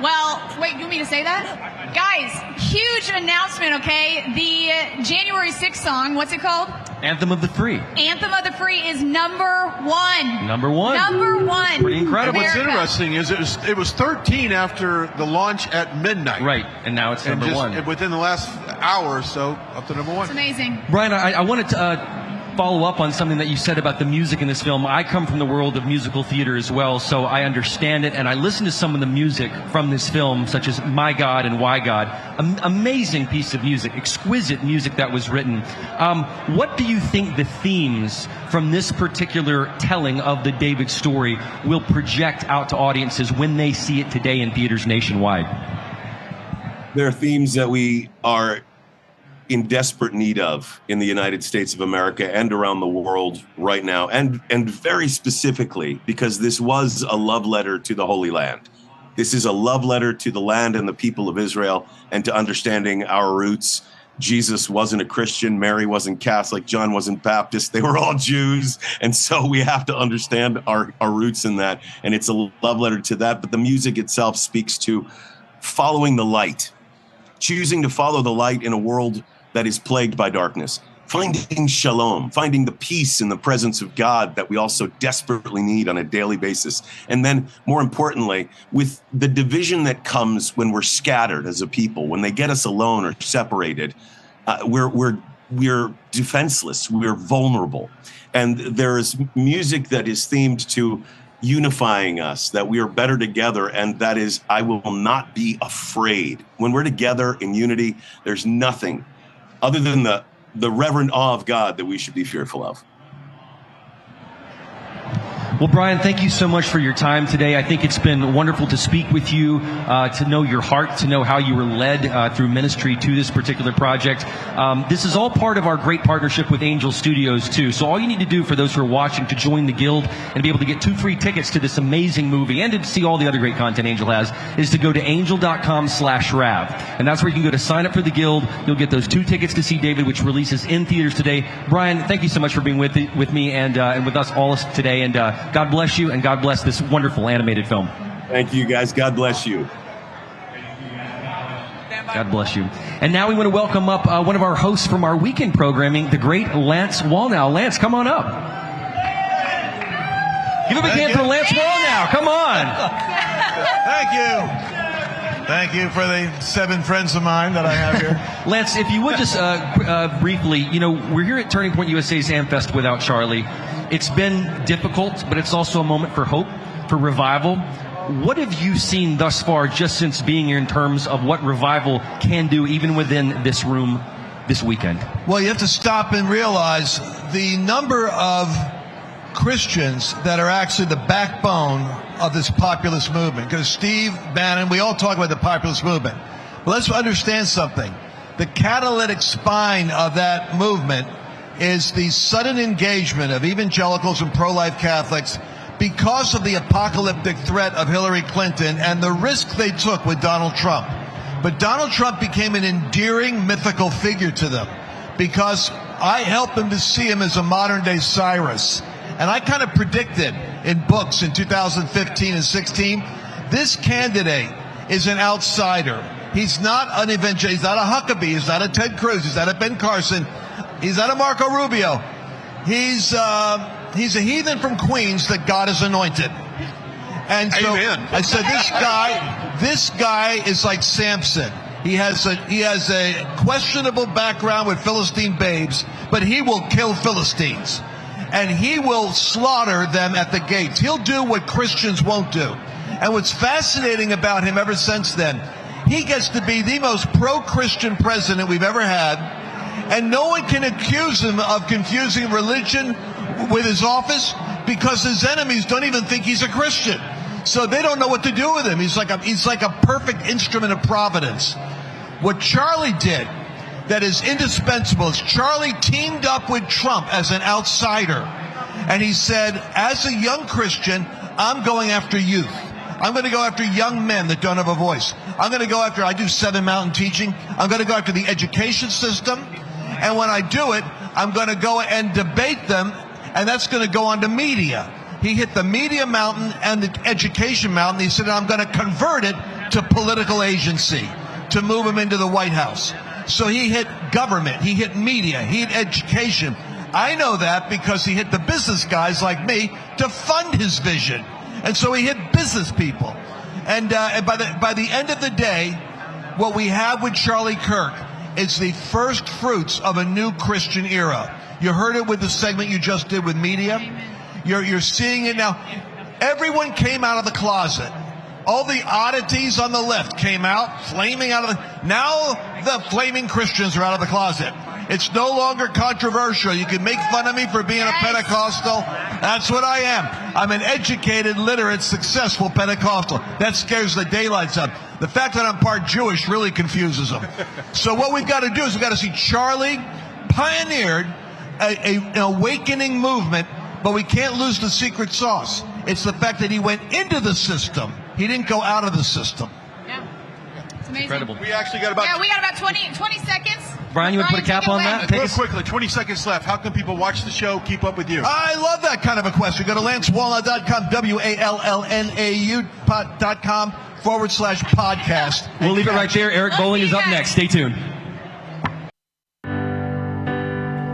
Speaker 3: Well, wait, you want me to say that? Guys, huge announcement, okay? The January 6th song, what's it called?
Speaker 7: Anthem of the Free.
Speaker 3: Anthem of the Free is number one.
Speaker 7: Number one.
Speaker 3: Number one.
Speaker 7: Pretty incredible.
Speaker 4: What's
Speaker 3: America.
Speaker 4: interesting is it was 13 after the launch at midnight.
Speaker 7: Right, and now it's number one.
Speaker 4: And within the last hour or so, up to number one.
Speaker 3: It's amazing.
Speaker 7: Brian, I wanted to follow up on something that you said about the music in this film. I come from the world of musical theater as well, so I understand it, and I listened to some of the music from this film, such as My God and Why God. Amazing piece of music, exquisite music that was written. What do you think the themes from this particular telling of the David story will project out to audiences when they see it today in theaters nationwide?
Speaker 11: There are themes that we are in desperate need of in the United States of America and around the world right now, and very specifically because this was a love letter to the Holy Land. This is a love letter to the land and the people of Israel and to understanding our roots. Jesus wasn't a Christian, Mary wasn't Catholic, John wasn't Baptist, they were all Jews. And so we have to understand our roots in that. And it's a love letter to that. But the music itself speaks to following the light, choosing to follow the light in a world that is plagued by darkness, finding shalom, finding the peace in the presence of God that we also desperately need on a daily basis. And then, more importantly, with the division that comes when we're scattered as a people, when they get us alone or separated, we're defenseless, we're vulnerable. And there is music that is themed to unifying us, that we are better together, and that is, I will not be afraid. When we're together in unity, there's nothing other than the reverent awe of God that we should be fearful of.
Speaker 7: Well, Brian, thank you so much for your time today. I think it's been wonderful to speak with you, to know your heart, to know how you were led through ministry to this particular project. This is all part of our great partnership with Angel Studios, too. So all you need to do for those who are watching to join the Guild and be able to get 2 free tickets to this amazing movie and to see all the other great content Angel has is to go to angel.com/Rav. And that's where you can go to sign up for the Guild. You'll get those 2 tickets to see David, which releases in theaters today. Brian, thank you so much for being with me and with us all today. And God bless you, and God bless this wonderful animated film.
Speaker 11: Thank you, guys. God bless you.
Speaker 7: God bless you. And now we want to welcome up one of our hosts from our weekend programming, the great Lance Wallnau. Lance, come on up. Give a big hand for Lance Wallnau. Come on.
Speaker 5: Thank you. Thank you for the 7 friends of mine that I have here.
Speaker 7: Lance, if you would just briefly, we're here at Turning Point USA's AmFest without Charlie. It's been difficult, but it's also a moment for hope, for revival. What have you seen thus far just since being here in terms of what revival can do even within this room this weekend?
Speaker 5: Well, you have to stop and realize the number of Christians that are actually the backbone of this populist movement. Because Steve Bannon, we all talk about the populist movement. But let's understand something. The catalytic spine of that movement is the sudden engagement of evangelicals and pro-life Catholics because of the apocalyptic threat of Hillary Clinton and the risk they took with Donald Trump. But Donald Trump became an endearing, mythical figure to them because I helped them to see him as a modern-day Cyrus. And I kind of predicted in books in 2015 and 16, this candidate is an outsider. He's not an evangelical. He's not a Huckabee. He's not a Ted Cruz. He's not a Ben Carson. He's not a Marco Rubio. He's a heathen from Queens that God has anointed. And so I said, this guy is like Samson. He has a questionable background with Philistine babes, but he will kill Philistines. And he will slaughter them at the gates. He'll do what Christians won't do. And what's fascinating about him ever since then, he gets to be the most pro-Christian president we've ever had. And no one can accuse him of confusing religion with his office because his enemies don't even think he's a Christian. So they don't know what to do with him. He's like a perfect instrument of providence. What Charlie did that is indispensable is Charlie teamed up with Trump as an outsider. And he said, as a young Christian, I'm going after youth. I'm going to go after young men that don't have a voice. I'm going to go after, I do 7 Mountain teaching. I'm going to go after the education system. And when I do it, I'm going to go and debate them. And that's going to go on to media. He hit the media mountain and the education mountain. He said, I'm going to convert it to political agency to move him into the White House. So he hit government, he hit media, he hit education. I know that because he hit the business guys like me to fund his vision. And so he hit business people. And by the end of the day, what we have with Charlie Kirk is the first fruits of a new Christian era. You heard it with the segment you just did with media. You're seeing it now. Everyone came out of the closet. All the oddities on the left came out, flaming out of the... Now the flaming Christians are out of the closet. It's no longer controversial. You can make fun of me for being a Pentecostal. That's what I am. I'm an educated, literate, successful Pentecostal. That scares the daylights out. The fact that I'm part Jewish really confuses them. So what we've got to do is we've got to see Charlie pioneered an awakening movement, but we can't lose the secret sauce. It's the fact that he went into the system. He didn't go out of the system.
Speaker 3: Yeah. It's amazing.
Speaker 7: Incredible.
Speaker 5: We actually got about...
Speaker 3: Yeah, we got about 20 seconds.
Speaker 7: Brian, you want to put a cap on that?
Speaker 5: Real quickly, 20 seconds left. How can people watch the show, keep up with you?
Speaker 2: I love that kind of a question. Go to LanceWallnau.com, WALLNAU.com/podcast.
Speaker 7: We'll leave it right there. Eric Bowling is up next. Stay tuned.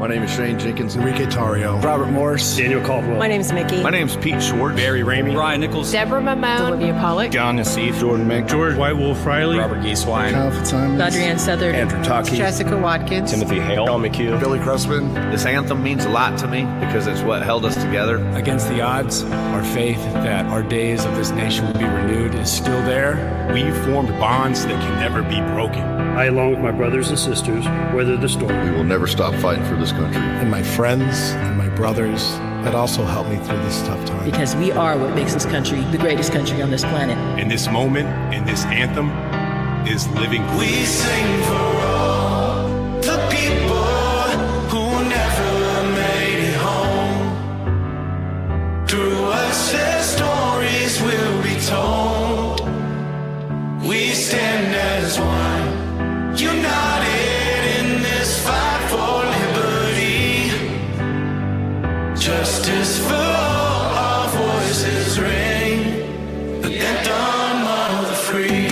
Speaker 17: My name is Shane Jenkins.
Speaker 25: Enrique Tario.
Speaker 17: Robert Morris.
Speaker 25: Daniel Caldwell.
Speaker 31: My name's Mickey.
Speaker 17: My name's Pete Schwartz.
Speaker 25: Barry Ramey.
Speaker 17: Ryan Nichols.
Speaker 31: Deborah Mamone. Olivia Pollock.
Speaker 17: John Nassif. Jordan Mick.
Speaker 25: George White Wolf Riley.
Speaker 17: Robert Gieswein.
Speaker 25: Kyle Fitzsimons.
Speaker 31: Adrienne Southern.
Speaker 17: Andrew Tuckey.
Speaker 31: Jessica Watkins.
Speaker 17: Timothy Hale. John McHugh.
Speaker 25: Billy Crespin.
Speaker 17: This anthem means a lot to me because it's what held us together.
Speaker 10: Against the odds, our faith that our days of this nation will be renewed is still there.
Speaker 8: We've formed bonds that can never be broken.
Speaker 25: I, along with my brothers and sisters, weather the storm.
Speaker 8: We will never stop fighting for this country.
Speaker 10: And my friends and my brothers that also helped me through this tough time.
Speaker 31: Because we are what makes this country the greatest country on this planet.
Speaker 8: In this moment, in this anthem, is living proof.
Speaker 27: We sing for all the people who never made it home. Through us, their stories will be told. We stand as one, united in this fight for liberty. Justice for all, our voices ring. The anthem of the free.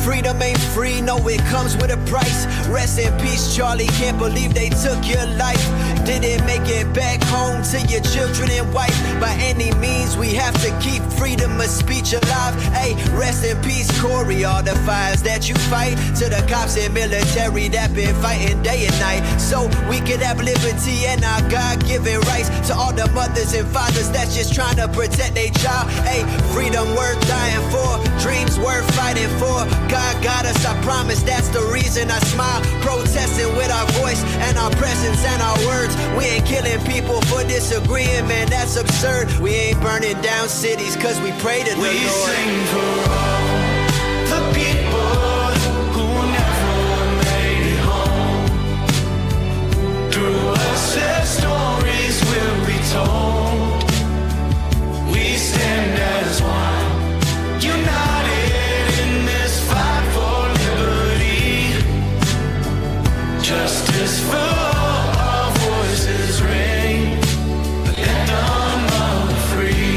Speaker 12: Freedom ain't free, no, it comes with a price. Rest in peace, Charlie, can't believe they took your life. Didn't make it back home to your children and wife. By any means, we have to keep freedom of speech alive. Hey, rest in peace, Corey, all the fires that you fight. To the cops and military that been fighting day and night. So we could have liberty and our God-given rights. To all the mothers and fathers that's just trying to protect their child. Hey, freedom worth dying for, dreams worth fighting for. God got us, I promise that's the reason I smile. Protesting with our voice and our presence and our words. We ain't killing people for disagreeing, man, that's absurd. We ain't burning down cities cause we pray to the Lord.
Speaker 27: We sing for all the people who never made it home. Through us their stories will be told. We stand as one, united in this fight for liberty. Justice for all, our voices ring. The anthem of the free.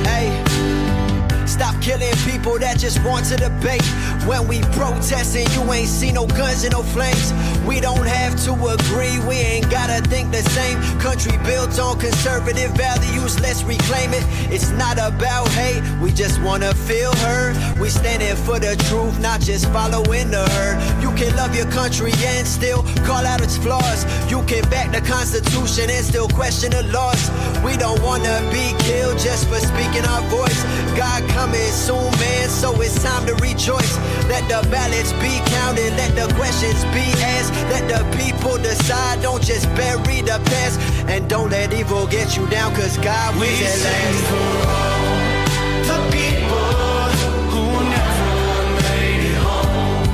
Speaker 12: Hey, stop killing people that just want to debate. When we protesting, you ain't see no guns and no flames. We don't have to agree, we ain't gotta think the same. Country built on conservative values, let's reclaim it. It's not about hate, we just wanna feel heard. We standing for the truth, not just following the herd. You can love your country and still call out its flaws. You can back the Constitution and still question the laws. We don't wanna be killed just for speaking our voice. God coming soon, man, so it's time to rejoice. Let the ballots be counted, let the questions be asked. Let the people decide, don't just bury the past. And don't let evil get you down, cause God wins at last.
Speaker 27: For all the people who never made it home.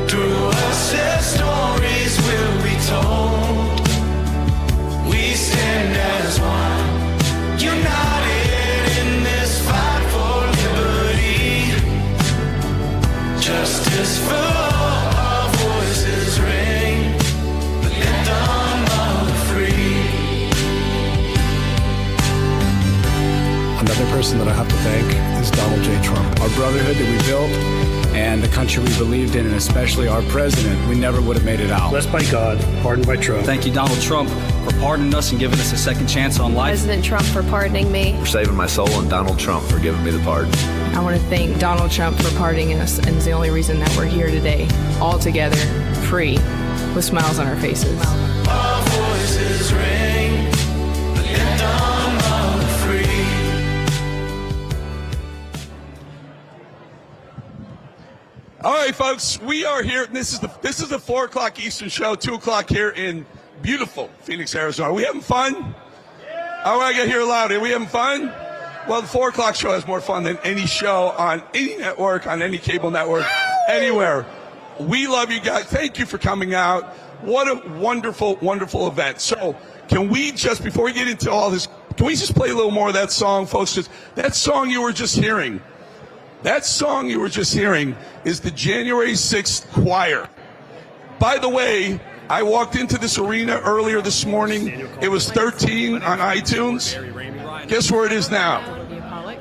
Speaker 27: Through us their stories will be told. We stand as one, united in this fight for liberty. Justice for all, our voices ring. The anthem of the free.
Speaker 10: Another person that I have to thank is Donald J. Trump. Our brotherhood that we built and the country we believed in, and especially our president, we never would have made it out.
Speaker 25: Blessed by God, pardoned by Trump.
Speaker 29: Thank you, Donald Trump, for pardoning us and giving us a second chance on life.
Speaker 31: President Trump for pardoning me.
Speaker 17: For saving my soul, and Donald Trump for giving me the pardon.
Speaker 30: I want to thank Donald Trump for pardoning us, and is the only reason that we're here today, all together, free, with smiles on our faces.
Speaker 27: Our voices ring. The anthem of the free.
Speaker 13: All right, folks, we are here. This is the 4 o'clock Eastern show, 2 o'clock here in beautiful Phoenix, Arizona. Are we having fun? All right, I got to hear loud. Are we having fun? Well, the 4 o'clock show has more fun than any show on any network, on any cable network, anywhere. We love you guys. Thank you for coming out. What a wonderful, wonderful event. So can we just, before we get into all this, can we just play a little more of that song, folks? Just, that song you were just hearing. That song you were just hearing is the January 6th choir. By the way, I walked into this arena earlier this morning. It was 13 on iTunes. Guess where it is now?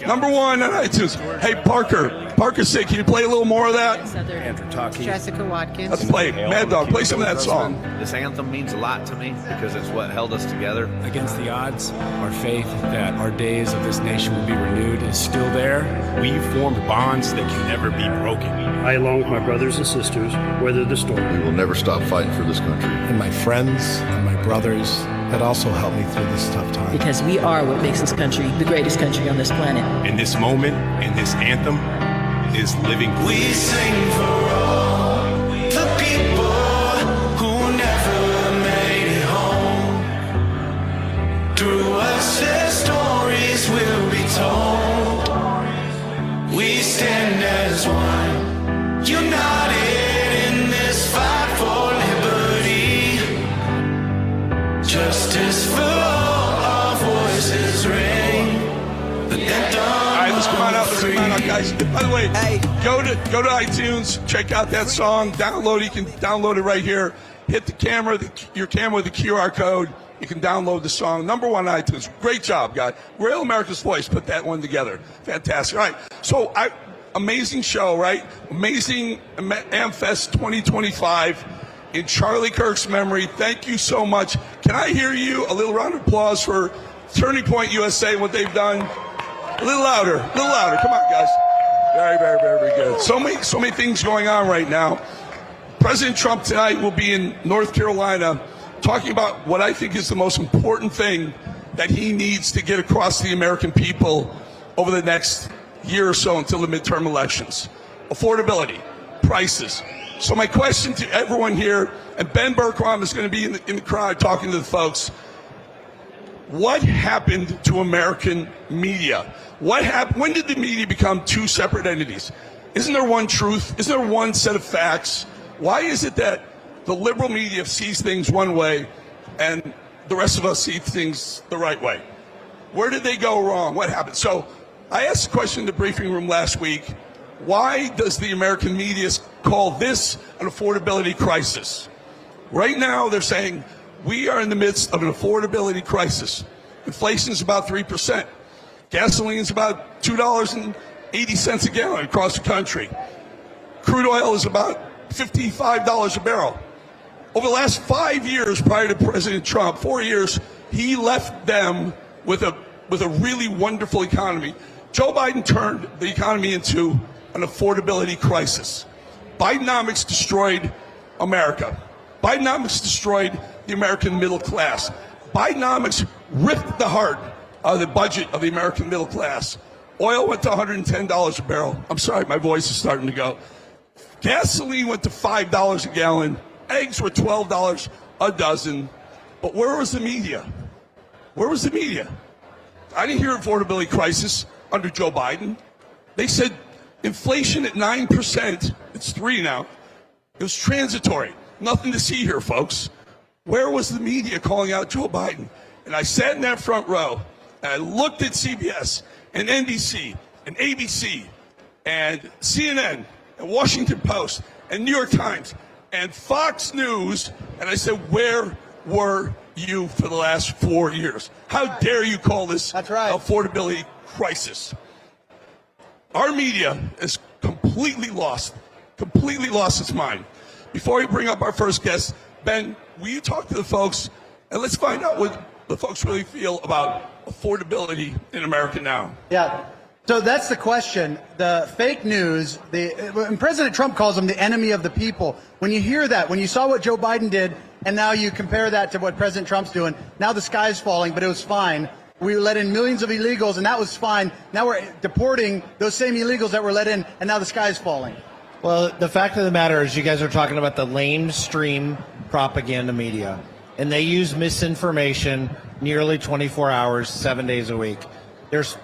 Speaker 13: Number 1 on iTunes. Hey, Parker said, can you play a little more of that?
Speaker 10: Andrew Tuckey.
Speaker 31: Jessica Watkins.
Speaker 13: Let's play Mad Dog. Play some of that song.
Speaker 17: This anthem means a lot to me because it's what held us together.
Speaker 10: Against the odds, our faith that our days of this nation will be renewed is still there.
Speaker 8: We've formed bonds that can never be broken.
Speaker 25: I, along with my brothers and sisters, weather the storm.
Speaker 2: We will never stop fighting for this country.
Speaker 10: And my friends and my brothers that also helped me through this tough time.
Speaker 31: Because we are what makes this country the greatest country on this planet.
Speaker 8: In this moment, in this anthem, is living proof.
Speaker 27: We sing for all the people who never made it home. Through us, their stories will be told. We stand as one, united in this fight for liberty. Justice for all, our voices ring. The anthem.
Speaker 13: All right, let's come on out. Let's come on out, guys. By the way, go to iTunes, check out that song, download it. You can download it right here. Hit the camera, your camera with the QR code. You can download the song. #1 iTunes. Great job, guys. Real America's Voice put that one together. Fantastic. All right. So, amazing show, right? Amazing AmFest 2025 in Charlie Kirk's memory. Thank you so much. Can I hear you? A little round of applause for Turning Point USA, what they've done. A little louder. A little louder. Come on, guys. Very, very, very, very good. So many things going on right now. President Trump tonight will be in North Carolina talking about what I think is the most important thing that he needs to get across to the American people over the next year or so until the midterm elections. Affordability, prices. So my question to everyone here, and Ben Bergquam is going to be in the crowd talking to the folks, what happened to American media? What happened? When did the media become two separate entities? Isn't there one truth? Isn't there one set of facts? Why is it that the liberal media sees things one way and the rest of us see things the right way? Where did they go wrong? What happened? So I asked a question in the briefing room last week. Why does the American media call this an affordability crisis? Right now they're saying we are in the midst of an affordability crisis. Inflation is about 3%. Gasoline is about $2.80 a gallon across the country. Crude oil is about $55 a barrel. Over the last 5 years prior to President Trump, 4 years, he left them with a really wonderful economy. Joe Biden turned the economy into an affordability crisis. Bidenomics destroyed America. Bidenomics destroyed the American middle class. Bidenomics ripped the heart of the budget of the American middle class. Oil went to $110 a barrel. I'm sorry, my voice is starting to go. Gasoline went to $5 a gallon. Eggs were $12 a dozen. But where was the media? Where was the media? I didn't hear affordability crisis under Joe Biden. They said inflation at 9%, it's 3 now. It was transitory. Nothing to see here, folks. Where was the media calling out Joe Biden? And I sat in that front row, and I looked at CBS and NBC and ABC and CNN and Washington Post and New York Times and Fox News, and I said, where were you for the last 4 years? How dare you call this affordability crisis? Our media is completely lost its mind. Before we bring up our first guest, Ben, will you talk to the folks, and let's find out what the folks really feel about affordability in America now.
Speaker 6: Yeah. So that's the question. The fake news, and President Trump calls them the enemy of the people. When you hear that, when you saw what Joe Biden did, and now you compare that to what President Trump's doing, now the sky's falling, but it was fine. We let in millions of illegals, and that was fine. Now we're deporting those same illegals that were let in, and now the sky's falling.
Speaker 14: Well, the fact of the matter is you guys are talking about the lamestream propaganda media, and they use misinformation nearly 24 hours, 7 days a week.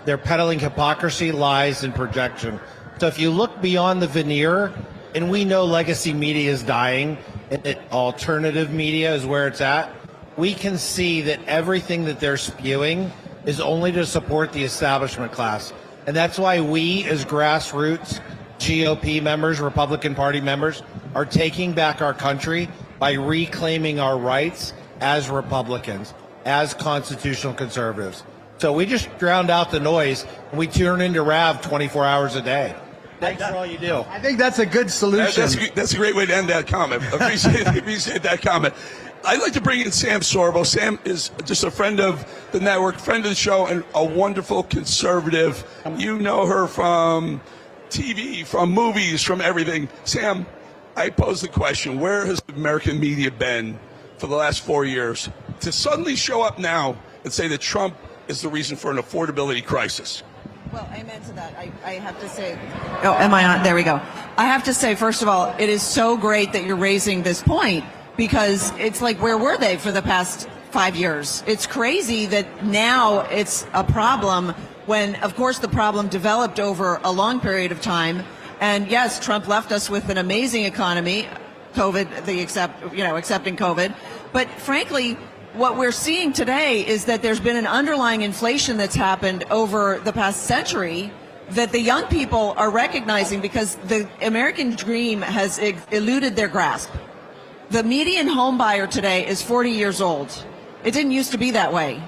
Speaker 14: They're peddling hypocrisy, lies, and projection. So if you look beyond the veneer, and we know legacy media is dying, and that alternative media is where it's at, we can see that everything that they're spewing is only to support the establishment class. And that's why we, as grassroots GOP members, Republican Party members, are taking back our country by reclaiming our rights as Republicans, as constitutional conservatives. So we just drowned out the noise, and we tune into RAV 24 hours a day. Thanks for all you do.
Speaker 6: I think that's a good solution.
Speaker 13: That's a great way to end that comment. Appreciate that comment. I'd like to bring in Sam Sorbo. Sam is just a friend of the network, friend of the show, and a wonderful conservative. You know her from TV, from movies, from everything. Sam, I pose the question, where has the American media been for the last 4 years to suddenly show up now and say that Trump is the reason for an affordability crisis?
Speaker 1: Well, amen to that. I have to say, oh, am I on? There we go. I have to say, first of all, it is so great that you're raising this point, because it's like, where were they for the past 5 years? It's crazy that now it's a problem when, of course, the problem developed over a long period of time. And yes, Trump left us with an amazing economy, accepting COVID. But frankly, what we're seeing today is that there's been an underlying inflation that's happened over the past century that the young people are recognizing, because the American dream has eluded their grasp. The median home buyer today is 40 years old. It didn't used to be that way.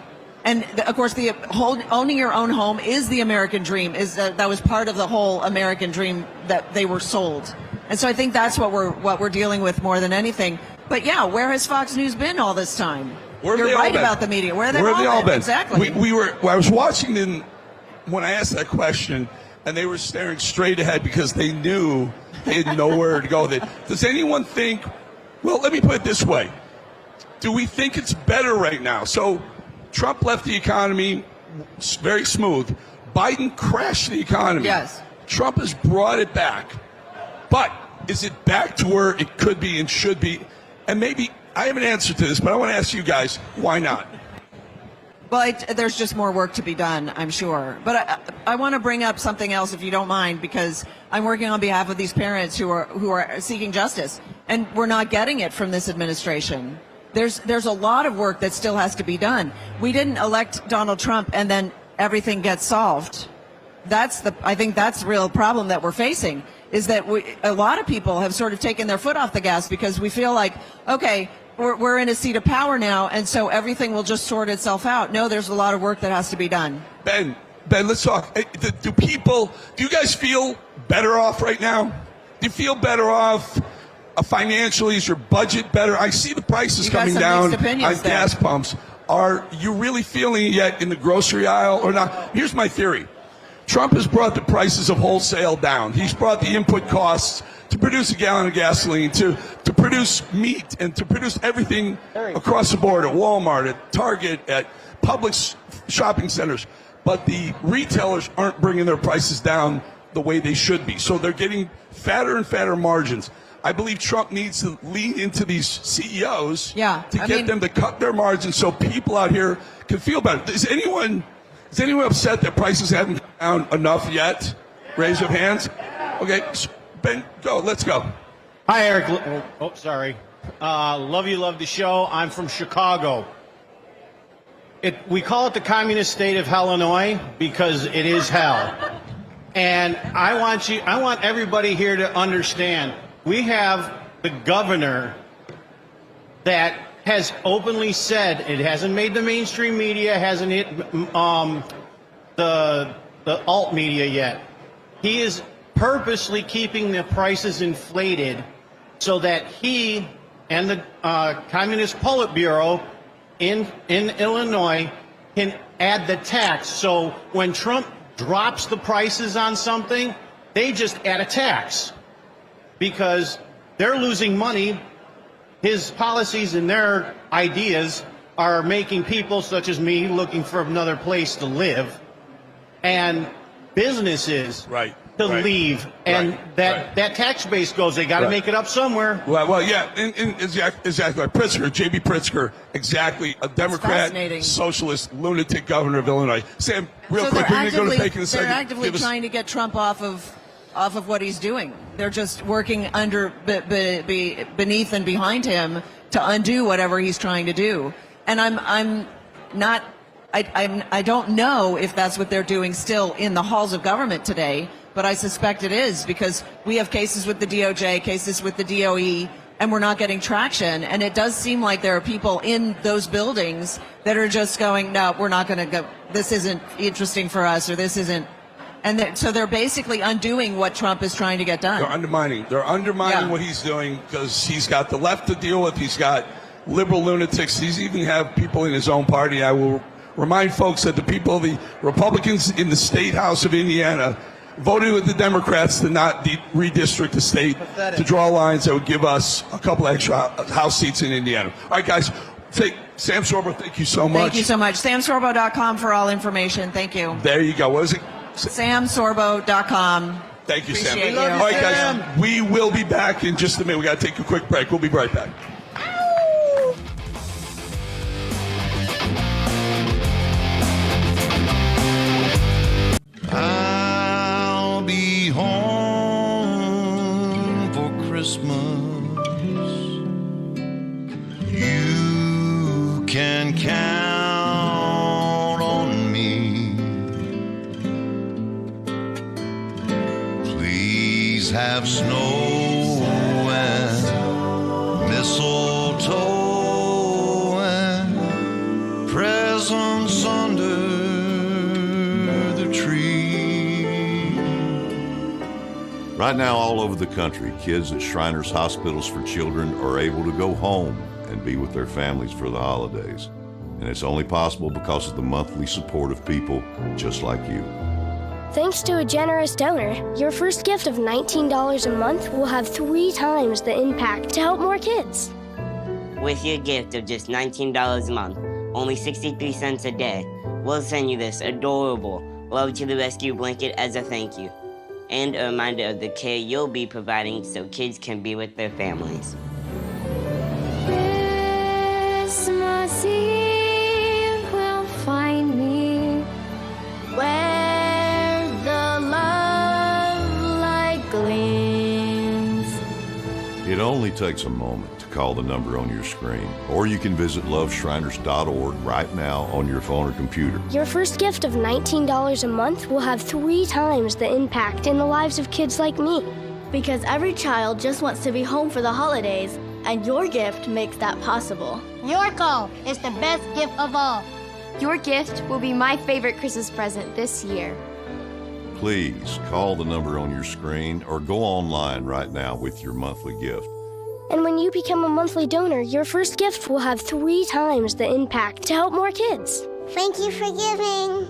Speaker 1: And of course, owning your own home is the American dream. That was part of the whole American dream that they were sold. And so I think that's what we're dealing with more than anything. But yeah, where has Fox News been all this time?
Speaker 13: You're
Speaker 1: right about the media. Where have they all been? Exactly.
Speaker 13: I was watching them when I asked that question, and they were staring straight ahead because they knew they had nowhere to go with it. Does anyone think, well, let me put it this way. Do we think it's better right now? So Trump left the economy very smooth. Biden crashed the economy.
Speaker 1: Yes.
Speaker 13: Trump has brought it back. But is it back to where it could be and should be? And maybe, I have an answer to this, but I want to ask you guys, why not?
Speaker 1: Well, there's just more work to be done, I'm sure. But I want to bring up something else, if you don't mind, because I'm working on behalf of these parents who are seeking justice, and we're not getting it from this administration. There's a lot of work that still has to be done. We didn't elect Donald Trump and then everything gets solved. I think that's the real problem that we're facing, is that a lot of people have sort of taken their foot off the gas because we feel like, okay, we're in a seat of power now, and so everything will just sort itself out. No, there's a lot of work that has to be done.
Speaker 13: Ben, let's talk. Do you guys feel better off right now? Do you feel better off financially? Is your budget better? I see the prices coming down on gas pumps. Are you really feeling it yet in the grocery aisle or not? Here's my theory. Trump has brought the prices of wholesale down. He's brought the input costs to produce a gallon of gasoline, to produce meat, and to produce everything across the board at Walmart, at Target, at Publix shopping centers. But the retailers aren't bringing their prices down the way they should be. So they're getting fatter and fatter margins. I believe Trump needs to lean into these CEOs to get them to cut their margins so people out here can feel better. Is anyone upset that prices haven't come down enough yet? Raise your hands. Okay, Ben, go. Let's go.
Speaker 15: Hi, Eric. Oh, sorry. Love the show. I'm from Chicago. We call it the communist state of Illinois because it is hell. And I want everybody here to understand. We have the governor that has openly said, it hasn't made the mainstream media, hasn't hit the alt media yet. He is purposely keeping the prices inflated so that he and the Communist Politburo in Illinois can add the tax. So when Trump drops the prices on something, they just add a tax because they're losing money. His policies and their ideas are making people such as me looking for another place to live and businesses to leave. And that tax base goes, they got to make it up somewhere.
Speaker 13: Well, yeah, exactly. Pritzker, J.B. Pritzker, exactly, a Democrat, socialist, lunatic governor of Illinois. Sam, real quick, we're going to go to take in a second.
Speaker 1: They're actively trying to get Trump off of what he's doing. They're just working beneath and behind him to undo whatever he's trying to do. And I don't know if that's what they're doing still in the halls of government today, but I suspect it is, because we have cases with the DOJ, cases with the DOE, and we're not getting traction. And it does seem like there are people in those buildings that are just going, no, we're not going to go, this isn't interesting for us, or this isn't. And so they're basically undoing what Trump is trying to get done.
Speaker 13: They're undermining what he's doing, because he's got the left to deal with. He's got liberal lunatics. He's even have people in his own party. I will remind folks that the Republicans in the state house of Indiana voted with the Democrats to not redistrict the state, to draw lines that would give us a couple extra House seats in Indiana. All right, guys. Sam Sorbo, thank you so much.
Speaker 1: Thank you so much. SamSorbo.com for all information. Thank you.
Speaker 13: There you go. What is it?
Speaker 1: SamSorbo.com.
Speaker 13: Thank you, Sam.
Speaker 1: Appreciate you.
Speaker 13: All right, guys, we will be back in just a minute. We got to take a quick break. We'll be right back.
Speaker 9: I'll be home for Christmas. You can count on me. Please have snow and mistletoe and presents under the tree.
Speaker 16: Right now, all over the country, kids at Shriners Hospitals for Children are able to go home and be with their families for the holidays. And it's only possible because of the monthly support of people just like you.
Speaker 18: Thanks to a generous donor, your first gift of $19 a month will have 3 times the impact to help more kids.
Speaker 19: With your gift of just $19 a month, only 63 cents a day, we'll send you this adorable Love to the Rescue blanket as a thank you, and a reminder of the care you'll be providing so kids can be with their families.
Speaker 18: Christmas Eve will find me where the love light gleams.
Speaker 16: It only takes a moment to call the number on your screen, or you can visit loveshriners.org right now on your phone or computer.
Speaker 18: Your first gift of $19 a month will have 3 times the impact in the lives of kids like me.
Speaker 20: Because every child just wants to be home for the holidays, and your gift makes that possible.
Speaker 21: Your call is the best gift of all.
Speaker 22: Your gift will be my favorite Christmas present this year.
Speaker 16: Please call the number on your screen or go online right now with your monthly gift.
Speaker 18: And when you become a monthly donor, your first gift will have 3 times the impact to help more kids.
Speaker 21: Thank you for giving.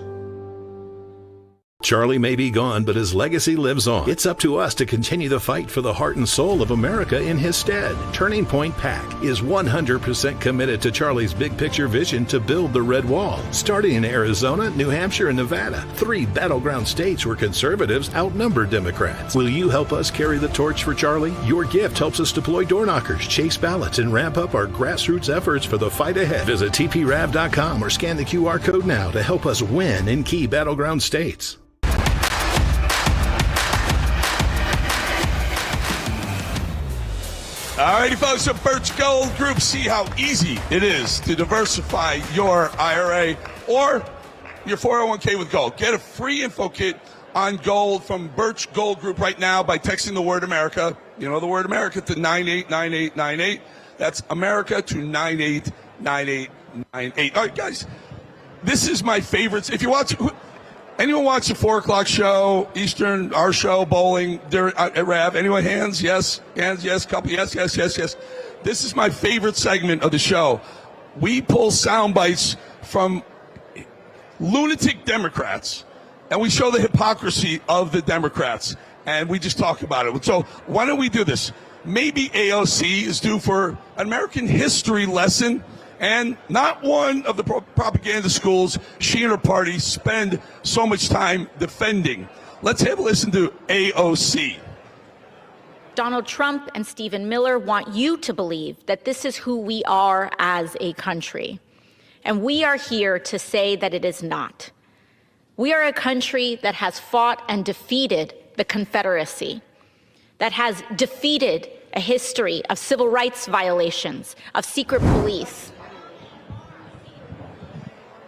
Speaker 23: Charlie may be gone, but his legacy lives on. It's up to us to continue the fight for the heart and soul of America in his stead. Turning Point PAC is 100% committed to Charlie's big picture vision to build the Red Wall. Starting in Arizona, New Hampshire, and Nevada, 3 battleground states where conservatives outnumber Democrats. Will you help us carry the torch for Charlie? Your gift helps us deploy door knockers, chase ballots, and ramp up our grassroots efforts for the fight ahead. Visit tprav.com or scan the QR code now to help us win in key battleground states.
Speaker 13: Alrighty, folks, so Birch Gold Group, see how easy it is to diversify your IRA or your 401k with gold. Get a free info kit on gold from Birch Gold Group right now by texting the word America. You know the word America to 989898. That's America to 989898. All right, guys, this is my favorites. If you watch, anyone watch the 4 o'clock show, Eastern, our show, bowling, at Rav? Anyone? Hands? Yes. Hands? Yes. Couple? Yes. This is my favorite segment of the show. We pull sound bites from lunatic Democrats, and we show the hypocrisy of the Democrats, and we just talk about it. So why don't we do this? Maybe AOC is due for an American history lesson. And not one of the propaganda schools she and her party spend so much time defending. Let's have a listen to AOC.
Speaker 24: Donald Trump and Stephen Miller want you to believe that this is who we are as a country. And we are here to say that it is not. We are a country that has fought and defeated the Confederacy, that has defeated a history of civil rights violations, of secret police.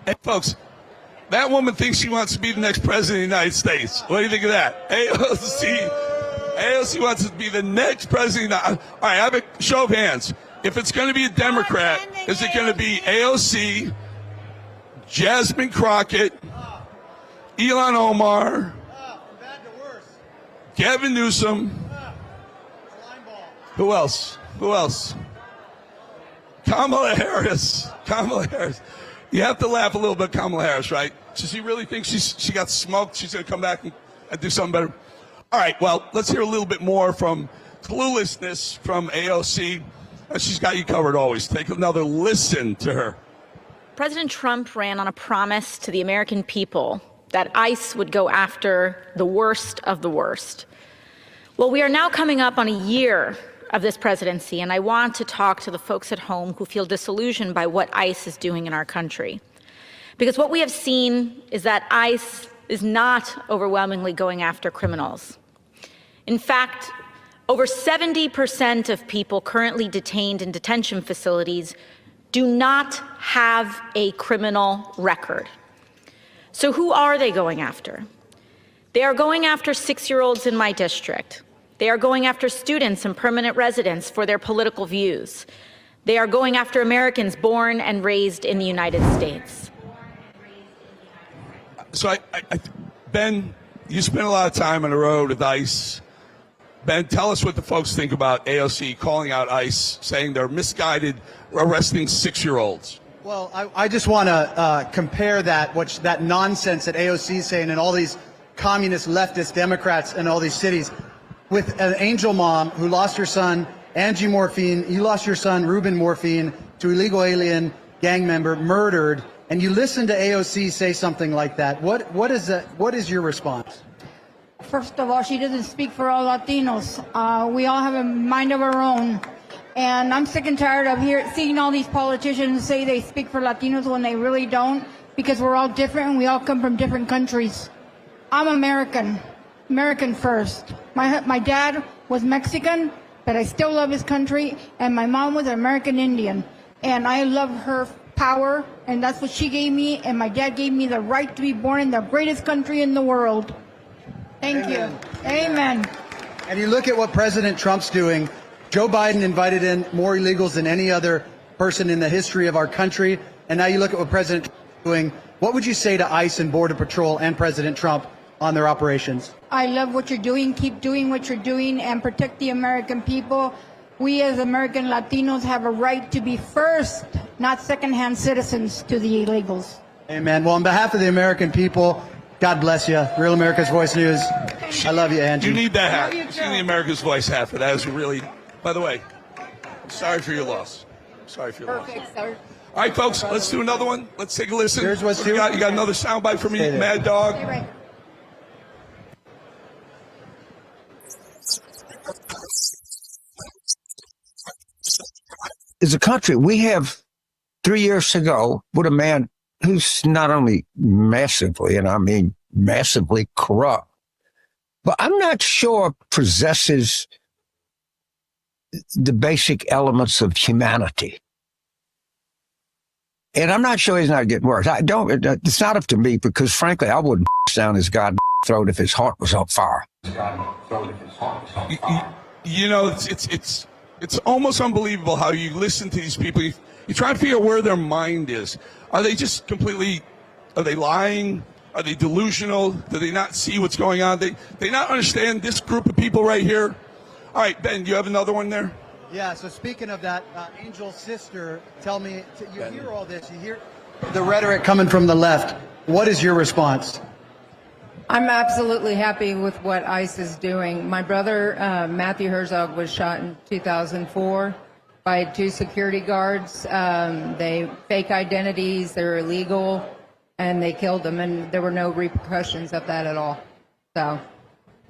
Speaker 13: Hey, folks, that woman thinks she wants to be the next president of the United States. What do you think of that? AOC wants to be the next president. All right, I have a show of hands. If it's going to be a Democrat, is it going to be AOC, Jasmine Crockett, Ilhan Omar, Gavin Newsom? Who else? Kamala Harris. You have to laugh a little bit, Kamala Harris, right? Does she really think she got smoked? She's going to come back and do something better? All right, well, let's hear a little bit more from cluelessness from AOC. She's got you covered always. Take another listen to her.
Speaker 24: President Trump ran on a promise to the American people that ICE would go after the worst of the worst. Well, we are now coming up on a year of this presidency, and I want to talk to the folks at home who feel disillusioned by what ICE is doing in our country. Because what we have seen is that ICE is not overwhelmingly going after criminals. In fact, over 70% of people currently detained in detention facilities do not have a criminal record. So who are they going after? They are going after 6-year-olds in my district. They are going after students and permanent residents for their political views. They are going after Americans born and raised in the United States.
Speaker 13: So, Ben, you spent a lot of time on the road with ICE. Ben, tell us what the folks think about AOC calling out ICE, saying they're misguided, arresting 6-year-olds.
Speaker 6: Well, I just want to compare that nonsense that AOC is saying and all these communist leftist Democrats in all these cities with an angel mom who lost her son, Angie Morphine. You lost your son, Ruben Morphine, to illegal alien gang member, murdered. And you listen to AOC say something like that. What is your response?
Speaker 3: First of all, she doesn't speak for all Latinos. We all have a mind of our own. And I'm sick and tired of seeing all these politicians say they speak for Latinos when they really don't, because we're all different and we all come from different countries. I'm American. American first. My dad was Mexican, but I still love his country. And my mom was an American Indian. And I love her power, and that's what she gave me. And my dad gave me the right to be born in the greatest country in the world. Thank you. Amen.
Speaker 6: And you look at what President Trump's doing. Joe Biden invited in more illegals than any other person in the history of our country. And now you look at what President Trump is doing. What would you say to ICE and Border Patrol and President Trump on their operations?
Speaker 3: I love what you're doing. Keep doing what you're doing and protect the American people. We as American Latinos have a right to be first, not secondhand citizens to the illegals.
Speaker 6: Amen. Well, on behalf of the American people, God bless you. Real America's Voice News. I love you, Angie.
Speaker 13: You need that hat. You need the America's Voice hat for that. Is really, by the way, sorry for your loss. Sorry for your loss.
Speaker 3: Perfect, sir.
Speaker 13: All right, folks, let's do another one. Let's take a listen.
Speaker 6: Here's what's
Speaker 13: You got another soundbite from me, Mad Dog.
Speaker 3: Stay right.
Speaker 4: As a country, we have 3 years ago with a man who's not only massively, and I mean massively corrupt, but I'm not sure possesses the basic elements of humanity. And I'm not sure he's not getting worse. It's not up to me because frankly, I wouldn't down his goddamn throat if his heart was on fire.
Speaker 13: You know, it's almost unbelievable how you listen to these people. You try to figure out where their mind is. Are they just are they lying? Are they delusional? Do they not see what's going on? They not understand this group of people right here? All right, Ben, do you have another one there?
Speaker 6: Yeah, so speaking of that, Angel's sister, tell me, you hear all this, you hear the rhetoric coming from the left. What is your response?
Speaker 5: I'm absolutely happy with what ICE is doing. My brother, Matthew Herzog, was shot in 2004 by 2 security guards. They fake identities, they're illegal, and they killed them, and there were no repercussions of that at all. So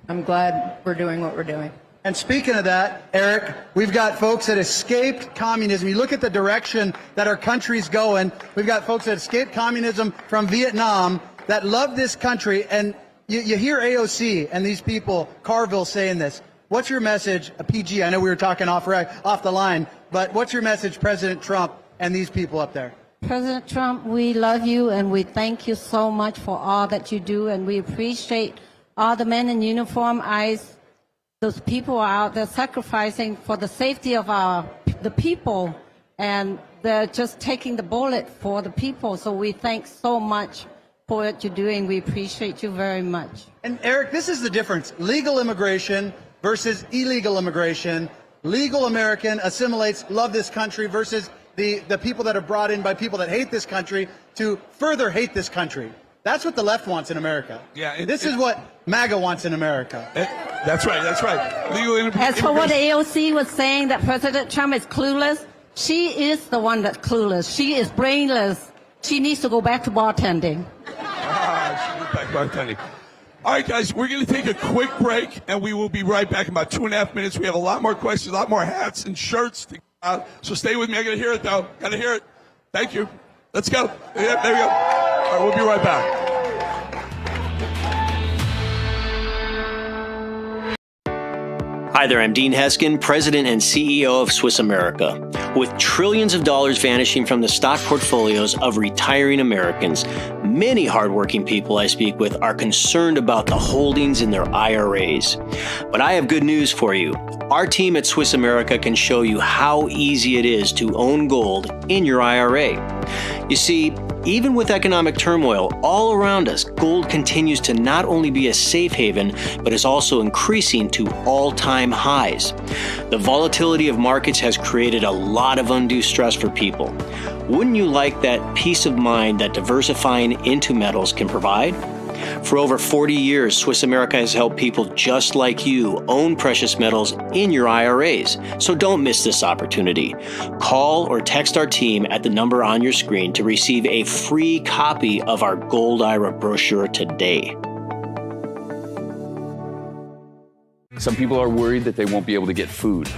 Speaker 5: I'm glad we're doing what we're doing.
Speaker 6: And speaking of that, Eric, we've got folks that escaped communism. You look at the direction that our country's going. We've got folks that escaped communism from Vietnam that love this country. And you hear AOC and these people, Carville, saying this. What's your message, PG? I know we were talking off the line, but what's your message, President Trump and these people up there?
Speaker 7: President Trump, we love you and we thank you so much for all that you do, and we appreciate all the men in uniform, ICE. Those people are out there sacrificing for the safety of the people, and they're just taking the bullet for the people. So we thank so much for what you're doing. We appreciate you very much.
Speaker 6: And Eric, this is the difference. Legal immigration versus illegal immigration. Legal American assimilates, love this country, versus the people that are brought in by people that hate this country to further hate this country. That's what the left wants in America.
Speaker 13: Yeah,
Speaker 6: this is what MAGA wants in America.
Speaker 13: That's right. That's right.
Speaker 7: As for what AOC was saying, that President Trump is clueless, she is the one that's clueless. She is brainless. She needs to go back to bartending.
Speaker 13: bartending. All right, guys, we're going to take a quick break, and we will be right back in about 2.5 minutes. We have a lot more questions, a lot more hats and shirts to give out. So stay with me. I got to hear it, though. Got to hear it. Thank you. Let's go. Yeah, there we go. All right, we'll be right back.
Speaker 2: Hi there, I'm Dean Heskin, President and CEO of Swiss America. With trillions of dollars vanishing from the stock portfolios of retiring Americans, many hardworking people I speak with are concerned about the holdings in their IRAs. But I have good news for you. Our team at Swiss America can show you how easy it is to own gold in your IRA. You see, even with economic turmoil all around us, gold continues to not only be a safe haven, but is also increasing to all-time highs. The volatility of markets has created a lot of undue stress for people. Wouldn't you like that peace of mind that diversifying into metals can provide? For over 40 years, Swiss America has helped people just like you own precious metals in your IRAs. So don't miss this opportunity. Call or text our team at the number on your screen to receive a free copy of our Gold IRA brochure today.
Speaker 10: Some people are worried that they won't be able to get food,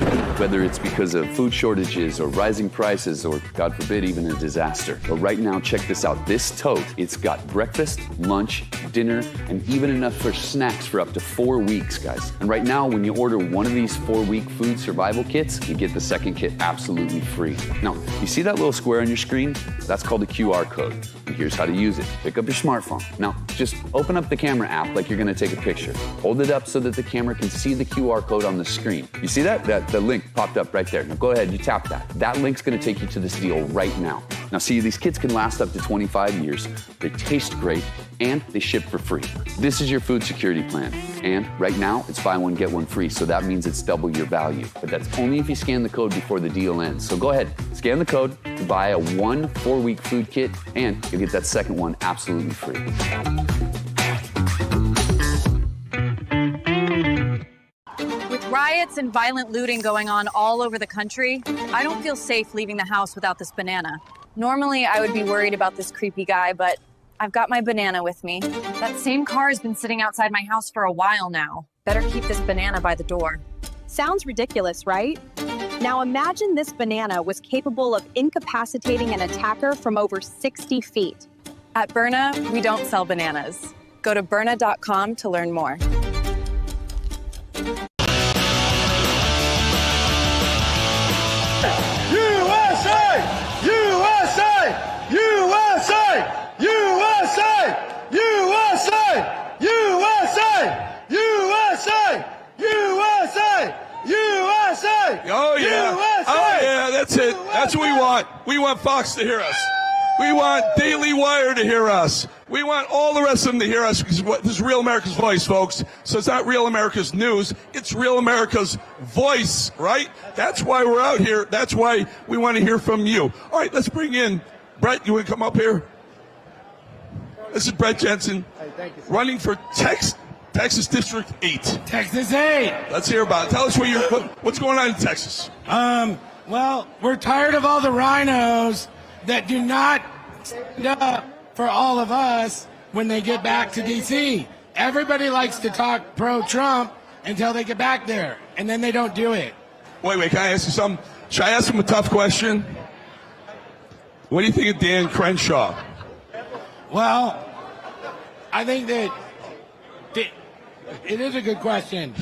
Speaker 10: whether it's because of food shortages or rising prices or, God forbid, even a disaster. But right now, check this out. This tote, it's got breakfast, lunch, dinner, and even enough for snacks for up to 4 weeks, guys. And right now, when you order one of these 4-week food survival kits, you get the second kit absolutely free. Now, you see that little square on your screen? That's called a QR code. And here's how to use it. Pick up your smartphone. Now, just open up the camera app like you're going to take a picture. Hold it up so that the camera can see the QR code on the screen. You see that? The link popped up right there. Now go ahead, you tap that. That link's going to take you to this deal right now. Now see, these kits can last up to 25 years. They taste great and they ship for free. This is your food security plan. And right now it's buy one, get one free. So that means it's double your value. But that's only if you scan the code before the deal ends. So go ahead, scan the code to buy a 1 4-week food kit and you'll get that second one absolutely free.
Speaker 11: Riots and violent looting going on all over the country, I don't feel safe leaving the house without this banana. Normally, I would be worried about this creepy guy, but I've got my banana with me. That same car has been sitting outside my house for a while now. Better keep this banana by the door.
Speaker 12: Sounds ridiculous, right? Now imagine this banana was capable of incapacitating an attacker from over 60 feet.
Speaker 11: At Byrna, we don't sell bananas. Go to Byrna.com to learn more.
Speaker 13: Oh yeah. Oh yeah, that's it. That's what we want. We want Fox to hear us. We want Daily Wire to hear us. We want all the rest of them to hear us because this is Real America's Voice, folks. So it's not Real America's News. It's Real America's Voice, right? That's why we're out here. That's why we want to hear from you. All right, let's bring in Brett. You want to come up here? This is Brett Jensen, running for Texas District 8.
Speaker 17: Texas 8.
Speaker 13: Let's hear about it. Tell us what's going on in Texas.
Speaker 17: Well, we're tired of all the rhinos that do not stand up for all of us when they get back to D.C. Everybody likes to talk pro-Trump until they get back there, and then they don't do it.
Speaker 13: Wait, can I ask you something? Should I ask him a tough question? What do you think of Dan Crenshaw?
Speaker 17: Well, I think that it is a good question.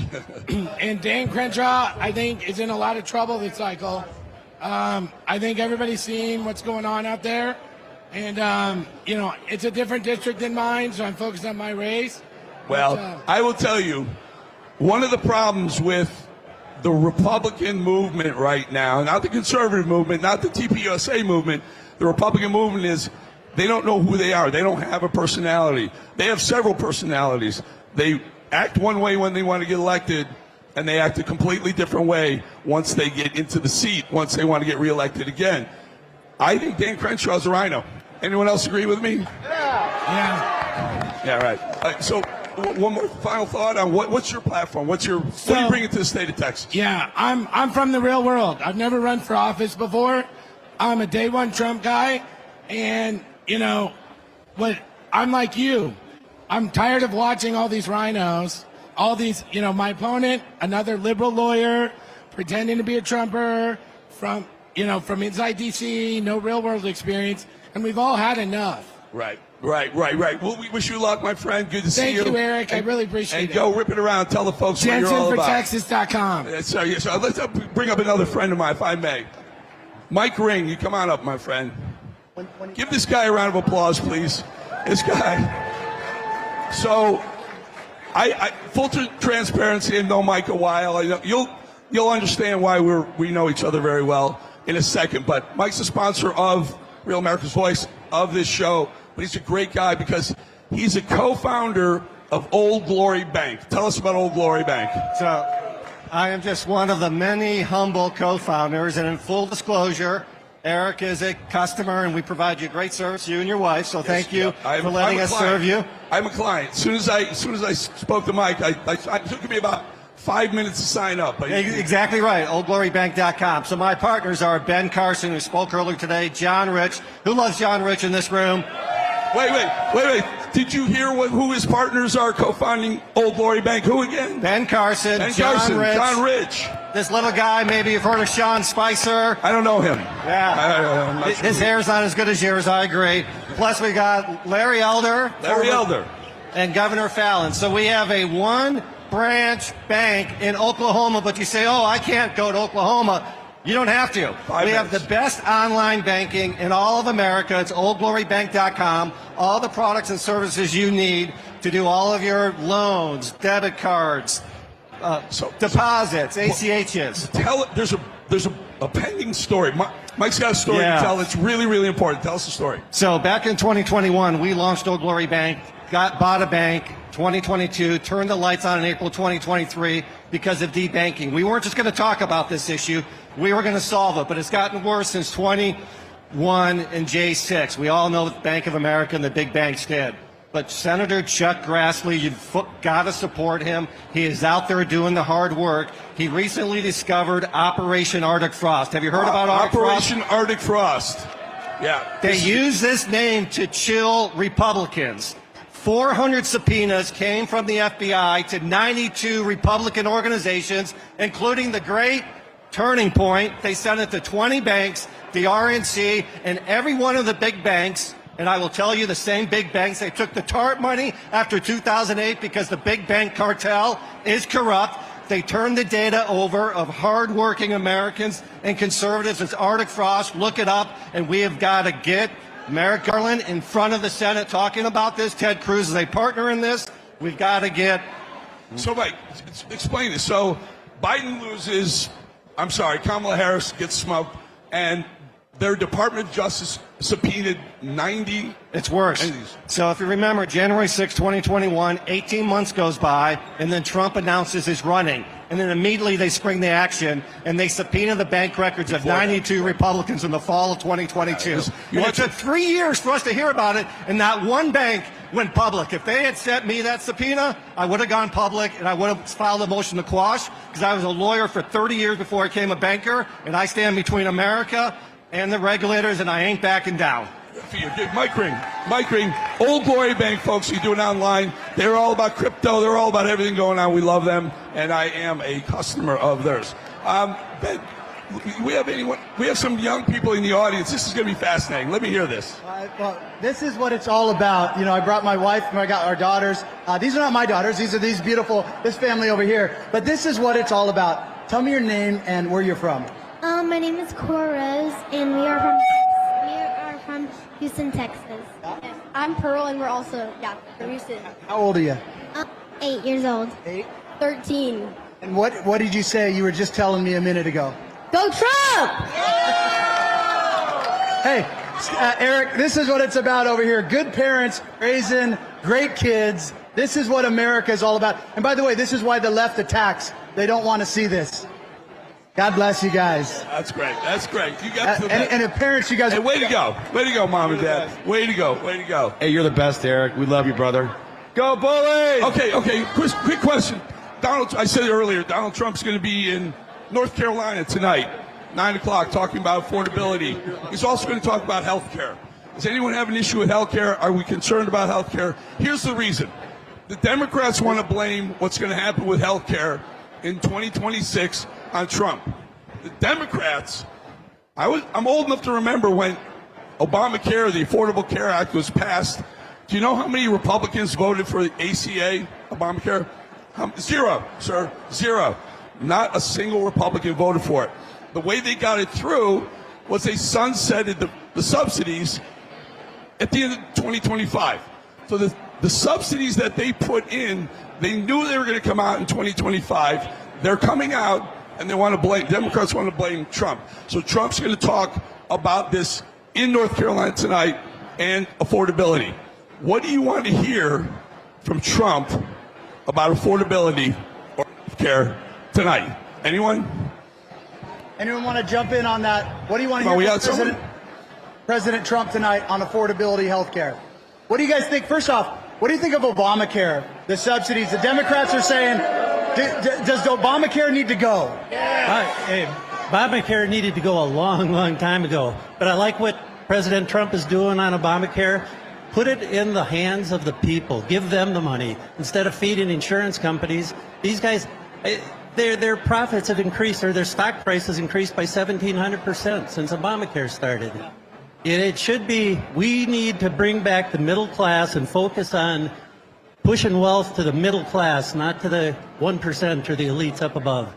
Speaker 17: And Dan Crenshaw, I think, is in a lot of trouble this cycle. I think everybody's seeing what's going on out there. And, it's a different district than mine, so I'm focused on my race.
Speaker 13: Well, I will tell you, one of the problems with the Republican movement right now, not the conservative movement, not the TPUSA movement, the Republican movement is they don't know who they are. They don't have a personality. They have several personalities. They act one way when they want to get elected, and they act a completely different way once they get into the seat, once they want to get reelected again. I think Dan Crenshaw's a rhino. Anyone else agree with me? Yeah, right. So one more final thought on what's your platform? What do you bring to the state of Texas?
Speaker 17: Yeah, I'm from the real world. I've never run for office before. I'm a day one Trump guy, and I'm like you. I'm tired of watching all these rhinos, all these, my opponent, another liberal lawyer, pretending to be a Trumper from inside D.C., no real world experience, and we've all had enough.
Speaker 13: Right. Well, we wish you luck, my friend. Good to see you.
Speaker 17: Thank you, Eric. I really appreciate it.
Speaker 13: And go rip it around. Tell the folks what you're all about.
Speaker 17: JensenForTexas.com.
Speaker 13: So let's bring up another friend of mine, if I may. Mike Ring, you come on up, my friend. Give this guy a round of applause, please. This guy. So, I full transparency, and know Mike a while. You'll understand why we know each other very well in a second. But Mike's the sponsor of Real America's Voice, of this show. But he's a great guy because he's a co-founder of Old Glory Bank. Tell us about Old Glory Bank.
Speaker 1: So, I am just one of the many humble co-founders, and in full disclosure, Eric is a customer, and we provide you great service, you and your wife. So thank you for letting us serve you.
Speaker 13: I'm a client. As soon as I spoke to Mike, it took me about 5 minutes to sign up.
Speaker 1: Exactly right. OldGloryBank.com. So my partners are Ben Carson, who spoke earlier today, John Rich. Who loves John Rich in this room?
Speaker 13: Wait. Did you hear who his partners are co-founding Old Glory Bank? Who again?
Speaker 1: Ben Carson,
Speaker 13: John Rich.
Speaker 1: This little guy, maybe you've heard of Sean Spicer.
Speaker 13: I don't know him.
Speaker 1: Yeah. His hair's not as good as yours, I agree. Plus we got Larry Elder. And Governor Fallon. So we have a one-branch bank in Oklahoma, but you say, I can't go to Oklahoma. You don't have to. We have the best online banking in all of America. It's oldglorybank.com. All the products and services you need to do all of your loans, debit cards, deposits, ACHs.
Speaker 13: There's a pending story. Mike's got a story to tell. It's really, really important. Tell us the story.
Speaker 1: So back in 2021, we launched Old Glory Bank, bought a bank. 2022, turned the lights on in April 2023 because of debanking. We weren't just going to talk about this issue. We were going to solve it, but it's gotten worse since 21 and J6. We all know what Bank of America and the big banks did. But Senator Chuck Grassley, you've got to support him. He is out there doing the hard work. He recently discovered Operation Arctic Frost. Have you heard about
Speaker 13: Operation Arctic Frost? Yeah.
Speaker 1: They use this name to chill Republicans. 400 subpoenas came from the FBI to 92 Republican organizations, including the great Turning Point. They sent it to 20 banks, the RNC, and every one of the big banks. And I will tell you, the same big banks, they took the TARP money after 2008 because the big bank cartel is corrupt. They turned the data over of hardworking Americans and conservatives. It's Arctic Frost. Look it up, and we have got to get Merrick Garland in front of the Senate talking about this. Ted Cruz is a partner in this. We've got to get...
Speaker 13: So, Mike, explain this. So, Biden loses, Kamala Harris gets smoked, and their Department of Justice subpoenaed 90...
Speaker 1: It's worse.
Speaker 13: Entities.
Speaker 1: So if you remember, January 6, 2021, 18 months goes by, and then Trump announces he's running. And then immediately they spring the action, and they subpoena the bank records of 92 Republicans in the fall of 2022. Well, it took 3 years for us to hear about it, and not one bank went public. If they had sent me that subpoena, I would have gone public, and I would have filed a motion to quash, because I was a lawyer for 30 years before I became a banker, and I stand between America and the regulators, and I ain't backing down.
Speaker 13: Mike Ring, Old Glory Bank, folks, you do it online. They're all about crypto. They're all about everything going on. We love them, and I am a customer of theirs. Ben, we have some young people in the audience. This is going to be fascinating. Let me hear this.
Speaker 6: Well, this is what it's all about. I brought my wife, and I got our daughters. These are not my daughters. These are this family over here. But this is what it's all about. Tell me your name and where you're from.
Speaker 21: My name is Cora Rose, and we are from Houston, Texas. I'm Pearl, and we're also from Houston.
Speaker 6: How old are you?
Speaker 21: 8 years old.
Speaker 6: 8?
Speaker 21: 13.
Speaker 6: And what did you say? You were just telling me a minute ago.
Speaker 21: Go Trump!
Speaker 6: Hey, Eric, this is what it's about over here. Good parents raising great kids. This is what America is all about. And by the way, this is why the left attacks. They don't want to see this. God bless you guys.
Speaker 13: That's great. That's great. You got
Speaker 6: and if parents, you guys.
Speaker 13: Hey, way to go. Way to go, Mom and Dad. Way to go. Way to go.
Speaker 8: Hey, you're the best, Eric. We love you, brother. Go Bullies!
Speaker 13: Okay. Quick question. I said it earlier, Donald Trump's going to be in North Carolina tonight, 9 o'clock, talking about affordability. He's also going to talk about health care. Does anyone have an issue with health care? Are we concerned about health care? Here's the reason. The Democrats want to blame what's going to happen with health care in 2026 on Trump. The Democrats, I'm old enough to remember when Obamacare, the Affordable Care Act, was passed. Do you know how many Republicans voted for the ACA, Obamacare? Zero, sir, zero. Not a single Republican voted for it. The way they got it through was they sunsetted the subsidies at the end of 2025. So the subsidies that they put in, they knew they were going to come out in 2025. They're coming out, and they want to blame, Democrats want to blame Trump. So Trump's going to talk about this in North Carolina tonight and affordability. What do you want to hear from Trump about affordability or health care tonight? Anyone?
Speaker 6: Anyone want to jump in on that? What do you want to hear from President Trump tonight on affordability health care? What do you guys think? First off, what do you think of Obamacare, the subsidies? The Democrats are saying, does Obamacare need to go?
Speaker 9: Hey, Obamacare needed to go a long, long time ago. But I like what President Trump is doing on Obamacare. Put it in the hands of the people. Give them the money instead of feeding insurance companies. These guys, their profits have increased, or their stock price has increased by 1,700% since Obamacare started. It should be, we need to bring back the middle class and focus on pushing wealth to the middle class, not to the 1% or the elites up above.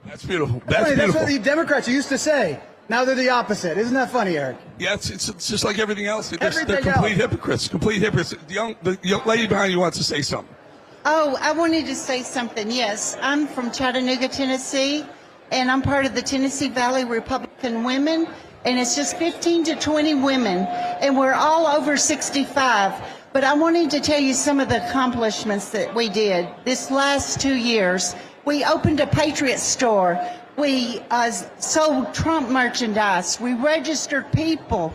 Speaker 13: That's beautiful.
Speaker 6: That's what the Democrats used to say. Now they're the opposite. Isn't that funny, Eric?
Speaker 13: Yeah, it's just like everything else. They're complete hypocrites. Complete hypocrites. The young lady behind you wants to say something.
Speaker 14: Oh, I wanted to say something. Yes, I'm from Chattanooga, Tennessee, and I'm part of the Tennessee Valley Republican Women, and it's just 15 to 20 women, and we're all over 65. But I wanted to tell you some of the accomplishments that we did this last 2 years. We opened a Patriot store. We sold Trump merchandise. We registered people.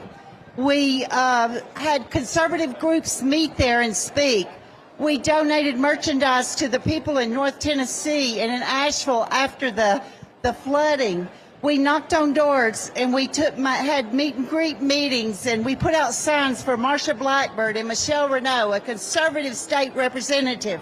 Speaker 14: We had conservative groups meet there and speak. We donated merchandise to the people in North Tennessee and in Asheville after the flooding. We knocked on doors and we had meet and greet meetings, and we put out signs for Marsha Blackburn and Michelle Renault, a conservative state representative.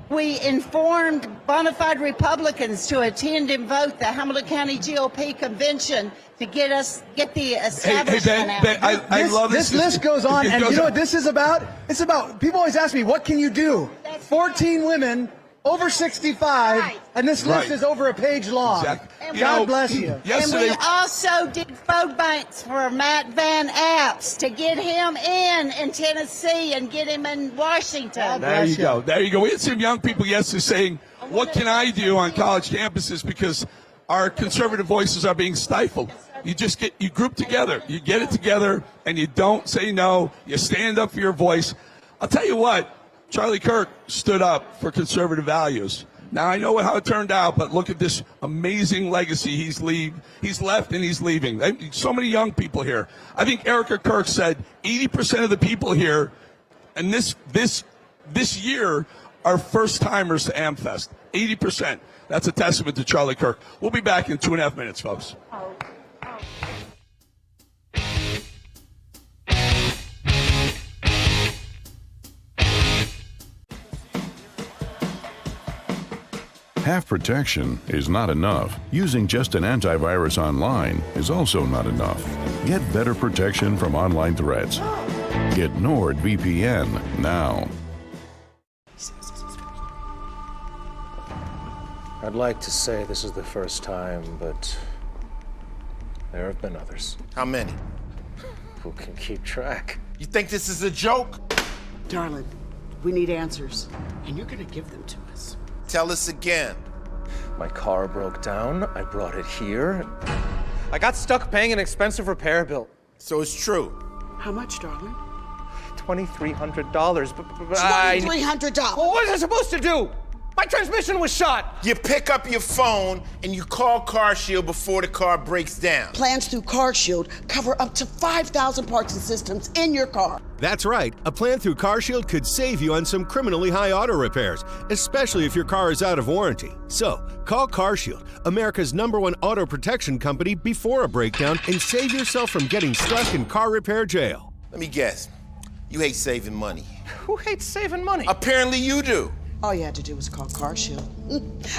Speaker 14: We informed bona fide Republicans to attend and vote the Hamilton County GOP convention to get the establishment out.
Speaker 13: Ben, I love
Speaker 6: this list goes on, and you know what this is about? It's about, people always ask me, what can you do? 14 women over 65, and this list is over a page long.
Speaker 13: Exactly.
Speaker 6: God bless you.
Speaker 14: And we also did food banks for Matt Van Apps to get him in Tennessee and get him in Washington.
Speaker 13: There you go. There you go. We had some young people yesterday saying, what can I do on college campuses because our conservative voices are being stifled. You group together. You get it together, and you don't say no. You stand up for your voice. I'll tell you what. Charlie Kirk stood up for conservative values. Now, I know how it turned out, but look at this amazing legacy he's left and he's leaving. So many young people here. I think Erica Kirk said 80% of the people here, and this year, are first-timers to AmFest. 80%. That's a testament to Charlie Kirk. We'll be back in 2.5 minutes, folks.
Speaker 23: Half protection is not enough. Using just an antivirus online is also not enough. Get better protection from online threats. Get NordVPN now.
Speaker 15: I'd like to say this is the first time, but there have been others.
Speaker 19: How many?
Speaker 15: Who can keep track?
Speaker 19: You think this is a joke?
Speaker 25: Darling, we need answers, and you're gonna give them to us.
Speaker 19: Tell us again.
Speaker 15: My car broke down. I brought it here.
Speaker 26: I got stuck paying an expensive repair bill.
Speaker 19: So it's true.
Speaker 25: How much, darling?
Speaker 26: $2,300.
Speaker 25: $2,300.
Speaker 26: Well, what was I supposed to do? My transmission was shot.
Speaker 19: You pick up your phone and you call CarShield before the car breaks down.
Speaker 25: Plans through CarShield cover up to 5,000 parts and systems in your car.
Speaker 27: That's right. A plan through CarShield could save you on some criminally high auto repairs, especially if your car is out of warranty. So, call CarShield, America's #1 auto protection company, before a breakdown and save yourself from getting stuck in car repair jail.
Speaker 19: Let me guess. You hate saving money.
Speaker 26: Who hates saving money?
Speaker 19: Apparently you do.
Speaker 25: All you had to do was call CarShield.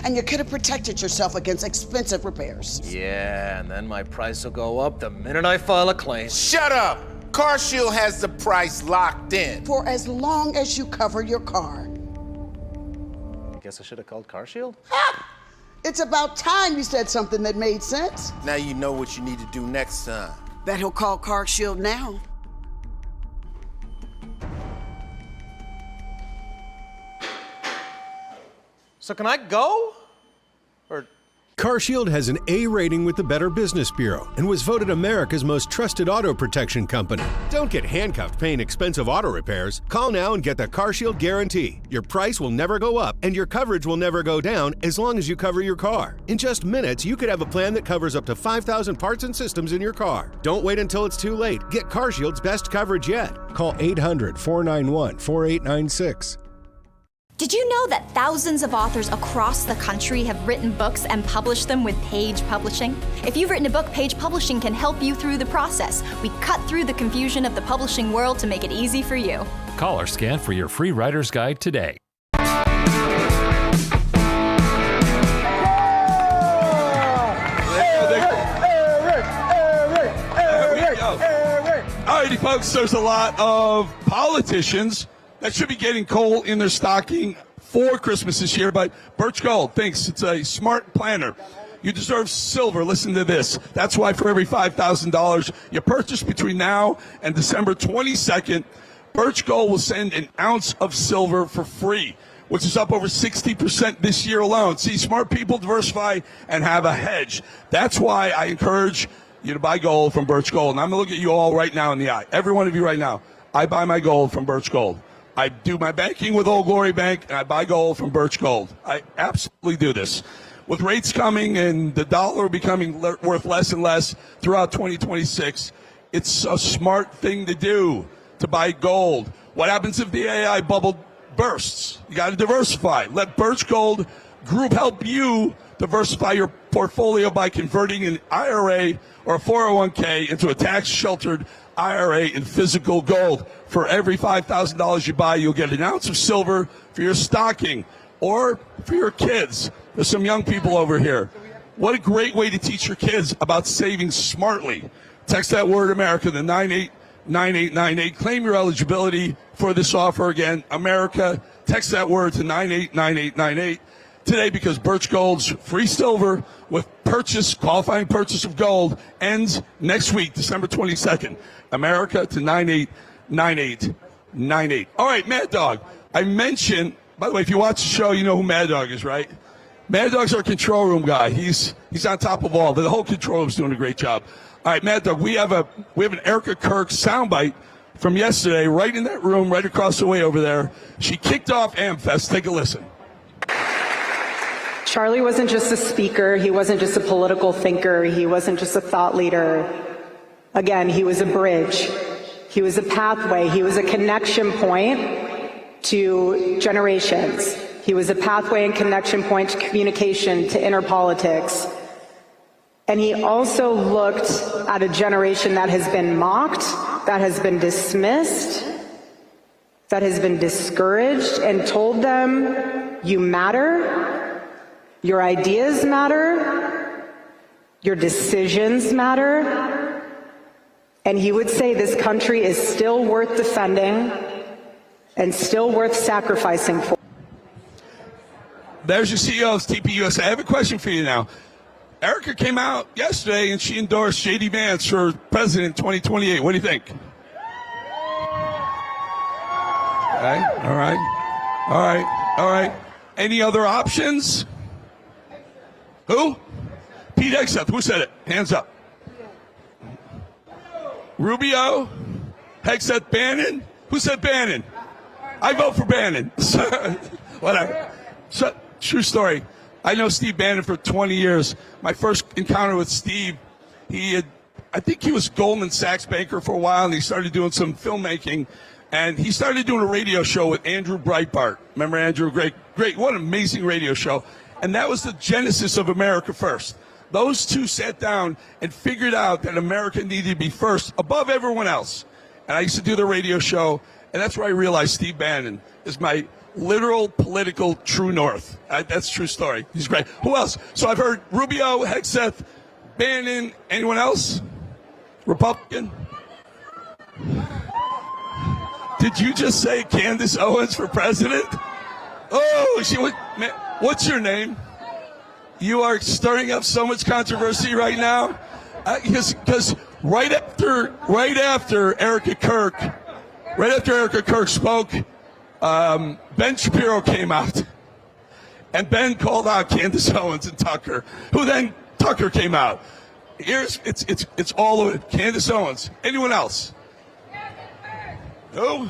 Speaker 25: And you could have protected yourself against expensive repairs.
Speaker 26: Yeah, and then my price will go up the minute I file a claim.
Speaker 19: Shut up! CarShield has the price locked in.
Speaker 25: For as long as you cover your car.
Speaker 26: I guess I should have called CarShield?
Speaker 25: It's about time you said something that made sense.
Speaker 19: Now you know what you need to do next time.
Speaker 25: Bet he'll call CarShield now.
Speaker 26: So can I go? Or
Speaker 27: CarShield has an A rating with the Better Business Bureau and was voted America's most trusted auto protection company. Don't get handcuffed paying expensive auto repairs. Call now and get the CarShield guarantee. Your price will never go up and your coverage will never go down as long as you cover your car. In just minutes, you could have a plan that covers up to 5,000 parts and systems in your car. Don't wait until it's too late. Get CarShield's best coverage yet. Call 800-491-4896.
Speaker 3: Did you know that thousands of authors across the country have written books and published them with Page Publishing? If you've written a book, Page Publishing can help you through the process. We cut through the confusion of the publishing world to make it easy for you.
Speaker 4: Call or scan for your free writer's guide today.
Speaker 13: Alrighty, folks, there's a lot of politicians that should be getting coal in their stocking for Christmas this year, but Birch Gold thinks it's a smart planner. You deserve silver. Listen to this. That's why for every $5,000 you purchase between now and December 22nd, Birch Gold will send an ounce of silver for free, which is up over 60% this year alone. See, smart people diversify and have a hedge. That's why I encourage you to buy gold from Birch Gold. And I'm going to look at you all right now in the eye. Every one of you right now. I buy my gold from Birch Gold. I do my banking with Old Glory Bank, and I buy gold from Birch Gold. I absolutely do this. With rates coming and the dollar becoming worth less and less throughout 2026, it's a smart thing to do, to buy gold. What happens if the AI bubble bursts? You got to diversify. Let Birch Gold Group help you diversify your portfolio by converting an IRA or a 401k into a tax-sheltered IRA in physical gold. For every $5,000 you buy, you'll get an ounce of silver for your stocking or for your kids. There's some young people over here. What a great way to teach your kids about saving smartly. Text that word America to 989898. Claim your eligibility for this offer. Again, America. Text that word to 989898 today, because Birch Gold's free silver with qualifying purchase of gold ends next week, December 22nd. America to 989898. All right, Mad Dog. I mentioned, by the way, if you watch the show, you know who Mad Dog is, right? Mad Dog's our control room guy. He's on top of all, but the whole control room's doing a great job. All right, Mad Dog, we have an Erica Kirk soundbite from yesterday, right in that room, right across the way over there. She kicked off AmFest. Take a listen.
Speaker 16: Charlie wasn't just a speaker. He wasn't just a political thinker. He wasn't just a thought leader. Again, he was a bridge. He was a pathway. He was a connection point to generations. He was a pathway and connection point to communication, to inner politics. And he also looked at a generation that has been mocked, that has been dismissed, that has been discouraged, and told them, you matter, your ideas matter, your decisions matter. And he would say this country is still worth defending and still worth sacrificing for.
Speaker 13: There's your CEO of TPUSA. I have a question for you now. Erica came out yesterday and she endorsed J.D. Vance for president 2028. What do you think? Okay. All right. Any other options? Who? Pete Hegseth. Who said it? Hands up. Rubio? Hegseth? Bannon? Who said Bannon? I vote for Bannon. Whatever. So, true story. I know Steve Bannon for 20 years. My first encounter with Steve, I think he was Goldman Sachs banker for a while, and he started doing some filmmaking. And he started doing a radio show with Andrew Breitbart. Remember Andrew? Great. What an amazing radio show. And that was the genesis of America First. Those two sat down and figured out that America needed to be first above everyone else. and I used to do the radio show, and that's where I realized Steve Bannon is my literal political true north. That's a true story. He's great. Who else? So I've heard Rubio, Hegseth, Bannon. Anyone else? Republican? Did you just say Candace Owens for president? Oh, what's your name? You are stirring up so much controversy right now, because right after Erica Kirk spoke, Ben Shapiro came out, and Ben called out Candace Owens and Tucker, who then Tucker came out. It's all of it. Candace Owens. Anyone else? No.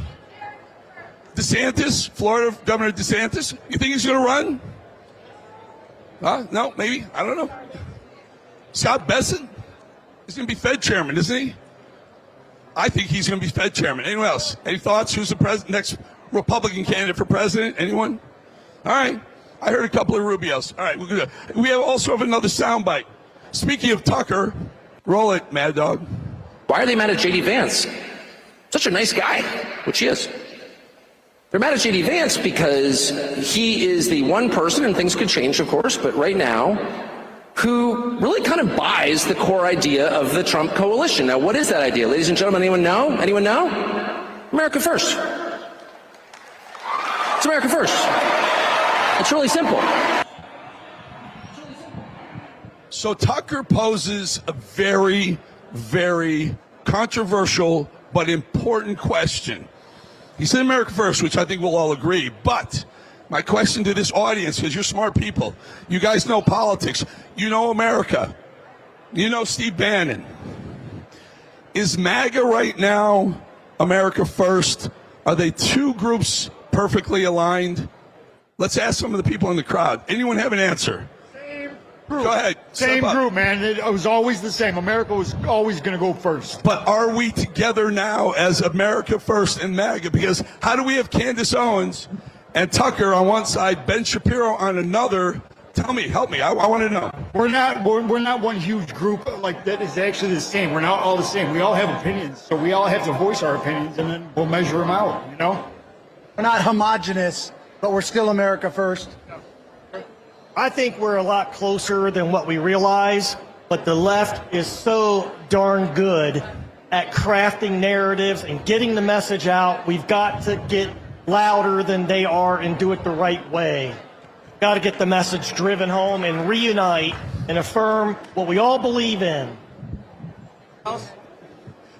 Speaker 13: DeSantis, Florida Governor DeSantis. You think he's going to run? No, maybe. I don't know. Scott Bessent. He's going to be Fed chairman, isn't he? I think he's going to be Fed chairman. Anyone else? Any thoughts? Who's the next Republican candidate for president? Anyone? All right. I heard a couple of Rubios. All right. We also have another soundbite. Speaking of Tucker, roll it, Mad Dog.
Speaker 2: Why are they mad at J.D. Vance? Such a nice guy, which he is. They're mad at J.D. Vance because he is the one person, and things could change, of course, but right now, who really kind of buys the core idea of the Trump coalition. Now, what is that idea? Ladies and gentlemen, anyone know? Anyone know? America first. It's America first. It's really simple.
Speaker 13: So Tucker poses a very, very controversial but important question. He said America first, which I think we'll all agree, but my question to this audience, because you're smart people, you guys know politics, you know America, you know Steve Bannon. Is MAGA right now America first? Are they two groups perfectly aligned? Let's ask some of the people in the crowd. Anyone have an answer?
Speaker 5: Group.
Speaker 13: Go ahead.
Speaker 5: Same group, man. It was always the same. America was always going to go first.
Speaker 13: But are we together now as America first and MAGA? Because how do we have Candace Owens and Tucker on one side, Ben Shapiro on another? Tell me, help me. I want to know.
Speaker 5: We're not one huge group like that is actually the same. We're not all the same. We all have opinions, so we all have to voice our opinions, and then we'll measure them out. You know,
Speaker 6: we're not homogenous, but we're still America first.
Speaker 7: I think we're a lot closer than what we realize, but the left is so darn good at crafting narratives and getting the message out. We've got to get louder than they are and do it the right way. Got to get the message driven home and reunite and affirm what we all believe in.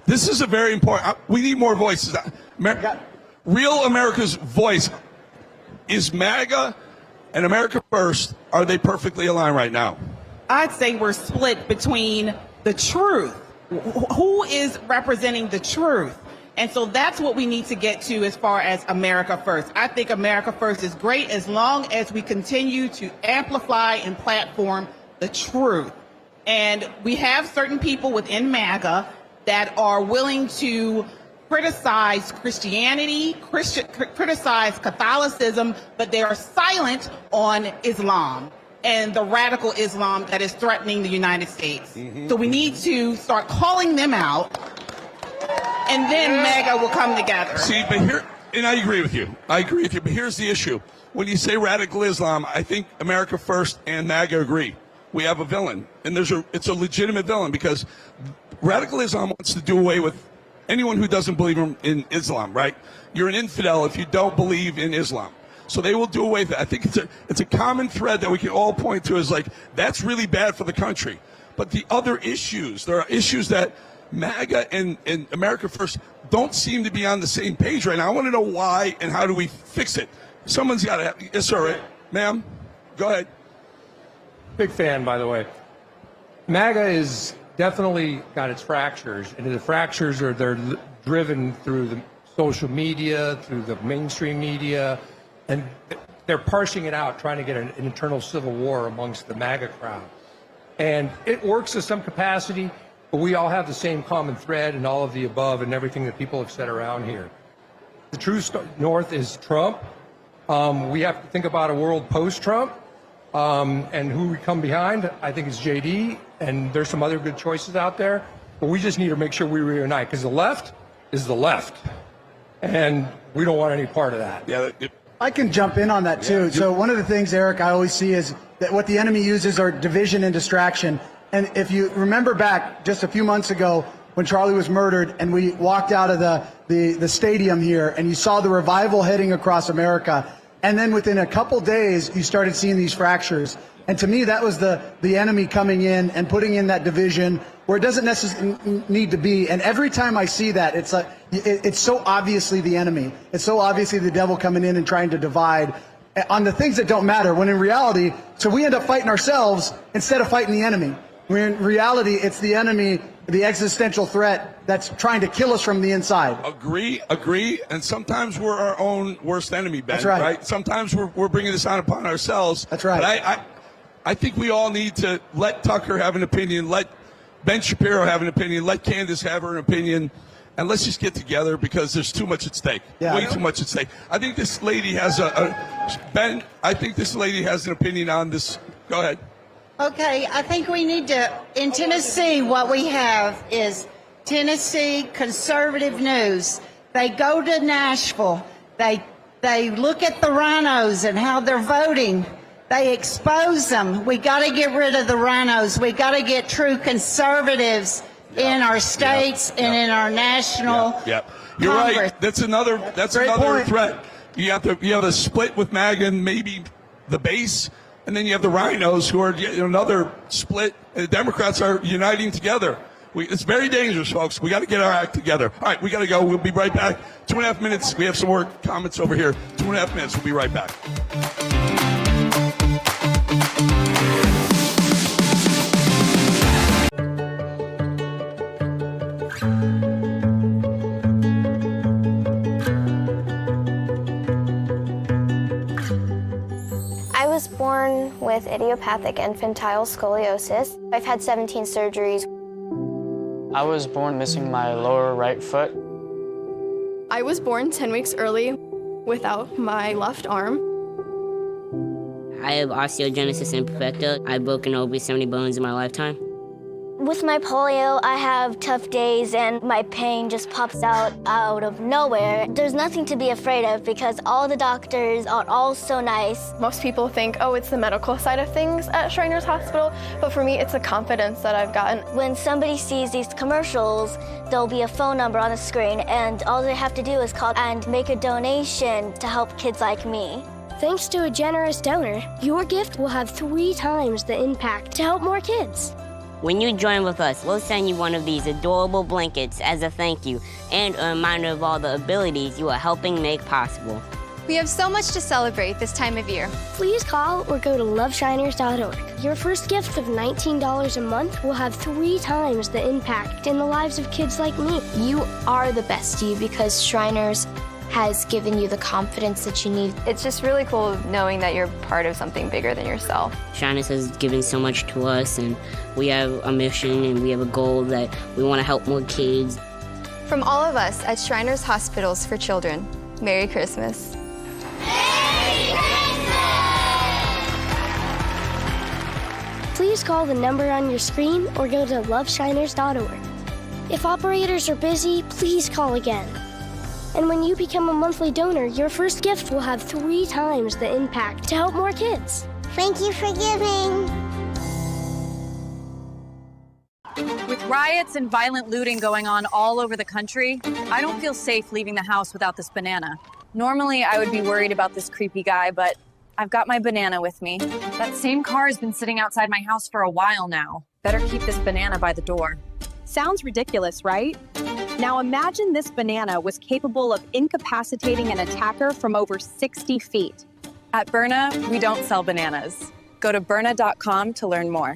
Speaker 13: This is a very important. We need more voices. Real America's voice is MAGA and America First. Are they perfectly aligned right now?
Speaker 18: I'd say we're split between the truth. Who is representing the truth? And so that's what we need to get to as far as America First. I think America First is great as long as we continue to amplify and platform the truth. And we have certain people within MAGA that are willing to criticize Christianity, criticize Catholicism, but they are silent on Islam and the radical Islam that is threatening the United States. So we need to start calling them out, and then MAGA will come together.
Speaker 13: See, but here, and I agree with you. I agree with you, but here's the issue. When you say radical Islam, I think America First and MAGA agree. We have a villain, and it's a legitimate villain, because radical Islam wants to do away with anyone who doesn't believe in Islam, right? You're an infidel if you don't believe in Islam. So they will do away with it. I think it's a common thread that we can all point to as like, that's really bad for the country. But the other issues, there are issues that MAGA and America First don't seem to be on the same page right now. I want to know why and how do we fix it. Someone's got to have, yes, sir, ma'am, go ahead.
Speaker 20: Big fan, by the way. MAGA is definitely got its fractures, and the fractures they're driven through the social media, through the mainstream media, and they're parsing it out, trying to get an internal civil war amongst the MAGA crowd. And it works to some capacity, but we all have the same common thread and all of the above and everything that people have said around here. The true north is Trump. We have to think about a world post-Trump. And who we come behind, I think, is JD, and there's some other good choices out there, but we just need to make sure we reunite, because the left, is the left. And we don't want any part of that.
Speaker 13: Yeah.
Speaker 6: I can jump in on that too. So one of the things, Eric, I always see is that what the enemy uses are division and distraction. And if you remember back just a few months ago when Charlie was murdered and we walked out of the stadium here and you saw the revival heading across America, and then within a couple days you started seeing these fractures. And to me, that was the enemy coming in and putting in that division where it doesn't necessarily need to be. And every time I see that, it's like it's so obviously the enemy. It's so obviously the devil coming in and trying to divide on the things that don't matter. When in reality, so we end up fighting ourselves instead of fighting the enemy. When in reality, it's the enemy, the existential threat that's trying to kill us from the inside.
Speaker 13: Agree. And sometimes we're our own worst enemy, Ben.
Speaker 6: That's right.
Speaker 13: Sometimes we're bringing this on upon ourselves.
Speaker 6: That's right.
Speaker 13: But I think we all need to let Tucker have an opinion, let Ben Shapiro have an opinion, let Candace have her opinion, and let's just get together because there's too much at stake.
Speaker 6: Yeah.
Speaker 13: Way too much at stake. I think this lady has Ben, I think this lady has an opinion on this. Go ahead.
Speaker 14: Okay, I think we need to, in Tennessee, what we have is Tennessee conservative news. They go to Nashville. They look at the rhinos and how they're voting. They expose them. We got to get rid of the rhinos. We got to get true conservatives in our states and in our national
Speaker 13: You're
Speaker 14: Congress.
Speaker 13: right. That's another
Speaker 6: point.
Speaker 13: threat. You have a split with MAGA and maybe the base, and then you have the rhinos who are another split. And the Democrats are uniting together. It's very dangerous, folks. We got to get our act together. All right, we got to go. We'll be right back. 2.5 minutes. We have some more comments over here. 2.5 minutes. We'll be right back.
Speaker 21: I was born with idiopathic infantile scoliosis. I've had 17 surgeries.
Speaker 1: I was born missing my lower right foot.
Speaker 21: I was born 10 weeks early without my left arm.
Speaker 10: I have osteogenesis imperfecta. I've broken over 70 bones in my lifetime.
Speaker 21: With my polio, I have tough days and my pain just pops out of nowhere. There's nothing to be afraid of because all the doctors are all so nice. Most people think, oh, it's the medical side of things at Shriners Hospital, but for me, it's the confidence that I've gotten. When somebody sees these commercials, there'll be a phone number on the screen and all they have to do is call and make a donation to help kids like me. Thanks to a generous donor, your gift will have 3 times the impact to help more kids.
Speaker 10: When you join with us, we'll send you one of these adorable blankets as a thank you and a reminder of all the abilities you are helping make possible.
Speaker 21: We have so much to celebrate this time of year. Please call or go to loveshiners.org. Your first gift of $19 a month will have 3 times the impact in the lives of kids like me. You are the best you because Shriners has given you the confidence that you need. It's just really cool knowing that you're part of something bigger than yourself.
Speaker 10: Shriners has given so much to us, and we have a mission and we have a goal that we want to help more kids.
Speaker 21: From all of us at Shriners Hospitals for Children, Merry Christmas. Please call the number on your screen or go to loveshiners.org. If operators are busy, please call again. And when you become a monthly donor, your first gift will have 3 times the impact to help more kids. Thank you for giving.
Speaker 11: With riots and violent looting going on all over the country, I don't feel safe leaving the house without this banana. Normally, I would be worried about this creepy guy, but I've got my banana with me. That same car has been sitting outside my house for a while now. Better keep this banana by the door.
Speaker 12: Sounds ridiculous, right? Now imagine this banana was capable of incapacitating an attacker from over 60 feet.
Speaker 11: At Byrna, we don't sell bananas. Go to Byrna.com to learn more.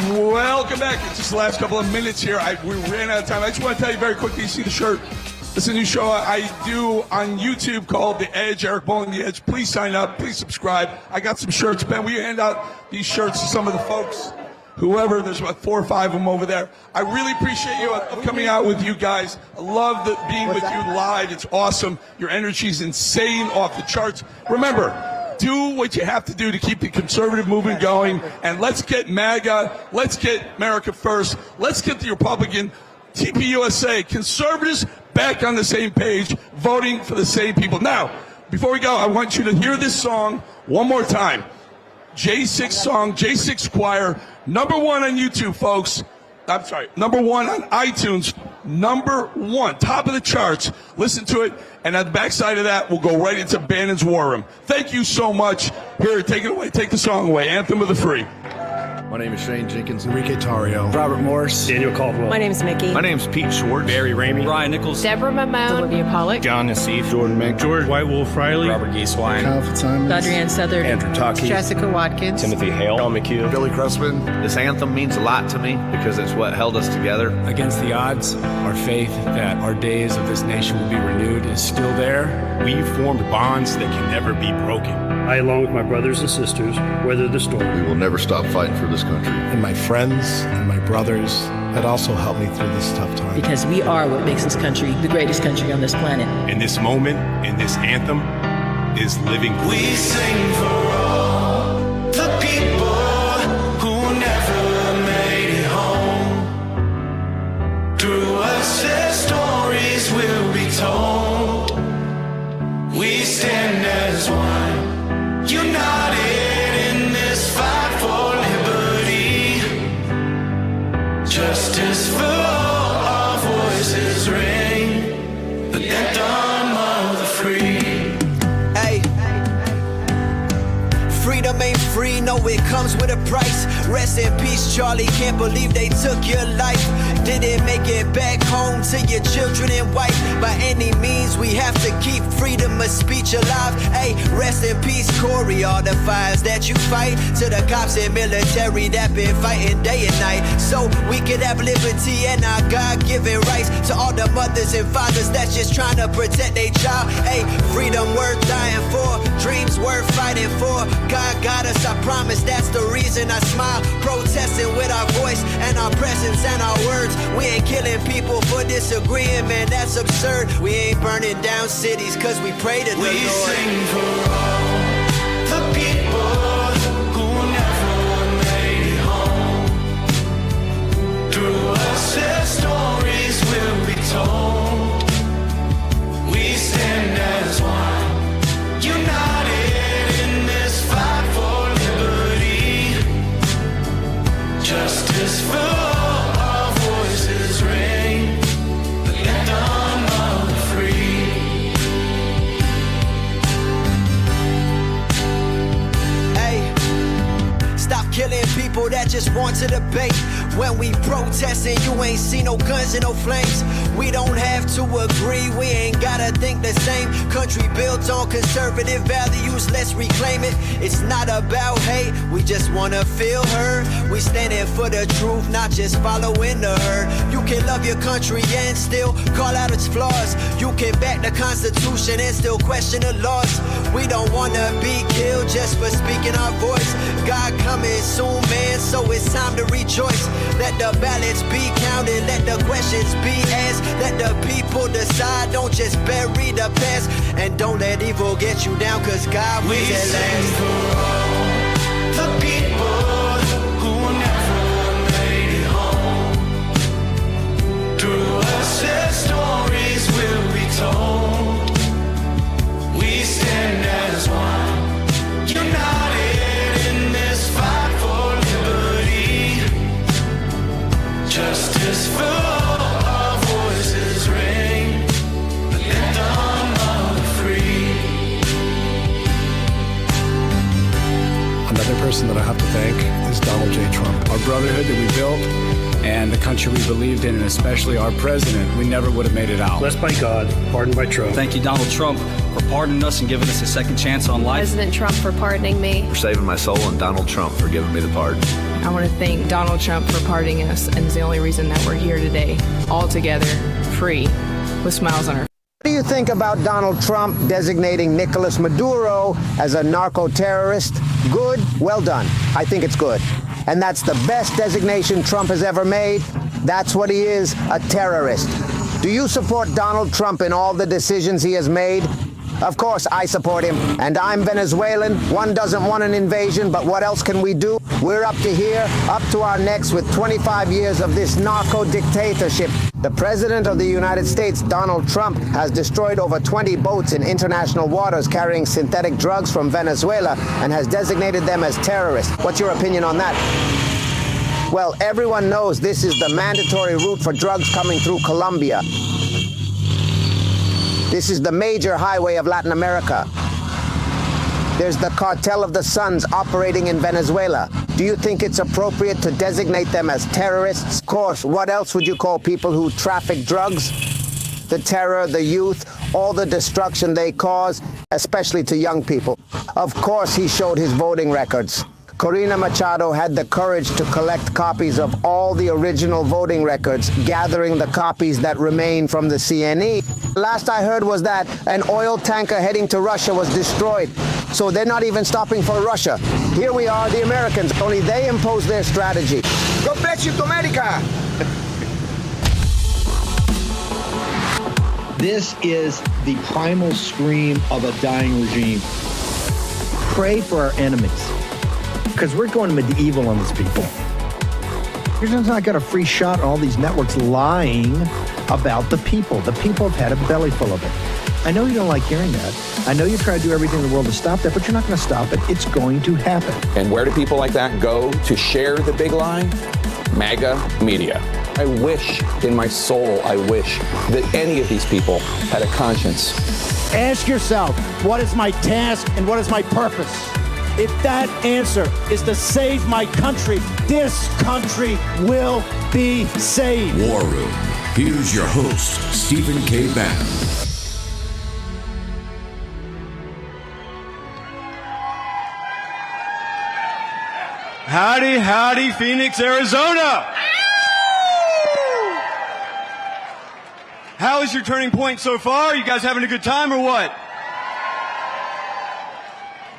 Speaker 13: Welcome back. It's just the last couple of minutes here. We ran out of time. I just want to tell you very quickly, you see the shirt. It's a new show I do on YouTube called The Edge, Eric Bolling The Edge. Please sign up. Please subscribe. I got some shirts. Ben, will you hand out these shirts to some of the folks? Whoever, there's about 4 or 5 of them over there. I really appreciate you coming out with you guys. I love being with you live. It's awesome. Your energy's insane, off the charts. Remember, do what you have to do to keep the conservative movement going, and let's get MAGA, let's get America First, let's get the Republican, TPUSA, conservatives back on the same page, voting for the same people. Now, before we go, I want you to hear this song one more time. J6 song, J6 Choir, #1 on YouTube, folks. I'm sorry, #1 on iTunes, #1, top of the charts. Listen to it, and on the backside of that, we'll go right into Bannon's War Room. Thank you so much. Here, take it away. Take the song away. Anthem of the Free.
Speaker 8: My name is Shane Jenkins, Enrique Tarrio, Robert Morris, Daniel Caldwell.
Speaker 9: My name is Mickey.
Speaker 8: My name is Pete Schwartz, Barry Ramey, Ryan Nichols,
Speaker 9: Deborah Mamone, Olivia Pollock,
Speaker 8: John Nassif, Jordan Mink, George White Wolf Riley, Robert Gieswein, Kyle Fitzsimons,
Speaker 9: Adrienne Southern,
Speaker 8: Andrew Taki,
Speaker 9: Jessica Watkins,
Speaker 8: Timothy Hale, Sean McHugh, Billy Cressman. This anthem means a lot to me because it's what held us together.
Speaker 15: Against the odds, our faith that our days of this nation will be renewed is still there.
Speaker 8: We've formed bonds that can never be broken.
Speaker 17: I, along with my brothers and sisters, weather the storm.
Speaker 8: We will never stop fighting for this country.
Speaker 17: And my friends and my brothers that also helped me through this tough time.
Speaker 9: Because we are what makes this country the greatest country on this planet.
Speaker 8: And this moment, and this anthem, is living.
Speaker 22: We sing for all the people who never made it home. Through us, their stories will be told. We stand as one, united in this fight for liberty. Justice for all, our voices ring, the anthem of the free.
Speaker 23: Hey, freedom ain't free, no, it comes with a price. Rest in peace, Charlie, can't believe they took your life. Didn't make it back home to your children in white. By any means, we have to keep freedom of speech alive. Hey, rest in peace, Corey, all the fires that you fight. To the cops and military that been fighting day and night, so we could have liberty and our God-given rights. To all the mothers and fathers that's just trying to protect their child. Hey, freedom worth dying for, dreams worth fighting for. God got us, I promise, that's the reason I smile. Protesting with our voice and our presence and our words. We ain't killing people for disagreeing, man, that's absurd. We ain't burning down cities cause we pray to the Lord.
Speaker 22: We sing for all the people who never made it home. Through us, their stories will be told. We stand as one, united in this fight for liberty. Justice for all, our voices ring, the anthem of the free.
Speaker 23: Hey, stop killing people that just want to debate. When we protesting, you ain't see no guns and no flames. We don't have to agree, we ain't gotta think the same. Country built on conservative values, let's reclaim it. It's not about hate, we just wanna feel heard. We standing for the truth, not just following the herd. You can love your country and still call out its flaws. You can back the Constitution and still question the laws. We don't wanna be killed just for speaking our voice. God coming soon, man, so it's time to rejoice. Let the ballots be counted, let the questions be asked. Let the people decide, don't just bury the past. And don't let evil get you down, cause God will at last.
Speaker 22: We sing for all the people who never made it home. Through us, their stories will be told. We stand as one, united in this fight for liberty. Justice for all, our voices ring, the anthem of the free.
Speaker 17: Another person that I have to thank is Donald J. Trump. Our brotherhood that we built and the country we believed in, and especially our president, we never would have made it out. Blessed by God, pardoned by Trump.
Speaker 26: Thank you, Donald Trump, for pardoning us and giving us a second chance on life.
Speaker 12: President Trump for pardoning me.
Speaker 8: For saving my soul, and Donald Trump for giving me the pardon.
Speaker 12: I want to thank Donald Trump for pardoning us, and it's the only reason that we're here today, all together, free, with smiles on our faces.
Speaker 24: What do you think about Donald Trump designating Nicolas Maduro as a narco-terrorist? Good? Well done. I think it's good. And that's the best designation Trump has ever made. That's what he is, a terrorist. Do you support Donald Trump in all the decisions he has made? Of course, I support him, and I'm Venezuelan. One doesn't want an invasion, but what else can we do? We're up to here, up to our necks with 25 years of this narco dictatorship. The President of the United States, Donald Trump, has destroyed over 20 boats in international waters carrying synthetic drugs from Venezuela and has designated them as terrorists. What's your opinion on that? Well, everyone knows this is the mandatory route for drugs coming through Colombia. This is the major highway of Latin America. There's the Cartel of the Suns operating in Venezuela. Do you think it's appropriate to designate them as terrorists? Of course, what else would you call people who traffic drugs? The terror, the youth, all the destruction they cause, especially to young people. Of course, he showed his voting records. Corina Machado had the courage to collect copies of all the original voting records, gathering the copies that remain from the CNE. Last I heard was that an oil tanker heading to Russia was destroyed. So they're not even stopping for Russia. Here we are, the Americans, only they impose their strategy. God bless you, America!
Speaker 2: This is the primal scream of a dying regime. Pray for our enemies, because we're going medieval on these people. You're not got a free shot on all these networks lying about the people. The people have had a belly full of it. I know you don't like hearing that. I know you try to do everything in the world to stop that, but you're not going to stop it. It's going to happen.
Speaker 3: And where do people like that go to share the big lie? MAGA media. I wish in my soul, I wish that any of these people had a conscience.
Speaker 4: Ask yourself, what is my task and what is my purpose? If that answer is to save my country, this country will be saved.
Speaker 16: War Room. Here's your host, Stephen K. Bannon.
Speaker 19: Howdy, howdy, Phoenix, Arizona. How is your turning point so far? You guys having a good time or what?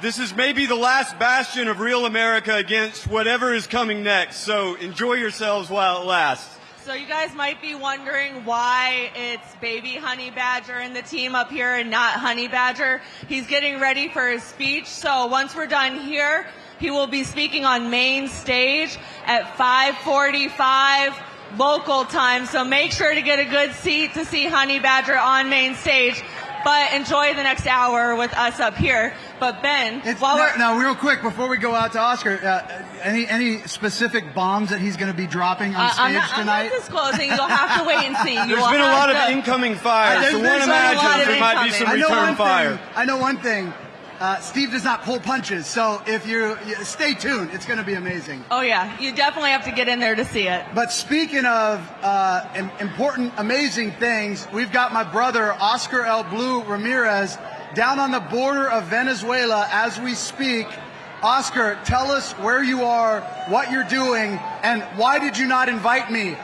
Speaker 19: This is maybe the last bastion of real America against whatever is coming next, so enjoy yourselves while it lasts.
Speaker 25: So you guys might be wondering why it's baby Honey Badger and the team up here and not Honey Badger. He's getting ready for his speech, so once we're done here, he will be speaking on main stage at 5:45 local time, so make sure to get a good seat to see Honey Badger on main stage. But enjoy the next hour with us up here. But Ben,
Speaker 6: now, real quick before we go out to Oscar, any specific bombs that he's going to be dropping on stage tonight?
Speaker 25: I'm not disclosing. You'll have to wait and see.
Speaker 19: There's been a lot of incoming fire, so one imagines there might be some return fire.
Speaker 6: I know one thing. Steve does not pull punches, so if you stay tuned, it's going to be amazing.
Speaker 25: Oh yeah, you definitely have to get in there to see it.
Speaker 6: But speaking of important, amazing things, we've got my brother Oscar El Blue Ramirez down on the border of Venezuela as we speak. Oscar, tell us where you are, what you're doing, and why did you not invite me?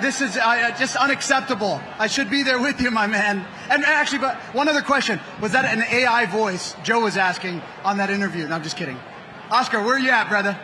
Speaker 6: This is just unacceptable. I should be there with you, my man. And actually, but one other question. Was that an AI voice Joe was asking on that interview? No, I'm just kidding. Oscar, where are you at, brother?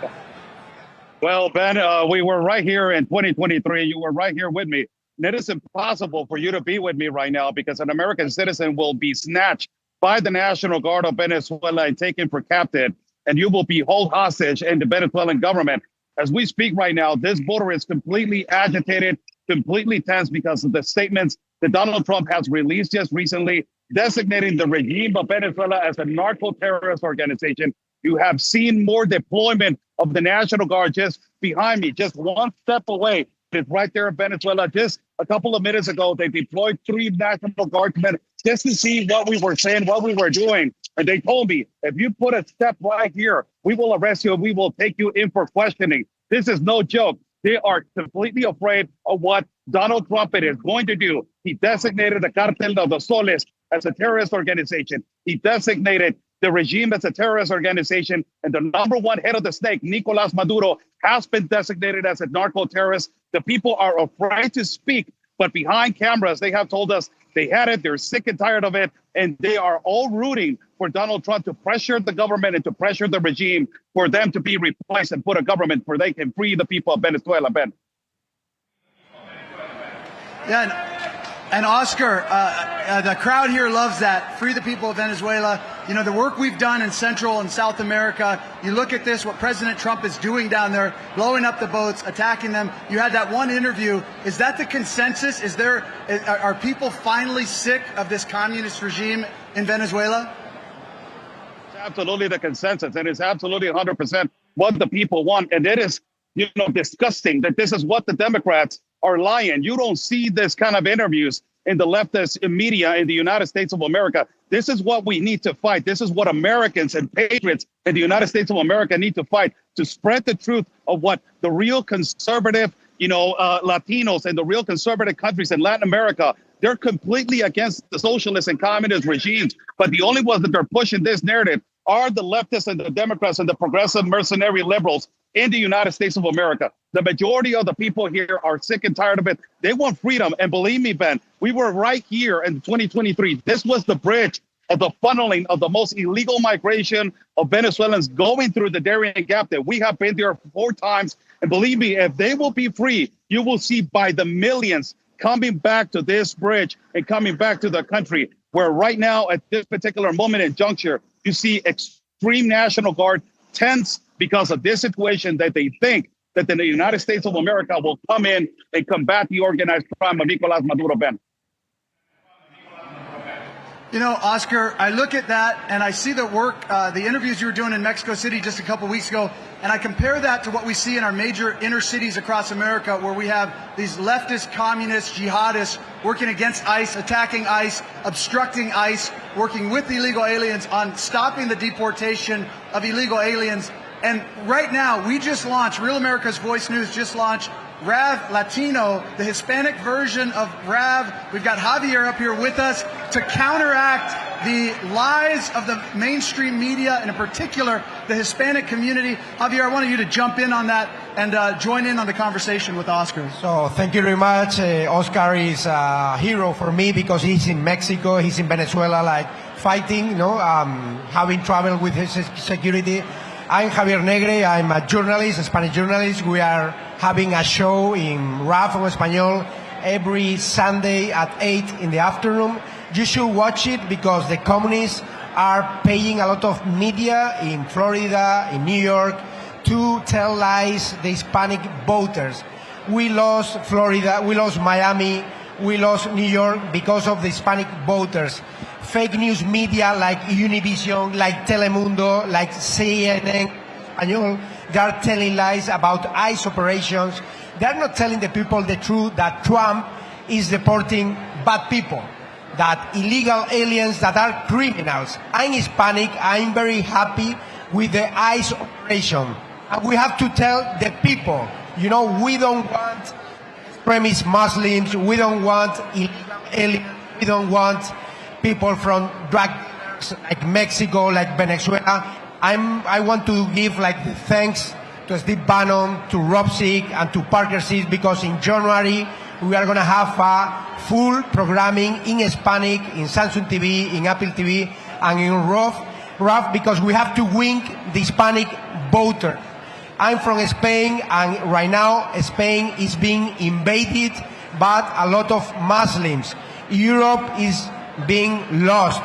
Speaker 27: Well, Ben, we were right here in 2023. You were right here with me. And it is impossible for you to be with me right now because an American citizen will be snatched by the National Guard of Venezuela and taken for captive, and you will be held hostage in the Venezuelan government. As we speak right now, this border is completely agitated, completely tense because of the statements that Donald Trump has released just recently, designating the regime of Venezuela as a narco-terrorist organization. You have seen more deployment of the National Guard just behind me, just one step away. It's right there in Venezuela. Just a couple of minutes ago, they deployed 3 National Guardsmen just to see what we were saying, what we were doing. And they told me, if you put a step right here, we will arrest you and we will take you in for questioning. This is no joke. They are completely afraid of what Donald Trump is going to do. He designated the Cartel of the Soles as a terrorist organization. He designated the regime as a terrorist organization. And the #1 head of the snake, Nicolas Maduro, has been designated as a narco-terrorist. The people are afraid to speak, but behind cameras, they have told us they had it, they're sick and tired of it, and they are all rooting for Donald Trump to pressure the government and to pressure the regime for them to be replaced and put a government where they can free the people of Venezuela, Ben.
Speaker 6: Yeah, And Oscar, the crowd here loves that. Free the people of Venezuela. You know, the work we've done in Central and South America, you look at this, what President Trump is doing down there, blowing up the boats, attacking them. You had that one interview. Is that the consensus? Are people finally sick of this communist regime in Venezuela?
Speaker 27: It's absolutely the consensus. And it's absolutely 100% what the people want. And it is, disgusting that this is what the Democrats are lying. You don't see this kind of interviews in the leftist media in the United States of America. This is what we need to fight. This is what Americans and patriots in the United States of America need to fight, to spread the truth of what the real conservative, Latinos and the real conservative countries in Latin America, they're completely against the socialist and communist regimes. But the only ones that they're pushing this narrative are the leftists and the Democrats and the progressive mercenary liberals in the United States of America. The majority of the people here are sick and tired of it. They want freedom. And believe me, Ben, we were right here in 2023. This was the bridge of the funneling of the most illegal migration of Venezuelans going through the Darien Gap that we have been there 4 times. And believe me, if they will be free, you will see by the millions coming back to this bridge and coming back to the country, where right now at this particular moment and juncture, you see extreme National Guard tense because of this situation that they think that the United States of America will come in and combat the organized crime of Nicolas Maduro, Ben.
Speaker 6: You know, Oscar, I look at that and I see the work, the interviews you were doing in Mexico City just a couple weeks ago, and I compare that to what we see in our major inner cities across America, where we have these leftist, communist, jihadists working against ICE, attacking ICE, obstructing ICE, working with illegal aliens on stopping the deportation of illegal aliens. And right now, we just launched, Real America's Voice News just launched Rav Latino, the Hispanic version of Rav. We've got Javier up here with us to counteract the lies of the mainstream media, and in particular, the Hispanic community. Javier, I wanted you to jump in on that and join in on the conversation with Oscar.
Speaker 1: So thank you very much. Oscar is a hero for me because he's in Mexico, he's in Venezuela, fighting, having trouble with his security. I'm Javier Negre. I'm a journalist, a Spanish journalist. We are having a show in RAF en Español every Sunday at 8 in the afternoon. You should watch it because the communists are paying a lot of media in Florida, in New York, to tell lies the Hispanic voters. We lost Florida, we lost Miami, we lost New York because of the Hispanic voters. Fake news media like Univision, like Telemundo, like CNN, Español, they are telling lies about ICE operations. They are not telling the people the truth that Trump is deporting bad people, that illegal aliens that are criminals. I'm Hispanic. I'm very happy with the ICE operation. And we have to tell the people, we don't want extremist Muslims. We don't want illegal aliens. We don't want people from drug dealers like Mexico, like Venezuela. I want to give thanks to Steve Bannon, to Rob Sieg, and to Parker Sieg, because in January we are going to have a full programming in Hispanic, in Samsung TV, in Apple TV, and in RAF, because we have to win the Hispanic voter. I'm from Spain, and right now Spain is being invaded by a lot of Muslims. Europe is being lost.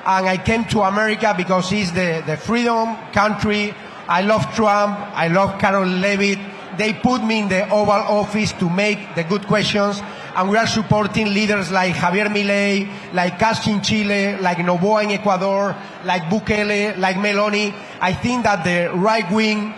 Speaker 1: And I came to America because it's the freedom country. I love Trump. I love Carol Levitt. They put me in the Oval Office to make the good questions. And we are supporting leaders like Javier Milei, like Castro in Chile, like Noboa in Ecuador, like Bukele, like Meloni. I think that the right-wing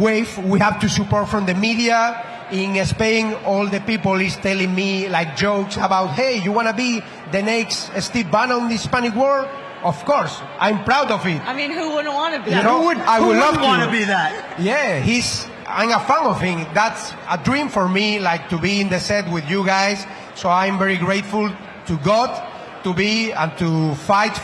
Speaker 1: wave we have to support from the media. In Spain, all the people is telling me jokes about, hey, you want to be the next Steve Bannon in the Hispanic world? Of course, I'm proud of it.
Speaker 25: I mean, who wouldn't want to be
Speaker 1: that?
Speaker 6: I would love to be that.
Speaker 1: Yeah, I'm a fan of him. That's a dream for me, to be in the set with you guys. So I'm very grateful to God to be and to fight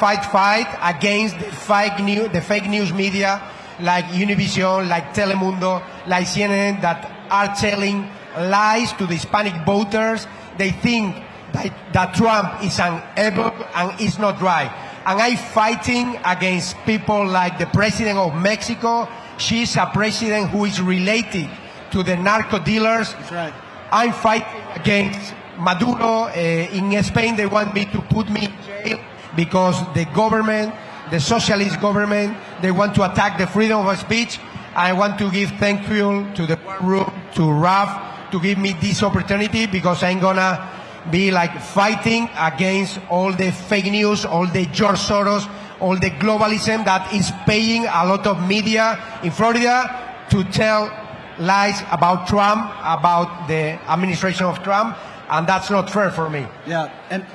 Speaker 1: against the fake news media like Univision, like Telemundo, like CNN that are telling lies to the Hispanic voters. They think that Trump is an evil and is not right. And I'm fighting against people like the president of Mexico. She's a president who is related to the narco dealers.
Speaker 6: That's right.
Speaker 1: I'm fighting against Maduro. In Spain, they want me to put me in jail because the government, the socialist government, they want to attack the freedom of speech. I want to give thank you to the War Room, to Raf, to give me this opportunity because I'm gonna be like fighting against all the fake news, all the George Soros, all the globalism that is paying a lot of media in Florida to tell lies about Trump, about the administration of Trump, and that's not fair for me.
Speaker 6: Yeah, and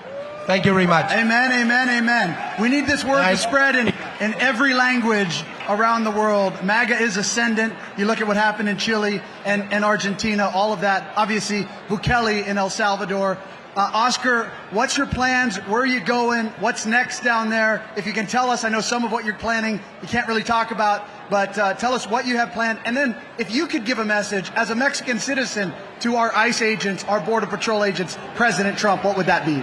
Speaker 1: thank you very much.
Speaker 6: Amen, amen, amen. We need this word to spread in every language around the world. MAGA is ascendant. You look at what happened in Chile and Argentina, all of that. Obviously, Bukele in El Salvador. Oscar, what's your plans? Where are you going? What's next down there? If you can tell us, I know some of what you're planning you can't really talk about, but tell us what you have planned. And then if you could give a message as a Mexican citizen to our ICE agents, our Border Patrol agents, President Trump, what would that be?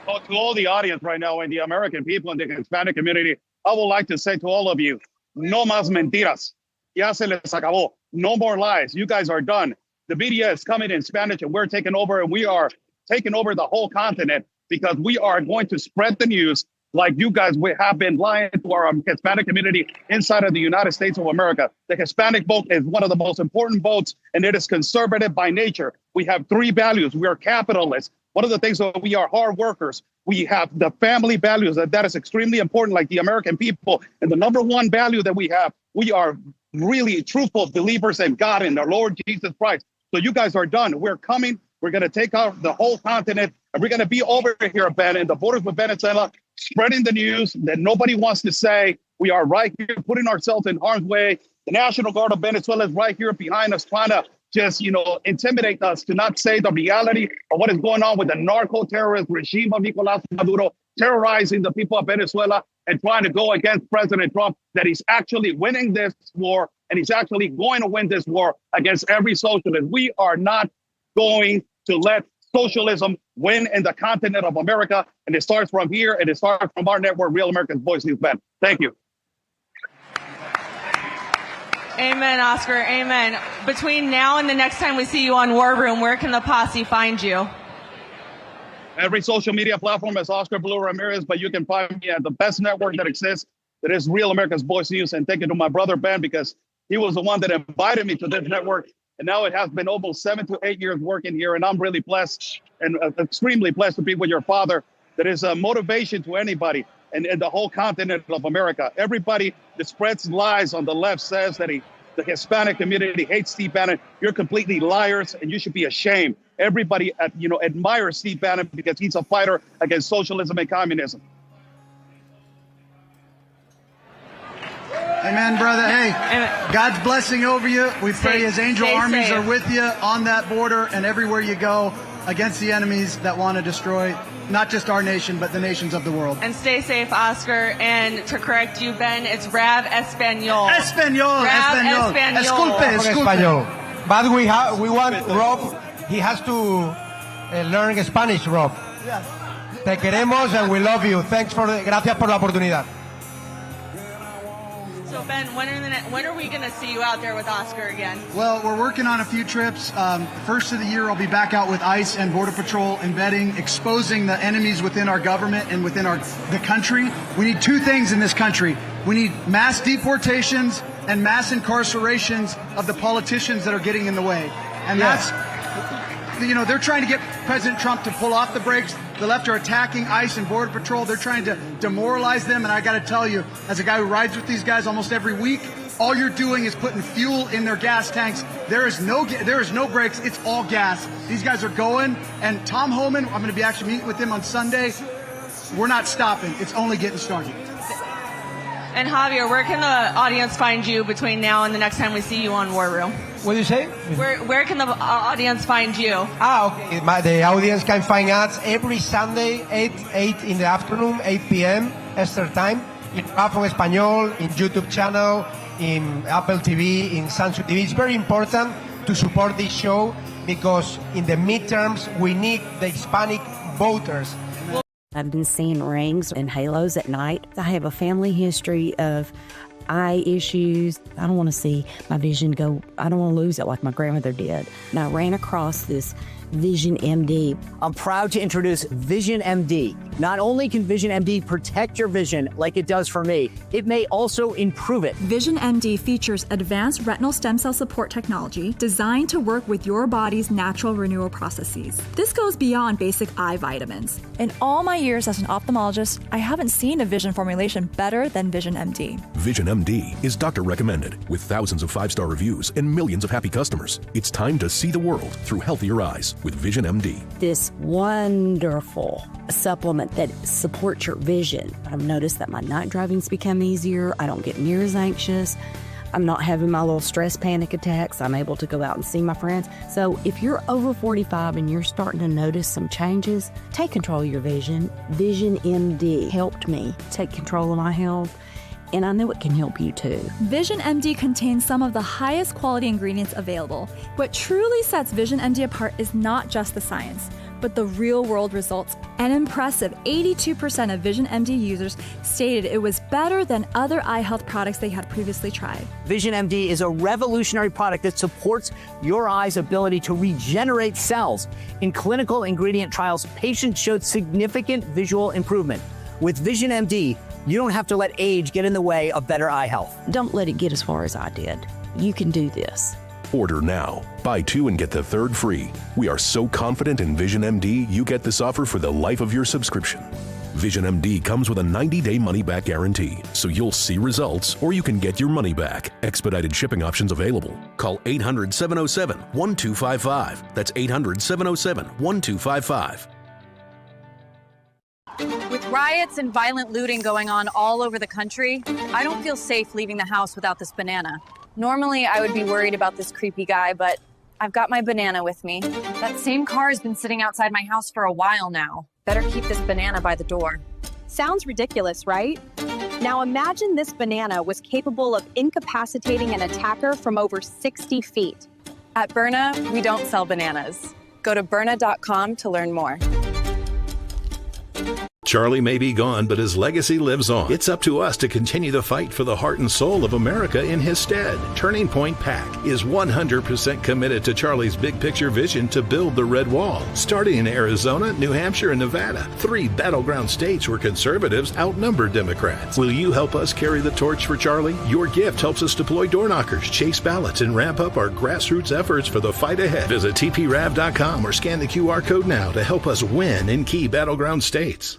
Speaker 27: Well, to all the audience right now and the American people and the Hispanic community, I would like to say to all of you, no más mentiras. Ya se les acabó. No more lies. You guys are done. The media is coming in Spanish and we're taking over, and we are taking over the whole continent because we are going to spread the news like you guys have been lying to our Hispanic community inside of the United States of America. The Hispanic vote is one of the most important votes, and it is conservative by nature. We have three values. We are capitalists. One of the things that we are hard workers. We have the family values that is extremely important, like the American people. And the number one value that we have, we are really truthful believers in God and our Lord Jesus Christ. So you guys are done. We're coming. We're going to take out the whole continent, and we're going to be over here, Ben, in the borders with Venezuela, spreading the news that nobody wants to say. We are right here, putting ourselves in harm's way. The National Guard of Venezuela is right here behind us, trying to just, intimidate us to not say the reality of what is going on with the narco-terrorist regime of Nicolás Maduro, terrorizing the people of Venezuela and trying to go against President Trump, that he's actually winning this war, and he's actually going to win this war against every socialist. We are not going to let socialism win in the continent of America, and it starts from here, and it starts from our network, Real America's Voice News. Ben, thank you.
Speaker 25: Amen, Oscar. Amen. Between now and the next time we see you on War Room, where can the posse find you?
Speaker 27: Every social media platform is Oscar Blue Ramirez, but you can find me at the best network that exists. That is Real America's Voice News. And thank you to my brother, Ben, because he was the one that invited me to this network. And now it has been almost 7 to 8 years working here. And I'm really blessed and extremely blessed to be with your father. That is a motivation to anybody and the whole continent of America. Everybody that spreads lies on the left says that the Hispanic community hates Steve Bannon. You're completely liars, and you should be ashamed. Everybody admires Steve Bannon because he's a fighter against socialism and communism.
Speaker 6: Amen, brother. Hey, God's blessing over you. We pray his angel armies are with you on that border and everywhere you go against the enemies that want to destroy not just our nation, but the nations of the world.
Speaker 25: And stay safe, Oscar. And to correct you, Ben, it's Rav Espanol.
Speaker 6: Espanol.
Speaker 25: Rav Espanol.
Speaker 1: Espanol. But we want Rob. He has to learn Spanish, Rob.
Speaker 6: Yes.
Speaker 1: Te queremos and we love you. Gracias por la oportunidad.
Speaker 25: So Ben, when are we going to see you out there with Oscar again?
Speaker 6: Well, we're working on a few trips. First of the year, I'll be back out with ICE and Border Patrol embedding, exposing the enemies within our government and within the country. We need two things in this country. We need mass deportations and mass incarcerations of the politicians that are getting in the way. And that's, they're trying to get President Trump to pull off the brakes. The left are attacking ICE and Border Patrol. They're trying to demoralize them. And I got to tell you, as a guy who rides with these guys almost every week, all you're doing is putting fuel in their gas tanks. There is no brakes. It's all gas. These guys are going. And Tom Homan, I'm going to be actually meeting with him on Sunday. We're not stopping. It's only getting started.
Speaker 25: And Javier, where can the audience find you between now and the next time we see you on War Room?
Speaker 1: What do you say?
Speaker 25: Where can the audience find you?
Speaker 1: Okay. The audience can find us every Sunday, 8 in the afternoon, 8 p.m. Eastern Time, in Rafon Espanol, in YouTube channel, in Apple TV, in Samsung TV. It's very important to support this show because in the midterms, we need the Hispanic voters.
Speaker 5: I've been seeing rings and halos at night. I have a family history of eye issues. I don't want to see my vision go, I don't want to lose it like my grandmother did. And I ran across this Vision MD.
Speaker 7: I'm proud to introduce Vision MD. Not only can Vision MD protect your vision like it does for me, it may also improve it.
Speaker 10: Vision MD features advanced retinal stem cell support technology designed to work with your body's natural renewal processes. This goes beyond basic eye vitamins.
Speaker 11: In all my years as an ophthalmologist, I haven't seen a vision formulation better than Vision MD.
Speaker 14: Vision MD is doctor recommended with thousands of 5-star reviews and millions of happy customers. It's time to see the world through healthier eyes with Vision MD.
Speaker 5: This wonderful supplement that supports your vision. I've noticed that my night driving's become easier. I don't get near as anxious. I'm not having my little stress panic attacks. I'm able to go out and see my friends. So if you're over 45 and you're starting to notice some changes, take control of your vision. Vision MD helped me take control of my health, and I know it can help you too.
Speaker 11: Vision MD contains some of the highest quality ingredients available. What truly sets Vision MD apart is not just the science, but the real-world results. An impressive 82% of Vision MD users stated it was better than other eye health products they had previously tried.
Speaker 7: Vision MD is a revolutionary product that supports your eye's ability to regenerate cells. In clinical ingredient trials, patients showed significant visual improvement. With Vision MD, you don't have to let age get in the way of better eye health.
Speaker 5: Don't let it get as far as I did. You can do this.
Speaker 14: Order now. Buy 2 and get the 3rd free. We are so confident in Vision MD, you get this offer for the life of your subscription. Vision MD comes with a 90-day money-back guarantee, so you'll see results or you can get your money back. Expedited shipping options available. Call 800-707-1255. That's 800-707-1255.
Speaker 18: With riots and violent looting going on all over the country, I don't feel safe leaving the house without this banana. Normally, I would be worried about this creepy guy, but I've got my banana with me. That same car has been sitting outside my house for a while now. Better keep this banana by the door.
Speaker 12: Sounds ridiculous, right? Now imagine this banana was capable of incapacitating an attacker from over 60 feet.
Speaker 18: At Byrna, we don't sell bananas. Go to Byrna.com to learn more.
Speaker 20: Charlie may be gone, but his legacy lives on. It's up to us to continue the fight for the heart and soul of America in his stead. Turning Point PAC is 100% committed to Charlie's big picture vision to build the Red Wall. Starting in Arizona, New Hampshire, and Nevada, 3 battleground states where conservatives outnumber Democrats. Will you help us carry the torch for Charlie? Your gift helps us deploy door knockers, chase ballots, and ramp up our grassroots efforts for the fight ahead. Visit tprav.com or scan the QR code now to help us win in key battleground states.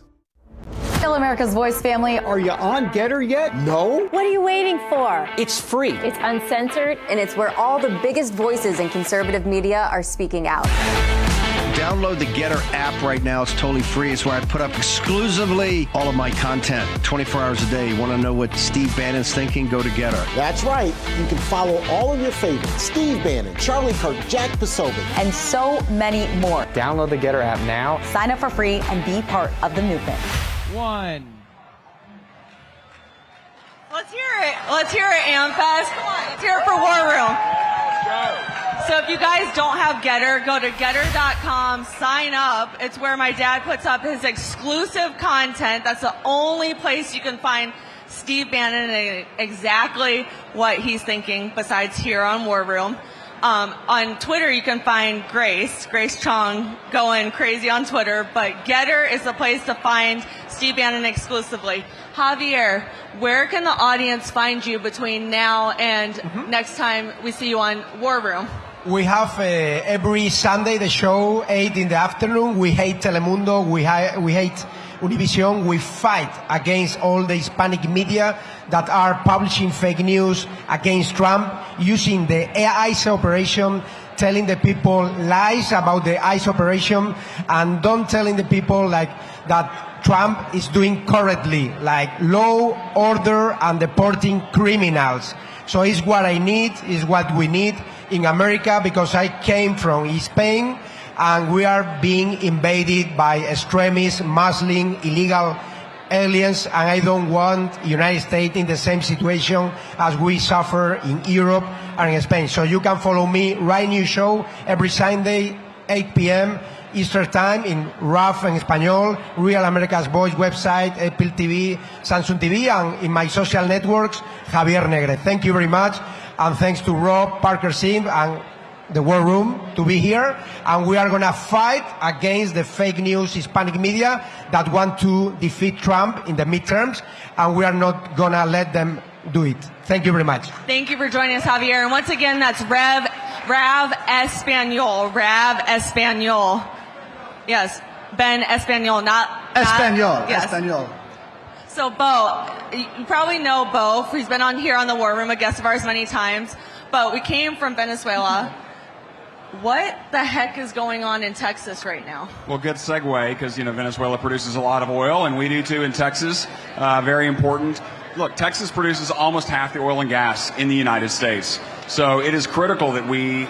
Speaker 21: Hello, America's Voice family.
Speaker 7: Are you on Getter yet? No?
Speaker 21: What are you waiting for?
Speaker 7: It's free.
Speaker 21: It's uncensored, and it's where all the biggest voices in conservative media are speaking out.
Speaker 28: Download the Getter app right now. It's totally free. It's where I put up exclusively all of my content 24 hours a day. You want to know what Steve Bannon's thinking? Go to Getter.
Speaker 4: That's right. You can follow all of your favorites. Steve Bannon, Charlie Kirk, Jack Posobiec,
Speaker 21: And so many more.
Speaker 29: Download the Getter app now.
Speaker 21: Sign up for free and be part of the movement.
Speaker 30: 1.
Speaker 25: Let's hear it. Let's hear it, AmFest. Come on. Let's hear it for War Room. So if you guys don't have Getter, go to Getter.com, sign up. It's where my dad puts up his exclusive content. That's the only place you can find Steve Bannon and exactly what he's thinking besides here on War Room. On Twitter, you can find Grace Chong, going crazy on Twitter, but Getter is the place to find Steve Bannon exclusively. Javier, where can the audience find you between now and next time we see you on War Room?
Speaker 1: We have every Sunday the show 8 in the afternoon. We hate Telemundo. We hate Univision. We fight against all the Hispanic media that are publishing fake news against Trump, using the ICE operation, telling the people lies about the ICE operation, and don't telling the people like that Trump is doing correctly, like law, order, and deporting criminals. So it's what I need, is what we need in America, because I came from Spain, and we are being invaded by extremist, Muslim, illegal aliens, and I don't want United States in the same situation as we suffer in Europe and in Spain. So you can follow me, Right New Show, every Sunday, 8 p.m. Eastern Time in RAF en Español, Real America's Voice website, Apple TV, Samsung TV, and in my social networks, Javier Negre. Thank you very much, and thanks to Rob, Parker Sim, and the War Room, to be here, and we are going to fight against the fake news Hispanic media that want to defeat Trump in the midterms, and we are not going to let them do it. Thank you very much.
Speaker 25: Thank you for joining us, Javier. And once again, that's Rav Espanol. Rav Espanol. Yes, Ben Espanol, not
Speaker 6: Espanol.
Speaker 25: Yes.
Speaker 6: Espanol.
Speaker 25: So, Bo, you probably know Bo. He's been on here on the War Room, a guest of ours many times. But we came from Venezuela. What the heck is going on in Texas right now?
Speaker 8: Well, good segue, because, Venezuela produces a lot of oil, and we do too in Texas. Very important. Look, Texas produces almost half the oil and gas in the United States. So it is critical that we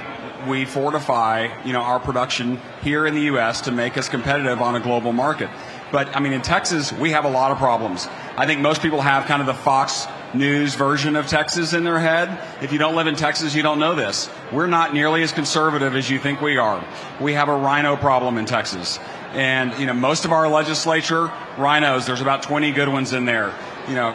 Speaker 8: fortify, our production here in the U.S. to make us competitive on a global market. But, in Texas, we have a lot of problems. I think most people have kind of the Fox News version of Texas in their head. If you don't live in Texas, you don't know this. We're not nearly as conservative as you think we are. We have a rhino problem in Texas. And, most of our legislature, rhinos, there's about 20 good ones in there.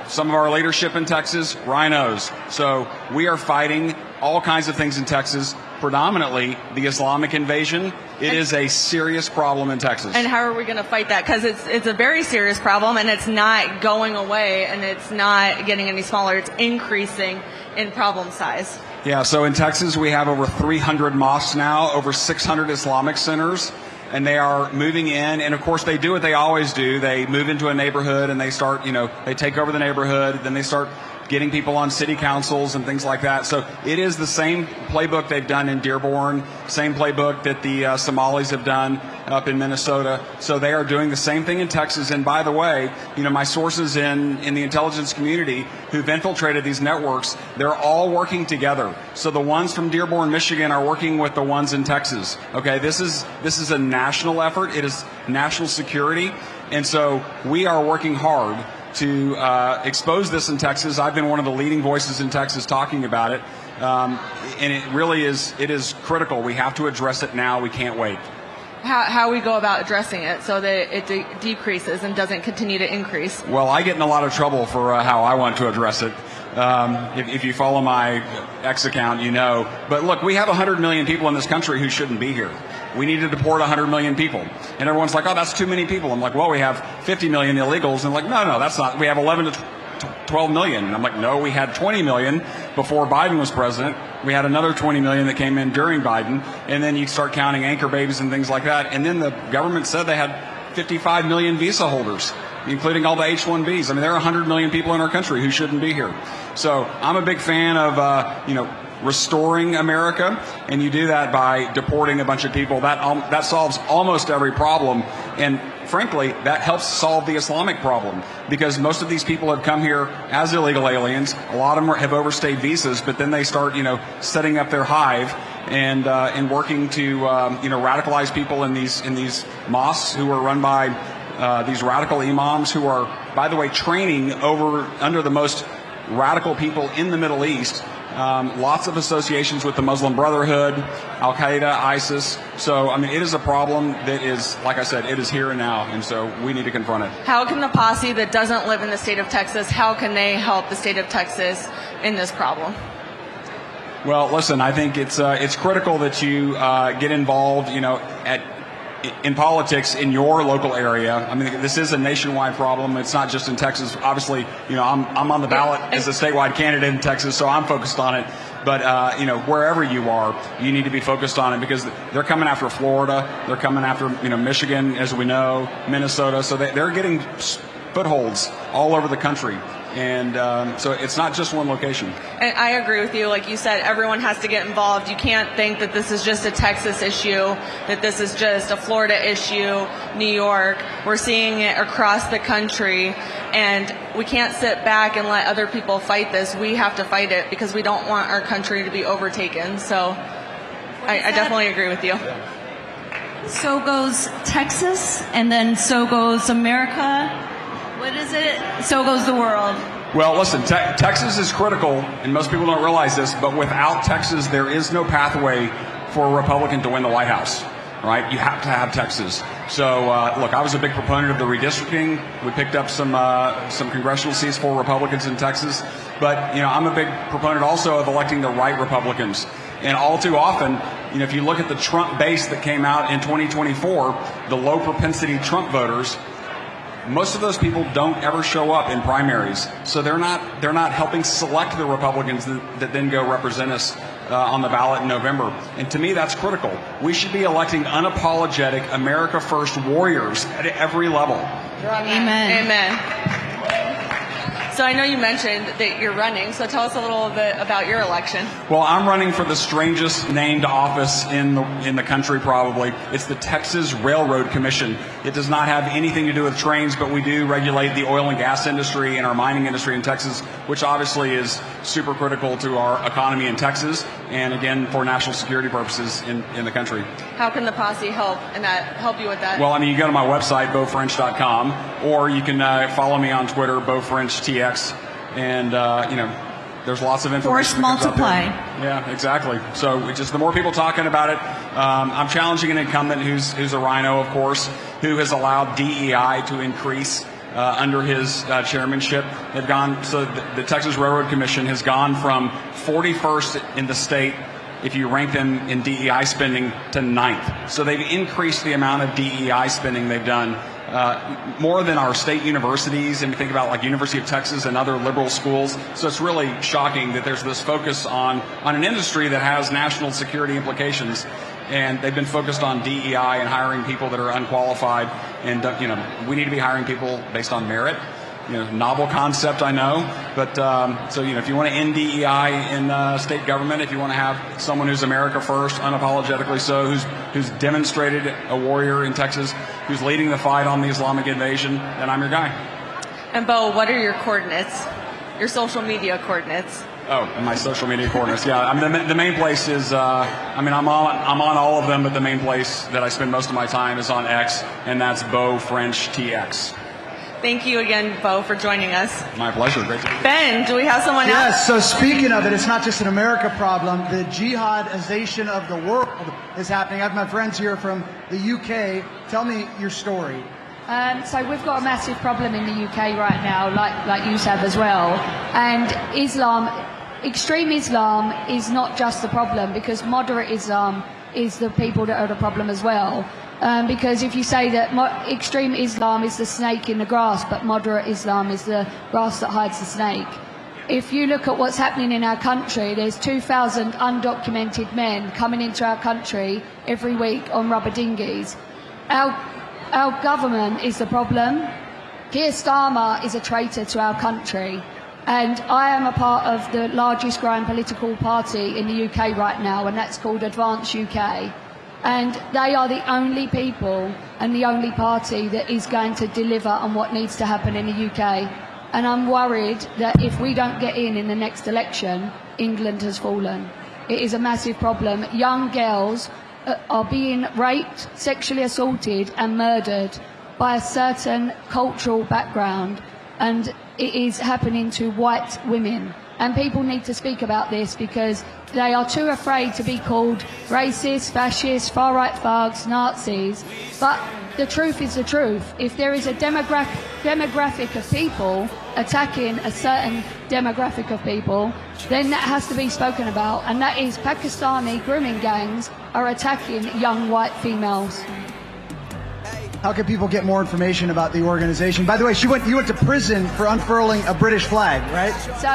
Speaker 8: Some of our leadership in Texas, rhinos. So we are fighting all kinds of things in Texas, predominantly the Islamic invasion. It is a serious problem in Texas.
Speaker 25: And how are we going to fight that? Because it's a very serious problem, and it's not going away, and it's not getting any smaller. It's increasing in problem size.
Speaker 8: Yeah, so in Texas, we have over 300 mosques now, over 600 Islamic centers. And they are moving in, and of course they do what they always do. They move into a neighborhood and they start, they take over the neighborhood, then they start getting people on city councils and things like that. So it is the same playbook they've done in Dearborn, same playbook that the Somalis have done up in Minnesota. So they are doing the same thing in Texas. And by the way, my sources in the intelligence community who've infiltrated these networks, they're all working together. So the ones from Dearborn, Michigan are working with the ones in Texas. Okay, this is a national effort. It is national security. And so we are working hard to expose this in Texas. I've been one of the leading voices in Texas talking about it. And it really is critical. We have to address it now. We can't wait.
Speaker 25: How we go about addressing it so that it decreases and doesn't continue to increase?
Speaker 8: Well, I get in a lot of trouble for how I want to address it. If you follow my X account, But look, we have 100 million people in this country who shouldn't be here. We need to deport 100 million people. And everyone's like, oh, that's too many people. I'm like, well, we have 50 million illegals. And like, no, that's not. We have 11 to 12 million. And I'm like, no, we had 20 million before Biden was president. We had another 20 million that came in during Biden. And then you start counting anchor babies and things like that. And then the government said they had 55 million visa holders, including all the H-1Bs. There are 100 million people in our country who shouldn't be here. So I'm a big fan of, restoring America, and you do that by deporting a bunch of people. That solves almost every problem, and frankly, that helps solve the Islamic problem, because most of these people have come here as illegal aliens. A lot of them have overstayed visas, but then they start, setting up their hive and working to, radicalize people in these mosques who are run by these radical imams who are, by the way, training under the most radical people in the Middle East. Lots of associations with the Muslim Brotherhood, Al-Qaeda, ISIS. So, it is a problem that is, like I said, it is here and now, and so we need to confront it.
Speaker 25: How can the posse that doesn't live in the state of Texas, how can they help the state of Texas in this problem?
Speaker 8: Well, listen, I think it's critical that you get involved, in politics in your local area. This is a nationwide problem. It's not just in Texas. Obviously, I'm on the ballot as a statewide candidate in Texas, so I'm focused on it. But, wherever you are, you need to be focused on it, because they're coming after Florida. They're coming after, Michigan, as we know, Minnesota. So they're getting footholds all over the country. And so it's not just one location.
Speaker 25: And I agree with you. Like you said, everyone has to get involved. You can't think that this is just a Texas issue, that this is just a Florida issue, New York. We're seeing it across the country, and we can't sit back and let other people fight this. We have to fight it, because we don't want our country to be overtaken. So I definitely agree with you.
Speaker 9: So goes Texas, and then so goes America. What is it? So goes the world.
Speaker 8: Well, listen, Texas is critical, and most people don't realize this, but without Texas, there is no pathway for a Republican to win the White House, right? You have to have Texas. So, look, I was a big proponent of the redistricting. We picked up some congressional seats for Republicans in Texas. But, I'm a big proponent also of electing the right Republicans. And all too often, If you look at the Trump base that came out in 2024, the low propensity Trump voters, most of those people don't ever show up in primaries, so they're not helping select the Republicans that then go represent us on the ballot in November. And to me, that's critical. We should be electing unapologetic, America First warriors at every level.
Speaker 25: Amen. Amen. So I know you mentioned that you're running, so tell us a little bit about your election.
Speaker 8: Well, I'm running for the strangest named office in the country, probably. It's the Texas Railroad Commission. It does not have anything to do with trains, but we do regulate the oil and gas industry and our mining industry in Texas, which obviously is super critical to our economy in Texas and, again, for national security purposes in the country.
Speaker 25: How can the posse help you with that?
Speaker 8: Well, you go to my website, BeauFrench.com, or you can follow me on Twitter, BeauFrenchTX, and there's lots of information.
Speaker 25: Force multiply.
Speaker 8: Yeah, exactly. So just the more people talking about it, I'm challenging an incumbent who's a rhino, of course, who has allowed DEI to increase under his chairmanship. The Texas Railroad Commission has gone from 41st in the state, if you rank them in DEI spending, to 9th. So they've increased the amount of DEI spending they've done more than our state universities, and you think about like University of Texas and other liberal schools. So it's really shocking that there's this focus on an industry that has national security implications, and they've been focused on DEI and hiring people that are unqualified. And we need to be hiring people based on merit. Novel concept, I know, but so if you want to end DEI in state government, if you want to have someone who's America first, unapologetically so, who's demonstrated a warrior in Texas, who's leading the fight on the Islamic invasion, then I'm your guy.
Speaker 25: And Beau, what are your coordinates? Your social media coordinates?
Speaker 8: Oh, my social media coordinates. Yeah, the main place is. I'm on all of them, but the main place that I spend most of my time is on X, and that's BeauFrenchTX.
Speaker 25: Thank you again, Beau, for joining us.
Speaker 8: My pleasure. Great to be here.
Speaker 25: Ben, do we have someone else?
Speaker 6: Yes, so speaking of it, it's not just an America problem. The jihadization of the world is happening. I have my friends here from the UK. Tell me your story.
Speaker 2: So we've got a massive problem in the UK right now, like you have as well. And extreme Islam is not just the problem, because moderate Islam is the people that are the problem as well. Because if you say that extreme Islam is the snake in the grass, but moderate Islam is the grass that hides the snake. If you look at what's happening in our country, there's 2,000 undocumented men coming into our country every week on rubber dinghies. Our government is the problem. Keir Starmer is a traitor to our country. And I am a part of the largest growing political party in the UK right now, and that's called Advance UK. And they are the only people and the only party that is going to deliver on what needs to happen in the UK. And I'm worried that if we don't get in the next election, England has fallen. It is a massive problem. Young girls are being raped, sexually assaulted and murdered by a certain cultural background. And it is happening to white women. And people need to speak about this because they are too afraid to be called racist, fascist, far-right thugs, Nazis. But the truth is the truth. If there is a demographic of people attacking a certain demographic of people, then that has to be spoken about. And that is Pakistani grooming gangs are attacking young white females.
Speaker 6: How can people get more information about the organization? By the way, you went to prison for unfurling a British flag, right?
Speaker 2: So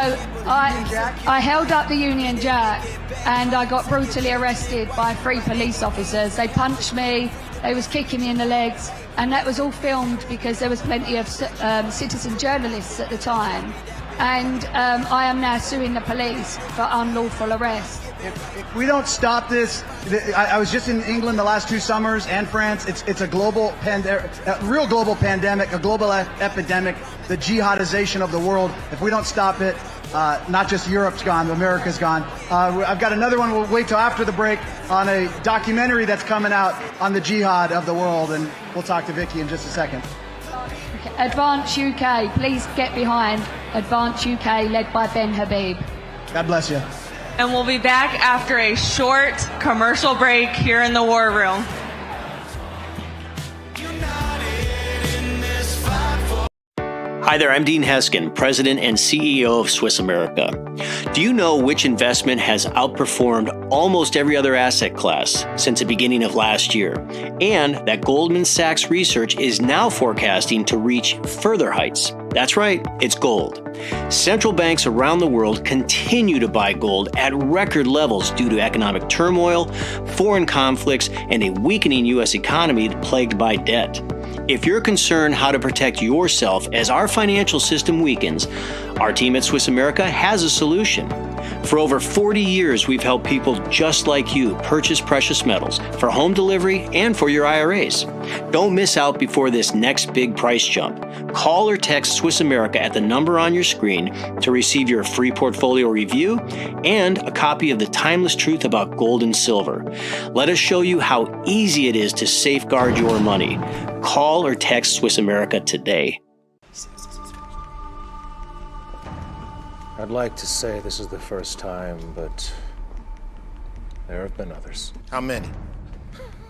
Speaker 2: I held up the Union Jack and I got brutally arrested by 3 police officers. They punched me, they was kicking me in the legs, and that was all filmed because there was plenty of citizen journalists at the time. And I am now suing the police for unlawful arrest.
Speaker 6: If we don't stop this, I was just in England the last 2 summers and France. It's a global a real global pandemic, a global epidemic, the jihadization of the world. If we don't stop it, not just Europe's gone, America's gone. I've got another one. We'll wait till after the break on a documentary that's coming out on the jihad of the world, and we'll talk to Vicky in just a second.
Speaker 2: Advance UK, please get behind Advance UK, led by Ben Habib.
Speaker 6: God bless you.
Speaker 25: And we'll be back after a short commercial break here in the War Room.
Speaker 3: Hi there, I'm Dean Heskin, President and CEO of Swiss America. Do you know which investment has outperformed almost every other asset class since the beginning of last year? And that Goldman Sachs research is now forecasting to reach further heights. That's right, it's gold. Central banks around the world continue to buy gold at record levels due to economic turmoil, foreign conflicts, and a weakening U.S. economy plagued by debt. If you're concerned how to protect yourself as our financial system weakens, our team at Swiss America has a solution. For over 40 years, we've helped people just like you purchase precious metals for home delivery and for your IRAs. Don't miss out before this next big price jump. Call or text Swiss America at the number on your screen to receive your free portfolio review and a copy of The Timeless Truth About Gold and Silver. Let us show you how easy it is to safeguard your money. Call or text Swiss America today.
Speaker 13: I'd like to say this is the first time, but there have been others.
Speaker 15: How many?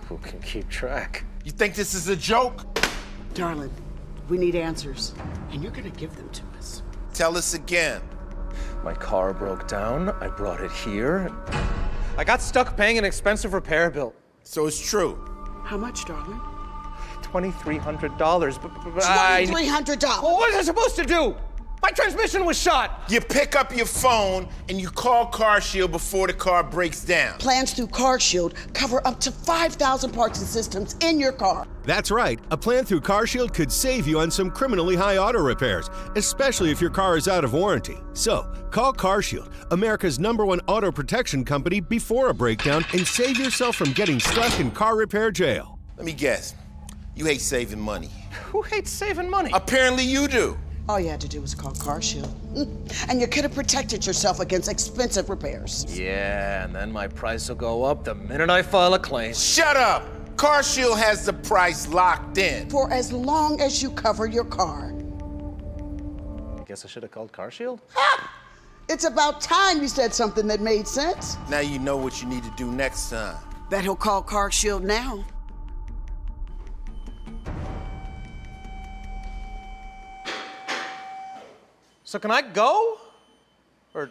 Speaker 13: Who can keep track?
Speaker 15: You think this is a joke?
Speaker 17: Darling, we need answers, and you're gonna give them to us.
Speaker 15: Tell us again.
Speaker 13: My car broke down. I brought it here.
Speaker 22: I got stuck paying an expensive repair bill.
Speaker 15: So it's true.
Speaker 17: How much, darling?
Speaker 22: $2,300.
Speaker 17: $2,300?
Speaker 22: What was I supposed to do? My transmission was shot.
Speaker 15: You pick up your phone and you call CarShield before the car breaks down.
Speaker 17: Plans through CarShield cover up to 5,000 parts and systems in your car.
Speaker 23: That's right. A plan through CarShield could save you on some criminally high auto repairs, especially if your car is out of warranty. So, call CarShield, America's #1 auto protection company, before a breakdown and save yourself from getting stuck in car repair jail.
Speaker 15: Let me guess. You hate saving money.
Speaker 22: Who hates saving money?
Speaker 15: Apparently you do.
Speaker 17: All you had to do was call CarShield. And you could have protected yourself against expensive repairs.
Speaker 13: Yeah, and then my price will go up the minute I file a claim.
Speaker 15: Shut up! CarShield has the price locked in.
Speaker 17: For as long as you cover your car.
Speaker 13: Guess I should have called CarShield?
Speaker 17: It's about time you said something that made sense.
Speaker 15: Now you know what you need to do next time.
Speaker 17: Bet he'll call CarShield now.
Speaker 22: So can I go? Or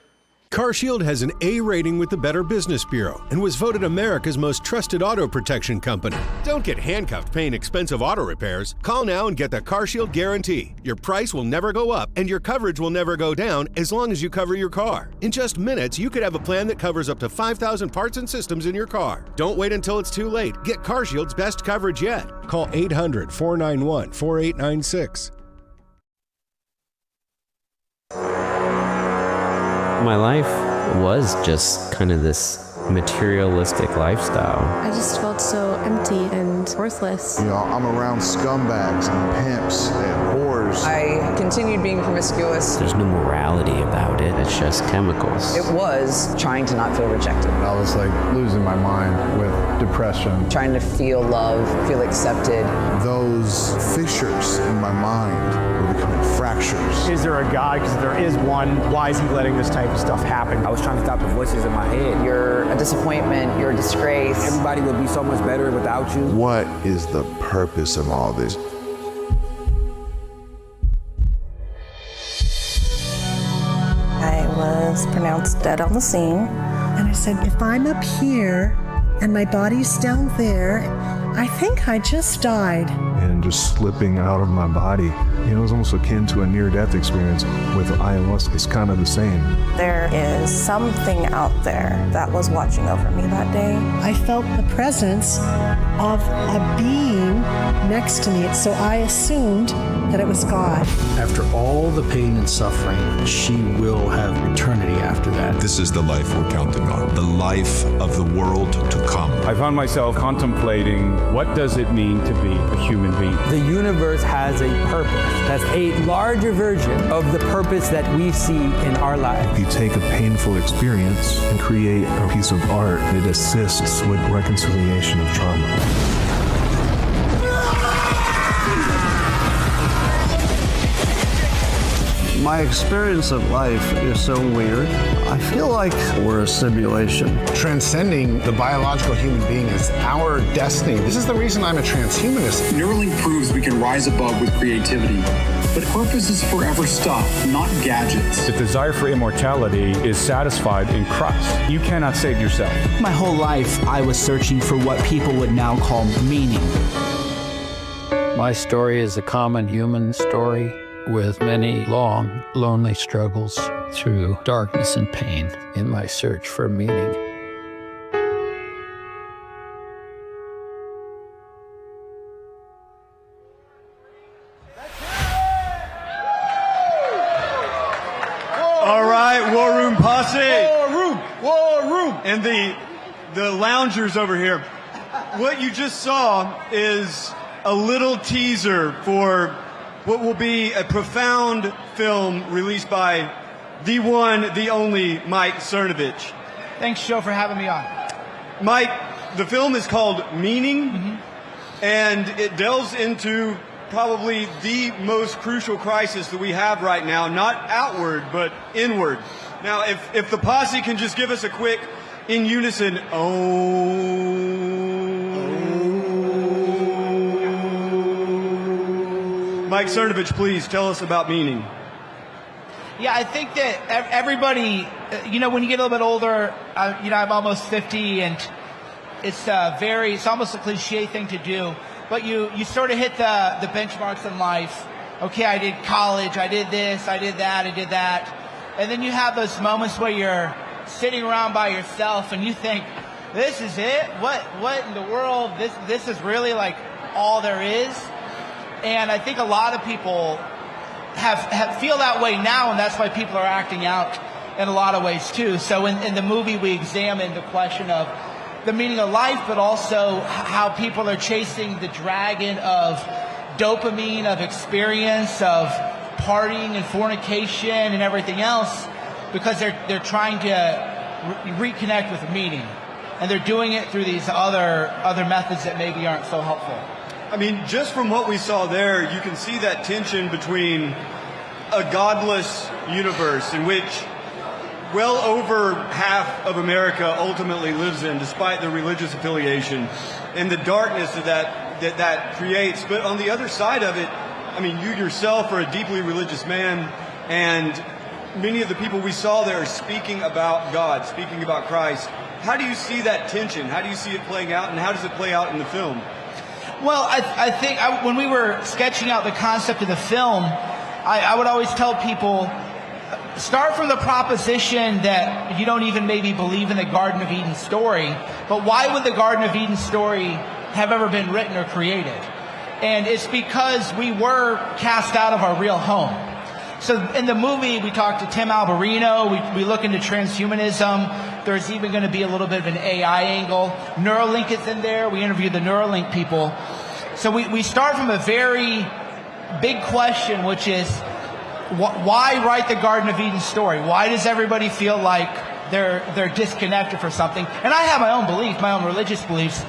Speaker 23: CarShield has an A rating with the Better Business Bureau and was voted America's most trusted auto protection company. Don't get handcuffed paying expensive auto repairs. Call now and get the CarShield guarantee. Your price will never go up and your coverage will never go down as long as you cover your car. In just minutes, you could have a plan that covers up to 5,000 parts and systems in your car. Don't wait until it's too late. Get CarShield's best coverage yet. Call 800-491-4896.
Speaker 24: My life was just kind of this materialistic lifestyle.
Speaker 26: I just felt so empty and worthless.
Speaker 29: You know, I'm around scumbags and pimps and whores.
Speaker 30: I continued being promiscuous.
Speaker 24: There's no morality about it. It's just chemicals.
Speaker 30: It was trying to not feel rejected.
Speaker 29: I was like losing my mind with depression.
Speaker 30: Trying to feel love, feel accepted.
Speaker 29: Those fissures in my mind were becoming fractures.
Speaker 31: Is there a God? Because if there is one, why is he letting this type of stuff happen?
Speaker 32: I was trying to stop the voices in my head.
Speaker 30: You're a disappointment, you're a disgrace.
Speaker 32: Everybody would be so much better without you.
Speaker 29: What is the purpose of all this?
Speaker 33: I was pronounced dead on the scene.
Speaker 34: And I said, if I'm up here and my body's down there, I think I just died.
Speaker 29: And just slipping out of my body. You know, it was almost akin to a near-death experience with ayahuasca. It's kind of the same.
Speaker 33: There is something out there that was watching over me that day.
Speaker 34: I felt the presence of a being next to me, so I assumed that it was God.
Speaker 35: After all the pain and suffering, she will have eternity after that.
Speaker 36: This is the life we're counting on, the life of the world to come.
Speaker 37: I found myself contemplating, what does it mean to be a human being?
Speaker 32: The universe has a purpose. That's a larger version of the purpose that we see in our lives.
Speaker 29: You take a painful experience and create a piece of art that assists with reconciliation of trauma.
Speaker 38: My experience of life is so weird. I feel like we're a simulation.
Speaker 39: Transcending the biological human being is our destiny. This is the reason I'm a transhumanist.
Speaker 40: Neuralink proves we can rise above with creativity.
Speaker 1: But purpose is forever stuff, not gadgets.
Speaker 37: The desire for immortality is satisfied in Christ. You cannot save yourself.
Speaker 2: My whole life, I was searching for what people would now call meaning.
Speaker 4: My story is a common human story with many long, lonely struggles through darkness and pain in my search for meaning.
Speaker 5: All right, War Room Posse.
Speaker 22: War room.
Speaker 5: And the loungers over here. What you just saw is a little teaser for what will be a profound film released by the one, the only Mike Cernovich.
Speaker 22: Thanks, Joe, for having me on.
Speaker 5: Mike, the film is called Meaning, and it delves into probably the most crucial crisis that we have right now, not outward, but inward. Now, if the posse can just give us a quick, in unison, Mike Cernovich, please tell us about Meaning.
Speaker 22: Yeah, I think that everybody, when you get a little bit older, I'm almost 50, and it's almost a cliche thing to do, but you sort of hit the benchmarks in life. Okay, I did college, I did this, I did that, I did that. And then you have those moments where you're sitting around by yourself and you think, this is it? What in the world? This is really like all there is? And I think a lot of people feel that way now, and that's why people are acting out in a lot of ways too. So in the movie, we examine the question of the meaning of life, but also how people are chasing the dragon of dopamine, of experience, of partying and fornication and everything else, because they're trying to reconnect with meaning, and they're doing it through these other methods that maybe aren't so helpful.
Speaker 5: I mean, just from what we saw there, you can see that tension between a godless universe in which well over half of America ultimately lives in, despite their religious affiliation, and the darkness that creates. But on the other side of it, I mean, you yourself are a deeply religious man, and many of the people we saw there are speaking about God, speaking about Christ. How do you see that tension? How do you see it playing out, and how does it play out in the film?
Speaker 22: Well, I think when we were sketching out the concept of the film, I would always tell people, start from the proposition that you don't even maybe believe in the Garden of Eden story, but why would the Garden of Eden story have ever been written or created? And it's because we were cast out of our real home. So in the movie, we talked to Tim Alberino, we look into transhumanism, there's even going to be a little bit of an AI angle. Neuralink is in there, we interviewed the Neuralink people. So we start from a very big question, which is, why write the Garden of Eden story? Why does everybody feel like they're disconnected for something? And I have my own belief, my own religious beliefs,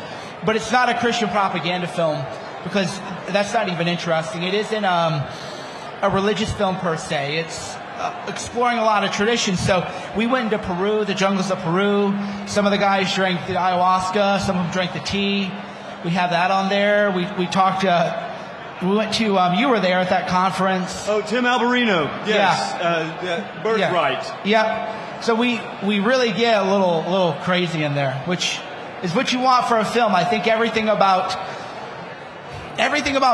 Speaker 22: but it's not a Christian propaganda film, because that's not even interesting. It isn't a religious film per se. It's exploring a lot of traditions. So we went into Peru, the jungles of Peru. Some of the guys drank the ayahuasca. Some of them drank the tea. We have that on there. We talked we went to, you were there at that conference.
Speaker 5: Oh, Tim Alberino. Yes.
Speaker 22: Yeah.
Speaker 5: Birthright.
Speaker 22: Yep. So we really get a little crazy in there, which is what you want for a film. I think everything about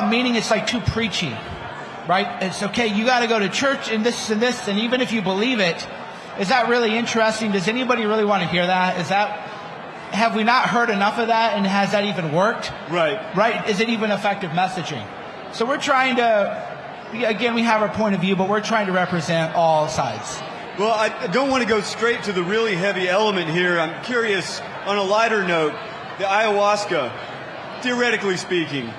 Speaker 22: meaning is like too preachy, right? It's okay, you got to go to church and this, and even if you believe it, is that really interesting? Does anybody really want to hear that? Have we not heard enough of that, and has that even worked? Right? Is it even effective messaging? So we're trying to, again, we have our point of view, but we're trying to represent all sides.
Speaker 5: Well, I don't want to go straight to the really heavy element here. I'm curious, on a lighter note, the ayahuasca, theoretically speaking,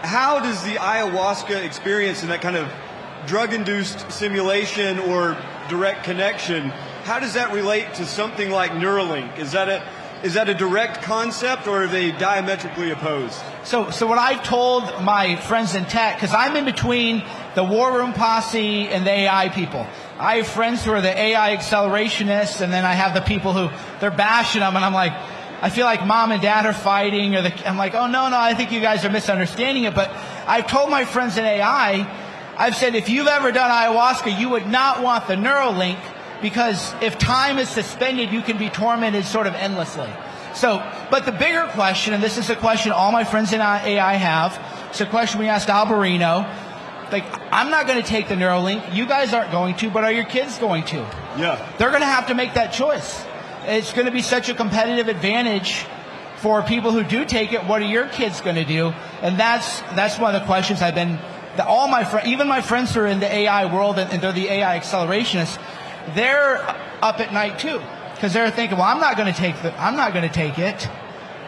Speaker 5: how does the ayahuasca experience and that kind of drug-induced simulation or direct connection, how does that relate to something like Neuralink? Is that a direct concept, or are they diametrically opposed?
Speaker 22: So what I've told my friends in tech, because I'm in between the War Room Posse and the AI people. I have friends who are the AI accelerationists, and then I have the people who, they're bashing them, and I'm like, I feel like mom and dad are fighting, I'm like, oh no, I think you guys are misunderstanding it. But I've told my friends in AI, I've said if you've ever done ayahuasca, you would not want the Neuralink, because if time is suspended, you can be tormented sort of endlessly. So, but the bigger question, and this is a question all my friends in AI have, it's a question we asked Alberino. Like, I'm not going to take the Neuralink. You guys aren't going to, but are your kids going to?
Speaker 5: Yeah.
Speaker 22: They're going to have to make that choice. It's going to be such a competitive advantage for people who do take it. What are your kids going to do? And that's one of the questions I've been, all my friends, even my friends who are in the AI world and they're the AI accelerationists, they're up at night too, because they're thinking, well, I'm not going to take it.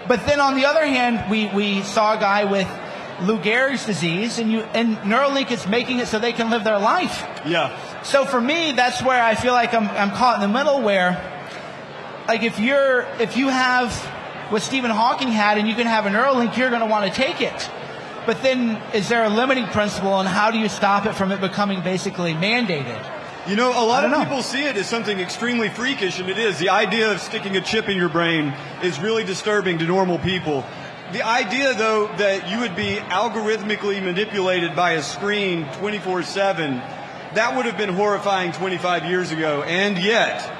Speaker 22: But then on the other hand, we saw a guy with Lou Gehrig's disease, and Neuralink is making it so they can live their life.
Speaker 5: Yeah.
Speaker 22: So for me, that's where I feel like I'm caught in the middle, where, like, if you have what Stephen Hawking had and you can have a Neuralink, you're going to want to take it. But then is there a limiting principle, and how do you stop it from it becoming basically mandated?
Speaker 5: You know, a lot of people see it as something extremely freakish, and it is. The idea of sticking a chip in your brain is really disturbing to normal people. The idea, though, that you would be algorithmically manipulated by a screen 24/7, that would have been horrifying 25 years ago. And yet,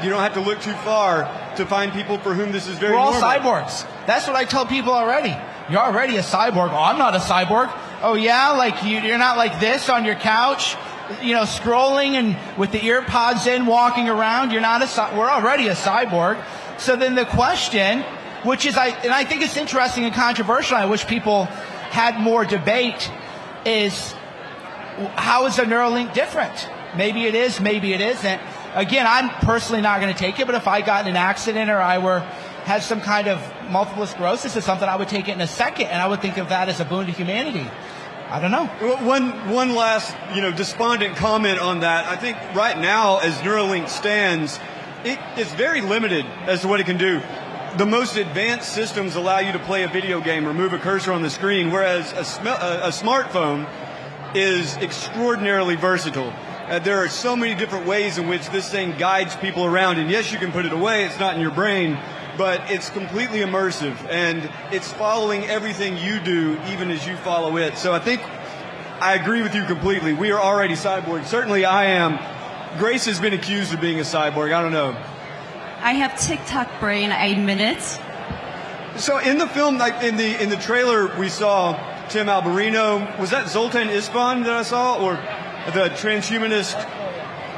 Speaker 5: you don't have to look too far to find people for whom this is very normal.
Speaker 22: We're all cyborgs. That's what I tell people already. You're already a cyborg. Oh, I'm not a cyborg. Oh, yeah? Like, you're not like this on your couch, you know, scrolling and with the ear pods in, walking around. You're not we're already a cyborg. So then the question, which is, I think it's interesting and controversial, I wish people had more debate, is how is a Neuralink different? Maybe it is, maybe it isn't. Again, I'm personally not going to take it, but if I got in an accident or had some kind of multiple sclerosis or something, I would take it in a second, and I would think of that as a boon to humanity. I don't know.
Speaker 5: One last, despondent comment on that. I think right now, as Neuralink stands, it's very limited as to what it can do. The most advanced systems allow you to play a video game or move a cursor on the screen, whereas a smartphone is extraordinarily versatile. There are so many different ways in which this thing guides people around, and yes, you can put it away, it's not in your brain, but it's completely immersive, and it's following everything you do, even as you follow it. So I think I agree with you completely. We are already cyborgs. Certainly I am. Grace has been accused of being a cyborg. I don't know.
Speaker 3: I have TikTok brain, I admit it.
Speaker 5: So in the film, like in the trailer, we saw Tim Alberino. Was that Zoltan Ispan that I saw, or the transhumanist?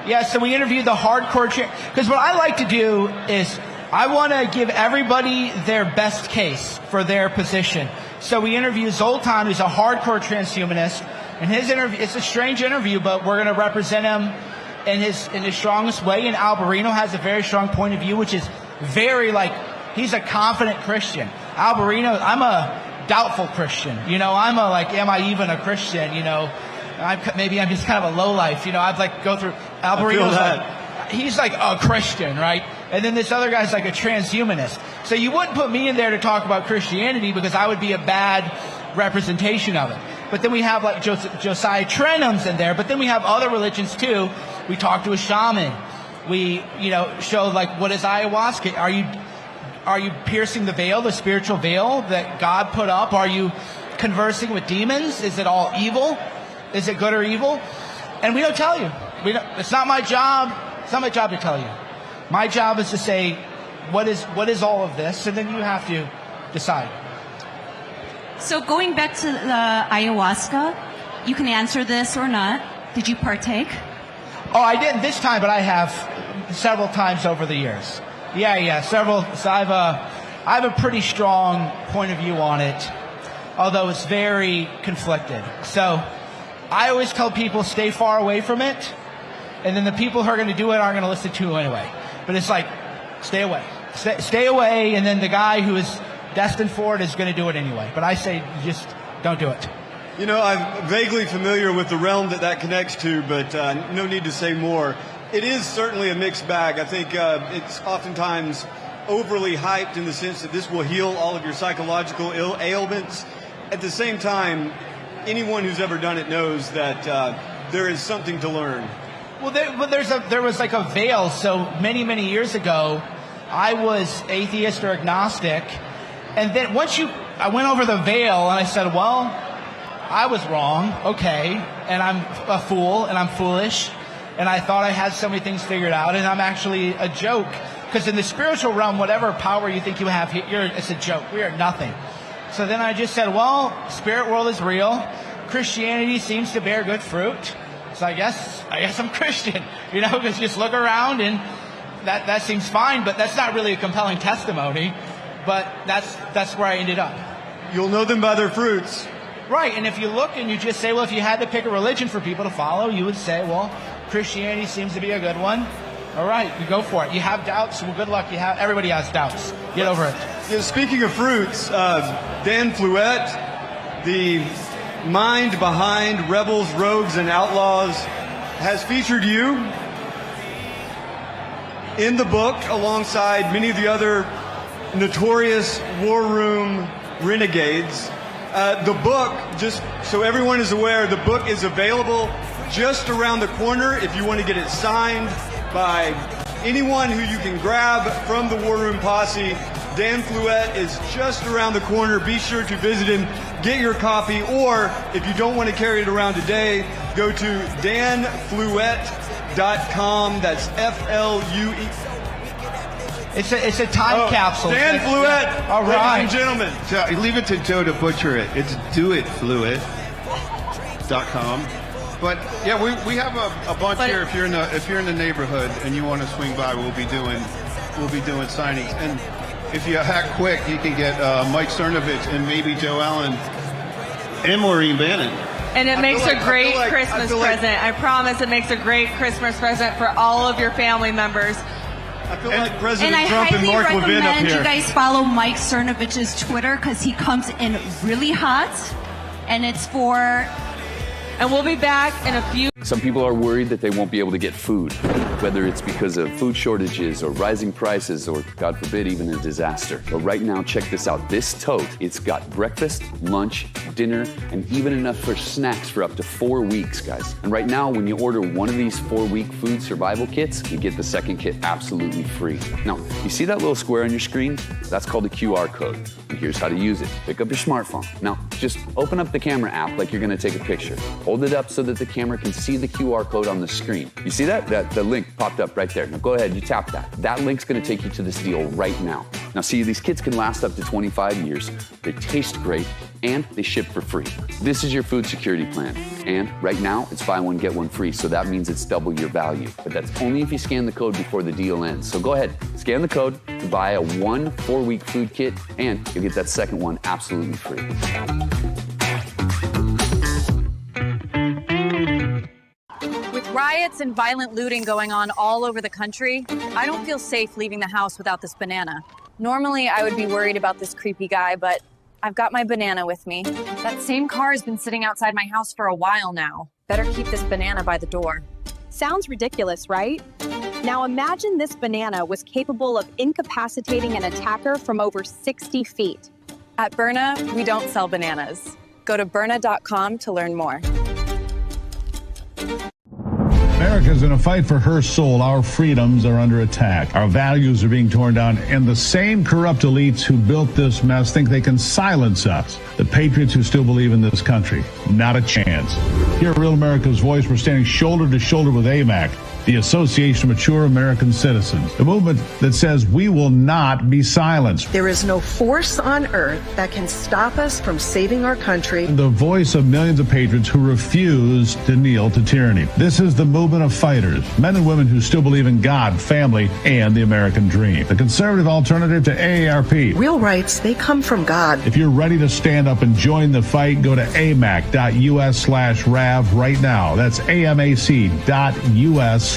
Speaker 22: Yeah, so we interviewed the hardcore, because what I like to do is I want to give everybody their best case for their position. So we interviewed Zoltan, who's a hardcore transhumanist, and his interview, it's a strange interview, but we're going to represent him in his strongest way. And Alberino has a very strong point of view, which is very he's a confident Christian. Alberino, I'm a doubtful Christian. I'm am I even a Christian? Maybe I'm just kind of a lowlife. I'd go through Alberino's he's like a Christian, right? And then this other guy's like a transhumanist. So you wouldn't put me in there to talk about Christianity because I would be a bad representation of it. But then we have Josiah Trenum's in there, but then we have other religions too. We talked to a shaman. We, showed what is ayahuasca? Are you piercing the veil, the spiritual veil that God put up? Are you conversing with demons? Is it all evil? Is it good or evil? And we don't tell you. It's not my job. It's not my job to tell you. My job is to say, what is all of this? And then you have to decide.
Speaker 3: So going back to the ayahuasca, you can answer this or not. Did you partake?
Speaker 22: Oh, I didn't this time, but I have several times over the years. Yeah, several. So I have a pretty strong point of view on it, although it's very conflicted. So I always tell people stay far away from it, and then the people who are going to do it aren't going to listen to it anyway. But it's stay away. Stay away, and then the guy who is destined for it is going to do it anyway. But I say just don't do it.
Speaker 5: I'm vaguely familiar with the realm that connects to, but no need to say more. It is certainly a mixed bag. I think it's oftentimes overly hyped in the sense that this will heal all of your psychological ailments. At the same time, anyone who's ever done it knows that there is something to learn.
Speaker 22: Well, there was a veil. So many years ago, I was atheist or agnostic, and then I went over the veil and I said, well, I was wrong, okay, and I'm a fool, and I'm foolish, and I thought I had so many things figured out, and I'm actually a joke. Because in the spiritual realm, whatever power you think you have here, it's a joke. We are nothing. So then I just said, well, spirit world is real. Christianity seems to bear good fruit. So I guess I'm Christian. Because just look around and that seems fine, but that's not really a compelling testimony. But that's where I ended up.
Speaker 5: You'll know them by their fruits.
Speaker 22: Right, and if you look and you just say, well, if you had to pick a religion for people to follow, you would say, well, Christianity seems to be a good one. All right, you go for it. You have doubts? Well, good luck. Everybody has doubts. Get over it.
Speaker 5: Yeah, speaking of fruits, Dan Fluette, the mind behind Rebels, Rogues, and Outlaws, has featured you in the book alongside many of the other notorious war room renegades. The book, just so everyone is aware, the book is available just around the corner if you want to get it signed by anyone who you can grab from the War Room Posse. Dan Fluette is just around the corner. Be sure to visit him, get your copy, or if you don't want to carry it around today, go to danfluette.com. That's F-L-U-E.
Speaker 22: It's a time capsule.
Speaker 5: Dan Fluette,
Speaker 22: all right,
Speaker 5: ladies and gentlemen.
Speaker 6: So leave it to Joe to butcher it. It's doitfluette.com. But yeah, we have a bunch here. If you're in the neighborhood and you want to swing by, we'll be doing signings. And if you hack quick, you can get Mike Cernovich and maybe Joe Allen and Maureen Bannon.
Speaker 7: And it makes a great Christmas present. I promise it makes a great Christmas present for all of your family members.
Speaker 5: I feel like President Trump and Mark Levin up here.
Speaker 3: And I highly recommend you guys follow Mike Cernovich's Twitter because he comes in really hot, and it's for...
Speaker 7: And we'll be back in a few...
Speaker 8: Some people are worried that they won't be able to get food, whether it's because of food shortages or rising prices or, God forbid, even a disaster. But right now, check this out. This tote, it's got breakfast, lunch, dinner, and even enough for snacks for up to 4 weeks, guys. And right now, when you order one of these 4-week food survival kits, you get the second kit absolutely free. Now, you see that little square on your screen? That's called a QR code. And here's how to use it. Pick up your smartphone. Now, just open up the camera app like you're going to take a picture. Hold it up so that the camera can see the QR code on the screen. You see that? The link popped up right there. Now go ahead, you tap that. That link's going to take you to this deal right now. Now see, these kits can last up to 25 years. They taste great, and they ship for free. This is your food security plan. And right now, it's buy one, get one free, so that means it's double your value. But that's only if you scan the code before the deal ends. So go ahead, scan the code to buy a 1 4-week food kit, and you'll get that second one absolutely free.
Speaker 9: With riots and violent looting going on all over the country, I don't feel safe leaving the house without this banana. Normally, I would be worried about this creepy guy, but I've got my banana with me. That same car has been sitting outside my house for a while now. Better keep this banana by the door.
Speaker 10: Sounds ridiculous, right? Now imagine this banana was capable of incapacitating an attacker from over 60 feet.
Speaker 9: At Byrna, we don't sell bananas. Go to Byrna.com to learn more.
Speaker 11: America's in a fight for her soul. Our freedoms are under attack. Our values are being torn down, and the same corrupt elites who built this mess think they can silence us. The patriots who still believe in this country, not a chance. Here at Real America's Voice, we're standing shoulder to shoulder with AMAC, the Association of Mature American Citizens, a movement that says we will not be silenced.
Speaker 34: There is no force on earth that can stop us from saving our country.
Speaker 11: The voice of millions of patriots who refuse to kneel to tyranny. This is the movement of fighters, men and women who still believe in God, family, and the American dream. The conservative alternative to AARP.
Speaker 34: Real rights, they come from God.
Speaker 11: If you're ready to stand up and join the fight, go to amac.us/RAV right now. That's amac.us/RAV,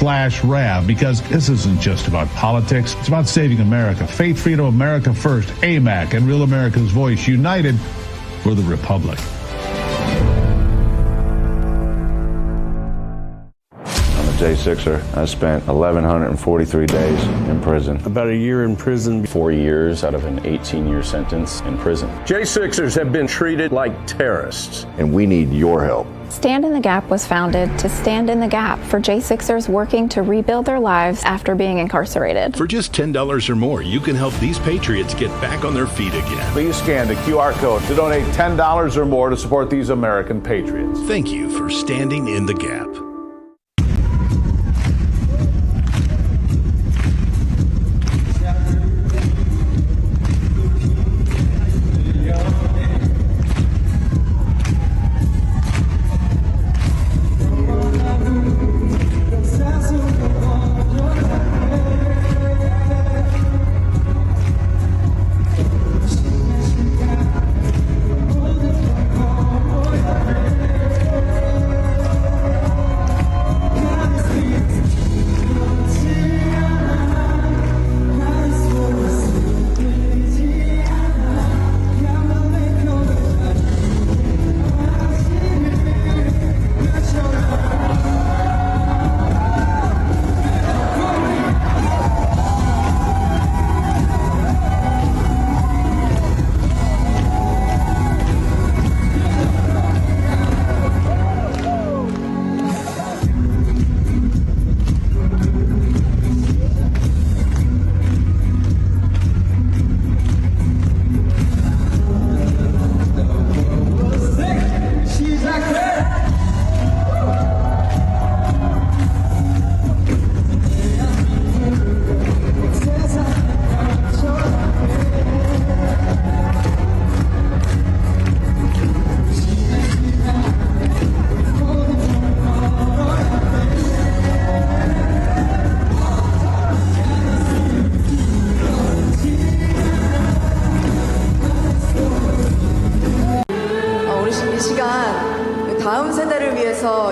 Speaker 11: because this isn't just about politics. It's about saving America. Faith, freedom, America first. AMAC and Real America's Voice, united for the Republic.
Speaker 12: J6er. I spent 1,143 days in prison.
Speaker 38: About a year in prison.
Speaker 13: 4 years out of an 18-year sentence in prison.
Speaker 14: J6ers have been treated like terrorists.
Speaker 12: And we need your help.
Speaker 15: Stand in the Gap was founded to stand in the gap for J6ers working to rebuild their lives after being incarcerated.
Speaker 16: For just $10 or more, you can help these patriots get back on their feet again.
Speaker 39: Please scan the QR code to donate $10 or more to support these American patriots.
Speaker 16: Thank you for standing in the gap.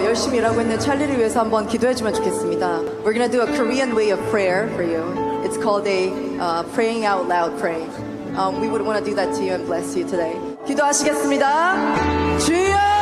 Speaker 17: 열심히 일하고 있는 찰리를 위해서 한번 기도해주면 좋겠습니다. We're gonna do a Korean way of prayer for you. It's called a praying out loud prayer. We would want to do that to you and bless you today. 기도하시겠습니다. 주여!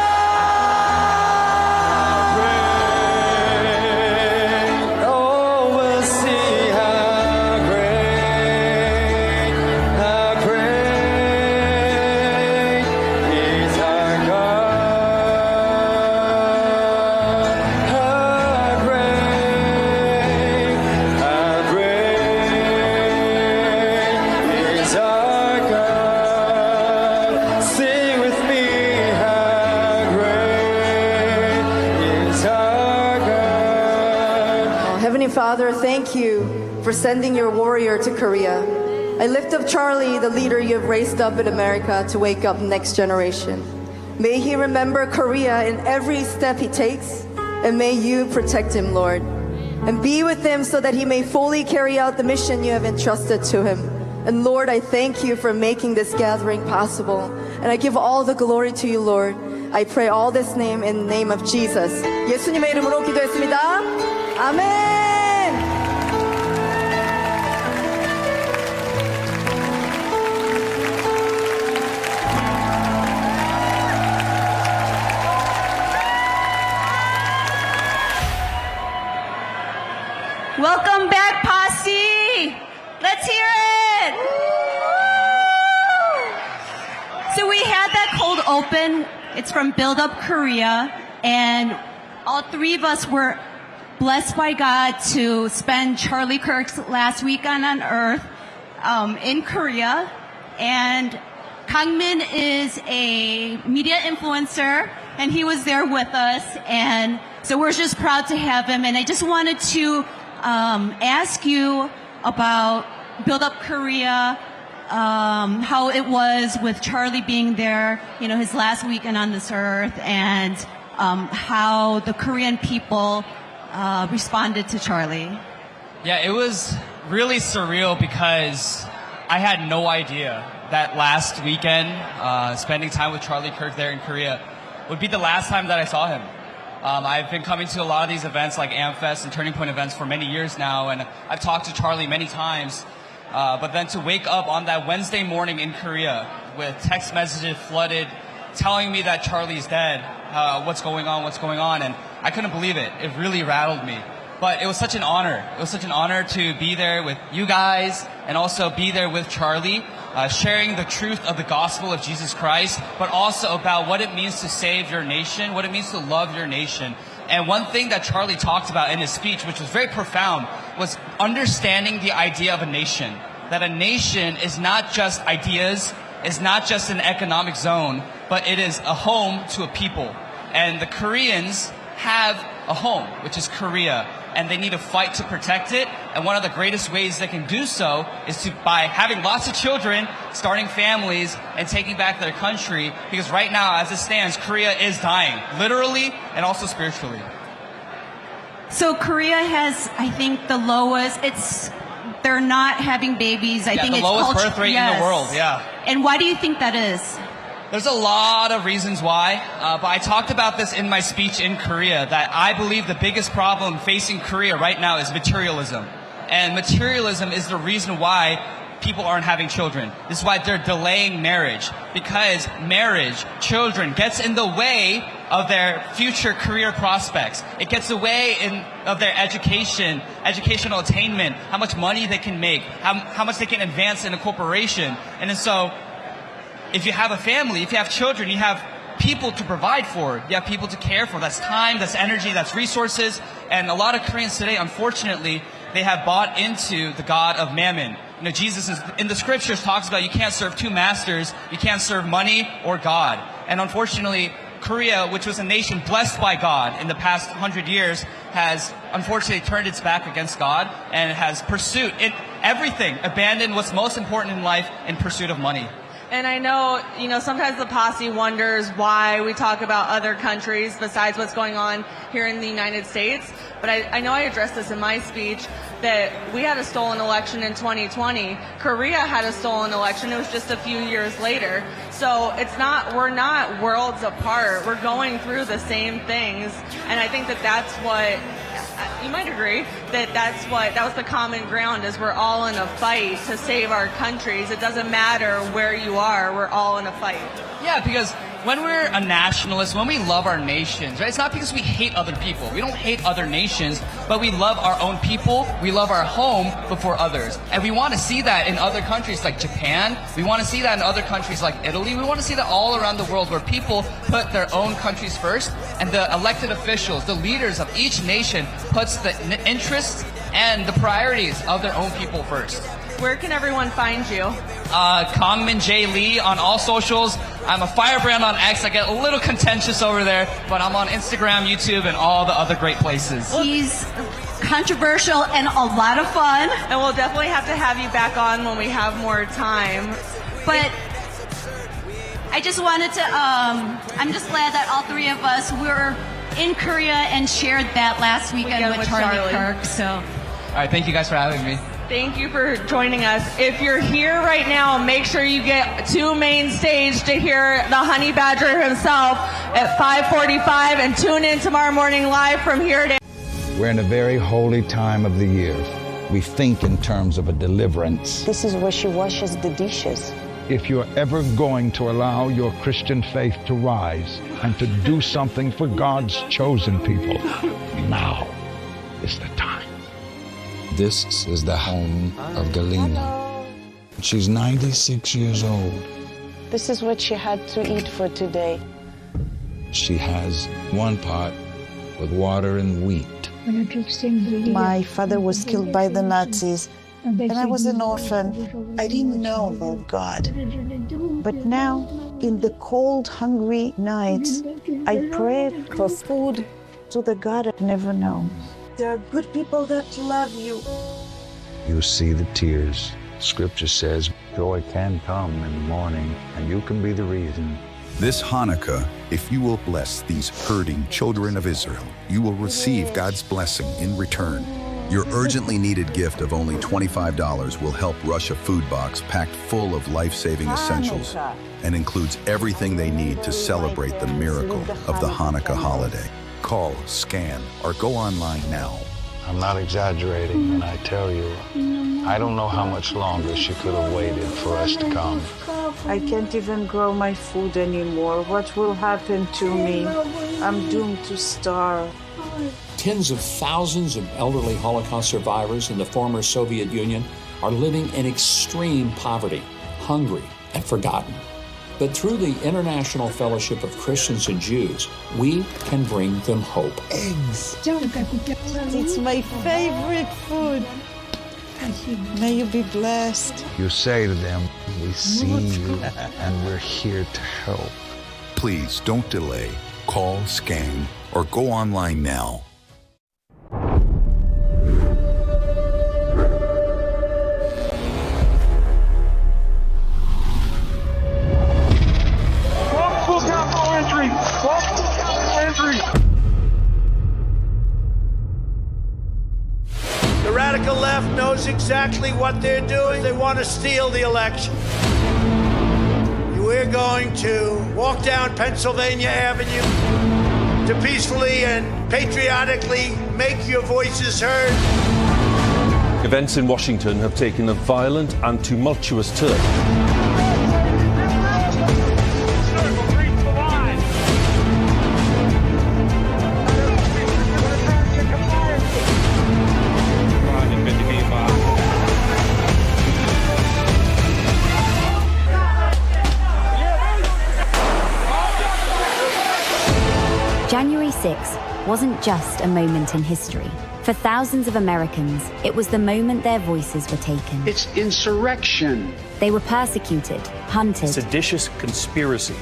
Speaker 17: Father, thank you for sending your warrior to Korea. I lift up Charlie, the leader you have raised up in America to wake up next generation. May he remember Korea in every step he takes, and may you protect him, Lord, and be with him so that he may fully carry out the mission you have entrusted to him. And Lord, I thank you for making this gathering possible, and I give all the glory to you, Lord. I pray all this name in the name of Jesus. 예수님의 이름으로 기도했습니다. 아멘.
Speaker 3: Welcome back, Posse! Let's hear it! So we had that cold open. It's from Build Up Korea, and all three of us were blessed by God to spend Charlie Kirk's last weekend on Earth in Korea. And Kangmin is a media influencer, and he was there with us, and so we're just proud to have him. And I just wanted to ask you about Build Up Korea, how it was with Charlie being there, you know, his last weekend on this earth, and how the Korean people responded to Charlie.
Speaker 18: Yeah, it was really surreal because I had no idea that last weekend, spending time with Charlie Kirk there in Korea, would be the last time that I saw him. I've been coming to a lot of these events like AmFest and Turning Point events for many years now, and I've talked to Charlie many times. But then to wake up on that Wednesday morning in Korea with text messages flooded telling me that Charlie's dead, what's going on, and I couldn't believe it. It really rattled me. But it was such an honor. It was such an honor to be there with you guys and also be there with Charlie, sharing the truth of the gospel of Jesus Christ, but also about what it means to save your nation, what it means to love your nation. And one thing that Charlie talked about in his speech, which was very profound, was understanding the idea of a nation. That a nation is not just ideas, is not just an economic zone, but it is a home to a people. And the Koreans have a home, which is Korea, and they need to fight to protect it. And one of the greatest ways they can do so is by having lots of children, starting families, and taking back their country. Because right now, as it stands, Korea is dying, literally and also spiritually.
Speaker 3: So Korea has, I think, the lowest. They're not having babies. I think
Speaker 18: the
Speaker 3: it's
Speaker 18: lowest birth rate in the world. Yeah.
Speaker 3: And why do you think that is?
Speaker 18: There's a lot of reasons why, but I talked about this in my speech in Korea, that I believe the biggest problem facing Korea right now is materialism. And materialism is the reason why people aren't having children. This is why they're delaying marriage, because marriage, children, gets in the way of their future career prospects. It gets in the way of their education, educational attainment, how much money they can make, how much they can advance in a corporation. And then so, if you have a family, if you have children, you have people to provide for. You have people to care for. That's time, that's energy, that's resources. And a lot of Koreans today, unfortunately, they have bought into the god of mammon. You know, Jesus in the scriptures talks about you can't serve two masters. You can't serve money or God. And unfortunately, Korea, which was a nation blessed by God in the past 100 years, has unfortunately turned its back against God and has pursued everything, abandoned what's most important in life in pursuit of money.
Speaker 7: And I know, sometimes the posse wonders why we talk about other countries besides what's going on here in the United States. But I know I addressed this in my speech, that we had a stolen election in 2020. Korea had a stolen election. It was just a few years later. So we're not worlds apart. We're going through the same things. And I think that's what, you might agree, that was the common ground, is we're all in a fight to save our countries. It doesn't matter where you are, we're all in a fight.
Speaker 18: Yeah, because when we're a nationalist, when we love our nations, right, it's not because we hate other people. We don't hate other nations, but we love our own people. We love our home before others. And we want to see that in other countries like Japan. We want to see that in other countries like Italy. We want to see that all around the world, where people put their own countries first, and the elected officials, the leaders of each nation, puts the interests and the priorities of their own people first.
Speaker 7: Where can everyone find you?
Speaker 18: Kongmin J. Lee on all socials. I'm a firebrand on X. I get a little contentious over there, but I'm on Instagram, YouTube, and all the other great places.
Speaker 3: He's controversial and a lot of fun.
Speaker 7: And we'll definitely have to have you back on when we have more time.
Speaker 3: But I just wanted to, I'm just glad that all three of us were in Korea and shared that last weekend with Charlie Kirk. So,
Speaker 18: all right, thank you guys for having me.
Speaker 7: Thank you for joining us. If you're here right now, make sure you get to main stage to hear the Honey Badger himself at 5:45, and tune in tomorrow morning live from here to...
Speaker 1: We're in a very holy time of the year. We think in terms of a deliverance.
Speaker 2: This is where she washes the dishes.
Speaker 1: If you're ever going to allow your Christian faith to rise and to do something for God's chosen people, now is the time. This is the home of Galina. She's 96 years old.
Speaker 2: This is what she had to eat for today.
Speaker 1: She has one pot with water and wheat.
Speaker 2: My father was killed by the Nazis, and I was an orphan. I didn't know about God. But now, in the cold, hungry nights, I pray for food to the God I've never known. There are good people that love you.
Speaker 1: You see the tears. Scripture says joy can come in the morning, and you can be the reason.
Speaker 19: This Hanukkah, if you will bless these hurting children of Israel, you will receive God's blessing in return. Your urgently needed gift of only $25 will help rush a food box packed full of life-saving essentials and includes everything they need to celebrate the miracle of the Hanukkah holiday. Call, scan, or go online now.
Speaker 1: I'm not exaggerating when I tell you, I don't know how much longer she could have waited for us to come.
Speaker 2: I can't even grow my food anymore. What will happen to me? I'm doomed to starve.
Speaker 4: Tens of thousands of elderly Holocaust survivors in the former Soviet Union are living in extreme poverty, hungry, and forgotten. But through the International Fellowship of Christians and Jews, we can bring them hope.
Speaker 2: Eggs. It's my favorite food. May you be blessed.
Speaker 1: You say to them, we see you and we're here to help.
Speaker 19: Please don't delay. Call, scan, or go online now.
Speaker 6: The radical left knows exactly what they're doing. They want to steal the election. We're going to walk down Pennsylvania Avenue to peacefully and patriotically make your voices heard.
Speaker 14: Events in Washington have taken a violent and tumultuous turn.
Speaker 20: January 6th wasn't just a moment in history. For thousands of Americans, it was the moment their voices were taken.
Speaker 21: It's insurrection.
Speaker 20: They were persecuted, hunted.
Speaker 14: Seditious conspiracy.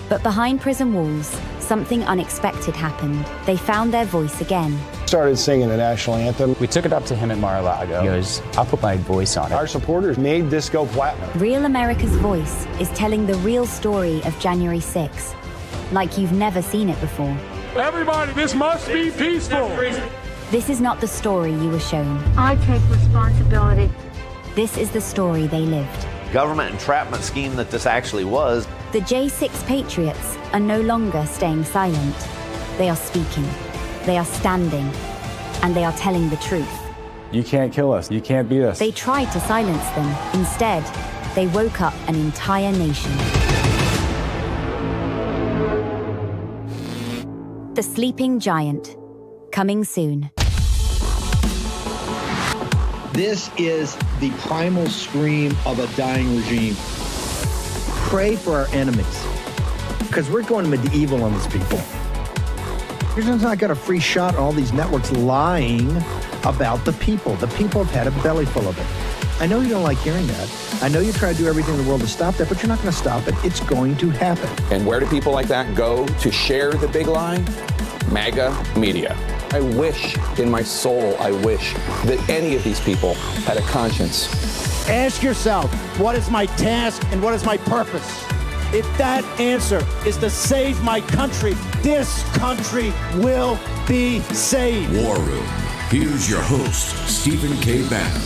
Speaker 20: But behind prison walls, something unexpected happened. They found their voice again.
Speaker 22: Started singing the national anthem.
Speaker 20: We took it up to him at Mar-a-Lago. He goes, I'll put my voice on it.
Speaker 22: Our supporters made this go platinum.
Speaker 20: Real America's Voice is telling the real story of January 6th, like you've never seen it before.
Speaker 23: Everybody, this must be peaceful.
Speaker 20: This is not the story you were shown.
Speaker 24: I take responsibility.
Speaker 20: This is the story they lived.
Speaker 25: Government entrapment scheme that this actually was.
Speaker 20: The J6 Patriots are no longer staying silent. They are speaking. They are standing. And they are telling the truth.
Speaker 22: You can't kill us. You can't beat us.
Speaker 20: They tried to silence them. Instead, they woke up an entire nation. The Sleeping Giant. Coming soon.
Speaker 26: This is the primal scream of a dying regime. Pray for our enemies, because we're going medieval on these people. You're not got a free shot on all these networks lying about the people. The people have had a belly full of it. I know you don't like hearing that. I know you try to do everything in the world to stop that, but you're not going to stop it. It's going to happen.
Speaker 27: And where do people like that go to share the big lie? MAGA media. I wish in my soul, I wish that any of these people had a conscience.
Speaker 26: Ask yourself, what is my task and what is my purpose? If that answer is to save my country, this country will be saved.
Speaker 28: War Room. Here's your host, Stephen K. Bannon.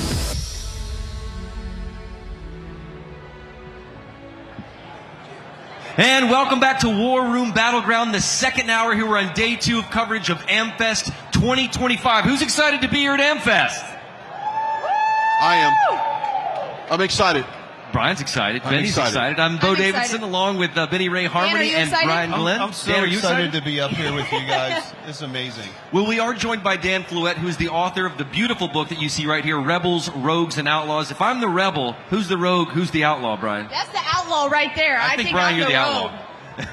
Speaker 29: And welcome back to War Room Battleground, the second hour. Here we're on day 2 of coverage of AmFest 2025. Who's excited to be here at AmFest?
Speaker 30: I am. I'm excited.
Speaker 29: Brian's excited.
Speaker 30: I'm
Speaker 29: Benny's excited. I'm Bo Davidson along with Benny Ray Harmony and Brian Glenn.
Speaker 30: I'm so excited to be up here with you guys. It's amazing.
Speaker 29: Well, we are joined by Dan Flouette, who is the author of the beautiful book that you see right here, Rebels, Rogues, and Outlaws. If I'm the rebel, who's the rogue? Who's the outlaw, Brian?
Speaker 7: That's the outlaw right there.
Speaker 29: I think Brian, you're the outlaw.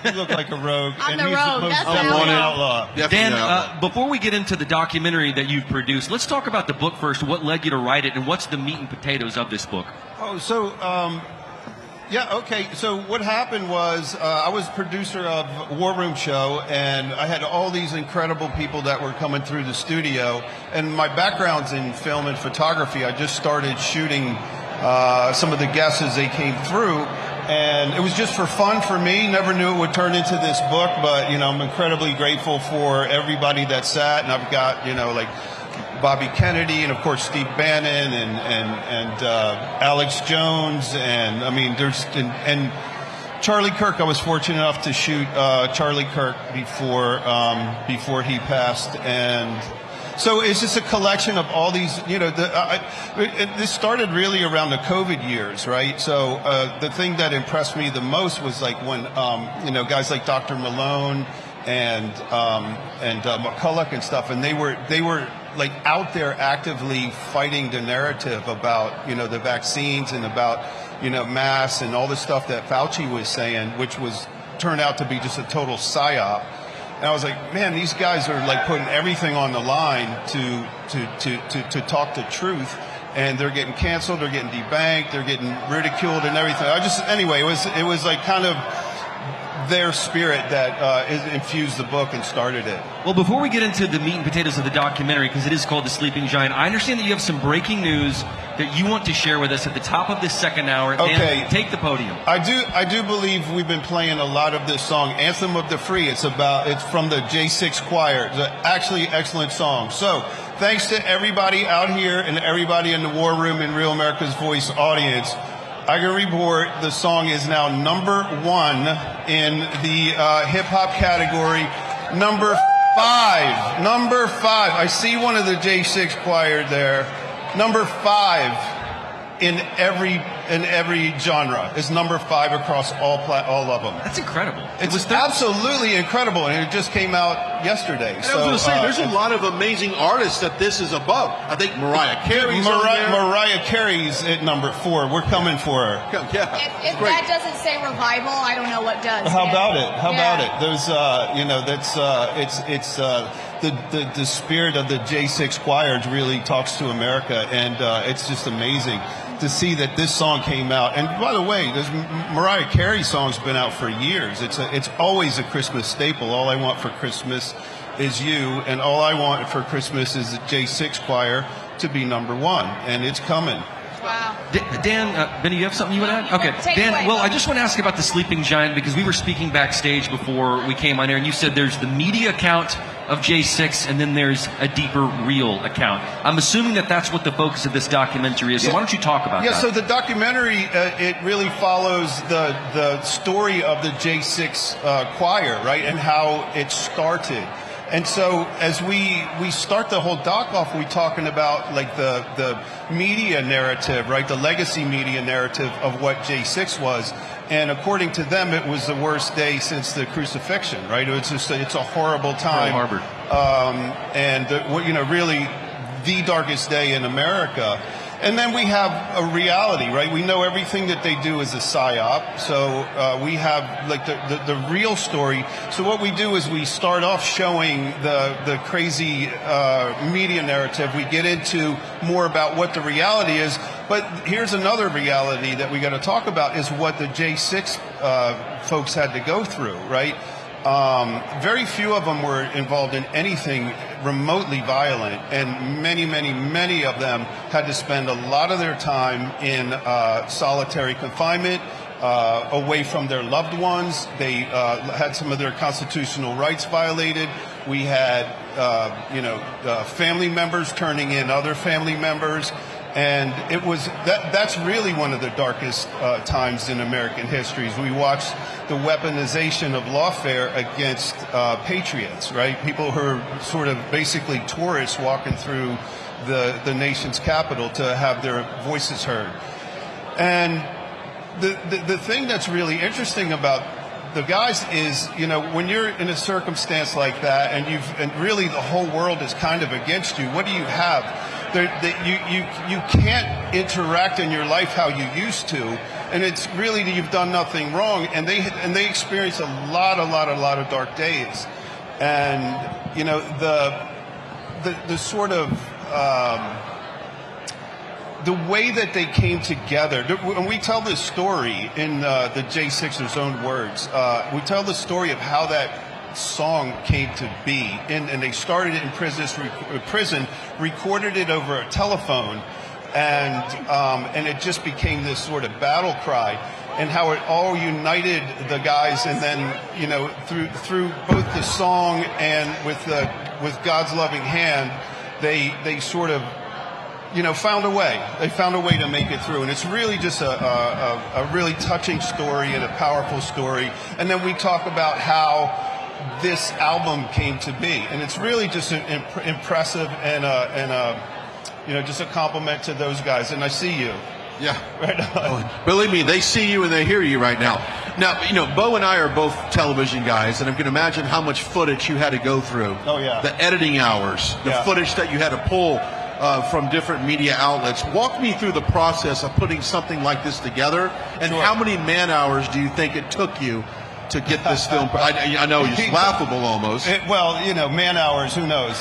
Speaker 30: You look like a rogue.
Speaker 7: I'm
Speaker 30: and
Speaker 7: the
Speaker 30: he's
Speaker 7: rogue.
Speaker 30: The most
Speaker 7: That's the
Speaker 30: wanted
Speaker 29: outlaw.
Speaker 30: outlaw.
Speaker 29: Dan, before we get into the documentary that you've produced, let's talk about the book first. What led you to write it, and what's the meat and potatoes of this book?
Speaker 30: Oh, so, yeah, okay. So what happened was I was producer of War Room Show, and I had all these incredible people that were coming through the studio. And my background's in film and photography. I just started shooting some of the guests as they came through. And it was just for fun for me. Never knew it would turn into this book, but, you know, I'm incredibly grateful for everybody that sat. And I've got, you know, like Bobby Kennedy and, of course, Steve Bannon and Alex Jones. And, I mean, and Charlie Kirk. I was fortunate enough to shoot Charlie Kirk before he passed. And So it's just a collection of all these, this started really around the COVID years, right? So the thing that impressed me the most was like when, guys like Dr. Malone and McCulloch and stuff, and they were like out there actively fighting the narrative about, the vaccines and about, masks and all the stuff that Fauci was saying, which turned out to be just a total psyop. And I was like, man, these guys are like putting everything on the line to talk the truth, and they're getting canceled, they're getting debanked, they're getting ridiculed and everything. It was like kind of their spirit that infused the book and started it.
Speaker 29: Well, before we get into the meat and potatoes of the documentary, because it is called The Sleeping Giant, I understand that you have some breaking news that you want to share with us at the top of this second hour.
Speaker 30: Okay.
Speaker 29: Dan, take the podium.
Speaker 30: I do believe we've been playing a lot of this song, Anthem of the Free. It's from the J6 Choir. It's actually an excellent song. So thanks to everybody out here and everybody in the War Room and Real America's Voice audience. I can report the song is now number 1 in the hip-hop category. Number 5. Number 5. I see one of the J6 Choir there. Number 5 in every genre. Is number 5 across all of them.
Speaker 29: That's incredible.
Speaker 30: It's absolutely incredible, and it just came out yesterday.
Speaker 5: And I was going to say, there's a lot of amazing artists that this is above. I think Mariah Carey's on there.
Speaker 30: Mariah Carey's at number 4. We're coming for her.
Speaker 5: Yeah.
Speaker 8: If that doesn't say revival, I don't know what does.
Speaker 30: How about it? How about it? There's, the spirit of the J6 Choir really talks to America, and it's just amazing to see that this song came out. And by the way, this Mariah Carey song's been out for years. It's always a Christmas staple. All I want for Christmas is you, and all I want for Christmas is the J6 Choir to be number 1, and it's coming.
Speaker 8: Wow.
Speaker 29: Dan, Benny, you have something you want to add? Okay. Dan, I just want to ask you about The Sleeping Giant, because we were speaking backstage before we came on air, and you said there's the media account of J6, and then there's a deeper, real account. I'm assuming that that's what the focus of this documentary is, so why don't you talk about that?
Speaker 30: Yeah, so the documentary, it really follows the story of the J6 Choir, right, and how it started. And so as we start the whole doc off, we're talking about like the media narrative, right? The legacy media narrative of what J6 was. And according to them, it was the worst day since the crucifixion, right? It's a horrible time.
Speaker 29: Pearl Harbor.
Speaker 30: And really the darkest day in America. And then we have a reality, right? We know everything that they do is a psyop. So we have like the real story. So what we do is we start off showing the crazy media narrative. We get into more about what the reality is. But here's another reality that we got to talk about is what the J6 folks had to go through, right? Very few of them were involved in anything remotely violent, and many of them had to spend a lot of their time in solitary confinement, away from their loved ones. They had some of their constitutional rights violated. We had, family members turning in other family members. And it was that's really one of the darkest times in American history. We watched the weaponization of lawfare against patriots, right? People who are sort of basically tourists walking through the nation's capital to have their voices heard. And the thing that's really interesting about the guys is, when you're in a circumstance like that and really the whole world is kind of against you, what do you have? You can't interact in your life how you used to, and it's really that you've done nothing wrong. And they experience a lot of dark days, and the sort of the way that they came together. When we tell this story in the J6's own words, we tell the story of how that song came to be, and they started it in prison, recorded it over a telephone, and it just became this sort of battle cry, and how it all united the guys, and then through both the song and with God's loving hand, they sort of found a way. They found a way to make it through, and it's really just a really touching story and a powerful story. And then we talk about how this album came to be. And it's really just impressive and just a compliment to those guys. And I see you.
Speaker 5: Yeah.
Speaker 30: Right on.
Speaker 5: Oh, believe me, they see you and they hear you right now. Now, Bo and I are both television guys, and I can imagine how much footage you had to go through.
Speaker 30: Oh, yeah.
Speaker 5: The editing hours, the footage that you had to pull from different media outlets. Walk me through the process of putting something like this together, and how many man hours do you think it took you to get this film? I know it's laughable almost.
Speaker 30: Man hours, who knows?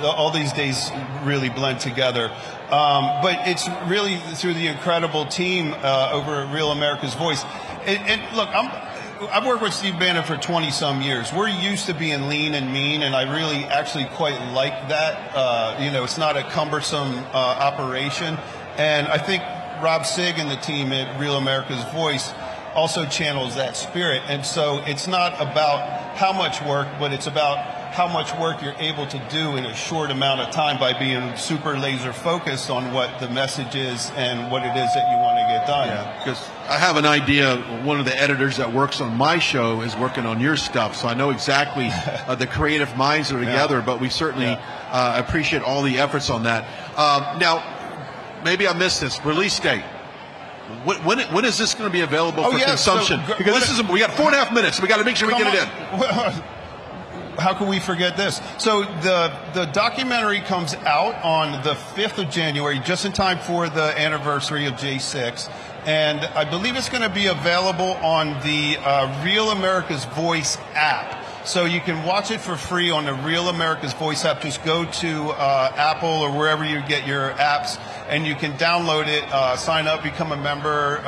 Speaker 30: All these days really blend together. But it's really through the incredible team over at Real America's Voice. And look, I've worked with Steve Bannon for 20-some years. We're used to being lean and mean, and I really actually quite like that. It's not a cumbersome operation. And I think Rob Sigg and the team at Real America's Voice also channels that spirit. And so it's not about how much work, but it's about how much work you're able to do in a short amount of time by being super laser focused on what the message is and what it is that you want to get done.
Speaker 5: Yeah, because I have an idea. One of the editors that works on my show is working on your stuff, so I know exactly the creative minds that are together, but we certainly appreciate all the efforts on that. Now, maybe I missed this. Release date. When is this going to be available for consumption? So, because we got 4.5 minutes. We got to make sure we get it in.
Speaker 30: How can we forget this? So the documentary comes out on the 5th of January, just in time for the anniversary of J6. And I believe it's going to be available on the Real America's Voice app. So you can watch it for free on the Real America's Voice app. Just go to Apple or wherever you get your apps, and you can download it, sign up, become a member,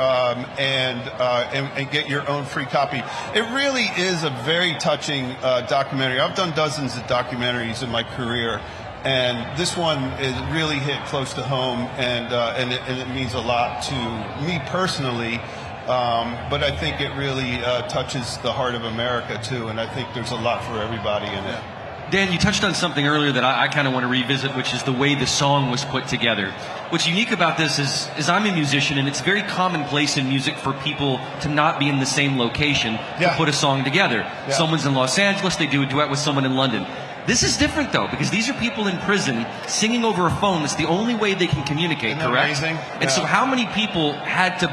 Speaker 30: and get your own free copy. It really is a very touching documentary. I've done dozens of documentaries in my career, and this one is really hit close to home, and it means a lot to me personally. But I think it really touches the heart of America, too, and I think there's a lot for everybody in it.
Speaker 29: Dan, you touched on something earlier that I kind of want to revisit, which is the way the song was put together. What's unique about this is I'm a musician, and it's very commonplace in music for people to not be in the same location to put a song together. Yeah. Someone's in Los Angeles, they do a duet with someone in London. This is different, though, because these are people in prison singing over a phone. That's the only way they can communicate, correct?
Speaker 30: Amazing?
Speaker 29: And so how many people had to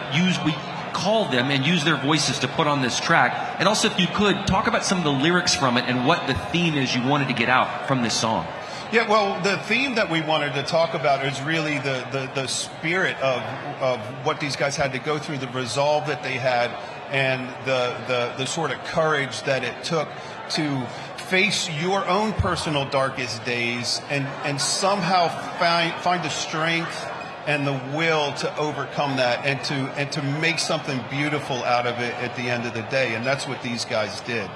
Speaker 29: call them and use their voices to put on this track? And also, if you could, talk about some of the lyrics from it and what the theme is you wanted to get out from this song.
Speaker 30: Yeah, well, the theme that we wanted to talk about is really the spirit of what these guys had to go through, the resolve that they had, and the sort of courage that it took to face your own personal darkest days and somehow find the strength and the will to overcome that and to make something beautiful out of it at the end of the day. And that's what these guys did.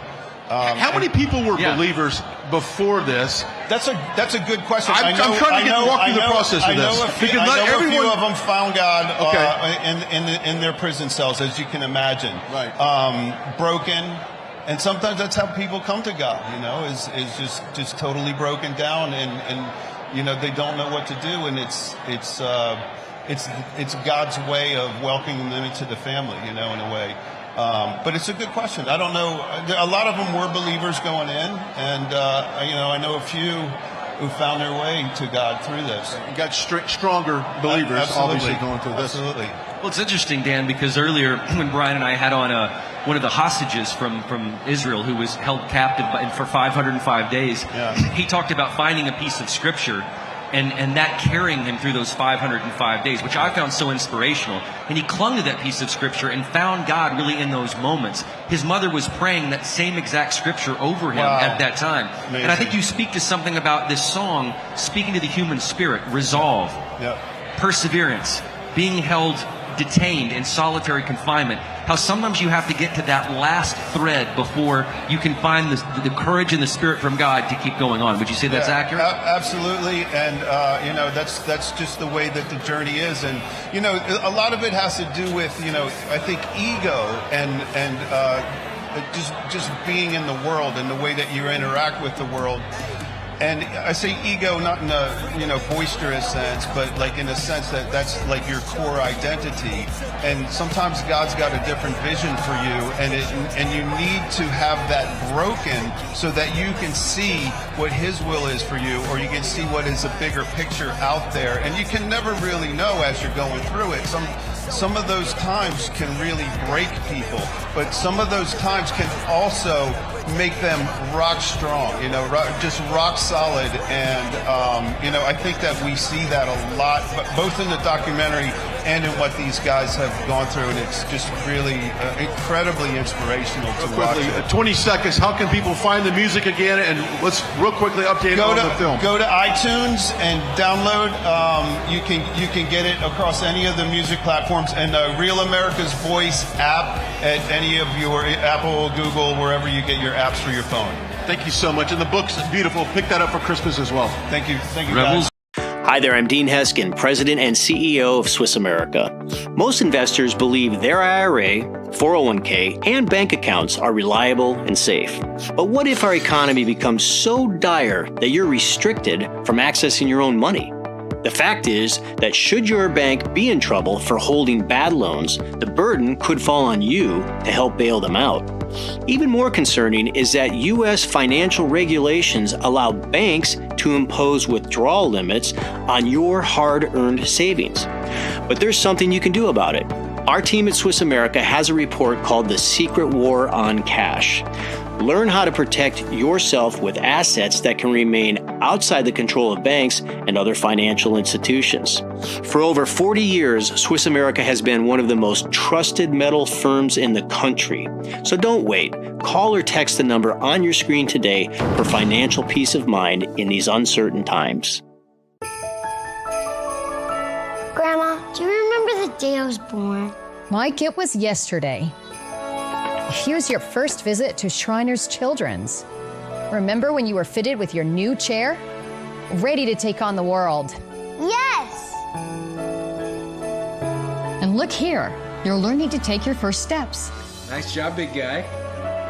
Speaker 5: How many people were believers before this?
Speaker 30: That's a good question.
Speaker 5: I'm trying to walk through the process of this.
Speaker 30: A few of them found God in their prison cells, as you can imagine.
Speaker 5: Right.
Speaker 30: Broken. And sometimes that's how people come to God, is just totally broken down and they don't know what to do, and it's God's way of welcoming them into the family, in a way. But it's a good question. I don't know. A lot of them were believers going in, and I know a few who found their way to God through this.
Speaker 5: You got stronger believers, obviously, going through this.
Speaker 30: Absolutely.
Speaker 29: Well, it's interesting, Dan, because earlier when Brian and I had on one of the hostages from Israel who was held captive for 505 days, he talked about finding a piece of scripture and that carrying him through those 505 days, which I found so inspirational. And he clung to that piece of scripture and found God really in those moments. His mother was praying that same exact scripture over him at that time. Amazing. And I think you speak to something about this song, speaking to the human spirit, resolve, perseverance, being held detained in solitary confinement, how sometimes you have to get to that last thread before you can find the courage and the spirit from God to keep going on. Would you say that's accurate?
Speaker 30: Absolutely, and that's just the way that the journey is, and a lot of it has to do with I think ego and just being in the world and the way that you interact with the world. And I say ego not in a boisterous sense, but like in a sense that that's like your core identity. And sometimes God's got a different vision for you, and you need to have that broken so that you can see what His will is for you, or you can see what is a bigger picture out there. And you can never really know as you're going through it. Some of those times can really break people, but some of those times can also make them rock strong, just rock solid. And, I think that we see that a lot, both in the documentary and in what these guys have gone through. And it's just really incredibly inspirational to watch it.
Speaker 5: 20 seconds. How can people find the music again? And let's real quickly update on the film.
Speaker 30: Go to iTunes and download. You can get it across any of the music platforms, and Real America's Voice app at any of your Apple, Google, wherever you get your apps for your phone.
Speaker 5: Thank you so much. And the book's beautiful. Pick that up for Christmas as well.
Speaker 30: Thank you.
Speaker 3: Rebels.
Speaker 9: Hi there, I'm Dean Heskin, President and CEO of Swiss America. Most investors believe their IRA, 401k, and bank accounts are reliable and safe. But what if our economy becomes so dire that you're restricted from accessing your own money? The fact is that should your bank be in trouble for holding bad loans, the burden could fall on you to help bail them out. Even more concerning is that U.S. financial regulations allow banks to impose withdrawal limits on your hard-earned savings. But there's something you can do about it. Our team at Swiss America has a report called The Secret War on Cash. Learn how to protect yourself with assets that can remain outside the control of banks and other financial institutions. For over 40 years, Swiss America has been one of the most trusted metal firms in the country. So don't wait. Call or text the number on your screen today for financial peace of mind in these uncertain times.
Speaker 24: Grandma, do you remember the day I was born?
Speaker 10: Mike, it was yesterday. Here's your first visit to Shriners Children's. Remember when you were fitted with your new chair? Ready to take on the world.
Speaker 24: Yes!
Speaker 10: And look here, you're learning to take your first steps.
Speaker 11: Nice job, big guy.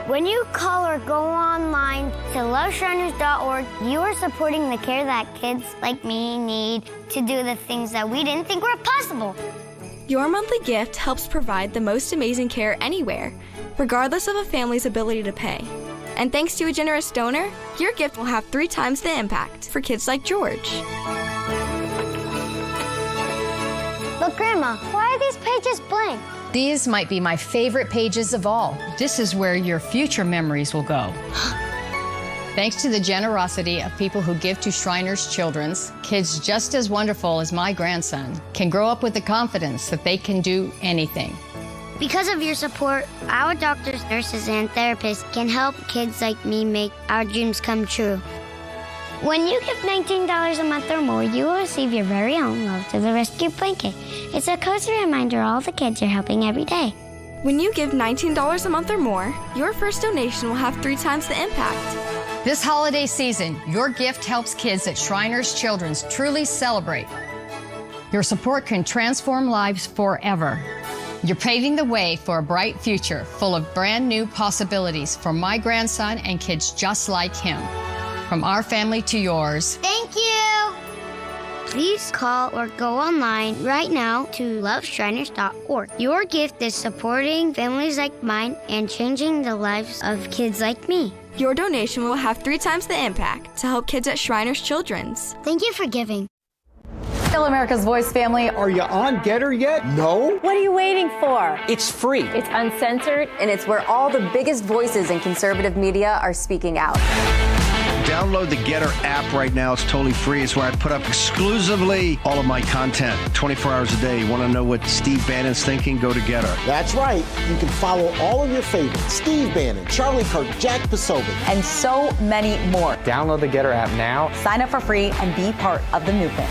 Speaker 24: When you call or go online to loveshriners.org, you are supporting the care that kids like me need to do the things that we didn't think were possible.
Speaker 12: Your monthly gift helps provide the most amazing care anywhere, regardless of a family's ability to pay. And thanks to a generous donor, your gift will have 3 times the impact for kids like George.
Speaker 24: But Grandma, why are these pages blank?
Speaker 10: These might be my favorite pages of all. This is where your future memories will go. Thanks to the generosity of people who give to Shriners Children's, kids just as wonderful as my grandson can grow up with the confidence that they can do anything.
Speaker 24: Because of your support, our doctors, nurses, and therapists can help kids like me make our dreams come true. When you give $19 a month or more, you will receive your very own Love to the Rescue blanket. It's a cozy reminder of all the kids you're helping every day.
Speaker 12: When you give $19 a month or more, your first donation will have 3 times the impact.
Speaker 10: This holiday season, your gift helps kids at Shriners Children's truly celebrate. Your support can transform lives forever. You're paving the way for a bright future full of brand new possibilities for my grandson and kids just like him. From our family to yours.
Speaker 24: Thank you! Please call or go online right now to loveshriners.org. Your gift is supporting families like mine and changing the lives of kids like me.
Speaker 12: Your donation will have 3 times the impact to help kids at Shriners Children's.
Speaker 24: Thank you for giving.
Speaker 13: Hello, America's Voice family.
Speaker 21: Are you on Getter yet? No?
Speaker 13: What are you waiting for?
Speaker 27: It's free.
Speaker 13: It's uncensored, and it's where all the biggest voices in conservative media are speaking out.
Speaker 21: Download the Getter app right now. It's totally free. It's where I put up exclusively all of my content 24 hours a day. You want to know what Steve Bannon's thinking? Go to Getter.
Speaker 15: That's right. You can follow all of your favorites. Steve Bannon, Charlie Kirk, Jack Posobiec,
Speaker 13: and so many more.
Speaker 21: Download the Getter app now.
Speaker 13: Sign up for free and be part of the movement.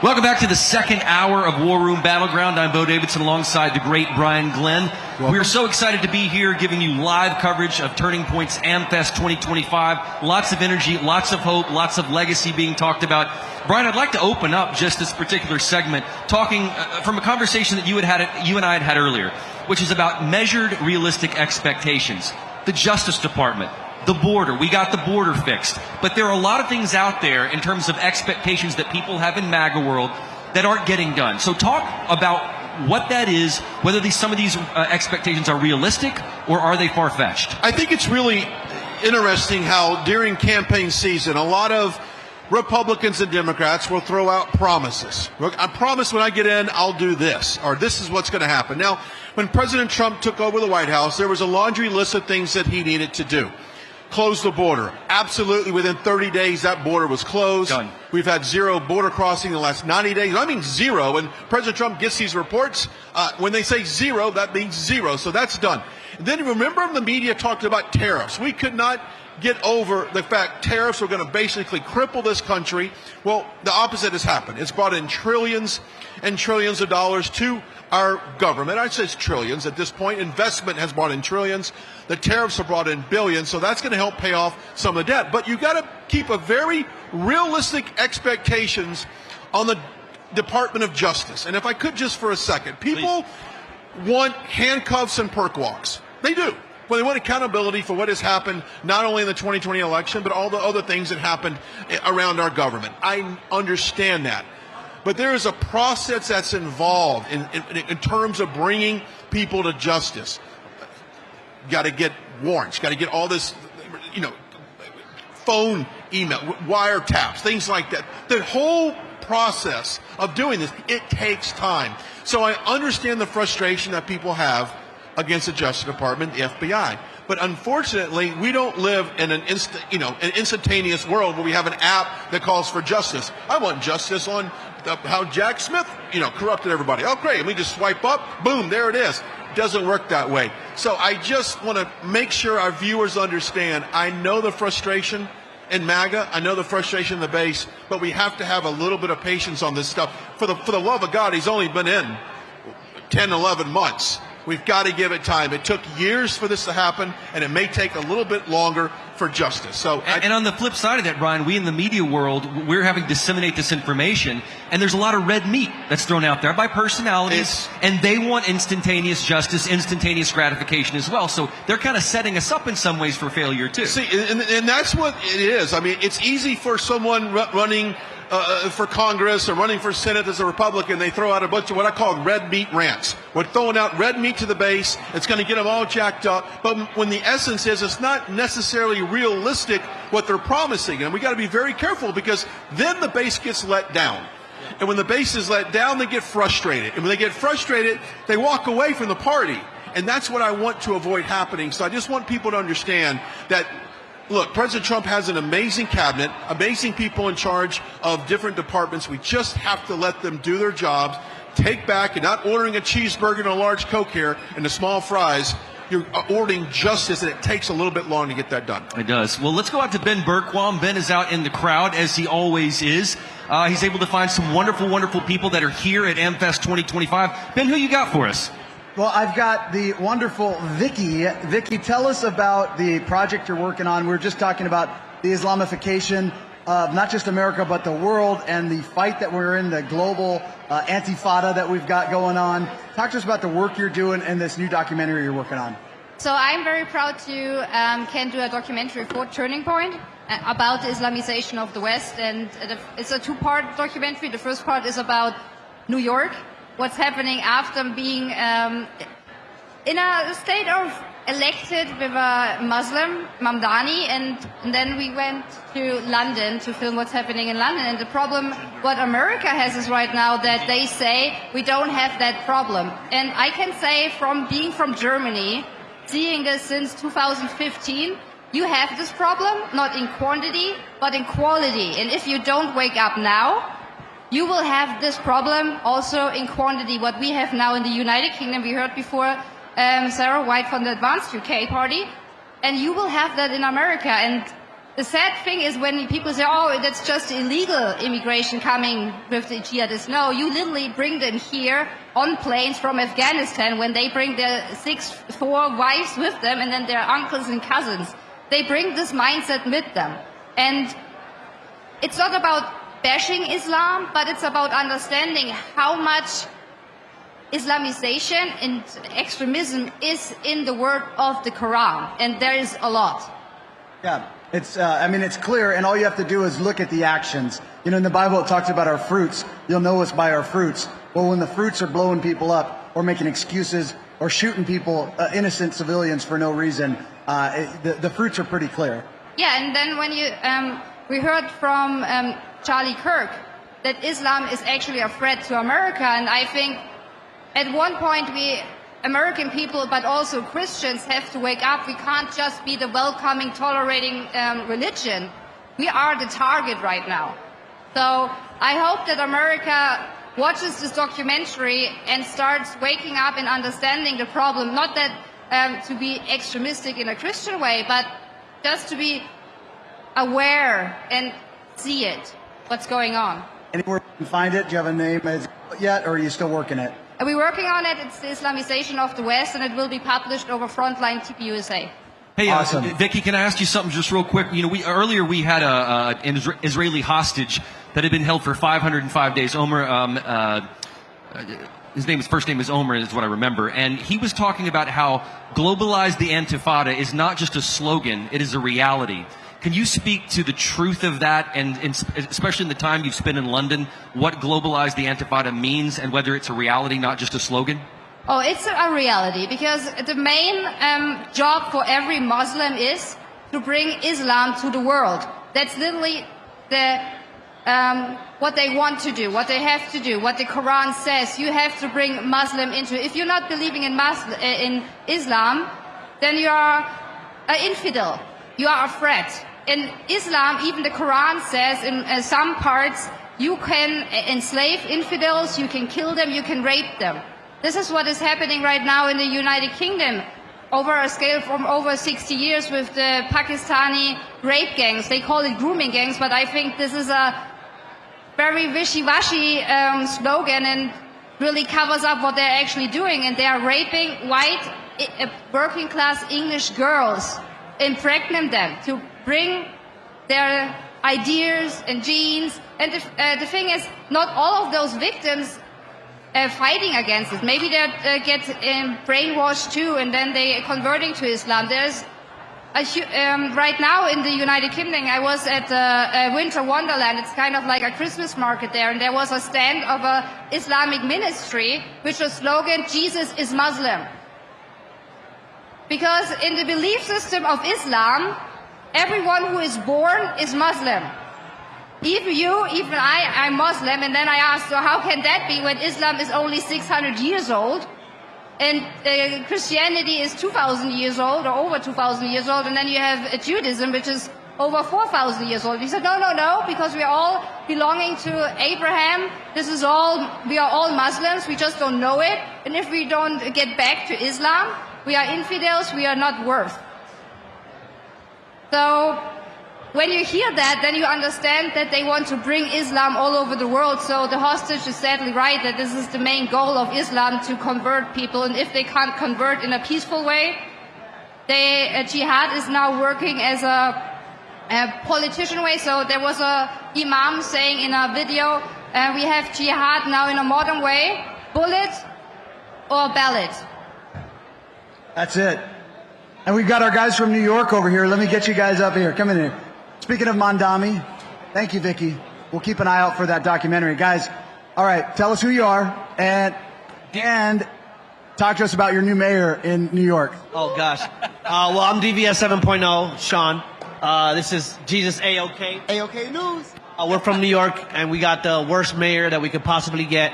Speaker 29: Welcome back to the second hour of War Room Battleground. I'm Bo Davidson alongside the great Brian Glenn. Welcome. We are so excited to be here giving you live coverage of Turning Point's AmFest 2025. Lots of energy, lots of hope, lots of legacy being talked about. Brian, I'd like to open up just this particular segment talking from a conversation that you and I had had earlier, which is about measured, realistic expectations. the Justice Department, the border. We got the border fixed. But there are a lot of things out there in terms of expectations that people have in MAGA world that aren't getting done. So talk about what that is, whether some of these expectations are realistic or are they far-fetched.
Speaker 5: I think it's really interesting how during campaign season, a lot of Republicans and Democrats will throw out promises. Look, I promise when I get in, I'll do this, or this is what's going to happen. Now, when President Trump took over the White House, there was a laundry list of things that he needed to do. Close the border. Absolutely, within 30 days, that border was closed. Done. We've had zero border crossing in the last 90 days. I mean zero. When President Trump gets these reports, when they say zero, that means zero. So that's done. And then remember the media talked about tariffs. We could not get over the fact tariffs were going to basically cripple this country. Well, the opposite has happened. It's brought in trillions and trillions of dollars to our government. I'd say it's trillions at this point. Investment has brought in trillions. The tariffs have brought in billions, so that's going to help pay off some of the debt. But you've got to keep a very realistic expectations on the Department of Justice. And if I could just for a second, people want handcuffs and perk walks. They do. Well, they want accountability for what has happened, not only in the 2020 election, but all the other things that happened around our government. I understand that. But there is a process that's involved in terms of bringing people to justice. Got to get warrants, got to get all this, phone, email, wiretaps, things like that. The whole process of doing this, it takes time. So I understand the frustration that people have against the Justice Department, the FBI. But unfortunately, we don't live in an instantaneous world where we have an app that calls for justice. I want justice on how Jack Smith, corrupted everybody. Oh, great. And we just swipe up, boom, there it is. Doesn't work that way. So I just want to make sure our viewers understand, I know the frustration in MAGA, I know the frustration in the base, but we have to have a little bit of patience on this stuff. For the love of God, he's only been in 10, 11 months. We've got to give it time. It took years for this to happen, and it may take a little bit longer for justice. So,
Speaker 29: and on the flip side of that, Brian, we in the media world, we're having to disseminate this information, and there's a lot of red meat that's thrown out there by personalities, and they want instantaneous justice, instantaneous gratification as well. So they're kind of setting us up in some ways for failure too.
Speaker 5: See, and that's what it is. I mean, it's easy for someone running for Congress or running for Senate as a Republican. They throw out a bunch of what I call red meat rants. We're throwing out red meat to the base. It's going to get them all jacked up. But when the essence is, it's not necessarily realistic what they're promising. And we got to be very careful, because then the base gets let down. And when the base is let down, they get frustrated. And when they get frustrated, they walk away from the party. And that's what I want to avoid happening. So I just want people to understand that, look, President Trump has an amazing cabinet, amazing people in charge of different departments. We just have to let them do their jobs, take back, and not ordering a cheeseburger and a large Coke here and the small fries. You're ordering justice, and it takes a little bit long to get that done.
Speaker 29: It does. Well, let's go out to Ben Bergquam. Ben is out in the crowd, as he always is. He's able to find some wonderful, wonderful people that are here at AmFest 2025. Ben, who you got for us?
Speaker 1: Well, I've got the wonderful Vicky. Vicky, tell us about the project you're working on. We were just talking about the Islamification of not just America, but the world, and the fight that we're in, the global antifada that we've got going on. Talk to us about the work you're doing and this new documentary you're working on.
Speaker 2: So I'm very proud to can do a documentary for Turning Point about the Islamization of the West. And it's a two-part documentary. The first part is about New York, what's happening after being in a state of elected with a Muslim, Mamdani, and then we went to London to film what's happening in London. And the problem, what America has is right now that they say we don't have that problem. And I can say from being from Germany, seeing this since 2015, you have this problem, not in quantity, but in quality. And if you don't wake up now, you will have this problem also in quantity. What we have now in the United Kingdom, we heard before, Sarah White from the Advanced UK Party, and you will have that in America. And the sad thing is when people say, oh, that's just illegal immigration coming with the jihadists. No, you literally bring them here on planes from Afghanistan when they bring their 4 wives with them and then their uncles and cousins. They bring this mindset with them. And it's not about bashing Islam, but it's about understanding how much Islamization and extremism is in the word of the Quran, and there is a lot.
Speaker 1: Yeah, it's clear, and all you have to do is look at the actions. You know, in the Bible, it talks about our fruits. You'll know us by our fruits. Well, when the fruits are blowing people up or making excuses or shooting people, innocent civilians for no reason, the fruits are pretty clear.
Speaker 2: Yeah, and then when we heard from Charlie Kirk that Islam is actually a threat to America, and I think at one point we American people, but also Christians, have to wake up. We can't just be the welcoming, tolerating religion. We are the target right now. So I hope that America watches this documentary and starts waking up and understanding the problem. Not that to be extremistic in a Christian way, but just to be aware and see it, what's going on.
Speaker 1: Anywhere you can find it? Do you have a name yet, or are you still working it?
Speaker 2: We're working on it. It's the Islamization of the West, and it will be published over Frontline TV USA.
Speaker 29: Hey,
Speaker 1: awesome.
Speaker 29: Vicky, can I ask you something just real quick? You know, earlier we had an Israeli hostage that had been held for 505 days. Omer, his first name is Omer, is what I remember. And he was talking about how globalize the Intifada is not just a slogan, it is a reality. Can you speak to the truth of that, and especially in the time you've spent in London, what globalize the Intifada means and whether it's a reality, not just a slogan?
Speaker 2: Oh, it's a reality, because the main job for every Muslim is to bring Islam to the world. That's literally what they want to do, what they have to do, what the Quran says. You have to bring Muslim into it. If you're not believing in Islam, then you are an infidel. You are a threat. In Islam, even the Quran says in some parts, you can enslave infidels, you can kill them, you can rape them. This is what is happening right now in the United Kingdom over a scale from over 60 years with the Pakistani rape gangs. They call it grooming gangs, but I think this is a very wishy-washy slogan and really covers up what they're actually doing. And they are raping white, working-class English girls, impregnate them to bring their ideas and genes. And the thing is, not all of those victims are fighting against it. Maybe they get brainwashed too, and then they converting to Islam. There's right now in the United Kingdom, I was at Winter Wonderland. It's kind of like a Christmas market there, and there was a stand of a Islamic ministry, which was slogan, "Jesus is Muslim." Because in the belief system of Islam, everyone who is born is Muslim. Even you, even I'm Muslim, and then I asked, so how can that be when Islam is only 600 years old, and Christianity is 2,000 years old, or over 2,000 years old, and then you have Judaism, which is over 4,000 years old. We said, no, because we are all belonging to Abraham. We are all Muslims, we just don't know it, and if we don't get back to Islam, we are infidels, we are not worth. So when you hear that, then you understand that they want to bring Islam all over the world. So the hostage is sadly right that this is the main goal of Islam, to convert people. And if they can't convert in a peaceful way, jihad is now working as a politician way. So there was a imam saying in a video, we have jihad now in a modern way, bullet or ballot.
Speaker 1: That's it. And we've got our guys from New York over here. Let me get you guys up here. Come in here. Speaking of Mondami, thank you, Vicky. We'll keep an eye out for that documentary. Guys, all right, tell us who you are and talk to us about your new mayor in New York.
Speaker 3: Oh, gosh. Well, I'm DVS 7.0, Sean. This is Jesus A-OK.
Speaker 1: A-OK News.
Speaker 3: We're from New York, and we got the worst mayor that we could possibly get.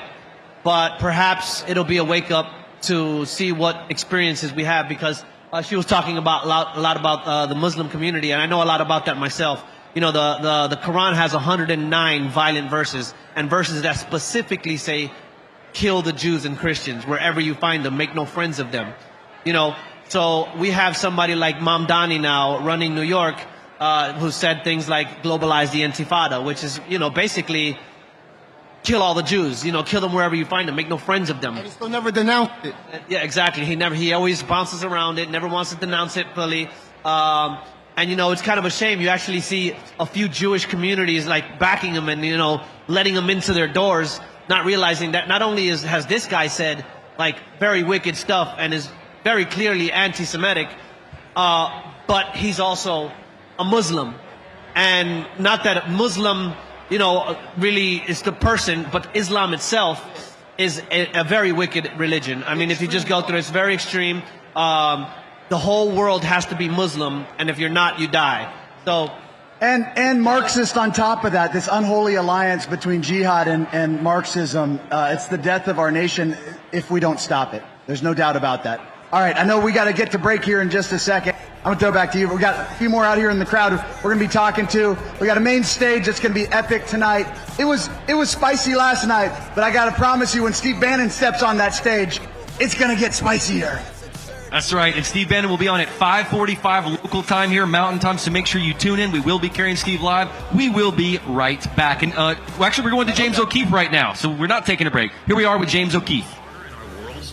Speaker 3: But perhaps it'll be a wake-up to see what experiences we have, because she was talking about a lot about the Muslim community, and I know a lot about that myself. You know, the Quran has 109 violent verses, and verses that specifically say, kill the Jews and Christians wherever you find them, make no friends of them. You know, so we have somebody like Mamdani now running New York, who said things like globalize the Intifada, which is, you know, basically kill all the Jews, you know, kill them wherever you find them, make no friends of them.
Speaker 15: And he still never denounced it.
Speaker 3: Yeah, exactly. He always bounces around it, never wants to denounce it fully. And, you know, it's kind of a shame. You actually see a few Jewish communities like backing him and, you know, letting him into their doors, not realizing that not only has this guy said like very wicked stuff and is very clearly anti-Semitic. But he's also a Muslim, and not that Muslim, really is the person, but Islam itself is a very wicked religion. I mean, if you just go through, it's very extreme. The whole world has to be Muslim, and if you're not, you die. So,
Speaker 1: and Marxist on top of that, this unholy alliance between jihad and Marxism. It's the death of our nation if we don't stop it. There's no doubt about that. All right, I know we got to get to break here in just a second. I'm going to throw it back to you. We got a few more out here in the crowd we're going to be talking to. We got a main stage that's going to be epic tonight. It was spicy last night, but I got to promise you, when Steve Bannon steps on that stage, it's going to get spicier.
Speaker 29: That's right, and Steve Bannon will be on at 5:45 local time here, Mountain Time, so make sure you tune in. We will be carrying Steve live. We will be right back. And actually, we're going to James O'Keefe right now, so we're not taking a break. Here we are with James O'Keefe.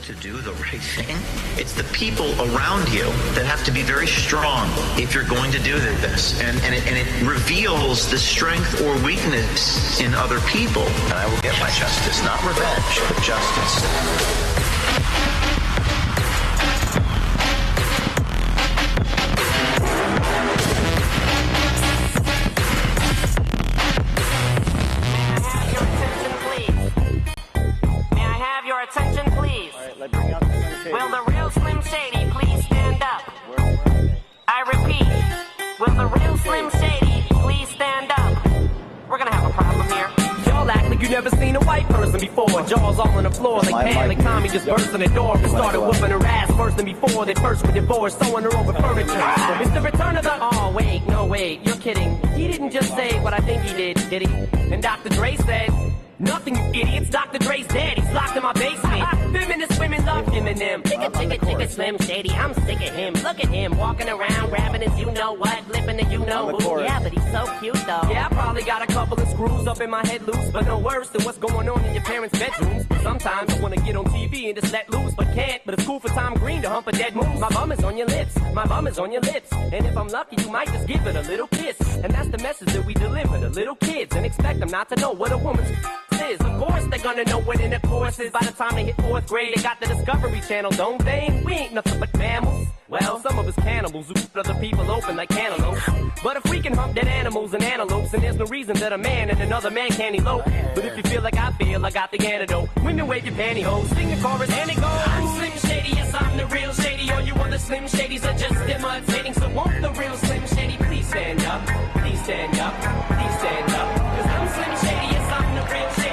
Speaker 4: To do the right thing, it's the people around you that have to be very strong if you're going to do this, and it reveals the strength or weakness in other people. And I will get my justice, not revenge, but justice.
Speaker 6: Attention, please. All right, let's bring out the will the real Slim Shady please stand up? I repeat, will the real Slim Shady please stand up? We're gonna have a problem here.
Speaker 11: Y'all act like you never seen a white person before. Jaws all on the floor like Pam, like Tommy just burst in the door and started whooping her ass first than before. They first were divorced, sewing her over furniture. It's the return of the... Oh, wait, no, wait, you're kidding. He didn't just say what I think he did he? And Dr. Dre said... Nothing, you idiots. Dr. Dre's dead. He's locked in my basement. Feminist women love Eminem. Chicka, Slim Shady. I'm sick of him. Look at him walking around, grabbing his you-know-what, flipping the you-know-who. Yeah, but he's so cute, though. Yeah, I probably got a couple of screws up in my head loose, but no worse than what's going on in your parents' bedrooms. Sometimes I want to get on TV and just let loose, but can't. But it's cool for Tom Green to hump a dead moose. My bum is on your lips. My bum is on your lips. And if I'm lucky, you might just give it a little kiss. And that's the message that we deliver to little kids and expect them not to know what a woman's is. Of course they're gonna know what in the course is. By the time they hit 4th grade, they got the Discovery Channel, don't they? We ain't nothing but mammals. Well, some of us cannibals who keep other people open like cantaloupes. But if we can hump dead animals and antelopes, then there's no reason that a man and another man can't elope. But if you feel like I feel, I got the antidote. Women wave your pantyhose, sing a chorus and it goes. I'm Slim Shady, yes I'm the real Shady. All you other Slim Shadys are just imitating. So won't the real Slim Shady please stand up? Please stand up, please stand up. Cause I'm Slim Shady, yes I'm the real Shady.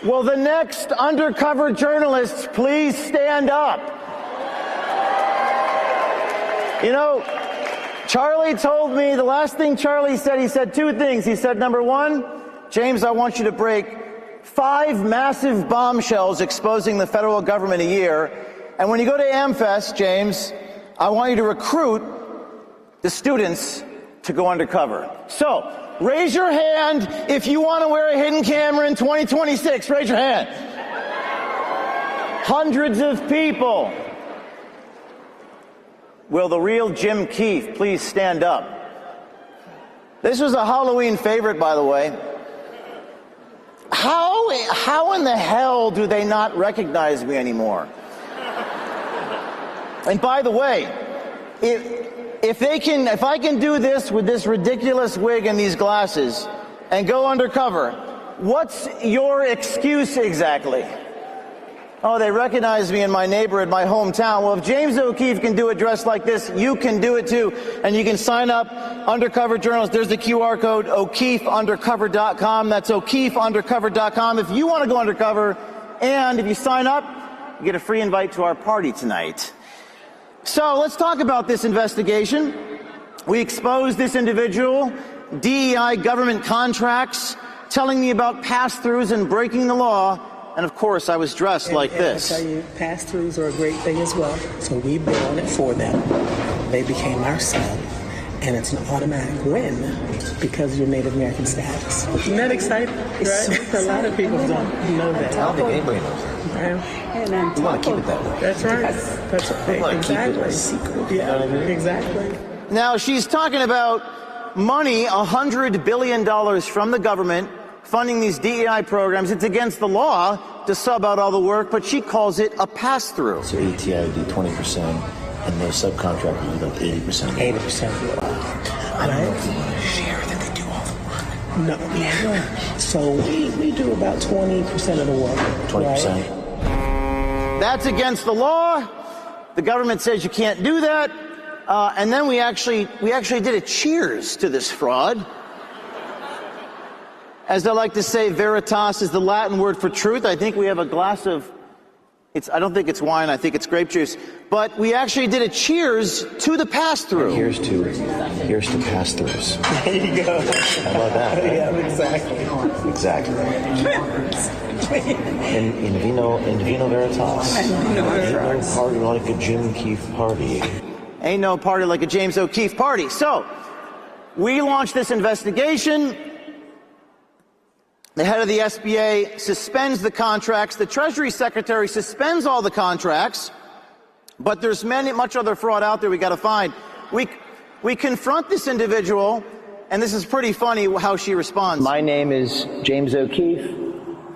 Speaker 14: Will the next undercover journalists please stand up? You know, Charlie told me, the last thing Charlie said, he said two things. He said, number one, James, I want you to break 5 massive bombshells exposing the federal government a year. And when you go to AmFest, James, I want you to recruit the students to go undercover. So, raise your hand if you want to wear a hidden camera in 2026. Raise your hand. Hundreds of people. Will the real Jim Keefe please stand up? This was a Halloween favorite, by the way. How in the hell do they not recognize me anymore? And by the way, if I can do this with this ridiculous wig and these glasses and go undercover, what's your excuse exactly? Oh, they recognize me in my neighborhood, my hometown. Well, if James O'Keefe can do it dressed like this, you can do it too. And you can sign up, undercover journalist. There's the QR code, O'KeefeUndercover.com. That's O'KeefeUndercover.com. If you want to go undercover, and if you sign up, you get a free invite to our party tonight. So let's talk about this investigation. We exposed this individual, DEI government contracts, telling me about pass-throughs and breaking the law. And of course, I was dressed like this.
Speaker 16: I tell you, pass-throughs are a great thing as well. So we bid on it for them. They became our son. And it's an automatic win because of your Native American status. Isn't that exciting? Right? A lot of people don't know that.
Speaker 4: I don't think anybody knows that.
Speaker 16: And
Speaker 4: we want to keep it that way.
Speaker 16: That's right. That's right.
Speaker 4: We want to
Speaker 16: Exactly.
Speaker 4: keep it a secret.
Speaker 16: Yeah, exactly.
Speaker 14: Now, she's talking about money, $100 billion from the government funding these DEI programs. It's against the law to sub out all the work, but she calls it a pass-through.
Speaker 15: So ATI would do 20%, and those subcontractors would like 80%.
Speaker 16: 80%.
Speaker 15: I don't know if they want to share that they do all the work.
Speaker 16: No, yeah. So we do about 20% of the work.
Speaker 15: 20%.
Speaker 16: Right?
Speaker 14: That's against the law. The government says you can't do that. And then we actually did a cheers to this fraud. As I like to say, veritas is the Latin word for truth. I think we have a glass of, I don't think it's wine, I think it's grape juice. But we actually did a cheers to the pass-through.
Speaker 15: Here's to pass-throughs.
Speaker 16: There you go.
Speaker 15: How about that? Right?
Speaker 16: Yeah, exactly.
Speaker 15: Exactly. In vino veritas. Ain't no party like a Jim Keefe party.
Speaker 14: Ain't no party like a James O'Keefe party. So, we launched this investigation. The head of the SBA suspends the contracts. The Treasury Secretary suspends all the contracts. But there's much other fraud out there we got to find. We confront this individual, and this is pretty funny how she responds.
Speaker 7: My name is James O'Keefe.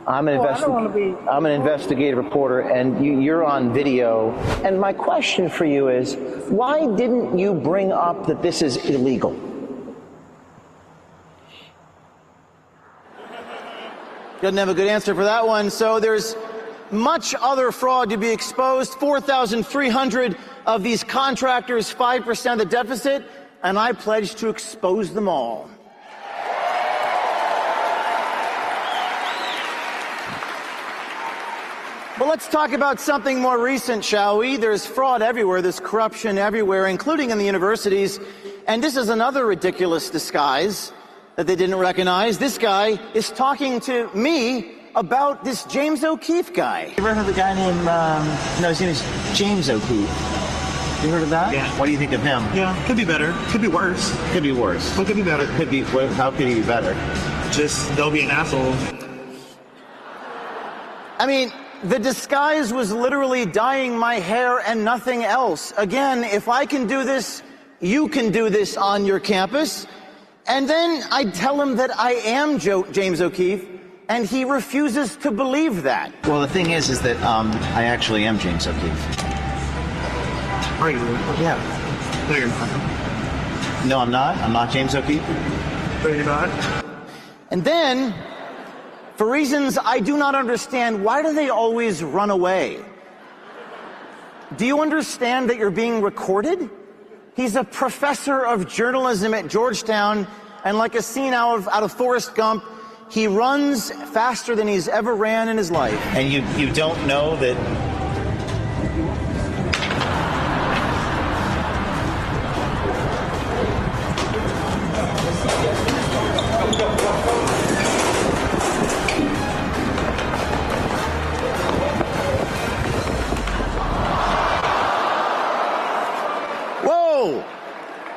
Speaker 7: I'm an investigative reporter, and you're on video. And my question for you is, why didn't you bring up that this is illegal?
Speaker 14: Doesn't have a good answer for that one. So there's much other fraud to be exposed. 4,300 of these contractors, 5% of the deficit, and I pledge to expose them all. Well, let's talk about something more recent, shall we? There's fraud everywhere. There's corruption everywhere, including in the universities. And this is another ridiculous disguise that they didn't recognize. This guy is talking to me about this James O'Keefe guy.
Speaker 7: You ever heard of a guy named, his name is James O'Keefe. You heard of that?
Speaker 15: Yeah. What do you think of him?
Speaker 7: Yeah, could be better. Could be worse.
Speaker 15: Could be worse.
Speaker 7: What could be better?
Speaker 15: How could he be better?
Speaker 7: Just, they'll be an asshole.
Speaker 14: I mean, the disguise was literally dyeing my hair and nothing else. Again, if I can do this, you can do this on your campus. And then I tell him that I am James O'Keefe, and he refuses to believe that.
Speaker 7: Well, the thing is that I actually am James O'Keefe.
Speaker 16: Are you?
Speaker 7: Yeah.
Speaker 16: No, you're not.
Speaker 7: No, I'm not. I'm not James O'Keefe.
Speaker 16: No, you're not.
Speaker 14: And then, for reasons I do not understand, why do they always run away? Do you understand that you're being recorded? He's a professor of journalism at Georgetown, and like a scene out of Forrest Gump, he runs faster than he's ever ran in his life.
Speaker 7: And you don't know that...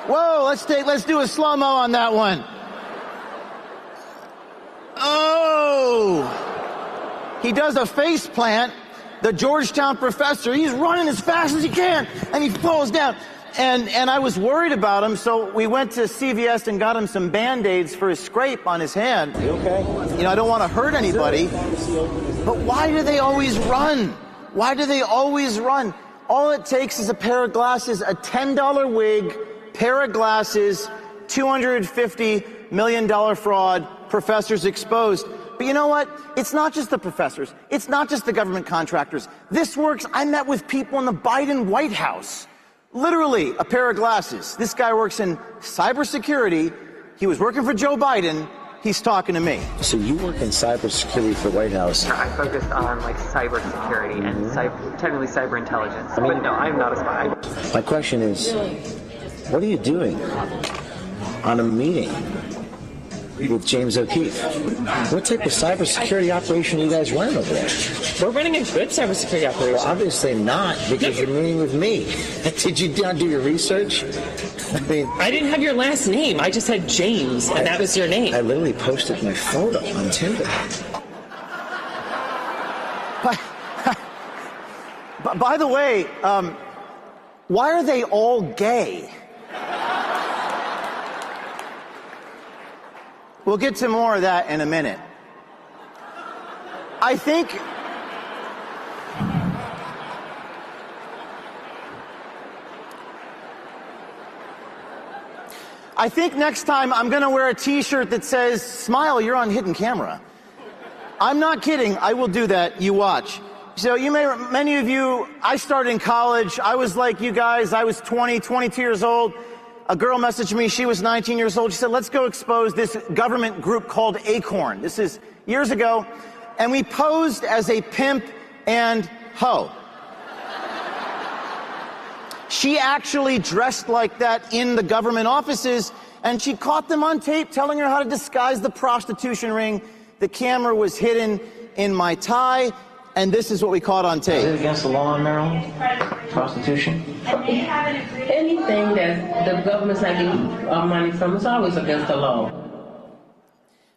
Speaker 14: Whoa, let's do a slow-mo on that one. Oh! He does a face plant. The Georgetown professor, he's running as fast as he can, and he falls down. And I was worried about him, so we went to CVS and got him some Band-Aids for his scrape on his hand.
Speaker 7: You okay?
Speaker 14: You know, I don't want to hurt anybody. But why do they always run? Why do they always run? All it takes is a pair of glasses, a $10 wig, pair of glasses, $250 million fraud, professors exposed. But you know what? It's not just the professors. It's not just the government contractors. This works. I met with people in the Biden White House. Literally, a pair of glasses. This guy works in cybersecurity. He was working for Joe Biden. He's talking to me.
Speaker 15: So you work in cybersecurity for the White House?
Speaker 17: I focus on cybersecurity and technically cyber intelligence. But no, I'm not a spy.
Speaker 15: My question is, what are you doing on a meeting with James O'Keefe? What type of cybersecurity operation are you guys running over there?
Speaker 17: We're running a good cybersecurity operation.
Speaker 15: Well, obviously not, because you're meeting with me. Did you not do your research? I mean,
Speaker 17: I didn't have your last name. I just had James, and that was your name.
Speaker 15: I literally posted my photo on Tinder.
Speaker 14: By the way, why are they all gay? We'll get to more of that in a minute. I think next time I'm going to wear a t-shirt that says, "Smile, you're on hidden camera." I'm not kidding. I will do that. You watch. So many of you, I started in college. I was like you guys. I was 20, 22 years old. A girl messaged me. She was 19 years old. She said, "Let's go expose this government group called Acorn." This is years ago. And we posed as a pimp and hoe. She actually dressed like that in the government offices, and she caught them on tape telling her how to disguise the prostitution ring. The camera was hidden in my tie, and this is what we caught on tape.
Speaker 15: Is it against the law in Maryland? Prostitution?
Speaker 16: Anything that the government's not getting money from is always against the law.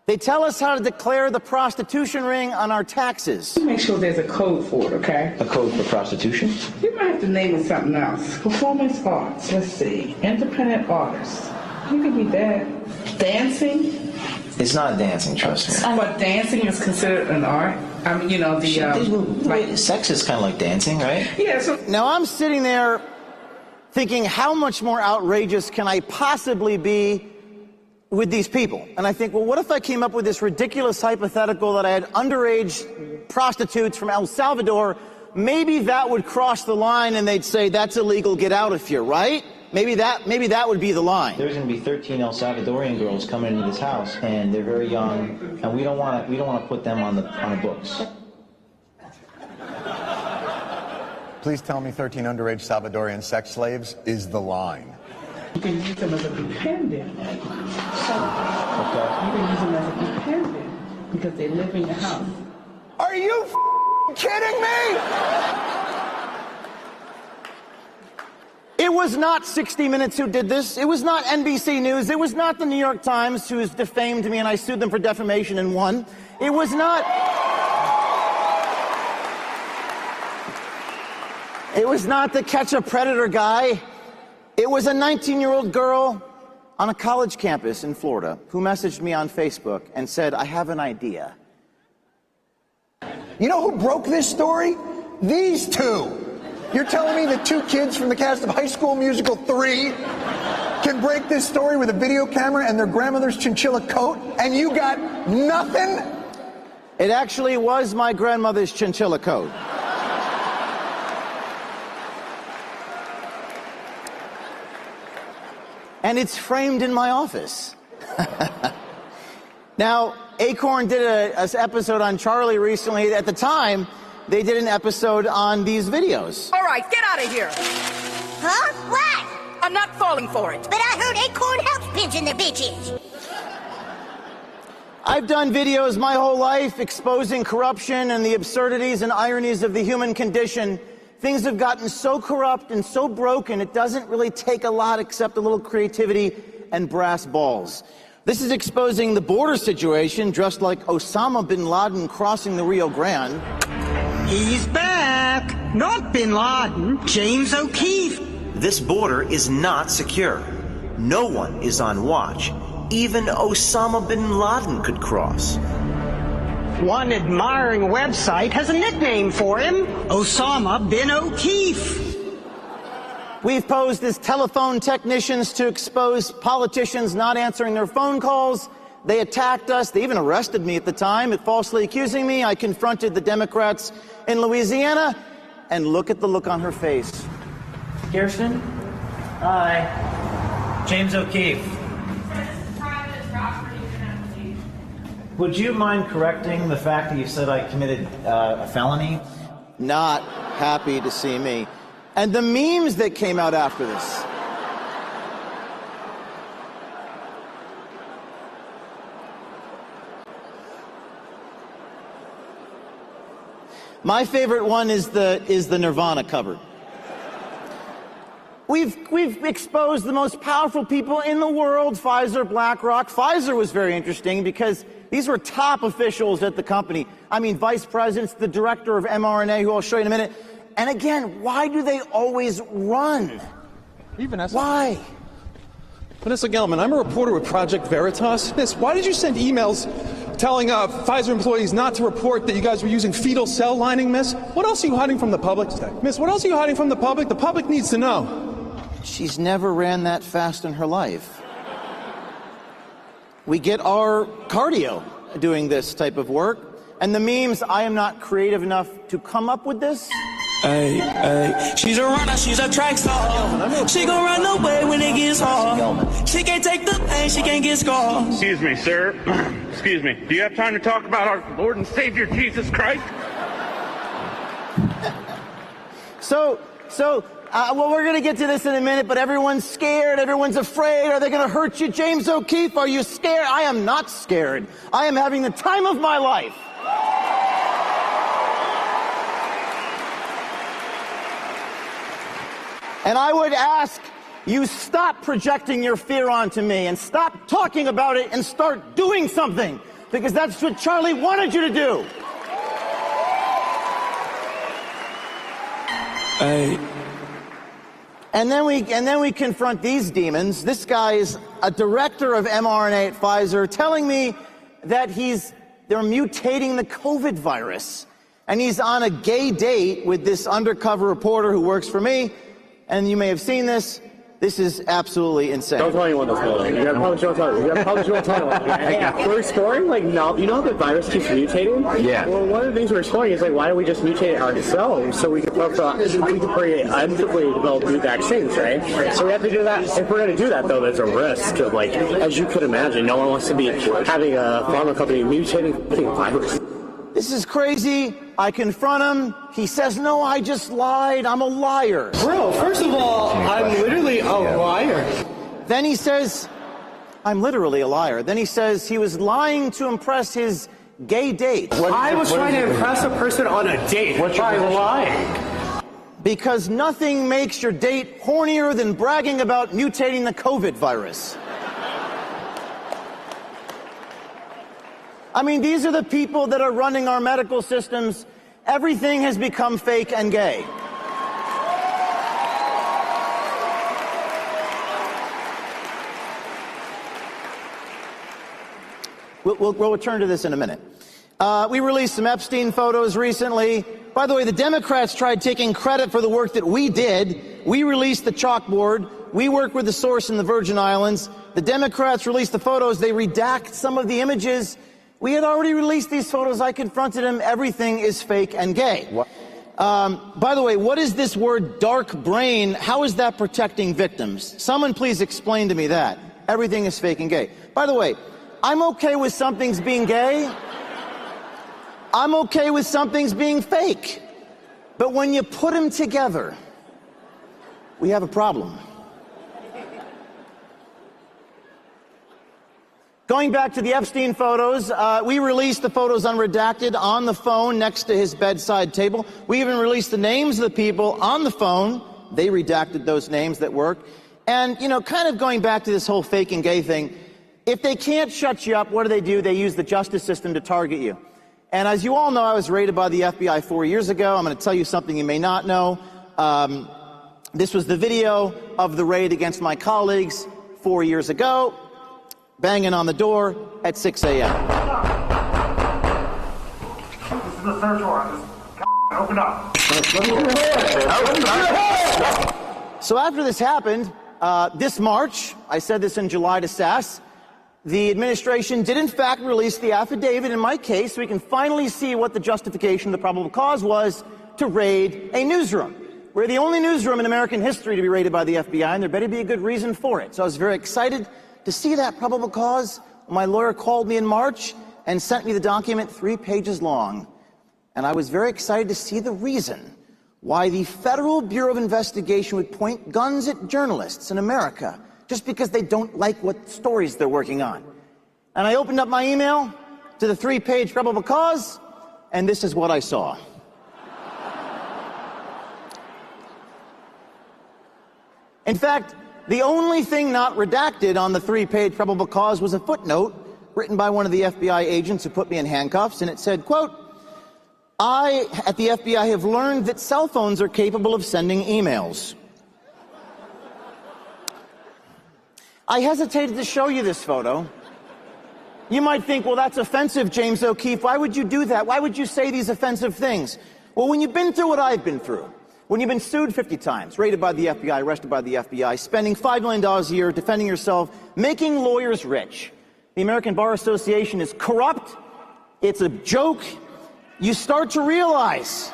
Speaker 14: They tell us how to declare the prostitution ring on our taxes.
Speaker 16: Make sure there's a code for it, okay?
Speaker 15: A code for prostitution?
Speaker 16: You might have to name it something else. Performance arts, let's see. Independent artists. You could be that. Dancing?
Speaker 15: It's not dancing, trust me.
Speaker 16: But dancing is considered an art? I mean, you know,
Speaker 15: sex is kind of like dancing, right?
Speaker 16: Yeah, so
Speaker 14: now I'm sitting there thinking, how much more outrageous can I possibly be with these people? And I think, well, what if I came up with this ridiculous hypothetical that I had underage prostitutes from El Salvador? Maybe that would cross the line and they'd say, "That's illegal, get out of here," right? Maybe that would be the line.
Speaker 15: There's going to be 13 El Salvadorian girls coming into this house, and they're very young, and we don't want to put them on the books.
Speaker 8: Please tell me 13 underage Salvadorian sex slaves is the line.
Speaker 16: you can use them as a dependent. So you can use them as a dependent because they live in your house.
Speaker 8: Are you kidding me?
Speaker 14: It was not 60 Minutes who did this. It was not NBC News. It was not the New York Times who has defamed me and I sued them for defamation and won. It was not... It was not the Catch a Predator guy. It was a 19-year-old girl on a college campus in Florida who messaged me on Facebook and said, "I have an idea."
Speaker 8: You know who broke this story? These two. You're telling me the two kids from the cast of High School Musical 3 can break this story with a video camera and their grandmother's chinchilla coat, and you got nothing?
Speaker 14: It actually was my grandmother's chinchilla coat. And it's framed in my office. Now, Acorn did an episode on Charlie recently. At the time, they did an episode on these videos.
Speaker 18: All right, get out of here.
Speaker 24: Huh? What?
Speaker 18: I'm not falling for it.
Speaker 24: But I heard Acorn helps pigeon the bitches.
Speaker 14: I've done videos my whole life exposing corruption and the absurdities and ironies of the human condition. Things have gotten so corrupt and so broken, it doesn't really take a lot except a little creativity and brass balls. This is exposing the border situation, dressed like Osama bin Laden crossing the Rio Grande.
Speaker 19: He's back! Not bin Laden, James O'Keefe.
Speaker 20: This border is not secure. No one is on watch. Even Osama bin Laden could cross.
Speaker 19: One admiring website has a nickname for him, Osama bin O'Keefe.
Speaker 14: We've posed as telephone technicians to expose politicians not answering their phone calls. They attacked us. They even arrested me at the time, falsely accusing me. I confronted the Democrats in Louisiana, and look at the look on her face.
Speaker 7: Kirsten? Hi. James O'Keefe. Would you mind correcting the fact that you said I committed a felony?
Speaker 14: Not happy to see me. And the memes that came out after this. My favorite one is the Nirvana cover. We've exposed the most powerful people in the world, Pfizer, BlackRock. Pfizer was very interesting because these were top officials at the company. I mean, vice presidents, the director of mRNA, who I'll show you in a minute. And again, why do they always run?
Speaker 22: Vanessa?
Speaker 14: Why?
Speaker 22: Vanessa Gelman, I'm a reporter with Project Veritas. Why did you send emails
Speaker 9: telling Pfizer employees not to report that you guys were using fetal cell lining, miss. What else are you hiding from the public today? Miss, what else are you hiding from the public? The public needs to know.
Speaker 14: She's never ran that fast in her life. We get our cardio doing this type of work. And the memes, I am not creative enough to come up with this.
Speaker 10: Hey, she's a runner, she's a track star. She gon' run away when it gets hard. She can't take the pain, she can't get scarred.
Speaker 12: Excuse me, sir. Excuse me. Do you have time to talk about our Lord and Savior Jesus Christ?
Speaker 14: Well, we're going to get to this in a minute, but everyone's scared. Everyone's afraid. Are they going to hurt you? James O'Keefe, are you scared? I am not scared. I am having the time of my life. And I would ask you stop projecting your fear onto me and stop talking about it and start doing something, because that's what Charlie wanted you to do. And then we confront these demons. This guy is a director of mRNA at Pfizer telling me that they're mutating the COVID virus. And he's on a gay date with this undercover reporter who works for me. And you may have seen this. This is absolutely insane.
Speaker 22: Don't tell anyone this, Billy. You gotta probably don't tell anyone. You gotta probably don't tell anyone. We're exploring, like, no, you know how the virus keeps mutating? Yeah. Well, one of the things we're exploring is, like, why don't we just mutate ourselves so we can create actively develop new vaccines, right? So we have to do that. If we're gonna do that, though, there's a risk of, like, as you could imagine, no one wants to be having a pharma company mutating the virus.
Speaker 14: This is crazy. I confront him. He says, no, I just lied. I'm a liar.
Speaker 22: Bro, first of all, I'm literally a liar.
Speaker 14: Then he says, I'm literally a liar. Then he says he was lying to impress his gay date.
Speaker 22: I was trying to impress a person on a date by lying.
Speaker 14: Because nothing makes your date hornier than bragging about mutating the COVID virus. I mean, these are the people that are running our medical systems. Everything has become fake and gay. We'll return to this in a minute. We released some Epstein photos recently. By the way, the Democrats tried taking credit for the work that we did. We released the chalkboard. We worked with the source in the Virgin Islands. The Democrats released the photos. They redact some of the images. We had already released these photos. I confronted him. Everything is fake and gay. By the way, what is this word dark brain? How is that protecting victims? Someone please explain to me that. Everything is fake and gay. By the way, I'm okay with some things being gay. I'm okay with some things being fake. But when you put them together, we have a problem. Going back to the Epstein photos, we released the photos unredacted on the phone next to his bedside table. We even released the names of the people on the phone. They redacted those names that worked. And, you know, kind of going back to this whole fake and gay thing, if they can't shut you up, what do? They use the justice system to target you. And as you all know, I was raided by the FBI 4 years ago. I'm going to tell you something you may not know. This was the video of the raid against my colleagues 4 years ago. Banging on the door at 6 a.m.
Speaker 12: This is the search warrant. Open up.
Speaker 14: So after this happened, this March, I said this in July to SAS, the administration did in fact release the affidavit in my case so we can finally see what the justification of the probable cause was to raid a newsroom. We're the only newsroom in American history to be raided by the FBI, and there better be a good reason for it. So I was very excited to see that probable cause. My lawyer called me in March and sent me the document 3 pages long. And I was very excited to see the reason why the Federal Bureau of Investigation would point guns at journalists in America just because they don't like what stories they're working on. And I opened up my email to the 3-page probable cause, and this is what I saw. In fact, the only thing not redacted on the 3-page probable cause was a footnote written by one of the FBI agents who put me in handcuffs, and it said, quote, I, at the FBI, have learned that cell phones are capable of sending emails. I hesitated to show you this photo. You might think, well, that's offensive, James O'Keefe. Why would you do that? Why would you say these offensive things? Well, when you've been through what I've been through, when you've been sued 50 times, raided by the FBI, arrested by the FBI, spending $5 million a year defending yourself, making lawyers rich, the American Bar Association is corrupt, it's a joke, you start to realize,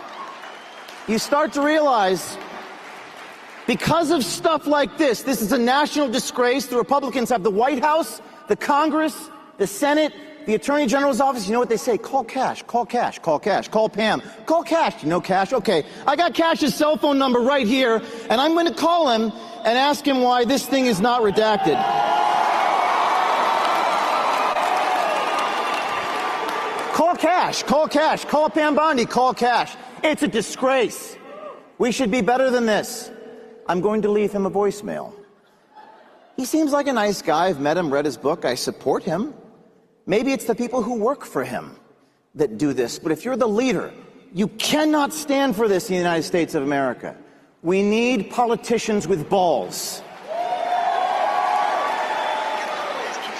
Speaker 14: because of stuff like this is a national disgrace. The Republicans have the White House, the Congress, the Senate, the Attorney General's office. You know what they say? Call Cash, call Cash, call Cash, call Pam, call Cash. You know Cash? Okay, I got Cash's cell phone number right here, and I'm going to call him and ask him why this thing is not redacted. Call Cash, call Pam Bondi, call Cash. It's a disgrace. We should be better than this. I'm going to leave him a voicemail. He seems like a nice guy. I've met him, read his book. I support him. Maybe it's the people who work for him that do this. But if you're the leader, you cannot stand for this in the United States of America. We need politicians with balls.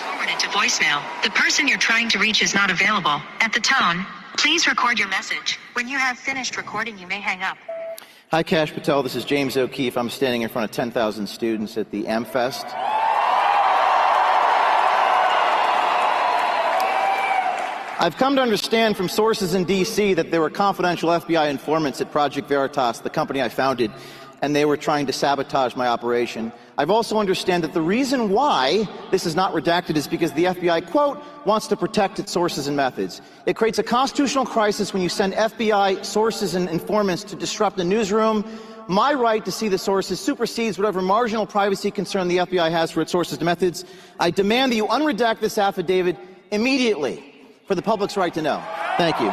Speaker 2: Forwarded to voicemail. The person you're trying to reach is not available. At the tone, please record your message. When you have finished recording, you may hang up.
Speaker 14: Hi, Kash Patel. This is James O'Keefe. I'm standing in front of 10,000 students at the AmFest. I've come to understand from sources in D.C. that there were confidential FBI informants at Project Veritas, the company I founded, and they were trying to sabotage my operation. I've also understand that the reason why this is not redacted is because the FBI, quote, wants to protect its sources and methods. It creates a constitutional crisis when you send FBI sources and informants to disrupt the newsroom. My right to see the sources supersedes whatever marginal privacy concern the FBI has for its sources and methods. I demand that you unredact this affidavit immediately for the public's right to know. Thank you.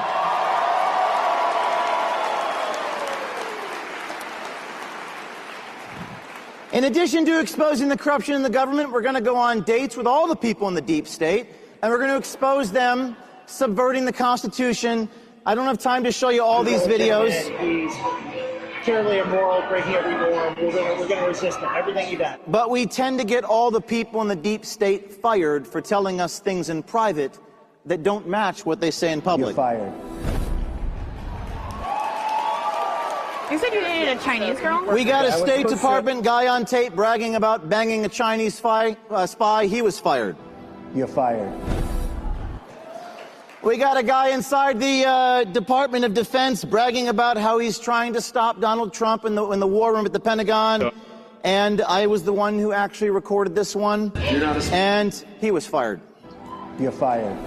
Speaker 14: In addition to exposing the corruption in the government, we're going to go on dates with all the people in the deep state, and we're going to expose them subverting the Constitution. I don't have time to show you all these videos.
Speaker 22: He's terribly immoral, breaking every norm. We're going to resist him, everything he does.
Speaker 14: But we tend to get all the people in the deep state fired for telling us things in private that don't match what they say in public.
Speaker 22: You're fired.
Speaker 5: You said you dated a Chinese girl?
Speaker 14: We got a State Department guy on tape bragging about banging a Chinese spy. He was fired.
Speaker 22: You're fired.
Speaker 14: We got a guy inside the Department of Defense bragging about how he's trying to stop Donald Trump in the war room at the Pentagon. And I was the one who actually recorded this one. And he was fired.
Speaker 22: You're fired.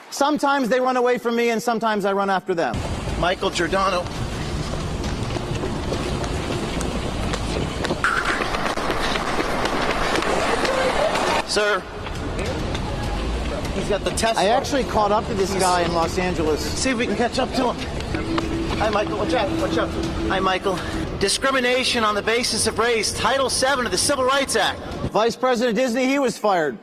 Speaker 14: Sometimes they run away from me, and sometimes I run after them. Michael Giordano. Sir. He's got the Tesla. I actually caught up to this guy in Los Angeles. See if we can catch up to him. Hi, Michael. Watch out. Watch out. Hi, Michael. Discrimination on the basis of race. Title VII of the Civil Rights Act. Vice President of Disney, he was fired.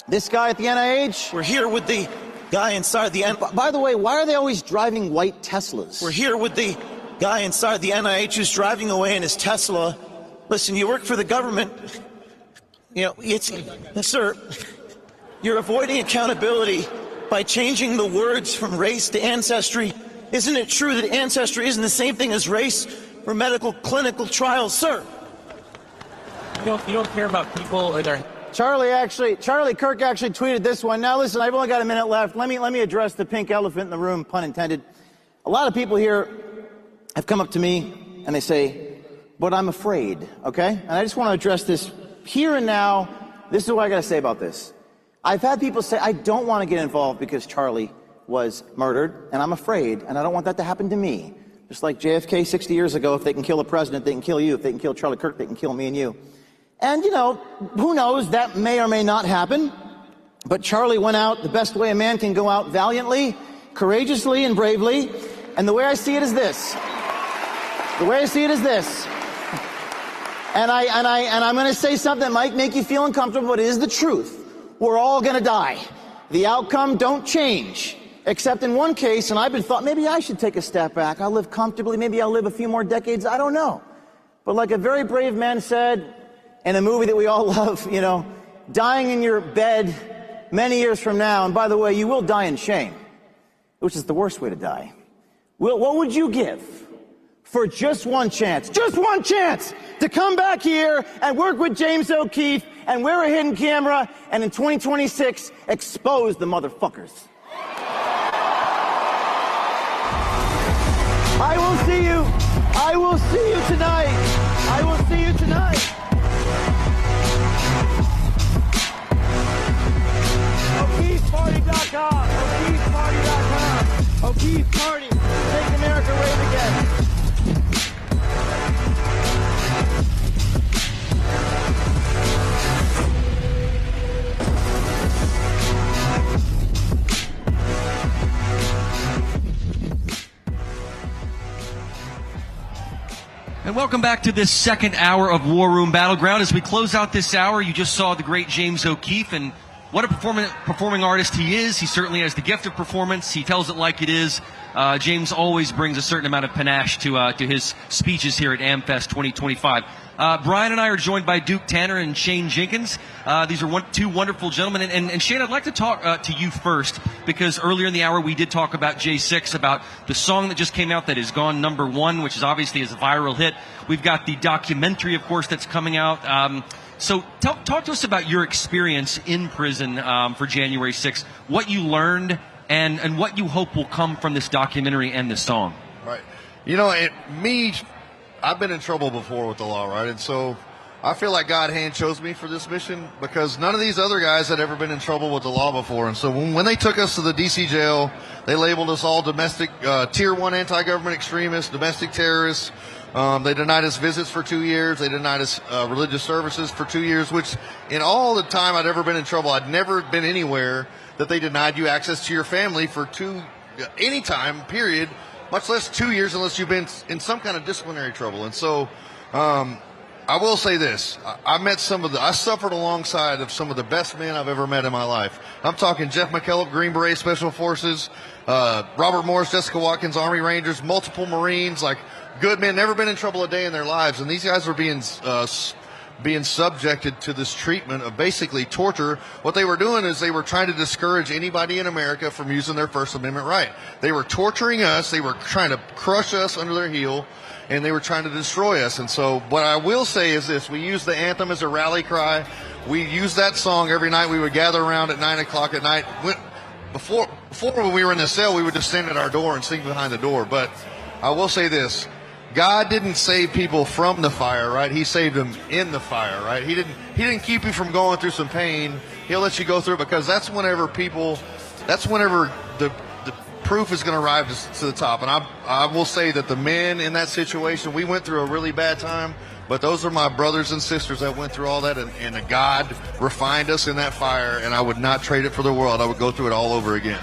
Speaker 14: This guy at the NIH. We're here with the guy inside the By the way, why are they always driving white Teslas? We're here with the guy inside the NIH who's driving away in his Tesla. Listen, you work for the government. You know, sir, you're avoiding accountability by changing the words from race to ancestry. Isn't it true that ancestry isn't the same thing as race for medical clinical trials, sir?
Speaker 22: You don't care about people or their...
Speaker 14: Charlie Kirk actually tweeted this one. Now listen, I've only got a minute left. Let me address the pink elephant in the room, pun intended. A lot of people here have come up to me and they say, but I'm afraid, okay? And I just want to address this here and now. This is what I got to say about this. I've had people say, I don't want to get involved because Charlie was murdered, and I'm afraid, and I don't want that to happen to me. Just like JFK 60 years ago, if they can kill a president, they can kill you. If they can kill Charlie Kirk, they can kill me and you. And, you know, who knows, that may or may not happen. But Charlie went out the best way a man can go out, valiantly, courageously, and bravely. And the way I see it is this. The way I see it is this. And I'm going to say something that might make you feel uncomfortable, but it is the truth. We're all going to die. The outcome don't change. Except in one case, and I've been thought, maybe I should take a step back. I'll live comfortably. Maybe I'll live a few more decades. I don't know. But like a very brave man said, in a movie that we all love, you know, dying in your bed many years from now, and by the way, you will die in shame, which is the worst way to die. What would you give for just one chance to come back here and work with James O'Keefe and wear a hidden camera and in 2026 expose the motherfuckers? I will see you tonight. I will see you tonight. O'KeefeParty.com. O'KeefeParty.com. O'Keefe Party. Make America rave again.
Speaker 29: And welcome back to this second hour of War Room Battleground. As we close out this hour, you just saw the great James O'Keefe, and what a performing artist he is. He certainly has the gift of performance. He tells it like it is. James always brings a certain amount of panache to his speeches here at AmFest 2025. Brian and I are joined by Duke Tanner and Shane Jenkins. These are two wonderful gentlemen. And Shane, I'd like to talk to you first, because earlier in the hour we did talk about J6, about the song that just came out that has gone #1, which is obviously is a viral hit. We've got the documentary, of course, that's coming out. So talk to us about your experience in prison for January 6th, what you learned, and what you hope will come from this documentary and this song.
Speaker 1: Right. You know, I've been in trouble before with the law, right? And so I feel like God hand chose me for this mission, because none of these other guys had ever been in trouble with the law before. And so when they took us to the D.C. jail, they labeled us all domestic, tier 1 anti-government extremists, domestic terrorists. They denied us visits for 2 years. They denied us religious services for 2 years, which in all the time I'd ever been in trouble, I'd never been anywhere that they denied you access to your family for any time, period, much less 2 years unless you've been in some kind of disciplinary trouble. And so I will say this. I suffered alongside of some of the best men I've ever met in my life. I'm talking Jeff McKellop, Green Beret Special Forces, Robert Morris, Jessica Watkins, Army Rangers, multiple Marines, like good men, never been in trouble a day in their lives. And these guys were being subjected to this treatment of basically torture. What they were doing is they were trying to discourage anybody in America from using their First Amendment right. They were torturing us. They were trying to crush us under their heel, and they were trying to destroy us. And so what I will say is this. We use the anthem as a rally cry. We use that song every night. We would gather around at 9 o'clock at night. Before when we were in the cell, we would just stand at our door and sing behind the door. But I will say this. God didn't save people from the fire, right? He saved them in the fire, right? He didn't keep you from going through some pain. He'll let you go through it, because that's whenever the proof is going to rise to the top. And I will say that the men in that situation, we went through a really bad time, but those are my brothers and sisters that went through all that, and God refined us in that fire, and I would not trade it for the world. I would go through it all over again.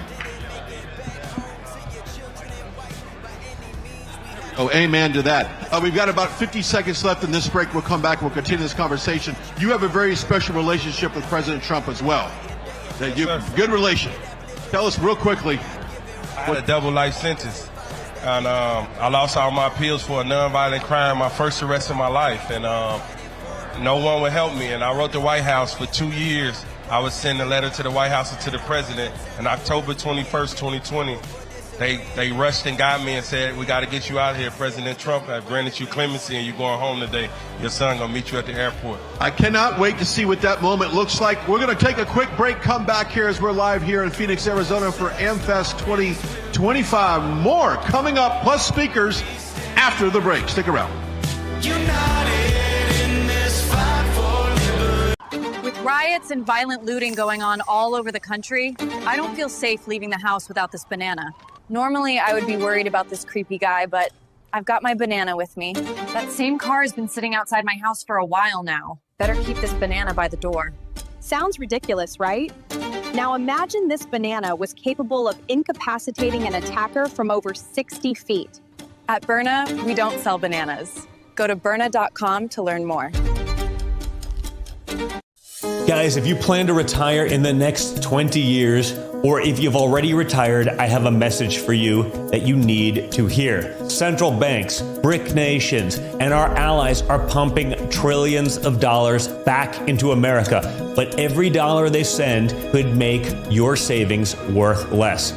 Speaker 3: Oh, amen to that. We've got about 50 seconds left in this break. We'll come back. We'll continue this conversation. You have a very special relationship with President Trump as well. Good relation. Tell us real quickly.
Speaker 13: I had a double life sentence. And I lost all my appeals for a nonviolent crime, my first arrest in my life. And no one would help me. And I wrote the White House for 2 years. I would send a letter to the White House and to the president. And October 21st, 2020, They rushed and got me and said, we got to get you out of here. President Trump have granted you clemency and you're going home today. Your son going to meet you at the airport.
Speaker 3: I cannot wait to see what that moment looks like. We're going to take a quick break, come back here as we're live here in Phoenix, Arizona for AmFest 2025. More coming up, plus speakers after the break. Stick around.
Speaker 21: With riots and violent looting going on all over the country, I don't feel safe leaving the house without this banana. Normally, I would be worried about this creepy guy, but I've got my banana with me. That same car has been sitting outside my house for a while now. Better keep this banana by the door.
Speaker 23: Sounds ridiculous, right? Now imagine this banana was capable of incapacitating an attacker from over 60 feet.
Speaker 21: At Byrna, we don't sell bananas. Go to Byrna.com to learn more.
Speaker 25: Guys, if you plan to retire in the next 20 years, or if you've already retired, I have a message for you that you need to hear. Central banks, BRIC nations, and our allies are pumping trillions of dollars back into America. But every dollar they send could make your savings worth less.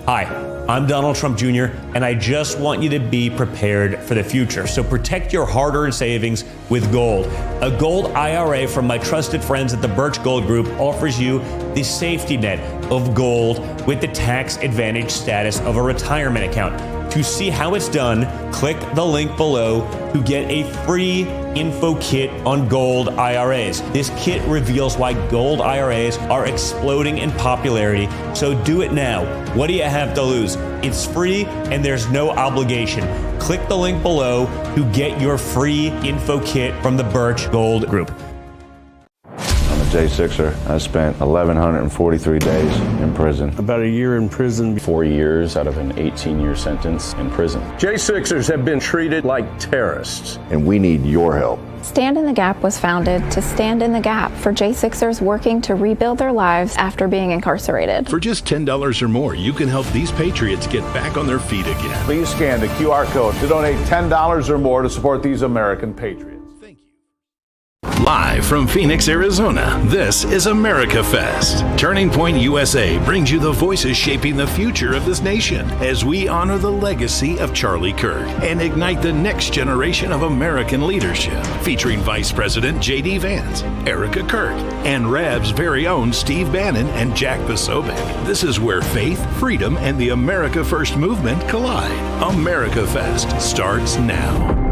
Speaker 25: Hi, I'm Donald Trump Jr., and I just want you to be prepared for the future. So protect your hard-earned savings with gold. A gold IRA from my trusted friends at the Birch Gold Group offers you the safety net of gold with the tax advantage status of a retirement account. To see how it's done, click the link below to get a free info kit on gold IRAs. This kit reveals why gold IRAs are exploding in popularity, so do it now. What do you have to lose? It's free and there's no obligation. Click the link below to get your free info kit from the Birch Gold Group.
Speaker 4: I'm a J6er. I spent 1,143 days in prison.
Speaker 6: About a year in prison.
Speaker 4: 4 years out of an 18-year sentence in prison.
Speaker 6: J6ers have been treated like terrorists.
Speaker 4: And we need your help.
Speaker 11: Stand in the Gap was founded to stand in the gap for J6ers working to rebuild their lives after being incarcerated.
Speaker 3: For just $10 or more, you can help these patriots get back on their feet again.
Speaker 4: Please scan the QR code to donate $10 or more to support these American patriots.
Speaker 15: Live from Phoenix, Arizona, this is America Fest. Turning Point USA brings you the voices shaping the future of this nation as we honor the legacy of Charlie Kirk and ignite the next generation of American leadership. Featuring Vice President J.D. Vance, Erica Kirk, and RAB's very own Steve Bannon and Jack Posobiec. This is where faith, freedom, and the America First movement collide. America Fest starts now.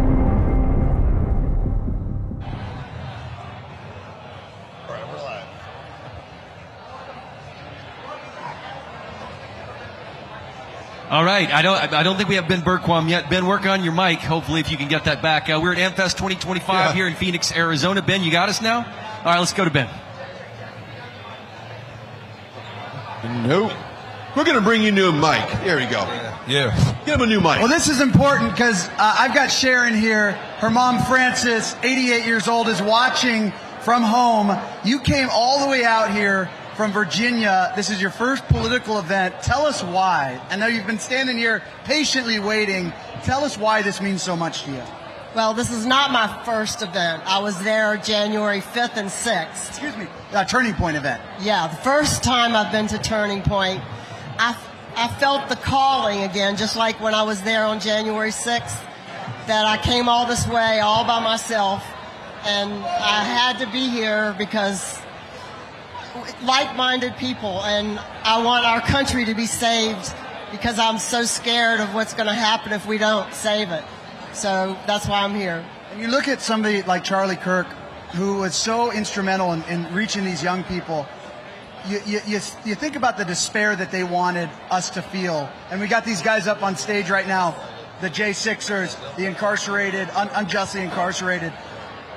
Speaker 29: All right, I don't think we have Ben Bergquam yet. Ben, work on your mic. Hopefully, if you can get that back. We're at AmFest 2025 here in Phoenix, Arizona. Ben, you got us now? All right, let's go to Ben.
Speaker 3: Nope. We're going to bring you a new mic. There we go.
Speaker 13: Yeah.
Speaker 3: Give him a new mic.
Speaker 16: Well, this is important because I've got Sharon here. Her mom, Frances, 88 years old, is watching from home. You came all the way out here from Virginia. This is your first political event. Tell us why. I know you've been standing here patiently waiting. Tell us why this means so much to you.
Speaker 17: Well, this is not my first event. I was there January 5th and 6th.
Speaker 16: Excuse me, a Turning Point event.
Speaker 17: Yeah, the first time I've been to Turning Point, I felt the calling again, just like when I was there on January 6th, that I came all this way all by myself, and I had to be here because like-minded people, and I want our country to be saved because I'm so scared of what's going to happen if we don't save it. So that's why I'm here.
Speaker 16: And you look at somebody like Charlie Kirk, who was so instrumental in reaching these young people. You think about the despair that they wanted us to feel. And we got these guys up on stage right now, the J6ers, the incarcerated, unjustly incarcerated.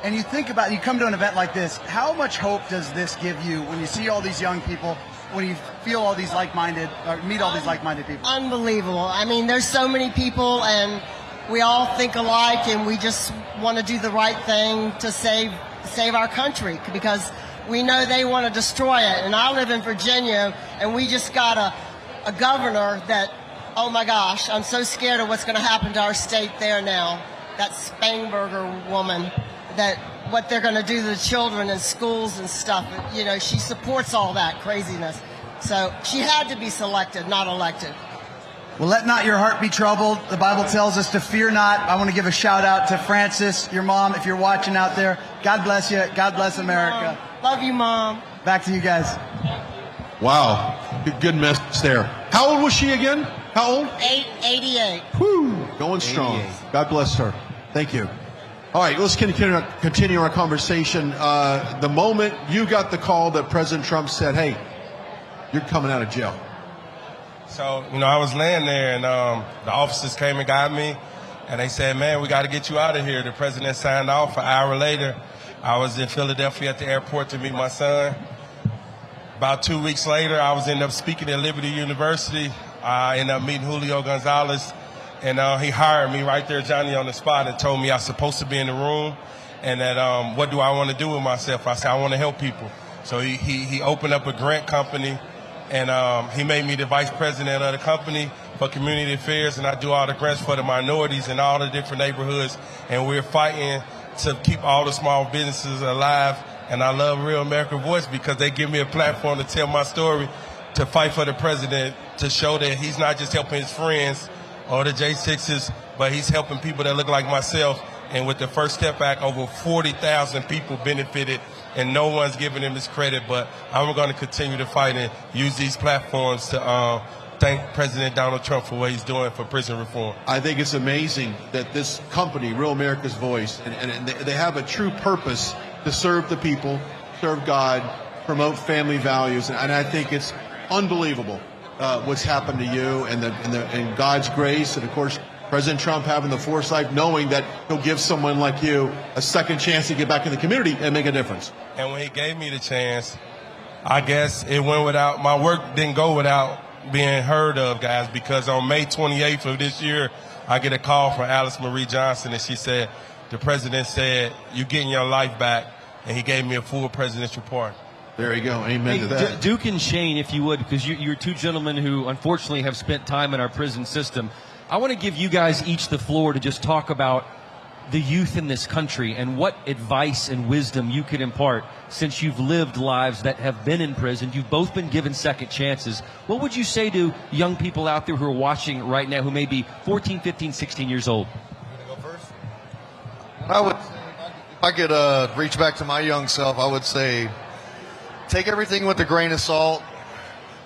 Speaker 16: And you think about, you come to an event like this, how much hope does this give you when you see all these young people, when you feel all these like-minded, or meet all these like-minded people?
Speaker 17: Unbelievable. I mean, there's so many people, and we all think alike, and we just want to do the right thing to save our country, because we know they want to destroy it. And I live in Virginia, and we just got a governor that, oh my gosh, I'm so scared of what's going to happen to our state there now. That Spangenberger woman, that what they're going to do to the children in schools and stuff. You know, she supports all that craziness. So she had to be selected, not elected.
Speaker 16: Well, let not your heart be troubled. The Bible tells us to fear not. I want to give a shout out to Frances, your mom, if you're watching out there. God bless you. God bless America.
Speaker 17: Love you, Mom.
Speaker 16: Back to you guys.
Speaker 3: Wow. Good message there. How old was she again? How old?
Speaker 17: 88.
Speaker 3: Whew. Going strong. God bless her. Thank you. All right, let's continue our conversation. The moment you got the call that President Trump said, hey, you're coming out of jail.
Speaker 13: So, I was laying there, and the officers came and got me, and they said, man, we got to get you out of here. The president signed off. An hour later, I was in Philadelphia at the airport to meet my son. About 2 weeks later, I was ended up speaking at Liberty University. I ended up meeting Julio Gonzalez. And he hired me right there, Johnny, on the spot, and told me I was supposed to be in the room, and that what do I want to do with myself? I said, I want to help people. So he opened up a grant company, and he made me the vice president of the company for community affairs, and I do all the grants for the minorities in all the different neighborhoods, and we're fighting to keep all the small businesses alive. And I love Real America Voice because they give me a platform to tell my story, to fight for the president, to show that he's not just helping his friends or the J6s, but he's helping people that look like myself. And with the First Step Act, over 40,000 people benefited, and no one's giving him his credit. But I'm going to continue to fight and use these platforms to thank President Donald Trump for what he's doing for prison reform.
Speaker 3: I think it's amazing that this company, Real America's Voice, and they have a true purpose to serve the people, serve God, promote family values, and I think it's unbelievable what's happened to you and God's grace, and of course President Trump having the foresight, knowing that he'll give someone like you a second chance to get back in the community and make a difference.
Speaker 13: And when he gave me the chance, I guess it went without, my work didn't go without being heard of, guys, because on May 28th of this year, I get a call from Alice Marie Johnson, and she said, the president said, you're getting your life back, and he gave me a full presidential pardon.
Speaker 3: There you go. Amen to that.
Speaker 29: Duke and Shane, if you would, because you're two gentlemen who unfortunately have spent time in our prison system. I want to give you guys each the floor to just talk about the youth in this country and what advice and wisdom you could impart since you've lived lives that have been in prison. You've both been given second chances. What would you say to young people out there who are watching right now who may be 14, 15, 16 years old?
Speaker 1: If I could reach back to my young self, I would say take everything with a grain of salt.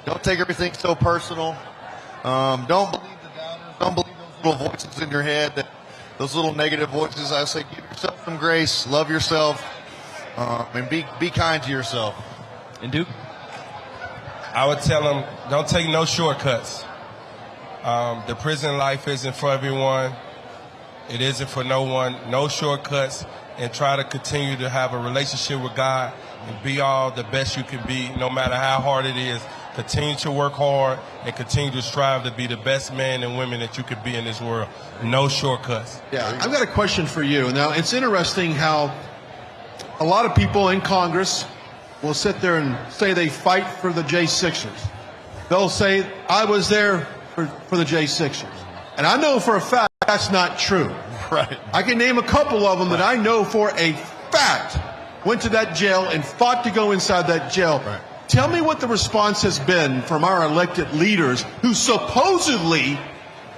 Speaker 1: Don't take everything so personal. Don't believe the doubters. Don't believe those little voices in your head, those little negative voices. I say give yourself some grace, love yourself, and be kind to yourself.
Speaker 29: And Duke?
Speaker 13: I would tell them, don't take no shortcuts. The prison life isn't for everyone. It isn't for no one. No shortcuts, and try to continue to have a relationship with God and be all the best you can be, no matter how hard it is. Continue to work hard and continue to strive to be the best man and women that you could be in this world. No shortcuts.
Speaker 3: Yeah, I've got a question for you. Now, it's interesting how a lot of people in Congress will sit there and say they fight for the J6ers. They'll say, I was there for the J6ers. And I know for a fact that's not true.
Speaker 1: Right.
Speaker 3: I can name a couple of them that I know for a fact went to that jail and fought to go inside that jail.
Speaker 1: Right.
Speaker 3: Tell me what the response has been from our elected leaders who supposedly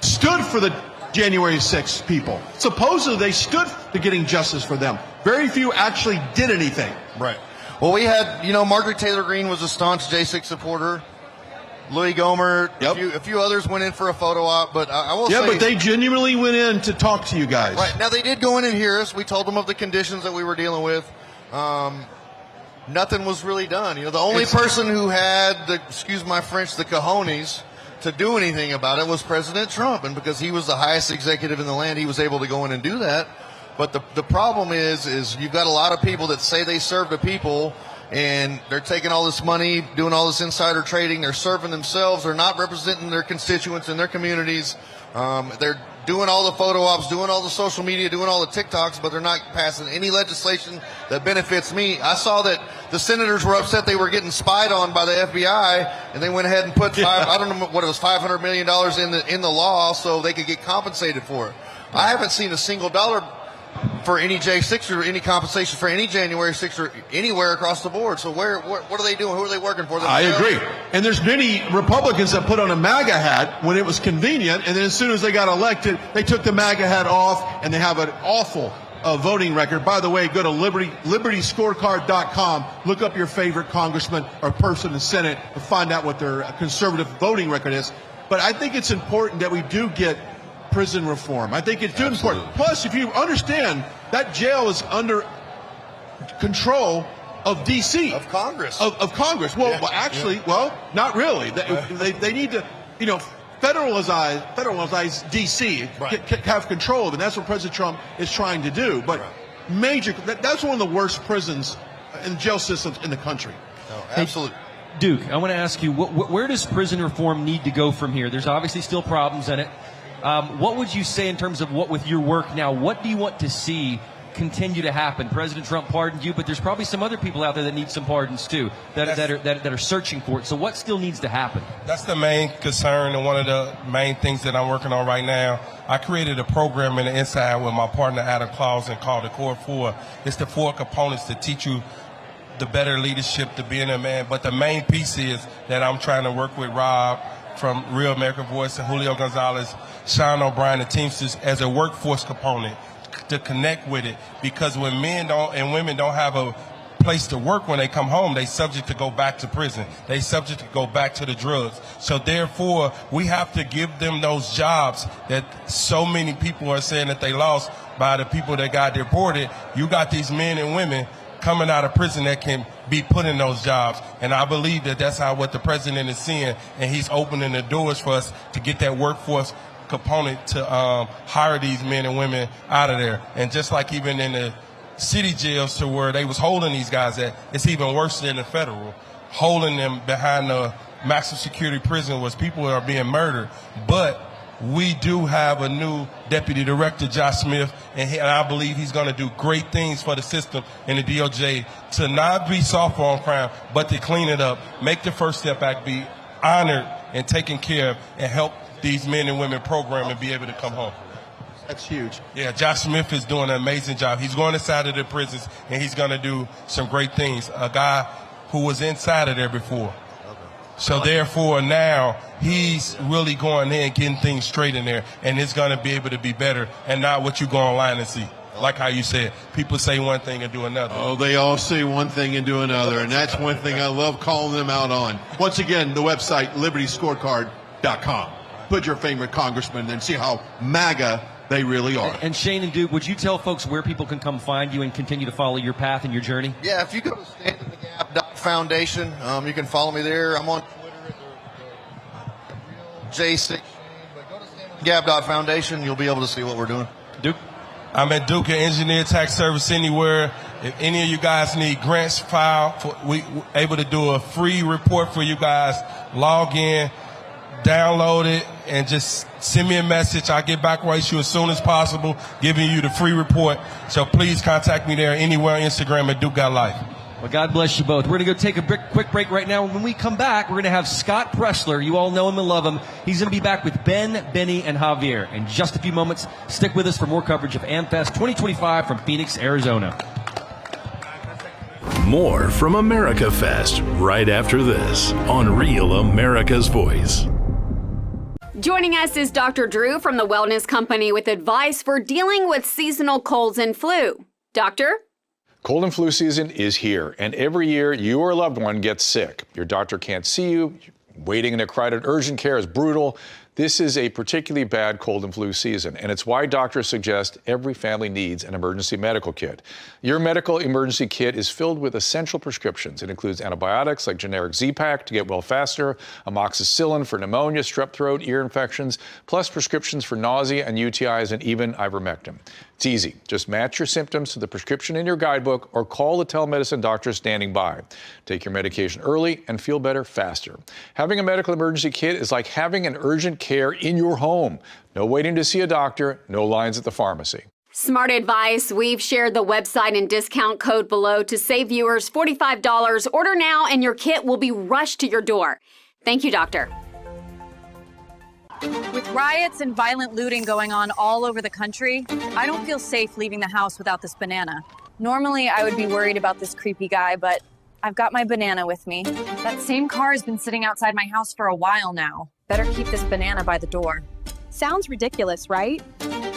Speaker 3: stood for the January 6th people. Supposedly they stood to getting justice for them. Very few actually did anything.
Speaker 1: Right. Well, we had, Margaret Taylor Greene was a staunch J6 supporter. Louis Gohmert, a few others went in for a photo op, but I will say...
Speaker 3: Yeah, but they genuinely went in to talk to you guys.
Speaker 1: Right. Now, they did go in and hear us. We told them of the conditions that we were dealing with. Nothing was really done. The only person who had, excuse my French, the cojones to do anything about it was President Trump. And because he was the highest executive in the land, he was able to go in and do that. But the problem is you've got a lot of people that say they serve the people, and they're taking all this money, doing all this insider trading. They're serving themselves. They're not representing their constituents in their communities. They're doing all the photo ops, doing all the social media, doing all the TikToks, but they're not passing any legislation that benefits me. I saw that the senators were upset they were getting spied on by the FBI, and they went ahead and put I don't know what it was, $500 million in the law so they could get compensated for it. I haven't seen a single dollar for any J6 or any compensation for any January 6th or anywhere across the board. So what are they doing? Who are they working for?
Speaker 3: I agree. And there's many Republicans that put on a MAGA hat when it was convenient, and then as soon as they got elected, they took the MAGA hat off, and they have an awful voting record. By the way, go to libertyscorecard.com, look up your favorite congressman or person in Senate and find out what their conservative voting record is. But I think it's important that we do get prison reform. I think it's too important. Plus, if you understand, that jail is under control of D.C.
Speaker 1: Of Congress.
Speaker 3: Of Congress. Well, well, not really. They need to, federalize D.C., have control of it. That's what President Trump is trying to do. But that's one of the worst prisons and jail systems in the country.
Speaker 1: No, absolutely.
Speaker 29: Hey, Duke, I want to ask you, where does prison reform need to go from here? There's obviously still problems in it. What would you say in terms of with your work now, what do you want to see continue to happen? President Trump pardoned you, but there's probably some other people out there that need some pardons too, that are searching for it. So what still needs to happen?
Speaker 13: That's the main concern and one of the main things that I'm working on right now. I created a program in the inside with my partner Adam Clausen called the Core 4. It's the 4 components to teach you the better leadership to being a man. But the main piece is that I'm trying to work with Rob from Real American Voice and Julio Gonzalez, Sean O'Brien, the Teamsters as a workforce component to connect with it. Because when men and women don't have a place to work when they come home, they subject to go back to prison. They subject to go back to the drugs. So therefore, we have to give them those jobs that so many people are saying that they lost by the people that got deported. You got these men and women coming out of prison that can be put in those jobs. And I believe that that's what the president is seeing, and he's opening the doors for us to get that workforce component to hire these men and women out of there. And just like even in the city jails to where they was holding these guys at, it's even worse than the federal. Holding them behind the maximum security prison was people are being murdered. But we do have a new deputy director, Josh Smith, and I believe he's going to do great things for the system and the DOJ to not be soft on crime, but to clean it up, make the First Step Act be honored and taken care of, and help these men and women program and be able to come home.
Speaker 3: That's huge.
Speaker 13: Yeah, Josh Smith is doing an amazing job. He's going inside of the prisons, and he's going to do some great things. A guy who was inside of there before. So therefore now he's really going in and getting things straight in there, and it's going to be able to be better and not what you go online and see. Like how you said, people say one thing and do another.
Speaker 3: Oh, they all say one thing and do another, and that's one thing I love calling them out on. Once again, the website, libertyscorecard.com. Put your favorite congressman and see how MAGA they really are.
Speaker 29: And Shane and Duke, would you tell folks where people can come find you and continue to follow your path and your journey?
Speaker 1: Yeah, if you go to StandInTheGap.Foundation, you can follow me there. I'm on Twitter at the J6. But go to StandInTheGap.Foundation, you'll be able to see what we're doing.
Speaker 29: Duke?
Speaker 13: I'm at Duke at Engineer Tax Service Anywhere. If any of you guys need grants filed, we able to do a free report for you guys. Log in, download it, and just send me a message. I'll get back with you as soon as possible, giving you the free report. So please contact me there anywhere on Instagram at Duke Got Life.
Speaker 29: Well, God bless you both. We're going to go take a quick break right now. When we come back, we're going to have Scott Pressler. You all know him and love him. He's going to be back with Ben, Benny, and Javier in just a few moments. Stick with us for more coverage of AmFest 2025 from Phoenix, Arizona.
Speaker 15: More from America Fest right after this on Real America's Voice.
Speaker 7: Joining us is Dr. Drew from the Wellness Company with advice for dealing with seasonal colds and flu. Doctor?
Speaker 8: Cold and flu season is here, and every year you or a loved one gets sick. Your doctor can't see you. Waiting in a crowded urgent care is brutal. This is a particularly bad cold and flu season, and it's why doctors suggest every family needs an emergency medical kit. Your medical emergency kit is filled with essential prescriptions. It includes antibiotics like generic Z-Pak to get well faster, amoxicillin for pneumonia, strep throat, ear infections, plus prescriptions for nausea and UTIs, and even ivermectin. It's easy. Just match your symptoms to the prescription in your guidebook or call the telemedicine doctor standing by. Take your medication early and feel better faster. Having a medical emergency kit is like having an urgent care in your home. No waiting to see a doctor, no lines at the pharmacy.
Speaker 7: Smart advice. We've shared the website and discount code below to save viewers $45. Order now and your kit will be rushed to your door. Thank you, doctor.
Speaker 21: With riots and violent looting going on all over the country, I don't feel safe leaving the house without this banana. Normally, I would be worried about this creepy guy, but I've got my banana with me. That same car has been sitting outside my house for a while now. Better keep this banana by the door.
Speaker 23: Sounds ridiculous, right?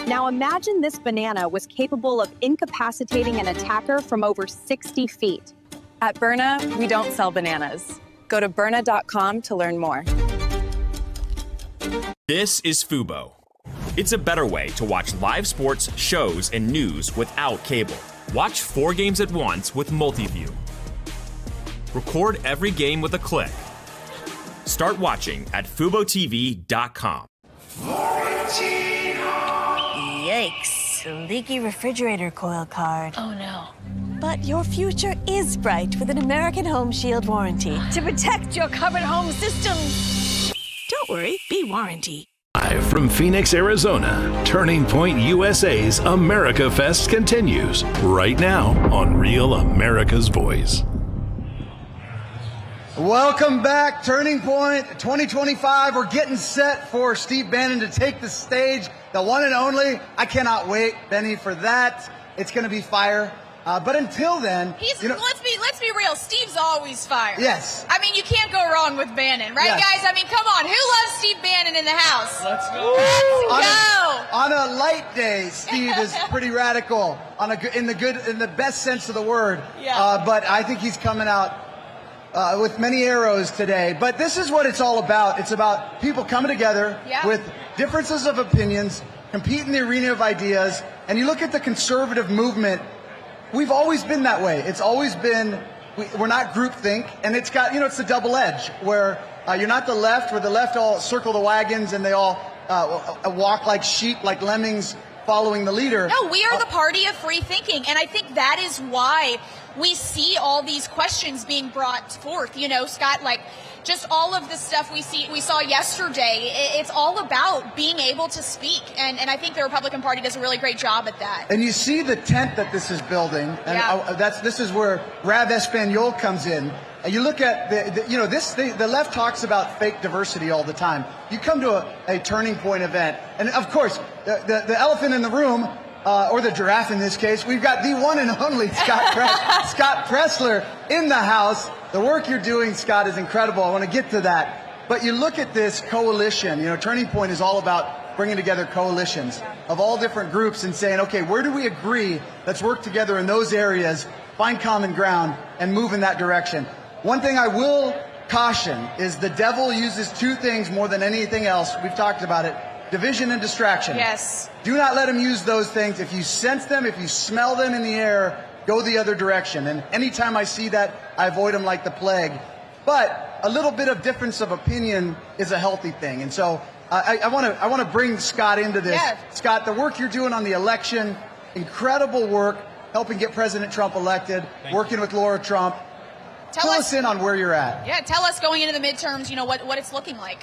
Speaker 23: Now imagine this banana was capable of incapacitating an attacker from over 60 feet.
Speaker 21: At Byrna, we don't sell bananas. Go to Byrna.com to learn more.
Speaker 18: This is Fubo. It's a better way to watch live sports, shows, and news without cable. Watch 4 games at once with Multiview. Record every game with a click. Start watching at FuboTV.com.
Speaker 19: Yikes. Leaky refrigerator coil card.
Speaker 20: Oh no.
Speaker 19: But your future is bright with an American Home Shield warranty to protect your covered home systems.
Speaker 20: Don't worry, be warranty.
Speaker 15: Live from Phoenix, Arizona, Turning Point USA's America Fest continues right now on Real America's Voice.
Speaker 16: Welcome back, Turning Point 2025. We're getting set for Steve Bannon to take the stage, the one and only. I cannot wait, Benny, for that. It's going to be fire. But until then,
Speaker 5: let's be real. Steve's always fire.
Speaker 16: Yes.
Speaker 5: I mean, you can't go wrong with Bannon, right,
Speaker 16: Yes.
Speaker 5: guys? I mean, come on. Who loves Steve Bannon in the house?
Speaker 16: Let's
Speaker 5: go. Let's go.
Speaker 16: On a light day, Steve is pretty radical. In the best sense of the word.
Speaker 5: Yeah.
Speaker 16: But I think he's coming out with many arrows today. But this is what it's all about. It's about people coming together with differences of opinions, compete in the arena of ideas. And you look at the conservative movement. We've always been that way. It's always been, we're not groupthink, and it's got, it's the double edge, where you're not the left, where the left all circle the wagons and they all walk like sheep, like lemmings following the leader.
Speaker 5: No, we are the party of free thinking, and I think that is why we see all these questions being brought forth. Scott, like just all of the stuff we saw yesterday. It's all about being able to speak, and I think the Republican Party does a really great job at that.
Speaker 16: And you see the tent that this is building, and this is where Rav Espanol comes in. And you look at the left talks about fake diversity all the time. You come to a Turning Point event, and of course, the elephant in the room, or the giraffe in this case, we've got the one and only Scott Presler in the house. The work you're doing, Scott, is incredible. I want to get to that. But you look at this coalition. Turning Point is all about bringing together coalitions of all different groups and saying, okay, where do we agree? Let's work together in those areas, find common ground, and move in that direction. One thing I will caution is the devil uses two things more than anything else. We've talked about it. Division and distraction.
Speaker 5: Yes.
Speaker 16: Do not let him use those things. If you sense them, if you smell them in the air, go the other direction. And anytime I see that, I avoid them like the plague. But a little bit of difference of opinion is a healthy thing. And so I want to bring Scott into this.
Speaker 5: Yeah.
Speaker 16: Scott, the work you're doing on the election, incredible work, helping get President Trump elected, working with Laura Trump. Fill us in on where you're at.
Speaker 5: Yeah, tell us going into the midterms, what it's looking like.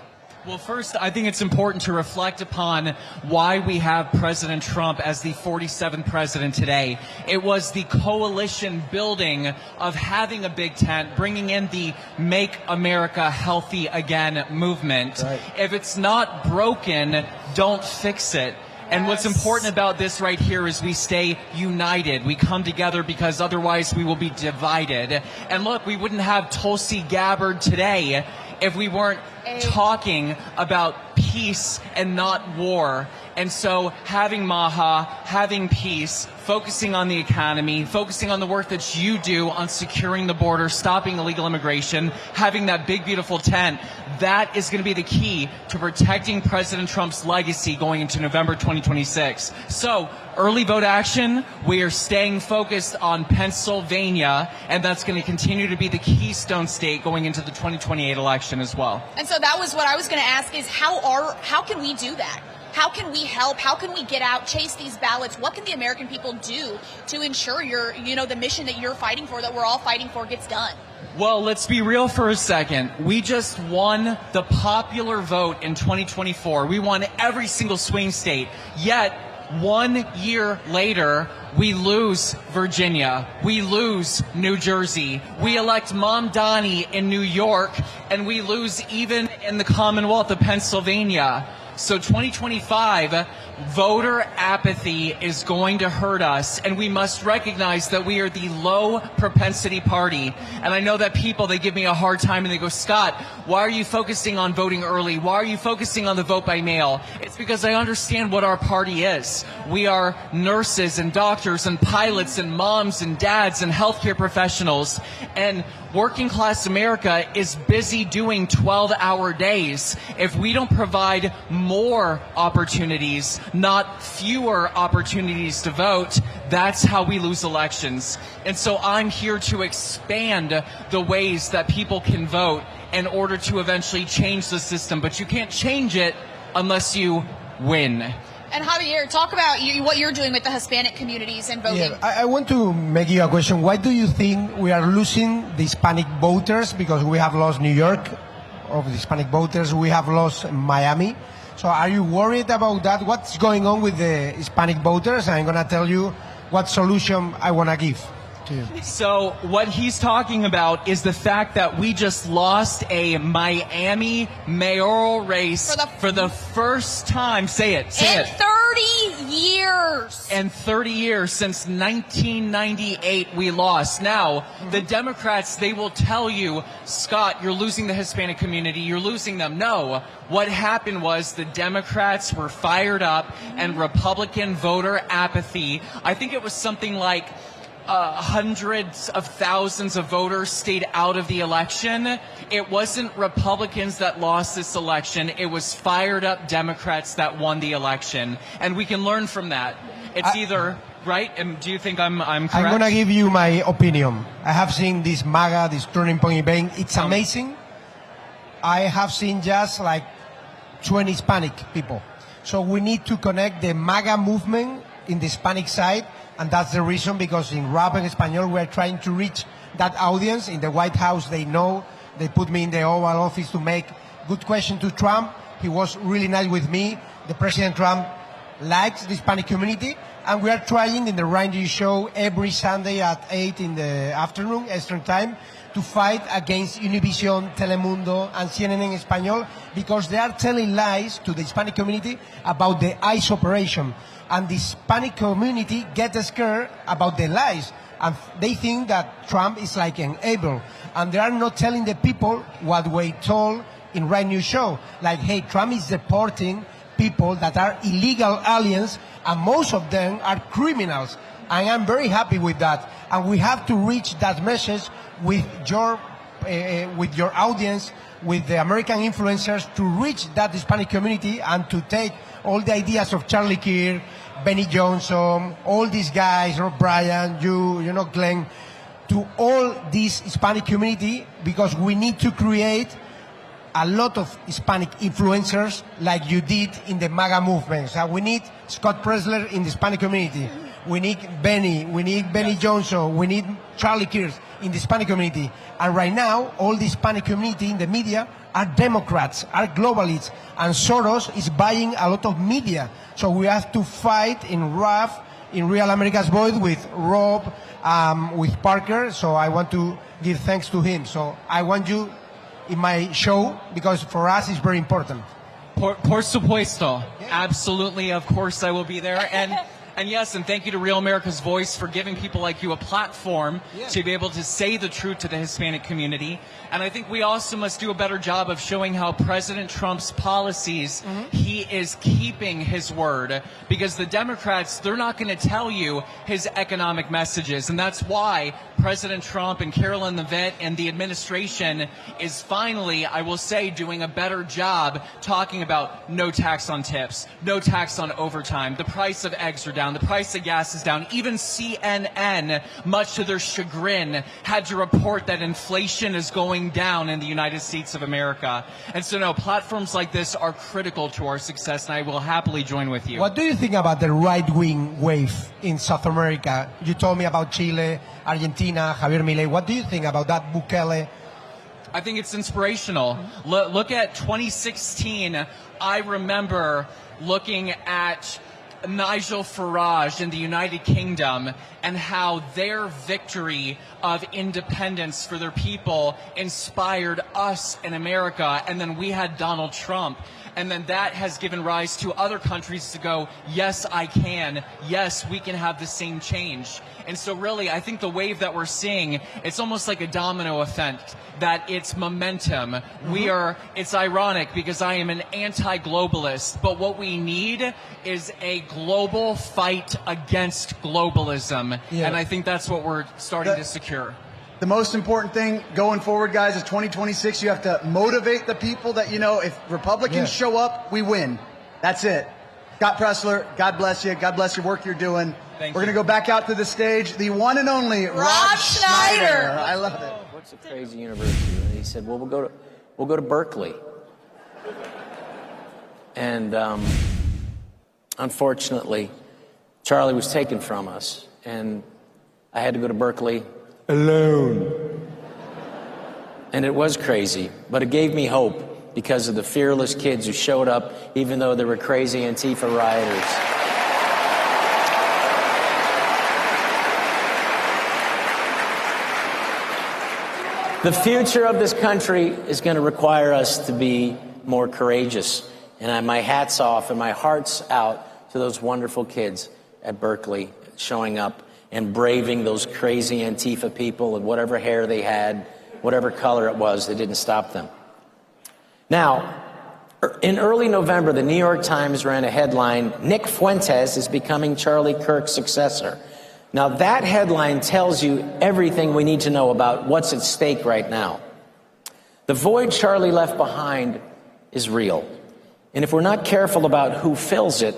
Speaker 2: Well, first, I think it's important to reflect upon why we have President Trump as the 47th president today. It was the coalition building of having a big tent, bringing in the Make America Healthy Again movement. Right. If it's not broken, don't fix it. And what's important about this right here is we stay united. We come together because otherwise we will be divided. And look, we wouldn't have Tulsi Gabbard today if we weren't talking about peace and not war. And so having Maha, having peace, focusing on the economy, focusing on the work that you do on securing the border, stopping illegal immigration, having that big, beautiful tent, that is going to be the key to protecting President Trump's legacy going into November 2026. So early vote action, we are staying focused on Pennsylvania, and that's going to continue to be the keystone state going into the 2028 election as well.
Speaker 5: And so that was what I was going to ask is how can we do that? How can we help? How can we get out, chase these ballots? What can the American people do to ensure the mission that you're fighting for, that we're all fighting for, gets done?
Speaker 2: Well, let's be real for a second. We just won the popular vote in 2024. We won every single swing state. Yet, 1 year later, we lose Virginia. We lose New Jersey. We elect Mamdani in New York, and we lose even in the Commonwealth of Pennsylvania. So 2025, voter apathy is going to hurt us, and we must recognize that we are the low propensity party. And I know that people, they give me a hard time and they go, Scott, why are you focusing on voting early? Why are you focusing on the vote by mail? It's because I understand what our party is. We are nurses and doctors and pilots and moms and dads and healthcare professionals. And working class America is busy doing 12-hour days. If we don't provide more opportunities, not fewer opportunities to vote, that's how we lose elections. And so I'm here to expand the ways that people can vote in order to eventually change the system. But you can't change it unless you win.
Speaker 5: And Javier, talk about what you're doing with the Hispanic communities and voting.
Speaker 9: Yeah, I want to make you a question. Why do you think we are losing the Hispanic voters? Because we have lost New York of the Hispanic voters. We have lost Miami. So are you worried about that? What's going on with the Hispanic voters? I'm going to tell you what solution I want to give to you.
Speaker 2: So what he's talking about is the fact that we just lost a Miami mayoral race for the first time. Say it.
Speaker 5: In 30 years.
Speaker 2: In 30 years, since 1998, we lost. Now, the Democrats, they will tell you, Scott, you're losing the Hispanic community. You're losing them. No. What happened was the Democrats were fired up and Republican voter apathy. I think it was something like hundreds of thousands of voters stayed out of the election. It wasn't Republicans that lost this election. It was fired up Democrats that won the election. And we can learn from that. It's either, right? And do you think I'm correct?
Speaker 9: I'm going to give you my opinion. I have seen this MAGA, this turning point event. It's amazing. I have seen just like 20 Hispanic people. So we need to connect the MAGA movement in the Hispanic side. And that's the reason, because in Rap en Español, we're trying to reach that audience. In the White House, they know. They put me in the Oval Office to make good question to Trump. He was really nice with me. The President Trump likes the Hispanic community. And we are trying in the Ryan G Show every Sunday at 8 in the afternoon, Eastern Time, to fight against Univision, Telemundo, and CNN en Español, because they are telling lies to the Hispanic community about the ICE operation. And the Hispanic community gets scared about the lies. And they think that Trump is like an evil. And they are not telling the people what we told in Right News Show. Like, hey, Trump is deporting people that are illegal aliens, and most of them are criminals. And I'm very happy with that. And we have to reach that message with your audience, with the American influencers, to reach that Hispanic community and to take all the ideas of Charlie Kirk, Benny Johnson, all these guys, Brian, Glenn, to all this Hispanic community, because we need to create a lot of Hispanic influencers like you did in the MAGA movement. So we need Scott Presler in the Hispanic community. We need Benny Johnson, we need Charlie Kirk in the Hispanic community. And right now, all the Hispanic community in the media are Democrats, are globalists, and Soros is buying a lot of media. So we have to fight in RAF, in Real America's Voice, with Rob, with Parker. So I want to give thanks to him. So I want you in my show, because for us it's very important.
Speaker 2: Por supuesto. Yeah. Absolutely. Of course I will be there. And yes, and thank you to Real America's Voice for giving people like you a platform to be able to say the truth to the Hispanic community. And I think we also must do a better job of showing how President Trump's policies, he is keeping his word. Because the Democrats, they're not going to tell you his economic messages. And that's why President Trump and Carolyn Levitt and the administration is finally, I will say, doing a better job talking about no tax on tips, no tax on overtime, the price of eggs are down, the price of gas is down. Even CNN, much to their chagrin, had to report that inflation is going down in the United States of America. And so, no, platforms like this are critical to our success, and I will happily join with you.
Speaker 9: What do you think about the right-wing wave in South America? You told me about Chile, Argentina, Javier Milei. What do you think about that, Bukele?
Speaker 2: I think it's inspirational. Look at 2016. I remember looking at Nigel Farage in the United Kingdom and how their victory of independence for their people inspired us in America. And then we had Donald Trump. And then that has given rise to other countries to go, yes, I can. Yes, we can have the same change. And so really, I think the wave that we're seeing, it's almost like a domino effect, that it's momentum. It's ironic because I am an anti-globalist, but what we need is a global fight against globalism. Yeah. And I think that's what we're starting to secure.
Speaker 16: The most important thing going forward, guys, is 2026. You have to motivate the people that, if Republicans show up, we win. That's it. Scott Presler, God bless you. God bless your work you're doing. We're going to go back out to the stage. The one and only Rob Schneider. I love it.
Speaker 10: What's a crazy university? And he said, well, we'll go to Berkeley. And unfortunately, Charlie was taken from us. And I had to go to Berkeley alone. And it was crazy, but it gave me hope. because of the fearless kids who showed up even though there were crazy Antifa rioters. The future of this country is going to require us to be more courageous. And my hat's off and my heart's out to those wonderful kids at Berkeley showing up and braving those crazy Antifa people and whatever hair they had, whatever color it was, they didn't stop them. Now, in early November, the New York Times ran a headline, "Nick Fuentes is becoming Charlie Kirk's successor." Now, that headline tells you everything we need to know about what's at stake right now. The void Charlie left behind is real. And if we're not careful about who fills it,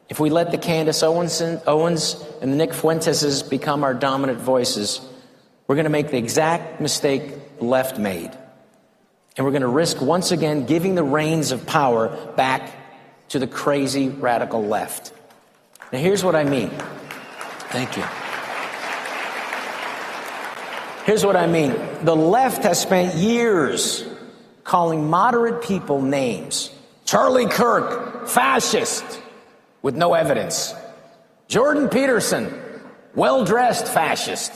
Speaker 10: if we let the Candace Owens and the Nick Fuenteses become our dominant voices, we're going to make the exact mistake the left made. And we're going to risk once again giving the reins of power back to the crazy radical left. Now, here's what I mean. Thank you. Here's what I mean. The left has spent years calling moderate people names. Charlie Kirk, fascist, with no evidence. Jordan Peterson, well-dressed fascist.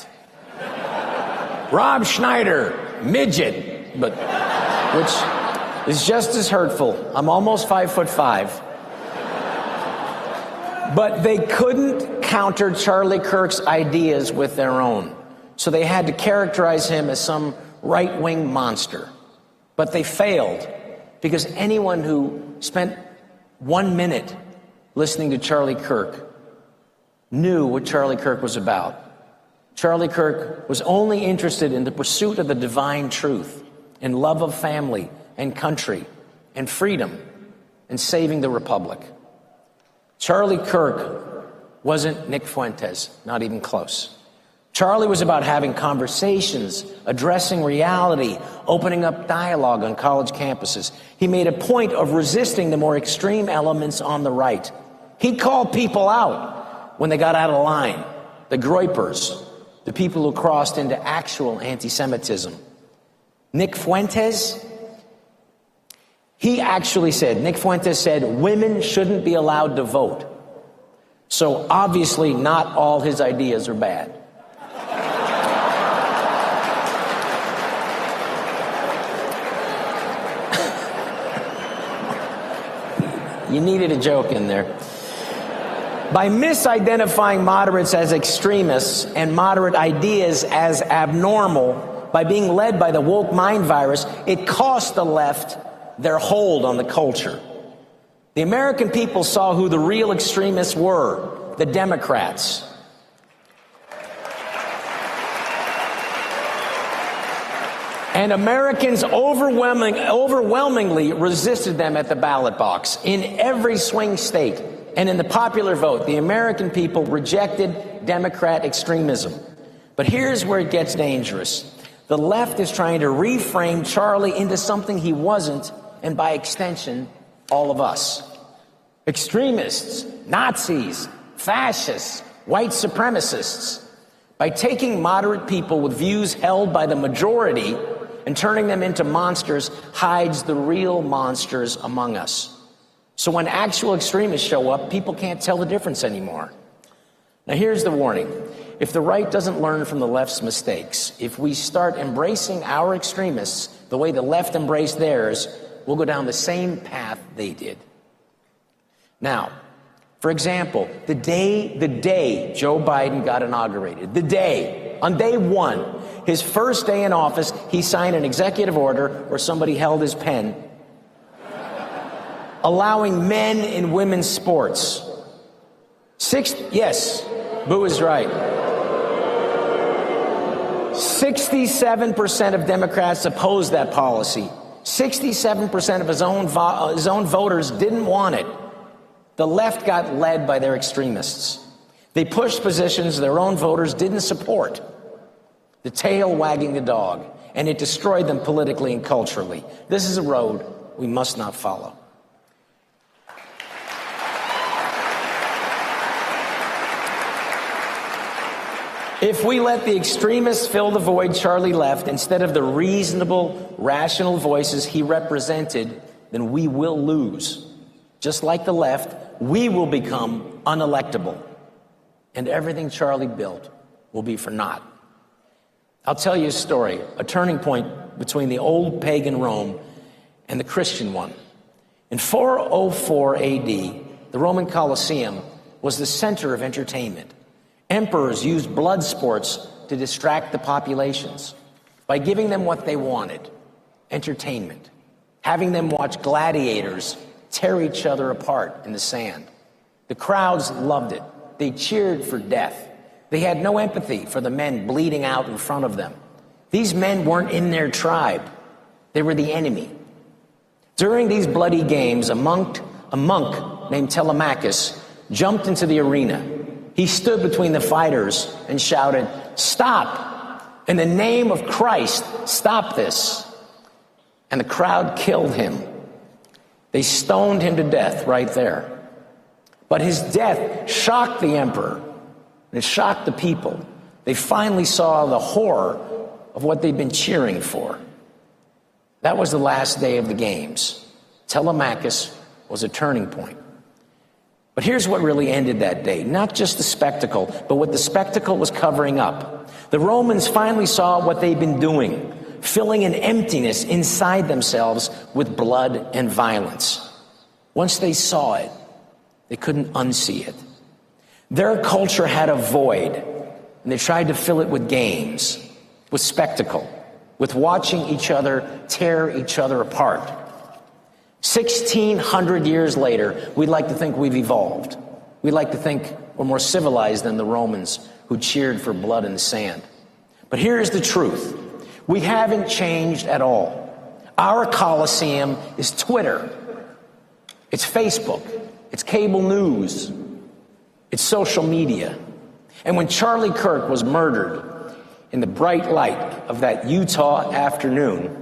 Speaker 10: Rob Schneider, midget, which is just as hurtful. I'm almost 5'5". But they couldn't counter Charlie Kirk's ideas with their own. So they had to characterize him as some right-wing monster. But they failed because anyone who spent 1 minute listening to Charlie Kirk knew what Charlie Kirk was about. Charlie Kirk was only interested in the pursuit of the divine truth and love of family and country and freedom and saving the republic. Charlie Kirk wasn't Nick Fuentes, not even close. Charlie was about having conversations, addressing reality, opening up dialogue on college campuses. He made a point of resisting the more extreme elements on the right. He called people out when they got out of line, the groypers, the people who crossed into actual anti-Semitism. Nick Fuentes, Nick Fuentes said women shouldn't be allowed to vote. So obviously not all his ideas are bad. You needed a joke in there. By misidentifying moderates as extremists and moderate ideas as abnormal, by being led by the woke mind virus, it cost the left their hold on the culture. The American people saw who the real extremists were, the Democrats. And Americans overwhelmingly resisted them at the ballot box. In every swing state and in the popular vote, the American people rejected Democrat extremism. But here's where it gets dangerous. The left is trying to reframe Charlie into something he wasn't, and by extension, all of us. Extremists, Nazis, fascists, white supremacists. By taking moderate people with views held by the majority and turning them into monsters hides the real monsters among us. So when actual extremists show up, people can't tell the difference anymore. Now here's the warning. If the right doesn't learn from the left's mistakes, if we start embracing our extremists the way the left embraced theirs, we'll go down the same path they did. Now, for example, the day Joe Biden got inaugurated, on day one, his first day in office, he signed an executive order where somebody held his pen, allowing men in women's sports. Yes, Boo is right. 67% of Democrats opposed that policy. 67% of his own voters didn't want it. The left got led by their extremists. They pushed positions their own voters didn't support. The tail wagging the dog, and it destroyed them politically and culturally. This is a road we must not follow. If we let the extremists fill the void Charlie left instead of the reasonable, rational voices he represented, then we will lose. Just like the left, we will become unelectable. And everything Charlie built will be for naught. I'll tell you a story, a turning point between the old pagan Rome and the Christian one. In 404 AD, the Roman Colosseum was the center of entertainment. Emperors used blood sports to distract the populations by giving them what they wanted, entertainment, having them watch gladiators tear each other apart in the sand. The crowds loved it. They cheered for death. They had no empathy for the men bleeding out in front of them. These men weren't in their tribe. They were the enemy. During these bloody games, a monk named Telemachus jumped into the arena. He stood between the fighters and shouted, "Stop! In the name of Christ, stop this!" And the crowd killed him. They stoned him to death right there. But his death shocked the emperor, and it shocked the people. They finally saw the horror of what they'd been cheering for. That was the last day of the games. Telemachus was a turning point. But here's what really ended that day. Not just the spectacle, but what the spectacle was covering up. The Romans finally saw what they'd been doing, filling an emptiness inside themselves with blood and violence. Once they saw it, they couldn't unsee it. Their culture had a void, and they tried to fill it with games, with spectacle, with watching each other tear each other apart. 1,600 years later, we'd like to think we've evolved. We'd like to think we're more civilized than the Romans who cheered for blood in the sand. But here's the truth. We haven't changed at all. Our Colosseum is Twitter. It's Facebook. It's cable news. It's social media. And when Charlie Kirk was murdered in the bright light of that Utah afternoon,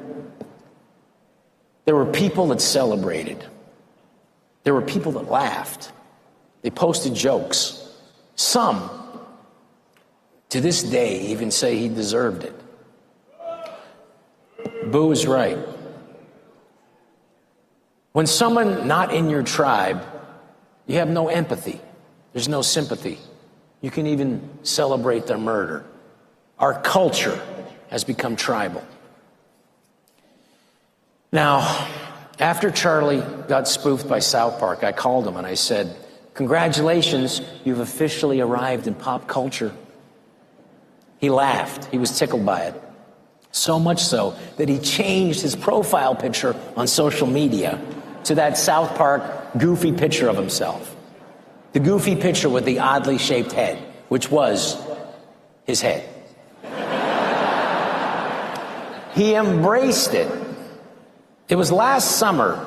Speaker 10: there were people that celebrated. There were people that laughed. They posted jokes. Some, to this day, even say he deserved it. Boo is right. When someone not in your tribe, you have no empathy. There's no sympathy. You can even celebrate their murder. Our culture has become tribal. Now, after Charlie got spoofed by South Park, I called him and I said, "Congratulations, you've officially arrived in pop culture." He laughed. He was tickled by it. So much so that he changed his profile picture on social media to that South Park goofy picture of himself. The goofy picture with the oddly shaped head, which was his head. He embraced it. It was last summer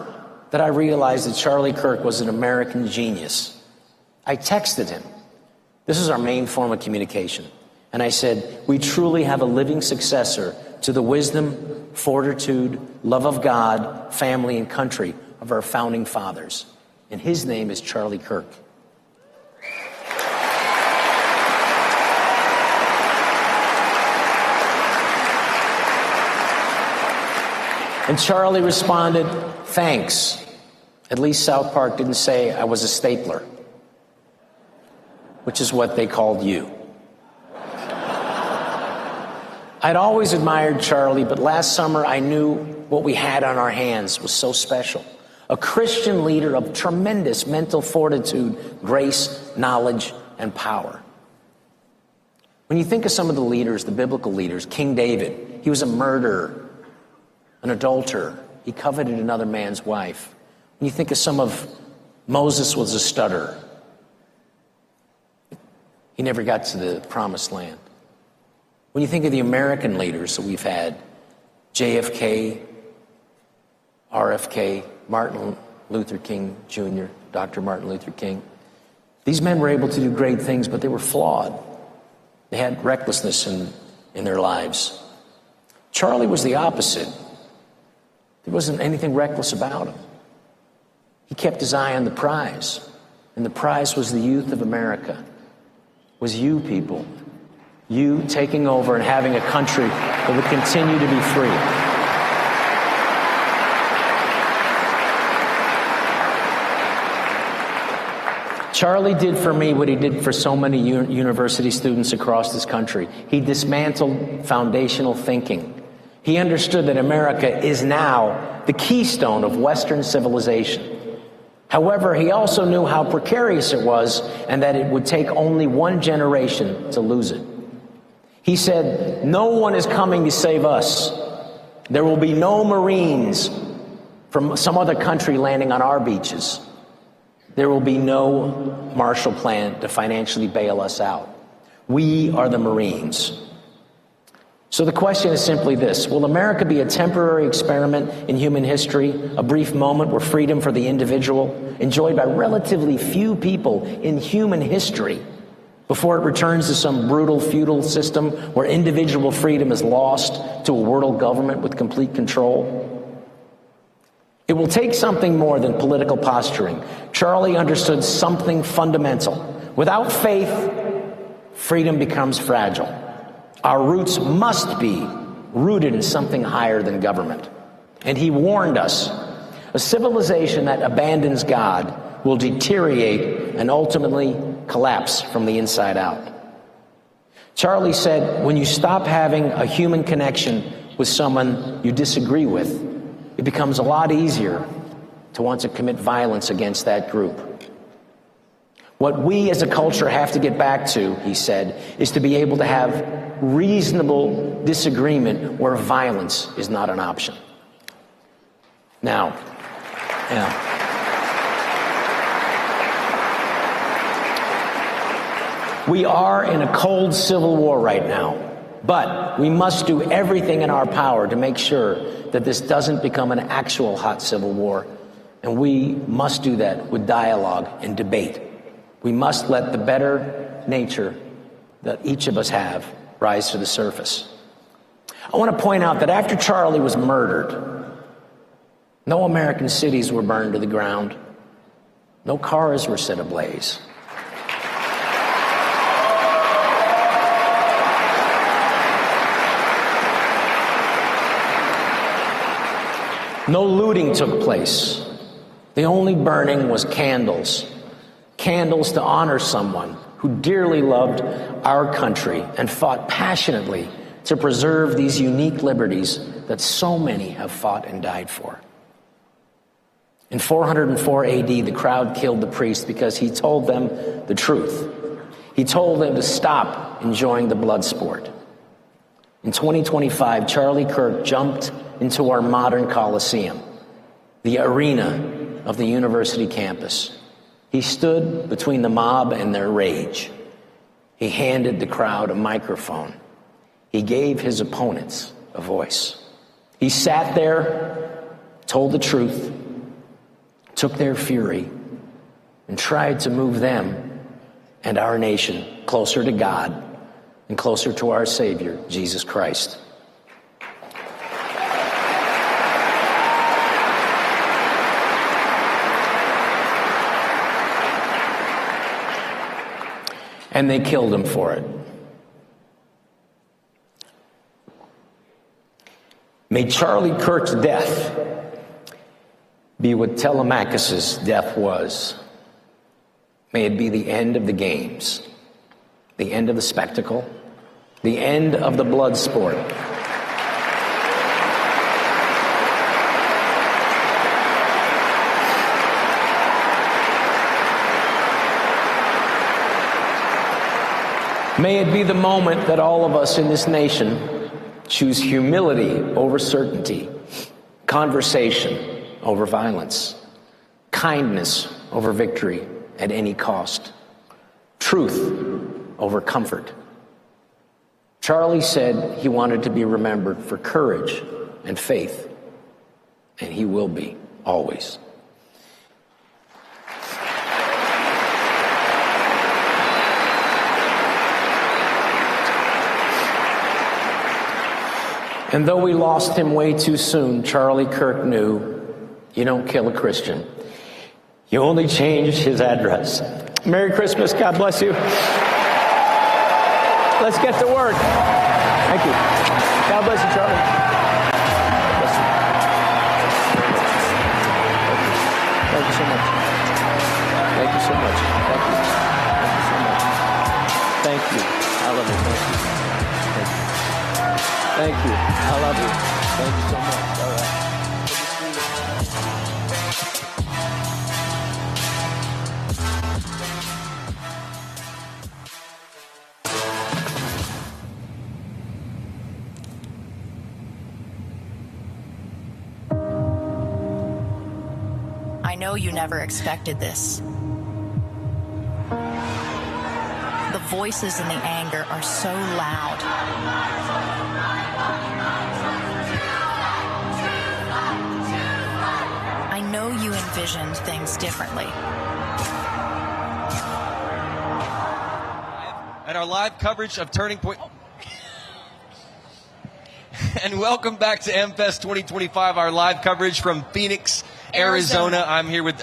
Speaker 10: that I realized that Charlie Kirk was an American genius. I texted him. This is our main form of communication. And I said, "We truly have a living successor to the wisdom, fortitude, love of God, family, and country of our founding fathers. And his name is Charlie Kirk." And Charlie responded, "Thanks. At least South Park didn't say I was a stapler," which is what they called you. I'd always admired Charlie, but last summer I knew what we had on our hands was so special. A Christian leader of tremendous mental fortitude, grace, knowledge, and power. When you think of some of the leaders, the biblical leaders, King David, he was a murderer, an adulterer. He coveted another man's wife. When you think of some of Moses was a stutterer. He never got to the promised land. When you think of the American leaders that we've had, JFK, RFK, Martin Luther King Jr., Dr. Martin Luther King, these men were able to do great things, but they were flawed. They had recklessness in their lives. Charlie was the opposite. There wasn't anything reckless about him. He kept his eye on the prize, and the prize was the youth of America. It was you people. You taking over and having a country that would continue to be free. Charlie did for me what he did for so many university students across this country. He dismantled foundational thinking. He understood that America is now the keystone of Western civilization. However, he also knew how precarious it was and that it would take only one generation to lose it. He said, "No one is coming to save us. There will be no Marines from some other country landing on our beaches. There will be no Marshall Plan to financially bail us out. We are the Marines." So the question is simply this: will America be a temporary experiment in human history, a brief moment where freedom for the individual, enjoyed by relatively few people in human history, before it returns to some brutal feudal system where individual freedom is lost to a world government with complete control? It will take something more than political posturing. Charlie understood something fundamental. Without faith, freedom becomes fragile. Our roots must be rooted in something higher than government. And he warned us, a civilization that abandons God will deteriorate and ultimately collapse from the inside out. Charlie said, when you stop having a human connection with someone you disagree with, it becomes a lot easier to want to commit violence against that group. What we as a culture have to get back to, he said, is to be able to have reasonable disagreement where violence is not an option. Now, we are in a cold civil war right now, but we must do everything in our power to make sure that this doesn't become an actual hot civil war. And we must do that with dialogue and debate. We must let the better nature that each of us have rise to the surface. I want to point out that after Charlie was murdered, no American cities were burned to the ground. No cars were set ablaze. No looting took place. The only burning was candles. Candles to honor someone who dearly loved our country and fought passionately to preserve these unique liberties that so many have fought and died for. In 404 AD, the crowd killed the priest because he told them the truth. He told them to stop enjoying the blood sport. In 2025, Charlie Kirk jumped into our modern Coliseum, the arena of the university campus. He stood between the mob and their rage. He handed the crowd a microphone. He gave his opponents a voice. He sat there, told the truth, took their fury, and tried to move them and our nation closer to God and closer to our Savior, Jesus Christ. And they killed him for it. May Charlie Kirk's death be what Telemachus's death was. May it be the end of the games, the end of the spectacle, the end of the blood sport. May it be the moment that all of us in this nation choose humility over certainty, conversation over violence, kindness over victory at any cost, truth over comfort. Charlie said he wanted to be remembered for courage and faith, and he will be, always. And though we lost him way too soon, Charlie Kirk knew you don't kill a Christian. You only change his address. Merry Christmas. God bless you. Let's get to work. Thank you. God bless you, Charlie. God bless you. Thank you so much. Thank you so much. Thank you. Thank you so much. Thank you. I love you. Thank you. Thank you. I love you. Thank you so much. All right.
Speaker 12: I know you never expected this. The voices and the anger are so loud. I know you envisioned things differently.
Speaker 29: And our live coverage of Turning Point. And welcome back to MFest 2025, our live coverage from Phoenix, Arizona. I'm here with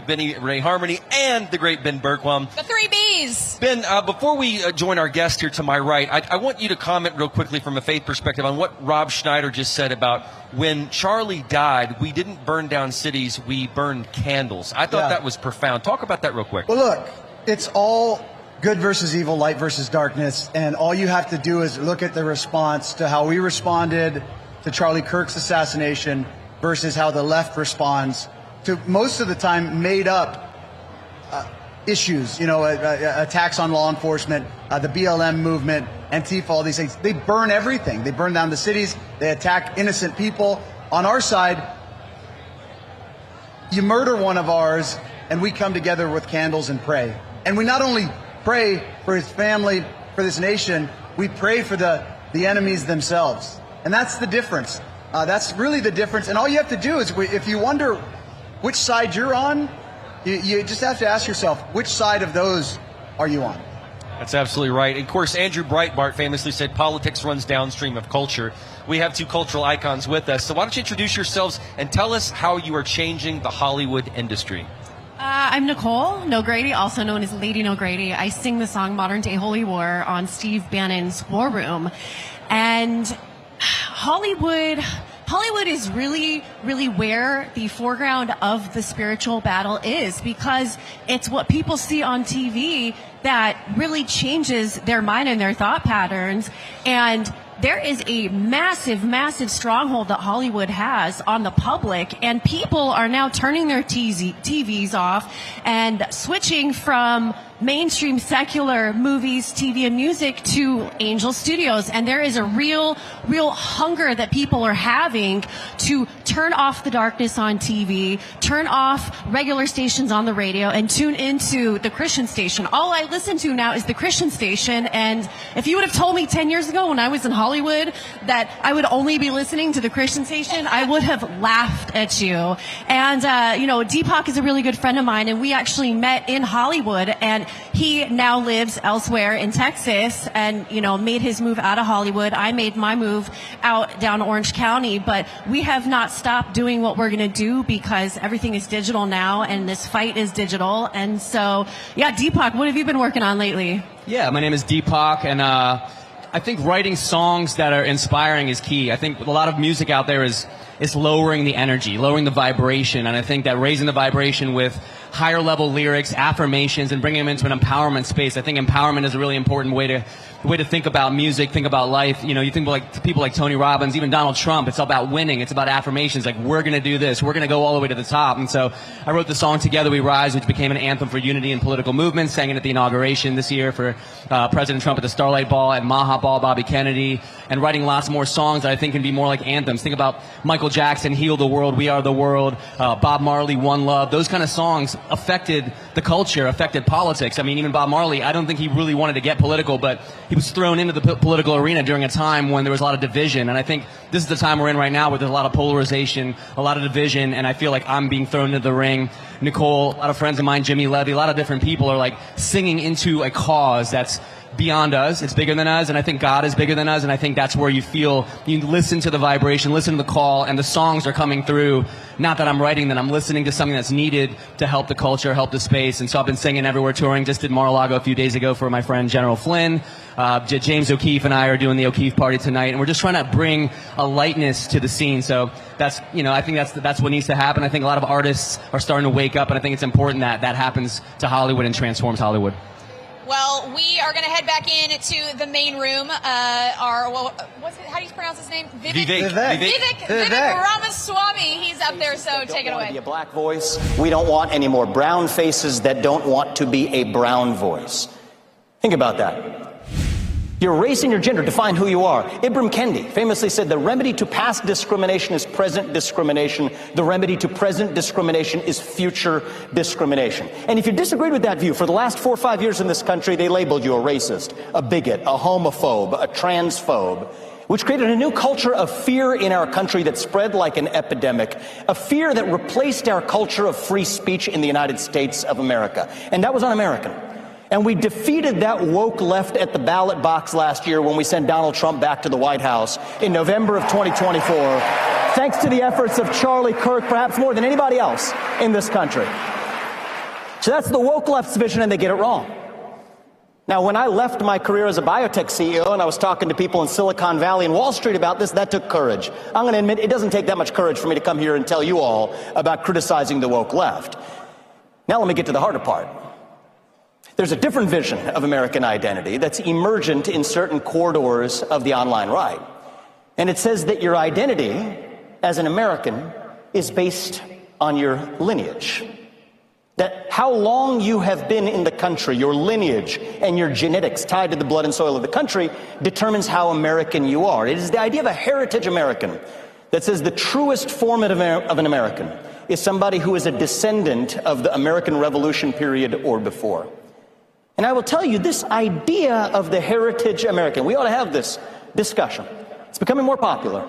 Speaker 29: Benny Ray Harmony and the great Ben Bergquam.
Speaker 5: The 3 Bs.
Speaker 29: Ben, before we join our guest here to my right, I want you to comment real quickly from a faith perspective on what Rob Schneider just said about when Charlie died, we didn't burn down cities, we burned candles. I thought that was profound. Talk about that real quick.
Speaker 16: Well, look, it's all good versus evil, light versus darkness, and all you have to do is look at the response to how we responded to Charlie Kirk's assassination versus how the left responds to most of the time made up issues, attacks on law enforcement, the BLM movement, Antifa, all these things. They burn everything. They burn down the cities. They attack innocent people. On our side, you murder one of ours, and we come together with candles and pray. And we not only pray for his family, for this nation, we pray for the enemies themselves. And that's the difference. That's really the difference. And all you have to do is, if you wonder which side you're on, you just have to ask yourself, which side of those are you on?
Speaker 29: That's absolutely right. Of course, Andrew Breitbart famously said, politics runs downstream of culture. We have 2 cultural icons with us. So why don't you introduce yourselves and tell us how you are changing the Hollywood industry?
Speaker 14: I'm Nicole Nogrady, also known as Lady Nogrady. I sing the song Modern Day Holy War on Steve Bannon's War Room. And Hollywood is really, really where the foreground of the spiritual battle is, because it's what people see on TV that really changes their mind and their thought patterns. And there is a massive, massive stronghold that Hollywood has on the public, and people are now turning their TVs off and switching from mainstream secular movies, TV, and music to Angel Studios. And there is a real hunger that people are having to turn off the darkness on TV, turn off regular stations on the radio, and tune into the Christian station. All I listen to now is the Christian station. And if you would have told me 10 years ago when I was in Hollywood that I would only be listening to the Christian station, I would have laughed at you. And, Deepak is a really good friend of mine, and we actually met in Hollywood, and he now lives elsewhere in Texas and, made his move out of Hollywood. I made my move out down Orange County, but we have not stopped doing what we're going to do because everything is digital now and this fight is digital. And so, Deepak, what have you been working on lately?
Speaker 20: Yeah, my name is Deepak, and I think writing songs that are inspiring is key. I think a lot of music out there is lowering the energy, lowering the vibration, and I think that raising the vibration with higher level lyrics, affirmations, and bringing them into an empowerment space. I think empowerment is a really important way to think about music, think about life. You think about people like Tony Robbins, even Donald Trump. It's all about winning. It's about affirmations. Like, we're going to do this. We're going to go all the way to the top. And so I wrote the song Together We Rise, which became an anthem for unity and political movements. Sang it at the inauguration this year for President Trump at the Starlight Ball, at Maha Ball, Bobby Kennedy, and writing lots more songs that I think can be more like anthems. Think about Michael Jackson, Heal the World, We Are the World, Bob Marley, One Love. Those kind of songs affected the culture, affected politics. I mean, even Bob Marley, I don't think he really wanted to get political, but he was thrown into the political arena during a time when there was a lot of division. And I think this is the time we're in right now where there's a lot of polarization, a lot of division, and I feel like I'm being thrown into the ring. Nicole, a lot of friends of mine, Jimmy Levy, a lot of different people are like singing into a cause that's beyond us. It's bigger than us, and I think God is bigger than us, and I think that's where you listen to the vibration, listen to the call, and the songs are coming through. Not that I'm writing them, I'm listening to something that's needed to help the culture, help the space, and so I've been singing everywhere, touring. Just did Mar-a-Lago a few days ago for my friend General Flynn. James O'Keefe and I are doing the O'Keefe party tonight, and we're just trying to bring a lightness to the scene. So that's, I think that's what needs to happen. I think a lot of artists are starting to wake up, and I think it's important that that happens to Hollywood and transforms Hollywood.
Speaker 5: Well, we are going to head back in to the main room. How do you pronounce his name? Vivek Ramaswamy. He's up there, so take it away.
Speaker 4: Be a black voice. We don't want any more brown faces that don't want to be a brown voice. Think about that. Your race and your gender define who you are. Ibram Kendi famously said the remedy to past discrimination is present discrimination. The remedy to present discrimination is future discrimination. And if you disagreed with that view, for the last 4 or 5 years in this country, they labeled you a racist, a bigot, a homophobe, a transphobe, which created a new culture of fear in our country that spread like an epidemic, a fear that replaced our culture of free speech in the United States of America. And that was un-American. And we defeated that woke left at the ballot box last year when we sent Donald Trump back to the White House in November of 2024, thanks to the efforts of Charlie Kirk, perhaps more than anybody else in this country. So that's the woke left's vision, and they get it wrong. Now, when I left my career as a biotech CEO and I was talking to people in Silicon Valley and Wall Street about this, that took courage. I'm going to admit it doesn't take that much courage for me to come here and tell you all about criticizing the woke left. Now let me get to the harder part. There's a different vision of American identity that's emergent in certain corridors of the online right. And it says that your identity as an American is based on your lineage. That how long you have been in the country, your lineage and your genetics tied to the blood and soil of the country determines how American you are. It is the idea of a heritage American that says the truest form of an American is somebody who is a descendant of the American Revolution period or before. And I will tell you, this idea of the heritage American, we ought to have this discussion. It's becoming more popular.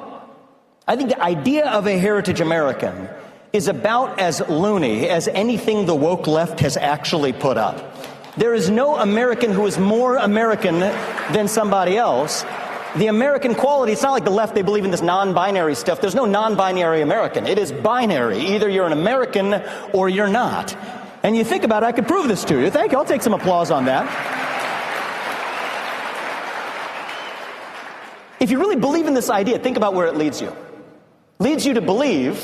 Speaker 4: I think the idea of a heritage American is about as loony as anything the woke left has actually put up. There is no American who is more American than somebody else. The American quality, it's not like the left, they believe in this non-binary stuff. There's no non-binary American. It is binary. Either you're an American or you're not. And you think about it, I could prove this to you. Thank you. I'll take some applause on that. If you really believe in this idea, think about where it leads you. It leads you to believe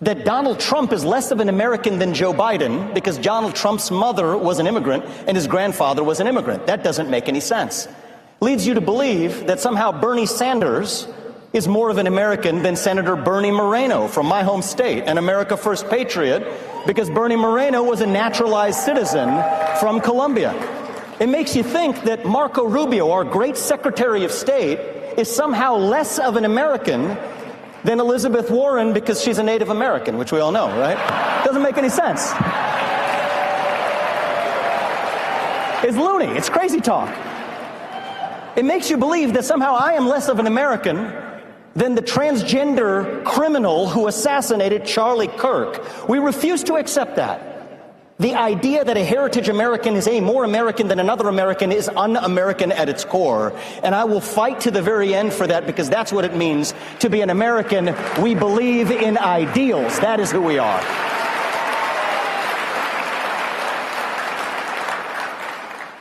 Speaker 4: that Donald Trump is less of an American than Joe Biden because Donald Trump's mother was an immigrant and his grandfather was an immigrant. That doesn't make any sense. It leads you to believe that somehow Bernie Sanders is more of an American than Senator Bernie Moreno from my home state, an America First patriot, because Bernie Moreno was a naturalized citizen from Colombia. It makes you think that Marco Rubio, our great Secretary of State, is somehow less of an American than Elizabeth Warren because she's a Native American, which we all know, right? Doesn't make any sense. It's loony. It's crazy talk. It makes you believe that somehow I am less of an American than the transgender criminal who assassinated Charlie Kirk. We refuse to accept that. The idea that a heritage American is more American than another American is un-American at its core. And I will fight to the very end for that because that's what it means to be an American. We believe in ideals. That is who we are.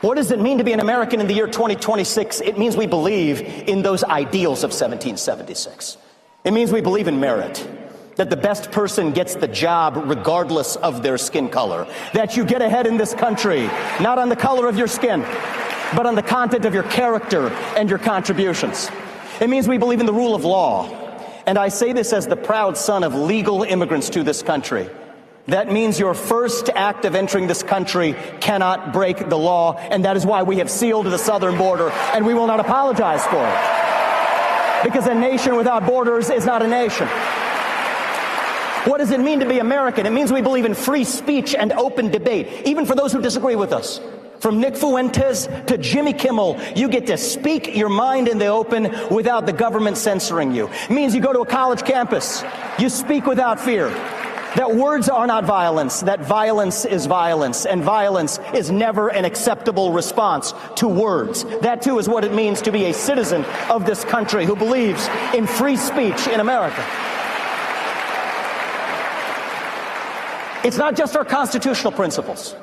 Speaker 4: What does it mean to be an American in the year 2026? It means we believe in those ideals of 1776. It means we believe in merit, that the best person gets the job regardless of their skin color, that you get ahead in this country, not on the color of your skin, but on the content of your character and your contributions. It means we believe in the rule of law. And I say this as the proud son of legal immigrants to this country. That means your first act of entering this country cannot break the law, and that is why we have sealed the southern border, and we will not apologize for it. Because a nation without borders is not a nation. What does it mean to be American? It means we believe in free speech and open debate, even for those who disagree with us. From Nick Fuentes to Jimmy Kimmel, you get to speak your mind in the open without the government censoring you. It means you go to a college campus, you speak without fear. That words are not violence, that violence is violence, and violence is never an acceptable response to words. That too is what it means to be a citizen of this country who believes in free speech in America. It's not just our constitutional principles.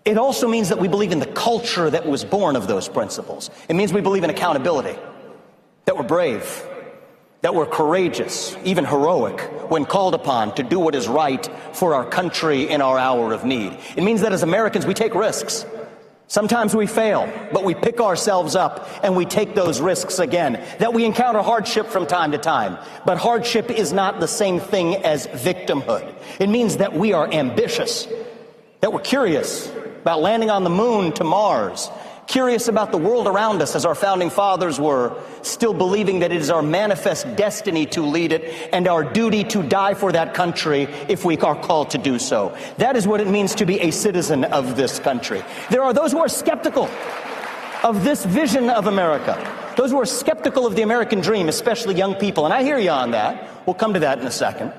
Speaker 4: It also means that we believe in the culture that was born of those principles. It means we believe in accountability, that we're brave, that we're courageous, even heroic, when called upon to do what is right for our country in our hour of need. It means that as Americans, we take risks. Sometimes we fail, but we pick ourselves up and we take those risks again. That we encounter hardship from time to time. But hardship is not the same thing as victimhood. It means that we are ambitious, that we're curious about landing on the moon to Mars, curious about the world around us as our founding fathers were, still believing that it is our manifest destiny to lead it and our duty to die for that country if we are called to do so. That is what it means to be a citizen of this country. There are those who are skeptical of this vision of America, those who are skeptical of the American dream, especially young people, and I hear you on that. We'll come to that in a second.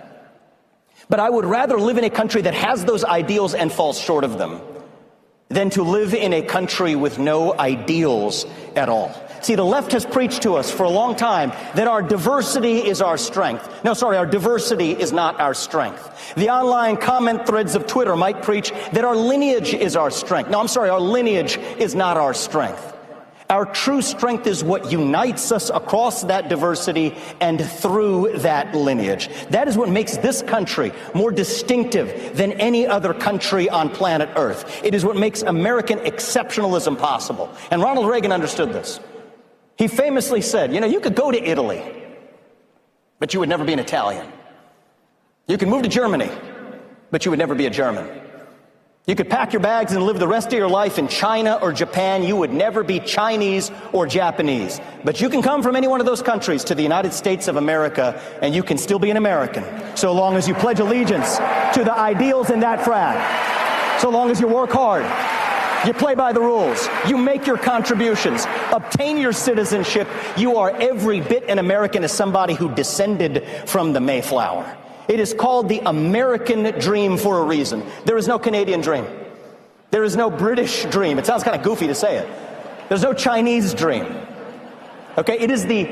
Speaker 4: But I would rather live in a country that has those ideals and falls short of them than to live in a country with no ideals at all. See, the left has preached to us for a long time that our diversity is our strength. No, sorry, our diversity is not our strength. The online comment threads of Twitter might preach that our lineage is our strength. No, I'm sorry, our lineage is not our strength. Our true strength is what unites us across that diversity and through that lineage. That is what makes this country more distinctive than any other country on planet Earth. It is what makes American exceptionalism possible. And Ronald Reagan understood this. He famously said, you could go to Italy, but you would never be an Italian. You could move to Germany, but you would never be a German. You could pack your bags and live the rest of your life in China or Japan. You would never be Chinese or Japanese. But you can come from any one of those countries to the United States of America, and you can still be an American, so long as you pledge allegiance to the ideals in that flag. So long as you work hard, you play by the rules, you make your contributions, obtain your citizenship, you are every bit an American as somebody who descended from the Mayflower. It is called the American dream for a reason. There is no Canadian dream. There is no British dream. It sounds kind of goofy to say it. There's no Chinese dream. Okay, it is the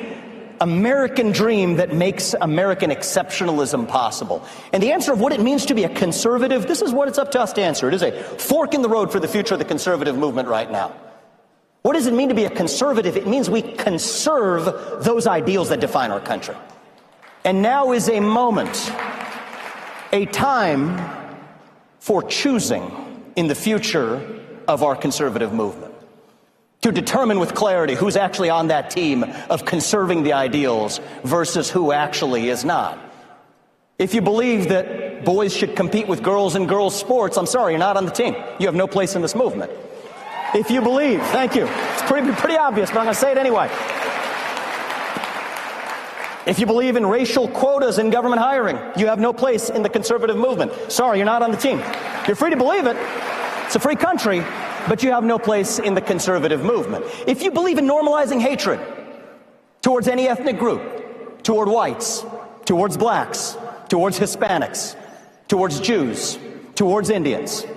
Speaker 4: American dream that makes American exceptionalism possible. And the answer of what it means to be a conservative, this is what it's up to us to answer. It is a fork in the road for the future of the conservative movement right now. What does it mean to be a conservative? It means we conserve those ideals that define our country. And now is a moment, a time for choosing in the future of our conservative movement. To determine with clarity who's actually on that team of conserving the ideals versus who actually is not. If you believe that boys should compete with girls in girls' sports, I'm sorry, you're not on the team. You have no place in this movement. If you believe, thank you. It's pretty obvious, but I'm going to say it anyway. If you believe in racial quotas in government hiring, you have no place in the conservative movement. Sorry, you're not on the team. You're free to believe it. It's a free country, but you have no place in the conservative movement. If you believe in normalizing hatred towards any ethnic group, toward whites, towards blacks, towards Hispanics, towards Jews, towards Indians,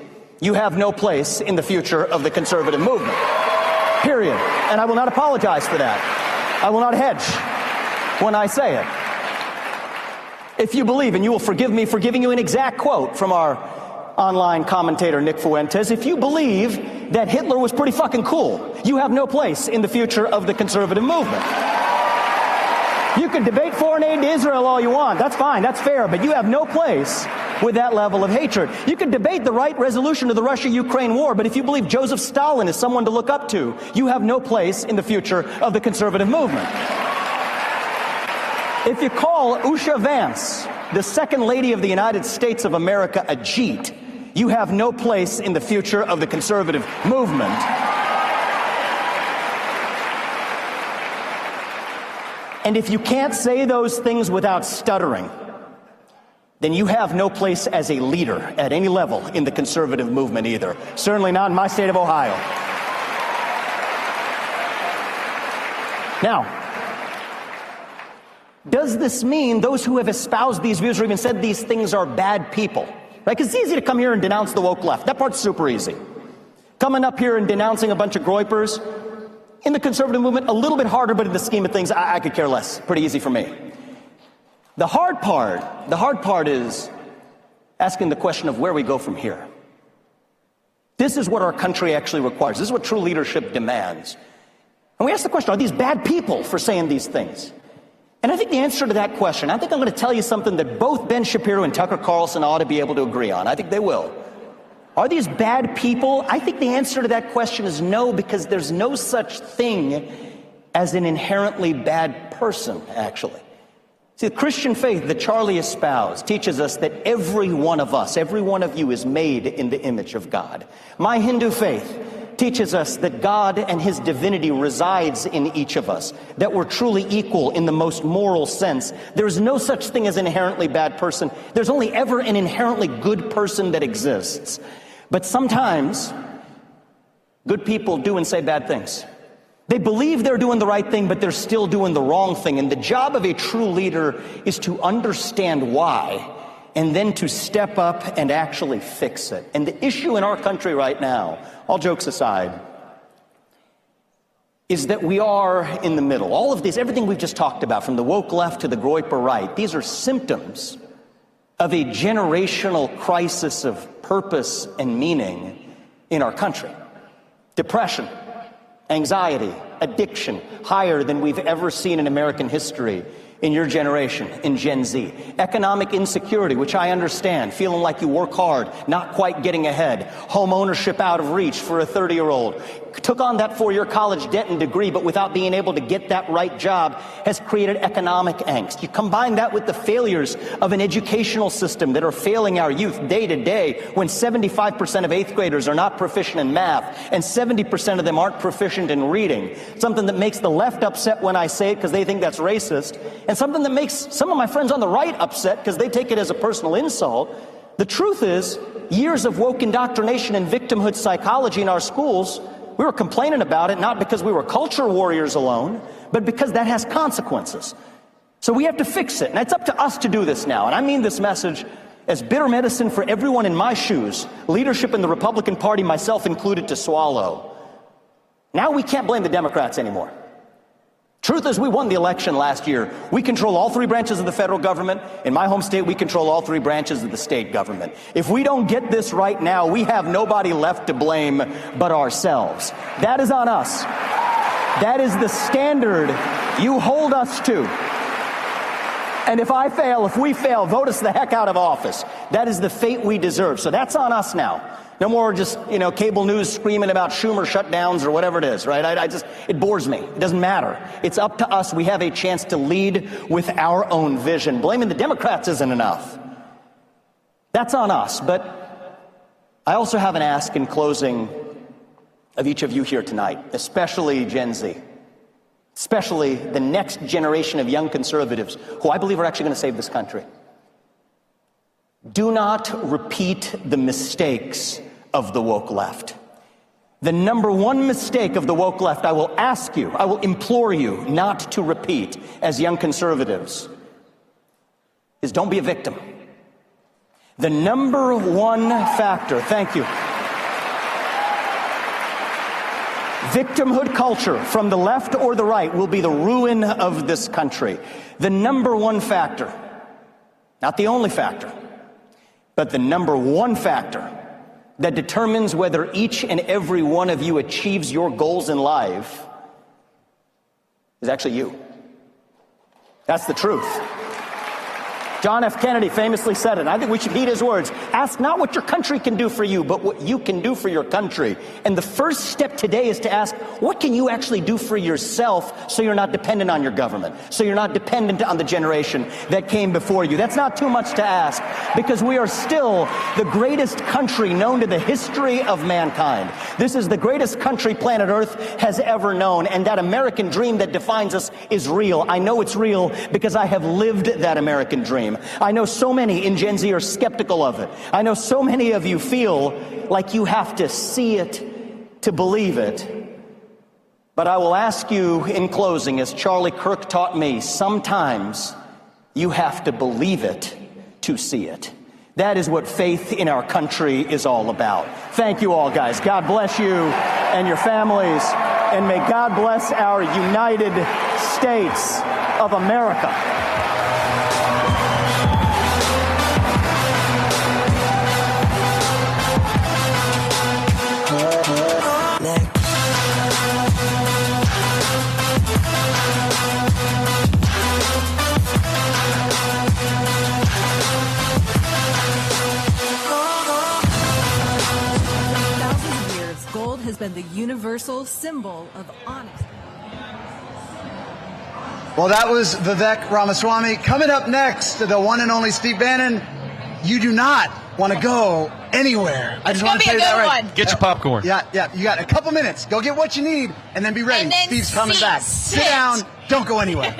Speaker 4: you have no place in the future of the conservative movement. Period. And I will not apologize for that. I will not hedge when I say it. If you believe, and you will forgive me for giving you an exact quote from our online commentator Nick Fuentes, if you believe that Hitler was pretty fucking cool, you have no place in the future of the conservative movement. You can debate foreign aid to Israel all you want. That's fine, that's fair, but you have no place with that level of hatred. You can debate the right resolution to the Russia-Ukraine war, but if you believe Joseph Stalin is someone to look up to, you have no place in the future of the conservative movement. If you call Usha Vance, the second lady of the United States of America, a Jeet, you have no place in the future of the conservative movement. And if you can't say those things without stuttering, then you have no place as a leader at any level in the conservative movement either. Certainly not in my state of Ohio. Now, Does this mean those who have espoused these views or even said these things are bad people? Right? Because it's easy to come here and denounce the woke left. That part's super easy. Coming up here and denouncing a bunch of groypers, in the conservative movement, a little bit harder, but in the scheme of things, I could care less. Pretty easy for me. The hard part is asking the question of where we go from here. This is what our country actually requires. This is what true leadership demands. And we ask the question, are these bad people for saying these things? And I think the answer to that question, I think I'm going to tell you something that both Ben Shapiro and Tucker Carlson ought to be able to agree on. I think they will. Are these bad people? I think the answer to that question is no, because there's no such thing as an inherently bad person, actually. See, the Christian faith that Charlie espoused teaches us that every one of us, every one of you is made in the image of God. My Hindu faith teaches us that God and his divinity resides in each of us, that we're truly equal in the most moral sense. There's no such thing as an inherently bad person. There's only ever an inherently good person that exists. But sometimes good people do and say bad things. They believe they're doing the right thing, but they're still doing the wrong thing. And the job of a true leader is to understand why and then to step up and actually fix it. And the issue in our country right now, all jokes aside, is that we are in the middle. All of this, everything we've just talked about, from the woke left to the groyper right, these are symptoms of a generational crisis of purpose and meaning in our country. Depression, anxiety, addiction, higher than we've ever seen in American history in your generation, in Gen Z. Economic insecurity, which I understand, feeling like you work hard, not quite getting ahead. Home ownership out of reach for a 30-year-old. Took on that four-year college debt and degree, but without being able to get that right job, has created economic angst. You combine that with the failures of an educational system that are failing our youth day to day, when 75% of 8th graders are not proficient in math and 70% of them aren't proficient in reading. Something that makes the left upset when I say it because they think that's racist, and something that makes some of my friends on the right upset because they take it as a personal insult. The truth is, years of woke indoctrination and victimhood psychology in our schools, we were complaining about it not because we were culture warriors alone, but because that has consequences. So we have to fix it, and it's up to us to do this now. And I mean this message as bitter medicine for everyone in my shoes, leadership in the Republican Party, myself included, to swallow. Now we can't blame the Democrats anymore. Truth is, we won the election last year. We control all three branches of the federal government. In my home state, we control all three branches of the state government. If we don't get this right now, we have nobody left to blame but ourselves. That is on us. That is the standard you hold us to. And if we fail, vote us the heck out of office. That is the fate we deserve. So that's on us now. No more just, cable news screaming about Schumer shutdowns or whatever it is, right? It bores me. It doesn't matter. It's up to us. We have a chance to lead with our own vision. Blaming the Democrats isn't enough. That's on us. But I also have an ask in closing of each of you here tonight, especially Gen Z, especially the next generation of young conservatives who I believe are actually going to save this country. Do not repeat the mistakes of the woke left. The number one mistake of the woke left, I will ask you, I will implore you not to repeat as young conservatives, is don't be a victim. The number one factor, thank you. Victimhood culture from the left or the right will be the ruin of this country. The number one factor, not the only factor, but the number one factor that determines whether each and every one of you achieves your goals in life is actually you. That's the truth. John F. Kennedy famously said it, and I think we should heed his words. Ask not what your country can do for you, but what you can do for your country. And the first step today is to ask, what can you actually do for yourself so you're not dependent on your government, so you're not dependent on the generation that came before you? That's not too much to ask, because we are still the greatest country known to the history of mankind. This is the greatest country planet Earth has ever known, and that American dream that defines us is real. I know it's real because I have lived that American dream. I know so many in Gen Z are skeptical of it. I know so many of you feel like you have to see it to believe it. But I will ask you in closing, as Charlie Kirk taught me, sometimes you have to believe it to see it. That is what faith in our country is all about. Thank you all, guys. God bless you and your families, and may God bless our United States of America.
Speaker 6: Gold has been the universal symbol of honesty.
Speaker 16: Well, that was Vivek Ramaswamy. Coming up next, the one and only Steve Bannon. You do not want to go anywhere. I just want to say that right.
Speaker 29: Get your popcorn.
Speaker 16: Yeah. You got a couple minutes. Go get what you need, and then be ready.
Speaker 5: And then
Speaker 16: Steve's coming back. Sit down. Don't go anywhere.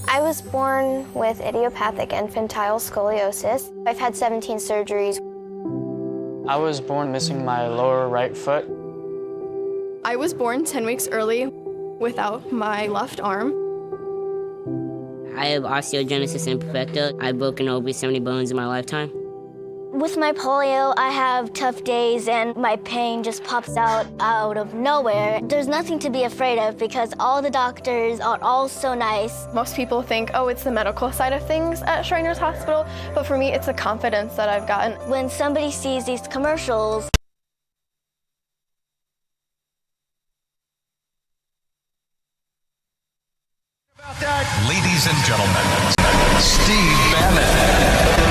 Speaker 11: I was born with idiopathic infantile scoliosis. I've had 17 surgeries.
Speaker 17: I was born missing my lower right foot.
Speaker 22: I was born 10 weeks early without my left arm.
Speaker 24: I have osteogenesis imperfecta. I've broken over 70 bones in my lifetime.
Speaker 11: With my polio, I have tough days and my pain just pops out of nowhere. There's nothing to be afraid of because all the doctors are all so nice.
Speaker 22: Most people think, oh, it's the medical side of things at Shriners Hospital, but for me, it's the confidence that I've gotten.
Speaker 11: When somebody sees these commercials,
Speaker 25: Ladies and gentlemen, Steve Bannon.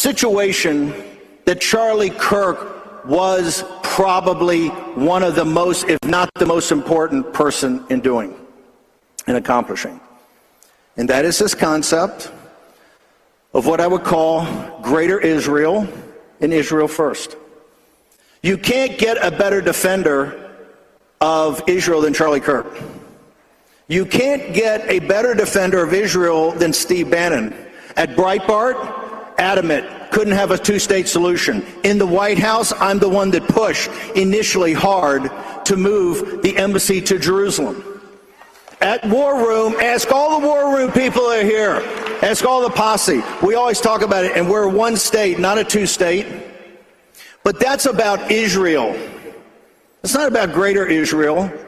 Speaker 1: situation that Charlie Kirk was probably one of the most, if not the most important person in doing and accomplishing. And that is this concept of what I would call Greater Israel and Israel first. You can't get a better defender of Israel than Charlie Kirk. You can't get a better defender of Israel than Steve Bannon. At Breitbart, adamant, couldn't have a two-state solution. In the White House, I'm the one that pushed initially hard to move the embassy to Jerusalem. At War Room, ask all the War Room people that are here. Ask all the posse. We always talk about it, and we're one state, not a two-state. But that's about Israel. It's not about Greater Israel.